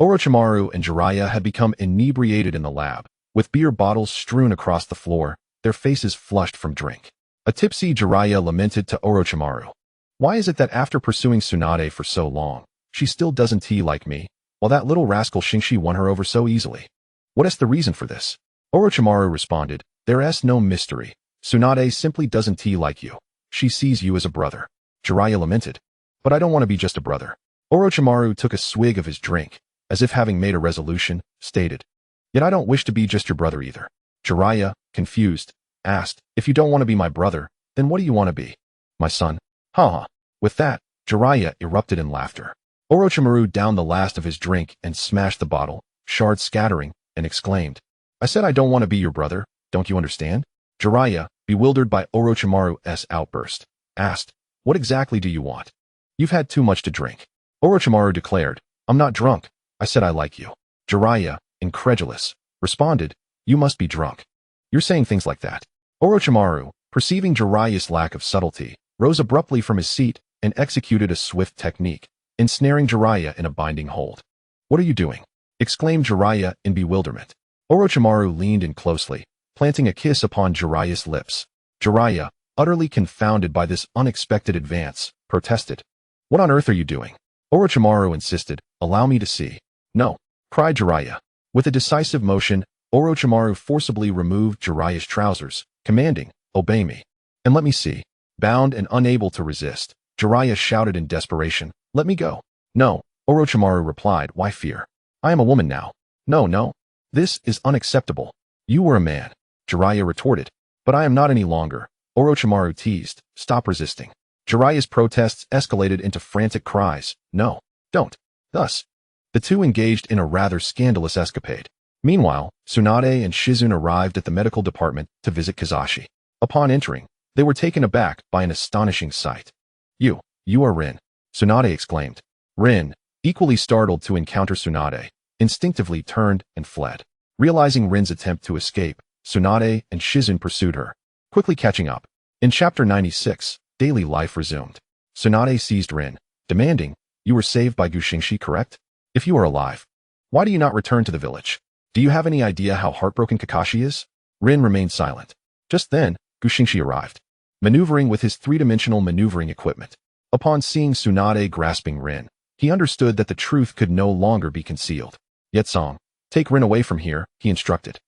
Orochimaru and Jiraiya had become inebriated in the lab, with beer bottles strewn across the floor, their faces flushed from drink. A tipsy Jiraiya lamented to Orochimaru, why is it that after pursuing Tsunade for so long, she still doesn't like me, while that little rascal Xingxi won her over so easily? What is the reason for this? Orochimaru responded, there's no mystery. Tsunade simply doesn't like you. She sees you as a brother. Jiraiya lamented, but I don't want to be just a brother. Orochimaru took a swig of his drink, as if having made a resolution, stated, yet I don't wish to be just your brother either. Jiraiya, confused, asked, if you don't want to be my brother, then what do you want to be? My son? Ha. With that, Jiraiya erupted in laughter. Orochimaru downed the last of his drink and smashed the bottle, shards scattering, and exclaimed, I said I don't want to be your brother, don't you understand? Jiraiya, bewildered by Orochimaru's outburst, asked, what exactly do you want? You've had too much to drink. Orochimaru declared, I'm not drunk, I said I like you. Jiraiya, incredulous, responded, you must be drunk. You're saying things like that. Orochimaru, perceiving Jiraiya's lack of subtlety, rose abruptly from his seat and executed a swift technique, ensnaring Jiraiya in a binding hold. What are you doing? Exclaimed Jiraiya in bewilderment. Orochimaru leaned in closely, planting a kiss upon Jiraiya's lips. Jiraiya, utterly confounded by this unexpected advance, protested. What on earth are you doing? Orochimaru insisted, allow me to see. No, cried Jiraiya. With a decisive motion, Orochimaru forcibly removed Jiraiya's trousers, commanding, obey me. And let me see. Bound and unable to resist, Jiraiya shouted in desperation, let me go. No, Orochimaru replied, why fear? I am a woman now. No. This is unacceptable. You were a man. Jiraiya retorted, but I am not any longer. Orochimaru teased, stop resisting. Jiraiya's protests escalated into frantic cries, no, don't. Thus, the two engaged in a rather scandalous escapade. Meanwhile, Tsunade and Shizune arrived at the medical department to visit Kizashi. Upon entering, they were taken aback by an astonishing sight. You are Rin, Tsunade exclaimed. Rin, equally startled to encounter Tsunade, instinctively turned and fled. Realizing Rin's attempt to escape, Tsunade and Shizune pursued her, quickly catching up. In Chapter 96, daily life resumed. Tsunade seized Rin, demanding, you were saved by Xingxi, correct? If you are alive, why do you not return to the village? Do you have any idea how heartbroken Kakashi is? Rin remained silent. Just then, Xingxi arrived, maneuvering with his three-dimensional maneuvering equipment. Upon seeing Tsunade grasping Rin, he understood that the truth could no longer be concealed. Yetsong, take Rin away from here, he instructed.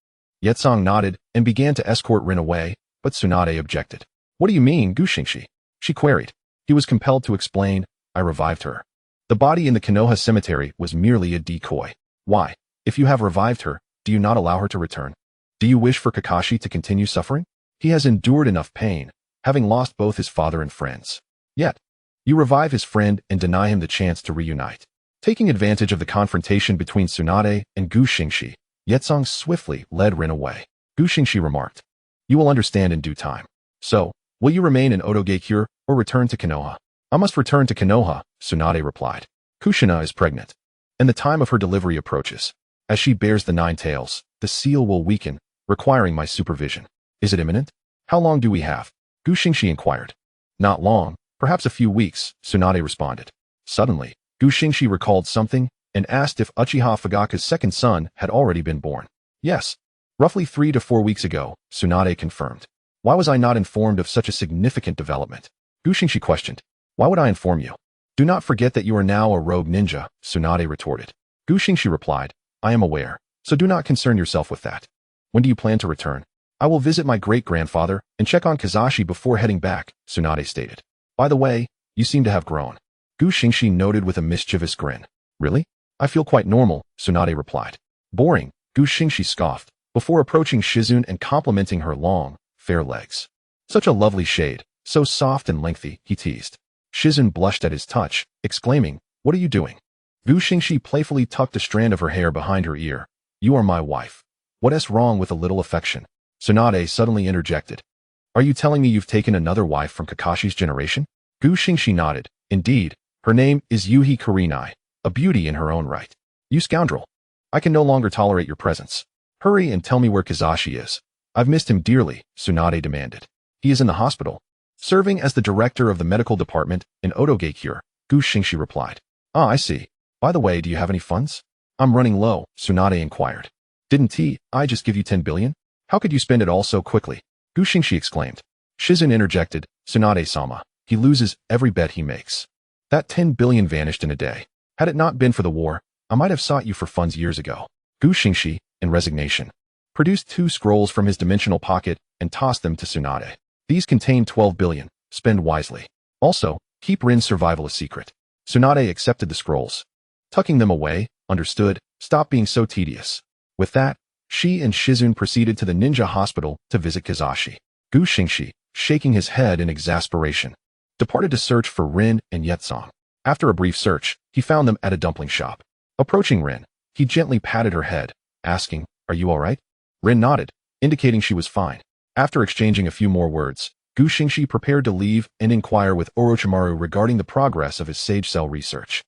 Yetsong nodded and began to escort Rin away, but Tsunade objected. What do you mean, Xingxi? She queried. He was compelled to explain, I revived her. The body in the Konoha cemetery was merely a decoy. Why? If you have revived her, do you not allow her to return? Do you wish for Kakashi to continue suffering? He has endured enough pain. having lost both his father and friends. Yet, you revive his friend and deny him the chance to reunite. Taking advantage of the confrontation between Tsunade and Gu Xingxi, Yetsong swiftly led Rin away. Gu Xingxi remarked, "You will understand in due time. So, will you remain in Odogakure or return to Konoha?" "I must return to Konoha," Tsunade replied. "Kushina is pregnant, and the time of her delivery approaches. As she bears the 9 tails, the seal will weaken, requiring my supervision. Is it imminent? How long do we have?" Gu Xingxi inquired. "Not long, perhaps a few weeks," Tsunade responded. Suddenly, Gu Xingxi recalled something and asked if Uchiha Fugaka's second son had already been born. "Yes, roughly 3 to 4 weeks ago," Tsunade confirmed. "Why was I not informed of such a significant development?" Gu Xingxi questioned. "Why would I inform you? Do not forget that you are now a rogue ninja," Tsunade retorted. Gu Xingxi replied, "I am aware, so do not concern yourself with that. When do you plan to return?" "I will visit my great-grandfather and check on Kizashi before heading back," Tsunade stated. "By the way, you seem to have grown." Gu Xingxi noted with a mischievous grin. "Really? I feel quite normal," Tsunade replied. "Boring," Gu Xingxi scoffed, before approaching Shizune and complimenting her long, fair legs. "Such a lovely shade, so soft and lengthy," he teased. Shizune blushed at his touch, exclaiming, "What are you doing?" Gu Xingxi playfully tucked a strand of her hair behind her ear. "You are my wife. What's wrong with a little affection?" Tsunade suddenly interjected. "Are you telling me you've taken another wife from Kakashi's generation?" Gu Xingxi nodded. "Indeed, her name is Yuhi Kurenai, a beauty in her own right." "You scoundrel. I can no longer tolerate your presence. Hurry and tell me where Kizashi is. I've missed him dearly," Tsunade demanded. "He is in the hospital, serving as the director of the medical department in Odogakure," Gu Xingxi replied. "Ah, I see. By the way, do you have any funds?" "I'm running low," Tsunade inquired. "Didn't I just give you 10 billion? How could you spend it all so quickly?" Gu Xingxi exclaimed. Shizune interjected, "Tsunade-sama, he loses every bet he makes. That 10 billion vanished in a day. Had it not been for the war, I might have sought you for funds years ago." Gu Xingxi, in resignation, produced 2 scrolls from his dimensional pocket and tossed them to Tsunade. "These contain 12 billion. Spend wisely. Also, keep Rin's survival a secret." Tsunade accepted the scrolls. Tucking them away, understood, "Stop being so tedious." With that, she and Shizune proceeded to the ninja hospital to visit Kizashi. Gu Xingxi, shaking his head in exasperation, departed to search for Rin and Yetsong. After a brief search, he found them at a dumpling shop. Approaching Rin, he gently patted her head, asking, "Are you all right?" Rin nodded, indicating she was fine. After exchanging a few more words, Gu Xingxi prepared to leave and inquire with Orochimaru regarding the progress of his Sage Cell research.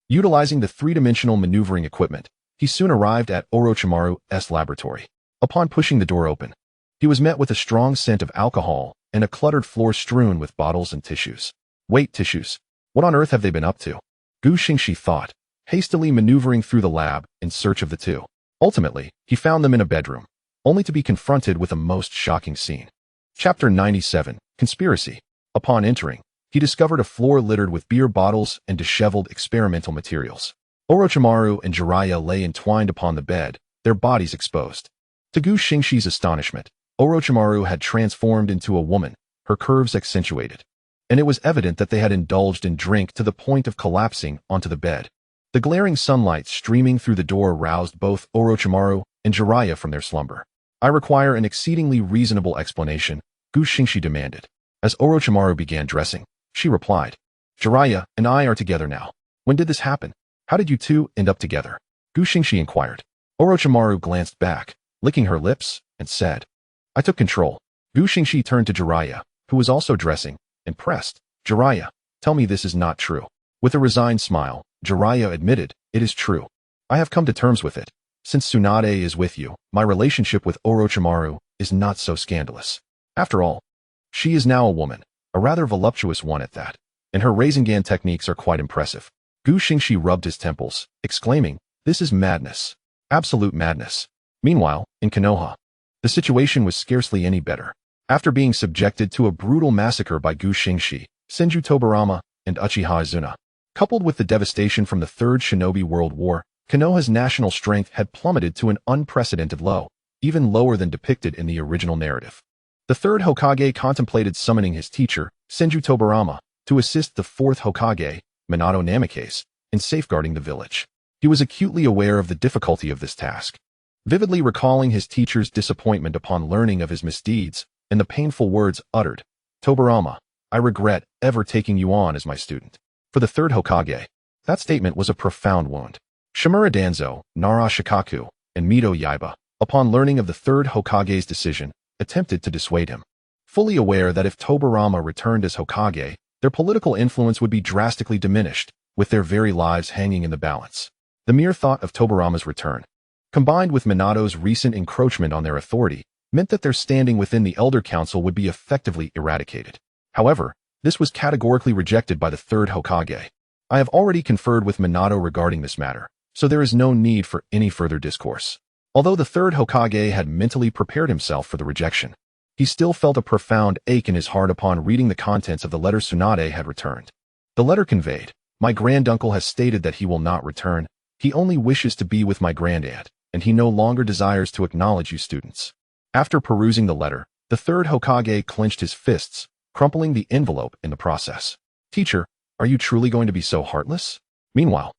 Utilizing the 3-dimensional maneuvering equipment, he soon arrived at Orochimaru's laboratory. Upon pushing the door open, he was met with a strong scent of alcohol and a cluttered floor strewn with bottles and tissues. "Wait, tissues. What on earth have they been up to?" Gu Xingxi thought, hastily maneuvering through the lab in search of the 2. Ultimately, he found them in a bedroom, only to be confronted with a most shocking scene. Chapter 97, Conspiracy. Upon entering, he discovered a floor littered with beer bottles and disheveled experimental materials. Orochimaru and Jiraiya lay entwined upon the bed, their bodies exposed. To Gu Xingxi's astonishment, Orochimaru had transformed into a woman, her curves accentuated, and it was evident that they had indulged in drink to the point of collapsing onto the bed. The glaring sunlight streaming through the door roused both Orochimaru and Jiraiya from their slumber. "I require an exceedingly reasonable explanation," Gu Xingxi demanded. As Orochimaru began dressing, she replied, "Jiraiya and I are together now. When did this happen? How did you 2 end up together?" Gu Xingxi inquired. Orochimaru glanced back, licking her lips, and said, "I took control." Gu Xingxi turned to Jiraiya, who was also dressing, and pressed, "Jiraiya, tell me this is not true." With a resigned smile, Jiraiya admitted, "It is true. I have come to terms with it. Since Tsunade is with you, my relationship with Orochimaru is not so scandalous. After all, she is now a woman, a rather voluptuous one at that, and her Rinnegan techniques are quite impressive." Gu Xingxi rubbed his temples, exclaiming, "This is madness. Absolute madness." Meanwhile, in Konoha, the situation was scarcely any better. After being subjected to a brutal massacre by Gu Xingxi, Senju Tobarama, and Uchiha Izuna, coupled with the devastation from the Third Shinobi World War, Konoha's national strength had plummeted to an unprecedented low, even lower than depicted in the original narrative. The third Hokage contemplated summoning his teacher, Senju Tobarama, to assist the fourth Hokage, Minato Namikaze, in safeguarding the village. He was acutely aware of the difficulty of this task. Vividly recalling his teacher's disappointment upon learning of his misdeeds and the painful words uttered, Tobarama, I regret ever taking you on as my student. For the third Hokage, that statement was a profound wound. Shimura Danzo, Nara Shikaku, and Mito Yaiba, upon learning of the third Hokage's decision, attempted to dissuade him. Fully aware that if Tobarama returned as Hokage, their political influence would be drastically diminished, with their very lives hanging in the balance. The mere thought of Tobarama's return, combined with Minato's recent encroachment on their authority, meant that their standing within the Elder Council would be effectively eradicated. However, this was categorically rejected by the third Hokage. I have already conferred with Minato regarding this matter, so there is no need for any further discourse. Although the third Hokage had mentally prepared himself for the rejection, he still felt a profound ache in his heart upon reading the contents of the letter Tsunade had returned. The letter conveyed, "My granduncle has stated that he will not return. He only wishes to be with my grandaunt, and he no longer desires to acknowledge you students." After perusing the letter, the third Hokage clenched his fists, crumpling the envelope in the process. "Teacher, are you truly going to be so heartless?" Meanwhile,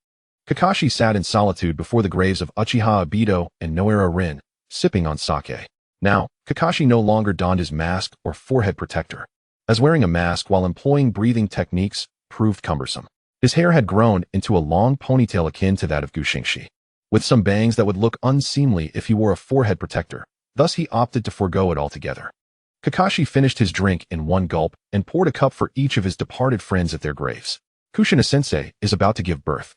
Kakashi sat in solitude before the graves of Uchiha Obito and Noara Rin, sipping on sake. Now, Kakashi no longer donned his mask or forehead protector, as wearing a mask while employing breathing techniques proved cumbersome. His hair had grown into a long ponytail akin to that of Xingxi, with some bangs that would look unseemly if he wore a forehead protector. Thus he opted to forego it altogether. Kakashi finished his drink in one gulp and poured a cup for each of his departed friends at their graves. Kushina-sensei is about to give birth.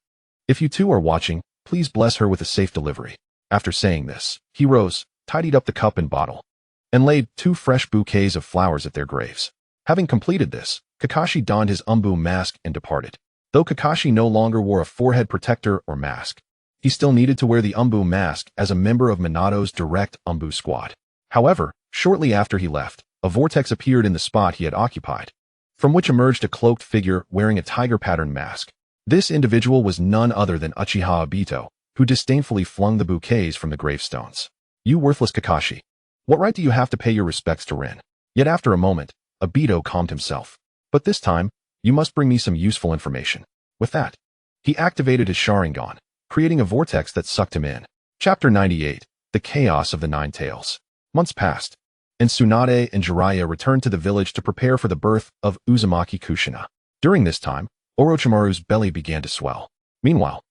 If you two are watching, please bless her with a safe delivery. After saying this, he rose, tidied up the cup and bottle, and laid 2 fresh bouquets of flowers at their graves. Having completed this, Kakashi donned his umbu mask and departed. Though Kakashi no longer wore a forehead protector or mask, he still needed to wear the umbu mask as a member of Minato's direct umbu squad. However, shortly after he left, a vortex appeared in the spot he had occupied, from which emerged a cloaked figure wearing a tiger pattern mask. This individual was none other than Uchiha Obito, who disdainfully flung the bouquets from the gravestones. "You worthless Kakashi. What right do you have to pay your respects to Rin?" Yet after a moment, Obito calmed himself. "But this time, you must bring me some useful information." With that, he activated his Sharingan, creating a vortex that sucked him in. Chapter 98, The Chaos of the Nine Tails. Months passed, and Tsunade and Jiraiya returned to the village to prepare for the birth of Uzumaki Kushina. During this time, Orochimaru's belly began to swell. Meanwhile,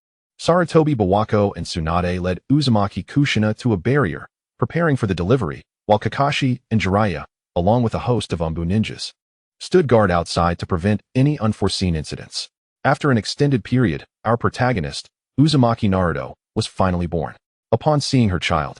Sarutobi Bawako and Tsunade led Uzumaki Kushina to a barrier, preparing for the delivery, while Kakashi and Jiraiya, along with a host of Umbu ninjas, stood guard outside to prevent any unforeseen incidents. After an extended period, our protagonist, Uzumaki Naruto, was finally born. Upon seeing her child,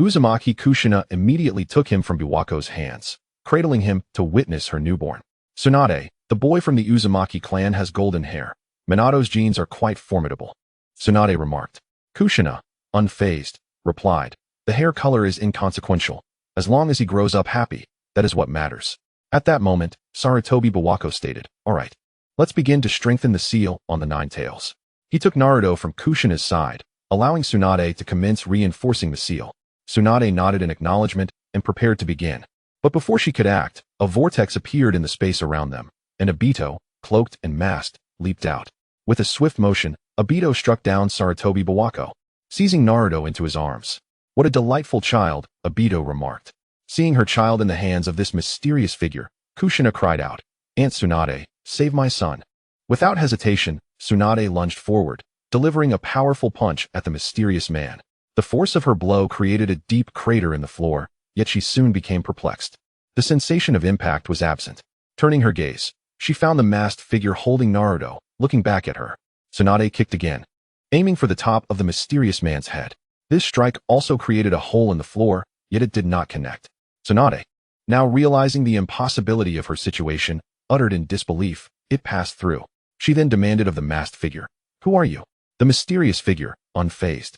Uzumaki Kushina immediately took him from Bawako's hands, cradling him to witness her newborn. "Tsunade, the boy from the Uzumaki clan has golden hair. Minato's genes are quite formidable," Tsunade remarked. Kushina, unfazed, replied, "The hair color is inconsequential. As long as he grows up happy, that is what matters." At that moment, Sarutobi Bawako stated, "All right, let's begin to strengthen the seal on the Nine Tails." He took Naruto from Kushina's side, allowing Tsunade to commence reinforcing the seal. Tsunade nodded in acknowledgement and prepared to begin. But before she could act, a vortex appeared in the space around them, and Obito, cloaked and masked, leaped out. With a swift motion, Obito struck down Sarutobi Bawako, seizing Naruto into his arms. "What a delightful child," Obito remarked. Seeing her child in the hands of this mysterious figure, Kushina cried out, "Aunt Tsunade, save my son." Without hesitation, Tsunade lunged forward, delivering a powerful punch at the mysterious man. The force of her blow created a deep crater in the floor, yet she soon became perplexed. The sensation of impact was absent. Turning her gaze, she found the masked figure holding Naruto, looking back at her. Tsunade kicked again, aiming for the top of the mysterious man's head. This strike also created a hole in the floor, yet it did not connect. Tsunade, now realizing the impossibility of her situation, uttered in disbelief, it passed through. She then demanded of the masked figure, "Who are you?" The mysterious figure, unfazed,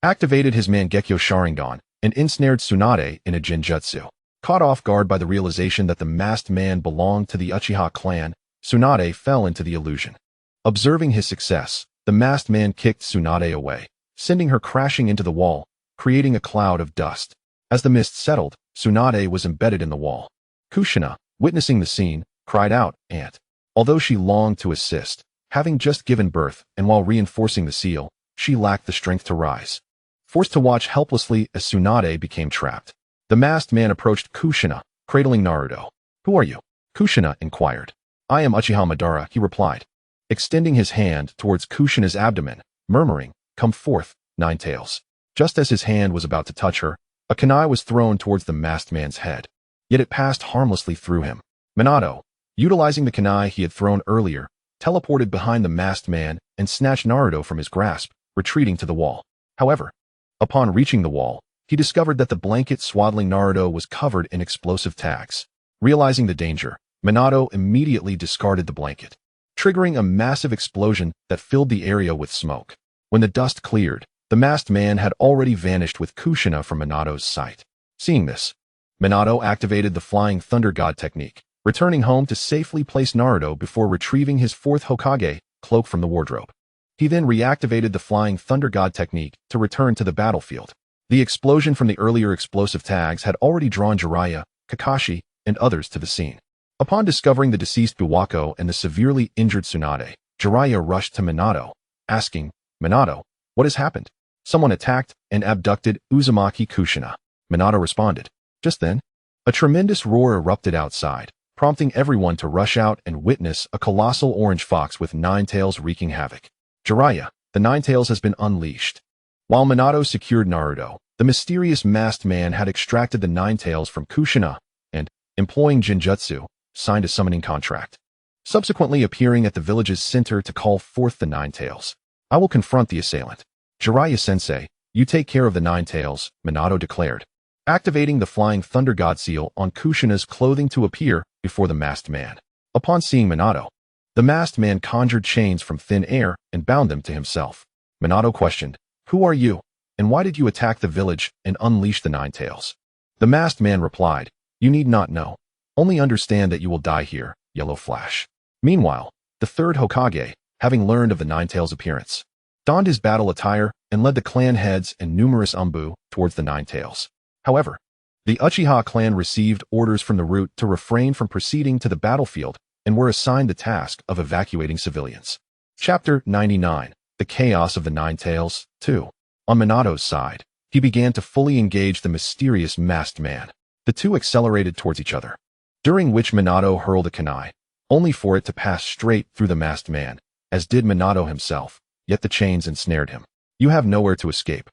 activated his Mangekyo Sharingan and ensnared Tsunade in a Genjutsu. Caught off guard by the realization that the masked man belonged to the Uchiha clan, Tsunade fell into the illusion. Observing his success, the masked man kicked Tsunade away, sending her crashing into the wall, creating a cloud of dust. As the mist settled, Tsunade was embedded in the wall. Kushina, witnessing the scene, cried out, "Aunt." Although she longed to assist, having just given birth and while reinforcing the seal, she lacked the strength to rise. Forced to watch helplessly as Tsunade became trapped, the masked man approached Kushina, cradling Naruto. "Who are you?" Kushina inquired. I am Uchiha Madara, he replied, extending his hand towards Kushina's abdomen, murmuring, come forth, Nine Tails. Just as his hand was about to touch her, a kunai was thrown towards the masked man's head. Yet it passed harmlessly through him. Minato, utilizing the kunai he had thrown earlier, teleported behind the masked man and snatched Naruto from his grasp, retreating to the wall. However, upon reaching the wall, he discovered that the blanket swaddling Naruto was covered in explosive tags. Realizing the danger, Minato immediately discarded the blanket, triggering a massive explosion that filled the area with smoke. When the dust cleared, the masked man had already vanished with Kushina from Minato's sight. Seeing this, Minato activated the Flying Thunder God technique, returning home to safely place Naruto before retrieving his fourth Hokage cloak from the wardrobe. He then reactivated the Flying Thunder God technique to return to the battlefield. The explosion from the earlier explosive tags had already drawn Jiraiya, Kakashi, and others to the scene. Upon discovering the deceased Buwako and the severely injured Tsunade, Jiraiya rushed to Minato, asking, Minato, what has happened? Someone attacked and abducted Uzumaki Kushina. Minato responded. Just then, a tremendous roar erupted outside, prompting everyone to rush out and witness a colossal orange fox with 9 tails wreaking havoc. Jiraiya, the 9 tails has been unleashed. While Minato secured Naruto, the mysterious masked man had extracted the 9 tails from Kushina and, employing Jinjutsu, signed a summoning contract, subsequently appearing at the village's center to call forth the 9 tails. I will confront the assailant. Jiraiya-sensei, you take care of the 9 tails, Minato declared, activating the Flying Thunder God seal on Kushina's clothing to appear before the masked man. Upon seeing Minato, the masked man conjured chains from thin air and bound them to himself. Minato questioned, who are you, and why did you attack the village and unleash the 9 tails? The masked man replied, you need not know. Only understand that you will die here, Yellow Flash. Meanwhile, the third Hokage, having learned of the 9 tails' appearance, donned his battle attire and led the clan heads and numerous Umbu towards the 9 tails. However, the Uchiha clan received orders from the root to refrain from proceeding to the battlefield and were assigned the task of evacuating civilians. Chapter 99. The Chaos of the 9 Tails, 2. On Minato's side, he began to fully engage the mysterious masked man. The two accelerated towards each other, during which Minato hurled a kunai, only for it to pass straight through the masked man, as did Minato himself, yet the chains ensnared him. You have nowhere to escape.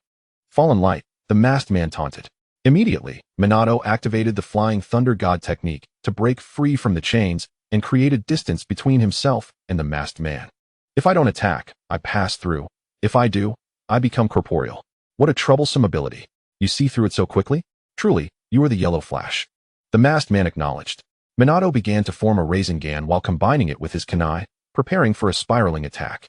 Fallen Light, the masked man taunted. Immediately, Minato activated the Flying Thunder God technique to break free from the chains and created distance between himself and the masked man. If I don't attack, I pass through. If I do, I become corporeal. What a troublesome ability. You see through it so quickly? Truly, you are the Yellow Flash. The masked man acknowledged. Minato began to form a Rinnegan while combining it with his kunai, preparing for a spiraling attack.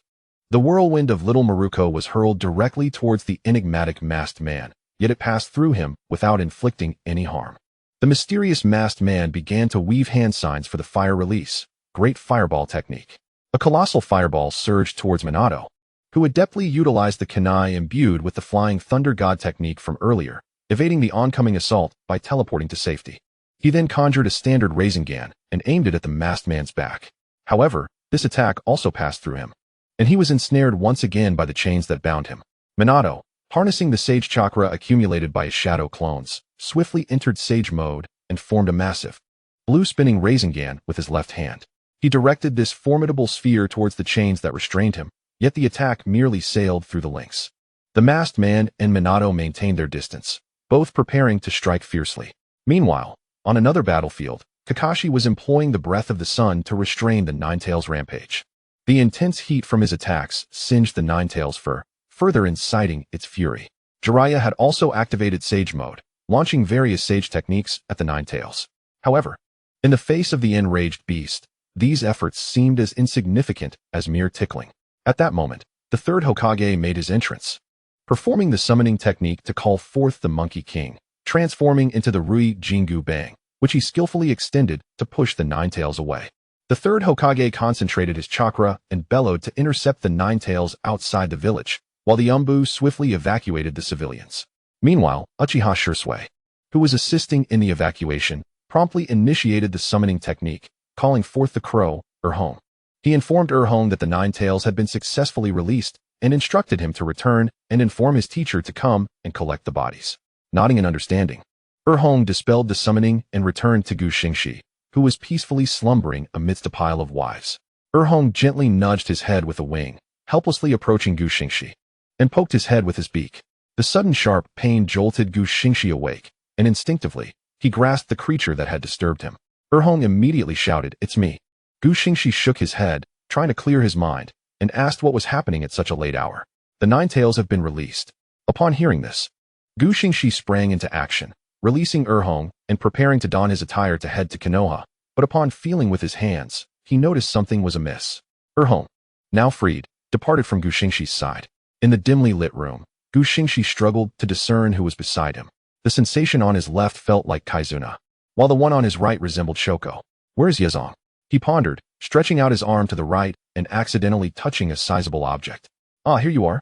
The whirlwind of Little Maruko was hurled directly towards the enigmatic masked man, yet it passed through him without inflicting any harm. The mysterious masked man began to weave hand signs for the fire release, Great Fireball technique. A colossal fireball surged towards Minato, who adeptly utilized the kunai imbued with the Flying Thunder God technique from earlier, evading the oncoming assault by teleporting to safety. He then conjured a standard Rinnegan and aimed it at the masked man's back. However, this attack also passed through him, and he was ensnared once again by the chains that bound him. Minato, harnessing the Sage Chakra accumulated by his shadow clones, swiftly entered Sage mode and formed a massive, blue-spinning Rinnegan with his left hand. He directed this formidable sphere towards the chains that restrained him, yet the attack merely sailed through the links. The masked man and Minato maintained their distance, both preparing to strike fiercely. Meanwhile, on another battlefield, Kakashi was employing the breath of the sun to restrain the 9 tails rampage. The intense heat from his attacks singed the 9 tails fur, further inciting its fury. Jiraiya had also activated Sage mode, launching various Sage techniques at the 9 tails. However, in the face of the enraged beast, these efforts seemed as insignificant as mere tickling. At that moment, the third Hokage made his entrance, performing the summoning technique to call forth the Monkey King, transforming into the Rui Jingu Bang, which he skillfully extended to push the 9 tails away. The third Hokage concentrated his chakra and bellowed to intercept the 9 tails outside the village, while the Umbu swiftly evacuated the civilians. Meanwhile, Uchiha Shursui, who was assisting in the evacuation, promptly initiated the summoning technique, calling forth the crow, Erhong. He informed Erhong that the 9 tails had been successfully released and instructed him to return and inform his teacher to come and collect the bodies. Nodding in understanding, Erhong dispelled the summoning and returned to Xingxi, who who was peacefully slumbering amidst a pile of wives. Erhong gently nudged his head with a wing, helplessly approaching Gu Xingxi, and poked his head with his beak. The sudden sharp pain jolted Gu Xingxi awake, and instinctively, he grasped the creature that had disturbed him. Erhong immediately shouted, "It's me." Gu Xingxi shook his head, trying to clear his mind, and asked what was happening at such a late hour. "The Nine Tails have been released." Upon hearing this, Gu Xingxi sprang into action, releasing Erhong and preparing to don his attire to head to Konoha, but upon feeling with his hands, he noticed something was amiss. Erhong, now freed, departed from Gu Xingxi's side. In the dimly lit room, Gu Xingxi struggled to discern who was beside him. The sensation on his left felt like Kaizuna, while the one on his right resembled Shoko. "Where's Yazong?" he pondered, stretching out his arm to the right and accidentally touching a sizable object. "Ah, here you are."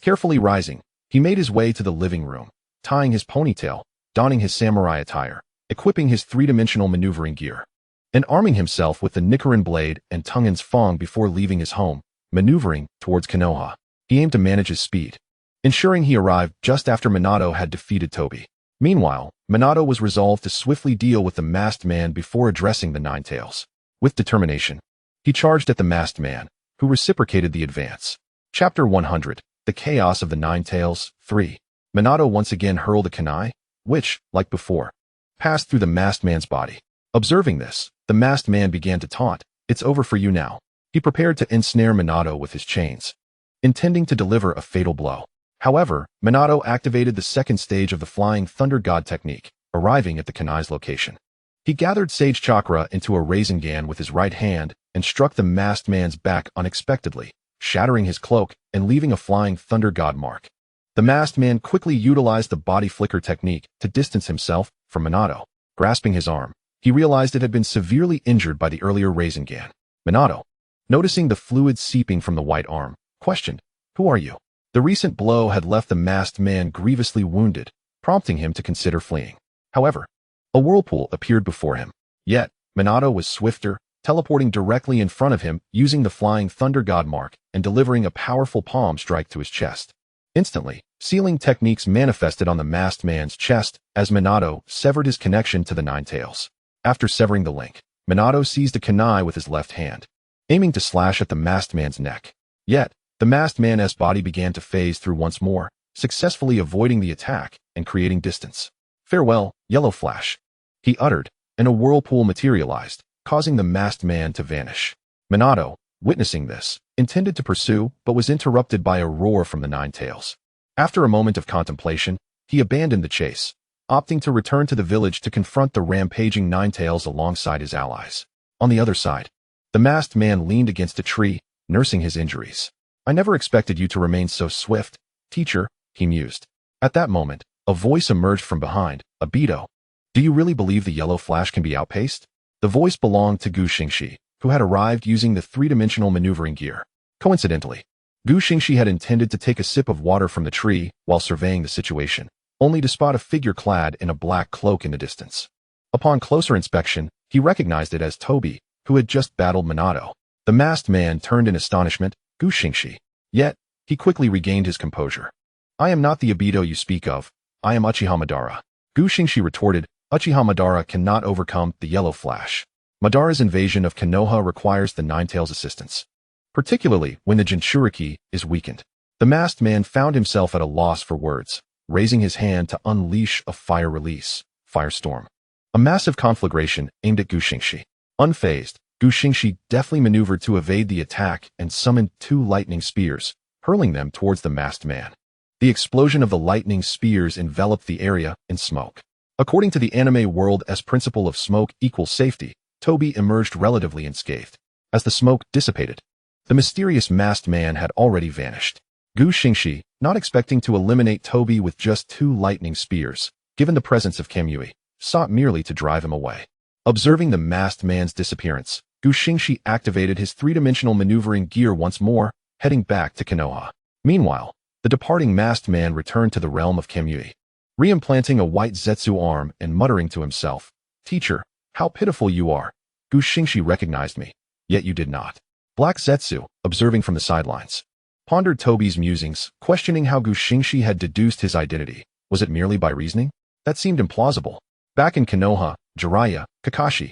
Carefully rising, he made his way to the living room, tying his ponytail, donning his samurai attire, equipping his three-dimensional maneuvering gear, and arming himself with the Nichiren blade and Tungan's Fong before leaving his home, maneuvering towards Konoha. He aimed to manage his speed, ensuring he arrived just after Minato had defeated Tobi. Meanwhile, Minato was resolved to swiftly deal with the masked man before addressing the Nine Tails. With determination, he charged at the masked man, who reciprocated the advance. Chapter 100, The Chaos of the Nine Tails, 3. Minato once again hurled a kunai, which, like before, passed through the masked man's body. Observing this, the masked man began to taunt, "It's over for you now." He prepared to ensnare Minato with his chains, intending to deliver a fatal blow. However, Minato activated the second stage of the Flying Thunder God technique, arriving at the kunai's location. He gathered Sage Chakra into a Rinnegan with his right hand and struck the masked man's back unexpectedly, shattering his cloak and leaving a Flying Thunder God mark. The masked man quickly utilized the body flicker technique to distance himself from Minato. Grasping his arm, he realized it had been severely injured by the earlier Rinnegan. Minato, noticing the fluid seeping from the white arm, questioned, "Who are you?" The recent blow had left the masked man grievously wounded, prompting him to consider fleeing. However, a whirlpool appeared before him. Yet, Minato was swifter, teleporting directly in front of him using the Flying Thunder God mark and delivering a powerful palm strike to his chest. Instantly, sealing techniques manifested on the masked man's chest as Minato severed his connection to the Nine Tails. After severing the link, Minato seized a kunai with his left hand, aiming to slash at the masked man's neck. Yet, the masked man's body began to phase through once more, successfully avoiding the attack and creating distance. "Farewell, Yellow Flash," he uttered, and a whirlpool materialized, causing the masked man to vanish. Minato, witnessing this, intended to pursue but was interrupted by a roar from the Nine Tails. After a moment of contemplation, he abandoned the chase, opting to return to the village to confront the rampaging Nine Tails alongside his allies. On the other side, the masked man leaned against a tree, nursing his injuries. "I never expected you to remain so swift, teacher," he mused. At that moment, a voice emerged from behind, "Abito, do you really believe the Yellow Flash can be outpaced?" The voice belonged to Gu Xingxi, who had arrived using the three-dimensional maneuvering gear. Coincidentally, Gu Xingxi had intended to take a sip of water from the tree while surveying the situation, only to spot a figure clad in a black cloak in the distance. Upon closer inspection, he recognized it as Tobi, who had just battled Minato. The masked man turned in astonishment, "Gu Xingxi." Yet, he quickly regained his composure. "I am not the Abito you speak of. I am Uchiha Madara." Gu Xingxi retorted, "Uchiha Madara cannot overcome the Yellow Flash. Madara's invasion of Konoha requires the Nine Tails' assistance, particularly when the Jinchuriki is weakened." The masked man found himself at a loss for words, raising his hand to unleash a fire release, Firestorm. A massive conflagration aimed at Gu Xingxi. Unfazed, Gu Xingxi deftly maneuvered to evade the attack and summoned two lightning spears, hurling them towards the masked man. The explosion of the lightning spears enveloped the area in smoke. According to the anime world's principle of smoke equals safety, Tobi emerged relatively unscathed. As the smoke dissipated, the mysterious masked man had already vanished. Gu Xingxi, not expecting to eliminate Tobi with just two lightning spears, given the presence of Kamui, sought merely to drive him away. Observing the masked man's disappearance, Gu Xingxi activated his three-dimensional maneuvering gear once more, heading back to Konoha. Meanwhile, the departing masked man returned to the realm of Kamui, reimplanting a white Zetsu arm and muttering to himself, "Teacher, how pitiful you are. Gu Xingxi recognized me, yet you did not." Black Zetsu, observing from the sidelines, pondered Tobi's musings, questioning how Gu Xingxi had deduced his identity. Was it merely by reasoning? That seemed implausible. Back in Konoha, Jiraiya, Kakashi,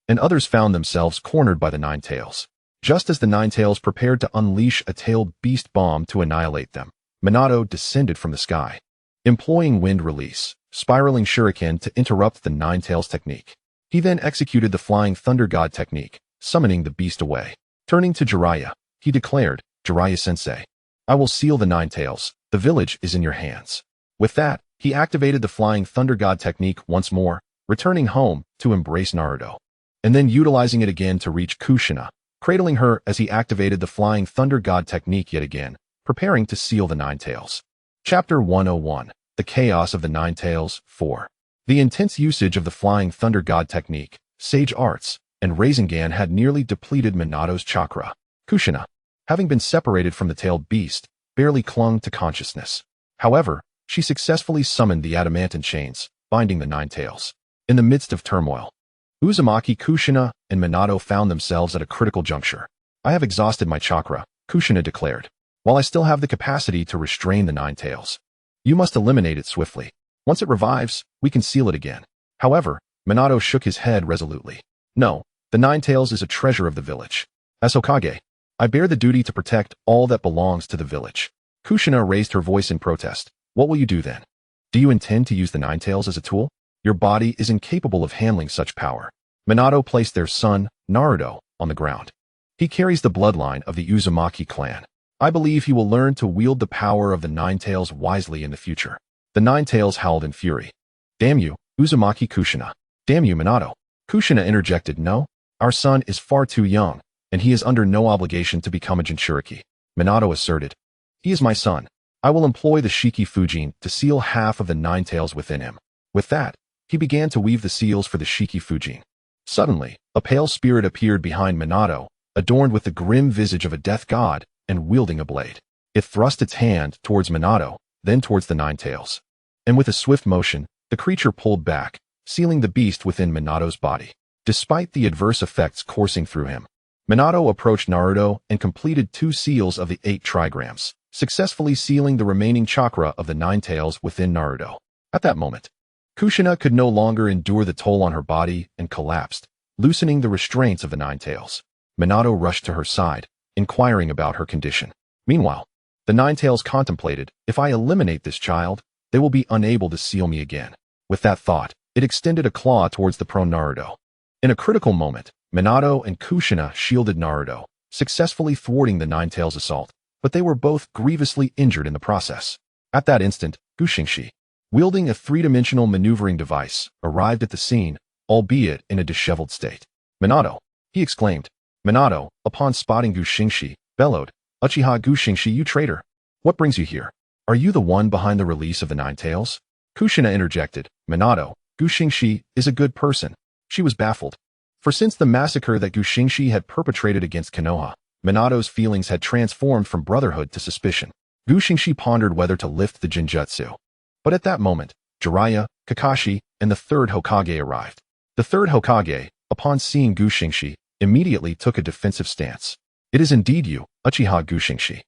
and others found themselves cornered by the Nine Tails. Just as the Nine Tails prepared to unleash a tailed beast bomb to annihilate them, Minato descended from the sky, employing wind release, spiraling shuriken to interrupt the Nine Tails technique. He then executed the Flying Thunder God technique, summoning the beast away. Turning to Jiraiya, he declared, "Jiraiya-sensei, I will seal the Nine Tails. The village is in your hands." With that, he activated the Flying Thunder God technique once more, returning home to embrace Naruto, and then utilizing it again to reach Kushina, cradling her as he activated the Flying Thunder God technique yet again, preparing to seal the Nine Tails. Chapter 101. The Chaos of the Nine Tails 4. The intense usage of the Flying Thunder God technique, Sage Arts, and Rinnegan had nearly depleted Minato's chakra. Kushina, having been separated from the tailed beast, barely clung to consciousness. However, she successfully summoned the adamantine chains, binding the Nine Tails. In the midst of turmoil, Uzumaki, Kushina, and Minato found themselves at a critical juncture. "I have exhausted my chakra," Kushina declared. "While I still have the capacity to restrain the Nine Tails, you must eliminate it swiftly. Once it revives, we can seal it again." However, Minato shook his head resolutely. "No, the Nine Tails is a treasure of the village. As Hokage, I bear the duty to protect all that belongs to the village." Kushina raised her voice in protest. "What will you do then? Do you intend to use the Nine Tails as a tool? Your body is incapable of handling such power." Minato placed their son, Naruto, on the ground. "He carries the bloodline of the Uzumaki clan. I believe he will learn to wield the power of the Nine Tails wisely in the future." The Nine Tails howled in fury. "Damn you, Uzumaki Kushina. Damn you, Minato." Kushina interjected, "No, our son is far too young, and he is under no obligation to become a Jinchuriki." Minato asserted, "He is my son. I will employ the Shiki Fujin to seal half of the Nine Tails within him." With that, he began to weave the seals for the Shiki Fujin. Suddenly, a pale spirit appeared behind Minato, adorned with the grim visage of a death god and wielding a blade. It thrust its hand towards Minato, then towards the Nine Tails. And with a swift motion, the creature pulled back, sealing the beast within Minato's body. Despite the adverse effects coursing through him, Minato approached Naruto and completed 2 seals of the 8 trigrams, successfully sealing the remaining chakra of the Nine Tails within Naruto. At that moment, Kushina could no longer endure the toll on her body and collapsed, loosening the restraints of the Nine Tails. Minato rushed to her side, inquiring about her condition. Meanwhile, the Nine Tails contemplated, "If I eliminate this child, they will be unable to seal me again." With that thought, it extended a claw towards the prone Naruto. In a critical moment, Minato and Kushina shielded Naruto, successfully thwarting the Nine Tails' assault, but they were both grievously injured in the process. At that instant, Xingxi, wielding a 3-dimensional maneuvering device, arrived at the scene, albeit in a disheveled state. "Minato!" he exclaimed. Minato, upon spotting Xingxi, bellowed, "Uchiha Xingxi, you traitor! What brings you here? Are you the one behind the release of the Nine Tails?" Kushina interjected, "Minato, Xingxi is a good person." She was baffled. For since the massacre that Xingxi had perpetrated against Konoha, Minato's feelings had transformed from brotherhood to suspicion. Xingxi pondered whether to lift the Jinjutsu. But at that moment, Jiraiya, Kakashi, and the 3rd Hokage arrived. The 3rd Hokage, upon seeing Xingxi, immediately took a defensive stance. "It is indeed you, Uchiha Xingxi."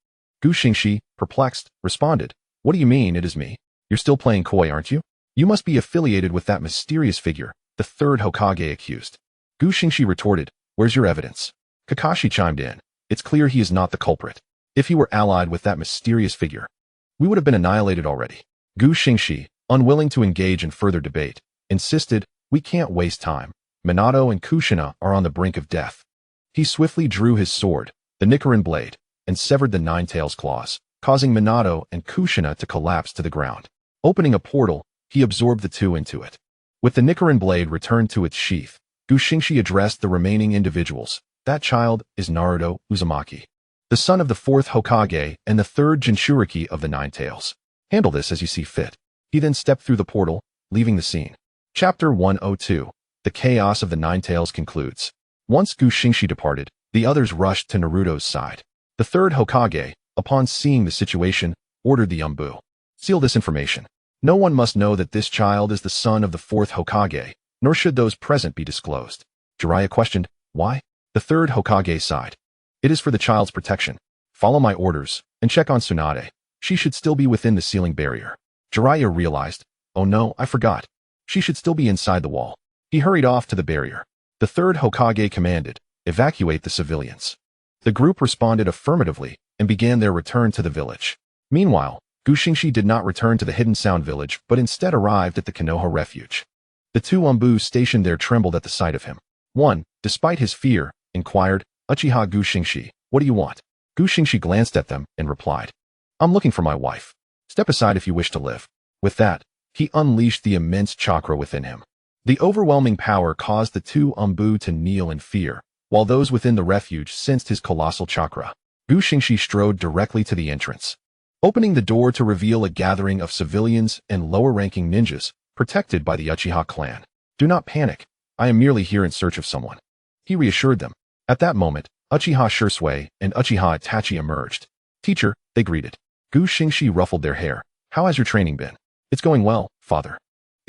Xingxi, perplexed, responded, "What do you mean it is me? You're still playing coy, aren't you? You must be affiliated with that mysterious figure," the 3rd Hokage accused. Xingxi retorted, "Where's your evidence?" Kakashi chimed in, "It's clear he is not the culprit. If he were allied with that mysterious figure, we would have been annihilated already." Xingxi, unwilling to engage in further debate, insisted, "We can't waste time. Minato and Kushina are on the brink of death." He swiftly drew his sword, the Rinnegan blade, and severed the Nine Tails' claws, causing Minato and Kushina to collapse to the ground. Opening a portal, he absorbed the two into it. With the Rinnegan blade returned to its sheath, Xingxi addressed the remaining individuals. "That child is Naruto Uzumaki, the son of the 4th Hokage and the 3rd Jinchuriki of the Nine Tails. Handle this as you see fit." He then stepped through the portal, leaving the scene. Chapter 102. The Chaos of the Nine Tails concludes. Once Xingxi departed, the others rushed to Naruto's side. The 3rd Hokage, upon seeing the situation, ordered the Umbu, "Seal this information. No one must know that this child is the son of the 4th Hokage, nor should those present be disclosed." Jiraiya questioned, "Why?" The 3rd Hokage sighed, "It is for the child's protection. Follow my orders, and check on Tsunade. She should still be within the sealing barrier." Jiraiya realized, "Oh no, I forgot. She should still be inside the wall." He hurried off to the barrier. The third Hokage commanded, "Evacuate the civilians." The group responded affirmatively and began their return to the village. Meanwhile, Xingxi did not return to the Hidden Sound village but instead arrived at the Konoha refuge. The two Umbus stationed there trembled at the sight of him. One, despite his fear, inquired, "Uchiha Xingxi, what do you want?" Xingxi glanced at them and replied, "I'm looking for my wife. Step aside if you wish to live." With that, he unleashed the immense chakra within him. The overwhelming power caused the two Umbu to kneel in fear, while those within the refuge sensed his colossal chakra. Xingxi strode directly to the entrance, opening the door to reveal a gathering of civilians and lower-ranking ninjas, protected by the Uchiha clan. "Do not panic. I am merely here in search of someone," he reassured them. At that moment, Uchiha Shisui and Uchiha Itachi emerged. "Teacher," they greeted. Xingxi ruffled their hair. "How has your training been?" "It's going well, father."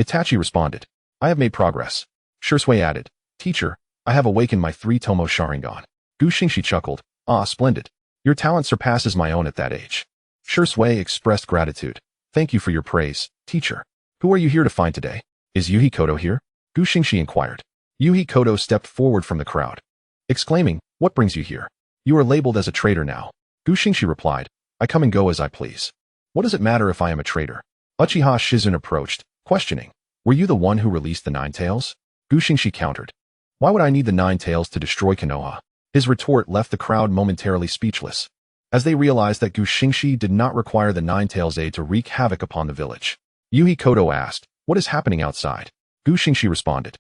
Itachi responded. "I have made progress." Shisui added, "Teacher, I have awakened my 3 Tomo Sharingan." Xingxi chuckled. "Ah, splendid. Your talent surpasses my own at that age." Shisui expressed gratitude. "Thank you for your praise, teacher. Who are you here to find today?" "Is Yuhi Koto here?" Xingxi inquired. Yuhi Koto stepped forward from the crowd, exclaiming, "What brings you here? You are labeled as a traitor now." Xingxi replied, "I come and go as I please. What does it matter if I am a traitor?" Uchiha Shizun approached, questioning, "Were you the one who released the 9 tails?" Xingxi countered, "Why would I need the 9 tails to destroy Konoha?" His retort left the crowd momentarily speechless, as they realized that Xingxi did not require the 9 tails aid to wreak havoc upon the village. Yuhi Koto asked, "What is happening outside?" Xingxi responded,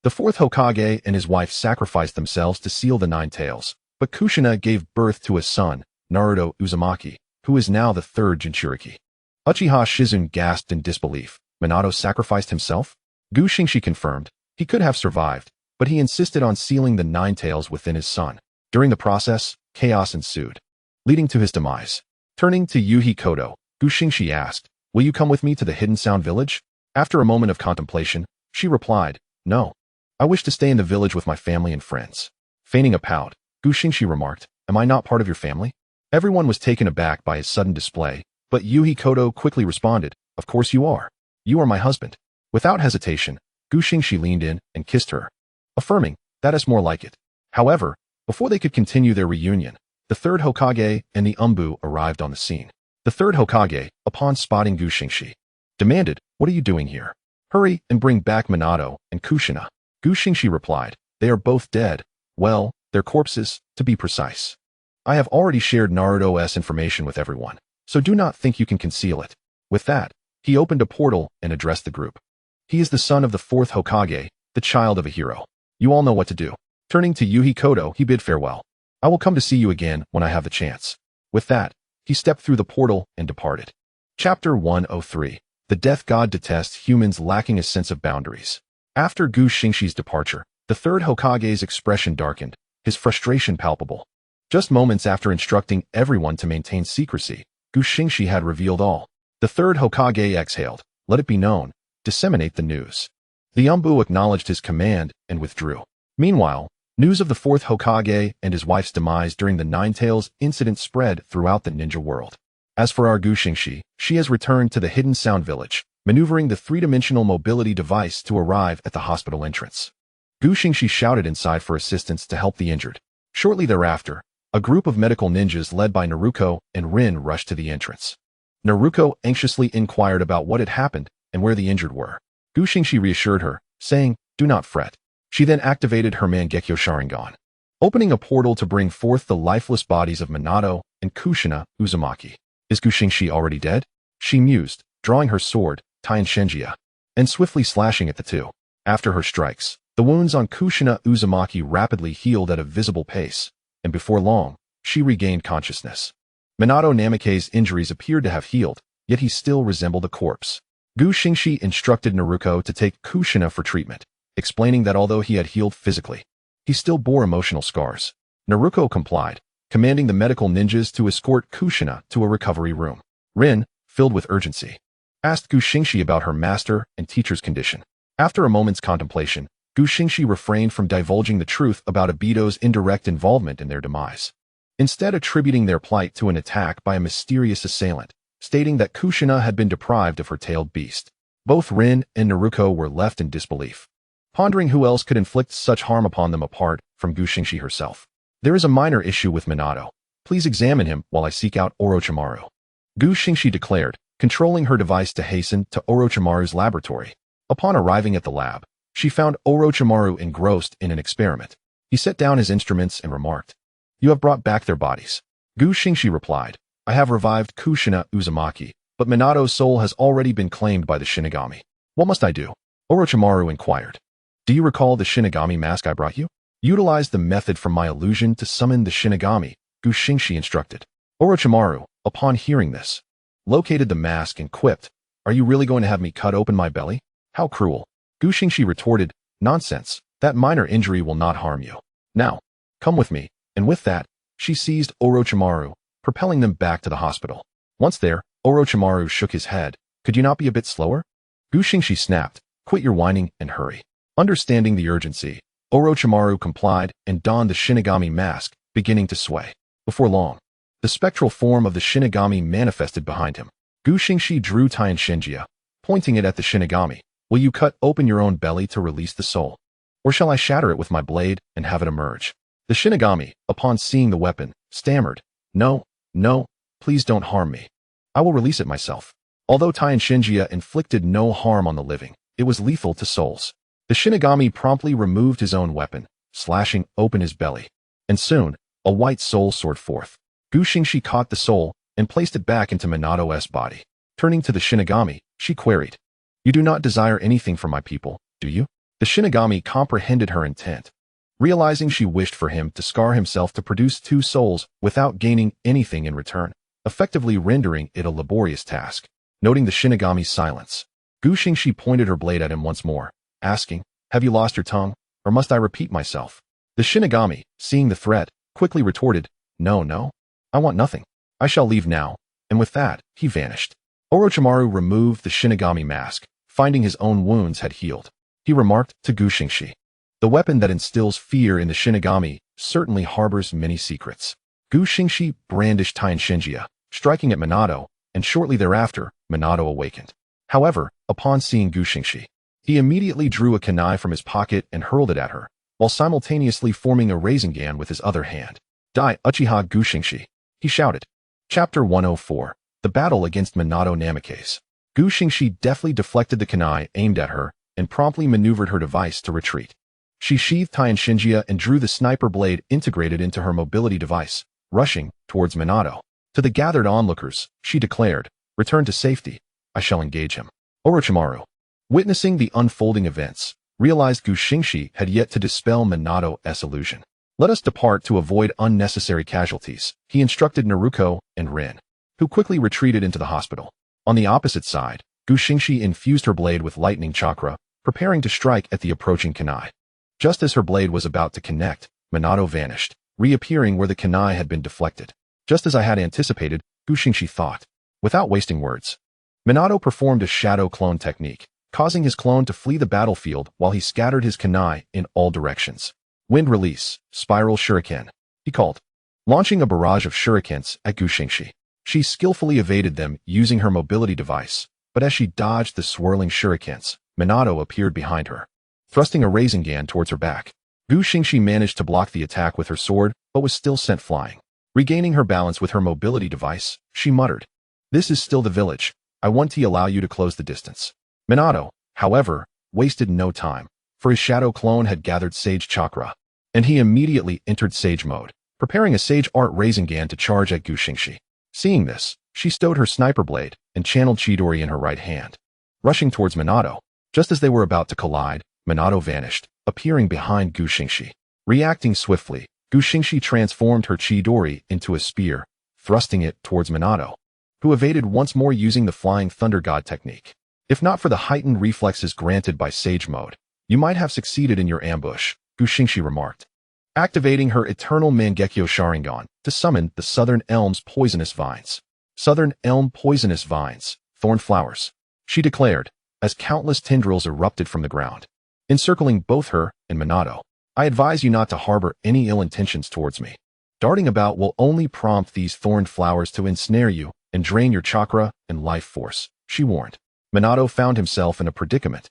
"The 4th Hokage and his wife sacrificed themselves to seal the 9 tails, but Kushina gave birth to a son, Naruto Uzumaki, who is now the 3rd Jinchuriki." Uchiha Shizun gasped in disbelief. Minato sacrificed himself? Xingxi confirmed, he could have survived, but he insisted on sealing the 9 tails within his son. During the process, chaos ensued, leading to his demise. Turning to Yuhi Koto, Xingxi asked, "Will you come with me to the Hidden Sound village?" After a moment of contemplation, she replied, "No. I wish to stay in the village with my family and friends." Feigning a pout, Xingxi remarked, "Am I not part of your family?" Everyone was taken aback by his sudden display, but Yuhi Koto quickly responded, "Of course you are. You are my husband." Without hesitation, Xingxi leaned in and kissed her, affirming, "That is more like it." However, before they could continue their reunion, the 3rd Hokage and the Umbu arrived on the scene. The 3rd Hokage, upon spotting Xingxi, demanded, "What are you doing here? Hurry and bring back Minato and Kushina." Xingxi replied, "They are both dead. Well, their corpses, to be precise. I have already shared Naruto's information with everyone, so do not think you can conceal it." With that, he opened a portal and addressed the group. "He is the son of the 4th Hokage, the child of a hero. You all know what to do." Turning to Yuhi Koto, he bid farewell. "I will come to see you again when I have the chance." With that, he stepped through the portal and departed. Chapter 103. The Death God Detests Humans Lacking a Sense of Boundaries. After Xingxi's departure, the 3rd Hokage's expression darkened, his frustration palpable. Just moments after instructing everyone to maintain secrecy, Xingxi had revealed all. The 3rd Hokage exhaled, "Let it be known. Disseminate the news." The Umbu acknowledged his command and withdrew. Meanwhile, news of the 4th Hokage and his wife's demise during the 9 Tails incident spread throughout the ninja world. As for our Xingxi, she has returned to the Hidden Sound village, maneuvering the 3-dimensional mobility device to arrive at the hospital entrance. Xingxi shouted inside for assistance to help the injured. Shortly thereafter, a group of medical ninjas led by Naruto and Rin rushed to the entrance. Naruto anxiously inquired about what had happened and where the injured were. Xingxi reassured her, saying, "Do not fret." She then activated her Mangekyo Sharingan, opening a portal to bring forth the lifeless bodies of Minato and Kushina Uzumaki. "Is Xingxi already dead?" she mused, drawing her sword, Tainshenjia, and swiftly slashing at the two. After her strikes, the wounds on Kushina Uzumaki rapidly healed at a visible pace, and before long, she regained consciousness. Minato Namake's injuries appeared to have healed, yet he still resembled a corpse. Xingxi instructed Naruto to take Kushina for treatment, explaining that although he had healed physically, he still bore emotional scars. Naruto complied, commanding the medical ninjas to escort Kushina to a recovery room. Rin, filled with urgency, asked Xingxi about her master and teacher's condition. After a moment's contemplation, Xingxi refrained from divulging the truth about Obito's indirect involvement in their demise, instead attributing their plight to an attack by a mysterious assailant, stating that Kushina had been deprived of her tailed beast. Both Rin and Naruto were left in disbelief. pondering who else could inflict such harm upon them apart from Xingxi herself. There is a minor issue with Minato. Please examine him while I seek out Orochimaru. Xingxi declared, controlling her device to hasten to Orochimaru's laboratory. Upon arriving at the lab, she found Orochimaru engrossed in an experiment. He set down his instruments and remarked, "You have brought back their bodies." Xingxi replied, "I have revived Kushina Uzumaki, but Minato's soul has already been claimed by the Shinigami. What must I do?" Orochimaru inquired. "Do you recall the Shinigami mask I brought you? Utilize the method from my illusion to summon the Shinigami," Xingxi instructed. Orochimaru, upon hearing this, located the mask and quipped, "Are you really going to have me cut open my belly? How cruel." Xingxi retorted, "Nonsense, that minor injury will not harm you. Now, come with me," and with that, she seized Orochimaru, propelling them back to the hospital. Once there, Orochimaru shook his head. "Could you not be a bit slower?" Xingxi snapped, "Quit your whining and hurry." Understanding the urgency, Orochimaru complied and donned the Shinigami mask, beginning to sway. Before long, the spectral form of the Shinigami manifested behind him. Xingxi drew Transmigrated, pointing it at the Shinigami. "Will you cut open your own belly to release the soul? Or shall I shatter it with my blade and have it emerge?" The Shinigami, upon seeing the weapon, stammered, "No, no, please don't harm me. I will release it myself." Although Transmigrated inflicted no harm on the living, it was lethal to souls. The Shinigami promptly removed his own weapon, slashing open his belly. And soon, a white soul soared forth. Xingxi caught the soul and placed it back into Minato's body. Turning to the Shinigami, she queried, "You do not desire anything from my people, do you?" The Shinigami comprehended her intent, realizing she wished for him to scar himself to produce two souls without gaining anything in return, effectively rendering it a laborious task. Noting the Shinigami's silence, Xingxi pointed her blade at him once more, asking, "Have you lost your tongue, or must I repeat myself?" The Shinigami, seeing the threat, quickly retorted, No, I want nothing. I shall leave now," and with that, he vanished. Orochimaru removed the Shinigami mask, finding his own wounds had healed. He remarked to Xingxi, "The weapon that instills fear in the Shinigami certainly harbors many secrets." Xingxi brandished Transmigrated, striking at Minato, and shortly thereafter, Minato awakened. However, upon seeing Xingxi, he immediately drew a kunai from his pocket and hurled it at her, while simultaneously forming a Rinnegan with his other hand. "Dai Uchiha Xingxi," he shouted. Chapter 104, The Battle Against Minato Namikaze. Xingxi deftly deflected the kunai aimed at her and promptly maneuvered her device to retreat. She sheathed Transmigrated and drew the sniper blade integrated into her mobility device, rushing towards Minato. To the gathered onlookers, she declared, "Return to safety. I shall engage him." Orochimaru, witnessing the unfolding events, realized Xingxi had yet to dispel Minato's illusion. "Let us depart to avoid unnecessary casualties," he instructed Naruto and Rin, who quickly retreated into the hospital. On the opposite side, Xingxi infused her blade with lightning chakra, preparing to strike at the approaching kunai. Just as her blade was about to connect, Minato vanished, reappearing where the kunai had been deflected. Just as I had anticipated, Xingxi thought. Without wasting words, Minato performed a shadow clone technique, causing his clone to flee the battlefield while he scattered his kunai in all directions. "Wind release, spiral shuriken," he called, launching a barrage of shurikens at Xingxi. She skillfully evaded them using her mobility device, but as she dodged the swirling shurikens, Minato appeared behind her, thrusting a Rinnegan towards her back. Xingxi managed to block the attack with her sword, but was still sent flying. Regaining her balance with her mobility device, she muttered, "This is still the village. I want to allow you to close the distance." Minato, however, wasted no time, for his shadow clone had gathered Sage Chakra, and he immediately entered Sage mode, preparing a Sage Art Rinnegan to charge at Xingxi. Seeing this, she stowed her sniper blade and channeled Chidori in her right hand, rushing towards Minato. Just as they were about to collide, Minato vanished, appearing behind Xingxi. Reacting swiftly, Xingxi transformed her Chidori into a spear, thrusting it towards Minato, who evaded once more using the Flying Thunder God technique. If not for the heightened reflexes granted by Sage mode, you might have succeeded in your ambush, Xingxi remarked, activating her Eternal Mangekyo Sharingan to summon the Southern Elm's poisonous vines. "Southern Elm poisonous vines, thorn flowers," she declared, as countless tendrils erupted from the ground, encircling both her and Minato. "I advise you not to harbor any ill intentions towards me. Darting about will only prompt these thorned flowers to ensnare you and drain your chakra and life force," she warned. Minato found himself in a predicament.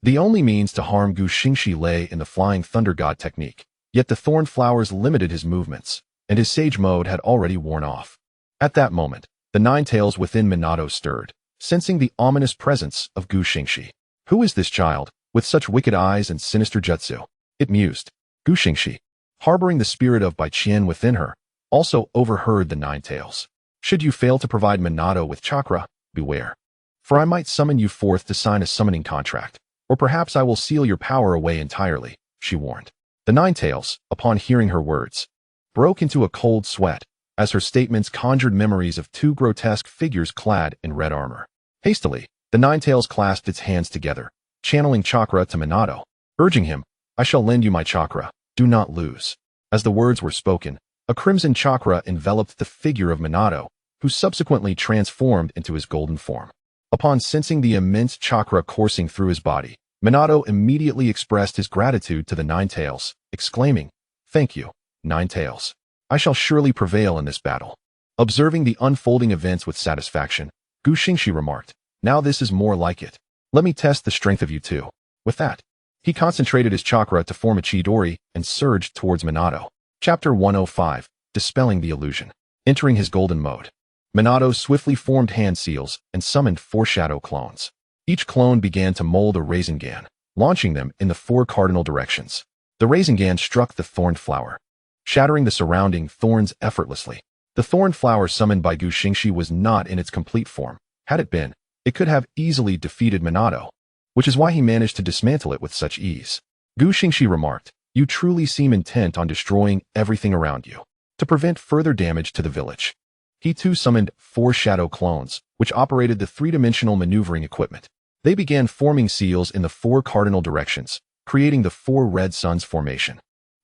The only means to harm Gu Xingxi lay in the flying thunder god technique, yet the thorn flowers limited his movements, and his sage mode had already worn off. At that moment, the nine tails within Minato stirred, sensing the ominous presence of Gu Xingxi. Who is this child, with such wicked eyes and sinister jutsu? It mused. Gu Xingxi, harboring the spirit of Bai Qian within her, also overheard the nine tails. Should you fail to provide Minato with chakra, beware. For I might summon you forth to sign a summoning contract, or perhaps I will seal your power away entirely, she warned. The nine tails, upon hearing her words, broke into a cold sweat, as her statements conjured memories of two grotesque figures clad in red armor. Hastily, the nine tails clasped its hands together, channeling chakra to Minato, urging him, I shall lend you my chakra, do not lose. As the words were spoken, a crimson chakra enveloped the figure of Minato, who subsequently transformed into his golden form. Upon sensing the immense chakra coursing through his body, Minato immediately expressed his gratitude to the nine tails, exclaiming, Thank you, nine tails. I shall surely prevail in this battle. Observing the unfolding events with satisfaction, Gu Xingxi remarked, Now this is more like it. Let me test the strength of you too. With that, he concentrated his chakra to form a Chidori and surged towards Minato. Chapter 105, Dispelling the Illusion. Entering his golden mode, Minato swiftly formed hand seals and summoned 4 shadow clones. Each clone began to mold a Rinnegan, launching them in the 4 cardinal directions. The Rinnegan struck the thorned flower, shattering the surrounding thorns effortlessly. The thorn flower summoned by Gu Xingxi was not in its complete form. Had it been, it could have easily defeated Minato, which is why he managed to dismantle it with such ease. Gu Xingxi remarked, You truly seem intent on destroying everything around you, to prevent further damage to the village. He too summoned 4 shadow clones, which operated the 3-dimensional maneuvering equipment. They began forming seals in the 4 cardinal directions, creating the 4 red suns formation.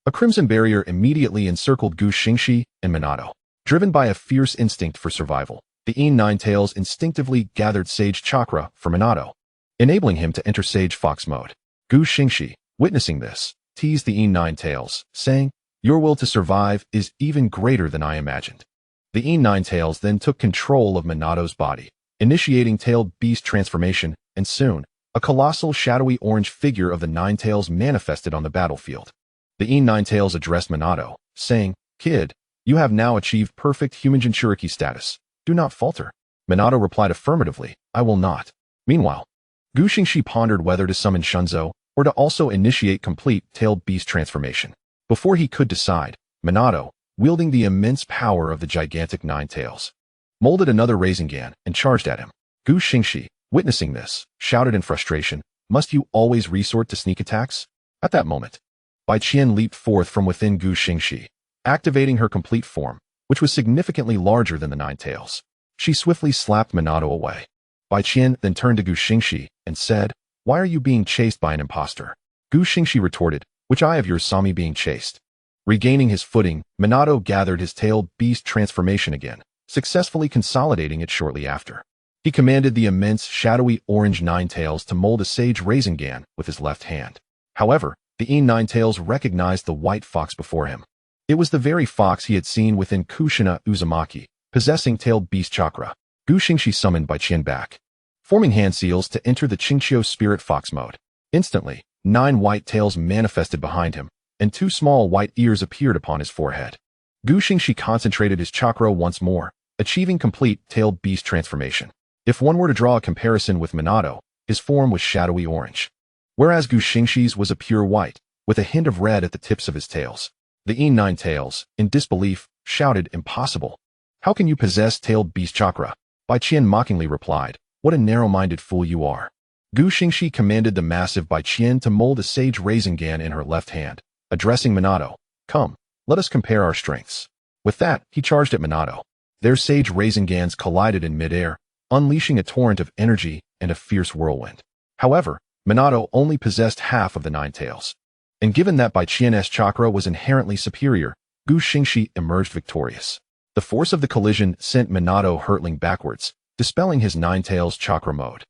A crimson barrier immediately encircled Gu Xingxi and Minato. Driven by a fierce instinct for survival, the Nine Tails instinctively gathered Sage Chakra for Minato, enabling him to enter Sage Fox mode. Gu Xingxi, witnessing this, teased the Nine Tails, saying, Your will to survive is even greater than I imagined. The Nine Tails then took control of Minato's body, initiating Tailed Beast transformation, and soon, a colossal shadowy orange figure of the Nine Tails manifested on the battlefield. The Nine Tails addressed Minato, saying, Kid, you have now achieved perfect human Jinchuriki status. Do not falter. Minato replied affirmatively, I will not. Meanwhile, Gu Xingxi pondered whether to summon Shunzo or to also initiate complete Tailed Beast transformation. Before he could decide, Minato, wielding the immense power of the gigantic Nine Tails, molded another Rinnegan and charged at him. Gu Xingxi, witnessing this, shouted in frustration, Must you always resort to sneak attacks? At that moment, Bai Qian leaped forth from within Gu Xingxi, activating her complete form, which was significantly larger than the Nine Tails. She swiftly slapped Minato away. Bai Qian then turned to Gu Xingxi and said, Why are you being chased by an impostor? Gu Xingxi retorted, Which eye of yours saw me being chased? Regaining his footing, Minato gathered his Tailed Beast transformation again, successfully consolidating it shortly after. He commanded the immense shadowy orange Nine Tails to mold a Sage Rinnegan with his left hand. However, the Nine Tails recognized the white fox before him. It was the very fox he had seen within Kushina Uzumaki, possessing Tailed Beast Chakra. Gu Xingxi summoned Bai Qian back, forming hand seals to enter the Xingqiu Spirit Fox mode. Instantly, 9 white tails manifested behind him, and 2 small white ears appeared upon his forehead. Gu Xingxi concentrated his chakra once more, achieving complete Tailed Beast transformation. If one were to draw a comparison with Minato, his form was shadowy orange, whereas Gu Xingxi's was a pure white, with a hint of red at the tips of his tails. The Nine Tails, in disbelief, shouted, Impossible. How can you possess Tailed Beast Chakra? Bai Qian mockingly replied, What a narrow-minded fool you are. Gu Xingxi commanded the massive Bai Qian to mold a Sage Rinnegan in her left hand, addressing Minato, Come, let us compare our strengths. With that, he charged at Minato. Their Sage Rinnegans collided in midair, unleashing a torrent of energy and a fierce whirlwind. However, Minato only possessed half of the Nine Tails. And given that Bai Qian's chakra was inherently superior, Gu Xingxi emerged victorious. The force of the collision sent Minato hurtling backwards, dispelling his Nine Tails chakra mode.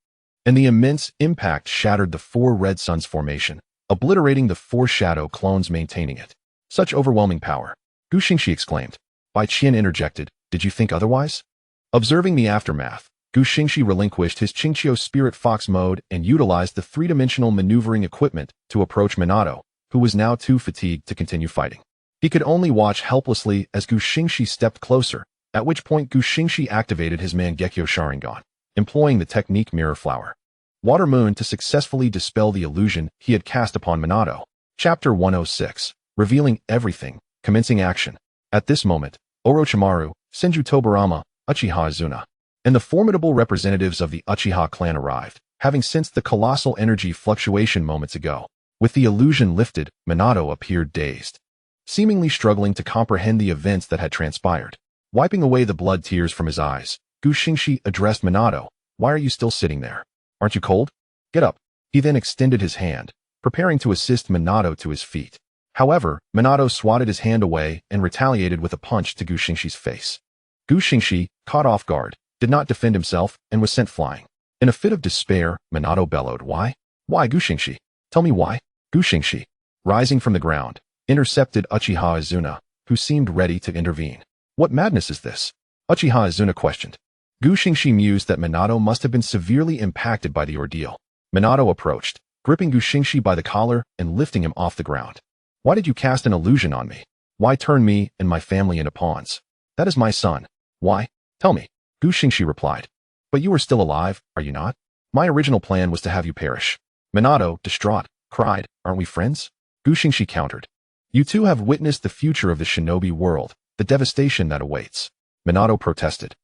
And the immense impact shattered the 4 red suns formation, obliterating the 4 shadow clones maintaining it. Such overwhelming power. Gu Xingxi exclaimed. Bai Qian interjected, Did you think otherwise? Observing the aftermath, Xingxi relinquished his Xingqiu Spirit Fox mode and utilized the three-dimensional maneuvering equipment to approach Minato, who was now too fatigued to continue fighting. He could only watch helplessly as Xingxi stepped closer, at which point Xingxi activated his Mangekyo Sharingan, employing the technique Mirror Flower Water Moon to successfully dispel the illusion he had cast upon Minato. Chapter 106, revealing everything, commencing action. At this moment, Orochimaru, Senju Tobirama, Uchiha Izuna, and the formidable representatives of the Uchiha clan arrived, having sensed the colossal energy fluctuation moments ago. With the illusion lifted, Minato appeared dazed, seemingly struggling to comprehend the events that had transpired. Wiping away the blood tears from his eyes, Xingxi addressed Minato. "Why are you still sitting there? Aren't you cold? Get up." He then extended his hand, preparing to assist Minato to his feet. However, Minato swatted his hand away and retaliated with a punch to Xingxi's face. Xingxi, caught off guard, did not defend himself and was sent flying. In a fit of despair, Minato bellowed, "Why? Why, Xingxi? Tell me why?" Xingxi, rising from the ground, intercepted Uchiha Izuna, who seemed ready to intervene. "What madness is this?" Uchiha Izuna questioned. Xingxi mused that Minato must have been severely impacted by the ordeal. Minato approached, gripping Xingxi by the collar and lifting him off the ground. "Why did you cast an illusion on me? Why turn me and my family into pawns? That is my son. Why? Tell me." Xingxi replied. "But you are still alive, are you not? My original plan was to have you perish." Minato, distraught, cried, "Aren't we friends?" Xingxi countered. "You two have witnessed the future of the shinobi world, the devastation that awaits." Minato protested.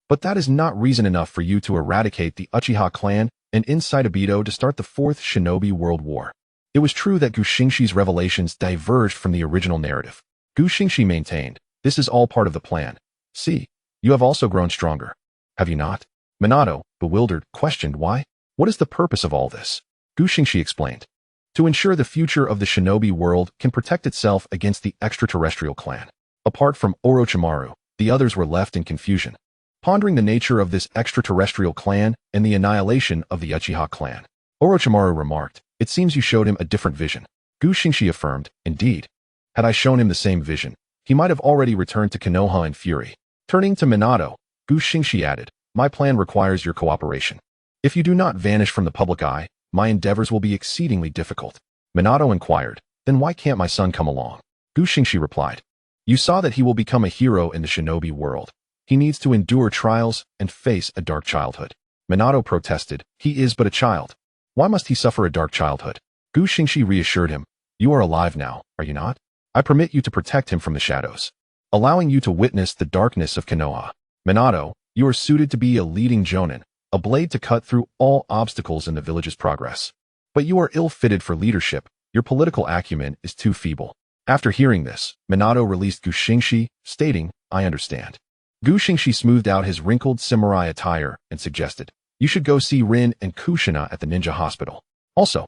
"But that is not reason enough for you to eradicate the Uchiha clan and incite Obito to start the Fourth Shinobi World War." It was true that Xingxi's revelations diverged from the original narrative. Xingxi maintained, "This is all part of the plan. See, you have also grown stronger. Have you not?" Minato, bewildered, questioned why. "What is the purpose of all this?" Xingxi explained. "To ensure the future of the shinobi world can protect itself against the extraterrestrial clan." Apart from Orochimaru, the others were left in confusion, pondering the nature of this extraterrestrial clan and the annihilation of the Uchiha clan. Orochimaru remarked, "It seems you showed him a different vision." Xingxi affirmed, "Indeed. Had I shown him the same vision, he might have already returned to Konoha in fury." Turning to Minato, Xingxi added, "My plan requires your cooperation. If you do not vanish from the public eye, my endeavors will be exceedingly difficult." Minato inquired, "Then why can't my son come along?" Xingxi replied, "You saw that he will become a hero in the shinobi world. He needs to endure trials and face a dark childhood." Minato protested, "He is but a child. Why must he suffer a dark childhood?" Xingxi reassured him, "You are alive now, are you not? I permit you to protect him from the shadows, allowing you to witness the darkness of Konoha. Minato, you are suited to be a leading jonin, a blade to cut through all obstacles in the village's progress. But you are ill-fitted for leadership. Your political acumen is too feeble." After hearing this, Minato released Xingxi, stating, "I understand." Xingxi smoothed out his wrinkled samurai attire and suggested, "You should go see Rin and Kushina at the ninja hospital. Also,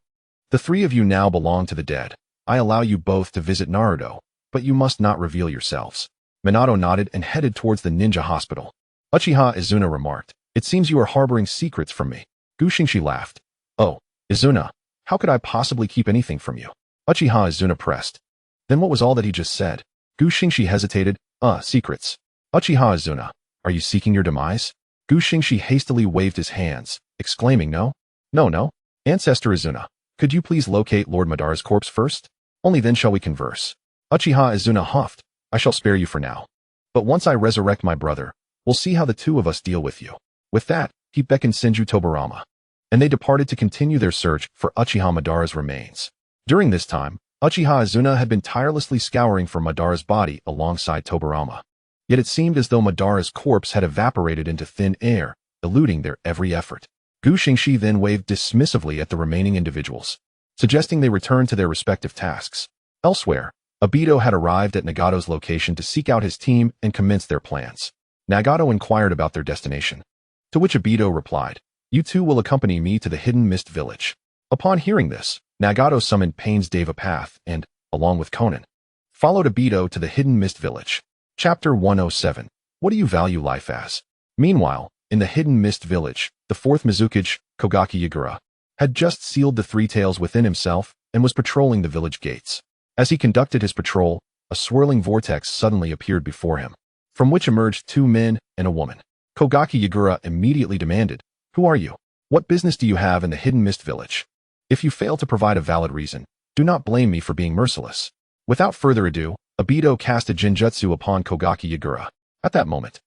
the three of you now belong to the dead. I allow you both to visit Naruto, but you must not reveal yourselves." Minato nodded and headed towards the ninja hospital. Uchiha Izuna remarked, "It seems you are harboring secrets from me." Xingxi laughed. "Oh, Izuna, how could I possibly keep anything from you?" Uchiha Izuna pressed. "Then what was all that he just said?" Xingxi hesitated. Secrets. Uchiha Izuna, are you seeking your demise?" Xingxi hastily waved his hands, exclaiming, No. Ancestor Izuna, could you please locate Lord Madara's corpse first? Only then shall we converse." Uchiha Izuna huffed, "I shall spare you for now. But once I resurrect my brother, we'll see how the two of us deal with you." With that, he beckoned Senju Tobirama, and they departed to continue their search for Uchiha Madara's remains. During this time, Uchiha Izuna had been tirelessly scouring for Madara's body alongside Tobirama. Yet it seemed as though Madara's corpse had evaporated into thin air, eluding their every effort. Xingxi then waved dismissively at the remaining individuals, suggesting they return to their respective tasks. Elsewhere, Obito had arrived at Nagato's location to seek out his team and commence their plans. Nagato inquired about their destination, to which Obito replied, "You two will accompany me to the Hidden Mist Village." Upon hearing this, Nagato summoned Pain's Devapath and, along with Konan, followed Obito to the Hidden Mist Village. Chapter 107. What do you value life as? Meanwhile, in the Hidden Mist Village, the fourth Mizukage, Kogaki Yagura, had just sealed the three tails within himself and was patrolling the village gates. As he conducted his patrol, a swirling vortex suddenly appeared before him, from which emerged two men and a woman. Kogaki Yagura immediately demanded, "Who are you? What business do you have in the Hidden Mist Village? If you fail to provide a valid reason, do not blame me for being merciless." Without further ado, Obito cast a Jinjutsu upon Kogaki Yagura. At that moment,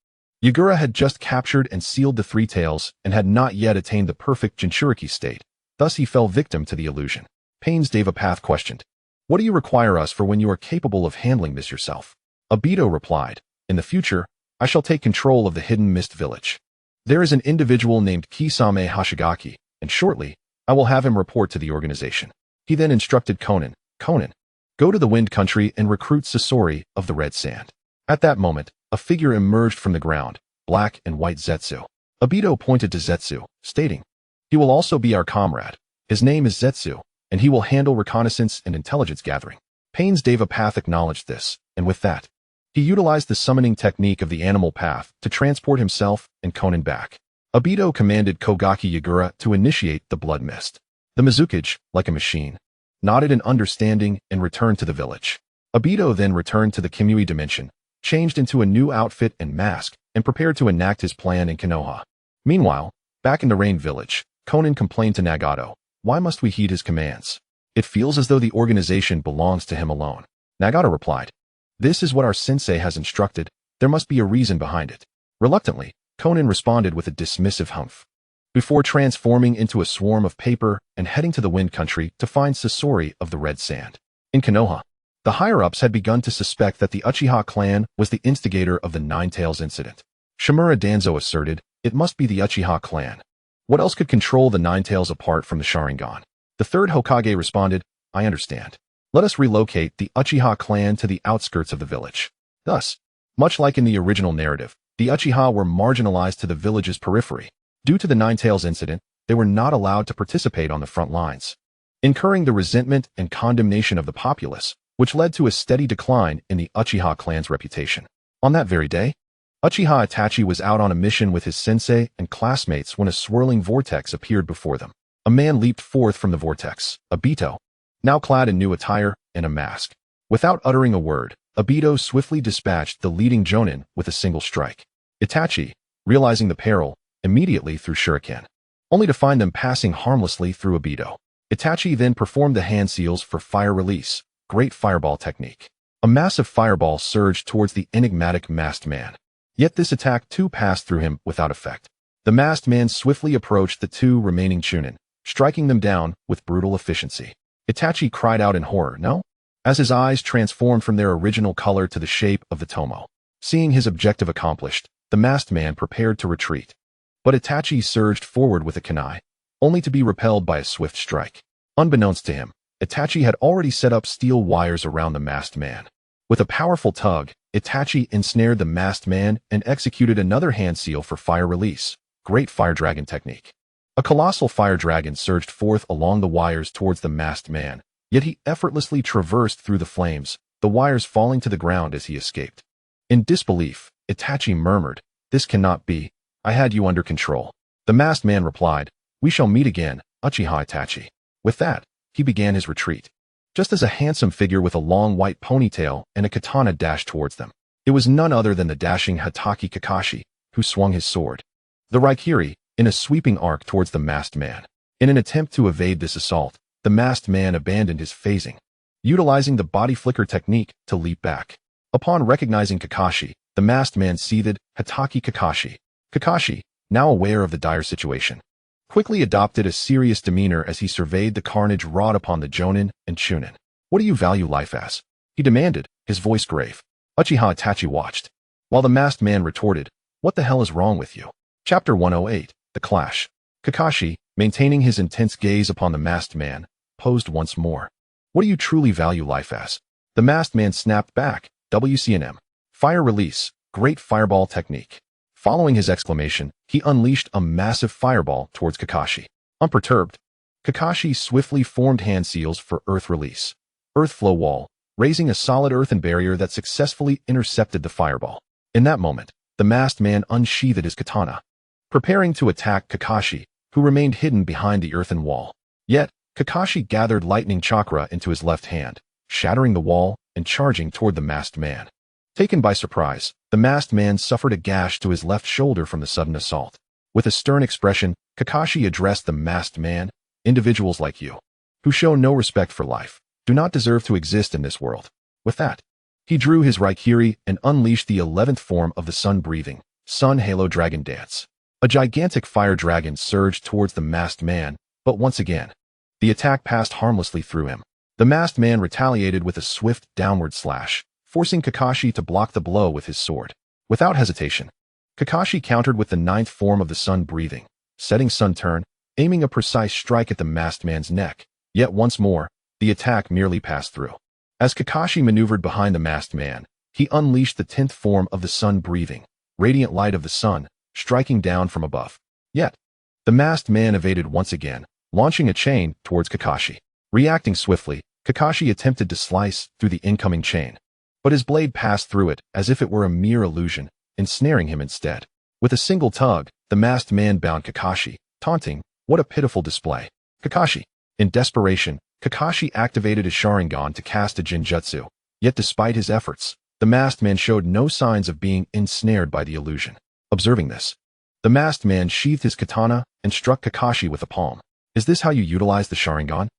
Yagura had just captured and sealed the Three Tails and had not yet attained the perfect Jinchuriki state. Thus he fell victim to the illusion. Pain's Devapath questioned, "What do you require us for when you are capable of handling this yourself?" Obito replied, "In the future, I shall take control of the Hidden Mist Village. There is an individual named Kisame Hashigaki, and shortly, I will have him report to the organization." He then instructed Konan, "Konan, go to the Wind Country and recruit Sasori of the Red Sand." At that moment, a figure emerged from the ground, black and white Zetsu. Obito pointed to Zetsu, stating, "He will also be our comrade. His name is Zetsu, and he will handle reconnaissance and intelligence gathering." Pain's Devapath acknowledged this, and with that, he utilized the summoning technique of the animal path to transport himself and Konan back. Obito commanded Kogaki Yagura to initiate the blood mist. The Mizukage, like a machine, nodded in understanding and returned to the village. Obito then returned to the Kimui dimension, changed into a new outfit and mask, and prepared to enact his plan in Konoha. Meanwhile, back in the Rain Village, Konan complained to Nagato, "Why must we heed his commands? It feels as though the organization belongs to him alone." Nagato replied, "This is what our sensei has instructed. There must be a reason behind it." Reluctantly, Konan responded with a dismissive humph, before transforming into a swarm of paper and heading to the Wind Country to find Sasori of the Red Sand. In Konoha, the higher-ups had begun to suspect that the Uchiha clan was the instigator of the Nine Tails incident. Shimura Danzo asserted, "It must be the Uchiha clan. What else could control the Nine Tails apart from the Sharingan?" The third Hokage responded, "I understand. Let us relocate the Uchiha clan to the outskirts of the village." Thus, much like in the original narrative, the Uchiha were marginalized to the village's periphery. Due to the Nine Tails incident, they were not allowed to participate on the front lines, incurring the resentment and condemnation of the populace, which led to a steady decline in the Uchiha clan's reputation. On that very day, Uchiha Itachi was out on a mission with his sensei and classmates when a swirling vortex appeared before them. A man leaped forth from the vortex, Obito, now clad in new attire and a mask. Without uttering a word, Obito swiftly dispatched the leading Jonin with a single strike. Itachi, realizing the peril, immediately threw shuriken, only to find them passing harmlessly through Obito. Itachi then performed the hand seals for fire release, great fireball technique. A massive fireball surged towards the enigmatic masked man. Yet this attack too passed through him without effect. The masked man swiftly approached the two remaining Chunin, striking them down with brutal efficiency. Itachi cried out in horror, "No?" as his eyes transformed from their original color to the shape of the Tomo. Seeing his objective accomplished, the masked man prepared to retreat. But Itachi surged forward with a kunai, only to be repelled by a swift strike. Unbeknownst to him, Itachi had already set up steel wires around the masked man. With a powerful tug, Itachi ensnared the masked man and executed another hand seal for fire release, great fire dragon technique. A colossal fire dragon surged forth along the wires towards the masked man, yet he effortlessly traversed through the flames, the wires falling to the ground as he escaped. In disbelief, Itachi murmured, "This cannot be. I had you under control." The masked man replied, "We shall meet again, Uchiha Itachi." With that, he began his retreat. Just as a handsome figure with a long white ponytail and a katana dashed towards them. It was none other than the dashing Hatake Kakashi, who swung his sword, the Raikiri, in a sweeping arc towards the masked man. In an attempt to evade this assault, the masked man abandoned his phasing, utilizing the body flicker technique to leap back. Upon recognizing Kakashi, the masked man seethed, "Hatake Kakashi." Kakashi, now aware of the dire situation, quickly adopted a serious demeanor as he surveyed the carnage wrought upon the Jonin and Chunin. "What do you value life as?" he demanded, his voice grave. Uchiha Itachi watched, while the masked man retorted, "What the hell is wrong with you?" Chapter 108, The Clash. Kakashi, maintaining his intense gaze upon the masked man, posed once more. "What do you truly value life as?" The masked man snapped back, "WCNM. Fire release, great fireball technique." Following his exclamation, he unleashed a massive fireball towards Kakashi. Unperturbed, Kakashi swiftly formed hand seals for earth release, earth flow wall, raising a solid earthen barrier that successfully intercepted the fireball. In that moment, the masked man unsheathed his katana, preparing to attack Kakashi, who remained hidden behind the earthen wall. Yet, Kakashi gathered lightning chakra into his left hand, shattering the wall and charging toward the masked man. Taken by surprise, the masked man suffered a gash to his left shoulder from the sudden assault. With a stern expression, Kakashi addressed the masked man. Individuals like you, who show no respect for life, do not deserve to exist in this world. With that, he drew his Raikiri and unleashed the 11th form of the sun-breathing, Sun Halo Dragon Dance. A gigantic fire dragon surged towards the masked man, but once again, the attack passed harmlessly through him. The masked man retaliated with a swift downward slash, forcing Kakashi to block the blow with his sword. Without hesitation, Kakashi countered with the 9th form of the sun-breathing, setting Sun Turn, aiming a precise strike at the masked man's neck. Yet once more, the attack merely passed through. As Kakashi maneuvered behind the masked man, he unleashed the 10th form of the sun-breathing, radiant light of the sun, striking down from above. Yet, the masked man evaded once again, launching a chain towards Kakashi. Reacting swiftly, Kakashi attempted to slice through the incoming chain, but his blade passed through it as if it were a mere illusion, ensnaring him instead. With a single tug, the masked man bound Kakashi, taunting, "What a pitiful display." Kakashi. In desperation, Kakashi activated his Sharingan to cast a Genjutsu. Yet despite his efforts, the masked man showed no signs of being ensnared by the illusion. Observing this, the masked man sheathed his katana and struck Kakashi with a palm. "Is this how you utilize the Sharingan?"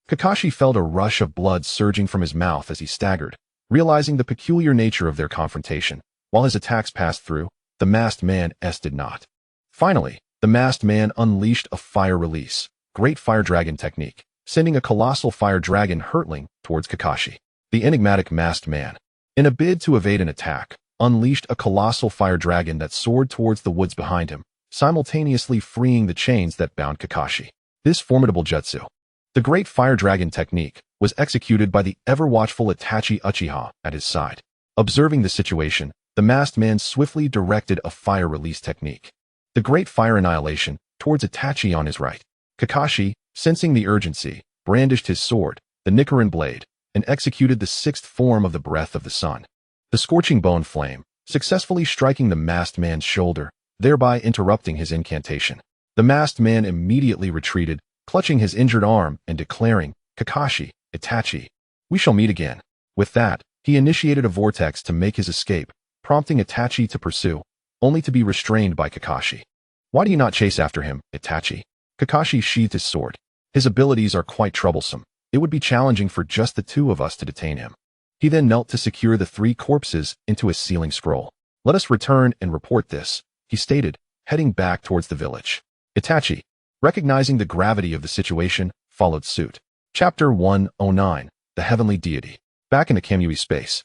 Kakashi felt a rush of blood surging from his mouth as he staggered, realizing the peculiar nature of their confrontation. While his attacks passed through, the masked man did not. Finally, the masked man unleashed a fire release, Great Fire Dragon technique, sending a colossal fire dragon hurtling towards Kakashi. The enigmatic masked man, in a bid to evade an attack, unleashed a colossal fire dragon that soared towards the woods behind him, simultaneously freeing the chains that bound Kakashi. This formidable jutsu, the Great Fire Dragon technique, was executed by the ever-watchful Itachi Uchiha at his side. Observing the situation, the masked man swiftly directed a fire release technique, the Great Fire Annihilation, towards Itachi on his right. Kakashi, sensing the urgency, brandished his sword, the Nichiren blade, and executed the 6th form of the Breath of the Sun, the Scorching Bone Flame, successfully striking the masked man's shoulder, thereby interrupting his incantation. The masked man immediately retreated, clutching his injured arm and declaring, "Kakashi, Itachi, we shall meet again." With that, he initiated a vortex to make his escape, prompting Itachi to pursue, only to be restrained by Kakashi. "Why do you not chase after him, Itachi?" Kakashi sheathed his sword. "His abilities are quite troublesome. It would be challenging for just the two of us to detain him." He then knelt to secure the 3 corpses into a sealing scroll. "Let us return and report this," he stated, heading back towards the village. Itachi, recognizing the gravity of the situation, followed suit. Chapter 109, The Heavenly Deity. Back in the Kamui space,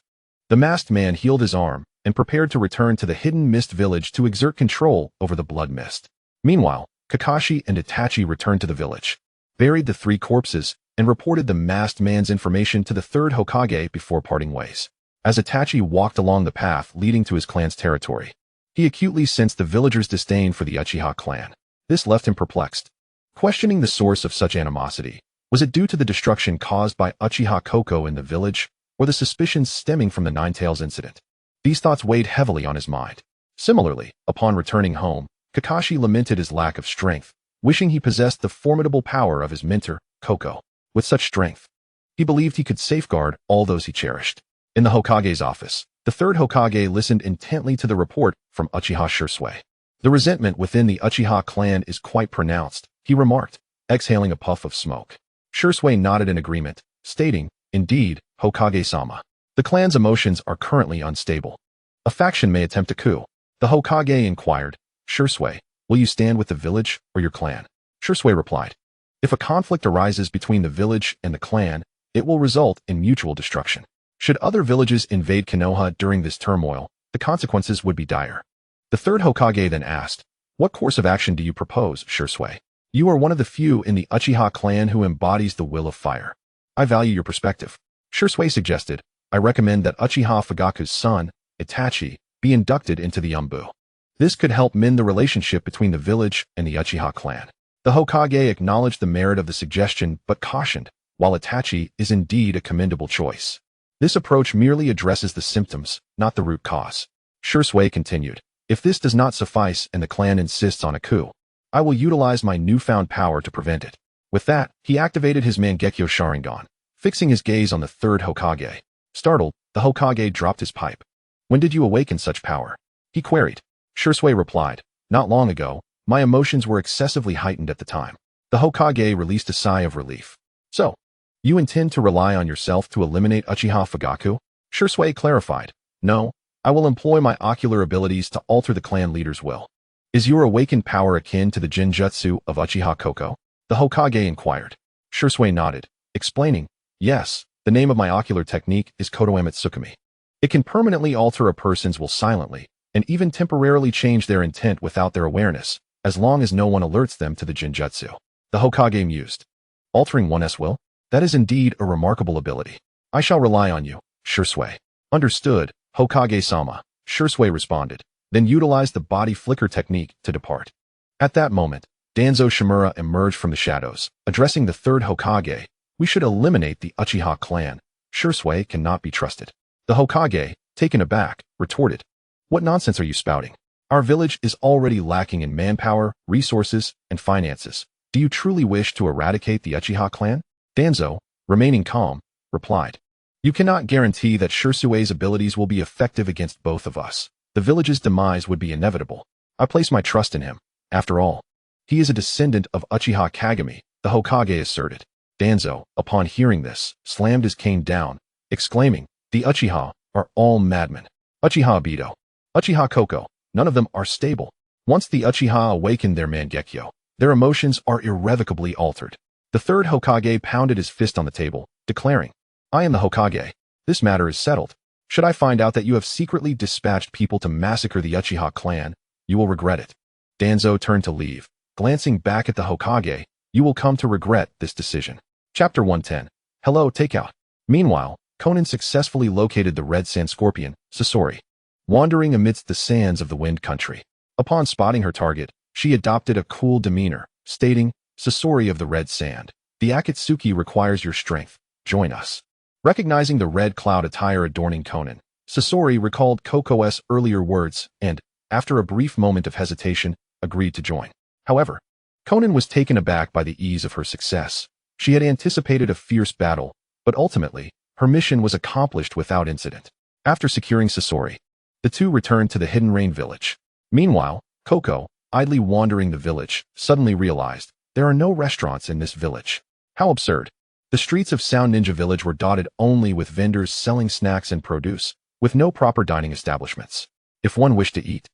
the masked man healed his arm and prepared to return to the hidden mist village to exert control over the blood mist. Meanwhile, Kakashi and Itachi returned to the village, buried the 3 corpses, and reported the masked man's information to the 3rd Hokage before parting ways. As Itachi walked along the path leading to his clan's territory, he acutely sensed the villagers' disdain for the Uchiha clan. This left him perplexed, questioning the source of such animosity. Was it due to the destruction caused by Uchiha Koko in the village, or the suspicions stemming from the Ninetales incident? These thoughts weighed heavily on his mind. Similarly, upon returning home, Kakashi lamented his lack of strength, wishing he possessed the formidable power of his mentor, Koko. With such strength, he believed he could safeguard all those he cherished. In the Hokage's office, the 3rd Hokage listened intently to the report from Uchiha Shursui. "The resentment within the Uchiha clan is quite pronounced," he remarked, exhaling a puff of smoke. Shursui nodded in agreement, stating, "Indeed, Hokage-sama. The clan's emotions are currently unstable. A faction may attempt a coup." The Hokage inquired, "Shursui, will you stand with the village or your clan?" Shursui replied, "If a conflict arises between the village and the clan, it will result in mutual destruction. Should other villages invade Konoha during this turmoil, the consequences would be dire." The 3rd Hokage then asked, "What course of action do you propose, Shursui? You are one of the few in the Uchiha clan who embodies the will of fire. I value your perspective." Shursui suggested, "I recommend that Uchiha Fugaku's son, Itachi, be inducted into the Umbu. This could help mend the relationship between the village and the Uchiha clan." The Hokage acknowledged the merit of the suggestion but cautioned, while Itachi is indeed a commendable choice, this approach merely addresses the symptoms, not the root cause. Shursui continued, "If this does not suffice and the clan insists on a coup, I will utilize my newfound power to prevent it." With that, he activated his Mangekyo Sharingan, fixing his gaze on the 3rd Hokage. Startled, the Hokage dropped his pipe. When did you awaken such power? He queried. Shui replied. Not long ago. My emotions were excessively heightened at the time. The Hokage released a sigh of relief. So, you intend to rely on yourself to eliminate Uchiha Fugaku? Shui clarified. No, I will employ my ocular abilities to alter the clan leader's will. Is your awakened power akin to the Jinjutsu of Uchiha Koko? The Hokage inquired. Shui nodded, explaining, yes, the name of my ocular technique is Kotoamatsukami. It can permanently alter a person's will silently, and even temporarily change their intent without their awareness, as long as no one alerts them to the Jinjutsu. The Hokage mused. Altering one's will? That is indeed a remarkable ability. I shall rely on you, Shui. Understood, Hokage-sama, Shui responded, then utilized the body flicker technique to depart. At that moment, Danzo Shimura emerged from the shadows, addressing the third Hokage. We should eliminate the Uchiha clan. Shui cannot be trusted. The Hokage, taken aback, retorted. What nonsense are you spouting? Our village is already lacking in manpower, resources, and finances. Do you truly wish to eradicate the Uchiha clan? Danzo, remaining calm, replied. You cannot guarantee that Shusui's abilities will be effective against both of us. The village's demise would be inevitable. I place my trust in him. After all, he is a descendant of Uchiha Kagami, the Hokage asserted. Danzo, upon hearing this, slammed his cane down, exclaiming, the Uchiha are all madmen. Uchiha Obito, Uchiha Koko, none of them are stable. Once the Uchiha awaken their Mangekyo, their emotions are irrevocably altered. The third Hokage pounded his fist on the table, declaring, I am the Hokage. This matter is settled. Should I find out that you have secretly dispatched people to massacre the Uchiha clan, you will regret it. Danzo turned to leave. Glancing back at the Hokage, you will come to regret this decision. Chapter 110. Hello, Takeout. Meanwhile, Konan successfully located the red sand scorpion, Sasori, wandering amidst the sands of the wind country. Upon spotting her target, she adopted a cool demeanor, stating, Sasori of the red sand, the Akatsuki requires your strength. Join us. Recognizing the red cloud attire adorning Konan, Sasori recalled Koko's earlier words and, after a brief moment of hesitation, agreed to join. However, Konan was taken aback by the ease of her success. She had anticipated a fierce battle, but ultimately, her mission was accomplished without incident. After securing Sasori, the two returned to the Hidden Rain village. Meanwhile, Koko, idly wandering the village, suddenly realized, there are no restaurants in this village. How absurd. The streets of Sound Ninja Village were dotted only with vendors selling snacks and produce, with no proper dining establishments. If one wished to eat,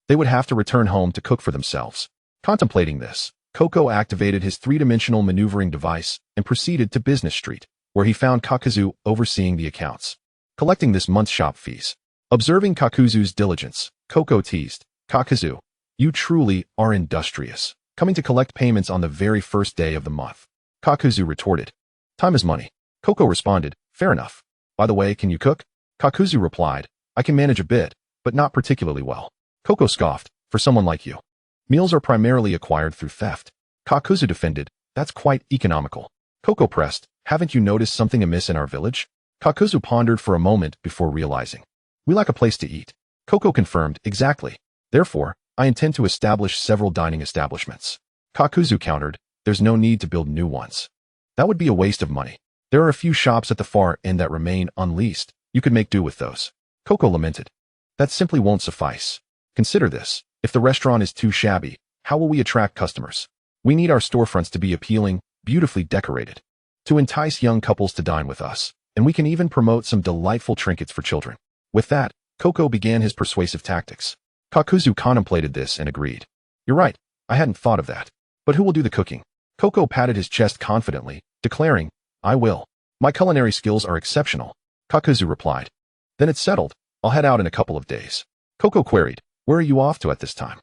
they would have to return home to cook for themselves. Contemplating this, Koko activated his three-dimensional maneuvering device and proceeded to Business Street, where he found Kakuzu overseeing the accounts, collecting this month's shop fees. Observing Kakuzu's diligence, Koko teased, Kakuzu, you truly are industrious, coming to collect payments on the very first day of the month. Kakuzu retorted, time is money. Koko responded, fair enough. By the way, can you cook? Kakuzu replied, I can manage a bit, but not particularly well. Koko scoffed, for someone like you. Meals are primarily acquired through theft. Kakuzu defended, that's quite economical. Koko pressed, haven't you noticed something amiss in our village? Kakuzu pondered for a moment before realizing. We lack a place to eat. Koko confirmed, exactly. Therefore, I intend to establish several dining establishments. Kakuzu countered, there's no need to build new ones. That would be a waste of money. There are a few shops at the far end that remain unleased. You could make do with those. Koko lamented. That simply won't suffice. Consider this. If the restaurant is too shabby, how will we attract customers? We need our storefronts to be appealing, beautifully decorated, to entice young couples to dine with us, and we can even promote some delightful trinkets for children. With that, Koko began his persuasive tactics. Kakuzu contemplated this and agreed. You're right, I hadn't thought of that. But who will do the cooking? Koko patted his chest confidently, declaring, I will. My culinary skills are exceptional. Kakuzu replied. Then it's settled. I'll head out in a couple of days. Koko queried, where are you off to at this time?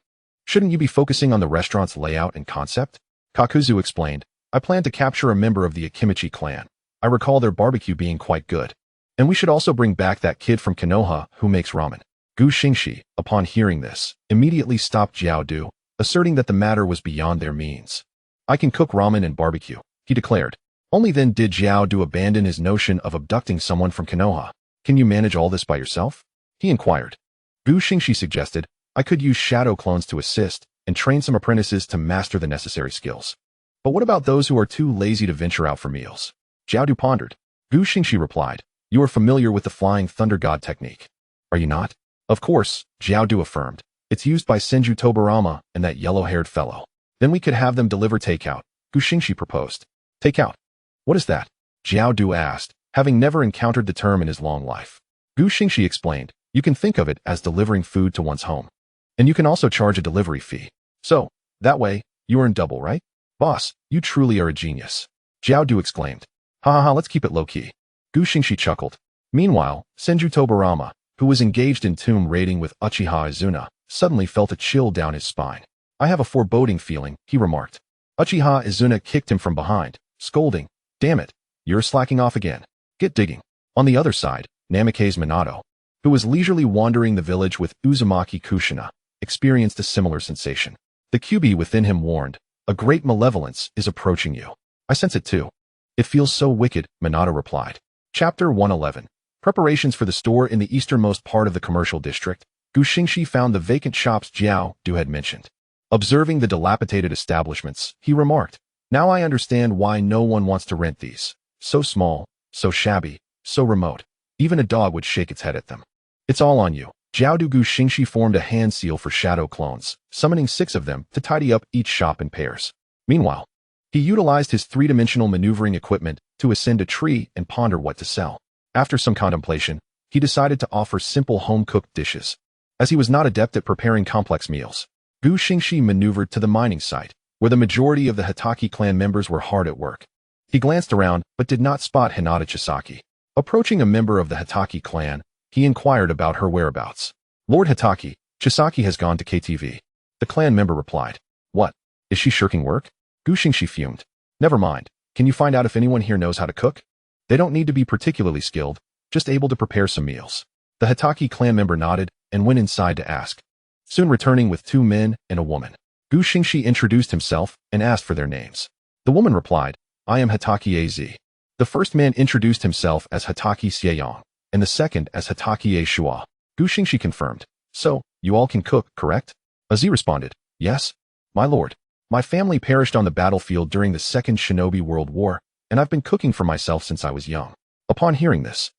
Shouldn't you be focusing on the restaurant's layout and concept? Kakuzu explained, I plan to capture a member of the Akimichi clan. I recall their barbecue being quite good. And we should also bring back that kid from Konoha who makes ramen. Xingxi, upon hearing this, immediately stopped Jiaodu, asserting that the matter was beyond their means. I can cook ramen and barbecue, he declared. Only then did Jiaodu abandon his notion of abducting someone from Konoha. Can you manage all this by yourself? He inquired. Xingxi suggested, I could use shadow clones to assist and train some apprentices to master the necessary skills. But what about those who are too lazy to venture out for meals? Jiaodu pondered. Xingxi replied, you are familiar with the Flying Thunder God technique. Are you not? Of course, Jiao Du affirmed. It's used by Senju Tobarama and that yellow-haired fellow. Then we could have them deliver takeout, Xingxi proposed. Takeout? What is that? Jiao Du asked, having never encountered the term in his long life. Xingxi explained, you can think of it as delivering food to one's home. And you can also charge a delivery fee. So, that way, you earn double, right? Boss, you truly are a genius. Jiao Du exclaimed. Ha ha ha, let's keep it low-key. Xingxi chuckled. Meanwhile, Senju Tobarama, who was engaged in tomb raiding with Uchiha Izuna, suddenly felt a chill down his spine. I have a foreboding feeling, he remarked. Uchiha Izuna kicked him from behind, scolding, damn it, you're slacking off again. Get digging. On the other side, Namikaze Minato, who was leisurely wandering the village with Uzumaki Kushina, experienced a similar sensation. The QB within him warned, a great malevolence is approaching you. I sense it too. It feels so wicked, Minato replied. Chapter 111. Preparations for the store in the easternmost part of the commercial district. Xingxi found the vacant shops Jiao Du had mentioned. Observing the dilapidated establishments, he remarked, now I understand why no one wants to rent these. So small, so shabby, so remote. Even a dog would shake its head at them. It's all on you. Jiao Du Xingxi formed a hand seal for shadow clones, summoning 6 of them to tidy up each shop in pairs. Meanwhile, he utilized his 3-dimensional maneuvering equipment to ascend a tree and ponder what to sell. After some contemplation, he decided to offer simple home-cooked dishes. As he was not adept at preparing complex meals, Xingxi maneuvered to the mining site, where the majority of the Hitaki clan members were hard at work. He glanced around but did not spot Hinata Chisaki. Approaching a member of the Hitaki clan, he inquired about her whereabouts. Lord Hitaki, Chisaki has gone to KTV. The clan member replied. What? Is she shirking work? Xingxi fumed. Never mind. Can you find out if anyone here knows how to cook? They don't need to be particularly skilled, just able to prepare some meals. The Hitaki clan member nodded and went inside to ask. Soon returning with 2 men and a woman. Xingxi introduced himself and asked for their names. The woman replied, I am Hitaki Az. The first man introduced himself as Hitaki Xieyong, and the second as Hitaki A Shua. Xingxi confirmed. So, you all can cook, correct? Az responded. Yes, my lord. My family perished on the battlefield during the Second Shinobi World War, and I've been cooking for myself since I was young. Upon hearing this,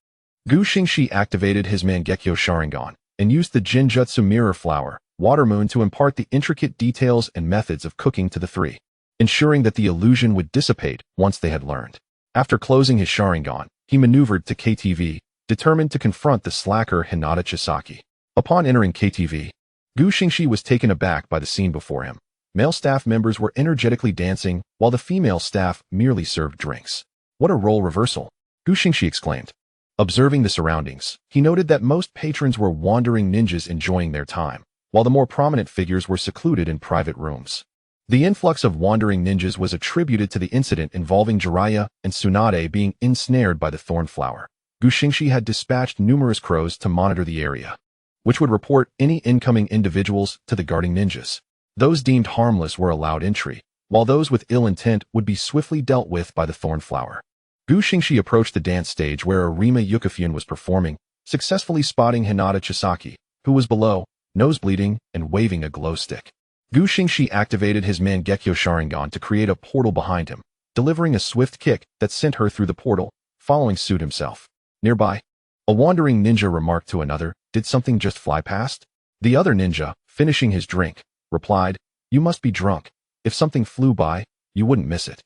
Xingxi activated his Mangekyo Sharingan and used the Jinjutsu Mirror Flower, Water Moon to impart the intricate details and methods of cooking to the 3, ensuring that the illusion would dissipate once they had learned. After closing his Sharingan, he maneuvered to KTV, determined to confront the slacker Hinata Chisaki. Upon entering KTV, Xingxi was taken aback by the scene before him. Male staff members were energetically dancing, while the female staff merely served drinks. What a role reversal! Xingxi exclaimed. Observing the surroundings, he noted that most patrons were wandering ninjas enjoying their time, while the more prominent figures were secluded in private rooms. The influx of wandering ninjas was attributed to the incident involving Jiraiya and Tsunade being ensnared by the thorn flower. Xingxi had dispatched numerous crows to monitor the area, which would report any incoming individuals to the guarding ninjas. Those deemed harmless were allowed entry, while those with ill intent would be swiftly dealt with by the thorn flower. Xingxi approached the dance stage where Arima Yukifune was performing, successfully spotting Hinata Chisaki, who was below, nose bleeding and waving a glow stick. Xingxi activated his Mangekyo Sharingan to create a portal behind him, delivering a swift kick that sent her through the portal, following suit himself. Nearby, a wandering ninja remarked to another, did something just fly past? The other ninja, finishing his drink, replied, you must be drunk. If something flew by, you wouldn't miss it.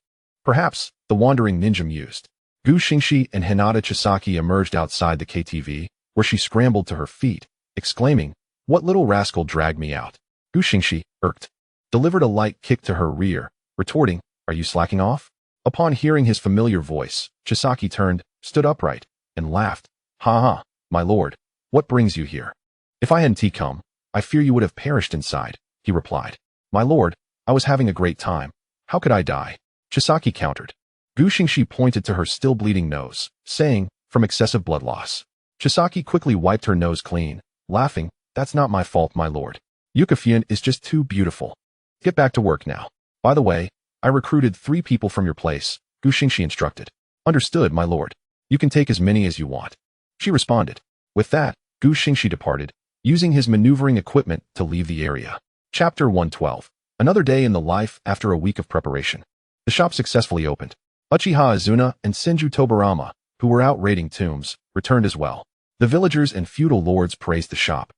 Perhaps, the wandering ninja mused. Xingxi and Hinata Chisaki emerged outside the KTV, where she scrambled to her feet, exclaiming, what little rascal dragged me out? Xingxi, irked, delivered a light kick to her rear, retorting, are you slacking off? Upon hearing his familiar voice, Chisaki turned, stood upright, and laughed. Ha ha, my lord, what brings you here? If I hadn't come, I fear you would have perished inside, he replied. My lord, I was having a great time. How could I die? Chisaki countered. Xingxi pointed to her still bleeding nose, saying, from excessive blood loss. Chisaki quickly wiped her nose clean, laughing, that's not my fault, my lord. Yukifune is just too beautiful. Get back to work now. By the way, I recruited 3 people from your place, Xingxi instructed. Understood, my lord. You can take as many as you want. She responded. With that, Xingxi departed, using his maneuvering equipment to leave the area. Chapter 112. Another day in the life after a week of preparation. The shop successfully opened. Uchiha Izuna and Senju Tobarama, who were out raiding tombs, returned as well. The villagers and feudal lords praised the shop,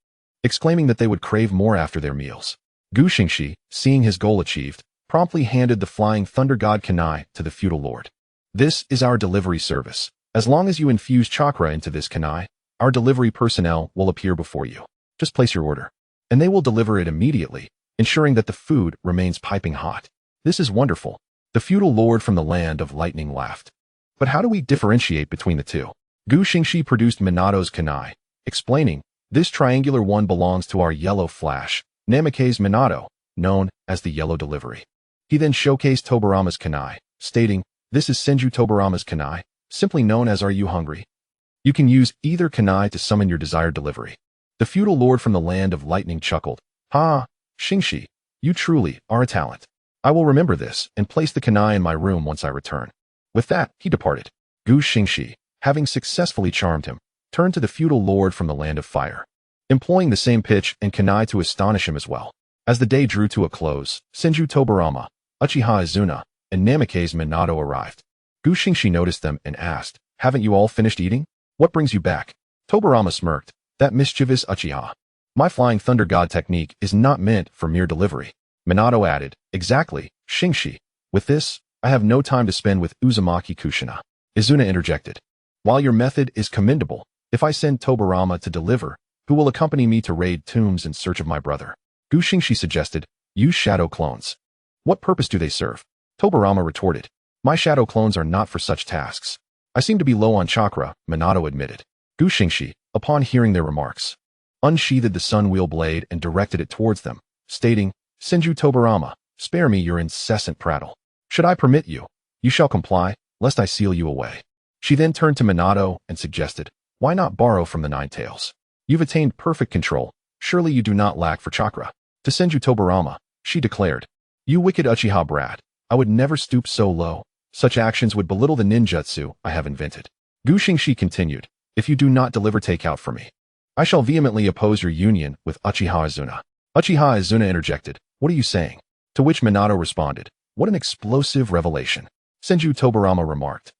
exclaiming that they would crave more after their meals. Gu Xingxi, seeing his goal achieved, promptly handed the flying thunder god kunai to the feudal lord. This is our delivery service. As long as you infuse chakra into this kunai, our delivery personnel will appear before you. Just place your order, and they will deliver it immediately, ensuring that the food remains piping hot. This is wonderful. The feudal lord from the land of lightning laughed. But how do we differentiate between the two? Gu Xingxi produced Minato's kunai, explaining, this triangular one belongs to our yellow flash, Namikaze's Minato, known as the yellow delivery. He then showcased Tobarama's kunai, stating, this is Senju Tobarama's kunai, simply known as Are You Hungry? You can use either kunai to summon your desired delivery. The feudal lord from the land of lightning chuckled. Ha, Xingxi, you truly are a talent. I will remember this and place the kunai in my room once I return. With that, he departed. Gu Xingxi, having successfully charmed him, turned to the feudal lord from the land of fire, employing the same pitch and kunai to astonish him as well. As the day drew to a close, Senju Tobarama, Uchiha Izuna, and Namikaze Minato arrived. Gu Xingxi noticed them and asked, haven't you all finished eating? What brings you back? Tobarama smirked, that mischievous Uchiha. My flying thunder god technique is not meant for mere delivery. Minato added, exactly, Xingxi. With this, I have no time to spend with Uzumaki Kushina. Izuna interjected. While your method is commendable, if I send Tobarama to deliver, who will accompany me to raid tombs in search of my brother? Gu Xingxi suggested, use shadow clones. What purpose do they serve? Tobarama retorted, my shadow clones are not for such tasks. I seem to be low on chakra, Minato admitted. Gu Xingxi, upon hearing their remarks, unsheathed the sun wheel blade and directed it towards them, stating, Senju Tobarama, spare me your incessant prattle. Should I permit you, you shall comply, lest I seal you away. She then turned to Minato and suggested, why not borrow from the Nine Tails? You've attained perfect control, surely you do not lack for chakra. To Senju Tobarama, she declared, you wicked Uchiha brat, I would never stoop so low. Such actions would belittle the ninjutsu I have invented. Gu Xingxi continued, if you do not deliver takeout for me, I shall vehemently oppose your union with Uchiha Izuna. Uchiha Izuna interjected, what are you saying? To which Minato responded, what an explosive revelation. Senju Tobarama remarked,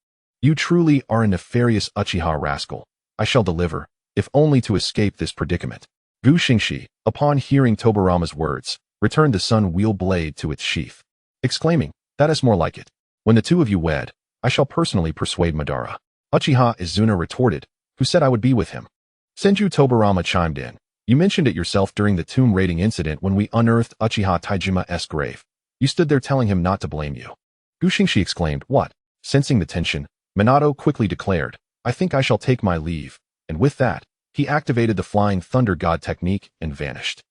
you truly are a nefarious Uchiha rascal. I shall deliver, if only to escape this predicament. Gu Xingxi, upon hearing Tobarama's words, returned the sun wheel blade to its sheath, exclaiming, that is more like it. When the two of you wed, I shall personally persuade Madara. Uchiha Izuna retorted, who said I would be with him. Senju Tobarama chimed in, you mentioned it yourself during the tomb raiding incident when we unearthed Uchiha Taijima's grave. You stood there telling him not to blame you. Gu Xingxi exclaimed, what? Sensing the tension, Minato quickly declared, I think I shall take my leave, and with that, he activated the flying thunder god technique and vanished.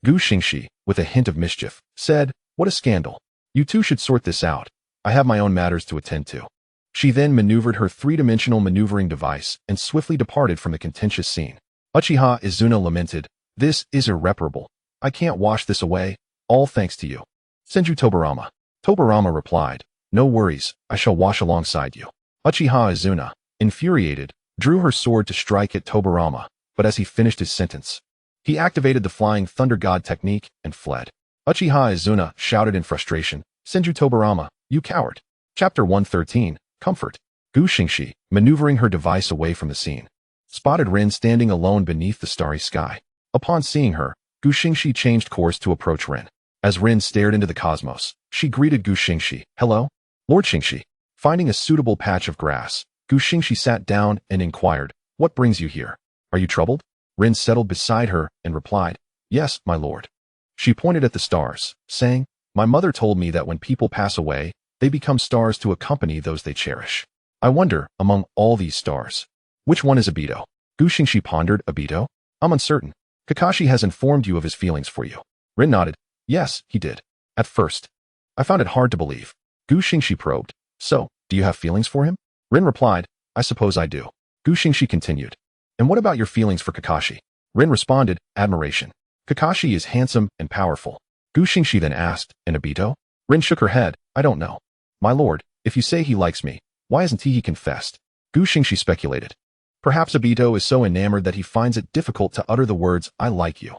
Gu Xingxi, with a hint of mischief, said, what a scandal. You two should sort this out. I have my own matters to attend to. She then maneuvered her three-dimensional maneuvering device and swiftly departed from the contentious scene. Uchiha Izuna lamented, this is irreparable. I can't wash this away, all thanks to you. Senju Tobarama. Tobarama replied, no worries, I shall wash alongside you. Uchiha Izuna, infuriated, drew her sword to strike at Tobarama, but as he finished his sentence, he activated the flying thunder god technique and fled. Uchiha Izuna shouted in frustration, Senju Tobarama, you coward. Chapter 113, Comfort. Gu Xingxi, maneuvering her device away from the scene, spotted Rin standing alone beneath the starry sky. Upon seeing her, Gu Xingxi changed course to approach Rin. As Rin stared into the cosmos, she greeted Gu Xingxi, hello? Lord Xingxi. Finding a suitable patch of grass, Gu Xingxi sat down and inquired, what brings you here? Are you troubled? Rin settled beside her and replied, yes, my lord. She pointed at the stars, saying, my mother told me that when people pass away, they become stars to accompany those they cherish. I wonder, among all these stars, which one is Obito? Gu Xingxi pondered, Obito? I'm uncertain. Kakashi has informed you of his feelings for you. Rin nodded, yes, he did. At first, I found it hard to believe. Gu Xingxi probed, so, do you have feelings for him? Rin replied, I suppose I do. Gu Xingxi continued, and what about your feelings for Kakashi? Rin responded, admiration. Kakashi is handsome and powerful. Gu Xingxi then asked, and Obito? Rin shook her head, I don't know. My lord, if you say he likes me, why isn't he confessed? Gu Xingxi speculated. Perhaps Obito is so enamored that he finds it difficult to utter the words, I like you.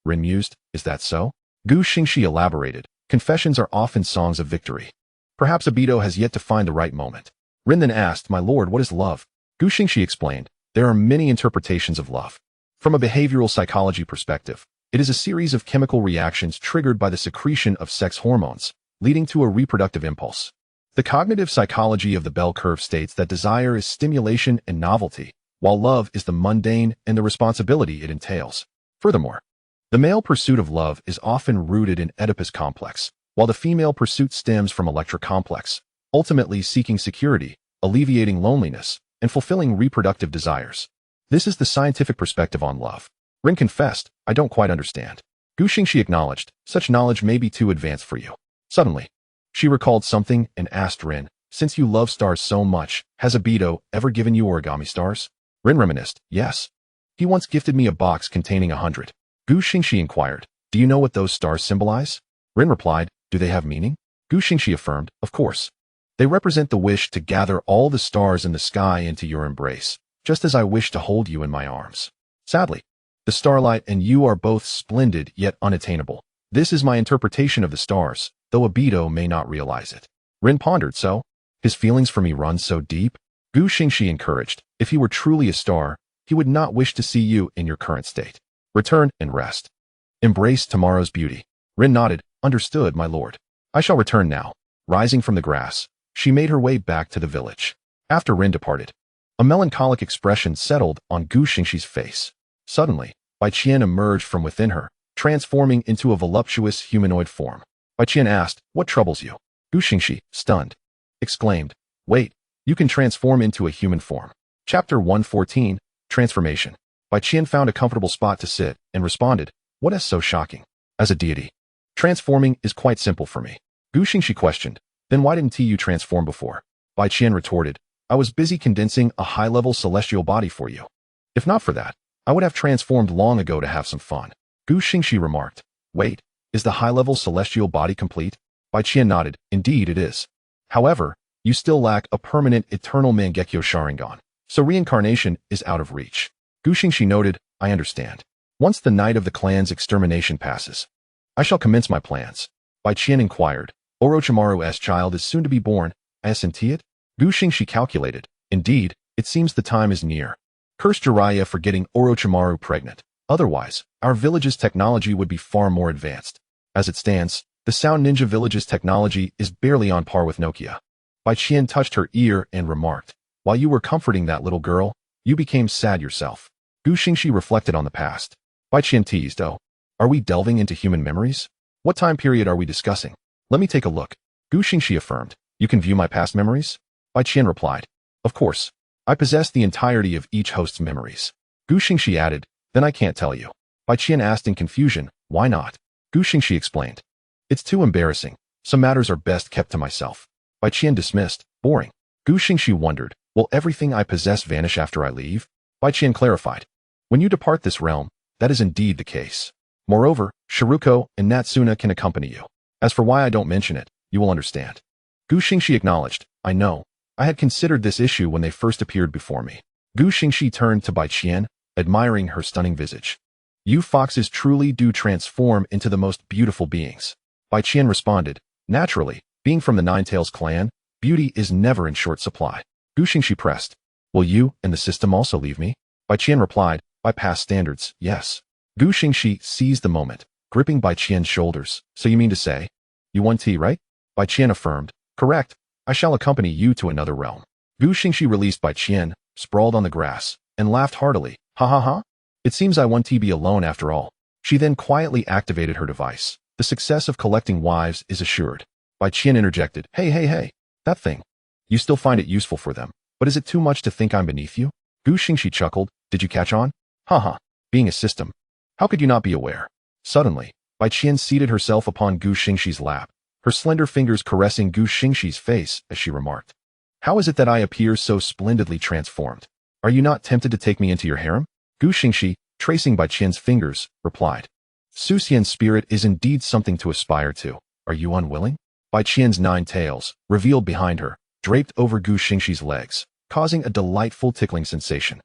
Rin mused, is that so? Gu Xingxi elaborated, confessions are often songs of victory. Perhaps Obito has yet to find the right moment. Rin then asked, my lord, what is love? Gu Xingxi explained, there are many interpretations of love. From a behavioral psychology perspective, it is a series of chemical reactions triggered by the secretion of sex hormones, leading to a reproductive impulse. The cognitive psychology of the bell curve states that desire is stimulation and novelty, while love is the mundane and the responsibility it entails. Furthermore, the male pursuit of love is often rooted in Oedipus complex, while the female pursuit stems from Electra complex, ultimately seeking security, alleviating loneliness, and fulfilling reproductive desires. This is the scientific perspective on love. Rin confessed, I don't quite understand. Xingxi acknowledged, such knowledge may be too advanced for you. Suddenly, she recalled something and asked Rin, since you love stars so much, has Abito ever given you origami stars? Rin reminisced, yes. He once gifted me a box containing 100. Xingxi inquired, do you know what those stars symbolize? Rin replied, do they have meaning? Xingxi affirmed, of course. They represent the wish to gather all the stars in the sky into your embrace, just as I wish to hold you in my arms. Sadly, the starlight and you are both splendid yet unattainable. This is my interpretation of the stars, though Abito may not realize it. Rin pondered, so? His feelings for me run so deep? Xingxi encouraged, if he were truly a star, he would not wish to see you in your current state. Return and rest. Embrace tomorrow's beauty. Rin nodded, understood, my lord. I shall return now. Rising from the grass, she made her way back to the village. After Rin departed, a melancholic expression settled on Xingxi's face. Suddenly, Bai Qian emerged from within her, transforming into a voluptuous humanoid form. Bai Qian asked, what troubles you? Xingxi, stunned, exclaimed, wait, you can transform into a human form. Chapter 114, Transformation. Bai Qian found a comfortable spot to sit and responded, what is so shocking? As a deity, transforming is quite simple for me. Xingxi questioned, then why didn't you transform before? Bai Qian retorted, I was busy condensing a high-level celestial body for you. If not for that, I would have transformed long ago to have some fun. Xingxi remarked, wait, is the high-level celestial body complete? Bai Qian nodded, indeed it is. However, you still lack a permanent eternal Mangekyo Sharingan, so reincarnation is out of reach. Xingxi noted, I understand. Once the night of the clan's extermination passes, I shall commence my plans. Bai Qian inquired, Orochimaru's child is soon to be born, isn't it? Xingxi calculated, indeed, it seems the time is near. Curse Jiraiya for getting Orochimaru pregnant. Otherwise, our village's technology would be far more advanced. As it stands, the Sound Ninja village's technology is barely on par with Nokia. Bai Qian touched her ear and remarked, while you were comforting that little girl, you became sad yourself. Xingxi reflected on the past. Bai Qian teased, oh, are we delving into human memories? What time period are we discussing? Let me take a look. Xingxi affirmed, you can view my past memories? Bai Qian replied, of course. I possess the entirety of each host's memories. Xingxi added, then I can't tell you. Bai Qian asked in confusion, why not? Xingxi explained, it's too embarrassing. Some matters are best kept to myself. Bai Qian dismissed, boring. Xingxi wondered, will everything I possess vanish after I leave? Bai Qian clarified, when you depart this realm, that is indeed the case. Moreover, Shiruko and Natsuna can accompany you. As for why I don't mention it, you will understand. Xingxi acknowledged, I know. I had considered this issue when they first appeared before me. Xingxi turned to Bai Qian, admiring her stunning visage. You foxes truly do transform into the most beautiful beings. Bai Qian responded, naturally, being from the Ninetales clan, beauty is never in short supply. Xingxi pressed, will you and the system also leave me? Bai Qian replied, by past standards, yes. Xingxi seized the moment, gripping Bai Qian's shoulders. So you mean to say, you want tea, right? Bai Qian affirmed, correct. I shall accompany you to another realm. Xingxi released Bai Qian, sprawled on the grass, and laughed heartily. Ha ha ha. It seems I want to be alone after all. She then quietly activated her device. The success of collecting wives is assured. Bai Qian interjected, hey, that thing. You still find it useful for them, but is it too much to think I'm beneath you? Xingxi chuckled, did you catch on? Haha, being a system. How could you not be aware? Suddenly, Bai Qian seated herself upon Xingxi's lap, her slender fingers caressing Xingxi's face as she remarked, how is it that I appear so splendidly transformed? Are you not tempted to take me into your harem? Xingxi, tracing Bai Qian's fingers, replied, Su Xian's spirit is indeed something to aspire to. Are you unwilling? Bai Qian's 9 tails, revealed behind her, draped over Xingxi's legs, causing a delightful tickling sensation.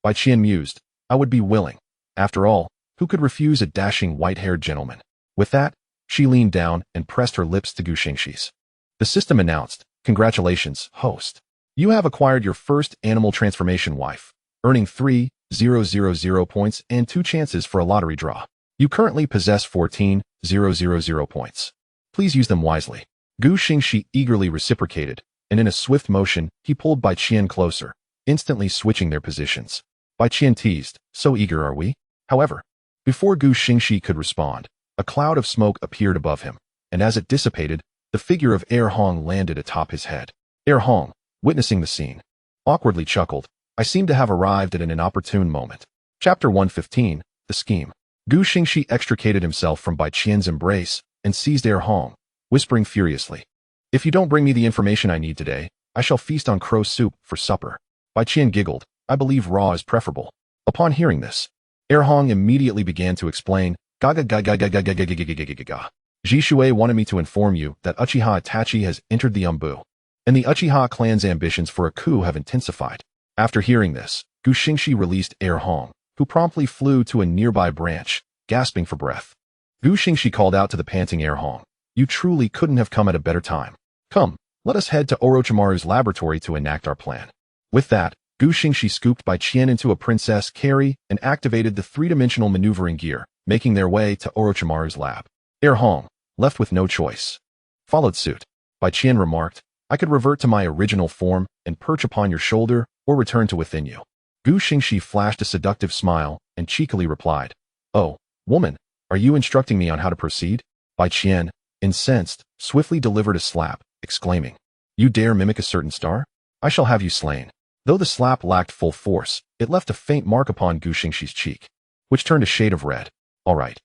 Bai Qian mused, I would be willing. After all, who could refuse a dashing white-haired gentleman? With that, she leaned down and pressed her lips to Xingxi's. The system announced, congratulations, host. You have acquired your first animal transformation wife, earning 3 14,000 points and 2 chances for a lottery draw. You currently possess 14,000 points. Please use them wisely. Gu Xingxi eagerly reciprocated, and in a swift motion, he pulled Bai Qian closer, instantly switching their positions. Bai Qian teased, "So eager are we?" However, before Gu Xingxi could respond, a cloud of smoke appeared above him, and as it dissipated, the figure of Hong landed atop his head. Hong, witnessing the scene, awkwardly chuckled, "I seem to have arrived at an inopportune moment." Chapter 115, The Scheme. Gu Xingxi extricated himself from Bai Qian's embrace and seized Hong, whispering furiously, "If you don't bring me the information I need today, I shall feast on crow soup for supper." Bai Qian giggled, "I believe raw is preferable." Upon hearing this, Hong immediately began to explain, "Gaga gaga gaga gaga gaga gaga gaga gaga. Ji Shui wanted me to inform you that Uchiha Itachi has entered the Umbu, and the Uchiha clan's ambitions for a coup have intensified." After hearing this, Gu Xingxi released Hong, who promptly flew to a nearby branch, gasping for breath. Gu Xingxi called out to the panting Hong, "You truly couldn't have come at a better time. Come, let us head to Orochimaru's laboratory to enact our plan." With that, Gu Xingxi scooped Bai Qian into a princess carry and activated the three-dimensional maneuvering gear, making their way to Orochimaru's lab. Hong, left with no choice, followed suit. Bai Qian remarked, "I could revert to my original form and perch upon your shoulder or return to within you." Gu Xingxi flashed a seductive smile and cheekily replied, "Oh, woman, are you instructing me on how to proceed?" Bai Qian, incensed, swiftly delivered a slap, exclaiming, "You dare mimic a certain star? I shall have you slain." Though the slap lacked full force, it left a faint mark upon Gu Xingxi's cheek, which turned a shade of red. All right.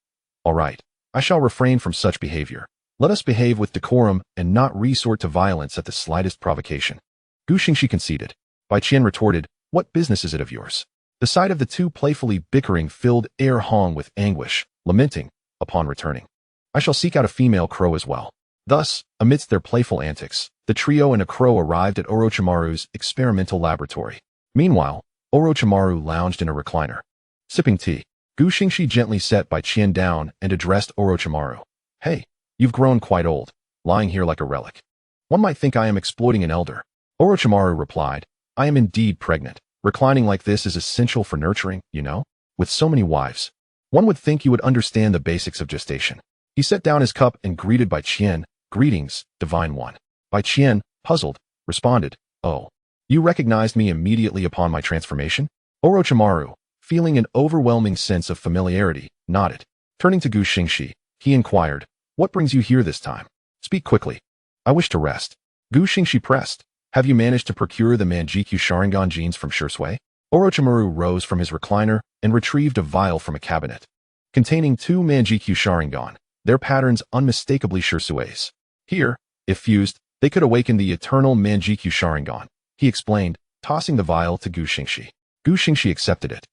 I shall refrain from such behavior. Let us behave with decorum and not resort to violence at the slightest provocation." Gu Xingxi conceded. Bai Qian retorted, "What business is it of yours?" The sight of the two playfully bickering filled Hong with anguish, lamenting, upon returning, "I shall seek out a female crow as well." Thus, amidst their playful antics, the trio and a crow arrived at Orochimaru's experimental laboratory. Meanwhile, Orochimaru lounged in a recliner, sipping tea. Gu Xingxi gently set Bai Qian down and addressed Orochimaru. "Hey, you've grown quite old, lying here like a relic. One might think I am exploiting an elder." Orochimaru replied, "I am indeed pregnant. Reclining like this is essential for nurturing, you know? With so many wives. One would think you would understand the basics of gestation." He set down his cup and greeted Bai Qian, "Greetings, Divine One." Bai Qian, puzzled, responded, "Oh, you recognized me immediately upon my transformation?" Orochimaru, feeling an overwhelming sense of familiarity, nodded. Turning to Gu Xingxi, he inquired, "What brings you here this time? Speak quickly. I wish to rest." Gu Xingxi pressed, "Have you managed to procure the Manjikyu Sharingan genes from Shui?" Orochimaru rose from his recliner and retrieved a vial from a cabinet, containing 2 Manjikyu Sharingan, their patterns unmistakably Shui's. Here, if fused, they could awaken the eternal Manjikyu Sharingan, he explained, tossing the vial to Gu Xingxi. Gu Xingxi accepted it,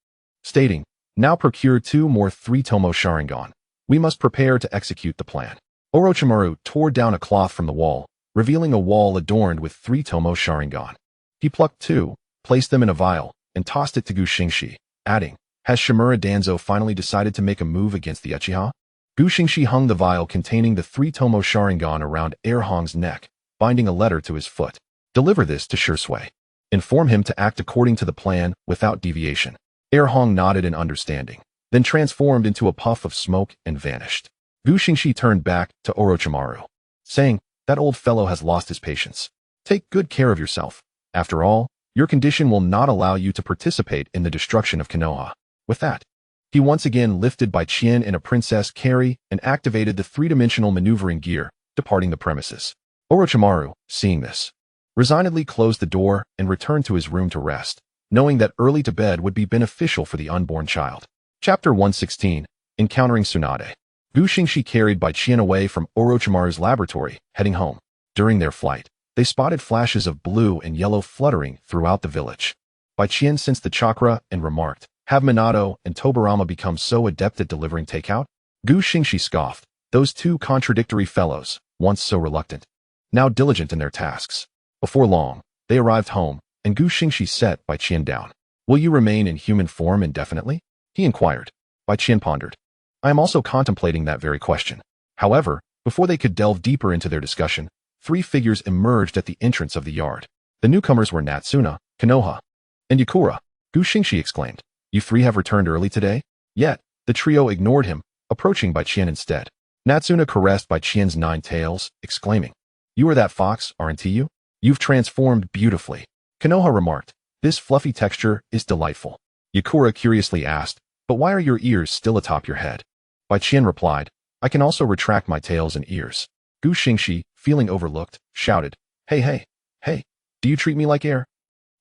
stating, "Now procure 2 more 3-tomo Sharingan. We must prepare to execute the plan." Orochimaru tore down a cloth from the wall, revealing a wall adorned with 3-tomo Sharingan. He plucked 2, placed them in a vial, and tossed it to Gu Xingxi, adding, "Has Shimura Danzo finally decided to make a move against the Uchiha?" Gu Xingxi hung the vial containing the 3-tomo Sharingan around Hong's neck, binding a letter to his foot. "Deliver this to Shui. Inform him to act according to the plan without deviation." Hong nodded in understanding, then transformed into a puff of smoke and vanished. Gu Xingxi turned back to Orochimaru, saying, "That old fellow has lost his patience. Take good care of yourself. After all, your condition will not allow you to participate in the destruction of Konoha." With that, he once again lifted Bai Qian in a princess carry and activated the three-dimensional maneuvering gear, departing the premises. Orochimaru, seeing this, resignedly closed the door and returned to his room to rest, knowing that early to bed would be beneficial for the unborn child. Chapter 116, Encountering Tsunade. Gu Xingxi carried Bai Qian away from Orochimaru's laboratory, heading home. During their flight, they spotted flashes of blue and yellow fluttering throughout the village. Bai Qian sensed the chakra and remarked, "Have Minato and Tobirama become so adept at delivering takeout?" Gu Xingxi scoffed. Those two contradictory fellows, once so reluctant, now diligent in their tasks. Before long, they arrived home, and Gu Xingxi set Bai Qian down. "Will you remain in human form indefinitely?" he inquired. Bai Qian pondered. "I am also contemplating that very question." However, before they could delve deeper into their discussion, 3 figures emerged at the entrance of the yard. The newcomers were Natsuna, Konoha, and Yakura. Gu Xingxi exclaimed, You three have returned early today? Yet, the trio ignored him, approaching Bai Qian instead. Natsuna caressed Bai Qian's 9 tails, exclaiming, "You are that fox, aren't you? You've transformed beautifully." Konoha remarked, "This fluffy texture is delightful." Yakura curiously asked, "But why are your ears still atop your head?" Bai Qian replied, "I can also retract my tails and ears." Gu Xingxi, feeling overlooked, shouted, Hey, do you treat me like air?"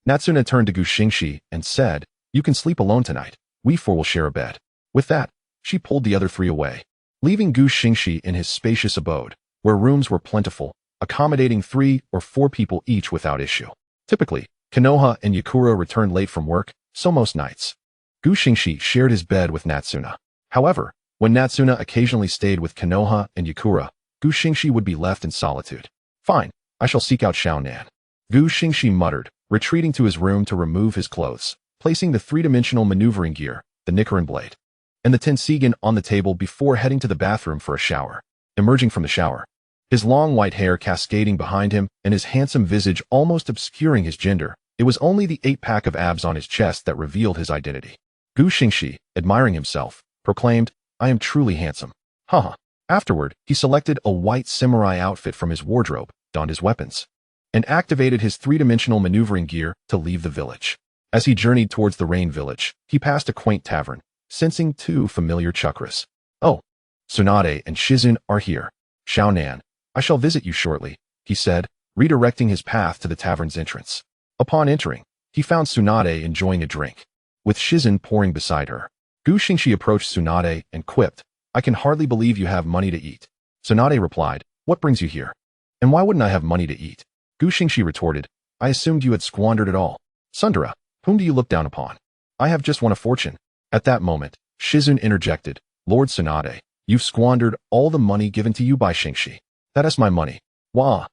Natsuna turned to Gu Xingxi and said, "You can sleep alone tonight. We four will share a bed." With that, she pulled the other 3 away, leaving Gu Xingxi in his spacious abode, where rooms were plentiful, accommodating 3 or 4 people each without issue. Typically, Konoha and Yakura returned late from work, so most nights. Gu Xingxi shared his bed with Natsuna. However, when Natsuna occasionally stayed with Konoha and Yakura, Gu Xingxi would be left in solitude. "Fine, I shall seek out Xiaonan." Gu Xingxi muttered, retreating to his room to remove his clothes, placing the 3-dimensional maneuvering gear, the Nichiren blade, and the Tensigan on the table before heading to the bathroom for a shower. Emerging from the shower, his long white hair cascading behind him and his handsome visage almost obscuring his gender, it was only the 8-pack of abs on his chest that revealed his identity. Gu Xingxi, admiring himself, proclaimed, "I am truly handsome." Haha. Afterward, he selected a white samurai outfit from his wardrobe, donned his weapons, and activated his 3-dimensional maneuvering gear to leave the village. As he journeyed towards the Rain Village, he passed a quaint tavern, sensing 2 familiar chakras. "Oh, Tsunade and Shizun are here. Xiaonan, I shall visit you shortly," he said, redirecting his path to the tavern's entrance. Upon entering, he found Tsunade enjoying a drink, with Shizun pouring beside her. Gu Xingxi approached Tsunade and quipped, "I can hardly believe you have money to eat." Tsunade replied, "What brings you here? And why wouldn't I have money to eat?" Gu Xingxi retorted, "I assumed you had squandered it all. Sundara, whom do you look down upon? I have just won a fortune." At that moment, Shizun interjected, "Lord Tsunade, you've squandered all the money given to you by Xingxi. That is my money." "Wah!"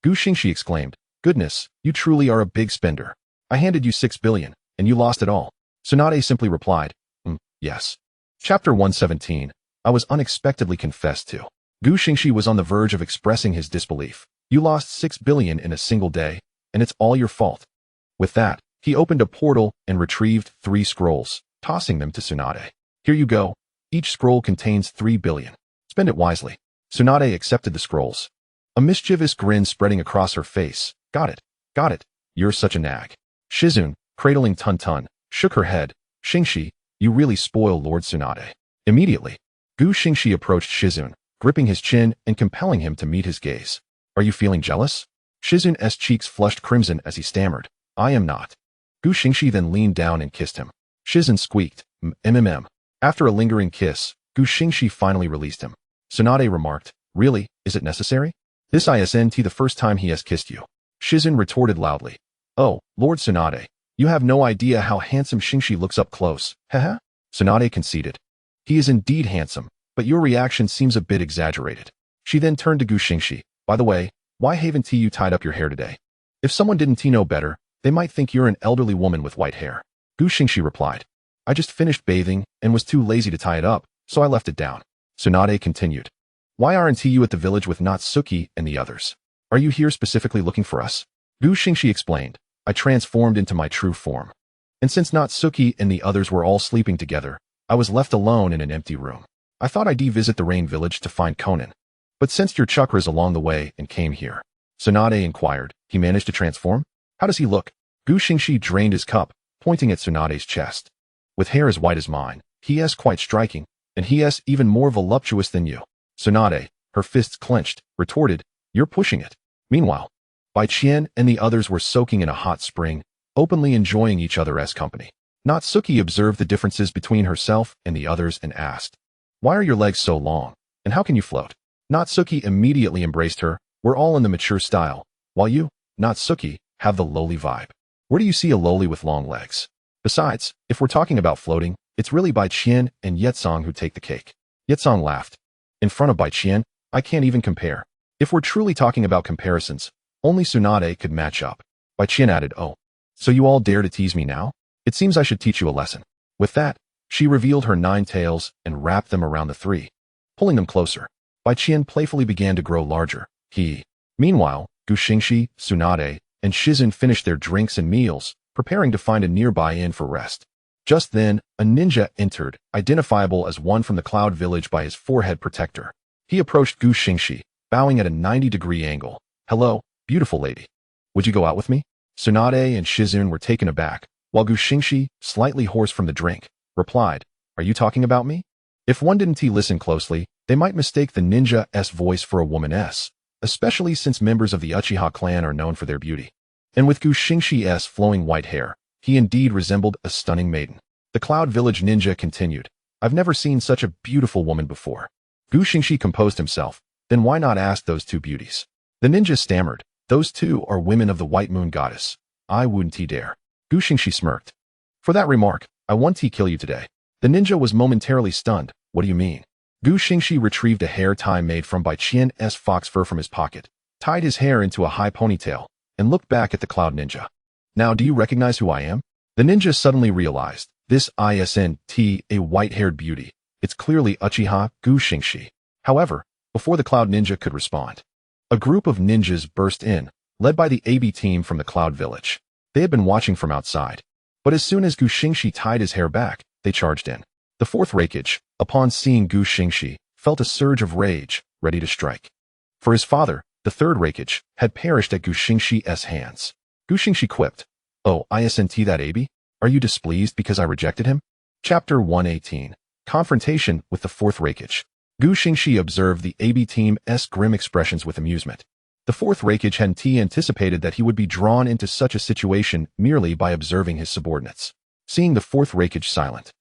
Gu Xingxi exclaimed, "Goodness, you truly are a big spender. I handed you 6 billion, and you lost it all." Tsunade simply replied, "Yes." Chapter 117, I was unexpectedly confessed to. Gu Xingxi was on the verge of expressing his disbelief. "You lost 6 billion in a single day, and it's all your fault." With that, he opened a portal and retrieved 3 scrolls, tossing them to Tsunade. "Here you go. Each scroll contains 3 billion. Spend it wisely." Tsunade accepted the scrolls, a mischievous grin spreading across her face. Got it. You're such a nag." Shizun, cradling Tun, shook her head. "Xingxi, you really spoil Lord Tsunade." Immediately, Gu Xingxi approached Shizun, gripping his chin and compelling him to meet his gaze. "Are you feeling jealous?" Shizun's cheeks flushed crimson as he stammered, "I am not." Gu Xingxi then leaned down and kissed him. Shizun squeaked, "MMM." After a lingering kiss, Gu Xingxi finally released him. Tsunade remarked, "Really, is it necessary? This isn't the first time he has kissed you." Shizun retorted loudly, "Oh, Lord Tsunade, you have no idea how handsome Xingxi looks up close, haha." Tsunade conceded, "He is indeed handsome, but your reaction seems a bit exaggerated." She then turned to Gu Xingxi, "By the way, why haven't you tied up your hair today? If someone didn't know better, they might think you're an elderly woman with white hair." Gu Xingxi replied, "I just finished bathing and was too lazy to tie it up, so I left it down." Tsunade continued, "Why aren't you at the village with Natsuki and the others? Are you here specifically looking for us?" Gu Xingxi explained, "I transformed into my true form. And since Natsuki and the others were all sleeping together, I was left alone in an empty room. I thought I'd visit the Rain Village to find Konan, but sensed your chakras along the way and came here." Tsunade inquired, "He managed to transform? How does he look?" Gu Xingxi drained his cup, pointing at Tsunade's chest. "With hair as white as mine, he is quite striking, and he is even more voluptuous than you." Tsunade, her fists clenched, retorted, "You're pushing it." Meanwhile, Bai Qian and the others were soaking in a hot spring, openly enjoying each other as company. Natsuki observed the differences between herself and the others and asked, "Why are your legs so long, and how can you float?" Natsuki immediately embraced her, "We're all in the mature style, while you, Natsuki, have the lowly vibe. Where do you see a lowly with long legs? Besides, if we're talking about floating, it's really Bai Qian and Yetsong who take the cake." Yetsong laughed. "In front of Bai Qian, I can't even compare. If we're truly talking about comparisons, only Tsunade could match up." Bai Qian added, "Oh, so you all dare to tease me now? It seems I should teach you a lesson." With that, she revealed her 9 tails and wrapped them around the 3. Pulling them closer, Bai Qian playfully began to grow larger. Meanwhile, Gu Xingxi, Tsunade, and Shizun finished their drinks and meals, preparing to find a nearby inn for rest. Just then, a ninja entered, identifiable as one from the Cloud Village by his forehead protector. He approached Xingxi, bowing at a 90-degree angle. "Hello, beautiful lady. Would you go out with me?" Tsunade and Shizune were taken aback, while Xingxi, slightly hoarse from the drink, replied, "Are you talking about me?" If one didn't listen closely, they might mistake the ninja's voice for a woman's, especially since members of the Uchiha clan are known for their beauty. And with Xingxi's flowing white hair, he indeed resembled a stunning maiden. The Cloud Village ninja continued, "I've never seen such a beautiful woman before." Xingxi composed himself, "Then why not ask those two beauties?" The ninja stammered, "Those two are women of the White Moon Goddess. I wouldn't dare." Xingxi smirked. "For that remark, I want to kill you today." The ninja was momentarily stunned. "What do you mean?" Xingxi retrieved a hair tie made from Bai Qian's fox fur from his pocket, tied his hair into a high ponytail, and looked back at the Cloud Ninja. "Now do you recognize who I am?" The ninja suddenly realized, this isn't a white-haired beauty. It's clearly Uchiha Xingxi. However, before the Cloud Ninja could respond, a group of ninjas burst in, led by the AB team from the Cloud Village. They had been watching from outside, but as soon as Xingxi tied his hair back, they charged in. The fourth Raikage, upon seeing Xingxi, felt a surge of rage, ready to strike. For his father, the third Raikage, had perished at Xingxi's hands. Xingxi quipped, "Oh, isn't that AB? Are you displeased because I rejected him?" Chapter 118. Confrontation with the fourth Raikage. Xingxi observed the AB team's grim expressions with amusement. The fourth Raikage hadn't anticipated that he would be drawn into such a situation merely by observing his subordinates. Seeing the fourth Raikage silent,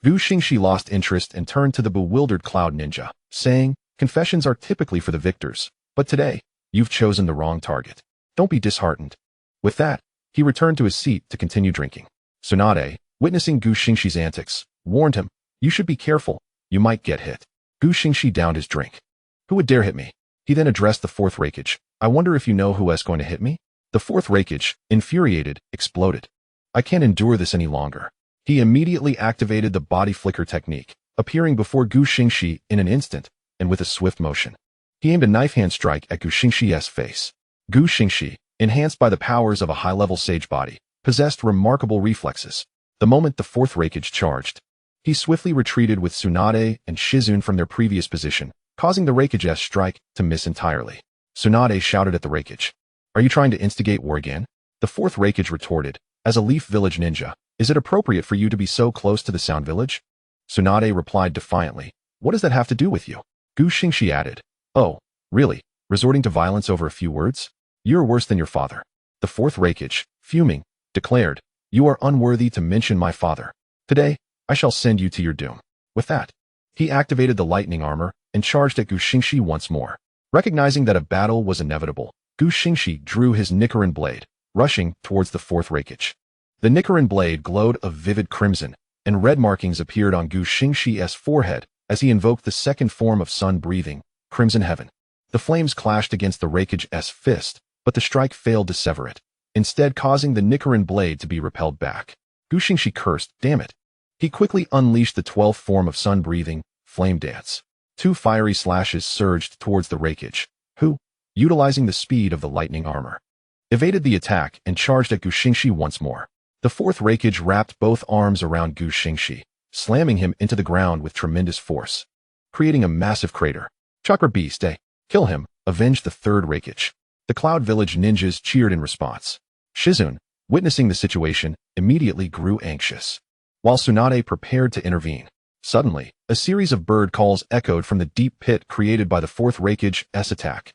Xingxi lost interest and turned to the bewildered Cloud Ninja, saying, "Confessions are typically for the victors, but today, you've chosen the wrong target. Don't be disheartened." With that, he returned to his seat to continue drinking. Tsunade, witnessing Xingxi's antics, warned him, "You should be careful, you might get hit." Xingxi downed his drink. "Who would dare hit me?" He then addressed the fourth Raikage. "I wonder if you know who's going to hit me?" The fourth Raikage, infuriated, exploded. "I can't endure this any longer." He immediately activated the body flicker technique, appearing before Xingxi in an instant, and with a swift motion. He aimed a knife hand strike at Xingxi's face. Xingxi, enhanced by the powers of a high-level sage body, possessed remarkable reflexes. The moment the fourth Raikage charged, he swiftly retreated with Tsunade and Shizune from their previous position, causing the Raikage's strike to miss entirely. Tsunade shouted at the Raikage, "Are you trying to instigate war again?" The fourth Raikage retorted, "As a Leaf Village ninja, is it appropriate for you to be so close to the Sound Village?" Tsunade replied defiantly, "What does that have to do with you?" Xingxi added, "Oh, really, resorting to violence over a few words? You're worse than your father." The fourth Raikage, fuming, declared, "You are unworthy to mention my father. Today, I shall send you to your doom." With that, he activated the lightning armor and charged at Xingxi once more. Recognizing that a battle was inevitable, Xingxi drew his Rinnegan blade, rushing towards the fourth Raikage. The Rinnegan blade glowed a vivid crimson, and red markings appeared on Xingxi's forehead as he invoked the second form of sun-breathing, Crimson Heaven. The flames clashed against the Raikage's fist, but the strike failed to sever it, instead causing the Rinnegan blade to be repelled back. Xingxi cursed, "Damn it." He quickly unleashed the 12th form of sun-breathing, Flame Dance. Two fiery slashes surged towards the Raikage, who, utilizing the speed of the lightning armor, evaded the attack and charged at Xingxi once more. The fourth Raikage wrapped both arms around Xingxi, slamming him into the ground with tremendous force, creating a massive crater. "Chakra Beast, kill him," avenged the third Raikage. The Cloud Village ninjas cheered in response. Shizune, witnessing the situation, immediately grew anxious, while Tsunade prepared to intervene. Suddenly, a series of bird calls echoed from the deep pit created by the fourth Raikage's attack.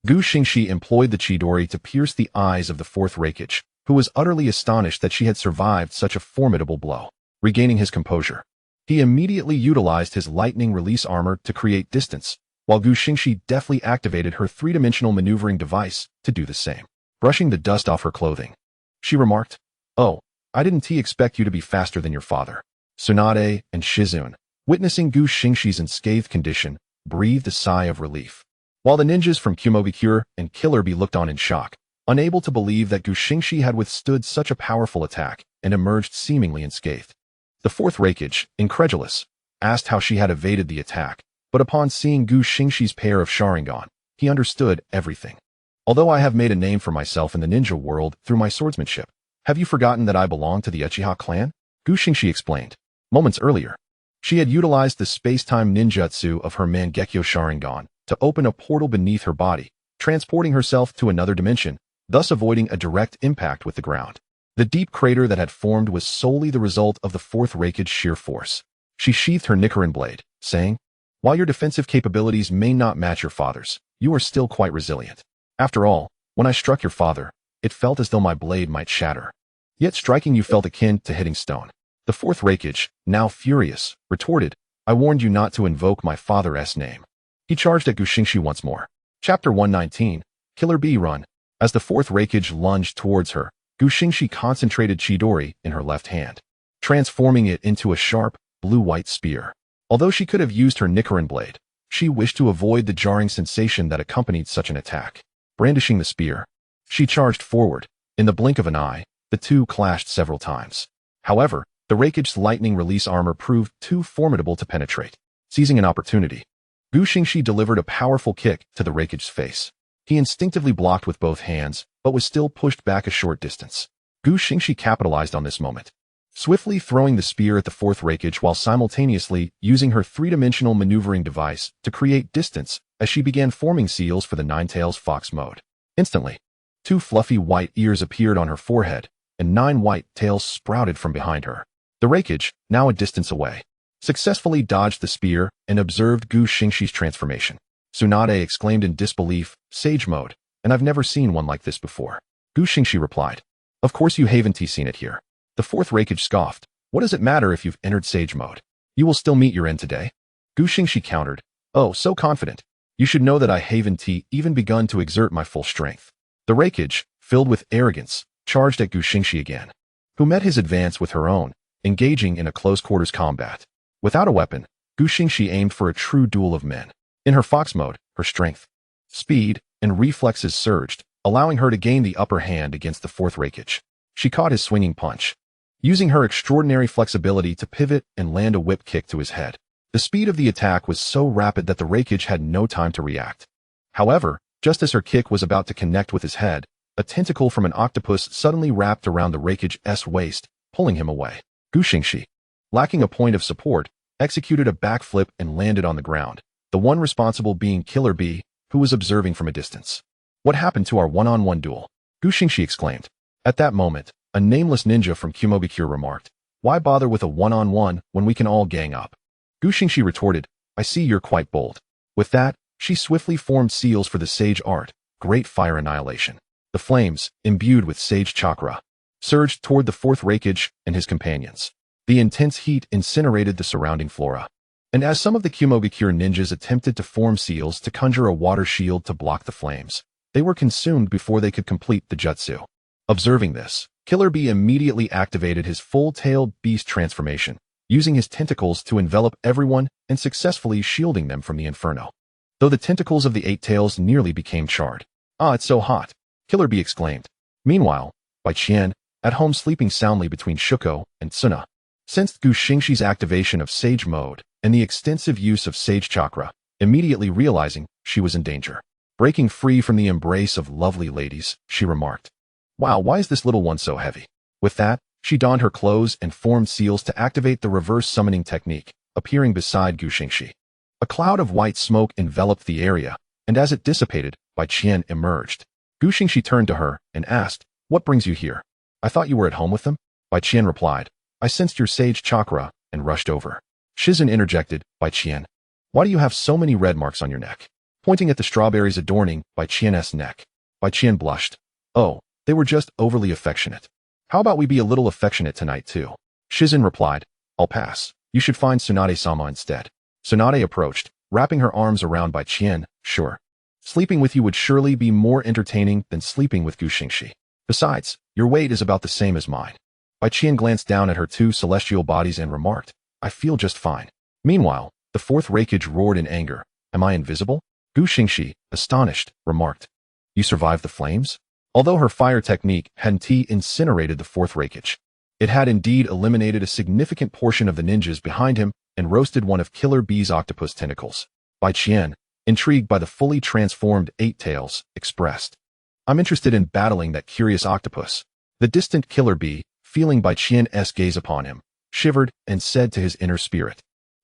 Xingxi employed the Chidori to pierce the eyes of the fourth Raikage, who was utterly astonished that she had survived such a formidable blow. Regaining his composure, he immediately utilized his lightning release armor to create distance, while Xingxi deftly activated her three-dimensional maneuvering device to do the same. Brushing the dust off her clothing, she remarked, "Oh, I didn't expect you to be faster than your father." Tsunade and Shizune, witnessing Xingxi's unscathed condition, breathed a sigh of relief, while the ninjas from Kumogakure and Killer Bee looked on in shock, unable to believe that Xingxi had withstood such a powerful attack and emerged seemingly unscathed. The fourth Raikage, incredulous, asked how she had evaded the attack, but upon seeing Xingxi's pair of Sharingan, he understood everything. "Although I have made a name for myself in the ninja world through my swordsmanship, have you forgotten that I belong to the Uchiha clan?" Gu Xingxi explained. Moments earlier, she had utilized the space-time ninjutsu of her Mangekyo Sharingan to open a portal beneath her body, transporting herself to another dimension, thus avoiding a direct impact with the ground. The deep crater that had formed was solely the result of the fourth Raikage's sheer force. She sheathed her Rinnegan blade, saying, "While your defensive capabilities may not match your father's, you are still quite resilient. After all, when I struck your father, it felt as though my blade might shatter. Yet striking you felt akin to hitting stone." The fourth Raikage, now furious, retorted, "I warned you not to invoke my father's name." He charged at Gu Xingxi once more. Chapter 119, Killer Bee Run. As the fourth Raikage lunged towards her, Gu Xingxi concentrated Chidori in her left hand, transforming it into a sharp, blue-white spear. Although she could have used her Rinnegan blade, she wished to avoid the jarring sensation that accompanied such an attack. Brandishing the spear, she charged forward. In the blink of an eye, the two clashed several times. However, the Raikage's lightning release armor proved too formidable to penetrate. Seizing an opportunity, Gu Xingxi delivered a powerful kick to the Raikage's face. He instinctively blocked with both hands, but was still pushed back a short distance. Gu Xingxi capitalized on this moment, swiftly throwing the spear at the fourth Raikage while simultaneously using her three-dimensional maneuvering device to create distance as she began forming seals for the Ninetales Fox mode. Instantly, two fluffy white ears appeared on her forehead, and 9 white tails sprouted from behind her. The Raikage, now a distance away, successfully dodged the spear and observed Gu Xingxi's transformation. Tsunade exclaimed in disbelief, "Sage mode, and I've never seen one like this before." Gu Xingxi replied, "Of course you haven't seen it here." The fourth Raikage scoffed, "What does it matter if you've entered Sage mode? You will still meet your end today." Gu Xingxi countered, "Oh, so confident. You should know that I haven't even begun to exert my full strength." The Raikage, filled with arrogance, charged at Gu Xingxi again, who met his advance with her own, engaging in a close-quarters combat. Without a weapon, Gu Xingxi aimed for a true duel of men. In her fox mode, her strength, speed, and reflexes surged, allowing her to gain the upper hand against the fourth Raikage. She caught his swinging punch, using her extraordinary flexibility to pivot and land a whip kick to his head. The speed of the attack was so rapid that the Raikage had no time to react. However, just as her kick was about to connect with his head, a tentacle from an octopus suddenly wrapped around the Raikage's waist, pulling him away. Gu Xingxi, lacking a point of support, executed a backflip and landed on the ground, the one responsible being Killer Bee, who was observing from a distance. "What happened to our one-on-one duel?" Gu Xingxi exclaimed. At that moment, a nameless ninja from Kumobikure remarked, "Why bother with a one-on-one when we can all gang up?" Gu Xingxi retorted, "I see you're quite bold." With that, she swiftly formed seals for the Sage Art, Great Fire Annihilation. The flames, imbued with Sage Chakra, surged toward the fourth Raikage and his companions. The intense heat incinerated the surrounding flora. And as some of the Kumobikure ninjas attempted to form seals to conjure a water shield to block the flames, they were consumed before they could complete the jutsu. Observing this, Killer Bee immediately activated his full-tailed beast transformation, using his tentacles to envelop everyone and successfully shielding them from the inferno. Though the tentacles of the 8 tails nearly became charred. "Ah, it's so hot," Killer Bee exclaimed. Meanwhile, Bai Qian, at home sleeping soundly between Shuko and Tsuna, sensed Gu Xingxi's activation of Sage mode and the extensive use of Sage Chakra, immediately realizing she was in danger. Breaking free from the embrace of lovely ladies, she remarked, "Wow, why is this little one so heavy?" With that, she donned her clothes and formed seals to activate the reverse summoning technique, appearing beside Gu Xingxi. A cloud of white smoke enveloped the area, and as it dissipated, Bai Qian emerged. Gu Xingxi turned to her and asked, "What brings you here?" "I thought you were at home with them?" Bai Qian replied, "I sensed your Sage Chakra and rushed over." Shizen interjected, "Bai Qian, why do you have so many red marks on your neck?" Pointing at the strawberries adorning Bai Qian's neck. Bai Qian blushed. "Oh, they were just overly affectionate. How about we be a little affectionate tonight too?" Shizen replied, "I'll pass. You should find Tsunade-sama instead." Tsunade approached, wrapping her arms around Bai Qian. "Sure. Sleeping with you would surely be more entertaining than sleeping with Gu Xingxi. Besides, your weight is about the same as mine." Bai Qian glanced down at her 2 celestial bodies and remarked, "I feel just fine." Meanwhile, the fourth Raikage roared in anger. "Am I invisible?" Gu Xingxi, astonished, remarked, "You survived the flames?" Although her fire technique hadn't incinerated the fourth Raikage, it had indeed eliminated a significant portion of the ninjas behind him and roasted one of Killer Bee's octopus tentacles. Bai Qian, intrigued by the fully transformed 8 tails, expressed, "I'm interested in battling that curious octopus." The distant Killer Bee, feeling Bai Qian's gaze upon him, shivered, and said to his inner spirit,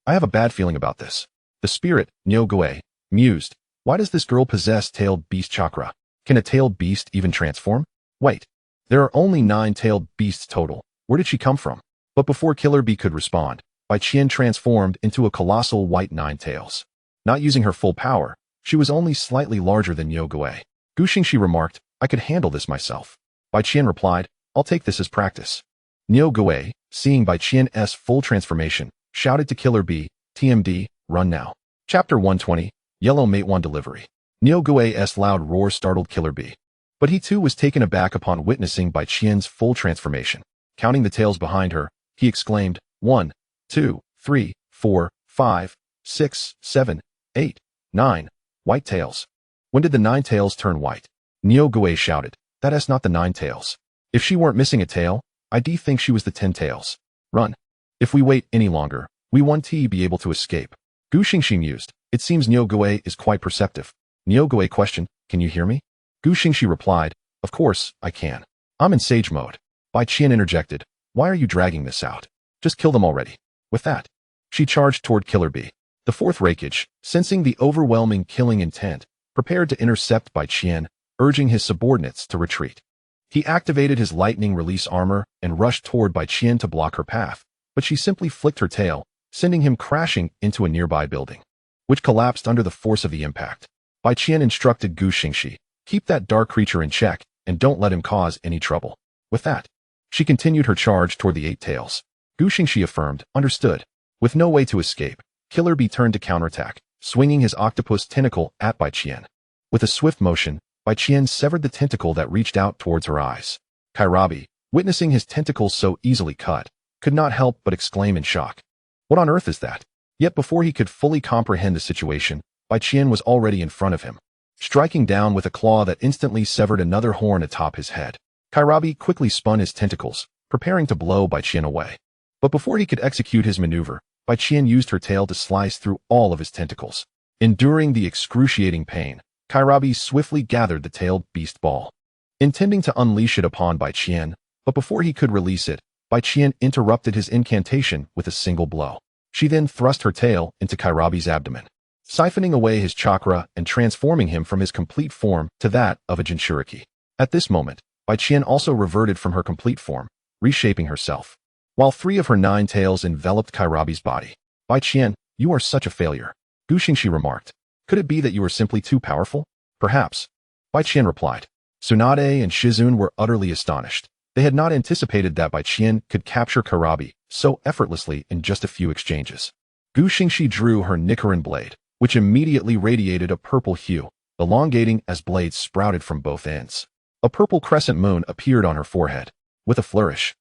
I have a bad feeling about this. The spirit, Nyogue, mused, why does this girl possess tailed beast chakra? Can a tailed beast even transform? Wait, there are only 9 tailed beasts total. Where did she come from? But before Killer Bee could respond, Bai Qian transformed into a colossal white 9 tails. Not using her full power, she was only slightly larger than Nyogue. Gu Xingxi remarked, I could handle this myself. Bai Qian replied, I'll take this as practice. Nyogue, seeing Bai Qian's full transformation, shouted to Killer Bee, TMD, run now. Chapter 120, Yellow Mate 1 Delivery. Nyogue's loud roar startled Killer Bee. But he too was taken aback upon witnessing Bai Qian's full transformation. Counting the tails behind her, he exclaimed, 1, 2, 3, 4, 5, 6, 7, 8, 9, white tails. When did the 9 tails turn white? Nyogue shouted, that is not the 9 tails. If she weren't missing a tail, I'd think she was the 10 tails. Run. If we wait any longer, we won't be able to escape. Gu Xingxi mused, it seems Nyogue is quite perceptive. Nyogue questioned, can you hear me? Gu Xingxi replied, of course, I can. I'm in sage mode. Bai Qian interjected, why are you dragging this out? Just kill them already. With that, she charged toward Killer Bee. The 4th Raikage, sensing the overwhelming killing intent, prepared to intercept Bai Qian, urging his subordinates to retreat. He activated his lightning release armor and rushed toward Bai Qian to block her path, but she simply flicked her tail, sending him crashing into a nearby building, which collapsed under the force of the impact. Bai Qian instructed Gu Xingxi, keep that dark creature in check and don't let him cause any trouble. With that, she continued her charge toward the 8 tails. Gu Xingxi affirmed, understood. With no way to escape, Killer Bee turned to counterattack, swinging his octopus tentacle at Bai Qian. With a swift motion, Bai Qian severed the tentacle that reached out towards her eyes. Kairabi, witnessing his tentacles so easily cut, could not help but exclaim in shock. What on earth is that? Yet before he could fully comprehend the situation, Bai Qian was already in front of him, striking down with a claw that instantly severed another horn atop his head. Kairabi quickly spun his tentacles, preparing to blow Bai Qian away. But before he could execute his maneuver, Bai Qian used her tail to slice through all of his tentacles. Enduring the excruciating pain, Kairabi swiftly gathered the tailed beast ball, intending to unleash it upon Bai Qian, but before he could release it, Bai Qian interrupted his incantation with a single blow. She then thrust her tail into Kairabi's abdomen, siphoning away his chakra and transforming him from his complete form to that of a Jinchuriki. At this moment, Bai Qian also reverted from her complete form, reshaping herself. While 3 of her 9 tails enveloped Kairabi's body. Bai Qian, you are such a failure. Gu Xingxi remarked. Could it be that you are simply too powerful? Perhaps. Bai Qian replied. Tsunade and Shizun were utterly astonished. They had not anticipated that Bai Qian could capture Kairabi so effortlessly in just a few exchanges. Gu Xingxi drew her Rinnegan blade, which immediately radiated a purple hue, elongating as blades sprouted from both ends. A purple crescent moon appeared on her forehead. With a flourish,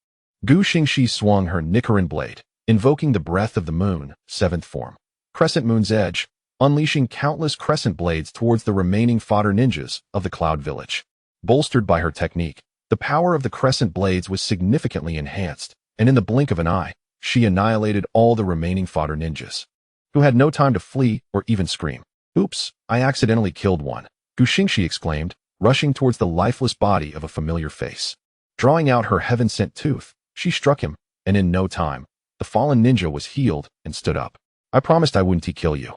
Gu Xingxi swung her Rinnegan blade, invoking the breath of the moon, 7th form. Crescent moon's edge, unleashing countless crescent blades towards the remaining fodder ninjas of the Cloud Village. Bolstered by her technique, the power of the crescent blades was significantly enhanced, and in the blink of an eye, she annihilated all the remaining fodder ninjas, who had no time to flee or even scream. Oops, I accidentally killed one, Gu Xingxi exclaimed, rushing towards the lifeless body of a familiar face. Drawing out her heaven-sent tooth, she struck him, and in no time, the fallen ninja was healed and stood up. I promised I wouldn't kill you.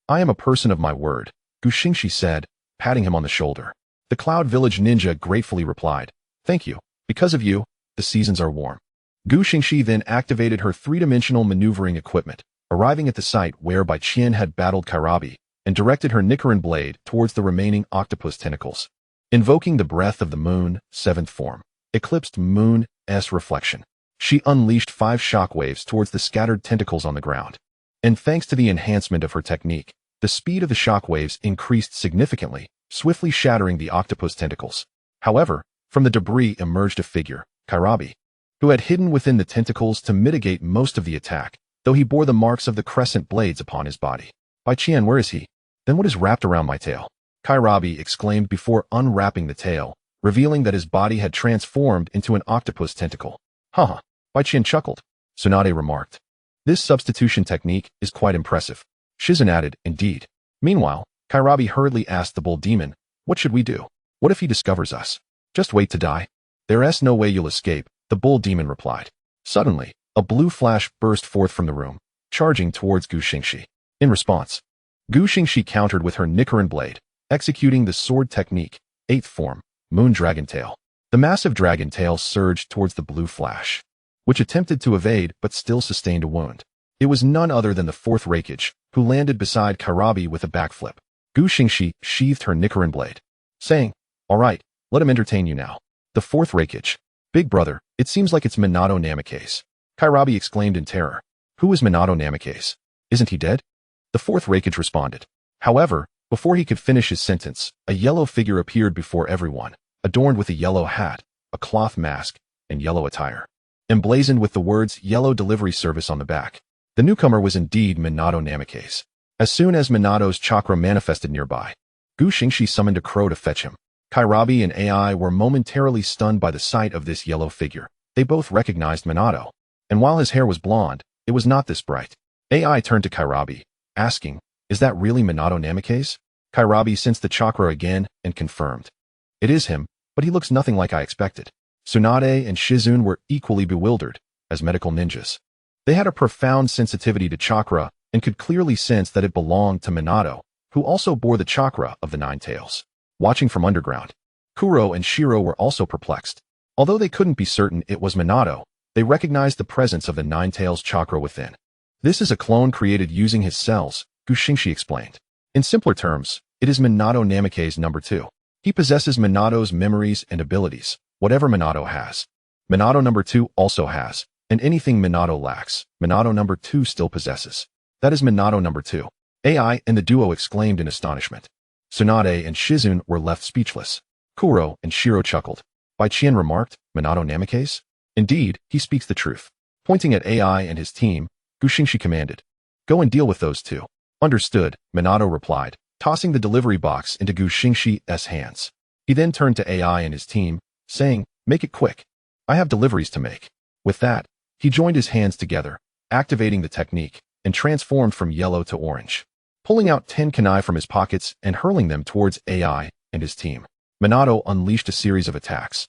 I am a person of my word, Gu Xingxi said, patting him on the shoulder. The Cloud Village ninja gratefully replied, thank you. Because of you, the seasons are warm. Gu Xingxi then activated her 3-dimensional maneuvering equipment, arriving at the site where Bai Qian had battled Kairabi, and directed her Rinnegan blade towards the remaining octopus tentacles. Invoking the breath of the moon, 7th form, eclipsed moon's reflection, she unleashed 5 shockwaves towards the scattered tentacles on the ground. And thanks to the enhancement of her technique, the speed of the shockwaves increased significantly, swiftly shattering the octopus tentacles. However, from the debris emerged a figure, Kairabi, who had hidden within the tentacles to mitigate most of the attack, though he bore the marks of the crescent blades upon his body. Bai Qian, where is he? Then what is wrapped around my tail? Kairabi exclaimed before unwrapping the tail, revealing that his body had transformed into an octopus tentacle. Haha, Bai Qian chuckled. Tsunade remarked. This substitution technique is quite impressive. Shizun added, indeed. Meanwhile, Kairabi hurriedly asked the bull demon, what should we do? What if he discovers us? Just wait to die. There's no way you'll escape, the bull demon replied. Suddenly, A blue flash burst forth from the room, charging towards Xingxi. In response, Xingxi countered with her Rinnegan blade, executing the sword technique, 8th form, Moon Dragon Tail. The massive dragon tail surged towards the blue flash, which attempted to evade but still sustained a wound. It was none other than the 4th Raikage, who landed beside Kairabi with a backflip. Xingxi sheathed her Rinnegan blade, saying, "All right, let him entertain you now." The 4th Raikage. "Big brother, it seems like it's Minato Namikaze," Kairabi exclaimed in terror. "Who is Minato Namikaze? Isn't he dead?" The 4th Raikage responded. However, before he could finish his sentence, a yellow figure appeared before everyone, adorned with a yellow hat, a cloth mask, and yellow attire, emblazoned with the words Yellow Delivery Service on the back. The newcomer was indeed Minato Namikaze. As soon as Minato's chakra manifested nearby, Xingxi summoned a crow to fetch him. Kairabi and AI were momentarily stunned by the sight of this yellow figure. They both recognized Minato, and while his hair was blonde, it was not this bright. AI turned to Kairabi, asking, "Is that really Minato Namikaze?" Kairabi sensed the chakra again and confirmed. "It is him, but he looks nothing like I expected." Tsunade and Shizune were equally bewildered, as medical ninjas. They had a profound sensitivity to chakra and could clearly sense that it belonged to Minato, who also bore the chakra of the 9 tails. Watching from underground, Kuro and Shiro were also perplexed. Although they couldn't be certain it was Minato, they recognized the presence of the 9 tails chakra within. "This is a clone created using his cells," Xingxi explained. "In simpler terms, it is Minato Namikaze number 2. He possesses Minato's memories and abilities, whatever Minato has. Minato number 2 also has, and anything Minato lacks, Minato number 2 still possesses. That is Minato number 2. AI and the duo exclaimed in astonishment. Tsunade and Shizune were left speechless. Kuro and Shiro chuckled. Baiqian remarked, "Minato Namikaze? Indeed, he speaks the truth." Pointing at AI and his team, Xingxi commanded, "Go and deal with those two." "Understood," Minato replied, tossing the delivery box into Xingxi's hands. He then turned to AI and his team, saying, "Make it quick. I have deliveries to make." With that, he joined his hands together, activating the technique, and transformed from yellow to orange. Pulling out 10 kunai from his pockets and hurling them towards AI and his team, Minato unleashed a series of attacks,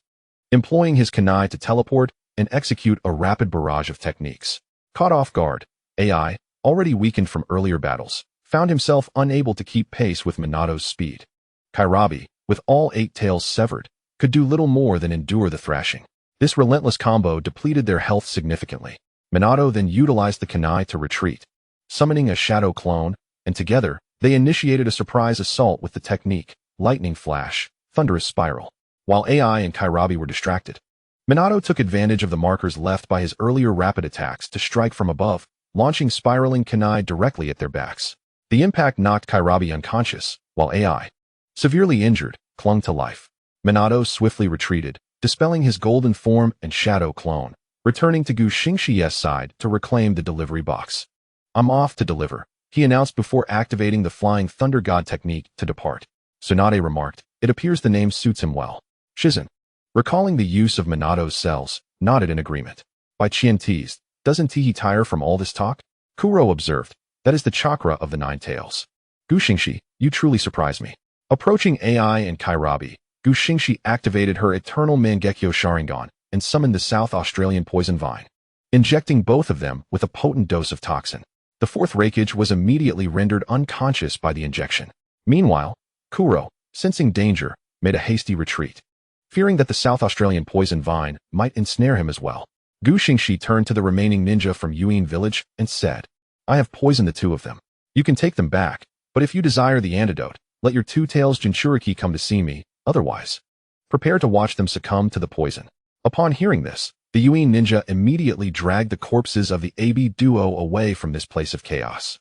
employing his kunai to teleport and execute a rapid barrage of techniques. Caught off guard, AI, already weakened from earlier battles, found himself unable to keep pace with Minato's speed. Kairabi, with all 8 tails severed, could do little more than endure the thrashing. This relentless combo depleted their health significantly. Minato then utilized the kunai to retreat, summoning a shadow clone, and together, they initiated a surprise assault with the technique, Lightning Flash, Thunderous Spiral. While AI and Kairabi were distracted, Minato took advantage of the markers left by his earlier rapid attacks to strike from above, launching spiraling kunai directly at their backs. The impact knocked Kairabi unconscious, while AI, severely injured, clung to life. Minato swiftly retreated, dispelling his golden form and shadow clone, returning to Xingxi's side to reclaim the delivery box. "I'm off to deliver," he announced before activating the Flying Thunder God technique to depart. Tsunade remarked, "It appears the name suits him well." Shizune, recalling the use of Minato's cells, nodded in agreement. Baiqian teased, "Doesn't he tire from all this talk?" Kuro observed, "That is the chakra of the 9 tails." Xingxi, you truly surprise me." Approaching AI and Kairabi, Xingxi activated her Eternal Mangekyo Sharingan and summoned the South Australian poison vine, injecting both of them with a potent dose of toxin. The 4th Raikage was immediately rendered unconscious by the injection. Meanwhile, Kuro, sensing danger, made a hasty retreat, fearing that the South Australian poison vine might ensnare him as well. Xingxi turned to the remaining ninja from Yuin village and said, "I have poisoned the 2 of them. You can take them back, but if you desire the antidote, let your 2 tails Jinchuriki come to see me, otherwise, prepare to watch them succumb to the poison." Upon hearing this, the Yuin ninja immediately dragged the corpses of the AB duo away from this place of chaos.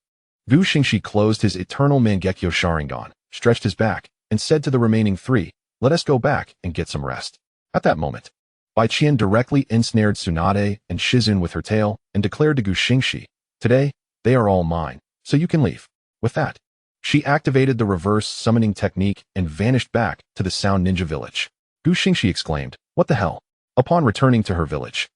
Xingxi closed his Eternal Mangekyo Sharingan, stretched his back, and said to the remaining 3, "Let us go back and get some rest." At that moment, Baiqian directly ensnared Tsunade and Shizune with her tail and declared to Xingxi, "Today, they are all mine, so you can leave." With that, she activated the reverse summoning technique and vanished back to the Sound Ninja village. Xingxi exclaimed, "What the hell?" Upon returning to her village,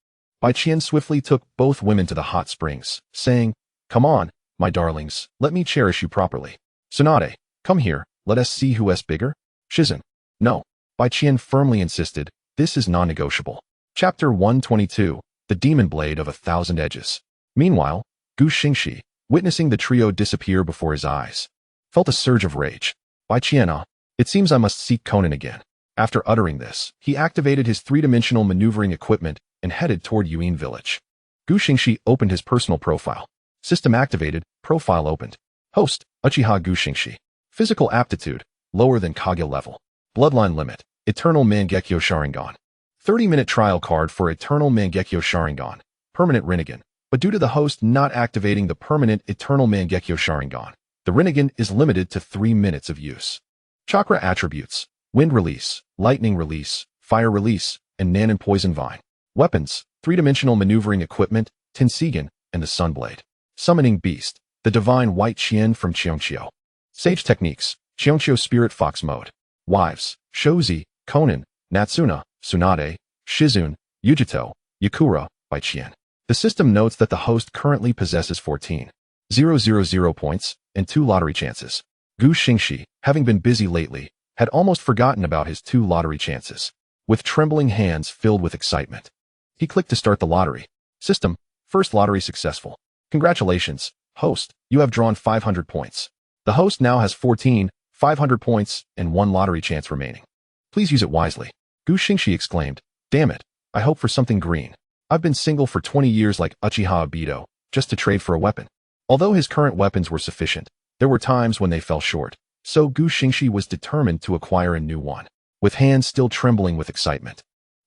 Baiqian swiftly took both women to the hot springs, saying, "Come on, my darlings, let me cherish you properly. Tsunade, come here, let us see who is bigger." Shizune, "No." Baiqian firmly insisted, "This is non-negotiable." Chapter 122, the demon blade of 1,000 edges. Meanwhile, Xingxi, witnessing the trio disappear before his eyes, felt a surge of rage. By Qianna, it seems I must seek Konan again. After uttering this, he activated his three-dimensional maneuvering equipment and headed toward Yuan village. Xingxi opened his personal profile. System activated, profile opened. Host, Uchiha Xingxi. Physical aptitude, lower than Kage level. Bloodline limit, Eternal Mangekyo Sharingan. 30-minute trial card for Eternal Mangekyo Sharingan, permanent Rinnegan. But due to the host not activating the permanent Eternal Mangekyo Sharingan, the Rinnegan is limited to 3 minutes of use. Chakra attributes, Wind Release, Lightning Release, Fire Release, and Nanan Poison Vine. Weapons, 3-dimensional maneuvering equipment, Xingxi, and the Sunblade. Summoning Beast, the Divine White Qian from Xingxi. Sage Techniques, Xingxi Spirit Fox Mode. Wives, Shozi, Konan, Natsuna, Tsunade, Shizune, Yujito, Yakura, by Qian. The system notes that the host currently possesses 14,000 points and 2 lottery chances. Xingxi, having been busy lately, had almost forgotten about his 2 lottery chances. With trembling hands filled with excitement, he clicked to start the lottery. System, first lottery successful. Congratulations, host, you have drawn 500 points. The host now has 14,500 points and 1 lottery chance remaining. Please use it wisely. Xingxi exclaimed, damn it, I hope for something green. I've been single for 20 years like Uchiha Obito, just to trade for a weapon. Although his current weapons were sufficient, there were times when they fell short, so Xingxi was determined to acquire a new one. With hands still trembling with excitement,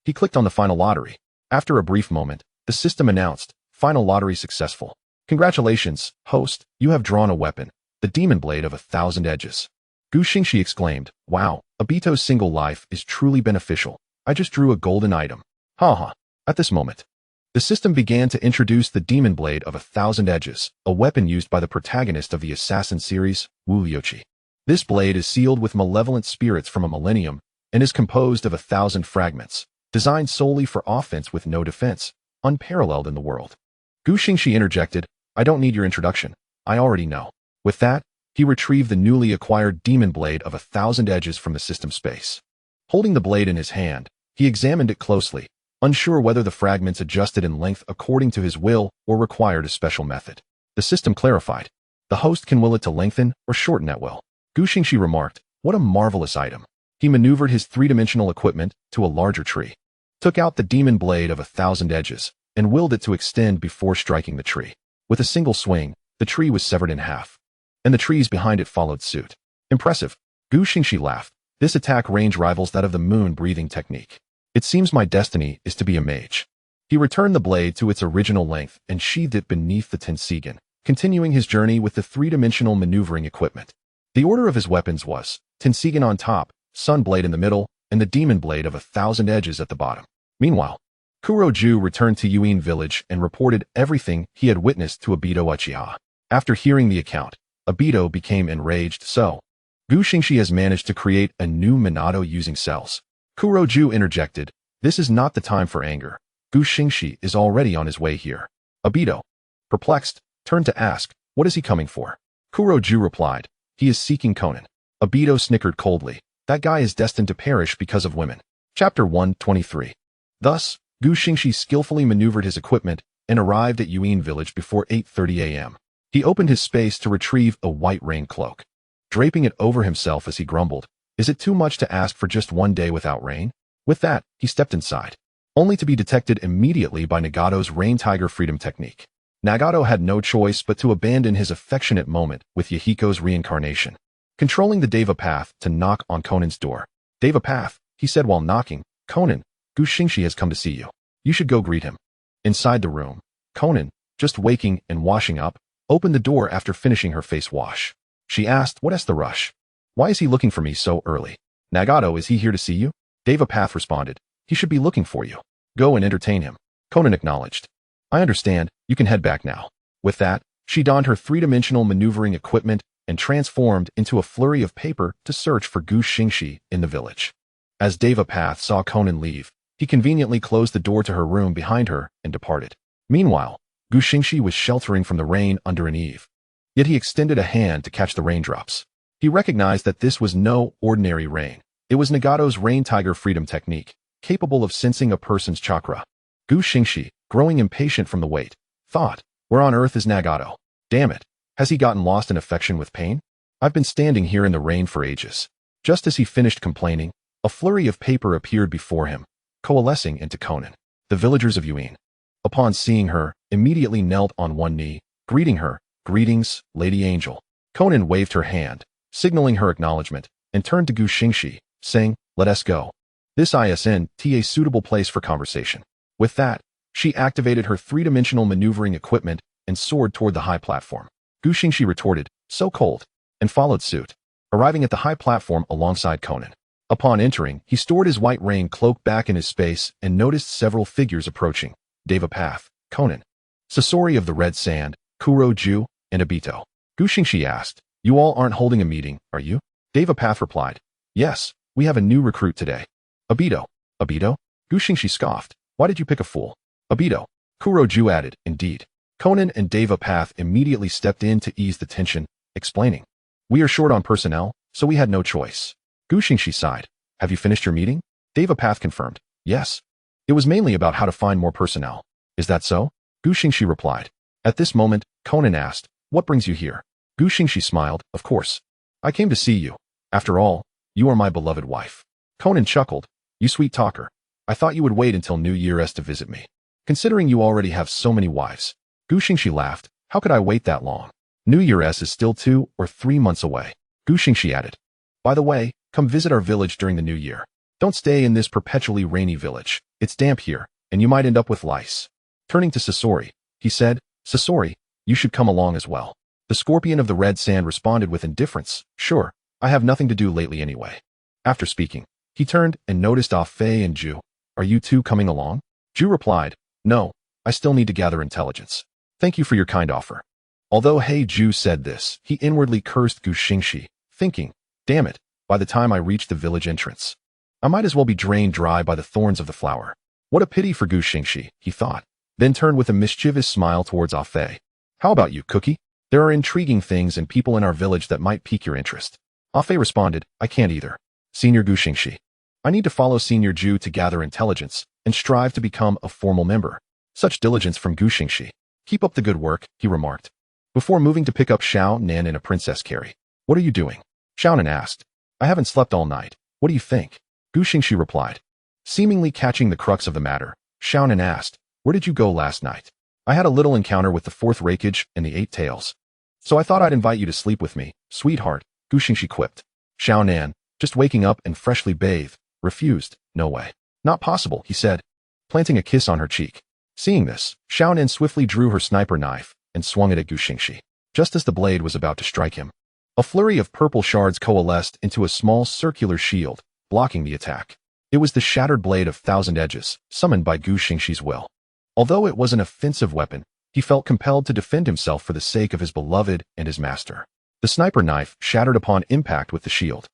he clicked on the final lottery. After a brief moment, the system announced, final lottery successful. Congratulations, host, you have drawn a weapon, the demon blade of 1,000 edges. Xingxi exclaimed, wow, Obito's single life is truly beneficial. I just drew a golden item. Haha. At this moment, the system began to introduce the demon blade of 1,000 edges, a weapon used by the protagonist of the Assassin series, Wu Liuqi. This blade is sealed with malevolent spirits from a millennium and is composed of 1,000 fragments, designed solely for offense with no defense, unparalleled in the world. Xingxi interjected, I don't need your introduction. I already know. With that, he retrieved the newly acquired demon blade of 1,000 edges from the system space. Holding the blade in his hand, he examined it closely, unsure whether the fragments adjusted in length according to his will or required a special method. The system clarified. The host can will it to lengthen or shorten at will. Xingxi remarked, what a marvelous item. He maneuvered his three-dimensional equipment to a larger tree, took out the demon blade of 1,000 edges, and willed it to extend before striking the tree. With a single swing, the tree was severed in half, and the trees behind it followed suit. Impressive. Xingxi laughed. This attack range rivals that of the moon breathing technique. It seems my destiny is to be a mage. He returned the blade to its original length and sheathed it beneath the Xingxi, continuing his journey with the three-dimensional maneuvering equipment. The order of his weapons was Xingxi on top, Sun Blade in the middle, and the Demon Blade of 1,000 edges at the bottom. Meanwhile, Kuroju returned to Yuin village and reported everything he had witnessed to Obito Uchiha. After hearing the account, Obito became enraged, so Xingxi has managed to create a new Minato using cells. Kuroju interjected, this is not the time for anger. Xingxi is already on his way here. Obito, perplexed, turned to ask, what is he coming for? Kuroju replied, he is seeking Konan. Obito snickered coldly, that guy is destined to perish because of women. Chapter 123. Thus, Xingxi skillfully maneuvered his equipment and arrived at Yuin village before 8:30 a.m. He opened his space to retrieve a white rain cloak, draping it over himself as he grumbled, is it too much to ask for just one day without rain? With that, he stepped inside, only to be detected immediately by Nagato's Rain Tiger Freedom Technique. Nagato had no choice but to abandon his affectionate moment with Yahiko's reincarnation, controlling the Deva Path to knock on Konan's door. Deva Path, he said while knocking, Konan, Xingxi has come to see you. You should go greet him. Inside the room, Konan, just waking and washing up, opened the door after finishing her face wash. She asked, what's the rush? Why is he looking for me so early? Nagato, is he here to see you? Deva Path responded, he should be looking for you. Go and entertain him. Konan acknowledged. I understand, you can head back now. With that, she donned her three-dimensional maneuvering equipment and transformed into a flurry of paper to search for Xingxi in the village. As Deva Path saw Konan leave, he conveniently closed the door to her room behind her and departed. Meanwhile, Xingxi was sheltering from the rain under an eave. Yet he extended a hand to catch the raindrops. He recognized that this was no ordinary rain. It was Nagato's Rain Tiger Freedom Technique, capable of sensing a person's chakra. Gu Xingxi, growing impatient from the wait, thought, where on earth is Nagato? Damn it, has he gotten lost in affection with pain? I've been standing here in the rain for ages. Just as he finished complaining, a flurry of paper appeared before him, coalescing into Konan. The villagers of Yuan, upon seeing her, immediately knelt on one knee, greeting her. Greetings, Lady Angel. Konan waved her hand, signaling her acknowledgement, and turned to Gu Xingxi, saying, let us go. This isn't a suitable place for conversation. With that, she activated her three-dimensional maneuvering equipment and soared toward the high platform. Gu Xingxi retorted, so cold, and followed suit, arriving at the high platform alongside Konan. Upon entering, he stored his white rain cloak back in his space and noticed several figures approaching. Devapath, Konan, Sasori of the Red Sand, Kuro Ju, and Obito. Gu Xingxi asked, you all aren't holding a meeting, are you? Devapath replied, yes, we have a new recruit today. Obito. Obito? Gu Xingxi scoffed, why did you pick a fool? Obito. Kuro Ju added, indeed. Konan and Devapath immediately stepped in to ease the tension, explaining, we are short on personnel, so we had no choice. Gu Xingxi sighed, have you finished your meeting? Devapath confirmed, yes. It was mainly about how to find more personnel. Is that so? Gu Xingxi replied. At this moment, Konan asked, what brings you here? Gu Xingxi smiled, of course. I came to see you. After all, you are my beloved wife. Konan chuckled, you sweet talker. I thought you would wait until New Year's to visit me. Considering you already have so many wives. Gu Xingxi laughed, how could I wait that long? New Year's is still 2 or 3 months away. Gu Xingxi added. By the way, come visit our village during the new year. Don't stay in this perpetually rainy village. It's damp here, and you might end up with lice. Turning to Sasori, he said, Sasori, you should come along as well. The scorpion of the red sand responded with indifference, sure, I have nothing to do lately anyway. After speaking, he turned and noticed Ah Fei and Ju. Are you two coming along? Ju replied, no, I still need to gather intelligence. Thank you for your kind offer. Although Ju said this, he inwardly cursed Gu Xingxi, thinking, damn it, by the time I reach the village entrance, I might as well be drained dry by the thorns of the flower. What a pity for Gu Xingxi, he thought, then turned with a mischievous smile towards Ah Fei. How about you, Cookie? There are intriguing things and people in our village that might pique your interest. Ah Fei responded, I can't either. Senior Gu Xingxi. I need to follow Senior Ju to gather intelligence and strive to become a formal member. Such diligence from Gu Xingxi. Keep up the good work, he remarked. Before moving to pick up Xiao Nan and a princess carry. What are you doing? Xiao Nan asked. I haven't slept all night. What do you think? Gu Xingxi replied. Seemingly catching the crux of the matter, Xiao Nan asked, where did you go last night? I had a little encounter with the 4th Rakage and the 8 Tails. So I thought I'd invite you to sleep with me, sweetheart, Gu Xingxi quipped. Xiao Nan, just waking up and freshly bathed, refused, no way. Not possible, he said, planting a kiss on her cheek. Seeing this, Xiao Nan swiftly drew her sniper knife and swung it at Gu Xingxi, just as the blade was about to strike him. A flurry of purple shards coalesced into a small circular shield, blocking the attack. It was the shattered blade of 1,000 edges, summoned by Gu Xingxi's will. Although it was an offensive weapon, he felt compelled to defend himself for the sake of his beloved and his master. The sniper knife shattered upon impact with the shield.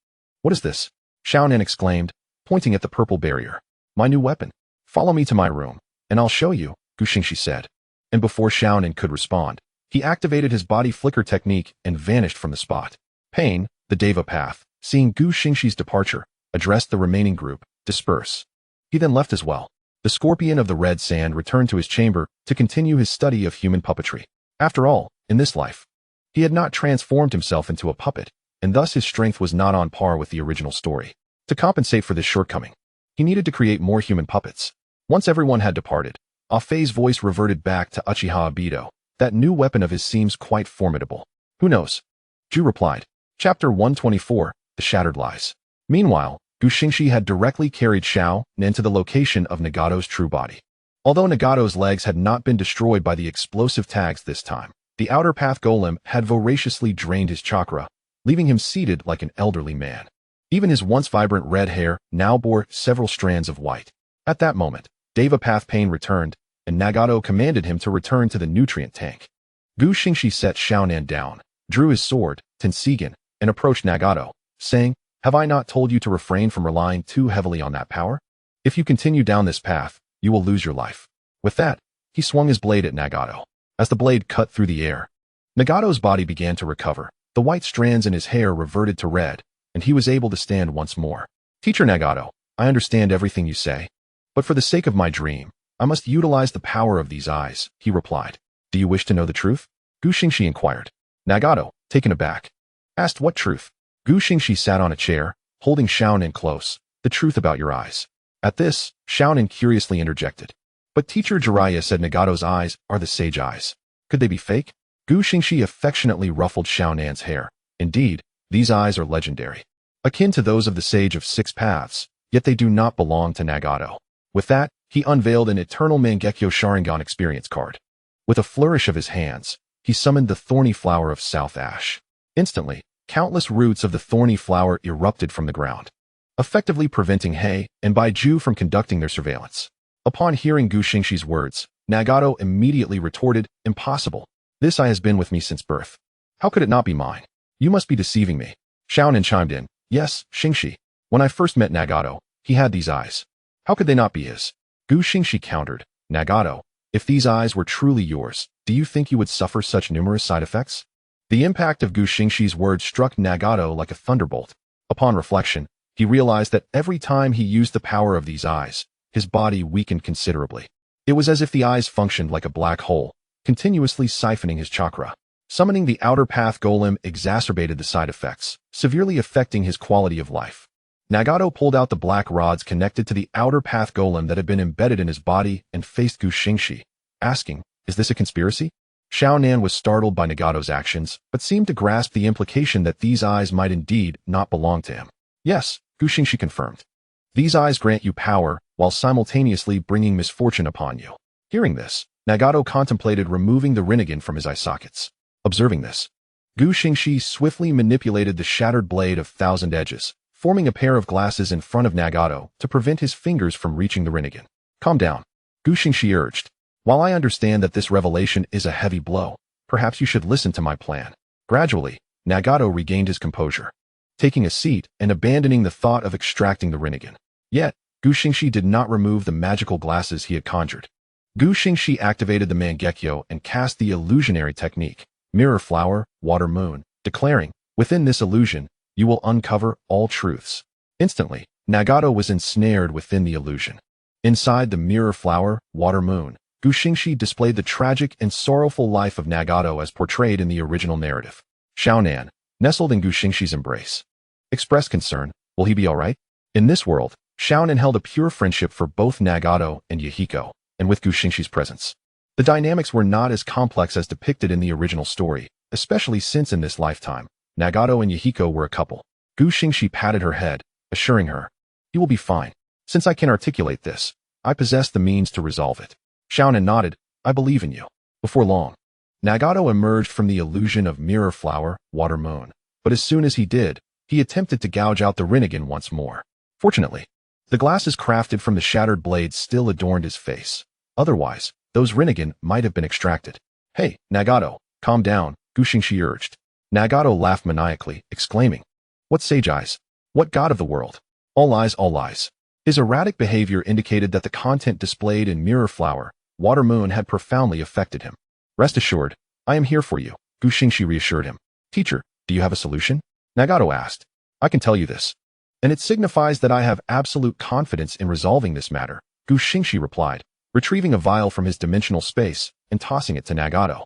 What is this? Xiao Nan exclaimed, pointing at the purple barrier. My new weapon. Follow me to my room, and I'll show you, Gu Xingxi said. And before Xiao Nan could respond, he activated his body flicker technique and vanished from the spot. Pain, the Devapath, seeing Gu Xingxi's departure, addressed the remaining group, disperse. He then left as well. The scorpion of the red sand returned to his chamber to continue his study of human puppetry. After all, in this life, he had not transformed himself into a puppet, and thus his strength was not on par with the original story. To compensate for this shortcoming, he needed to create more human puppets. Once everyone had departed, Ah Fei's voice reverted back to Uchiha Obito. That new weapon of his seems quite formidable. Who knows? Ju replied. Chapter 124, The Shattered Lies. Meanwhile, Gu Xingxi had directly carried Xiao Nan to the location of Nagato's true body. Although Nagato's legs had not been destroyed by the explosive tags this time, the outer path golem had voraciously drained his chakra, leaving him seated like an elderly man. Even his once vibrant red hair now bore several strands of white. At that moment, Devapath pain returned, and Nagato commanded him to return to the nutrient tank. Gu Xingxi set Xiao Nan down, drew his sword, Tensigen, and approached Nagato, saying, have I not told you to refrain from relying too heavily on that power? If you continue down this path, you will lose your life. With that, he swung his blade at Nagato. As the blade cut through the air, Nagato's body began to recover. The white strands in his hair reverted to red, and he was able to stand once more. Teacher Nagato, I understand everything you say, but for the sake of my dream, I must utilize the power of these eyes, he replied. Do you wish to know the truth? Gu Xingxi inquired. Nagato, taken aback, asked what truth. Gu Xingxi sat on a chair, holding Xiaonan close. The truth about your eyes. At this, Xiaonan curiously interjected. But teacher Jiraiya said Nagato's eyes are the sage eyes. Could they be fake? Gu Xingxi affectionately ruffled Xiaonan's hair. Indeed, these eyes are legendary. Akin to those of the sage of 6 paths, yet they do not belong to Nagato. With that, he unveiled an eternal Mangekyo Sharingan experience card. With a flourish of his hands, he summoned the thorny flower of South Ash. Instantly, countless roots of the thorny flower erupted from the ground, effectively preventing Hei and Baiju from conducting their surveillance. Upon hearing Gu Xingxi's words, Nagato immediately retorted, Impossible. This eye has been with me since birth. How could it not be mine? You must be deceiving me. Xiaonan chimed in. Yes, Xingxi. When I first met Nagato, he had these eyes. How could they not be his? Gu Xingxi countered. Nagato, if these eyes were truly yours, do you think you would suffer such numerous side effects? The impact of Gu Xingxi's words struck Nagato like a thunderbolt. Upon reflection, he realized that every time he used the power of these eyes, his body weakened considerably. It was as if the eyes functioned like a black hole, continuously siphoning his chakra. Summoning the outer path golem exacerbated the side effects, severely affecting his quality of life. Nagato pulled out the black rods connected to the outer path golem that had been embedded in his body and faced Gu Xingxi, asking, Is this a conspiracy? Xiaonan was startled by Nagato's actions, but seemed to grasp the implication that these eyes might indeed not belong to him. Yes, Gu Xingxi confirmed. These eyes grant you power, while simultaneously bringing misfortune upon you. Hearing this, Nagato contemplated removing the Rinnegan from his eye sockets. Observing this, Gu Xingxi swiftly manipulated the shattered blade of 1,000 edges, forming a pair of glasses in front of Nagato to prevent his fingers from reaching the Rinnegan. Calm down, Gu Xingxi urged. While I understand that this revelation is a heavy blow, perhaps you should listen to my plan. Gradually, Nagato regained his composure, taking a seat and abandoning the thought of extracting the Rinnegan. Yet, Gu Xingxi did not remove the magical glasses he had conjured. Gu Xingxi activated the Mangekyo and cast the illusionary technique, Mirror Flower, Water Moon, declaring, Within this illusion, you will uncover all truths. Instantly, Nagato was ensnared within the illusion. Inside the Mirror Flower, Water Moon, Gu Xingxi displayed the tragic and sorrowful life of Nagato as portrayed in the original narrative. Xiaonan, nestled in Gu Xingxi's embrace, expressed concern, will he be alright? In this world, Xiaonan held a pure friendship for both Nagato and Yahiko, and with Gu Xingxi's presence. The dynamics were not as complex as depicted in the original story, especially since in this lifetime, Nagato and Yahiko were a couple. Gu Xingxi patted her head, assuring her, He will be fine. Since I can articulate this, I possess the means to resolve it. Xiaonan nodded, I believe in you. Before long, Nagato emerged from the illusion of Mirror Flower, Water Moon, but as soon as he did, he attempted to gouge out the Rinnegan once more. Fortunately, the glasses crafted from the shattered blade still adorned his face. Otherwise, those Rinnegan might have been extracted. Hey, Nagato, calm down, Gu Xingxi urged. Nagato laughed maniacally, exclaiming, What sage eyes? What god of the world? All lies, all lies. His erratic behavior indicated that the content displayed in Mirror Flower, Water Moon had profoundly affected him. Rest assured, I am here for you, Gu Xingxi reassured him. Teacher, do you have a solution? Nagato asked. I can tell you this. And it signifies that I have absolute confidence in resolving this matter, Gu Xingxi replied, retrieving a vial from his dimensional space and tossing it to Nagato.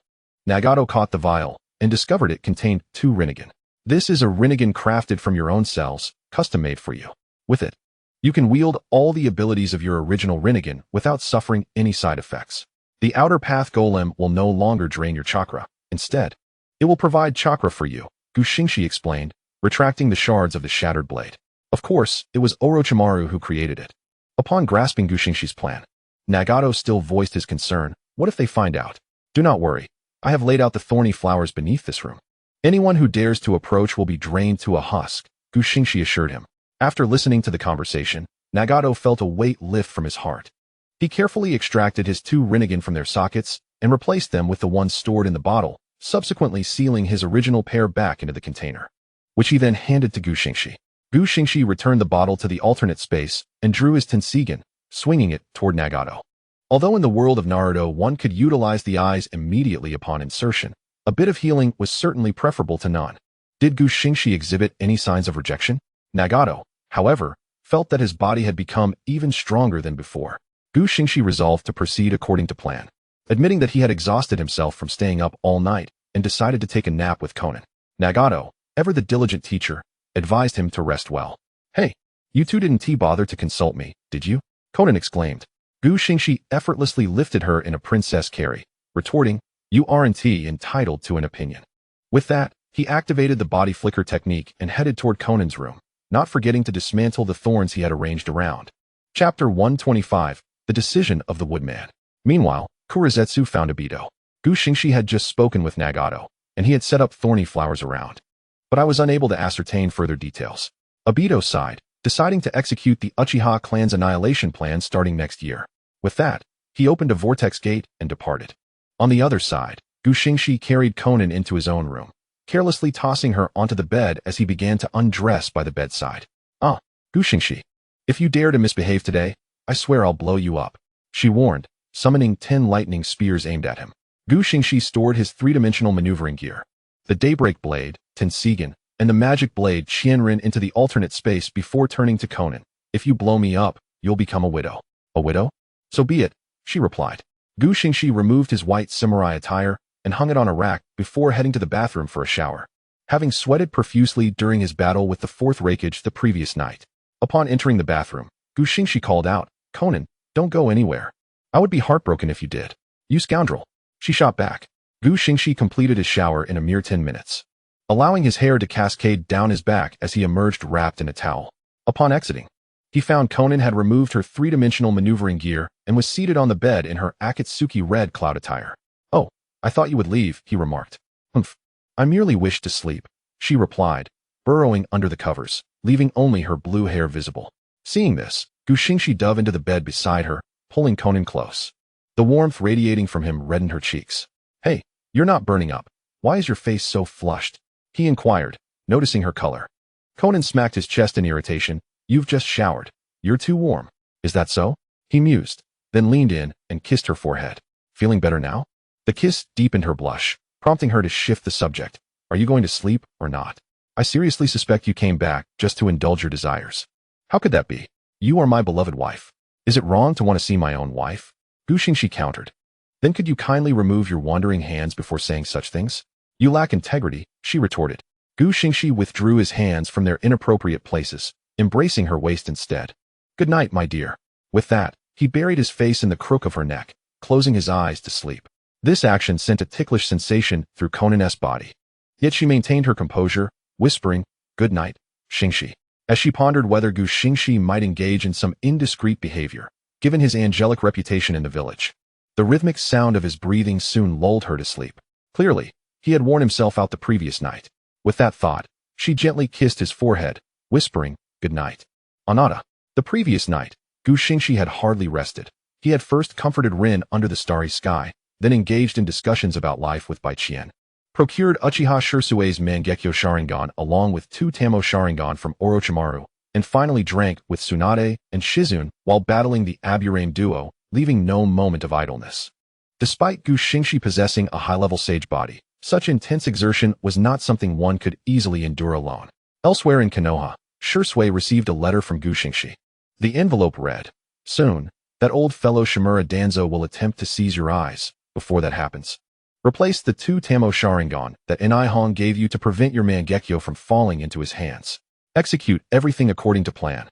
Nagato caught the vial and discovered it contained 2 Rinnegan. This is a Rinnegan crafted from your own cells, custom-made for you. With it, you can wield all the abilities of your original Rinnegan without suffering any side effects. The outer path golem will no longer drain your chakra. Instead, it will provide chakra for you, Gu Xingxi explained, retracting the shards of the shattered blade. Of course, it was Orochimaru who created it. Upon grasping Gu Xingxi's plan, Nagato still voiced his concern. What if they find out? Do not worry. I have laid out the thorny flowers beneath this room. Anyone who dares to approach will be drained to a husk, Gu Xingxi assured him. After listening to the conversation, Nagato felt a weight lift from his heart. He carefully extracted his 2 Rinnegan from their sockets and replaced them with the ones stored in the bottle, subsequently sealing his original pair back into the container, which he then handed to Gu Xingxi. Gu Xingxi returned the bottle to the alternate space and drew his Tenseigan, swinging it toward Nagato. Although in the world of Naruto one could utilize the eyes immediately upon insertion, a bit of healing was certainly preferable to none. Did Gu Xingxi exhibit any signs of rejection? Nagato, however, felt that his body had become even stronger than before. Gu Xingxi resolved to proceed according to plan, admitting that he had exhausted himself from staying up all night and decided to take a nap with Konan. Nagato, ever the diligent teacher, advised him to rest well. Hey, you two didn't bother to consult me, did you? Konan exclaimed. Gu Xingxi effortlessly lifted her in a princess carry, retorting, you aren't entitled to an opinion. With that, he activated the body flicker technique and headed toward Konan's room, not forgetting to dismantle the thorns he had arranged around. Chapter 125, The Decision of the Woodman. Meanwhile, Kurizetsu found Obito. Gu Xingxi had just spoken with Nagato, and he had set up thorny flowers around. But I was unable to ascertain further details. Obito sighed, deciding to execute the Uchiha clan's annihilation plan starting next year. With that, he opened a vortex gate and departed. On the other side, Gu Xingxi carried Konan into his own room, carelessly tossing her onto the bed as he began to undress by the bedside. Gu Xingxi, if you dare to misbehave today, I swear I'll blow you up, she warned, summoning 10 lightning spears aimed at him. Gu Xingxi stored his three-dimensional maneuvering gear, the Daybreak Blade, Tensigan, and the magic blade Qianren into the alternate space before turning to Konan. If you blow me up, you'll become a widow. A widow? So be it, she replied. Gu Xingxi removed his white samurai attire and hung it on a rack before heading to the bathroom for a shower, having sweated profusely during his battle with the fourth Raikage the previous night. Upon entering the bathroom, Gu Xingxi called out, Konan, don't go anywhere. I would be heartbroken if you did. You scoundrel. She shot back. Gu Xingxi completed his shower in a mere 10 minutes, allowing his hair to cascade down his back as he emerged wrapped in a towel. Upon exiting, he found Konan had removed her three-dimensional maneuvering gear and was seated on the bed in her Akatsuki red cloud attire. Oh, I thought you would leave, he remarked. Humph. I merely wished to sleep, she replied, burrowing under the covers, leaving only her blue hair visible. Seeing this, Gu Xingxi dove into the bed beside her, pulling Konan close. The warmth radiating from him reddened her cheeks. Hey, you're not burning up. Why is your face so flushed? He inquired, noticing her color. Konan smacked his chest in irritation. You've just showered. You're too warm. Is that so? He mused, then leaned in and kissed her forehead. Feeling better now? The kiss deepened her blush, prompting her to shift the subject. Are you going to sleep or not? I seriously suspect you came back just to indulge your desires. How could that be? You are my beloved wife. Is it wrong to want to see my own wife? Gu Xingxi countered. Then could you kindly remove your wandering hands before saying such things? You lack integrity, she retorted. Gu Xingxi withdrew his hands from their inappropriate places, embracing her waist instead. Good night, my dear. With that, he buried his face in the crook of her neck, closing his eyes to sleep. This action sent a ticklish sensation through Konan's body. Yet she maintained her composure, whispering, Good night, Xingxi, as she pondered whether Gu Xingxi might engage in some indiscreet behavior, given his angelic reputation in the village. The rhythmic sound of his breathing soon lulled her to sleep. Clearly, he had worn himself out the previous night. With that thought, she gently kissed his forehead, whispering, Good night. Anata. The previous night, Gu Xingxi had hardly rested. He had first comforted Rin under the starry sky, then engaged in discussions about life with Bai Qian, procured Uchiha Shirsui's Mangekyo Sharingan along with 2 Tamo Sharingan from Orochimaru, and finally drank with Tsunade and Shizune while battling the Aburame duo, leaving no moment of idleness. Despite Gu Xingxi possessing a high-level sage body, such intense exertion was not something one could easily endure alone. Elsewhere in Konoha, Shirsui received a letter from Gu Xingxi. The envelope read, Soon, that old fellow Shimura Danzo will attempt to seize your eyes. Before that happens, replace the 2 Tamo Sharingan that Enai gave you to prevent your Mangekyo from falling into his hands. Execute everything according to plan.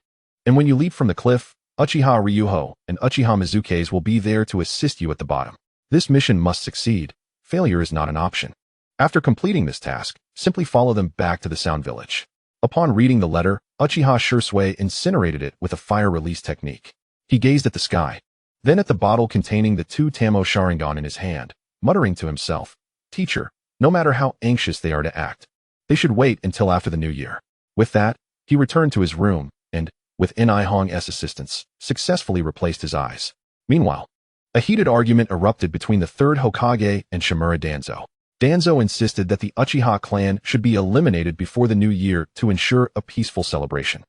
And when you leap from the cliff, Uchiha Ryuho and Uchiha Mizukes will be there to assist you at the bottom. This mission must succeed. Failure is not an option. After completing this task, simply follow them back to the Sound Village. Upon reading the letter, Uchiha Shirsui incinerated it with a fire release technique. He gazed at the sky, then at the bottle containing the 2 Tamo Sharingan in his hand, muttering to himself, Teacher, no matter how anxious they are to act, they should wait until after the new year. With that, he returned to his room and, with Enai-Hong's assistance, successfully replaced his eyes. Meanwhile, a heated argument erupted between the 3rd Hokage and Shimura Danzo. Danzo insisted that the Uchiha clan should be eliminated before the new year to ensure a peaceful celebration.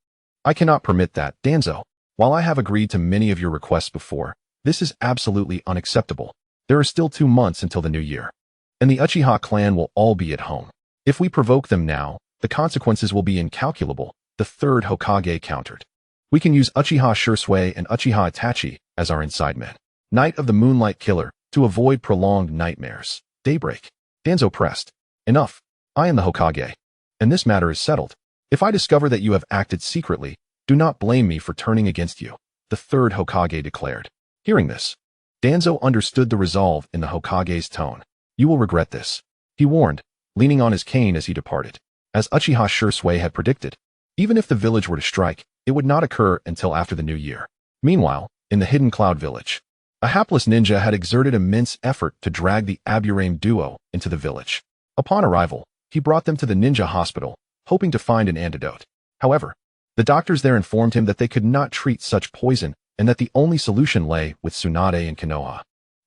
I cannot permit that, Danzo. While I have agreed to many of your requests before, this is absolutely unacceptable. There are still 2 months until the new year, and the Uchiha clan will all be at home. If we provoke them now, the consequences will be incalculable, the 3rd Hokage countered. We can use Uchiha Shirsui and Uchiha Itachi as our inside men. Night of the Moonlight Killer, to avoid prolonged nightmares. Daybreak. Danzo pressed. Enough. I am the Hokage. And this matter is settled. If I discover that you have acted secretly, do not blame me for turning against you, the third Hokage declared. Hearing this, Danzo understood the resolve in the Hokage's tone. You will regret this, he warned, leaning on his cane as he departed. As Uchiha Shursui had predicted, even if the village were to strike, it would not occur until after the new year. Meanwhile, in the Hidden Cloud village, a hapless ninja had exerted immense effort to drag the Aburame duo into the village. Upon arrival, he brought them to the ninja hospital, hoping to find an antidote. However, the doctors there informed him that they could not treat such poison and that the only solution lay with Tsunade and Konoha.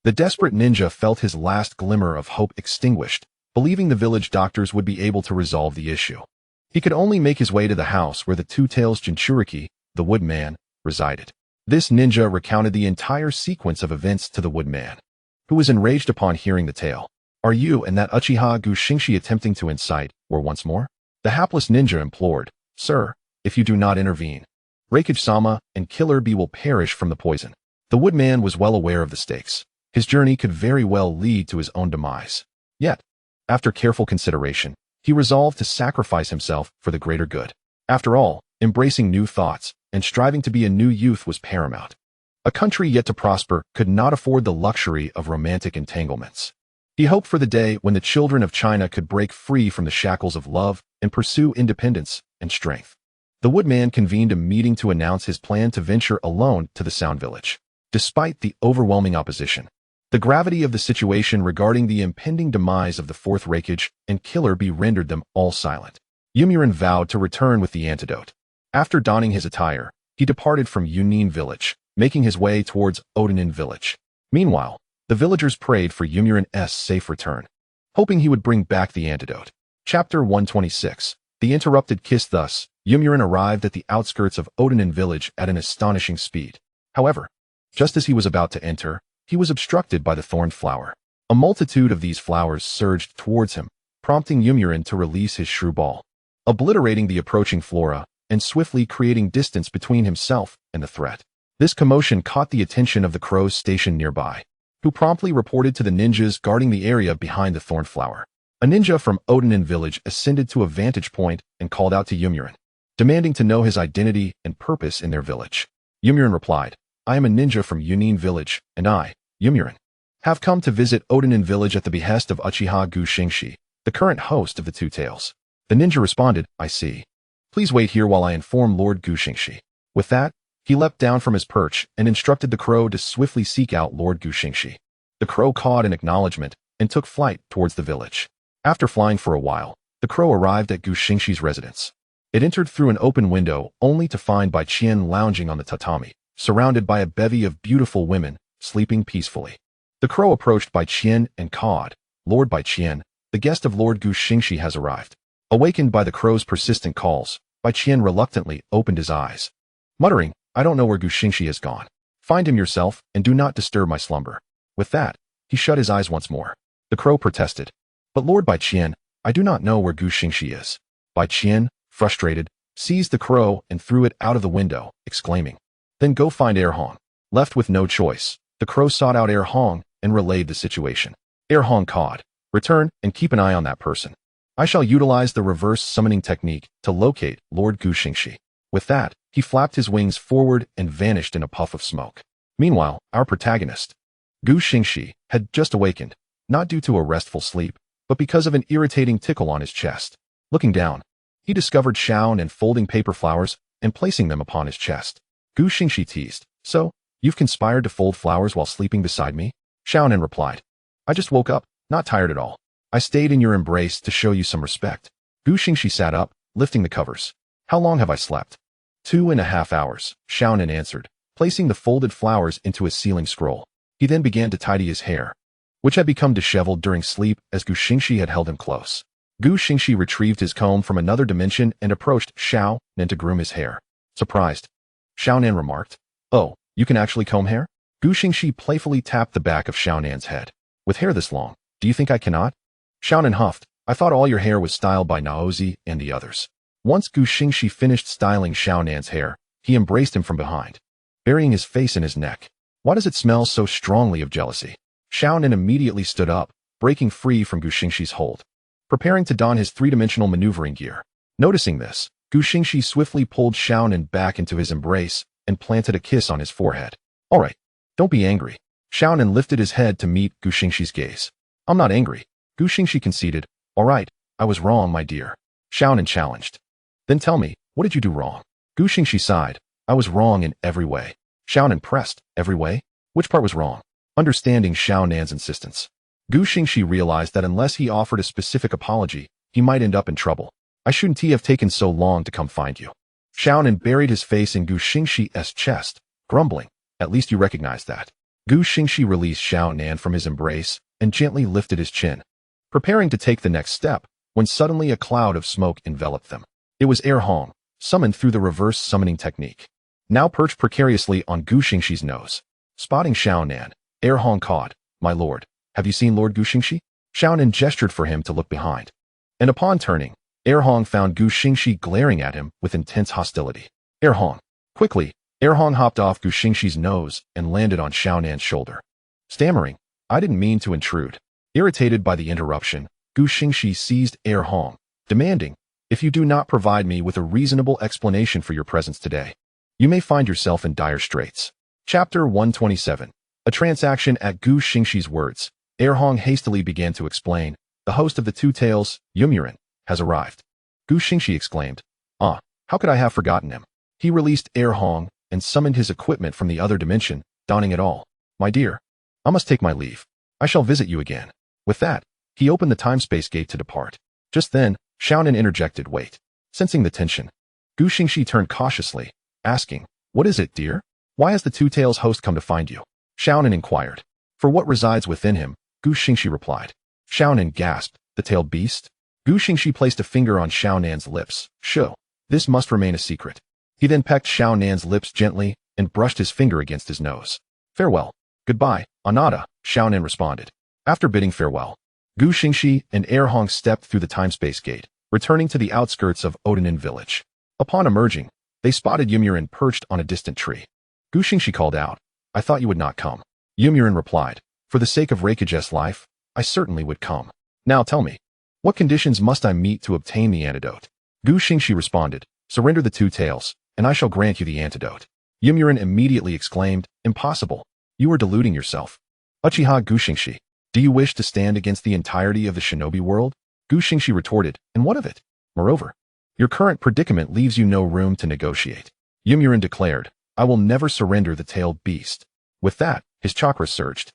The desperate ninja felt his last glimmer of hope extinguished, believing the village doctors would be able to resolve the issue. He could only make his way to the house where the Two-Tails Jinchuriki, the Woodman, resided. This ninja recounted the entire sequence of events to the Woodman, who was enraged upon hearing the tale. Are you and that Uchiha Xingxi attempting to incite war once more? The hapless ninja implored. Sir, if you do not intervene, Raikage-sama and Killer Bee will perish from the poison. The Woodman was well aware of the stakes. His journey could very well lead to his own demise. Yet, after careful consideration, he resolved to sacrifice himself for the greater good. After all, embracing new thoughts and striving to be a new youth was paramount. A country yet to prosper could not afford the luxury of romantic entanglements. He hoped for the day when the children of China could break free from the shackles of love and pursue independence and strength. The Woodman convened a meeting to announce his plan to venture alone to the Sound Village. Despite the overwhelming opposition, the gravity of the situation regarding the impending demise of the fourth Raikage and Killer Bee rendered them all silent. Yomiuri vowed to return with the antidote. After donning his attire, he departed from Yunin Village, making his way towards Odanin Village. Meanwhile, the villagers prayed for Yomiuri's safe return, hoping he would bring back the antidote. Chapter 126. The Interrupted Kiss. Thus, Yomiuri arrived at the outskirts of Odanin Village at an astonishing speed. However, just as he was about to enter, he was obstructed by the thorned flower. A multitude of these flowers surged towards him, prompting Yomiuri to release his shrew ball, obliterating the approaching flora and swiftly creating distance between himself and the threat. This commotion caught the attention of the crows stationed nearby, who promptly reported to the ninjas guarding the area behind the thorned flower. A ninja from Odanin Village ascended to a vantage point and called out to Yomiuri, demanding to know his identity and purpose in their village. Yomiuri replied, I am a ninja from Yunin Village, and I, Yomiuri, have come to visit Odanin Village at the behest of Uchiha Xingxi, the current host of the Two-Tails. The ninja responded, I see. Please wait here while I inform Lord Xingxi. With that, he leapt down from his perch and instructed the crow to swiftly seek out Lord Xingxi. The crow cawed in acknowledgement and took flight towards the village. After flying for a while, the crow arrived at Xingxi's residence. It entered through an open window only to find Bai Qian lounging on the tatami, surrounded by a bevy of beautiful women, sleeping peacefully. The crow approached Bai Qian and cawed, Lord Bai Qian, the guest of Lord Xingxi has arrived. Awakened by the crow's persistent calls, Bai Qian reluctantly opened his eyes, muttering, I don't know where Xingxi has gone. Find him yourself and do not disturb my slumber. With that, he shut his eyes once more. The crow protested, but Lord Bai Qian, I do not know where Xingxi is. Bai Qian, frustrated, seized the crow and threw it out of the window, exclaiming, then go find Er Hong. Left with no choice, the crow sought out Er Hong and relayed the situation. Er Hong cawed, return and keep an eye on that person. I shall utilize the reverse summoning technique to locate Lord Xingxi. With that, he flapped his wings forward and vanished in a puff of smoke. Meanwhile, our protagonist, Xingxi, had just awakened, not due to a restful sleep, but because of an irritating tickle on his chest. Looking down, he discovered Xiaonan and folding paper flowers and placing them upon his chest. Xingxi teased, so, you've conspired to fold flowers while sleeping beside me? Xiaonan replied, I just woke up, not tired at all. I stayed in your embrace to show you some respect. Xingxi sat up, lifting the covers. How long have I slept? 2.5 hours, Xiaonan answered, placing the folded flowers into his sealing scroll. He then began to tidy his hair, which had become disheveled during sleep as Xingxi had held him close. Xingxi retrieved his comb from another dimension and approached Xiaonan to groom his hair. Surprised, Xiaonan remarked, oh, you can actually comb hair? Xingxi playfully tapped the back of Xiaonan's head. With hair this long, do you think I cannot? Xiaonan huffed, I thought all your hair was styled by Naozi and the others. Once Xingxi finished styling Xiaonan's hair, he embraced him from behind, burying his face in his neck. Why does it smell so strongly of jealousy? Xiaonan immediately stood up, breaking free from Gu Xingxi's hold, preparing to don his three-dimensional maneuvering gear. Noticing this, Gu Xingxi swiftly pulled Xiaonan back into his embrace and planted a kiss on his forehead. All right, don't be angry. Xiaonan lifted his head to meet Gu Xingxi's gaze. I'm not angry. Gu Xingxi conceded. All right, I was wrong, my dear. Xiaonan challenged. Then tell me, what did you do wrong? Gu Xingxi sighed. I was wrong in every way. Xiaonan pressed. Every way? Which part was wrong? Understanding Xiaonan's insistence, Gu Xingxi realized that unless he offered a specific apology, he might end up in trouble. I shouldn't have taken so long to come find you. Xiaonan buried his face in Gu Xingxi's chest, grumbling. At least you recognize that. Gu Xingxi released Xiaonan from his embrace and gently lifted his chin, preparing to take the next step, when suddenly a cloud of smoke enveloped them. It was Air Hong, summoned through the reverse summoning technique, now perched precariously on Gu Xingxi's nose. Spotting Xiaonan, Air Hong cawed, My lord, have you seen Lord Gu Xingxi? Xiaonan gestured for him to look behind, and upon turning, Air Hong found Gu Xingxi glaring at him with intense hostility. Air Hong. Quickly, Air Hong hopped off Gu Xingxi's nose and landed on Xiaonan's shoulder. Stammering, I didn't mean to intrude. Irritated by the interruption, Gu Xingxi seized Air Hong, demanding, if you do not provide me with a reasonable explanation for your presence today, you may find yourself in dire straits. Chapter 127. A transaction at Gu Xingxi's words. Air Hong hastily began to explain, the host of the Two Tails, Yumurin, has arrived. Gu Xingxi exclaimed, Ah, how could I have forgotten him? He released Air Hong and summoned his equipment from the other dimension, donning it all. My dear, I must take my leave. I shall visit you again. With that, he opened the time-space gate to depart. Just then, Xiaonan interjected, Wait. Sensing the tension, Gu Xingxi turned cautiously, asking, What is it, dear? Why has the Two Tails host come to find you? Xiaonan inquired. For what resides within him, Gu Xingxi replied. Xiaonan gasped, The tailed beast? Gu Xingxi placed a finger on Xiaonan's lips. Shoo, this must remain a secret. He then pecked Xiaonan's lips gently and brushed his finger against his nose. Farewell. Goodbye, Anada, Xiaonan responded. After bidding farewell, Gu Xingxi and Air Hong stepped through the time-space gate, returning to the outskirts of Odanin village. Upon emerging, they spotted Yumurin perched on a distant tree. Gu Xingxi called out, I thought you would not come. Yumurin replied, For the sake of Reikage's life, I certainly would come. Now tell me, what conditions must I meet to obtain the antidote? Gu Xingxi responded, Surrender the Two Tails, and I shall grant you the antidote. Yumurin immediately exclaimed, Impossible. You are deluding yourself. Uchiha Gu Xingxi, do you wish to stand against the entirety of the shinobi world? Gu Xingxi retorted, And what of it? Moreover, your current predicament leaves you no room to negotiate. Yumurin declared, I will never surrender the tailed beast. With that, his chakra surged,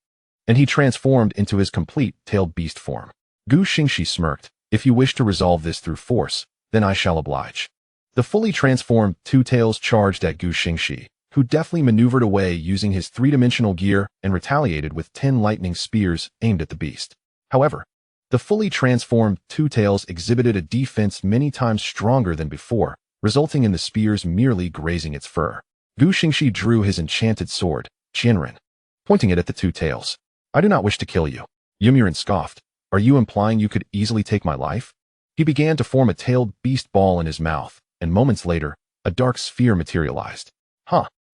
and he transformed into his complete tailed beast form. Gu Xingxi smirked, If you wish to resolve this through force, then I shall oblige. The fully transformed Two Tails charged at Gu Xingxi, who deftly maneuvered away using his three-dimensional gear and retaliated with 10 lightning spears aimed at the beast. However, the fully transformed Two Tails exhibited a defense many times stronger than before, resulting in the spears merely grazing its fur. Gu Xingxi drew his enchanted sword, Qianren, pointing it at the Two Tails. I do not wish to kill you. Yumurin scoffed. Are you implying you could easily take my life? He began to form a tailed beast ball in his mouth, and moments later, a dark sphere materialized.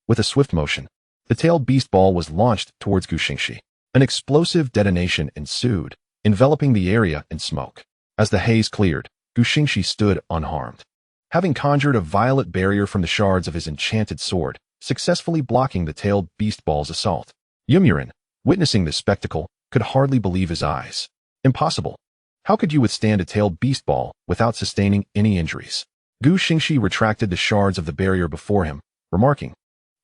With a swift motion, the tailed beast ball was launched towards Gu Xingxi. An explosive detonation ensued, enveloping the area in smoke. As the haze cleared, Gu Xingxi stood unharmed, having conjured a violet barrier from the shards of his enchanted sword, successfully blocking the tailed beast ball's assault. Yumurin, witnessing this spectacle, could hardly believe his eyes. Impossible. How could you withstand a tailed beast ball without sustaining any injuries? Gu Xingxi retracted the shards of the barrier before him, remarking,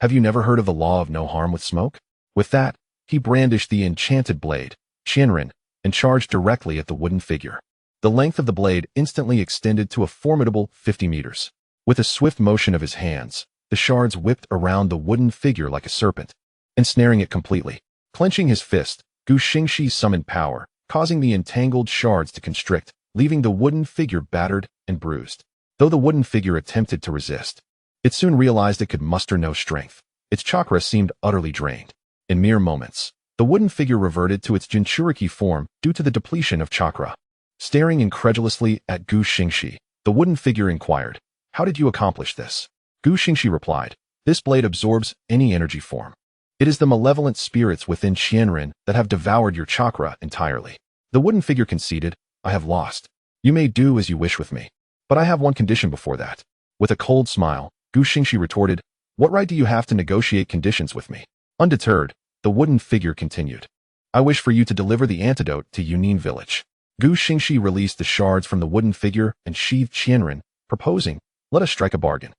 Have you never heard of the law of no harm with smoke? With that, he brandished the enchanted blade, Qianren, and charged directly at the wooden figure. The length of the blade instantly extended to a formidable 50 meters. With a swift motion of his hands, the shards whipped around the wooden figure like a serpent, ensnaring it completely. Clenching his fist, Gu Xingxi summoned power, causing the entangled shards to constrict, leaving the wooden figure battered and bruised. Though the wooden figure attempted to resist, it soon realized it could muster no strength. Its chakra seemed utterly drained. In mere moments, the wooden figure reverted to its Jinchuriki form due to the depletion of chakra. Staring incredulously at Gu Xingxi, the wooden figure inquired, How did you accomplish this? Gu Xingxi replied, This blade absorbs any energy form. It is the malevolent spirits within Qianren that have devoured your chakra entirely. The wooden figure conceded, I have lost. You may do as you wish with me. But I have one condition before that. With a cold smile, Gu Xingxi retorted, what right do you have to negotiate conditions with me? Undeterred, the wooden figure continued. I wish for you to deliver the antidote to Yunin village. Gu Xingxi released the shards from the wooden figure and sheathed Qianren, proposing, let us strike a bargain.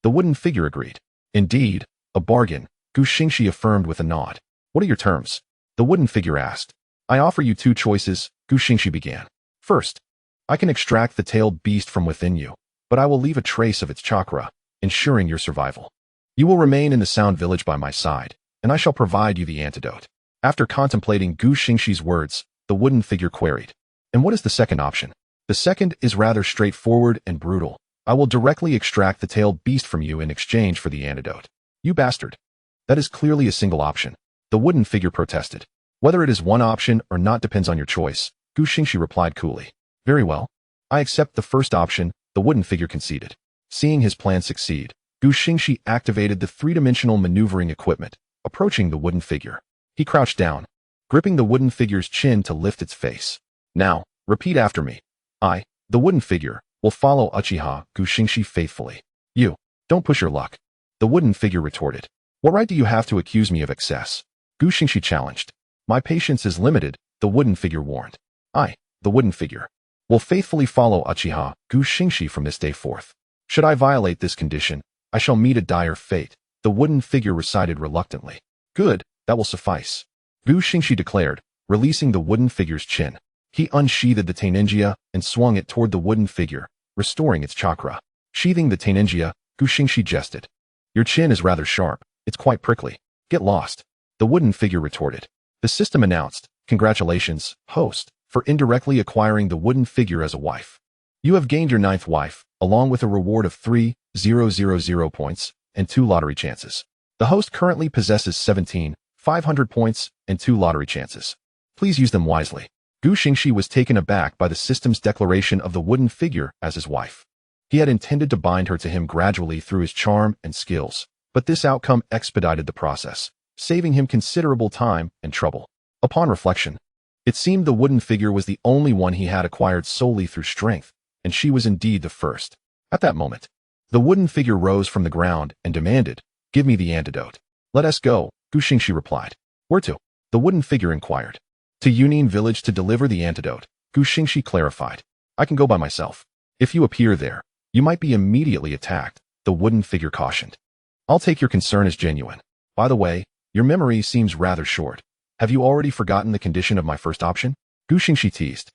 The wooden figure agreed. Indeed, a bargain, Gu Xingxi affirmed with a nod. What are your terms? The wooden figure asked. I offer you two choices, Gu Xingxi began. First, I can extract the tailed beast from within you, but I will leave a trace of its chakra, ensuring your survival. You will remain in the Sound Village by my side, and I shall provide you the antidote. After contemplating Gu Xingxi's words, the wooden figure queried. And what is the second option? The second is rather straightforward and brutal. I will directly extract the tailed beast from you in exchange for the antidote. You bastard. That is clearly a single option. The wooden figure protested. Whether it is one option or not depends on your choice, Gu Xingxi replied coolly. Very well. I accept the first option, the wooden figure conceded. Seeing his plan succeed, Gu Xingxi activated the three-dimensional maneuvering equipment, approaching the wooden figure. He crouched down, gripping the wooden figure's chin to lift its face. Now, repeat after me. I, the wooden figure, will follow Uchiha Gu Xingxi faithfully. You, don't push your luck. The wooden figure retorted. What right do you have to accuse me of excess? Gu Xingxi challenged. My patience is limited, the wooden figure warned. I, the wooden figure, will faithfully follow Uchiha Gu Xingxi from this day forth. Should I violate this condition, I shall meet a dire fate, the wooden figure recited reluctantly. Good, that will suffice. Gu Xingxi declared, releasing the wooden figure's chin. He unsheathed the Tainenjia and swung it toward the wooden figure, restoring its chakra. Sheathing the Tainenjia, Gu Xingxi jested. Your chin is rather sharp, it's quite prickly. Get lost. The wooden figure retorted. The system announced, congratulations, host, for indirectly acquiring the wooden figure as a wife. You have gained your 9th wife, along with a reward of 3,000 points and 2 lottery chances. The host currently possesses 17,500 points and 2 lottery chances. Please use them wisely. Gu Xingxi was taken aback by the system's declaration of the wooden figure as his wife. He had intended to bind her to him gradually through his charm and skills, but this outcome expedited the process, saving him considerable time and trouble. Upon reflection, it seemed the wooden figure was the only one he had acquired solely through strength, and she was indeed the first. At that moment, the wooden figure rose from the ground and demanded, give me the antidote. Let us go, Gu Xingxi replied. Where to? The wooden figure inquired. To Yunin village to deliver the antidote, Gu Xingxi clarified. I can go by myself. If you appear there, you might be immediately attacked, the wooden figure cautioned. I'll take your concern as genuine. By the way, your memory seems rather short. Have you already forgotten the condition of my first option? Gu Xingxi teased.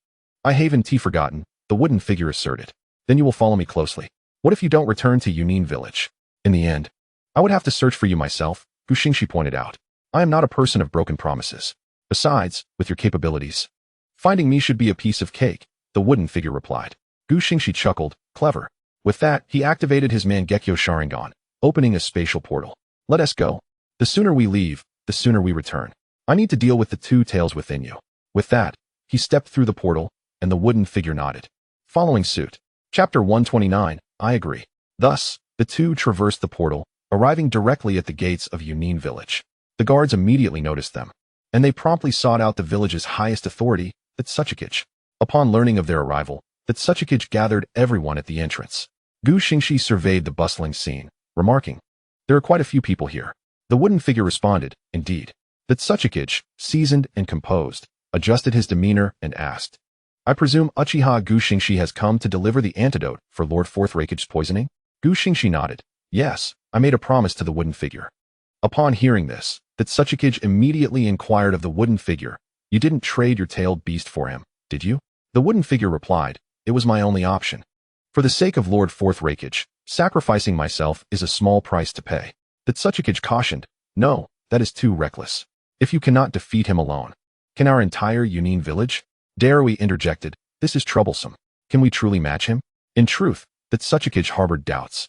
I haven't forgotten, the wooden figure asserted. Then you will follow me closely. What if you don't return to Yunin village? In the end, I would have to search for you myself, Gu Xingxi pointed out. I am not a person of broken promises. Besides, with your capabilities, finding me should be a piece of cake, the wooden figure replied. Gu Xingxi chuckled, clever. With that, he activated his Mangekyo Sharingan, opening a spatial portal. Let us go. The sooner we leave, the sooner we return. I need to deal with the 2 tails within you. With that, he stepped through the portal, and the wooden figure nodded. Following suit. Chapter 129, I agree. Thus, the 2 traversed the portal, arriving directly at the gates of Yunin village. The guards immediately noticed them, and they promptly sought out the village's highest authority, the Tsutsukiage. Upon learning of their arrival, the Tsutsukiage gathered everyone at the entrance. Gu Xingxi surveyed the bustling scene, remarking, there are quite a few people here. The wooden figure responded, indeed. The Tsutsukiage, seasoned and composed, adjusted his demeanor and asked, I presume Uchiha Gu Xingxi has come to deliver the antidote for Lord Fourth Raikage's poisoning? Gu Xingxi nodded. Yes, I made a promise to the wooden figure. Upon hearing this, the Tsutsukiage immediately inquired of the wooden figure, you didn't trade your tailed beast for him, did you? The wooden figure replied, it was my only option. For the sake of Lord Fourth Raikage, sacrificing myself is a small price to pay. The Tsutsukiage cautioned, no, that is too reckless. If you cannot defeat him alone, can our entire Yunin village? Darui interjected, this is troublesome. Can we truly match him? In truth, the Tsutsukiage harbored doubts.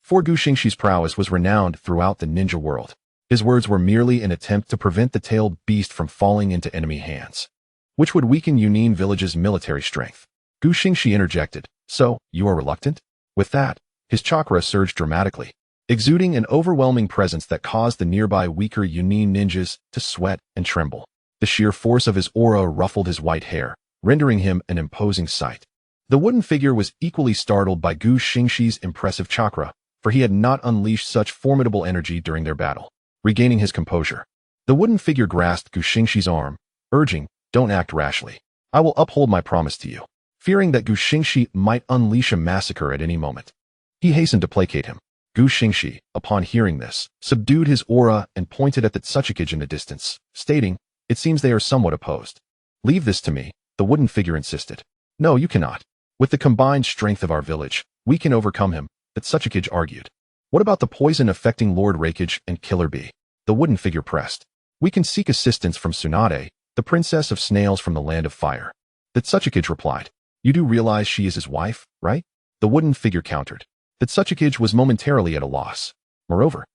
For Gu Xingxi's prowess was renowned throughout the ninja world. His words were merely an attempt to prevent the tailed beast from falling into enemy hands, which would weaken Yunin village's military strength. Gu Xingxi interjected, so, you are reluctant? With that, his chakra surged dramatically. exuding an overwhelming presence that caused the nearby weaker Yunin ninjas to sweat and tremble. The sheer force of his aura ruffled his white hair, rendering him an imposing sight. The wooden figure was equally startled by Gu Xingxi's impressive chakra, for he had not unleashed such formidable energy during their battle. Regaining his composure, the wooden figure grasped Gu Xingxi's arm, urging, "Don't act rashly. I will uphold my promise to you." Fearing that Gu Xingxi might unleash a massacre at any moment, he hastened to placate him. Gu Xingxi, upon hearing this, subdued his aura and pointed at the Tsuchikage in the distance, stating, "It seems they are somewhat opposed." "Leave this to me," the wooden figure insisted. "No, you cannot. With the combined strength of our village, we can overcome him," the Tsuchikage argued. "What about the poison affecting Lord Raikage and Killer Bee?" the wooden figure pressed. "We can seek assistance from Tsunade, the princess of snails from the land of fire," the Tsuchikage replied. "You do realize she is his wife, right?" the wooden figure countered. The Tsuchikage was momentarily at a loss. Moreover,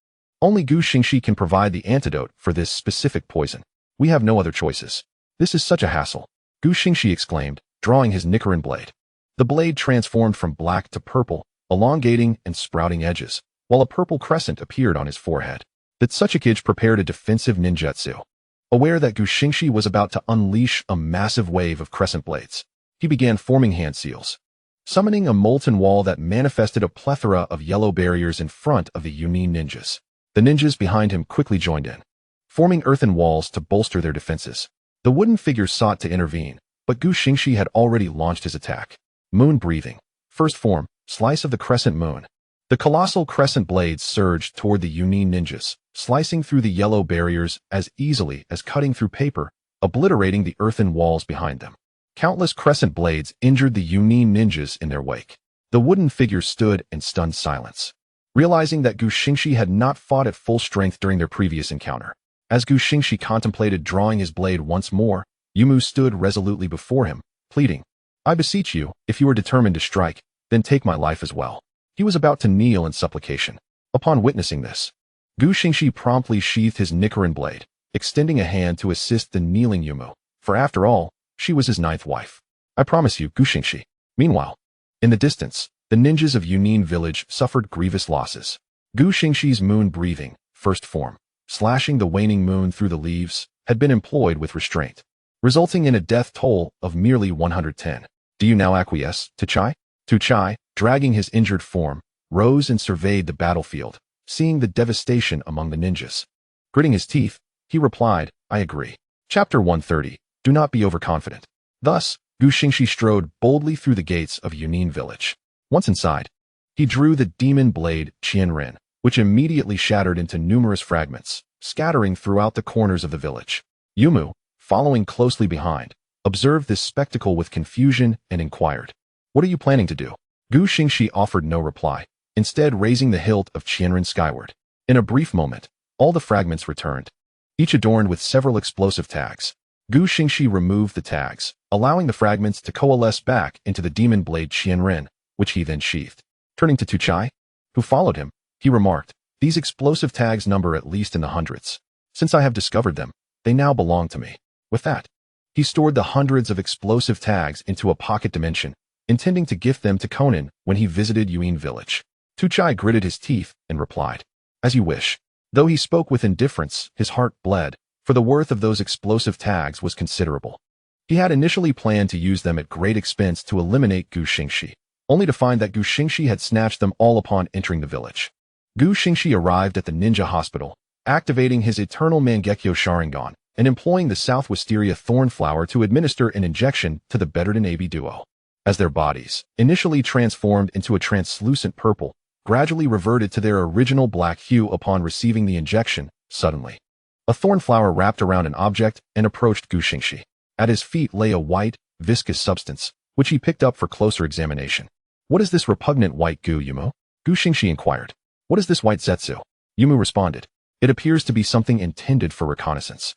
only Gu Xingxi can provide the antidote for this specific poison. We have no other choices. This is such a hassle, Gu Xingxi exclaimed, drawing his Rinnegan blade. The blade transformed from black to purple, elongating and sprouting edges, while a purple crescent appeared on his forehead. The Tsuchikage prepared a defensive ninjutsu. Aware that Gu Xingxi was about to unleash a massive wave of crescent blades, he began forming hand seals, summoning a molten wall that manifested a plethora of yellow barriers in front of the Yunin ninjas. The ninjas behind him quickly joined in, forming earthen walls to bolster their defenses. The wooden figure sought to intervene, but Gu Xingxi had already launched his attack. Moon breathing. First form, slice of the crescent moon. The colossal crescent blades surged toward the Yunin ninjas, slicing through the yellow barriers as easily as cutting through paper, obliterating the earthen walls behind them. Countless crescent blades injured the Yunin ninjas in their wake. The wooden figure stood in stunned silence, realizing that Gu Xingxi had not fought at full strength during their previous encounter. As Gu Xingxi contemplated drawing his blade once more, Yumu stood resolutely before him, pleading, "I beseech you, if you are determined to strike, then take my life as well." He was about to kneel in supplication. Upon witnessing this, Gu Xingxi promptly sheathed his Rinnegan blade, extending a hand to assist the kneeling Yumu, for after all, she was his ninth wife. "I promise you, Gu Xingxi." Meanwhile, in the distance, the ninjas of Yunin village suffered grievous losses. Gu Xingxi's moon breathing, first form, slashing the waning moon through the leaves, had been employed with restraint, resulting in a death toll of merely 110. "Do you now acquiesce, Tuchai?" Tuchai, dragging his injured form, rose and surveyed the battlefield, seeing the devastation among the ninjas. Gritting his teeth, he replied, "I agree." Chapter 130. Do not be overconfident. Thus, Gu Xingxi strode boldly through the gates of Yunin village. Once inside, he drew the demon blade Qianren, which immediately shattered into numerous fragments, scattering throughout the corners of the village. Yumu, following closely behind, observed this spectacle with confusion and inquired, "What are you planning to do?" Gu Xingxi offered no reply, instead raising the hilt of Qianren skyward. In a brief moment, all the fragments returned, each adorned with several explosive tags. Gu Xingxi removed the tags, allowing the fragments to coalesce back into the demon blade Qianren, which he then sheathed. Turning to Tuchai, who followed him, he remarked, "These explosive tags number at least in the hundreds. Since I have discovered them, they now belong to me." With that, he stored the hundreds of explosive tags into a pocket dimension, intending to gift them to Konan when he visited Yuin village. Tuchai gritted his teeth and replied, "As you wish." Though he spoke with indifference, his heart bled, for the worth of those explosive tags was considerable. He had initially planned to use them at great expense to eliminate Gu Xingxi, only to find that Gu Xingxi had snatched them all upon entering the village. Gu Xingxi arrived at the ninja hospital, activating his eternal Mangekyo Sharingan and employing the South Wisteria thorn flower to administer an injection to the Betterton AB duo. As their bodies, initially transformed into a translucent purple, gradually reverted to their original black hue upon receiving the injection, suddenly, a thorn flower wrapped around an object and approached Gu Xingxi. At his feet lay a white, viscous substance, which he picked up for closer examination. "What is this repugnant white goo, Yumu?" Gu Xingxi inquired. "What is this white zetsu?" Yumu responded. "It appears to be something intended for reconnaissance."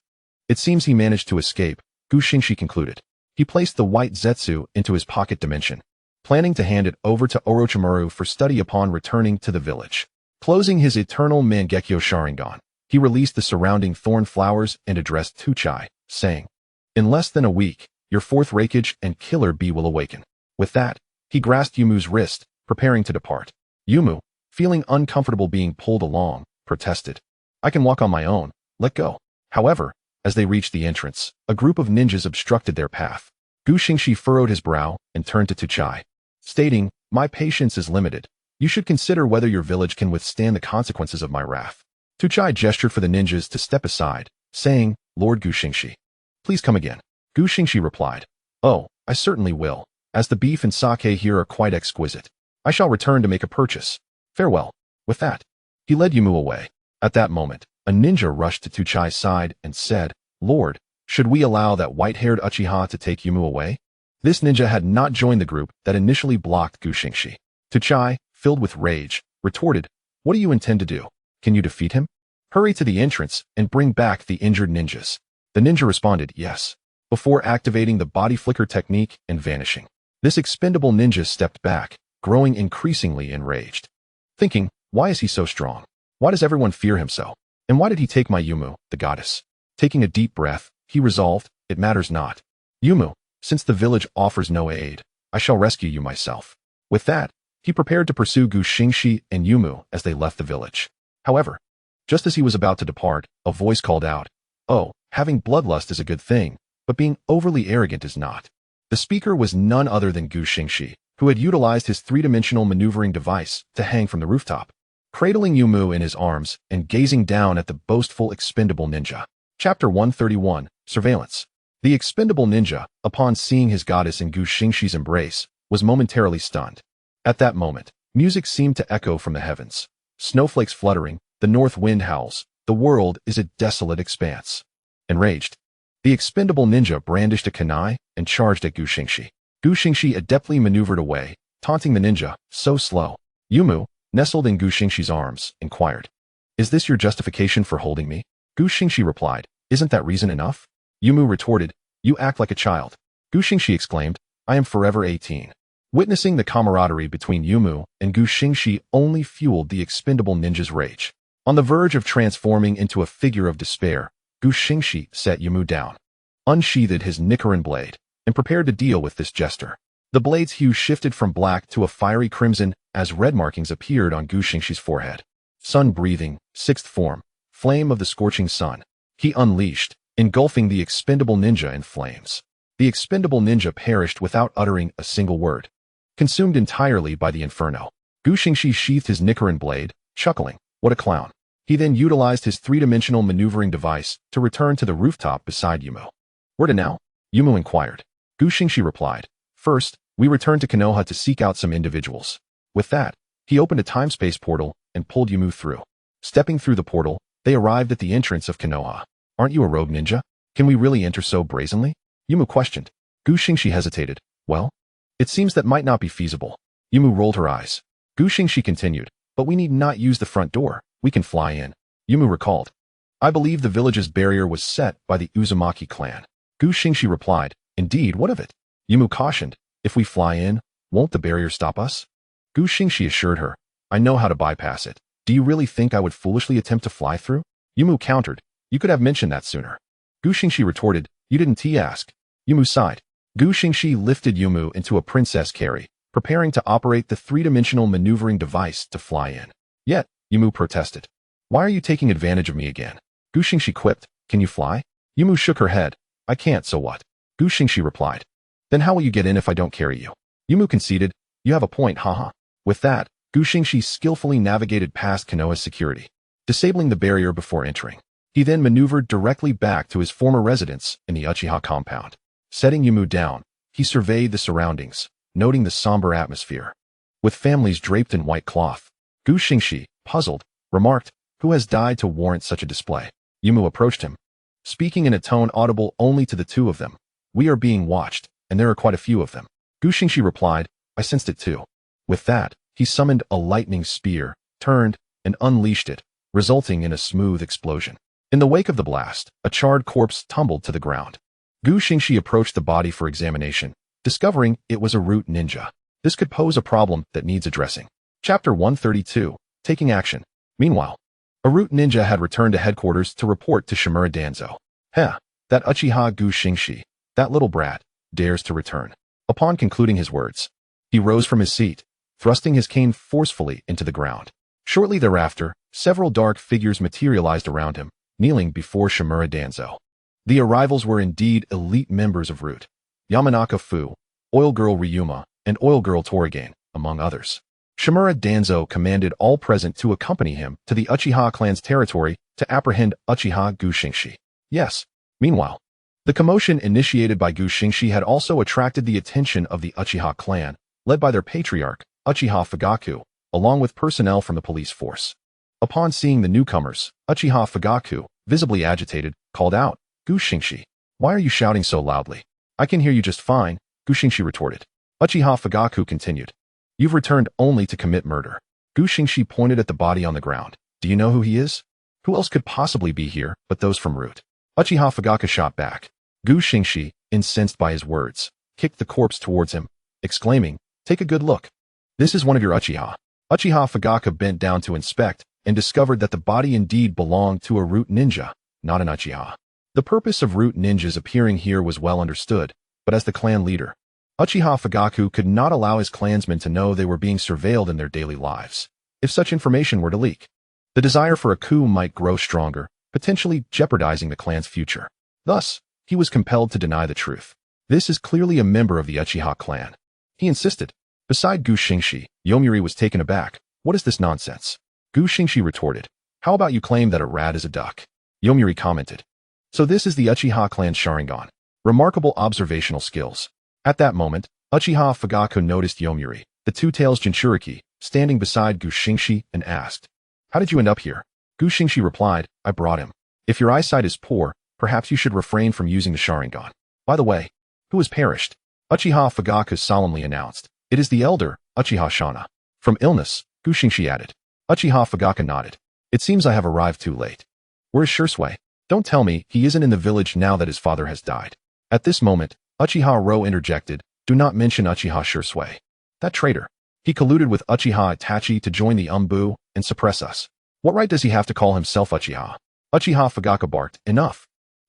It seems he managed to escape, Gu Xingxi concluded. He placed the white zetsu into his pocket dimension, planning to hand it over to Orochimaru for study upon returning to the village. Closing his eternal Mangekyo Sharingan, he released the surrounding thorn flowers and addressed Tuchai, saying, "In less than a week, your fourth Raikage and Killer Bee will awaken." With that, he grasped Yumu's wrist, preparing to depart. Yumu, feeling uncomfortable being pulled along, protested. I can walk on my own, let go. However, as they reached the entrance, a group of ninjas obstructed their path. Xingxi furrowed his brow and turned to Tuchai, stating, my patience is limited. You should consider whether your village can withstand the consequences of my wrath. Tuchai gestured for the ninjas to step aside, saying, Lord Xingxi, please come again. Xingxi replied, oh, I certainly will, as the beef and sake here are quite exquisite. I shall return to make a purchase. Farewell. With that, he led Yumu away. At that moment, a ninja rushed to Tuchai's side and said, Lord, should we allow that white-haired Uchiha to take Yumu away? This ninja had not joined the group that initially blocked Xingxi. Tuchai, filled with rage, retorted, what do you intend to do? Can you defeat him? Hurry to the entrance and bring back the injured ninjas. The ninja responded, yes, before activating the body flicker technique and vanishing. This expendable ninja stepped back, growing increasingly enraged, thinking, why is he so strong? Why does everyone fear him so? And why did he take my Yumu, the goddess? Taking a deep breath, he resolved, it matters not. Yumu, since the village offers no aid, I shall rescue you myself. With that, he prepared to pursue Xingxi and Yumu as they left the village. However, just as he was about to depart, a voice called out, oh, having bloodlust is a good thing, but being overly arrogant is not. The speaker was none other than Xingxi, who had utilized his three-dimensional maneuvering device to hang from the rooftop, cradling Yumu in his arms and gazing down at the boastful expendable ninja. Chapter 131, Surveillance. The expendable ninja, upon seeing his goddess in Xingxi's embrace, was momentarily stunned. At that moment, music seemed to echo from the heavens. Snowflakes fluttering, the north wind howls, the world is a desolate expanse. Enraged, the expendable ninja brandished a kunai and charged at Xingxi. Xingxi adeptly maneuvered away, taunting the ninja, so slow. Yumu, nestled in Xingxi's arms, inquired, is this your justification for holding me? Xingxi replied, isn't that reason enough? Yumu retorted, you act like a child. Xingxi exclaimed, I am forever 18. Witnessing the camaraderie between Yumu and Xingxi only fueled the expendable ninja's rage. On the verge of transforming into a figure of despair, Xingxi set Yumu down, unsheathed his Rinnegan blade, and prepared to deal with this jester. The blade's hue shifted from black to a fiery crimson as red markings appeared on Xingxi's forehead. Sun-breathing, sixth form, flame of the scorching sun, he unleashed, engulfing the expendable ninja in flames. The expendable ninja perished without uttering a single word, consumed entirely by the inferno. Xingxi sheathed his Rinnegan blade, chuckling, what a clown. He then utilized his three-dimensional maneuvering device to return to the rooftop beside Yumu. Where to now? Yumu inquired. Xingxi replied, first, we return to Konoha to seek out some individuals. With that, he opened a time-space portal and pulled Yumu through. Stepping through the portal, they arrived at the entrance of Konoha. Aren't you a rogue ninja? Can we really enter so brazenly? Yumu questioned. Xingxi hesitated. Well, it seems that might not be feasible. Yumu rolled her eyes. Xingxi continued, but we need not use the front door. We can fly in. Yumu recalled. I believe the village's barrier was set by the Uzumaki clan. Xingxi replied, indeed, what of it? Yumu cautioned, if we fly in, won't the barrier stop us? Xingxi assured her, I know how to bypass it. Do you really think I would foolishly attempt to fly through? Yumu countered, you could have mentioned that sooner. Xingxi retorted, you didn't ask. Yumu sighed. Xingxi lifted Yumu into a princess carry, preparing to operate the three-dimensional maneuvering device to fly in. Yet, Yumu protested. Why are you taking advantage of me again? Xingxi quipped, can you fly? Yumu shook her head. I can't, so what? Xingxi replied. Then how will you get in if I don't carry you? Yumu conceded, you have a point, haha. With that, Xingxi skillfully navigated past Konoha's security, disabling the barrier before entering. He then maneuvered directly back to his former residence in the Uchiha compound. Setting Yumu down, he surveyed the surroundings, noting the somber atmosphere. With families draped in white cloth, Xingxi, puzzled, remarked, who has died to warrant such a display? Yumu approached him, speaking in a tone audible only to the two of them. We are being watched, and there are quite a few of them. Xingxi replied, I sensed it too. With that, he summoned a lightning spear, turned, and unleashed it, resulting in a smooth explosion. In the wake of the blast, a charred corpse tumbled to the ground. Xingxi approached the body for examination, discovering it was a root ninja. This could pose a problem that needs addressing. Chapter 132, Taking Action. Meanwhile, a root ninja had returned to headquarters to report to Shimura Danzo. Heh, that Uchiha Xingxi, that little brat, dares to return. Upon concluding his words, he rose from his seat, thrusting his cane forcefully into the ground. Shortly thereafter, several dark figures materialized around him, kneeling before Shimura Danzo. The arrivals were indeed elite members of Root: Yamanaka Fu, Oil Girl Ryuma, and Oil Girl Torrigain, among others. Shimura Danzo commanded all present to accompany him to the Uchiha clan's territory to apprehend Uchiha Xingxi. Yes. Meanwhile, the commotion initiated by Xingxi had also attracted the attention of the Uchiha clan, led by their patriarch, Uchiha Fugaku, along with personnel from the police force. Upon seeing the newcomers, Uchiha Fugaku, visibly agitated, called out, "Xingxi, why are you shouting so loudly?" "I can hear you just fine," Xingxi retorted. Uchiha Fugaku continued, "You've returned only to commit murder." Xingxi pointed at the body on the ground. "Do you know who he is? Who else could possibly be here but those from Root?" Uchiha Fugaku shot back. Xingxi, incensed by his words, kicked the corpse towards him, exclaiming, "Take a good look. This is one of your Uchiha." Uchiha Fugaku bent down to inspect and discovered that the body indeed belonged to a Root ninja, not an Uchiha. The purpose of Root ninjas appearing here was well understood, but as the clan leader, Uchiha Fugaku could not allow his clansmen to know they were being surveilled in their daily lives. If such information were to leak, the desire for a coup might grow stronger, potentially jeopardizing the clan's future. Thus, he was compelled to deny the truth. "This is clearly a member of the Uchiha clan," he insisted. Beside Xingxi, Yomiuri was taken aback. "What is this nonsense?" Xingxi retorted, "How about you claim that a rat is a duck?" Yomiuri commented, "So this is the Uchiha clan's Sharingan. Remarkable observational skills." At that moment, Uchiha Fugaku noticed Yomiuri, the two-tails Jinchuriki, standing beside Xingxi and asked, "How did you end up here?" Xingxi replied, "I brought him. If your eyesight is poor, perhaps you should refrain from using the Sharingan. By the way, who has perished?" Uchiha Fugaku solemnly announced, "It is the elder, Uchiha Shana." "From illness," Xingxi added. Uchiha Fugaku nodded. "It seems I have arrived too late. Where is Shursui? Don't tell me he isn't in the village now that his father has died." At this moment, Uchiha Ro interjected, "Do not mention Uchiha Shursui. That traitor. He colluded with Uchiha Itachi to join the Umbu and suppress us. What right does he have to call himself Uchiha?" Uchiha Fugaku barked, "Enough."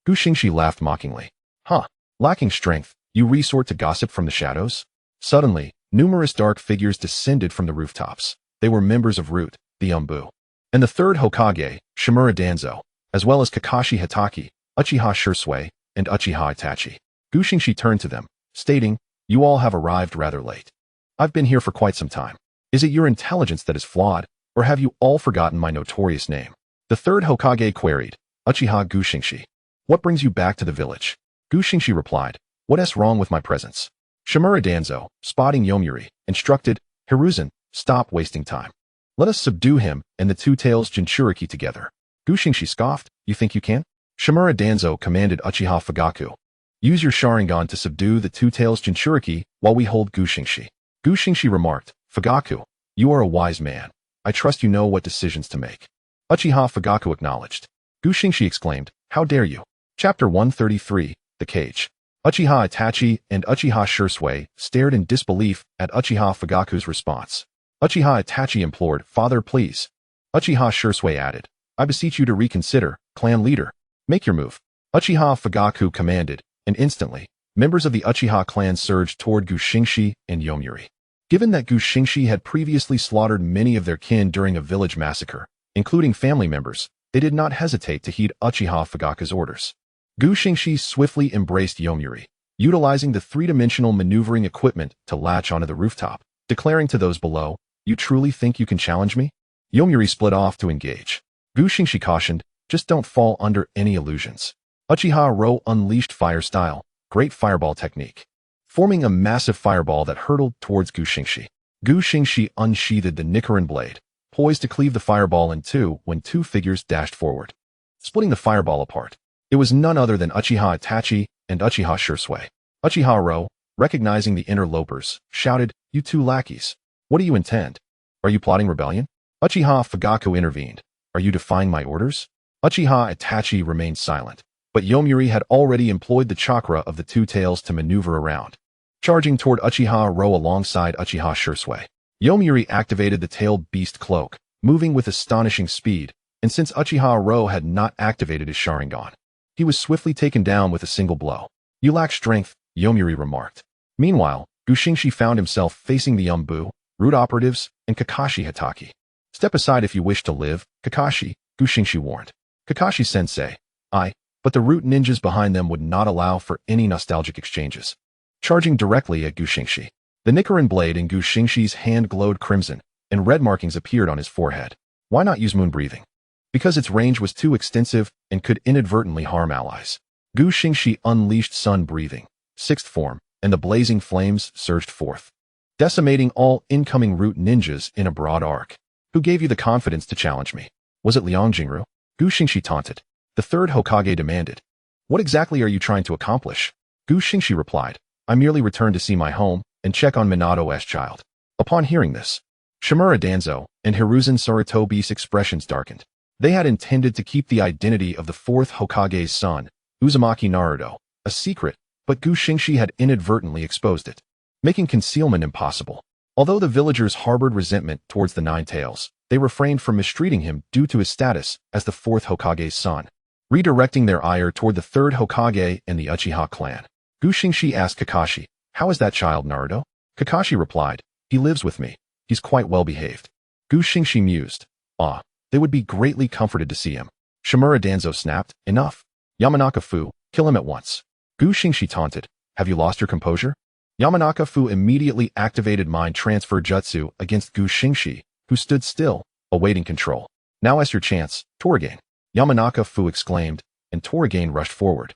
Xingxi laughed mockingly. "Huh. Lacking strength, you resort to gossip from the shadows?" Suddenly, numerous dark figures descended from the rooftops. They were members of Root, the Umbu, and the third Hokage, Shimura Danzo, as well as Kakashi Hitaki, Uchiha Shursui, and Uchiha Itachi. Xingxi turned to them, stating, "You all have arrived rather late. I've been here for quite some time. Is it your intelligence that is flawed, or have you all forgotten my notorious name?" The third Hokage queried, "Uchiha Xingxi, what brings you back to the village?" Xingxi replied, "What's wrong with my presence?" Shimura Danzo, spotting Yomiuri, instructed, "Hiruzen, stop wasting time. Let us subdue him and the two-tails Jinchuriki together." Xingxi scoffed, "You think you can?" Shimura Danzo commanded Uchiha Fugaku, "Use your Sharingan to subdue the two-tails Jinchuriki while we hold Xingxi." Xingxi remarked, "Fugaku, you are a wise man. I trust you know what decisions to make." Uchiha Fugaku acknowledged. Xingxi exclaimed, "How dare you?" Chapter 133, The Cage. Uchiha Itachi and Uchiha Shursui stared in disbelief at Uchiha Fugaku's response. Uchiha Itachi implored, "Father, please." Uchiha Shursui added, "I beseech you to reconsider, clan leader. Make your move." Uchiha Fugaku commanded, and instantly, members of the Uchiha clan surged toward Xingxi and Yomiuri. Given that Xingxi had previously slaughtered many of their kin during a village massacre, including family members, they did not hesitate to heed Uchiha Fugaku's orders. Xingxi swiftly embraced Yomiuri, utilizing the three-dimensional maneuvering equipment to latch onto the rooftop, declaring to those below, "You truly think you can challenge me?" Yomiuri split off to engage. Xingxi cautioned, "Just don't fall under any illusions." Uchiha Ro unleashed fire style, great fireball technique, forming a massive fireball that hurtled towards Xingxi. Xingxi unsheathed the Nichiren blade, poised to cleave the fireball in two when two figures dashed forward, splitting the fireball apart. It was none other than Uchiha Itachi and Uchiha Shursui. Uchiha Ro, recognizing the interlopers, shouted, "You two lackeys. What do you intend? Are you plotting rebellion?" Uchiha Fugaku intervened. "Are you defying my orders?" Uchiha Itachi remained silent, but Yomiuri had already employed the chakra of the two tails to maneuver around, charging toward Uchiha Ro alongside Uchiha Shursui. Yomiuri activated the tailed beast cloak, moving with astonishing speed, and since Uchiha Ro had not activated his Sharingan, he was swiftly taken down with a single blow. "You lack strength," Yomiuri remarked. Meanwhile, Xingxi found himself facing the Umbu, Root operatives, and Kakashi Hitaki. Step aside if you wish to live, Kakashi, Xingxi warned. Kakashi-sensei. But the root ninjas behind them would not allow for any nostalgic exchanges. Charging directly at Xingxi. The Rinnegan blade in Xingxi's hand glowed crimson, and red markings appeared on his forehead. Why not use moon breathing? Because its range was too extensive and could inadvertently harm allies. Xingxi unleashed sun breathing, sixth form, and the blazing flames surged forth, decimating all incoming root ninjas in a broad arc. Who gave you the confidence to challenge me? Was it Liang Jingru? Xingxi taunted. The third Hokage demanded. What exactly are you trying to accomplish? Xingxi replied. I merely returned to see my home and check on Minato's child. Upon hearing this, Shimura Danzo and Hiruzen Sarutobi's expressions darkened. They had intended to keep the identity of the fourth Hokage's son, Uzumaki Naruto, a secret, but Xingxi had inadvertently exposed it, making concealment impossible. Although the villagers harbored resentment towards the Nine Tails, they refrained from mistreating him due to his status as the fourth Hokage's son, redirecting their ire toward the third Hokage and the Uchiha clan. Xingxi asked Kakashi, how is that child, Naruto? Kakashi replied, he lives with me. He's quite well behaved. Xingxi mused. They would be greatly comforted to see him. Shimura Danzo snapped, enough. Yamanaka-fu, kill him at once. Xingxi taunted, have you lost your composure? Yamanaka-fu immediately activated mind transfer jutsu against Xingxi, who stood still, awaiting control. Now is your chance, Toragain. Yamanaka-fu exclaimed, and Toragain rushed forward,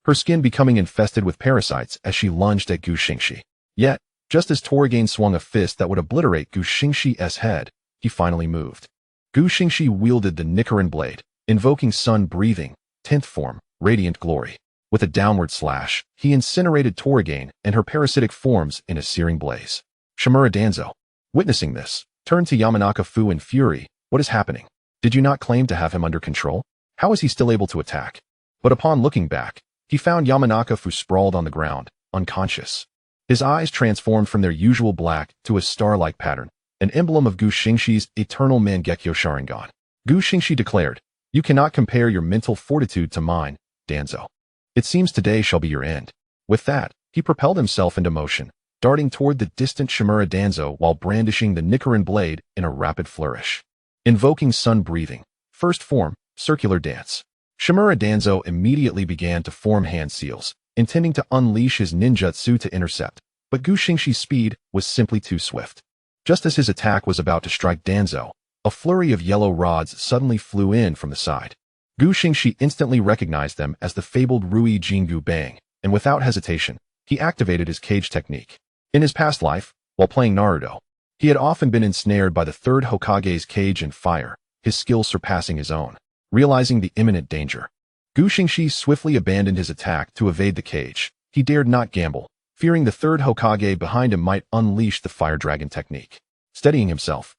her skin becoming infested with parasites as she lunged at Xingxi. Yet, just as Toragain swung a fist that would obliterate Xingxi's head, he finally moved. Xingxi wielded the Rinnegan blade, invoking sun breathing, 10th form, radiant glory. With a downward slash, he incinerated Toragain and her parasitic forms in a searing blaze. Shimura Danzo, witnessing this, turned to Yamanaka-fu in fury. What is happening? Did you not claim to have him under control? How is he still able to attack? But upon looking back, he found Yamanaka-fu sprawled on the ground, unconscious. His eyes transformed from their usual black to a star-like pattern, an emblem of Xingxi's eternal Mangekyo Sharingan. Xingxi declared, you cannot compare your mental fortitude to mine, Danzo. It seems today shall be your end. With that, he propelled himself into motion, darting toward the distant Shimura Danzo while brandishing the Rinnegan blade in a rapid flourish. Invoking sun breathing, first form, circular dance. Shimura Danzo immediately began to form hand seals, intending to unleash his ninjutsu to intercept, but Xingxi's speed was simply too swift. Just as his attack was about to strike Danzo, a flurry of yellow rods suddenly flew in from the side. Xingxi instantly recognized them as the fabled Rui Jingu Bang, and without hesitation, he activated his cage technique. In his past life, while playing Naruto, he had often been ensnared by the third Hokage's cage and fire, his skill surpassing his own. Realizing the imminent danger, Xingxi swiftly abandoned his attack to evade the cage. He dared not gamble, fearing the third Hokage behind him might unleash the Fire Dragon technique. Steadying himself,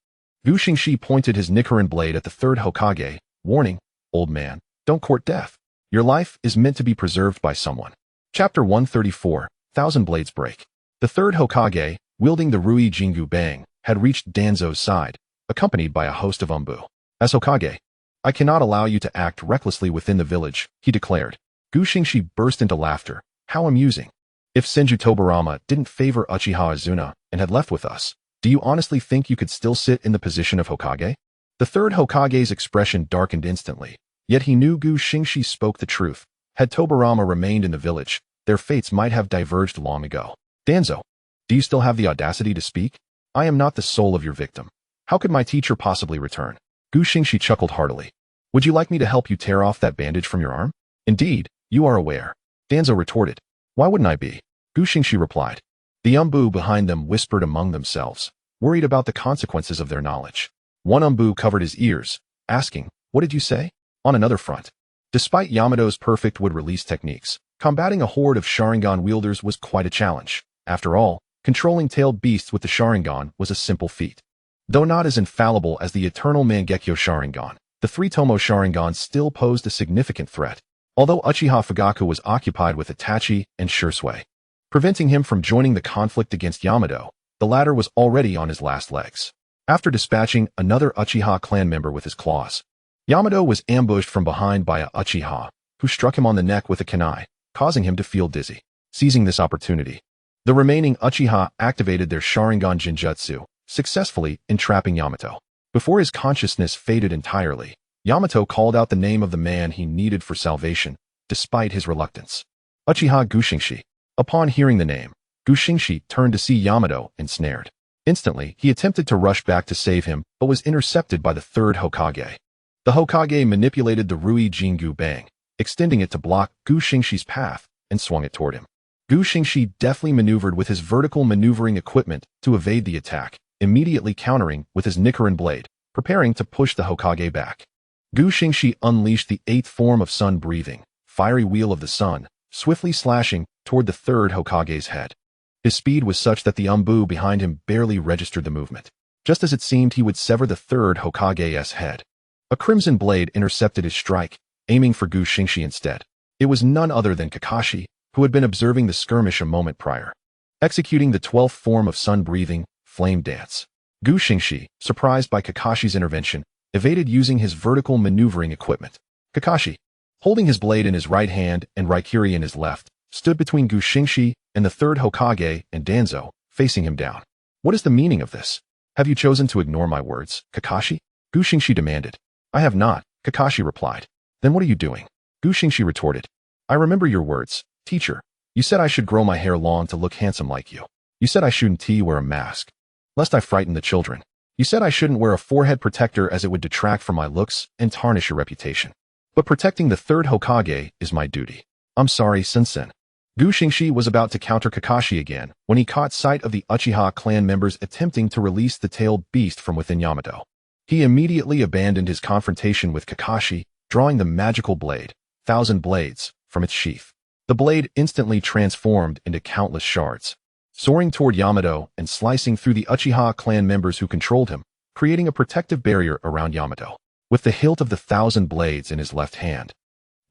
Xingxi pointed his Rinnegan blade at the third Hokage, warning, old man, don't court death. Your life is meant to be preserved by someone. Chapter 134, Thousand Blades Break. The third Hokage, wielding the Rui Jingu Bang, had reached Danzo's side, accompanied by a host of Umbu. As Hokage, I cannot allow you to act recklessly within the village, he declared. Xingxi burst into laughter. How amusing. If Senju Tobarama didn't favor Uchiha Azuna and had left with us, do you honestly think you could still sit in the position of Hokage? The third Hokage's expression darkened instantly, yet he knew Xingxi spoke the truth. Had Tobarama remained in the village, their fates might have diverged long ago. Danzo, do you still have the audacity to speak? I am not the soul of your victim. How could my teacher possibly return? Xingxi chuckled heartily. Would you like me to help you tear off that bandage from your arm? Indeed, you are aware. Danzo retorted. Why wouldn't I be? Xingxi replied. The Umbu behind them whispered among themselves, worried about the consequences of their knowledge. One Umbu covered his ears, asking, what did you say? On another front, despite Yamato's perfect wood-release techniques, combating a horde of Sharingan wielders was quite a challenge. After all, controlling tailed beasts with the Sharingan was a simple feat. Though not as infallible as the eternal Mangekyo Sharingan, the three-tomo Sharingan still posed a significant threat, although Uchiha Fugaku was occupied with Itachi and Shursui, preventing him from joining the conflict against Yamato. The latter was already on his last legs. After dispatching another Uchiha clan member with his claws, Yamato was ambushed from behind by a Uchiha, who struck him on the neck with a kunai, causing him to feel dizzy. Seizing this opportunity, the remaining Uchiha activated their Sharingan Jinjutsu, successfully entrapping Yamato. Before his consciousness faded entirely, Yamato called out the name of the man he needed for salvation, despite his reluctance. Uchiha Xingxi. Upon hearing the name, Xingxi turned to see Yamato ensnared. Instantly, he attempted to rush back to save him, but was intercepted by the third Hokage. The Hokage manipulated the Rui Jingu Bang, extending it to block Xingxi's path, and swung it toward him. Xingxi deftly maneuvered with his vertical maneuvering equipment to evade the attack, immediately countering with his Rinnegan blade, preparing to push the Hokage back. Xingxi unleashed the 8th form of sun-breathing, fiery wheel of the sun, swiftly slashing toward the third Hokage's head. His speed was such that the Umbu behind him barely registered the movement, just as it seemed he would sever the third Hokage's head. A crimson blade intercepted his strike, aiming for Xingxi instead. It was none other than Kakashi, who had been observing the skirmish a moment prior. Executing the 12th form of sun-breathing, flame dance. Xingxi, surprised by Kakashi's intervention, evaded using his vertical maneuvering equipment. Kakashi, holding his blade in his right hand and Raikiri in his left, stood between Xingxi and the third Hokage and Danzo, facing him down. What is the meaning of this? Have you chosen to ignore my words, Kakashi? Xingxi demanded. I have not, Kakashi replied. Then what are you doing? Xingxi retorted. I remember your words, teacher. You said I should grow my hair long to look handsome like you. You said I shouldn't wear a mask, lest I frighten the children. You said I shouldn't wear a forehead protector as it would detract from my looks and tarnish your reputation. But protecting the third Hokage is my duty. I'm sorry, Sensen. Xingxi was about to counter Kakashi again when he caught sight of the Uchiha clan members attempting to release the tailed beast from within Yamato. He immediately abandoned his confrontation with Kakashi, drawing the magical blade, 1,000 blades, from its sheath. The blade instantly transformed into countless shards, soaring toward Yamato and slicing through the Uchiha clan members who controlled him, creating a protective barrier around Yamato. With the hilt of the 1,000 blades in his left hand,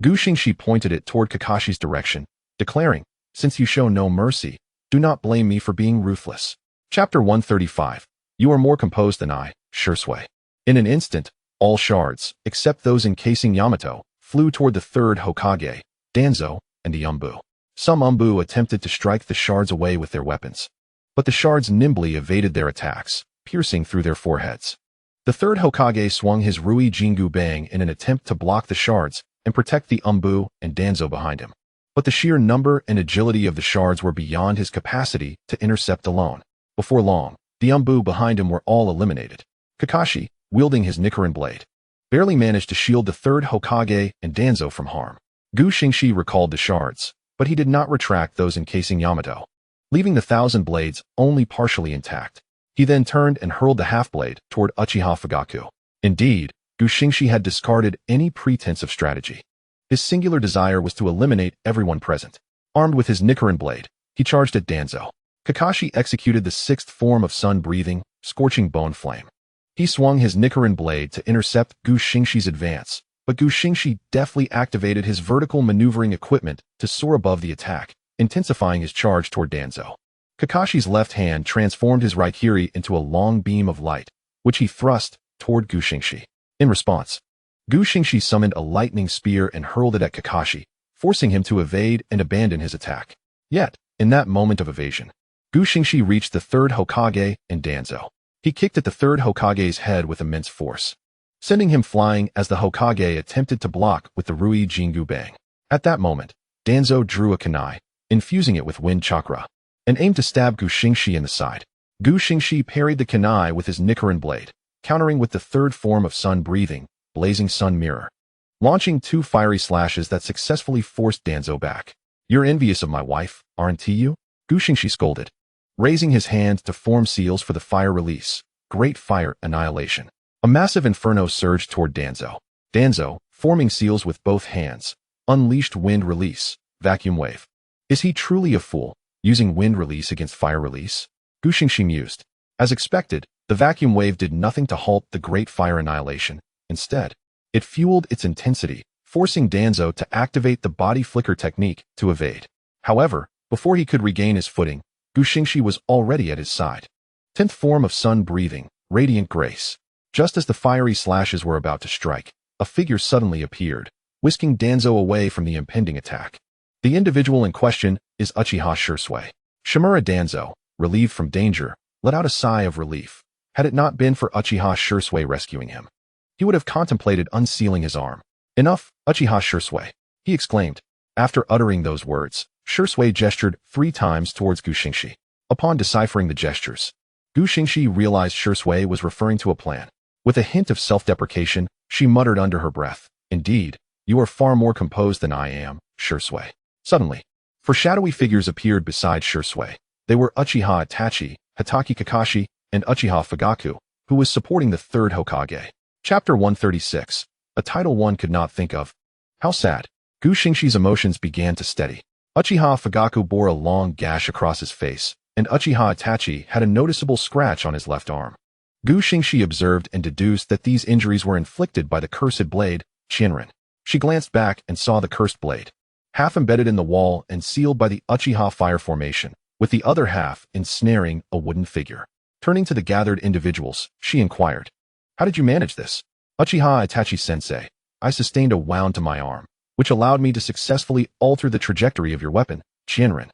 Xingxi pointed it toward Kakashi's direction, declaring, Since you show no mercy, do not blame me for being ruthless. Chapter 135. You are more composed than I, Shursui. In an instant, all shards, except those encasing Yamato, flew toward the third Hokage, Danzo, and the Umbu. Some Umbu attempted to strike the shards away with their weapons, but the shards nimbly evaded their attacks, piercing through their foreheads. The third Hokage swung his Rui Jingu Bang in an attempt to block the shards and protect the Umbu and Danzo behind him. But the sheer number and agility of the shards were beyond his capacity to intercept alone. Before long, the Umbu behind him were all eliminated. Kakashi, wielding his Rinnegan blade, barely managed to shield the third Hokage and Danzo from harm. Xingxi recalled the shards, but he did not retract those encasing Yamato, leaving the 1,000 blades only partially intact. He then turned and hurled the half-blade toward Uchiha Fugaku. Indeed, Xingxi had discarded any pretense of strategy. His singular desire was to eliminate everyone present. Armed with his Rinnegan blade, he charged at Danzo. Kakashi executed the 6th form of sun-breathing, scorching bone flame. He swung his Rinnegan blade to intercept Xingxi's advance, but Xingxi deftly activated his vertical maneuvering equipment to soar above the attack, intensifying his charge toward Danzo. Kakashi's left hand transformed his Raikiri into a long beam of light, which he thrust toward Xingxi. In response, Xingxi summoned a lightning spear and hurled it at Kakashi, forcing him to evade and abandon his attack. Yet, in that moment of evasion, Xingxi reached the third Hokage and Danzo. He kicked at the third Hokage's head with immense force, sending him flying as the Hokage attempted to block with the Rui Jingu Bang. At that moment, Danzo drew a kunai, infusing it with wind chakra, and aimed to stab Xingxi in the side. Xingxi parried the kunai with his Rinnegan blade, countering with the 3rd form of sun-breathing, blazing sun mirror, launching 2 fiery slashes that successfully forced Danzo back. You're envious of my wife, aren't you? Xingxi scolded, raising his hand to form seals for the fire release, Great Fire Annihilation. A massive inferno surged toward Danzo. Danzo, forming seals with both hands, unleashed wind release, vacuum wave. Is he truly a fool, using wind release against fire release? Xingxi mused. As expected, the vacuum wave did nothing to halt the Great Fire Annihilation. Instead, it fueled its intensity, forcing Danzo to activate the body flicker technique to evade. However, before he could regain his footing, Xingxi was already at his side. 10th form of sun-breathing, radiant grace. Just as the fiery slashes were about to strike, a figure suddenly appeared, whisking Danzo away from the impending attack. The individual in question is Uchiha Shursui. Shimura Danzo, relieved from danger, let out a sigh of relief, Had it not been for Uchiha Shursui rescuing him, he would have contemplated unsealing his arm. Enough, Uchiha Shursui, he exclaimed. After uttering those words, Shursui gestured 3 times towards Xingxi. Upon deciphering the gestures, Xingxi realized Shursui was referring to a plan. With a hint of self-deprecation, she muttered under her breath, "Indeed, you are far more composed than I am, Shursui." Suddenly, 4 shadowy figures appeared beside Shursui. They were Uchiha Itachi, Hitaki Kakashi, and Uchiha Fugaku, who was supporting the 3rd Hokage. Chapter 136. A title one could not think of. How sad. Xingxi's emotions began to steady. Uchiha Fugaku bore a long gash across his face, and Uchiha Itachi had a noticeable scratch on his left arm. Xingxi observed and deduced that these injuries were inflicted by the cursed blade, Shinrin. She glanced back and saw the cursed blade, half embedded in the wall and sealed by the Uchiha fire formation, with the other half ensnaring a wooden figure. Turning to the gathered individuals, she inquired, "How did you manage this?" "Uchiha Itachi-sensei, I sustained a wound to my arm, which allowed me to successfully alter the trajectory of your weapon, Shinrin,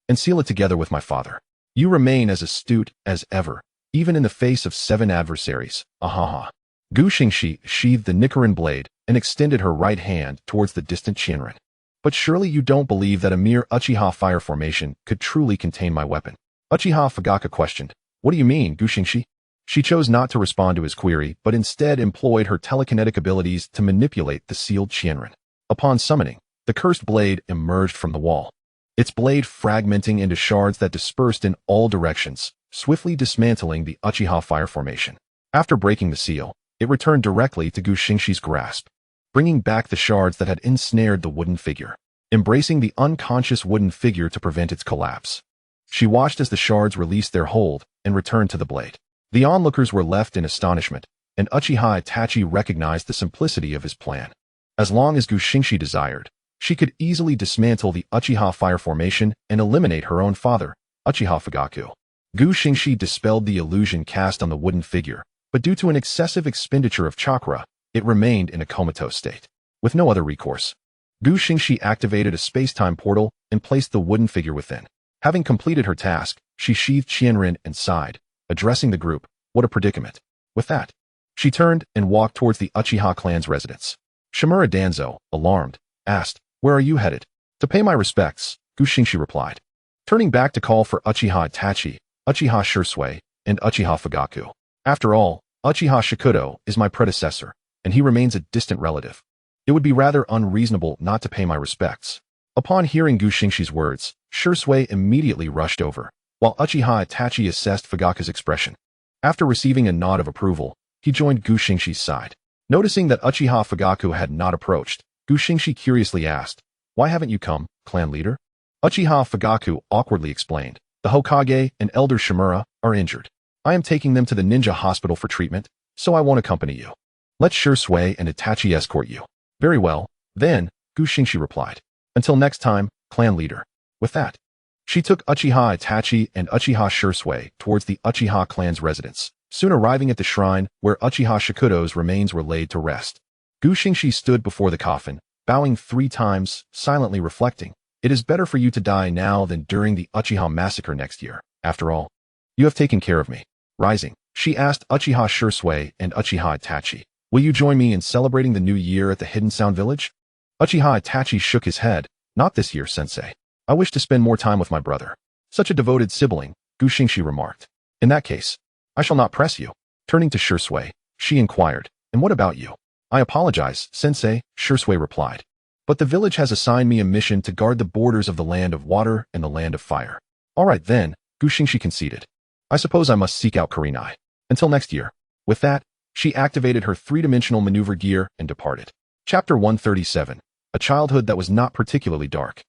and seal it together with my father. You remain as astute as ever, even in the face of 7 adversaries. Ahaha." Xingxi sheathed the Nichiren blade and extended her right hand towards the distant Shinrin. "But surely you don't believe that a mere Uchiha fire formation could truly contain my weapon?" Uchiha Fugaku questioned. "What do you mean, Xingxi?" She chose not to respond to his query, but instead employed her telekinetic abilities to manipulate the sealed Shinrin. Upon summoning, the cursed blade emerged from the wall, its blade fragmenting into shards that dispersed in all directions, swiftly dismantling the Uchiha fire formation. After breaking the seal, it returned directly to Xingxi's grasp, bringing back the shards that had ensnared the wooden figure, embracing the unconscious wooden figure to prevent its collapse. She watched as the shards released their hold and returned to the blade. The onlookers were left in astonishment, and Uchiha Itachi recognized the simplicity of his plan. As long as Xingxi desired, she could easily dismantle the Uchiha fire formation and eliminate her own father, Uchiha Fugaku. Xingxi dispelled the illusion cast on the wooden figure, but due to an excessive expenditure of chakra, it remained in a comatose state. With no other recourse, Xingxi activated a space-time portal and placed the wooden figure within. Having completed her task, she sheathed Shinrin and sighed, addressing the group, "What a predicament." With that, she turned and walked towards the Uchiha clan's residence. Shimura Danzo, alarmed, asked, "Where are you headed?" "To pay my respects," Xingxi replied, turning back to call for Uchiha Itachi, Uchiha Shursui, and Uchiha Fugaku. "After all, Uchiha Shikudo is my predecessor, and he remains a distant relative. It would be rather unreasonable not to pay my respects." Upon hearing Xingxi's words, Shursui immediately rushed over, while Uchiha Itachi assessed Fugaku's expression. After receiving a nod of approval, he joined Xingxi's side. Noticing that Uchiha Fugaku had not approached, Xingxi curiously asked, "Why haven't you come, clan leader?" Uchiha Fugaku awkwardly explained, "The Hokage and Elder Shimura are injured. I am taking them to the ninja hospital for treatment, so I won't accompany you. Let Shursui and Itachi escort you." "Very well, then," Xingxi replied. "Until next time, clan leader." With that, she took Uchiha Itachi and Uchiha Shursui towards the Uchiha clan's residence, soon arriving at the shrine where Uchiha Shikudo's remains were laid to rest. Xingxi stood before the coffin, bowing 3 times, silently reflecting, "It is better for you to die now than during the Uchiha massacre next year. After all, you have taken care of me." Rising, she asked Uchiha Shursui and Uchiha Itachi, "Will you join me in celebrating the new year at the Hidden Sound Village?" Uchiha Itachi shook his head. "Not this year, sensei. I wish to spend more time with my brother." "Such a devoted sibling," Xingxi remarked. "In that case, I shall not press you." Turning to Shursui, she inquired, "And what about you?" "I apologize, sensei," Shursui replied. "But the village has assigned me a mission to guard the borders of the land of water and the land of fire." "All right then," Xingxi conceded. "I suppose I must seek out Kurenai. Until next year." With that, she activated her 3-dimensional maneuver gear and departed. Chapter 137. A childhood that was not particularly dark.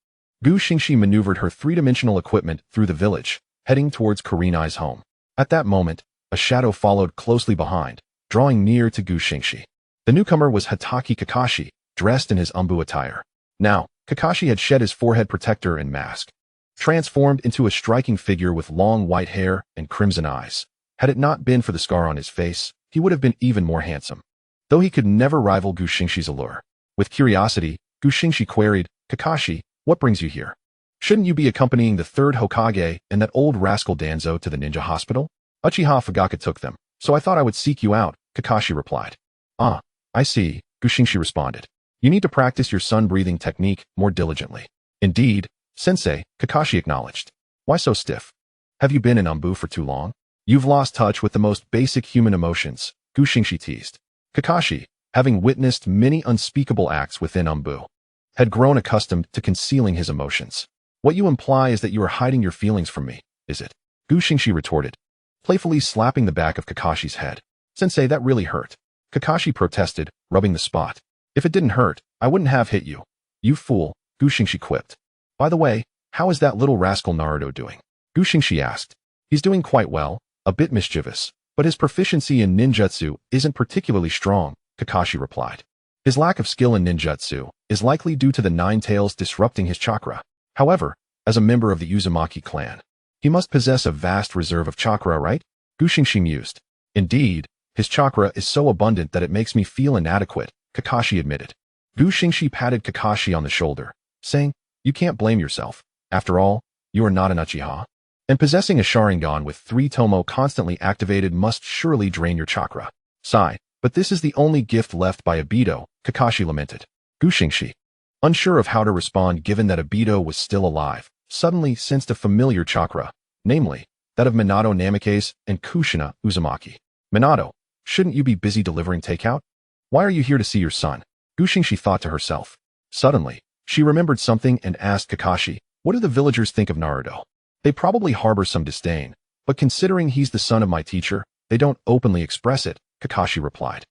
Xingxi maneuvered her 3-dimensional equipment through the village, heading towards Kurenai's home. At that moment, a shadow followed closely behind, drawing near to Xingxi. The newcomer was Hitaki Kakashi, dressed in his umbu attire. Now, Kakashi had shed his forehead protector and mask, transformed into a striking figure with long white hair and crimson eyes. Had it not been for the scar on his face, he would have been even more handsome, though he could never rival Xingxi's allure. With curiosity, Xingxi queried, "Kakashi, what brings you here? Shouldn't you be accompanying the 3rd Hokage and that old rascal Danzo to the ninja hospital?" Uchiha Fugaku took them, So I thought I would seek you out, Kakashi replied. Ah, I see, Xingxi responded. You need to practice your sun-breathing technique more diligently. Indeed, sensei, Kakashi acknowledged. Why so stiff? Have you been in Umbu for too long? You've lost touch with the most basic human emotions, Xingxi teased. Kakashi, having witnessed many unspeakable acts within Umbu, had grown accustomed to concealing his emotions. What you imply is that you are hiding your feelings from me, is it? Xingxi retorted, playfully slapping the back of Kakashi's head. Sensei, that really hurt. Kakashi protested, rubbing the spot. If it didn't hurt, I wouldn't have hit you. You fool, Xingxi quipped. By the way, how is that little rascal Naruto doing? Xingxi asked. He's doing quite well, a bit mischievous, but his proficiency in ninjutsu isn't particularly strong, Kakashi replied. His lack of skill in ninjutsu is likely due to the Nine Tails disrupting his chakra. However, as a member of the Uzumaki clan, he must possess a vast reserve of chakra, right? Xingxi mused. Indeed, his chakra is so abundant that it makes me feel inadequate, Kakashi admitted. Xingxi patted Kakashi on the shoulder, saying, you can't blame yourself. After all, you are not an Uchiha. And possessing a Sharingan with 3 Tomo constantly activated must surely drain your chakra. Sigh, but this is the only gift left by Obito, Kakashi lamented. Xingxi, unsure of how to respond given that Obito was still alive, suddenly sensed a familiar chakra, namely, that of Minato Namikaze and Kushina Uzumaki. Minato, shouldn't you be busy delivering takeout? Why are you here to see your son? Xingxi thought to herself. Suddenly, she remembered something and asked Kakashi, what do the villagers think of Naruto? They probably harbor some disdain, but considering he's the son of my teacher, they don't openly express it, Kakashi replied.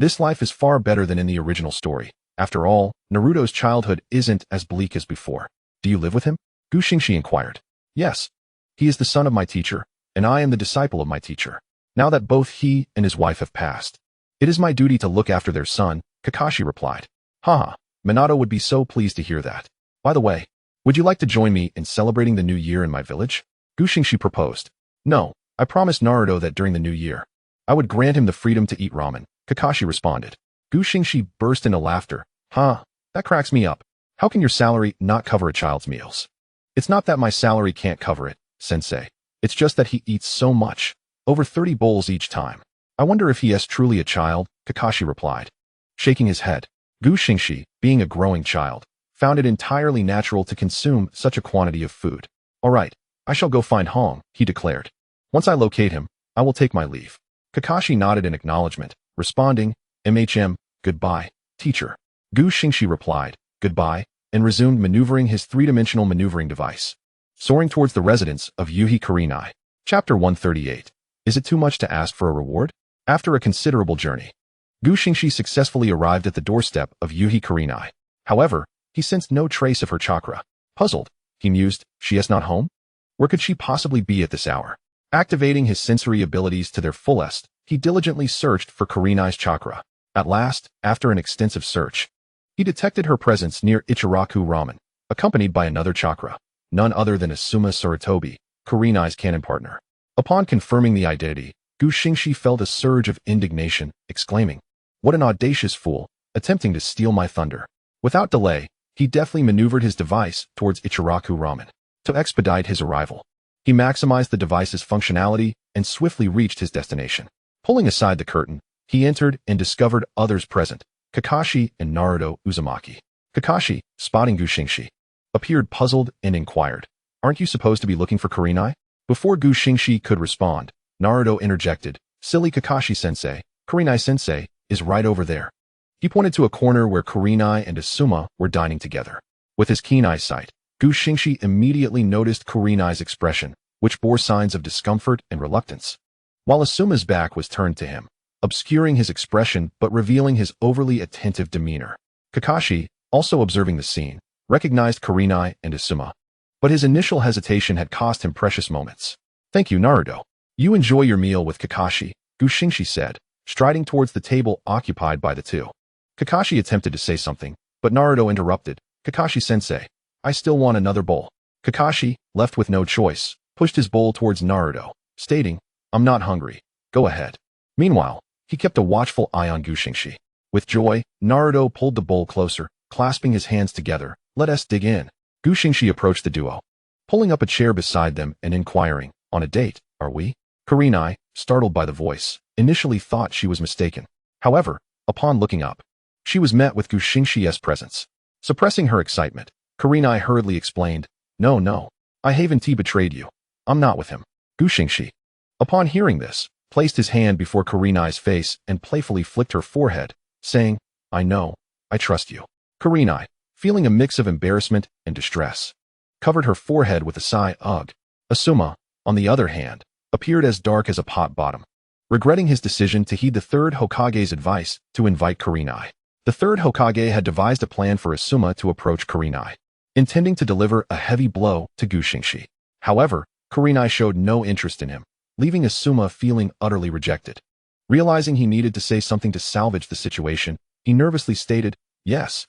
This life is far better than in the original story. After all, Naruto's childhood isn't as bleak as before. Do you live with him? Xingxi inquired. Yes. He is the son of my teacher, and I am the disciple of my teacher. Now that both he and his wife have passed, it is my duty to look after their son, Kakashi replied. Haha, Minato would be so pleased to hear that. By the way, would you like to join me in celebrating the new year in my village? Xingxi proposed. No, I promised Naruto that during the new year, I would grant him the freedom to eat ramen, Kakashi responded. Xingxi burst into laughter. Huh, that cracks me up. How can your salary not cover a child's meals? It's not that my salary can't cover it, sensei. It's just that he eats so much. Over 30 bowls each time. I wonder if he is truly a child, Kakashi replied. Shaking his head. Xingxi, being a growing child, found it entirely natural to consume such a quantity of food. All right, I shall go find Hong, he declared. Once I locate him, I will take my leave. Kakashi nodded in acknowledgement, responding, goodbye, teacher. Xingxi replied, goodbye, and resumed maneuvering his three-dimensional maneuvering device. Soaring towards the residence of Yuhi Kurenai. Chapter 138. Is it too much to ask for a reward? After a considerable journey, Xingxi successfully arrived at the doorstep of Yuhi Kurenai. However, he sensed no trace of her chakra. Puzzled, he mused, she is not home? Where could she possibly be at this hour? Activating his sensory abilities to their fullest, he diligently searched for Kurenai's chakra. At last, after an extensive search, he detected her presence near Ichiraku Ramen, accompanied by another chakra, none other than Asuma Sarutobi, Kurenai's canon partner. Upon confirming the identity, Xingxi felt a surge of indignation, exclaiming, what an audacious fool, attempting to steal my thunder. Without delay, he deftly maneuvered his device towards Ichiraku Ramen. To expedite his arrival, he maximized the device's functionality and swiftly reached his destination. Pulling aside the curtain, he entered and discovered others present, Kakashi and Naruto Uzumaki. Kakashi, spotting Xingxi, appeared puzzled and inquired, aren't you supposed to be looking for Kurenai? Before Xingxi could respond, Naruto interjected, silly Kakashi-sensei, Kurenai-sensei is right over there. He pointed to a corner where Kurenai and Asuma were dining together. With his keen eyesight, Xingxi immediately noticed Kurenai's expression, which bore signs of discomfort and reluctance, while Asuma's back was turned to him, obscuring his expression but revealing his overly attentive demeanor. Kakashi, also observing the scene, recognized Kurenai and Asuma, but his initial hesitation had cost him precious moments. Thank you, Naruto. You enjoy your meal with Kakashi, Xingxi said, striding towards the table occupied by the two. Kakashi attempted to say something, but Naruto interrupted, Kakashi-sensei, I still want another bowl. Kakashi, left with no choice, pushed his bowl towards Naruto, stating, I'm not hungry. Go ahead. Meanwhile, he kept a watchful eye on Xingxi. With joy, Naruto pulled the bowl closer, clasping his hands together, let us dig in. Xingxi approached the duo, pulling up a chair beside them and inquiring, on a date, are we? Kurenai, startled by the voice, initially thought she was mistaken. However, upon looking up, she was met with Gu Xingxi's presence. Suppressing her excitement, Kurenai hurriedly explained, "No, no, I haven't betrayed you. I'm not with him." Gu Xingxi, upon hearing this, placed his hand before Kurenai's face and playfully flicked her forehead, saying, "I know, I trust you." Kurenai, feeling a mix of embarrassment and distress, covered her forehead with a sigh. Ugh. Asuma, on the other hand, appeared as dark as a pot bottom, regretting his decision to heed the third Hokage's advice to invite Kurenai. The third Hokage had devised a plan for Asuma to approach Kurenai, intending to deliver a heavy blow to Gu Xingxi. However, Kurenai showed no interest in him, leaving Asuma feeling utterly rejected. Realizing he needed to say something to salvage the situation, he nervously stated, Yes,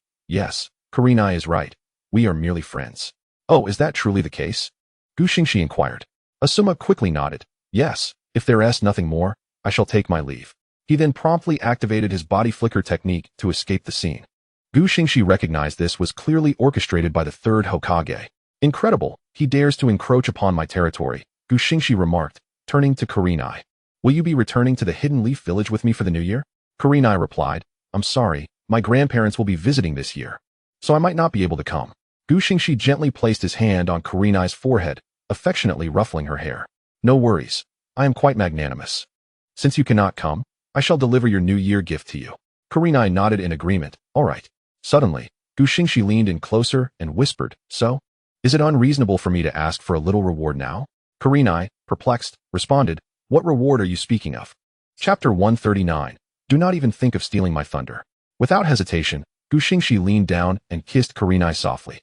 Kurenai is right. We are merely friends." "Oh, is that truly the case?" Gu Xingxi inquired. Asuma quickly nodded. "Yes, if there is nothing more, I shall take my leave." He then promptly activated his body flicker technique to escape the scene. Gu Xingxi recognized this was clearly orchestrated by the third Hokage. "Incredible, he dares to encroach upon my territory," Gu Xingxi remarked, turning to Kurenai. "Will you be returning to the Hidden Leaf Village with me for the new year?" Kurenai replied, "I'm sorry, my grandparents will be visiting this year, so I might not be able to come." Gu Xingxi gently placed his hand on Kurenai's forehead, affectionately ruffling her hair. "No worries, I am quite magnanimous. Since you cannot come, I shall deliver your New Year gift to you." Kurenai nodded in agreement. "All right." Suddenly, Gu Xingxi leaned in closer and whispered, "So, is it unreasonable for me to ask for a little reward now?" Kurenai, perplexed, responded, "What reward are you speaking of?" Chapter 139. Do not even think of stealing my thunder. Without hesitation, Gu Xingxi leaned down and kissed Kurenai softly.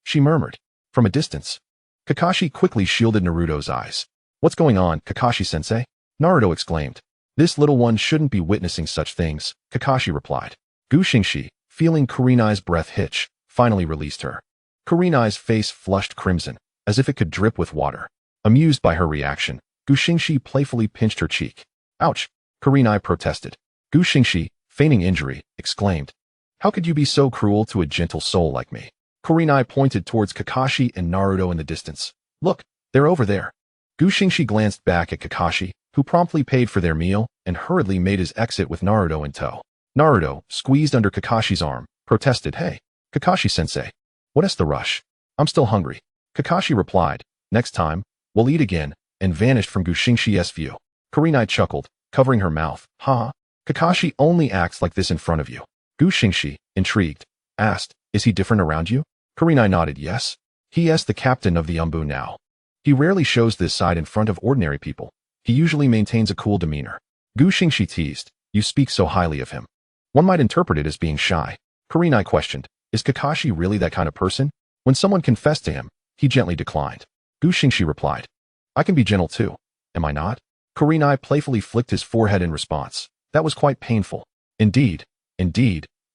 She murmured. From a distance, Kakashi quickly shielded Naruto's eyes. "What's going on, Kakashi-sensei?" Naruto exclaimed. "This little one shouldn't be witnessing such things," Kakashi replied. Gu Xingxi, feeling Kurenai's breath hitch, finally released her. Kurenai's face flushed crimson, as if it could drip with water. Amused by her reaction, Gu Xingxi playfully pinched her cheek. "Ouch!" Kurenai protested. Gu Xingxi, feigning injury, exclaimed, "How could you be so cruel to a gentle soul like me?" Kurenai pointed towards Kakashi and Naruto in the distance. "Look, they're over there." Gu Xingxi glanced back at Kakashi, who promptly paid for their meal and hurriedly made his exit with Naruto in tow. Naruto, squeezed under Kakashi's arm, protested, "Hey, Kakashi-sensei, what's the rush? I'm still hungry." Kakashi replied, "Next time, we'll eat again," and vanished from Gu Xingxi's view. Kurenai chuckled, covering her mouth. "Ha! Kakashi only acts like this in front of you." Gu Xingxi, intrigued, asked, "Is he different around you?" Kurenai nodded yes. He is the captain of the Umbu now. He rarely shows this side in front of ordinary people. He usually maintains a cool demeanor. Gu Xingxi teased, "You speak so highly of him. One might interpret it as being shy." Kurenai questioned, "Is Kakashi really that kind of person?" When someone confessed to him, he gently declined. Gu Xingxi replied, "I can be gentle too, am I not?" Kurenai playfully flicked his forehead in response. That was quite painful. Indeed,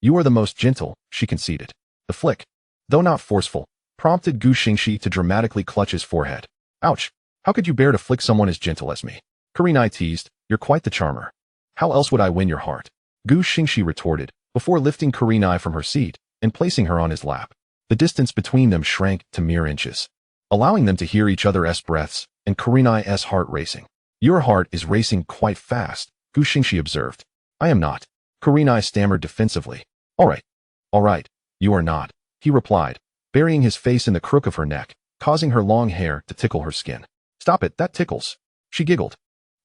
you are the most gentle," she conceded. The flick, though not forceful, prompted Gu Xingxi to dramatically clutch his forehead. "Ouch! How could you bear to flick someone as gentle as me?" Kurenai teased, "You're quite the charmer. How else would I win your heart?" Gu Xingxi retorted, before lifting Kurenai from her seat and placing her on his lap. The distance between them shrank to mere inches, allowing them to hear each other's breaths and Kurenai's heart racing. "Your heart is racing quite fast," Gu Xingxi observed. "I am not." Kurenai stammered defensively. All right, you are not," he replied, burying his face in the crook of her neck, causing her long hair to tickle her skin. "Stop it, that tickles." She giggled.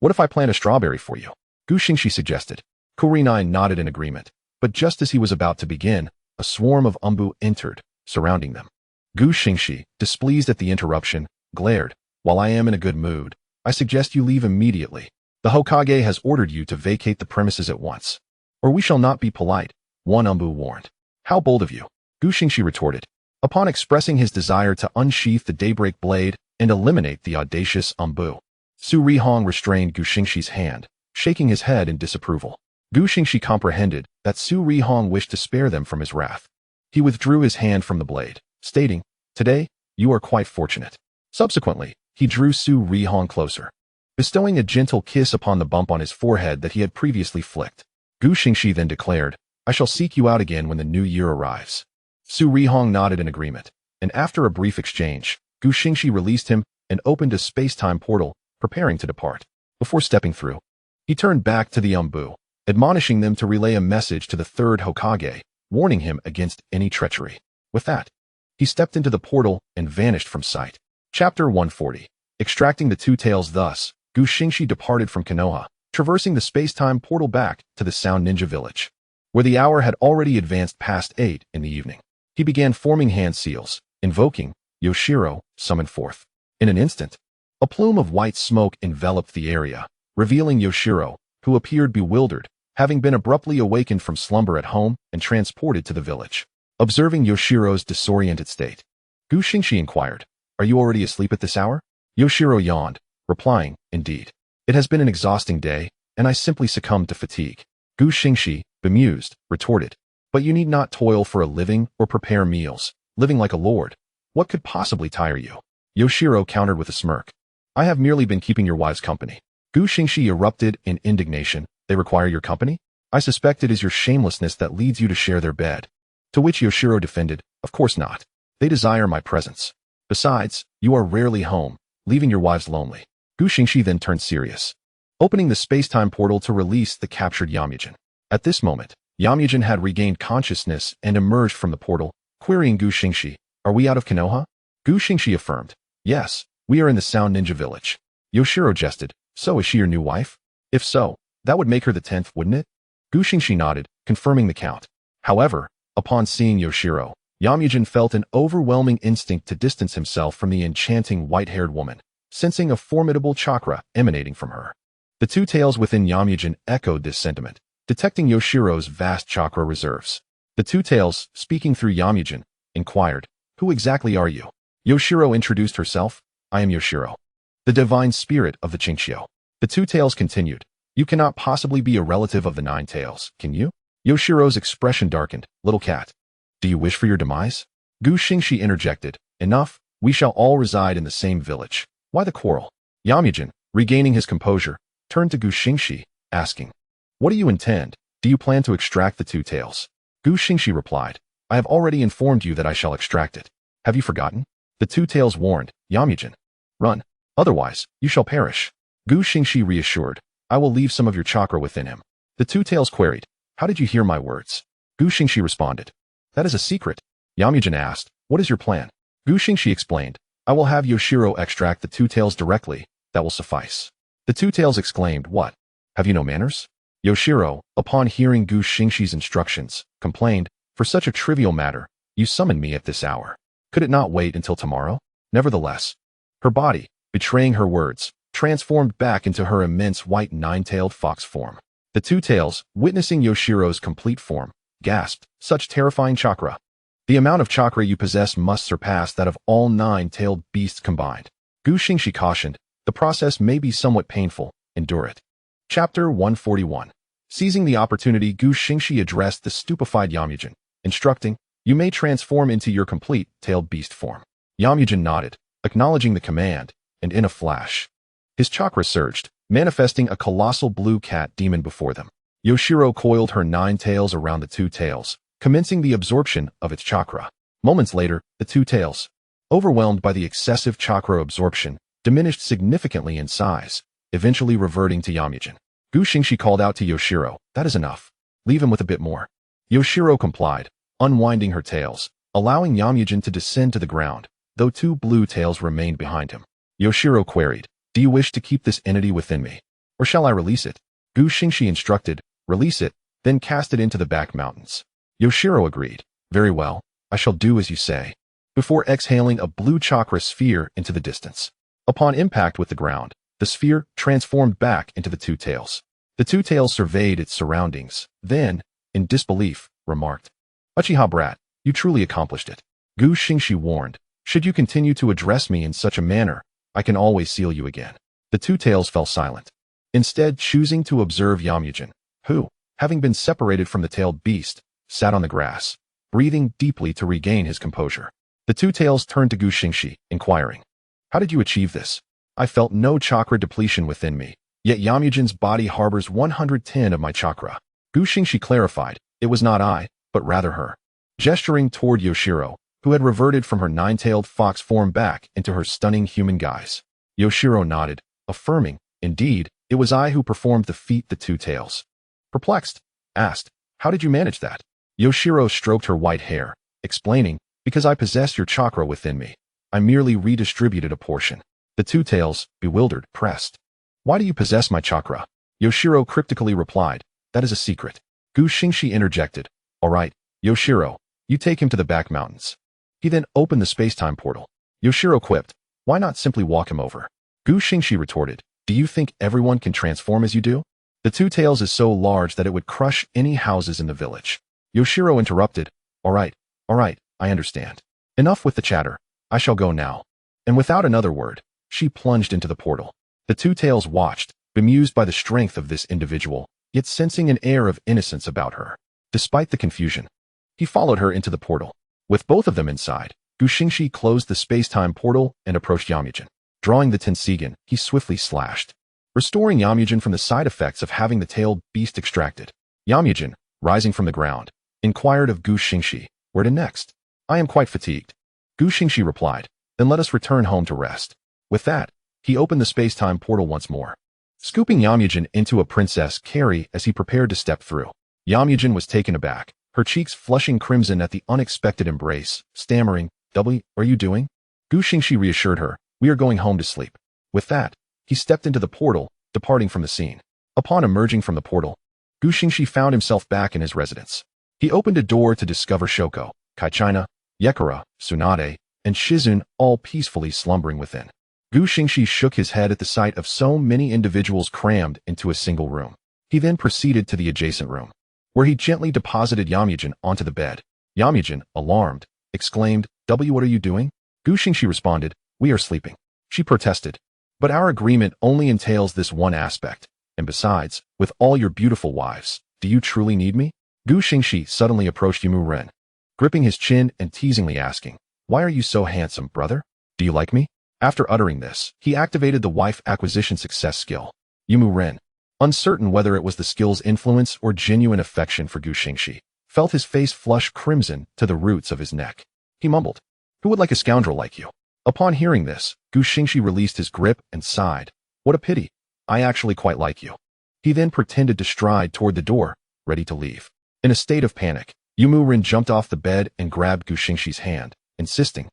"What if I plant a strawberry for you?" Gu Xingxi suggested. Kurenai nodded in agreement, but just as he was about to begin, a swarm of Umbu entered, surrounding them. Gu Xingxi, displeased at the interruption, glared, "While I am in a good mood, I suggest you leave immediately. The Hokage has ordered you to vacate the premises at once, or we shall not be polite," one Umbu warned. "How bold of you," Gu Xingxi retorted. Upon expressing his desire to unsheath the daybreak blade and eliminate the audacious Umbu, Su Rihong restrained Gu Xingxi's hand, shaking his head in disapproval. Gu Xingxi comprehended that Su Rihong wished to spare them from his wrath. He withdrew his hand from the blade, stating, "Today, you are quite fortunate." Subsequently, he drew Su Rihong closer, bestowing a gentle kiss upon the bump on his forehead that he had previously flicked. Gu Xingxi then declared, "I shall seek you out again when the new year arrives." Su Rihong nodded in agreement, and after a brief exchange, Gu Xingxi released him and opened a space-time portal, preparing to depart. Before stepping through, He turned back to the Umbu, admonishing them to relay a message to the third Hokage, warning him against any treachery. With that, he stepped into the portal and vanished from sight. Chapter 140. Extracting the two tails. Thus, Xingxi departed from Konoha, traversing the space-time portal back to the Sound Ninja Village, where the hour had already advanced past 8 in the evening. He began forming hand seals, invoking Yoshiro, summoned forth. In an instant, a plume of white smoke enveloped the area, revealing Yoshiro, who appeared bewildered, having been abruptly awakened from slumber at home and transported to the village. Observing Yoshiro's disoriented state, Xingxi inquired, "Are you already asleep at this hour?" Yoshiro yawned, replying, "Indeed. It has been an exhausting day, and I simply succumbed to fatigue." Xingxi, bemused, retorted, "But you need not toil for a living or prepare meals, living like a lord. What could possibly tire you?" Yoshiro countered with a smirk, "I have merely been keeping your wives company." Xingxi erupted in indignation. "They require your company? I suspect it is your shamelessness that leads you to share their bed." To which Yoshiro defended, "Of course not. They desire my presence. Besides, you are rarely home, leaving your wives lonely." Xingxi then turned serious, opening the space-time portal to release the captured Yamujin. At this moment, Yamujin had regained consciousness and emerged from the portal, querying Xingxi, "Are we out of Konoha?" Xingxi affirmed, "Yes, we are in the Sound Ninja Village." Yoshiro jested, "So is she your new wife? If so, that would make her the 10th, wouldn't it?" Xingxi nodded, confirming the count. However, upon seeing Yoshiro, Yamujin felt an overwhelming instinct to distance himself from the enchanting white-haired woman, sensing a formidable chakra emanating from her. The two tails within Yamujin echoed this sentiment, detecting Yoshiro's vast chakra reserves. The two tails, speaking through Yamujin, inquired, "Who exactly are you?" Yoshiro introduced herself, "I am Yoshiro, the divine spirit of the Xingxi." The two tails continued, "You cannot possibly be a relative of the nine tails, can you?" Yoshiro's expression darkened. "Little cat, do you wish for your demise?" Xingxi interjected, "Enough, we shall all reside in the same village. Why the quarrel?" Yamujin, regaining his composure, turned to Xingxi, asking, "What do you intend? Do you plan to extract the two tails?" Xingxi replied, "I have already informed you that I shall extract it. Have you forgotten?" The two tails warned, Yamujin, "Run, otherwise you shall perish." Xingxi reassured, "I will leave some of your chakra within him." The two tails queried, "How did you hear my words?" Xingxi responded, "That is a secret." Yamujin asked, "What is your plan?" Xingxi explained, "I will have Yoshiro extract the two tails directly. That will suffice." The two tails exclaimed, "What? Have you no manners?" Yoshiro, upon hearing Xingxi's instructions, complained, "For such a trivial matter, you summoned me at this hour. Could it not wait until tomorrow?" Nevertheless, her body, betraying her words, transformed back into her immense white nine-tailed fox form. The two tails, witnessing Yoshiro's complete form, gasped, "Such terrifying chakra! The amount of chakra you possess must surpass that of all nine-tailed beasts combined." Xingxi cautioned, "The process may be somewhat painful. Endure it." Chapter 141. Seizing the opportunity, Xingxi addressed the stupefied Yamujin, instructing, "You may transform into your complete tailed beast form." Yamujin nodded, acknowledging the command, and in a flash, his chakra surged, manifesting a colossal blue cat demon before them. Yoshiro coiled her nine tails around the two tails, commencing the absorption of its chakra. Moments later, the two tails, overwhelmed by the excessive chakra absorption, diminished significantly in size, eventually reverting to Yamujin. Xingxi called out to Yoshiro, "That is enough. Leave him with a bit more." Yoshiro complied, unwinding her tails, allowing Yamujin to descend to the ground, though two blue tails remained behind him. Yoshiro queried, "Do you wish to keep this entity within me, or shall I release it?" Xingxi instructed, "Release it, then cast it into the back mountains." Yoshiro agreed, "Very well, I shall do as you say," before exhaling a blue chakra sphere into the distance. Upon impact with the ground, the sphere transformed back into the two tails. The two tails surveyed its surroundings, then, in disbelief, remarked, "Uchiha brat, you truly accomplished it." Xingxi warned, "Should you continue to address me in such a manner, I can always seal you again." The two tails fell silent, instead choosing to observe Yamujin, who, having been separated from the tailed beast, sat on the grass, breathing deeply to regain his composure. The two tails turned to Xingxi, inquiring, "How did you achieve this? I felt no chakra depletion within me, yet Yamujin's body harbors 110 of my chakra." Xingxi clarified, "It was not I, but rather her." Gesturing toward Yoshiro, who had reverted from her nine-tailed fox form back into her stunning human guise. Yoshiro nodded, affirming, "Indeed, It was I who performed the feat. The two tails, perplexed, asked, how did you manage that? Yoshiro stroked her white hair, explaining, because I possess your chakra within me. I merely redistributed a portion. The two tails, bewildered, pressed. Why do you possess my chakra? Yoshiro cryptically replied, that is a secret. Xingxi interjected, all right, Yoshiro, you take him to the back mountains. He then opened the space-time portal. Yoshiro quipped, why not simply walk him over? Xingxi retorted, do you think everyone can transform as you do? The two tails is so large that it would crush any houses in the village. Yoshiro interrupted, all right, I understand. Enough with the chatter. I shall go now. And without another word, she plunged into the portal. The two tails watched, bemused by the strength of this individual, yet sensing an air of innocence about her. Despite the confusion, he followed her into the portal. With both of them inside, Xingxi closed the space-time portal and approached Yamujin. Drawing the Tensigan, he swiftly slashed, restoring Yamujin from the side effects of having the tailed beast extracted. Yamujin, rising from the ground, inquired of Xingxi, where to next? I am quite fatigued. Xingxi replied, then let us return home to rest. With that, he opened the space-time portal once more, scooping Yamujin into a princess carry as he prepared to step through. Yamujin was taken aback, her cheeks flushing crimson at the unexpected embrace, stammering, "W, are you doing?" Xingxi reassured her, we are going home to sleep. With that, he stepped into the portal, departing from the scene. Upon emerging from the portal, Xingxi found himself back in his residence. He opened a door to discover Shoko, Kaichina, Yekara, Tsunade, and Shizun all peacefully slumbering within. Xingxi shook his head at the sight of so many individuals crammed into a single room. He then proceeded to the adjacent room, where he gently deposited Yamujin onto the bed. Yamujin, alarmed, exclaimed, "W, what are you doing?" Xingxi responded, "We are sleeping." She protested, "But our agreement only entails this one aspect, and besides, with all your beautiful wives, do you truly need me?" Xingxi suddenly approached Ren, gripping his chin and teasingly asking, "Why are you so handsome, brother? Do you like me?" After uttering this, he activated the wife acquisition success skill. Ren, uncertain whether it was the skill's influence or genuine affection for Xingxi, felt his face flush crimson to the roots of his neck. He mumbled, "Who would like a scoundrel like you?" Upon hearing this, Xingxi released his grip and sighed, "What a pity. I actually quite like you." He then pretended to stride toward the door, ready to leave. In a state of panic, Ren jumped off the bed and grabbed Xingxi's hand, insisting,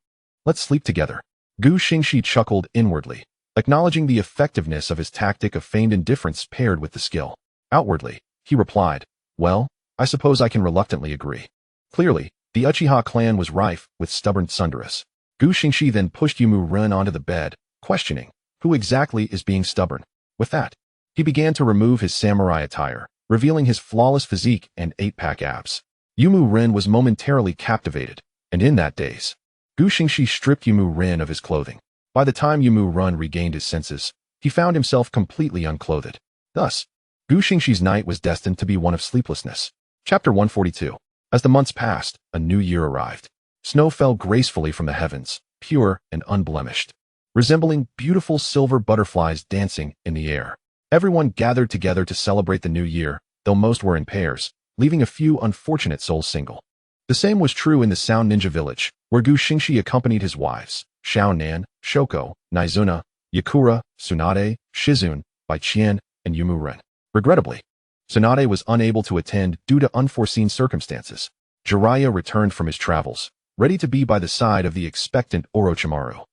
"Let's sleep together." Xingxi chuckled inwardly, acknowledging the effectiveness of his tactic of feigned indifference paired with the skill. Outwardly, he replied, "Well, I suppose I can reluctantly agree." Clearly, the Uchiha clan was rife with stubborn Sundaras. Xingxi then pushed Ren onto the bed, questioning, "Who exactly is being stubborn?" With that, he began to remove his samurai attire, revealing his flawless physique and 8-pack abs. Ren was momentarily captivated, and in that daze, Xingxi stripped Ren of his clothing. By the time Ren regained his senses, he found himself completely unclothed. Thus, Xingxi's night was destined to be one of sleeplessness. Chapter 142. As the months passed, a new year arrived. Snow fell gracefully from the heavens, pure and unblemished, resembling beautiful silver butterflies dancing in the air. Everyone gathered together to celebrate the new year, though most were in pairs, leaving a few unfortunate souls single. The same was true in the Sound Ninja village, where Xingxi accompanied his wives, Xiao Nan, Shoko, Naizuna, Yakura, Tsunade, Shizun, Baiqian, and Ren. Regrettably, Tsunade was unable to attend due to unforeseen circumstances. Jiraiya returned from his travels, ready to be by the side of the expectant Orochimaru.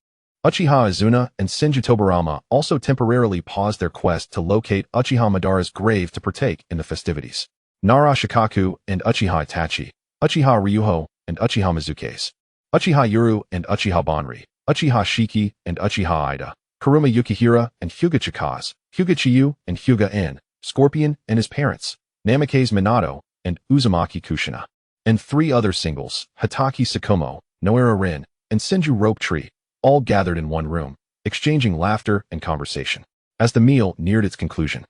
Uchiha Azuna and Senju also temporarily paused their quest to locate Uchiha Madara's grave to partake in the festivities. Nara Shikaku and Uchiha Itachi, Uchiha Ryuho and Uchiha Mizuke's, Uchiha Yuru and Uchiha Banri, Uchiha Shiki and Uchiha Ida, Kuruma Yukihira and Hyuga Chikaz, Hyuga Chiyu and Hyuga En, Scorpion and his parents, Namake's Minato and Uzumaki Kushina, and 3 other singles, Hataki Sakomo, Noera Rin, and Senju Rope Tree, all gathered in one room, exchanging laughter and conversation. As the meal neared its conclusion,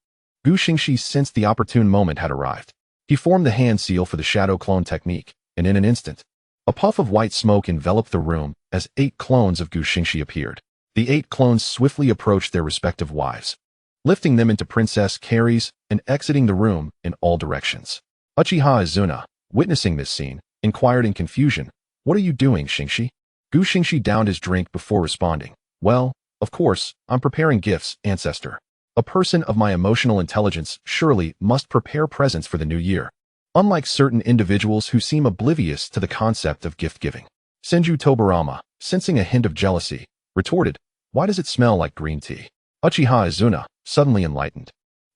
Xingxi sensed the opportune moment had arrived. He formed the hand seal for the shadow clone technique, and in an instant, a puff of white smoke enveloped the room as 8 clones of Xingxi appeared. The 8 clones swiftly approached their respective wives, lifting them into princess carries and exiting the room in all directions. Uchiha Azuna, witnessing this scene, inquired in confusion, "What are you doing, Xingxi?" Xingxi downed his drink before responding, "Well, of course, I'm preparing gifts, ancestor." A person of my emotional intelligence surely must prepare presents for the new year, unlike certain individuals who seem oblivious to the concept of gift-giving. Senju Tobarama, sensing a hint of jealousy, retorted, "Why does it smell like green tea?" Uchiha Izuna, suddenly enlightened,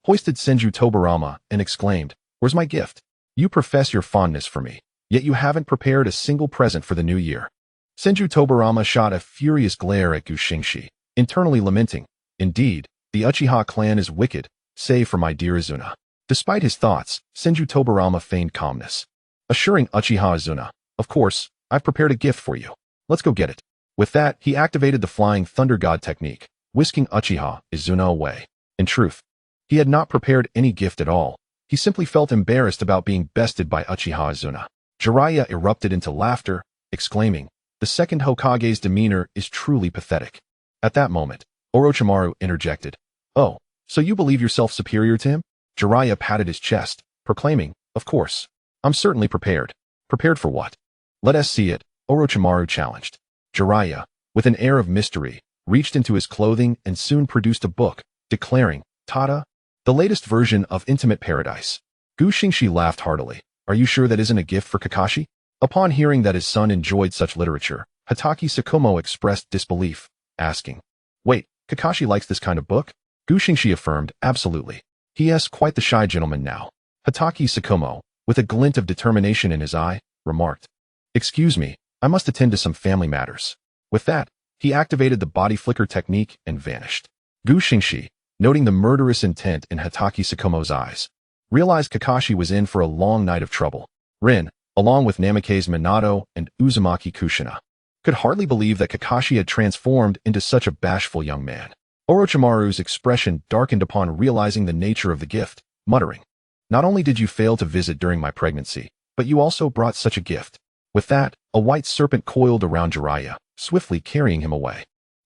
hoisted Senju Tobarama and exclaimed, "Where's my gift? You profess your fondness for me, yet you haven't prepared a single present for the new year." Senju Tobarama shot a furious glare at Xingxi, internally lamenting, "Indeed, the Uchiha clan is wicked, save for my dear Izuna." Despite his thoughts, Senju Tobarama feigned calmness, assuring Uchiha Izuna, "Of course, I've prepared a gift for you. Let's go get it." With that, he activated the Flying Thunder God technique, whisking Uchiha Izuna away. In truth, he had not prepared any gift at all. He simply felt embarrassed about being bested by Uchiha Izuna. Jiraiya erupted into laughter, exclaiming, "The second Hokage's demeanor is truly pathetic." At that moment, Orochimaru interjected, "Oh, so you believe yourself superior to him?" Jiraiya patted his chest, proclaiming, "Of course. I'm certainly prepared." "Prepared for what?" "Let us see it," Orochimaru challenged. Jiraiya, with an air of mystery, reached into his clothing and soon produced a book, declaring, "Tada, the latest version of Intimate Paradise." Xingxi laughed heartily. "Are you sure that isn't a gift for Kakashi?" Upon hearing that his son enjoyed such literature, Hatake Tsukumo expressed disbelief, asking, "Wait, Kakashi likes this kind of book?" Xingxi affirmed, "Absolutely. He is quite the shy gentleman now." Hatake Tsukumo, with a glint of determination in his eye, remarked, "Excuse me, I must attend to some family matters." With that, he activated the body flicker technique and vanished. Xingxi, noting the murderous intent in Hatake Tsukumo's eyes, realized Kakashi was in for a long night of trouble. Rin, along with Namikaze Minato and Uzumaki Kushina, could hardly believe that Kakashi had transformed into such a bashful young man. Orochimaru's expression darkened upon realizing the nature of the gift, muttering, "Not only did you fail to visit during my pregnancy, but you also brought such a gift." With that, a white serpent coiled around Jiraiya, swiftly carrying him away.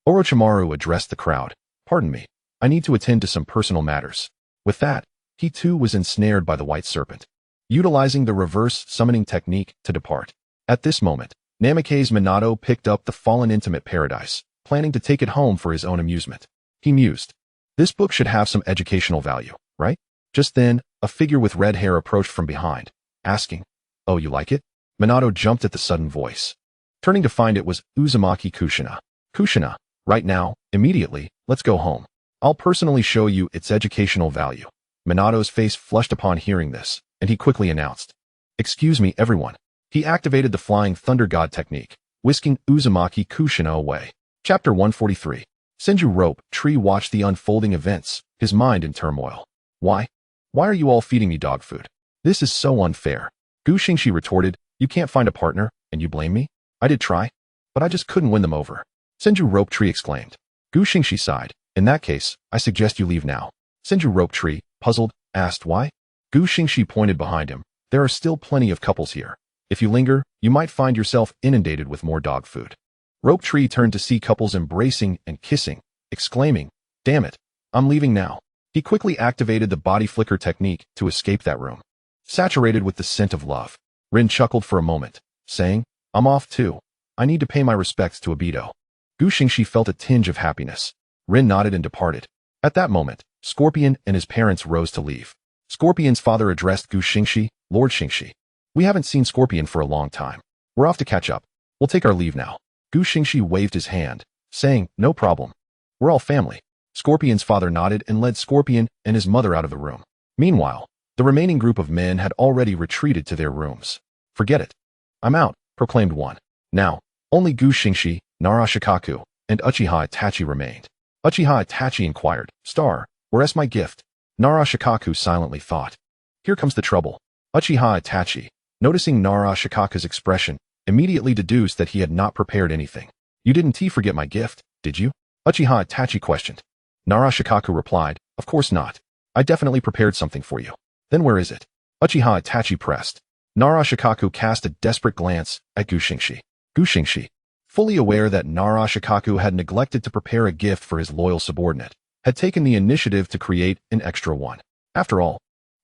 Orochimaru addressed the crowd, "Pardon me, I need to attend to some personal matters." With that, he too was ensnared by the white serpent, utilizing the reverse summoning technique to depart. At this moment, Namikaze Minato picked up the Fallen Intimate Paradise, planning to take it home for his own amusement. He mused, "This book should have some educational value, right?" Just then, a figure with red hair approached from behind, asking, "Oh, you like it?" Minato jumped at the sudden voice, turning to find it was Uzumaki Kushina. "Kushina, right now, immediately, let's go home. I'll personally show you its educational value." Minato's face flushed upon hearing this, and he quickly announced, "Excuse me, everyone." He activated the Flying Thunder God technique, whisking Uzumaki Kushina away. Chapter 143. Senju Rope Tree watched the unfolding events, his mind in turmoil. Why are you all feeding me dog food? This is so unfair." Xingxi retorted, "You can't find a partner, and you blame me? I did try, but I just couldn't win them over." Senju Rope Tree exclaimed. Xingxi sighed, "In that case, I suggest you leave now." Senju Rope Tree, puzzled, asked why. Xingxi pointed behind him, "There are still plenty of couples here. If you linger, you might find yourself inundated with more dog food." Rope Tree turned to see couples embracing and kissing, exclaiming, "Damn it, I'm leaving now." He quickly activated the body flicker technique to escape that room. Saturated with the scent of love, Rin chuckled for a moment, saying, "I'm off too. I need to pay my respects to Obito." Xingxi felt a tinge of happiness. Rin nodded and departed. At that moment, Scorpion and his parents rose to leave. Scorpion's father addressed Xingxi, "Lord Xingxi, we haven't seen Scorpion for a long time. We're off to catch up. We'll take our leave now." Xingxi waved his hand, saying, "No problem. We're all family." Scorpion's father nodded and led Scorpion and his mother out of the room. Meanwhile, the remaining group of men had already retreated to their rooms. "Forget it. I'm out," proclaimed one. Now, only Xingxi, Nara Shikaku, and Uchiha Itachi remained. Uchiha Itachi inquired, "Star, where's my gift?" Nara Shikaku silently thought. Here comes the trouble. Uchiha Itachi, noticing Nara Shikaku's expression, immediately deduced that he had not prepared anything. "You didn't forget my gift, did you?" Uchiha Itachi questioned. Nara Shikaku replied, "Of course not. I definitely prepared something for you." "Then where is it?" Uchiha Itachi pressed. Nara Shikaku cast a desperate glance at Xingxi. Xingxi, fully aware that Nara Shikaku had neglected to prepare a gift for his loyal subordinate, had taken the initiative to create an extra one. After all,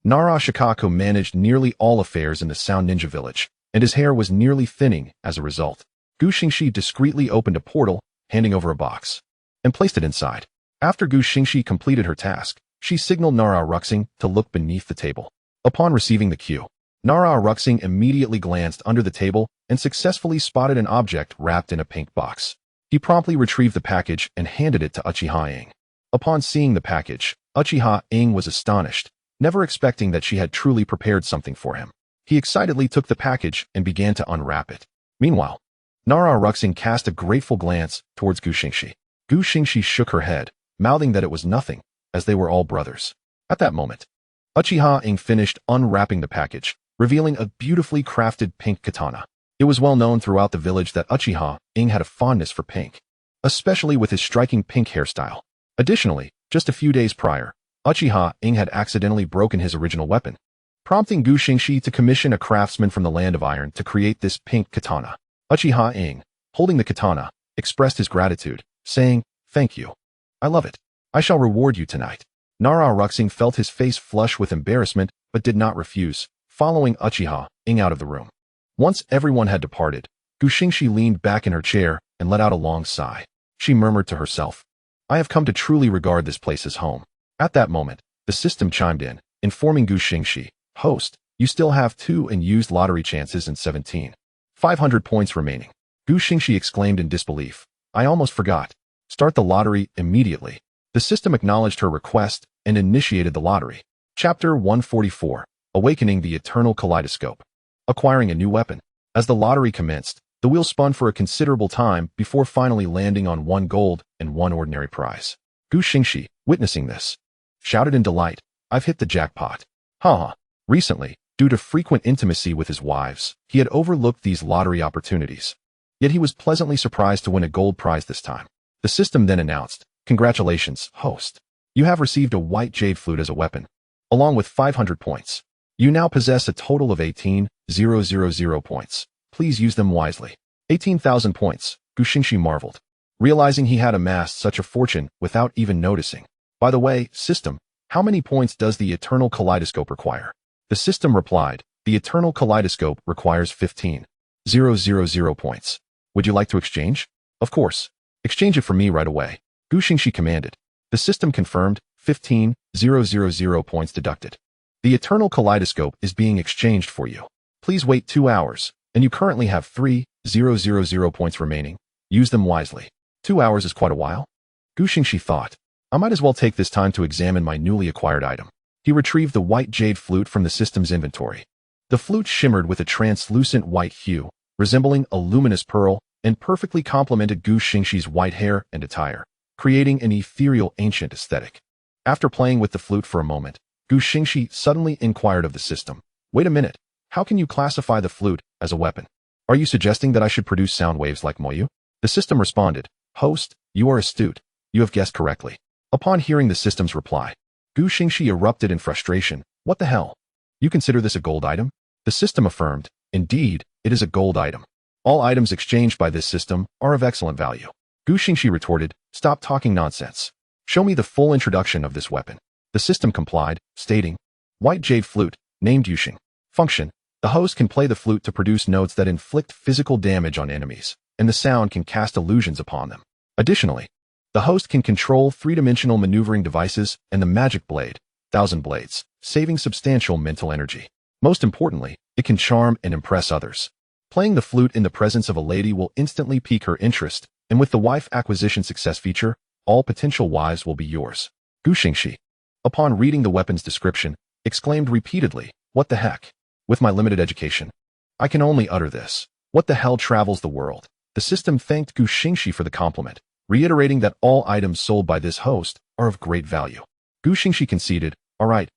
Nara Shikaku managed nearly all affairs in the Sound Ninja Village, and his hair was nearly thinning as a result. Xingxi discreetly opened a portal, handing over a box, and placed it inside. After Gu Xingxi completed her task, she signaled Nara Ruxing to look beneath the table. Upon receiving the cue, Nara Ruxing immediately glanced under the table and successfully spotted an object wrapped in a pink box. He promptly retrieved the package and handed it to Uchiha Ing. Upon seeing the package, Uchiha Ing was astonished, never expecting that she had truly prepared something for him. He excitedly took the package and began to unwrap it. Meanwhile, Nara Ruxing cast a grateful glance towards Gu Xingxi. Gu Xingxi shook her head, mouthing that it was nothing, as they were all brothers. At that moment, Uchiha Ing finished unwrapping the package, revealing a beautifully crafted pink katana. It was well known throughout the village that Uchiha Ing had a fondness for pink, especially with his striking pink hairstyle. Additionally, just a few days prior, Uchiha Ing had accidentally broken his original weapon, prompting Gu Xingxi to commission a craftsman from the Land of Iron to create this pink katana. Uchiha Ing, holding the katana, expressed his gratitude, saying, "Thank you. I love it. I shall reward you tonight." Nara Ruxing felt his face flush with embarrassment but did not refuse, following Uchiha Ing out of the room. Once everyone had departed, Gu Xingxi leaned back in her chair and let out a long sigh. She murmured to herself, "I have come to truly regard this place as home." At that moment, the system chimed in, informing Gu Xingxi, "Host, you still have 2 unused lottery chances and 17,500 points remaining." Gu Xingxi exclaimed in disbelief, "I almost forgot. Start the lottery immediately." The system acknowledged her request and initiated the lottery. Chapter 144, Awakening the Eternal Kaleidoscope. Acquiring a new weapon. As the lottery commenced, the wheel spun for a considerable time before finally landing on 1 gold and 1 ordinary prize. Gu Xingxi, witnessing this, shouted in delight, "I've hit the jackpot." Haha. Recently, due to frequent intimacy with his wives, he had overlooked these lottery opportunities. Yet he was pleasantly surprised to win a gold prize this time. The system then announced, "Congratulations, host. You have received a white jade flute as a weapon, along with 500 points. You now possess a total of 18,000 points. Please use them wisely." 18,000 points, Gu Xingxi marveled, realizing he had amassed such a fortune without even noticing. "By the way, system, how many points does the Eternal Kaleidoscope require?" The system replied, "The Eternal Kaleidoscope requires 15,000 points. Would you like to exchange?" "Of course. Exchange it for me right away," Gu Xingxi commanded. The system confirmed, 15,000 points deducted. "The Eternal Kaleidoscope is being exchanged for you. Please wait 2 hours, and you currently have 3,000 points remaining. Use them wisely." 2 hours is quite a while, Gu Xingxi thought. "I might as well take this time to examine my newly acquired item." He retrieved the white jade flute from the system's inventory. The flute shimmered with a translucent white hue, resembling a luminous pearl, and perfectly complemented Gu Xingxi's white hair and attire, creating an ethereal ancient aesthetic. After playing with the flute for a moment, Gu Xingxi suddenly inquired of the system, "Wait a minute, how can you classify the flute as a weapon? Are you suggesting that I should produce sound waves like Moyu?" The system responded, "Host, you are astute. You have guessed correctly." Upon hearing the system's reply, Gu Xingxi erupted in frustration. "What the hell? You consider this a gold item?" The system affirmed, "Indeed, it is a gold item. All items exchanged by this system are of excellent value." Gu Xingxi retorted, "Stop talking nonsense. Show me the full introduction of this weapon." The system complied, stating, "White jade flute, named Yuxing. Function: the host can play the flute to produce notes that inflict physical damage on enemies, and the sound can cast illusions upon them. Additionally, the host can control 3-dimensional maneuvering devices and the magic blade, 1,000 blades, saving substantial mental energy. Most importantly, it can charm and impress others. Playing the flute in the presence of a lady will instantly pique her interest, and with the wife acquisition success feature, all potential wives will be yours." Gu Xingxi, upon reading the weapon's description, exclaimed repeatedly, "What the heck? With my limited education, I can only utter this. What the hell travels the world?" The system thanked Gu Xingxi for the compliment, reiterating that all items sold by this host are of great value. Gu Xingxi conceded, all right,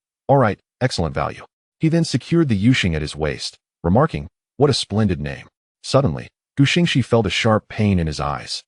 excellent value." He then secured the Yuxing at his waist, remarking, "What a splendid name." Suddenly, Gu Xingxi felt a sharp pain in his eyes,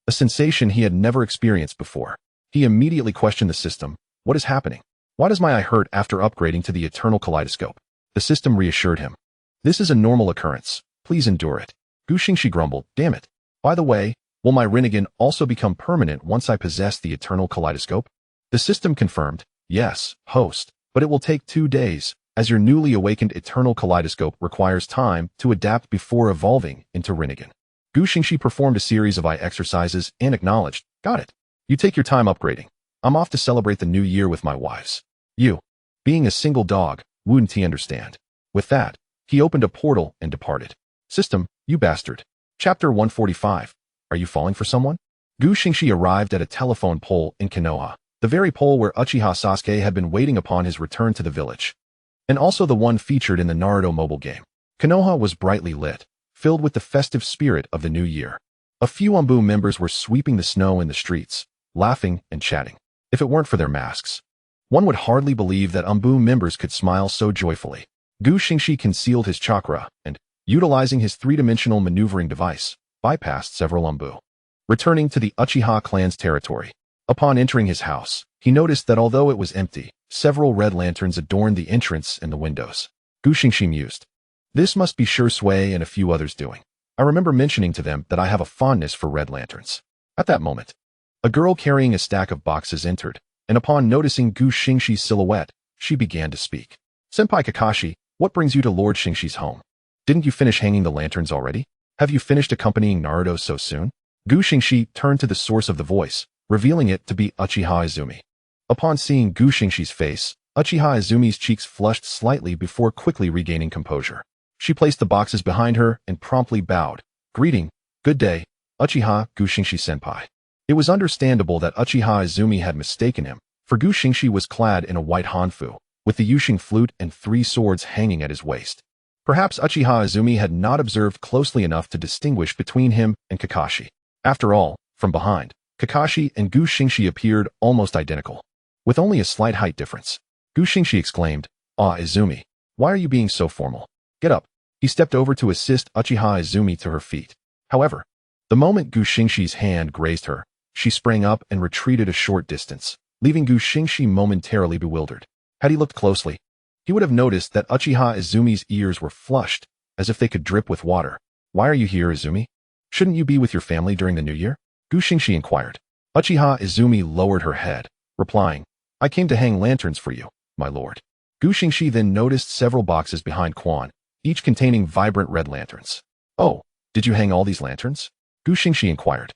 a sensation he had never experienced before. He immediately questioned the system, "What is happening? Why does my eye hurt after upgrading to the Eternal Kaleidoscope?" The system reassured him, "This is a normal occurrence. Please endure it." Gu Xingxi grumbled, "Damn it. By the way, will my Rinnegan also become permanent once I possess the Eternal Kaleidoscope?" The system confirmed, "Yes, host, but it will take 2 days, as your newly awakened Eternal Kaleidoscope requires time to adapt before evolving into Rinnegan." Gu Xingxi performed a series of eye exercises and acknowledged, "Got it. You take your time upgrading. I'm off to celebrate the new year with my wives. You. Being a single dog, wouldn't he understand? With that, he opened a portal and departed. System, you bastard. Chapter 145. Are you falling for someone? Xingxi arrived at a telephone pole in Konoha, the very pole where Uchiha Sasuke had been waiting upon his return to the village. And also the one featured in the Naruto mobile game. Konoha was brightly lit, filled with the festive spirit of the new year. A few Anbu members were sweeping the snow in the streets, laughing and chatting. If it weren't for their masks, one would hardly believe that Anbu members could smile so joyfully. Xingxi concealed his chakra and, utilizing his three-dimensional maneuvering device, bypassed several Anbu. Returning to the Uchiha clan's territory. Upon entering his house, he noticed that although it was empty, several red lanterns adorned the entrance and the windows. Xingxi mused. This must be Shui and a few others doing. I remember mentioning to them that I have a fondness for red lanterns. At that moment, a girl carrying a stack of boxes entered, and upon noticing Xingxi's silhouette, she began to speak. Senpai Kakashi, what brings you to Lord Xingxi's home? Didn't you finish hanging the lanterns already? Have you finished accompanying Naruto so soon? Xingxi turned to the source of the voice, revealing it to be Uchiha Izumi. Upon seeing Xingxi's face, Uchiha Izumi's cheeks flushed slightly before quickly regaining composure. She placed the boxes behind her and promptly bowed. Greeting, good day, Uchiha Xingxi-senpai. It was understandable that Uchiha Izumi had mistaken him, for Xingxi was clad in a white hanfu, with the Yushing flute and 3 swords hanging at his waist. Perhaps Uchiha Izumi had not observed closely enough to distinguish between him and Kakashi. After all, from behind, Kakashi and Xingxi appeared almost identical, with only a slight height difference. Xingxi exclaimed, Ah, Izumi, why are you being so formal? Get up. He stepped over to assist Uchiha Izumi to her feet. However, the moment Xingxi's hand grazed her, she sprang up and retreated a short distance, leaving Xingxi momentarily bewildered. Had he looked closely, he would have noticed that Uchiha Izumi's ears were flushed, as if they could drip with water. Why are you here, Izumi? Shouldn't you be with your family during the new year? Xingxi inquired. Uchiha Izumi lowered her head, replying, I came to hang lanterns for you, my lord. Xingxi then noticed several boxes behind Quan, each containing vibrant red lanterns. Oh, did you hang all these lanterns? Xingxi inquired.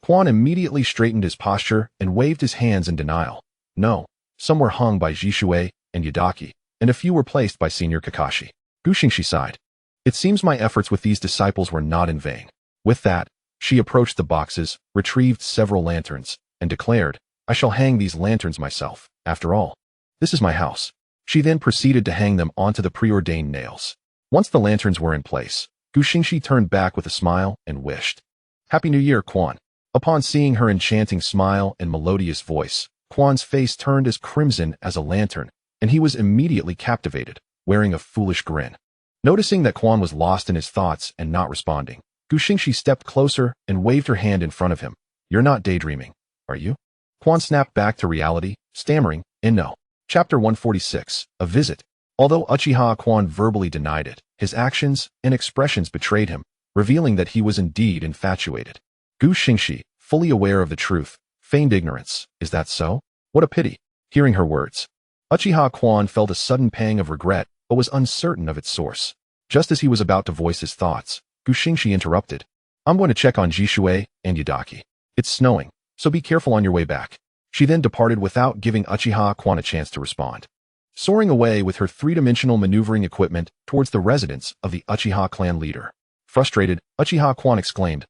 Quan immediately straightened his posture and waved his hands in denial. No, some were hung by Jishui and Yadaki, and a few were placed by Senior Kakashi. Xingxi sighed. It seems my efforts with these disciples were not in vain. With that, she approached the boxes, retrieved several lanterns, and declared, I shall hang these lanterns myself. After all, this is my house. She then proceeded to hang them onto the preordained nails. Once the lanterns were in place, Xingxi turned back with a smile and wished. Happy New Year, Quan. Upon seeing her enchanting smile and melodious voice, Quan's face turned as crimson as a lantern, and he was immediately captivated, wearing a foolish grin. Noticing that Quan was lost in his thoughts and not responding, Xingxi stepped closer and waved her hand in front of him. You're not daydreaming, are you? Quan snapped back to reality, stammering, no. Chapter 146, A Visit. Although Uchiha Quan verbally denied it, his actions and expressions betrayed him, revealing that he was indeed infatuated. Xingxi, fully aware of the truth, feigned ignorance. Is that so? What a pity. Hearing her words, Uchiha Quan felt a sudden pang of regret, but was uncertain of its source. Just as he was about to voice his thoughts, Xingxi interrupted. I'm going to check on Jishui and Yadaki. It's snowing, so be careful on your way back. She then departed without giving Uchiha Quan a chance to respond. Soaring away with her three-dimensional maneuvering equipment towards the residence of the Uchiha clan leader. Frustrated, Uchiha Quan exclaimed,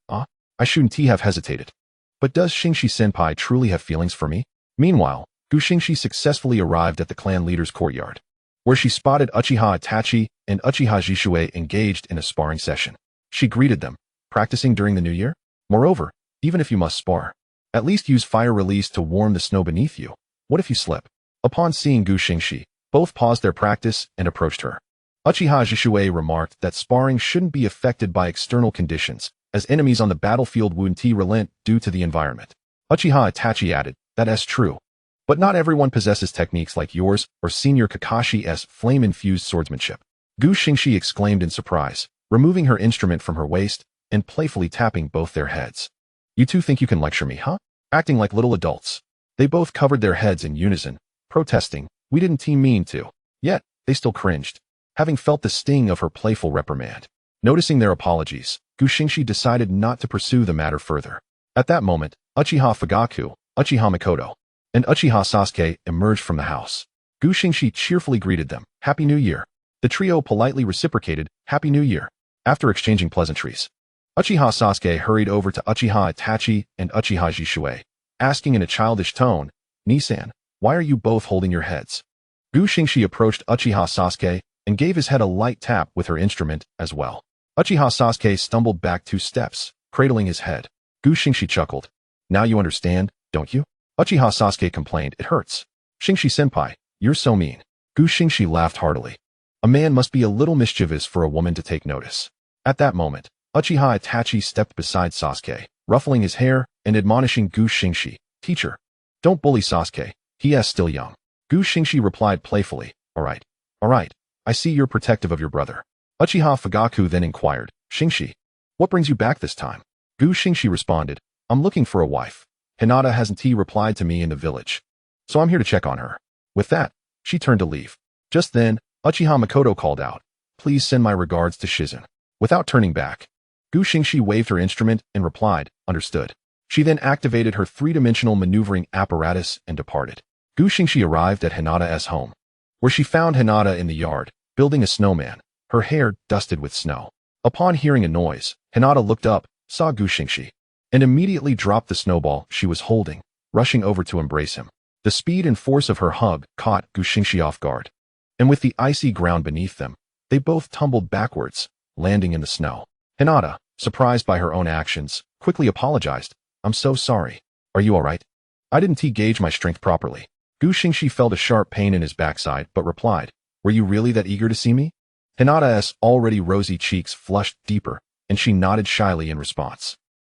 I shouldn't have hesitated. But does Xingxi-senpai truly have feelings for me? Meanwhile, Xingxi successfully arrived at the clan leader's courtyard, where she spotted Uchiha Itachi and Uchiha Jishui engaged in a sparring session. She greeted them, practicing during the new year? Moreover, even if you must spar, at least use fire release to warm the snow beneath you. What if you slip? Upon seeing Xingxi, both paused their practice and approached her. Uchiha Jishui remarked that sparring shouldn't be affected by external conditions, as enemies on the battlefield wouldn't relent due to the environment. Uchiha Itachi added, that's true. But not everyone possesses techniques like yours or Senior Kakashi's flame-infused swordsmanship. Xingxi exclaimed in surprise, removing her instrument from her waist and playfully tapping both their heads. You two think you can lecture me, huh? Acting like little adults. They both covered their heads in unison, protesting, we didn't mean to. Yet, they still cringed, having felt the sting of her playful reprimand. Noticing their apologies, Xingxi decided not to pursue the matter further. At that moment, Uchiha Fugaku, Uchiha Mikoto, and Uchiha Sasuke emerged from the house. Xingxi cheerfully greeted them. Happy New Year. The trio politely reciprocated, Happy New Year. After exchanging pleasantries, Uchiha Sasuke hurried over to Uchiha Itachi and Uchiha Jishui, asking in a childish tone, Nisan, why are you both holding your heads? Xingxi approached Uchiha Sasuke and gave his head a light tap with her instrument as well. Uchiha Sasuke stumbled back 2 steps, cradling his head. Xingxi chuckled. Now you understand, don't you? Uchiha Sasuke complained, it hurts. Xingxi-senpai, you're so mean. Xingxi laughed heartily. A man must be a little mischievous for a woman to take notice. At that moment, Uchiha Itachi stepped beside Sasuke, ruffling his hair and admonishing Xingxi, Teacher, don't bully Sasuke, he is still young. Xingxi replied playfully, Alright, I see you're protective of your brother. Uchiha Fugaku then inquired, Xingxi, what brings you back this time? Xingxi responded, I'm looking for a wife. Hinata hasn't replied to me in the village, so I'm here to check on her. With that, she turned to leave. Just then, Uchiha Makoto called out, Please send my regards to Shizen. Without turning back, Xingxi waved her instrument and replied, Understood. She then activated her 3-dimensional maneuvering apparatus and departed. Xingxi arrived at Hinata's home, where she found Hinata in the yard, building a snowman, her hair dusted with snow. Upon hearing a noise, Hinata looked up, saw Xingxi, and immediately dropped the snowball she was holding, rushing over to embrace him. The speed and force of her hug caught Xingxi off guard, and with the icy ground beneath them, they both tumbled backwards, landing in the snow. Hinata, surprised by her own actions, quickly apologized. I'm so sorry. Are you alright? I didn't gauge my strength properly. Xingxi felt a sharp pain in his backside, but replied, Were you really that eager to see me? Hinata's already rosy cheeks flushed deeper, and she nodded shyly in response.